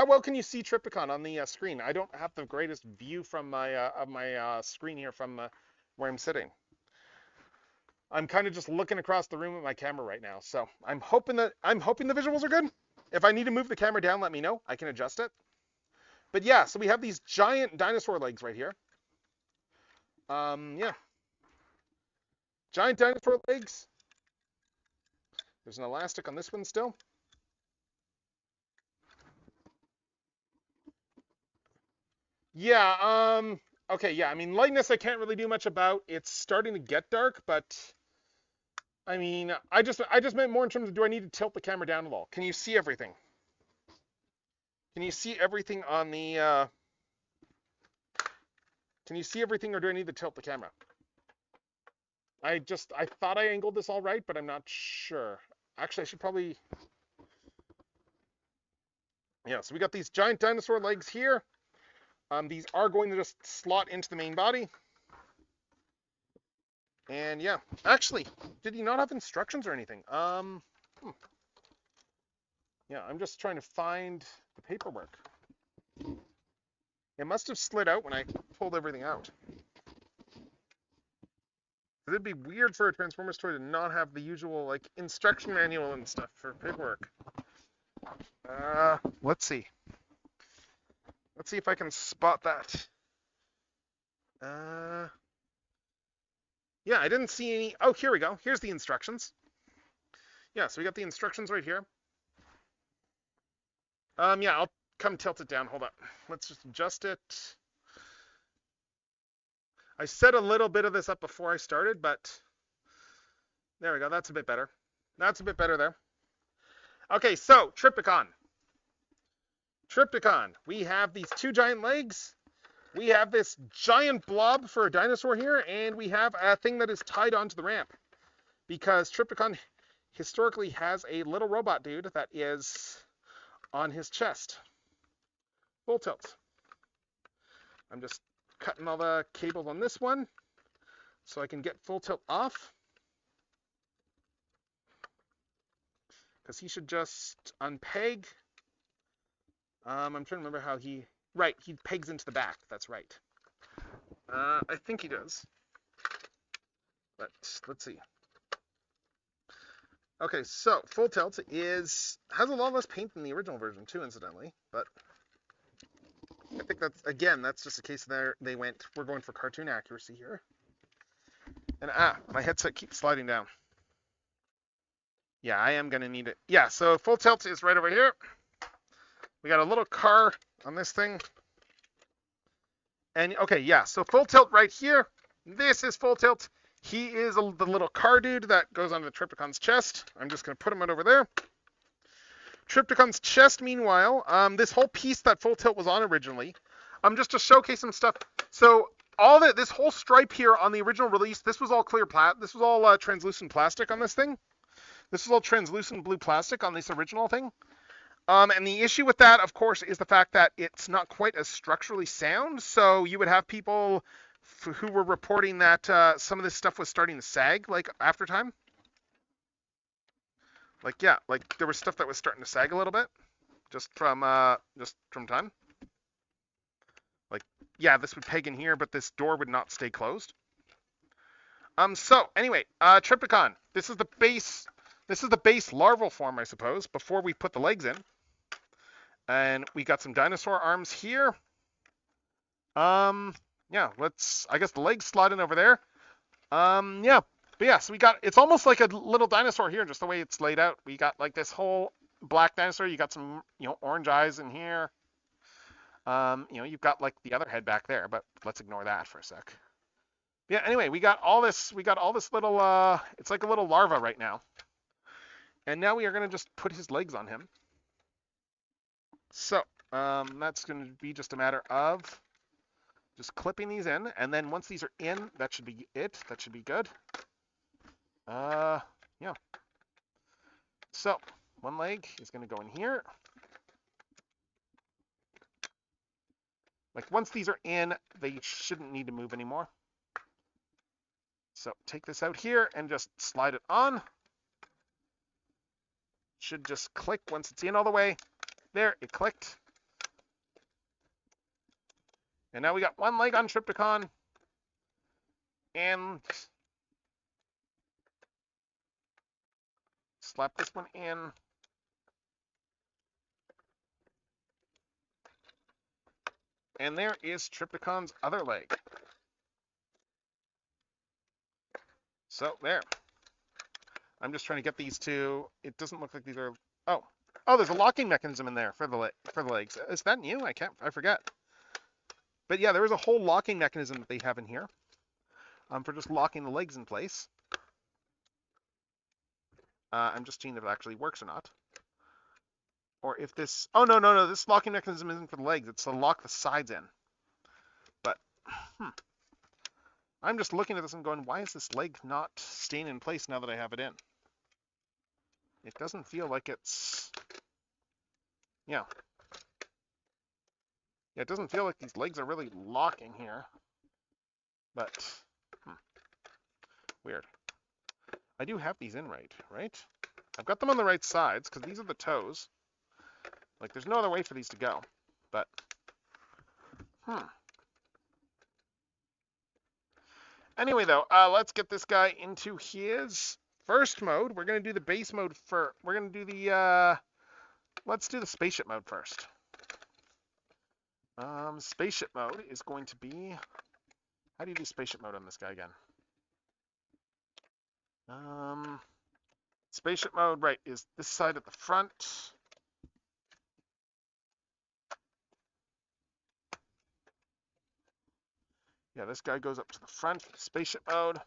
well can you see Trypticon on the screen? I don't have the greatest view from my of my screen here from where I'm sitting. I'm kind of just looking across the room at my camera right now, so I'm hoping the visuals are good. If I need to move the camera down, let me know. I can adjust it. But yeah, so we have these giant dinosaur legs right here. Yeah, giant dinosaur legs. There's an elastic on this one still. Yeah, okay, yeah, I mean, lightness I can't really do much about. It's starting to get dark, but I mean, I just meant more in terms of, do I need to tilt the camera down at all? Can you see everything? Can you see everything on the, can you see everything, or do I need to tilt the camera? I thought I angled this all right, but I'm not sure. Actually, I should probably, yeah, so we got these giant dinosaur legs here. These are going to just slot into the main body. And yeah, actually, did he not have instructions or anything? Yeah, I'm just trying to find the paperwork. It must have slid out when I pulled everything out. It'd be weird for a Transformers toy to not have the usual, like, instruction manual and stuff for paperwork. Let's see. Let's see if I can spot that. Yeah, I didn't see any. Oh, here we go. Here's the instructions. Yeah, so we got the instructions right here. Yeah, I'll come tilt it down. Hold up. Let's just adjust it. I set a little bit of this up before I started, but there we go. That's a bit better. That's a bit better there. Okay, so Trypticon. Trypticon. We have these two giant legs. We have this giant blob for a dinosaur here, and we have a thing that is tied onto the ramp. Because Trypticon historically has a little robot dude that is on his chest. Full tilt. I'm just cutting all the cables on this one so I can get full tilt off. Because he should just unpeg. I'm trying to remember how he... Right, he pegs into the back. That's right. I think he does. But let's see. Okay, so full tilt has a lot less paint than the original version too, incidentally. But I think that's just a case of we're going for cartoon accuracy here. And my headset keeps sliding down. Yeah, I am gonna need it. Yeah, so full tilt is right over here. We got a little car on this thing. And okay, yeah, so full tilt right here. This is full tilt. He is the little car dude that goes onto the Triptychon's chest. I'm just going to put him out over there. Triptychon's chest, meanwhile, this whole piece that Full Tilt was on originally, just to showcase some stuff. So this whole stripe here on the original release, this was all this was all translucent plastic on this thing. This is all translucent blue plastic on this original thing. And the issue with that, of course, is the fact that it's not quite as structurally sound. So you would have people who were reporting that some of this stuff was starting to sag, like, after time. Like, yeah, like there was stuff that was starting to sag a little bit, just from time. Like, yeah, this would peg in here, but this door would not stay closed. So anyway, Triptychon. This is the base. This is the base larval form, I suppose, before we put the legs in. And we got some dinosaur arms here. Yeah, I guess the legs slide in over there. Yeah. But yeah, so it's almost like a little dinosaur here, just the way it's laid out. We got like this whole black dinosaur. You got some, orange eyes in here. You've got like the other head back there, but let's ignore that for a sec. Yeah, anyway, we got all this little, it's like a little larva right now. And now we are going to just put his legs on him. So, that's going to be just a matter of just clipping these in. And then once these are in, that should be it. That should be good. Yeah. So, one leg is going to go in here. Like, once these are in, they shouldn't need to move anymore. So, take this out here and just slide it on. Should just click once it's in all the way. There, it clicked. And now we got one leg on Triptychon. And slap this one in. And there is Triptychon's other leg. So there. I'm just trying to get these two. It doesn't look like these are. Oh, there's a locking mechanism in there for the legs. Is that new? I forget. But yeah, there is a whole locking mechanism that they have in here. For just locking the legs in place. I'm just seeing if it actually works or not. Or if this. Oh no! This locking mechanism isn't for the legs. It's to lock the sides in. But I'm just looking at this and going, why is this leg not staying in place now that I have it in? It doesn't feel like it's. Yeah. Yeah, it doesn't feel like these legs are really locking here. But, weird. I do have these in right? I've got them on the right sides, because these are the toes. Like, there's no other way for these to go. But, Anyway, though, let's get this guy into his first mode. We're going to do the base mode first. We're going to do the, let's do the spaceship mode first. Spaceship mode is going to be, how do you do spaceship mode on this guy again? Spaceship mode, right, is this side at the front. Yeah, this guy goes up to the front, spaceship mode.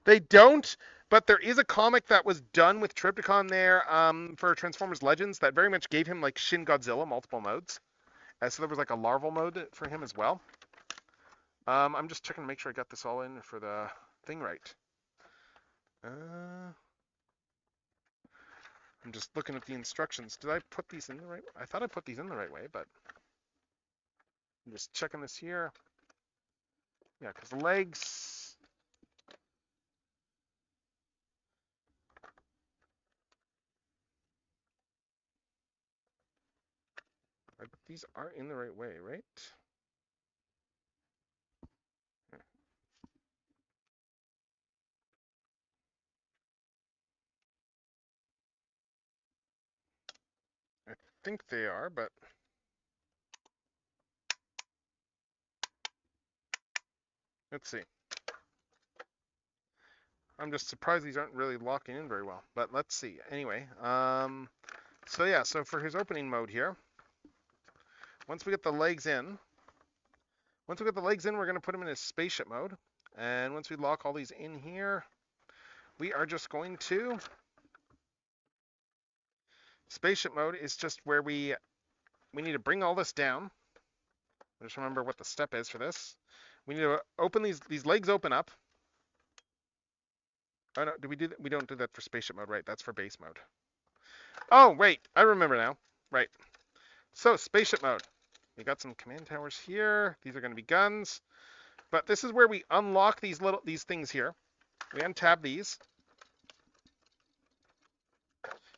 They don't, but there is a comic that was done with Triptychon there for Transformers Legends that very much gave him like Shin Godzilla multiple modes. So there was like a larval mode for him as well. I'm just checking to make sure I got this all in for the thing right. I'm just looking at the instructions. Did I put these in the right way? I thought I put these in the right way, but I'm just checking this here. Yeah, because the legs. These are in the right way, right? I think they are, but let's see. I'm just surprised these aren't really locking in very well, but let's see. Anyway, so yeah, so for his opening mode here, once we get the legs in, Once we get the legs in, we're going to put them in a spaceship mode. And once we lock all these in here, we are just going to... Spaceship mode is just where we need to bring all this down. Just remember what the step is for this. We need to open these legs open up. Oh no, do we do that? We don't do that for spaceship mode, right? That's for base mode. Oh, wait, I remember now. Right. So, spaceship mode. We got some command towers here. These are going to be guns. But this is where we unlock these things here. We untab these.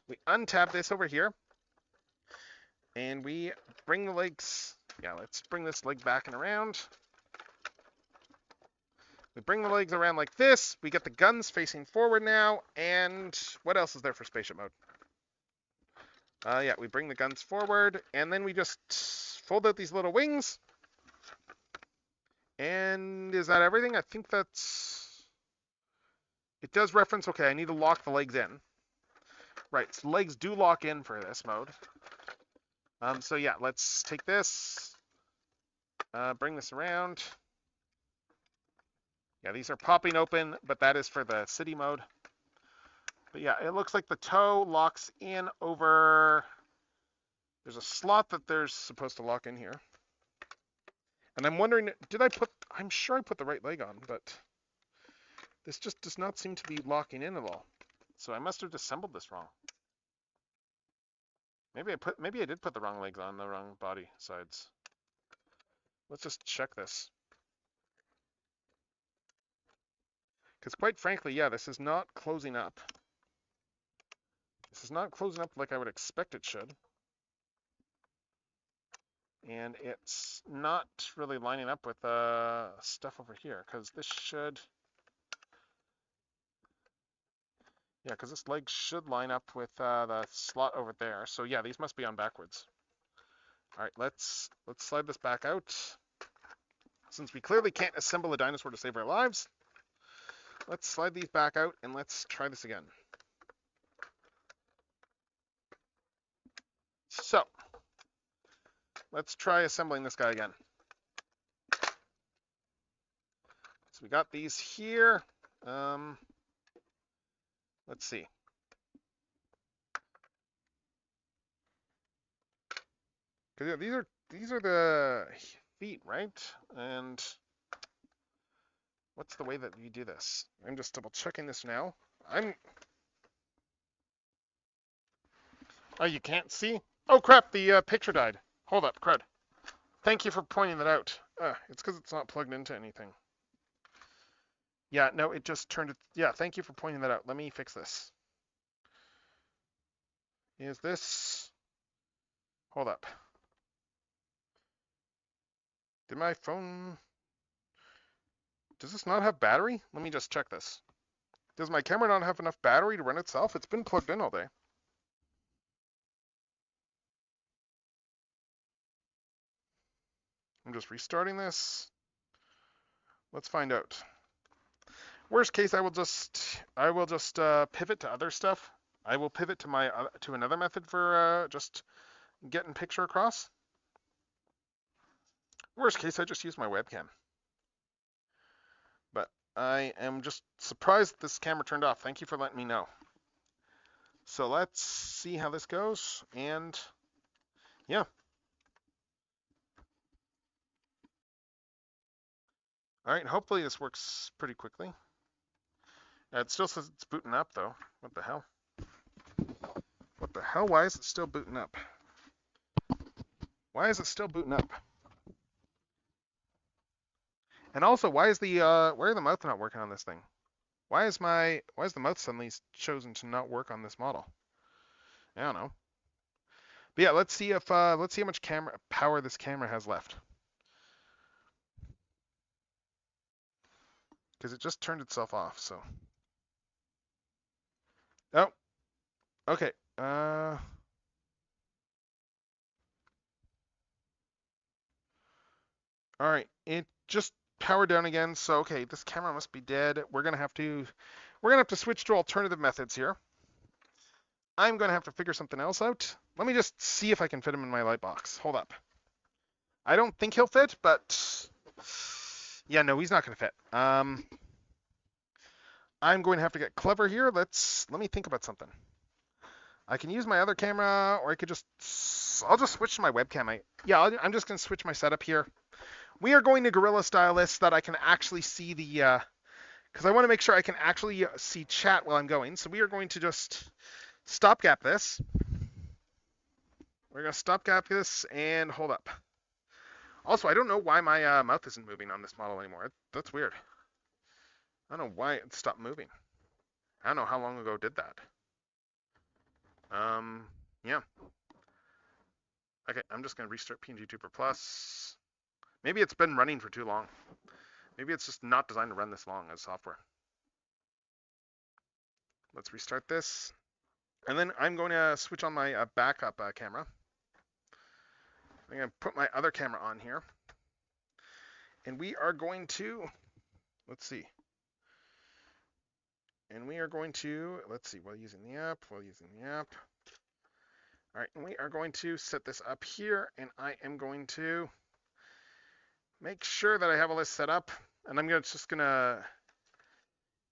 We untab this over here. And we bring the legs. Yeah, let's bring this leg back and around. We bring the legs around like this. We get the guns facing forward now. And what else is there for spaceship mode? Yeah, we bring the guns forward. And then we just fold out these little wings. And is that everything? I think that's... It does reference... Okay, I need to lock the legs in. Right, so legs do lock in for this mode. So yeah, let's take this. Bring this around. Yeah, these are popping open, but that is for the city mode. But yeah, it looks like the toe locks in over... There's a slot that there's supposed to lock in here. And I'm wondering, I'm sure I put the right leg on, but this just does not seem to be locking in at all. So I must have assembled this wrong. Maybe I did put the wrong legs on the wrong body sides. Let's just check this. Because quite frankly, yeah, this is not closing up. This is not closing up like I would expect it should. And it's not really lining up with stuff over here, because this should... Yeah, because this leg should line up with the slot over there. So yeah, these must be on backwards. All right, let's slide this back out. Since we clearly can't assemble a dinosaur to save our lives, let's slide these back out and let's try this again. So, let's try assembling this guy again. So we got these here. Let's see. Because yeah, these are the feet, right? And what's the way that you do this? I'm just double checking this now. Oh, you can't see? Oh crap, the picture died. Hold up, crud. Thank you for pointing that out. It's because it's not plugged into anything. Yeah, no, it just turned it. Yeah, thank you for pointing that out. Let me fix this. Is this... Hold up. Did my phone... Does this not have battery? Let me just check this. Does my camera not have enough battery to run itself? It's been plugged in all day. I'm just restarting this. Let's find out. Worst case, I will just pivot to other stuff. I will pivot to another method for just getting picture across. Worst case, I just use my webcam. But I am just surprised that this camera turned off. Thank you for letting me know. So let's see how this goes, and yeah. All right, hopefully this works pretty quickly. It still says it's booting up, though. What the hell? What the hell? Why is it still booting up? Why is it still booting up? And also, why are the mouth not working on this thing? Why is the mouth suddenly chosen to not work on this model? I don't know. But yeah, let's see how much power this camera has left. Because it just turned itself off, so. Oh, okay. All right, it just powered down again. So okay, this camera must be dead. We're gonna have to switch to alternative methods here. I'm gonna have to figure something else out. Let me just see if I can fit him in my light box. Hold up. I don't think he'll fit, but Yeah, no, he's not going to fit. I'm going to have to get clever here. Let me think about something. I can use my other camera, or I could I'll just switch to my webcam. I'm just going to switch my setup here. We are going to guerrilla style this so that I can actually see the, because I want to make sure I can actually see chat while I'm going. So we are going to just stopgap this. We're going to stopgap this and hold up. Also, I don't know why my mouth isn't moving on this model anymore. That's weird. I don't know why it stopped moving. I don't know how long ago it did that. Yeah. Okay, I'm just going to restart PNG Tuber Plus. Maybe it's been running for too long. Maybe it's just not designed to run this long as software. Let's restart this. And then I'm going to switch on my backup camera. I'm going to put my other camera on here. And we are going to, let's see. And we are going to, let's see, while using the app. All right, and we are going to set this up here, and I am going to make sure that I have all this set up. And I'm just gonna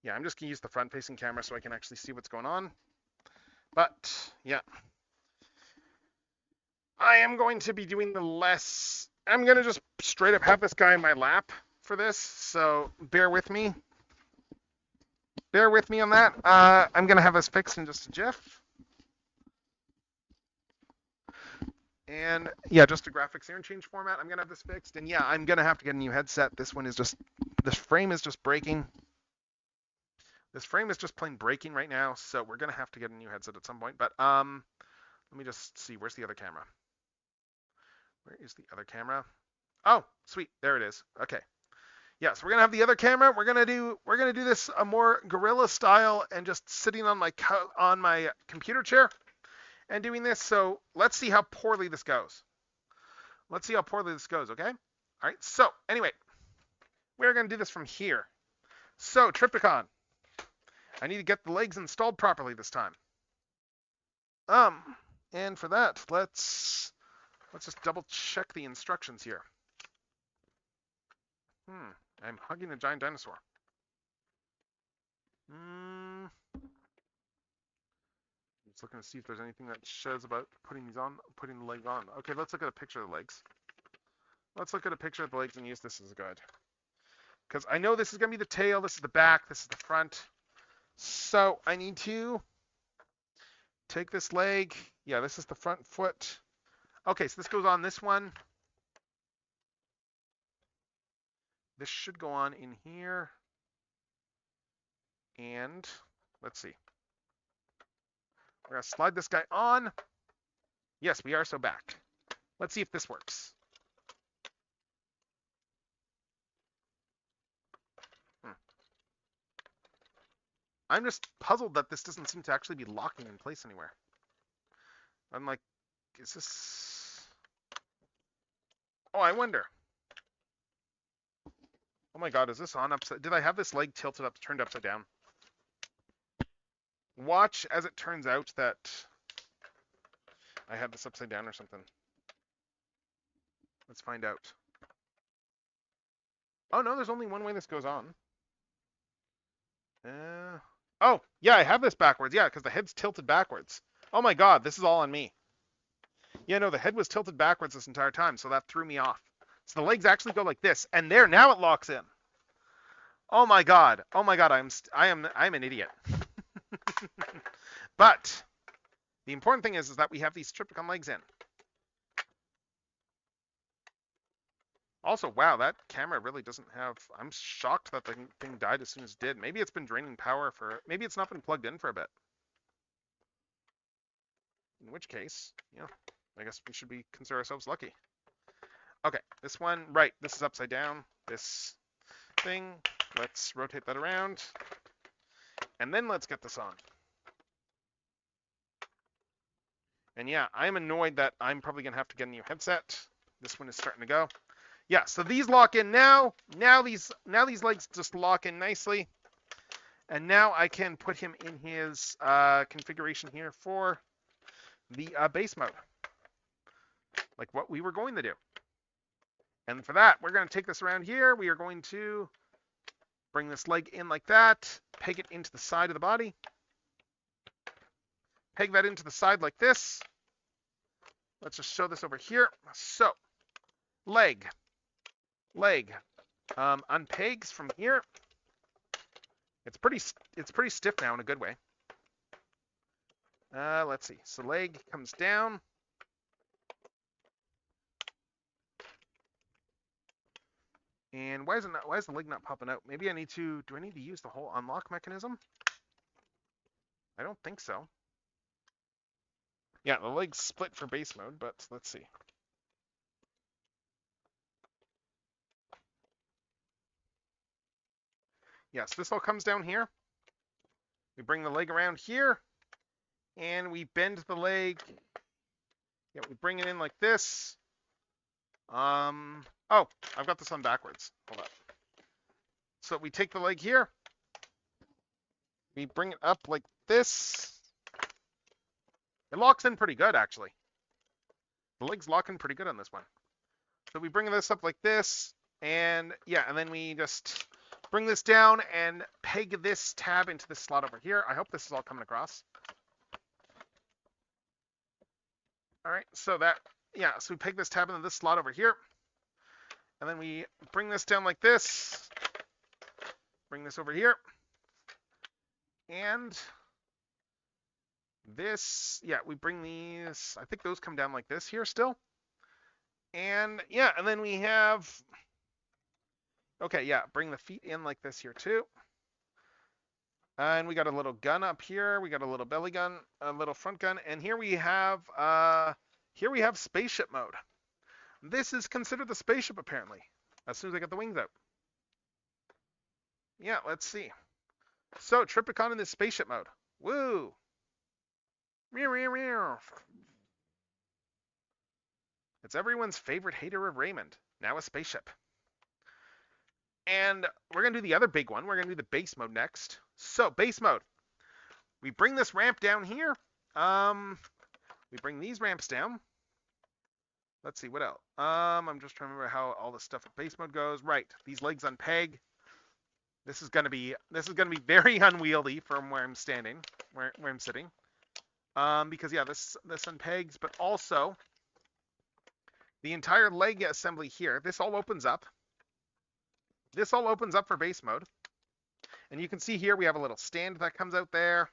use the front-facing camera so I can actually see what's going on. But yeah, I am going to be doing I'm gonna just straight up have this guy in my lap for this, so bear with me. Bear with me on that. I'm gonna have this fixed in just a jiff. And yeah, just a graphics interchange format. I'm gonna have this fixed, and yeah, I'm gonna have to get a new headset. This frame is just breaking. This frame is just plain breaking right now, so we're gonna have to get a new headset at some point. But let me just see. Where's the other camera? Where is the other camera? Oh, sweet, there it is. Okay. Yeah, so we're gonna have the other camera. We're gonna do this a more guerrilla style and just sitting on my computer chair and doing this. So let's see how poorly this goes. Okay? All right, so anyway, we're going to do this from here. So Triptychon, I need to get the legs installed properly this time. And for that, let's just double check the instructions here. I'm hugging a giant dinosaur. Just looking to see if there's anything that shows about putting the leg on. Okay, let's look at a picture of the legs. Let's look at a picture of the legs and use this as a guide. Because I know this is going to be the tail, this is the back, this is the front. So I need to take this leg. Yeah, this is the front foot. Okay, so this goes on this one. This should go on in here. And let's see. We're going to slide this guy on. Yes, we are so back. Let's see if this works. I'm just puzzled that this doesn't seem to actually be locking in place anywhere. I'm like, is this... Oh, I wonder. Oh my god, is this on upside? Did I have this leg turned upside down? Watch as it turns out that I had this upside down or something. Let's find out. Oh no, there's only one way this goes on. Oh, yeah, I have this backwards. Yeah, because the head's tilted backwards. Oh my god, this is all on me. Yeah, no, the head was tilted backwards this entire time, so that threw me off. So the legs actually go like this, and there, now it locks in. Oh my god, I'm an idiot. But the important thing is that we have these Triptychon legs in. Also, wow, that camera really doesn't have... I'm shocked that the thing died as soon as it did. Maybe it's been draining power for... Maybe it's not been plugged in for a bit. In which case, yeah, I guess we should consider ourselves lucky. Okay, this one, right, this is upside down. This thing, let's rotate that around. And then let's get this on. And yeah, I'm annoyed that I'm probably going to have to get a new headset. This one is starting to go. Yeah, so these lock in now. Now these legs just lock in nicely. And now I can put him in his configuration here for the base mode. Like what we were going to do. And for that, we're going to take this around here. We are going to bring this leg in like that, peg it into the side of the body, peg that into the side like this. Let's just show this over here. So, leg, unpegs from here. It's pretty stiff now in a good way. Let's see. So leg comes down. And why is the leg not popping out? Maybe do I need to use the whole unlock mechanism? I don't think so. Yeah, the leg's split for base mode, but let's see. Yes, this all comes down here. We bring the leg around here, and we bend the leg. Yeah, we bring it in like this. Oh, I've got this on backwards. Hold up. So we take the leg here. We bring it up like this. It locks in pretty good, actually. The leg's locking pretty good on this one. So we bring this up like this, and yeah, and then we just bring this down and peg this tab into this slot over here. I hope this is all coming across. All right, so we peg this tab into this slot over here. And then we bring this down like this. Bring this over here. And this, yeah, we bring these, I think those come down like this here still. And yeah, and then we have, okay, yeah, bring the feet in like this here too. And we got a little gun up here. We got a little belly gun, a little front gun. And here we have spaceship mode. This is considered the spaceship, apparently, as soon as I get the wings out. Yeah, let's see. So, Tripticon in this spaceship mode. Woo! Meow, meow, meow. It's everyone's favorite hater of Raymond. Now a spaceship. And we're going to do the other big one. We're going to do the base mode next. So, base mode. We bring this ramp down here. We bring these ramps down. Let's see, what else? I'm just trying to remember how all this stuff with base mode goes. Right, these legs unpeg. This is gonna be very unwieldy from where I'm standing, where I'm sitting. Because yeah, this unpegs, but also the entire leg assembly here. This all opens up. This all opens up for base mode. And you can see here we have a little stand that comes out there.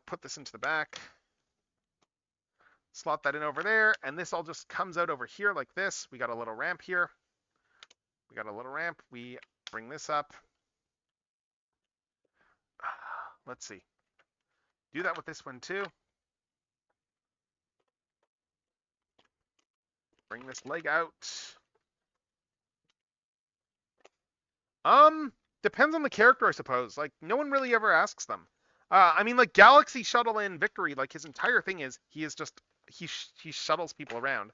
Put this into the back. Slot that in over there, and this all just comes out over here like this. We got a little ramp here. We got a little ramp. We bring this up. Let's see. Do that with this one too. Bring this leg out. Depends on the character, I suppose. Like, no one really ever asks them. I mean, like, Galaxy Shuttle and Victory, like, his entire thing is he shuttles people around.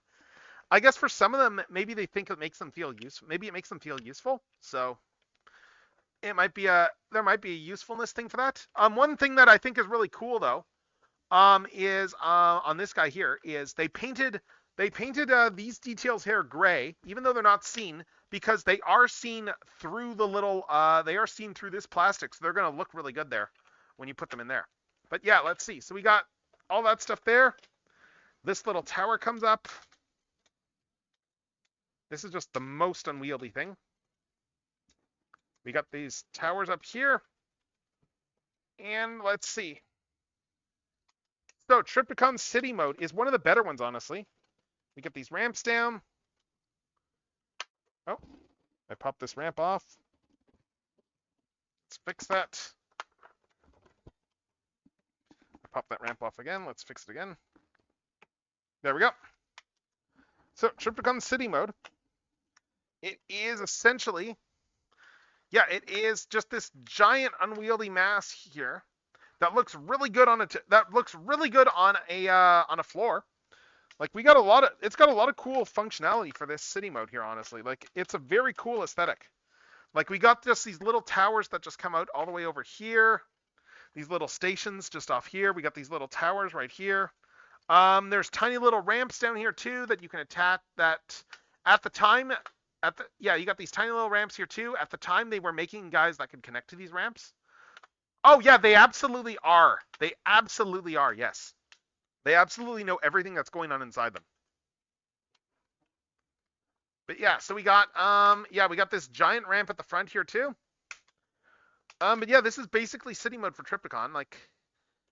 I guess for some of them, maybe they think it makes them feel useful. Maybe it makes them feel useful. So it might be there might be a usefulness thing for that. One thing that I think is really cool though, is on this guy here is they painted these details here gray, even though they're not seen, because they are seen through the little they are seen through this plastic, so they're gonna look really good there when you put them in there. But yeah, let's see. So we got all that stuff there. This little tower comes up. This is just the most unwieldy thing. We got these towers up here. And let's see. So Tripticon City mode is one of the better ones, honestly. We get these ramps down. Oh, I popped this ramp off. Let's fix that. I popped that ramp off again. Let's fix it again. There we go. So Tripticon City mode. It is essentially, yeah, it is just this giant unwieldy mass here that looks really good on a floor. Like it's got a lot of cool functionality for this city mode here, honestly. Like it's a very cool aesthetic. Like we got just these little towers that just come out all the way over here. These little stations just off here. We got these little towers right here. There's tiny little ramps down here too that you can attach that at the time, you got these tiny little ramps here too. At the time, they were making guys that could connect to these ramps. Oh yeah, they absolutely are. They absolutely are. Yes, they absolutely know everything that's going on inside them. But yeah, so we got this giant ramp at the front here too. But yeah, this is basically city mode for Triptychon. Like,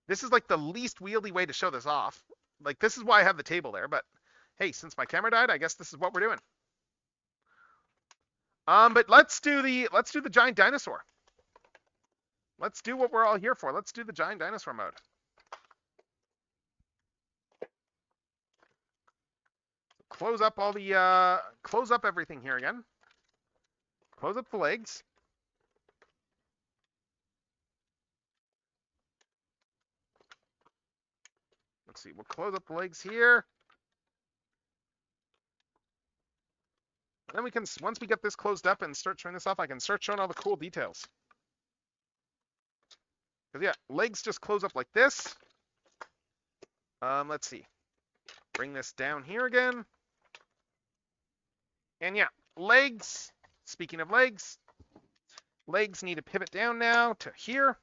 this is like the least wieldy way to show this off. Like, this is why I have the table there. But hey, since my camera died, I guess this is what we're doing. But let's do the giant dinosaur. Let's do what we're all here for. Let's do the giant dinosaur mode. Close up close up everything here again. Close up the legs. Let's see, we'll close up the legs here. And then we can, once we get this closed up and start showing this off, I can start showing all the cool details. Because yeah, legs just close up like this. Let's see. Bring this down here again. And yeah, legs, speaking of legs need to pivot down now to here.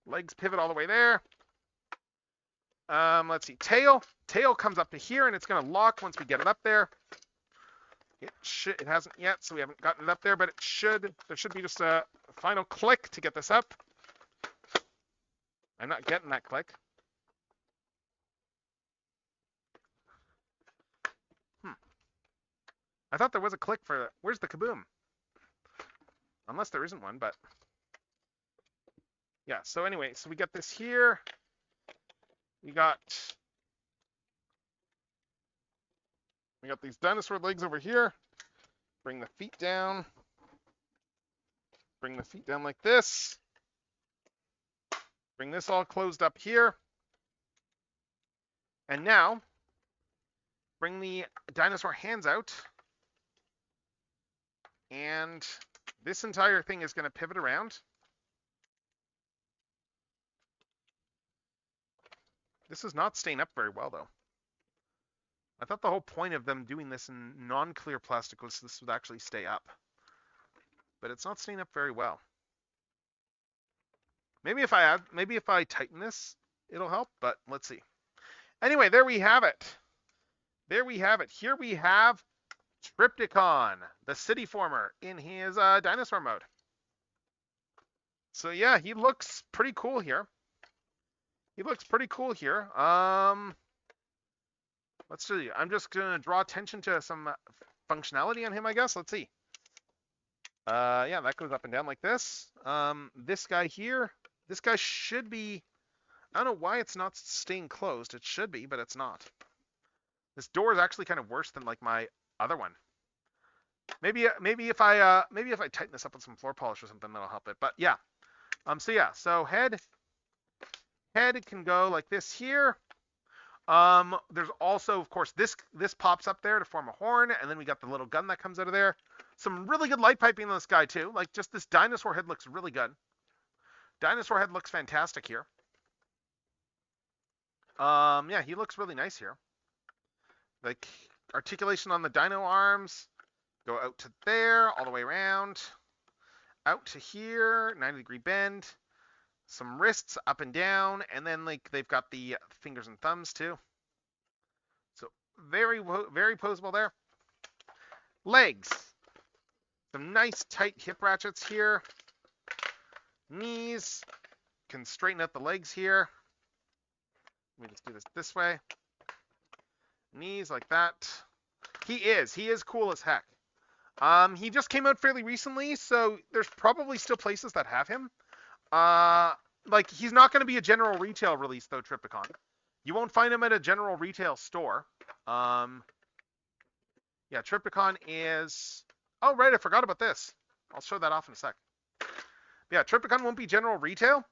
Legs pivot all the way there. Let's see, tail comes up to here and it's going to lock once we get it up there. It hasn't yet, so we haven't gotten it up there, but there should be just a final click to get this up. I'm not getting that click. I thought there was a click for, where's the kaboom? Unless there isn't one, but yeah, so anyway, so we got this here. We got these dinosaur legs over here. Bring the feet down. Bring the feet down like this. Bring this all closed up here. And now, bring the dinosaur hands out. And this entire thing is going to pivot around. This is not staying up very well, though. I thought the whole point of them doing this in non-clear plastic was this would actually stay up. But it's not staying up very well. Maybe if I tighten this, it'll help, but let's see. Anyway, there we have it. There we have it. Here we have Triptychon, the city former, in his dinosaur mode. So yeah, he looks pretty cool here. He looks pretty cool here. Let's see. I'm just gonna draw attention to some functionality on him, I guess. Let's see. Yeah, that goes up and down like this. This guy here, this guy should be. I don't know why it's not staying closed. It should be, but it's not. This door is actually kind of worse than like my other one. Maybe if I tighten this up with some floor polish or something, that'll help it. But yeah. So yeah. So head can go like this here. There's also, of course, this pops up there to form a horn, and then we got the little gun that comes out of there. Some really good light piping on this guy too. Like, just this dinosaur head looks really good. Dinosaur head looks fantastic here. Yeah, he looks really nice here. Like, articulation on the dino arms, go out to there, all the way around, out to here, 90-degree bend. Some wrists up and down, and then like they've got the fingers and thumbs too. So very poseable there. Legs. Some nice tight hip ratchets here. Knees. Can straighten out the legs here. Let me just do this way. Knees like that. He is cool as heck. He just came out fairly recently, so there's probably still places that have him. Like, he's not going to be a general retail release, though, Triptychon. You won't find him at a general retail store. Yeah, Triptychon is... Oh, right, I forgot about this. I'll show that off in a sec. Yeah, Triptychon won't be general retail.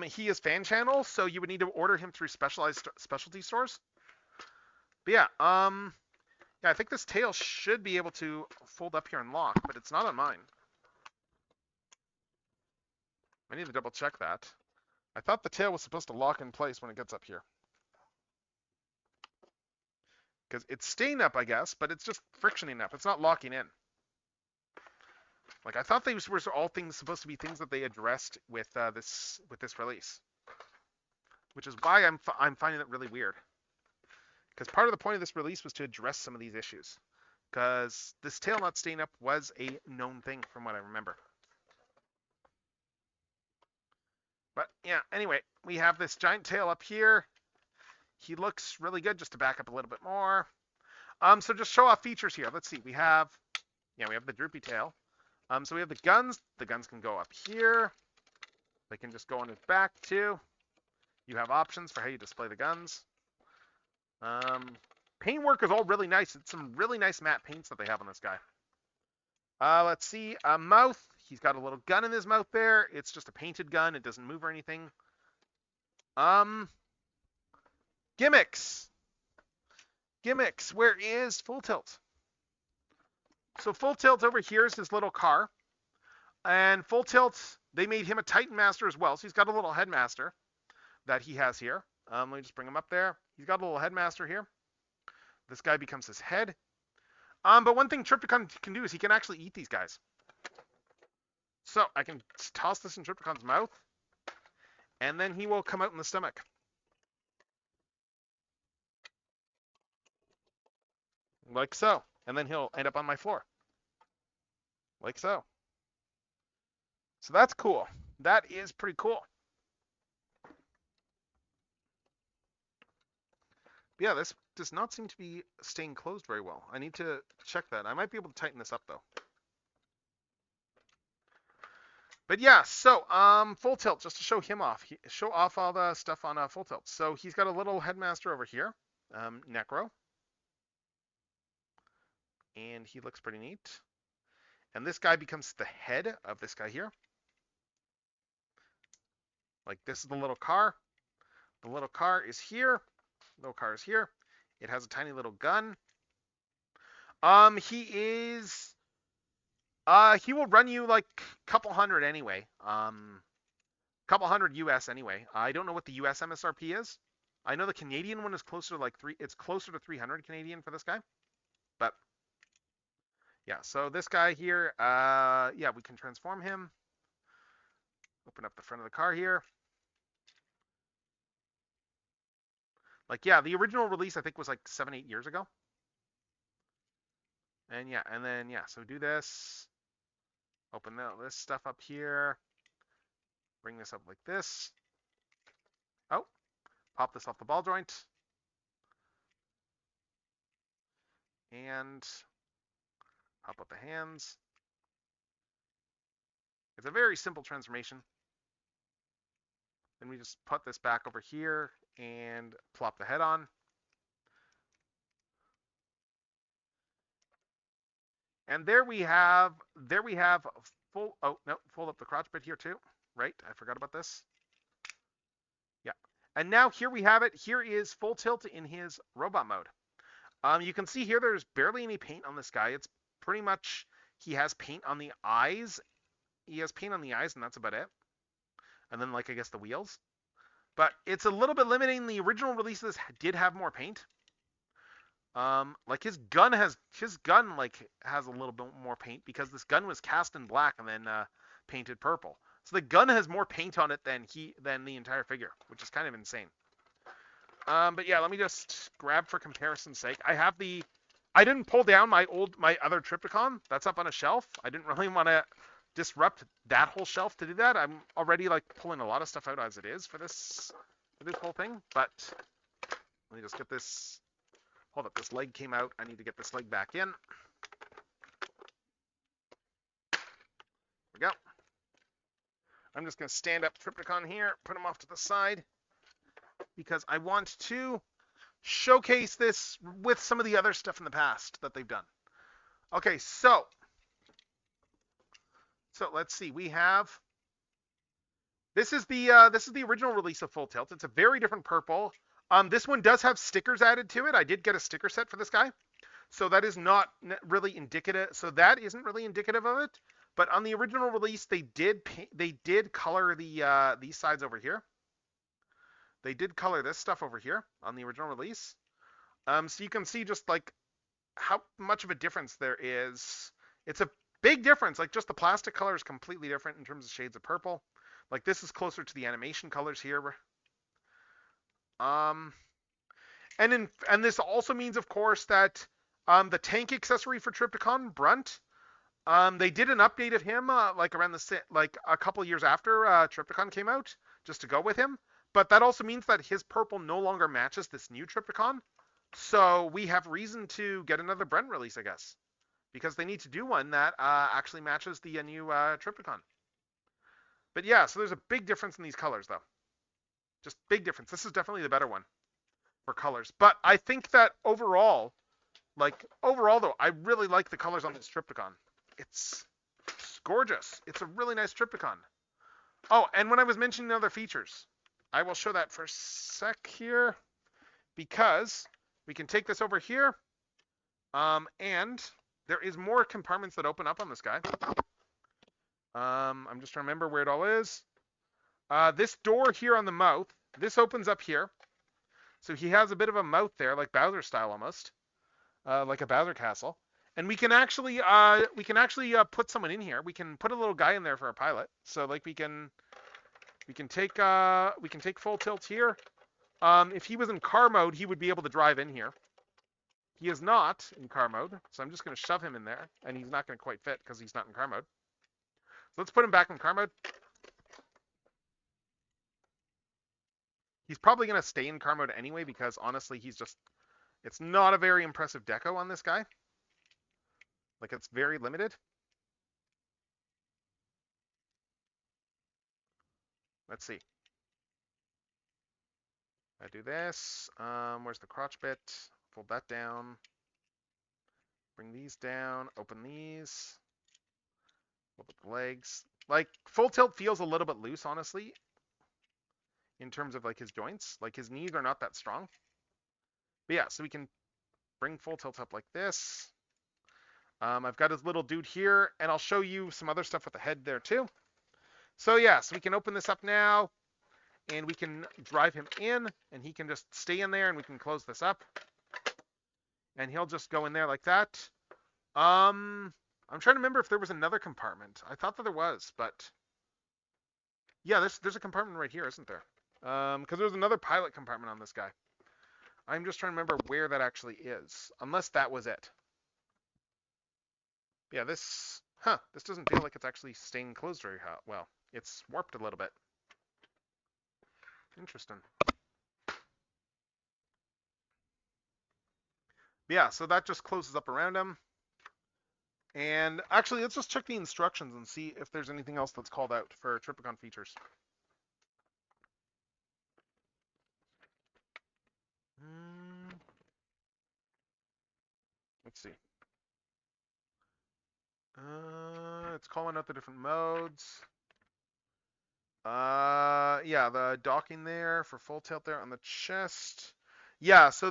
He is fan channel, so you would need to order him through specialty stores. But yeah, yeah, I think this tail should be able to fold up here and lock, but it's not on mine. I need to double check that. I thought the tail was supposed to lock in place when it gets up here. because it's staying up, I guess, but it's just frictioning up. It's not locking in. Like I thought these were all things supposed to be things that they addressed with this release, which is why I'm finding it really weird. Because part of the point of this release was to address some of these issues. Because this tail not staying up was a known thing from what I remember. But yeah, anyway, we have this giant tail up here. He looks really good. Just to back up a little bit more. So just show off features here. Let's see. We have the droopy tail. So we have the guns. The guns can go up here. They can just go on his back too. You have options for how you display the guns. Paintwork is all really nice. It's some really nice matte paints that they have on this guy. Let's see. Mouth. He's got a little gun in his mouth there. It's just a painted gun. It doesn't move or anything. Gimmicks. Gimmicks. Where is Full Tilt? So Full Tilt over here is his little car. And Full Tilt, they made him a Titan Master as well. So he's got a little Headmaster that he has here. Let me just bring him up there. He's got a little Headmaster here. This guy becomes his head. But one thing Trypticon can do is he can actually eat these guys. So I can toss this in Trypticon's mouth, and then he will come out in the stomach. Like so. And then he'll end up on my floor. Like so. So that's cool. That is pretty cool. Yeah, this does not seem to be staying closed very well. I need to check that. I might be able to tighten this up though. But yeah, so Full Tilt, just to show him off. Show off all the stuff on Full Tilt. So he's got a little Headmaster over here, Necro. And he looks pretty neat. And this guy becomes the head of this guy here. Like this is the little car. The little car is here. Little car is here. It has a tiny little gun. He will run you like a couple hundred anyway. Couple hundred US anyway. I don't know what the US MSRP is. I know the Canadian one is closer to like it's closer to 300 Canadian for this guy. But yeah, so this guy here, yeah, we can transform him. Open up the front of the car here. Like, yeah, the original release, I think, was like 7-8 years ago. And yeah, and then, yeah, so do this. Open this stuff up here. Bring this up like this. Oh, pop this off the ball joint. And pop up the hands. It's a very simple transformation. Then we just put this back over here and plop the head on. And there we have full, oh, no, fold up the crotch bit here too. Right, I forgot about this. Yeah, and now here we have it. Here is Full Tilt in his robot mode. You can see here there's barely any paint on this guy. It's pretty much, he has paint on the eyes. He has paint on the eyes and that's about it. And then like, I guess the wheels. But it's a little bit limiting. The original release of this did have more paint. Like his gun has a little bit more paint because this gun was cast in black and then painted purple. So the gun has more paint on it than the entire figure, which is kind of insane. But yeah, let me just grab for comparison's sake. I didn't pull down my other Trypticon. That's up on a shelf. I didn't really want to disrupt that whole shelf to do that. I'm already like pulling a lot of stuff out as it is for this whole thing. But let me just get this. Hold up, this leg came out. I need to get this leg back in. There we go. I'm just going to stand up Trypticon here, put him off to the side, because I want to showcase this with some of the other stuff in the past that they've done. Okay, so let's see. We have this is the original release of Full Tilt. It's a very different purple. This one does have stickers added to it. I did get a sticker set for this guy, so that is not really indicative. So that isn't really indicative of it. But on the original release, they did color these sides over here. They did color this stuff over here on the original release. So you can see just like how much of a difference there is. It's a big difference. Like just the plastic color is completely different in terms of shades of purple. Like this is closer to the animation colors here. Um, and this also means, of course, that the tank accessory for Trypticon, Brunt, they did an update of him like around like a couple years after Trypticon came out, just to go with him. But that also means that his purple no longer matches this new Trypticon. So we have reason to get another Brunt release, I guess, because they need to do one that actually matches the new Trypticon. But yeah, so there's a big difference in these colors, though. Just big difference. This is definitely the better one for colors. But I think that overall though, I really like the colors on this Trypticon. It's gorgeous. It's a really nice Trypticon. Oh, and when I was mentioning other features, I will show that for a sec here, because we can take this over here, and there is more compartments that open up on this guy. I'm just trying to remember where it all is. This door here on the mouth, this opens up here. So he has a bit of a mouth there, like Bowser style almost, like a Bowser castle. And we can actually put someone in here. We can put a little guy in there for a pilot. So like we can take full tilt here. If he was in car mode, he would be able to drive in here. He is not in car mode, so I'm just going to shove him in there, and he's not going to quite fit because he's not in car mode. So let's put him back in car mode. He's probably going to stay in car mode anyway, because honestly, it's not a very impressive deco on this guy. Like, it's very limited. Let's see. I do this. Where's the crotch bit? Fold that down. Bring these down. Open these. Look at the legs. Like, full tilt feels a little bit loose, honestly, in terms of like his joints. Like, his knees are not that strong. But yeah, so we can bring full tilt up like this. I've got his little dude here, and I'll show you some other stuff with the head there too. So yeah, so we can open this up now, and we can drive him in, and he can just stay in there, and we can close this up. And he'll just go in there like that. I'm trying to remember if there was another compartment. I thought that there was, but yeah, there's a compartment right here, isn't there? Because there's another pilot compartment on this guy. I'm just trying to remember where that actually is, unless that was it. Yeah, this doesn't feel like it's actually staying closed very well. It's warped a little bit. Interesting. Yeah, so that just closes up around him. And actually, let's just check the instructions and see if there's anything else that's called out for Trypticon features. Let's see. It's calling out the different modes. Yeah, the docking there for full tilt there on the chest. Yeah, so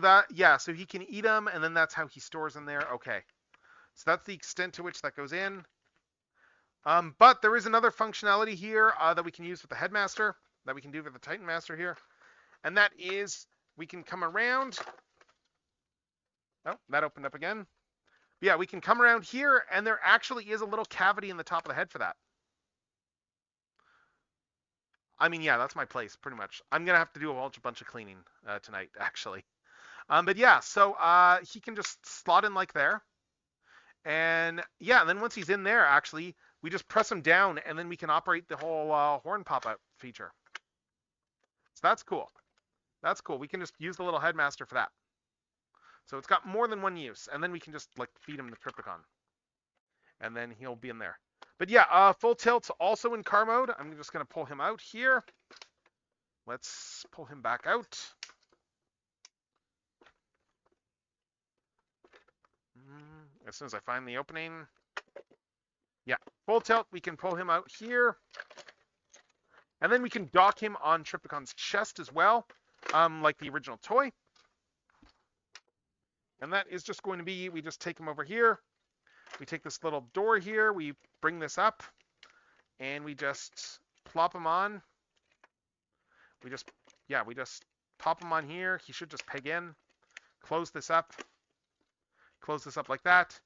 he can eat them, and then that's how he stores them there. Okay. So that's the extent to which that goes in. But there is another functionality here that we can use with the Headmaster, that we can do with the Titan Master here. And that is, we can come around. Oh, that opened up again. But yeah, we can come around here, and there actually is a little cavity in the top of the head for that. I mean, yeah, that's my place, pretty much. I'm going to have to do a bunch of cleaning tonight, actually. But yeah, so he can just slot in like there. And yeah, and then once he's in there, actually, we just press him down, and then we can operate the whole horn pop-out feature. So that's cool. That's cool. We can just use the little Headmaster for that. So it's got more than one use, and then we can just like feed him the Trypticon. And then he'll be in there. But yeah, full tilt's also in car mode. I'm just going to pull him out here. Let's pull him back out. As soon as I find the opening. Yeah, full tilt, we can pull him out here. And then we can dock him on Trypticon's chest as well, like the original toy. And that is just going to be, we just take him over here. We take this little door here, we bring this up, and we just plop him on. We just pop him on here. He should just peg in, close this up like that,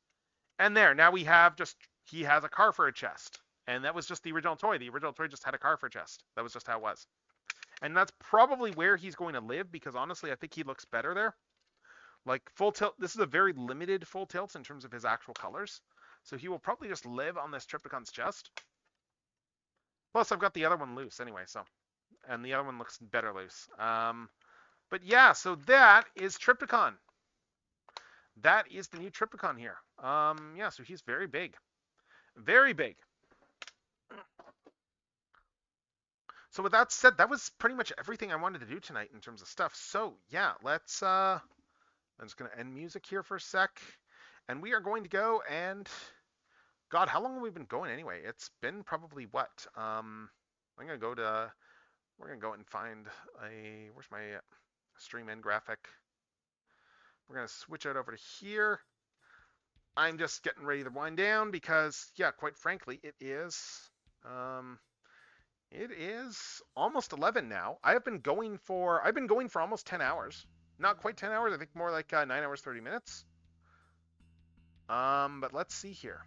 and there. Now we have just, he has a car for a chest, and that was just the original toy. The original toy just had a car for a chest. That was just how it was. And that's probably where he's going to live, because honestly, I think he looks better there. Like full tilt, this is a very limited full tilt in terms of his actual colors. So he will probably just live on this Trypticon's chest. Plus, I've got the other one loose anyway, so. And the other one looks better loose. But yeah, so that is Trypticon. That is the new Trypticon here. Yeah, so he's very big. Very big. So with that said, that was pretty much everything I wanted to do tonight in terms of stuff. So yeah, let's I'm just gonna end music here for a sec. And we are going to go and, God, how long have we been going anyway? It's been probably what? We're gonna go and find where's my stream end graphic? We're gonna switch it over to here. I'm just getting ready to wind down because, yeah, quite frankly, it is almost 11 now. I've been going for almost 10 hours. Not quite 10 hours. I think more like 9 hours 30 minutes. But let's see here.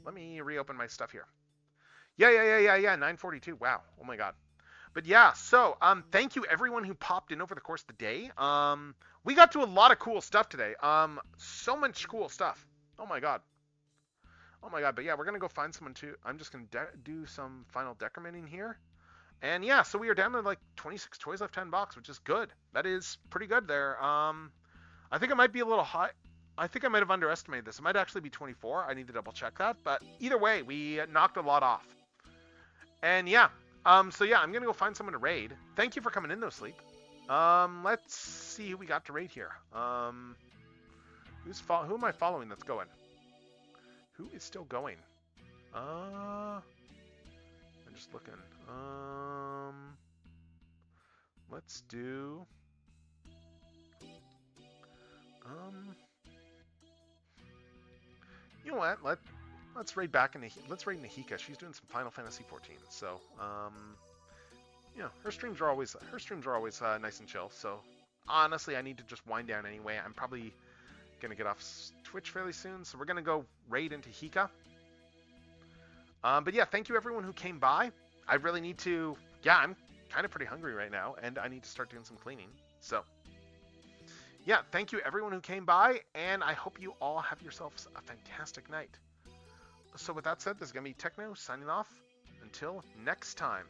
Let me reopen my stuff here. Yeah. 9:42. Wow. Oh my God. But yeah, so thank you everyone who popped in over the course of the day. We got to a lot of cool stuff today. So much cool stuff. Oh my God. But yeah, we're gonna go find someone too. I'm just gonna do some final decrementing here. And yeah, so we are down to like 26 toys left 10 box, which is good. That is pretty good there. I think it might be a little high. I think I might have underestimated this. It might actually be 24. I need to double check that. But either way, we knocked a lot off. And yeah, so yeah, I'm gonna go find someone to raid. Thank you for coming in though, Sleep. Let's see who we got to raid here. Who am I following that's going? Who is still going? I'm just looking. Let's do. You know what? Let's raid back into. Let's raid Nahika. She's doing some Final Fantasy 14. So, you know, her streams are always nice and chill. So, honestly, I need to just wind down anyway. I'm probably gonna get off Twitch fairly soon, so we're gonna go raid into Hika. But yeah, thank you everyone who came by. I really need to. Yeah, I'm kind of pretty hungry right now, and I need to start doing some cleaning. So. Yeah, thank you everyone who came by, and I hope you all have yourselves a fantastic night. So with that said, this is going to be Techno signing off. Until next time.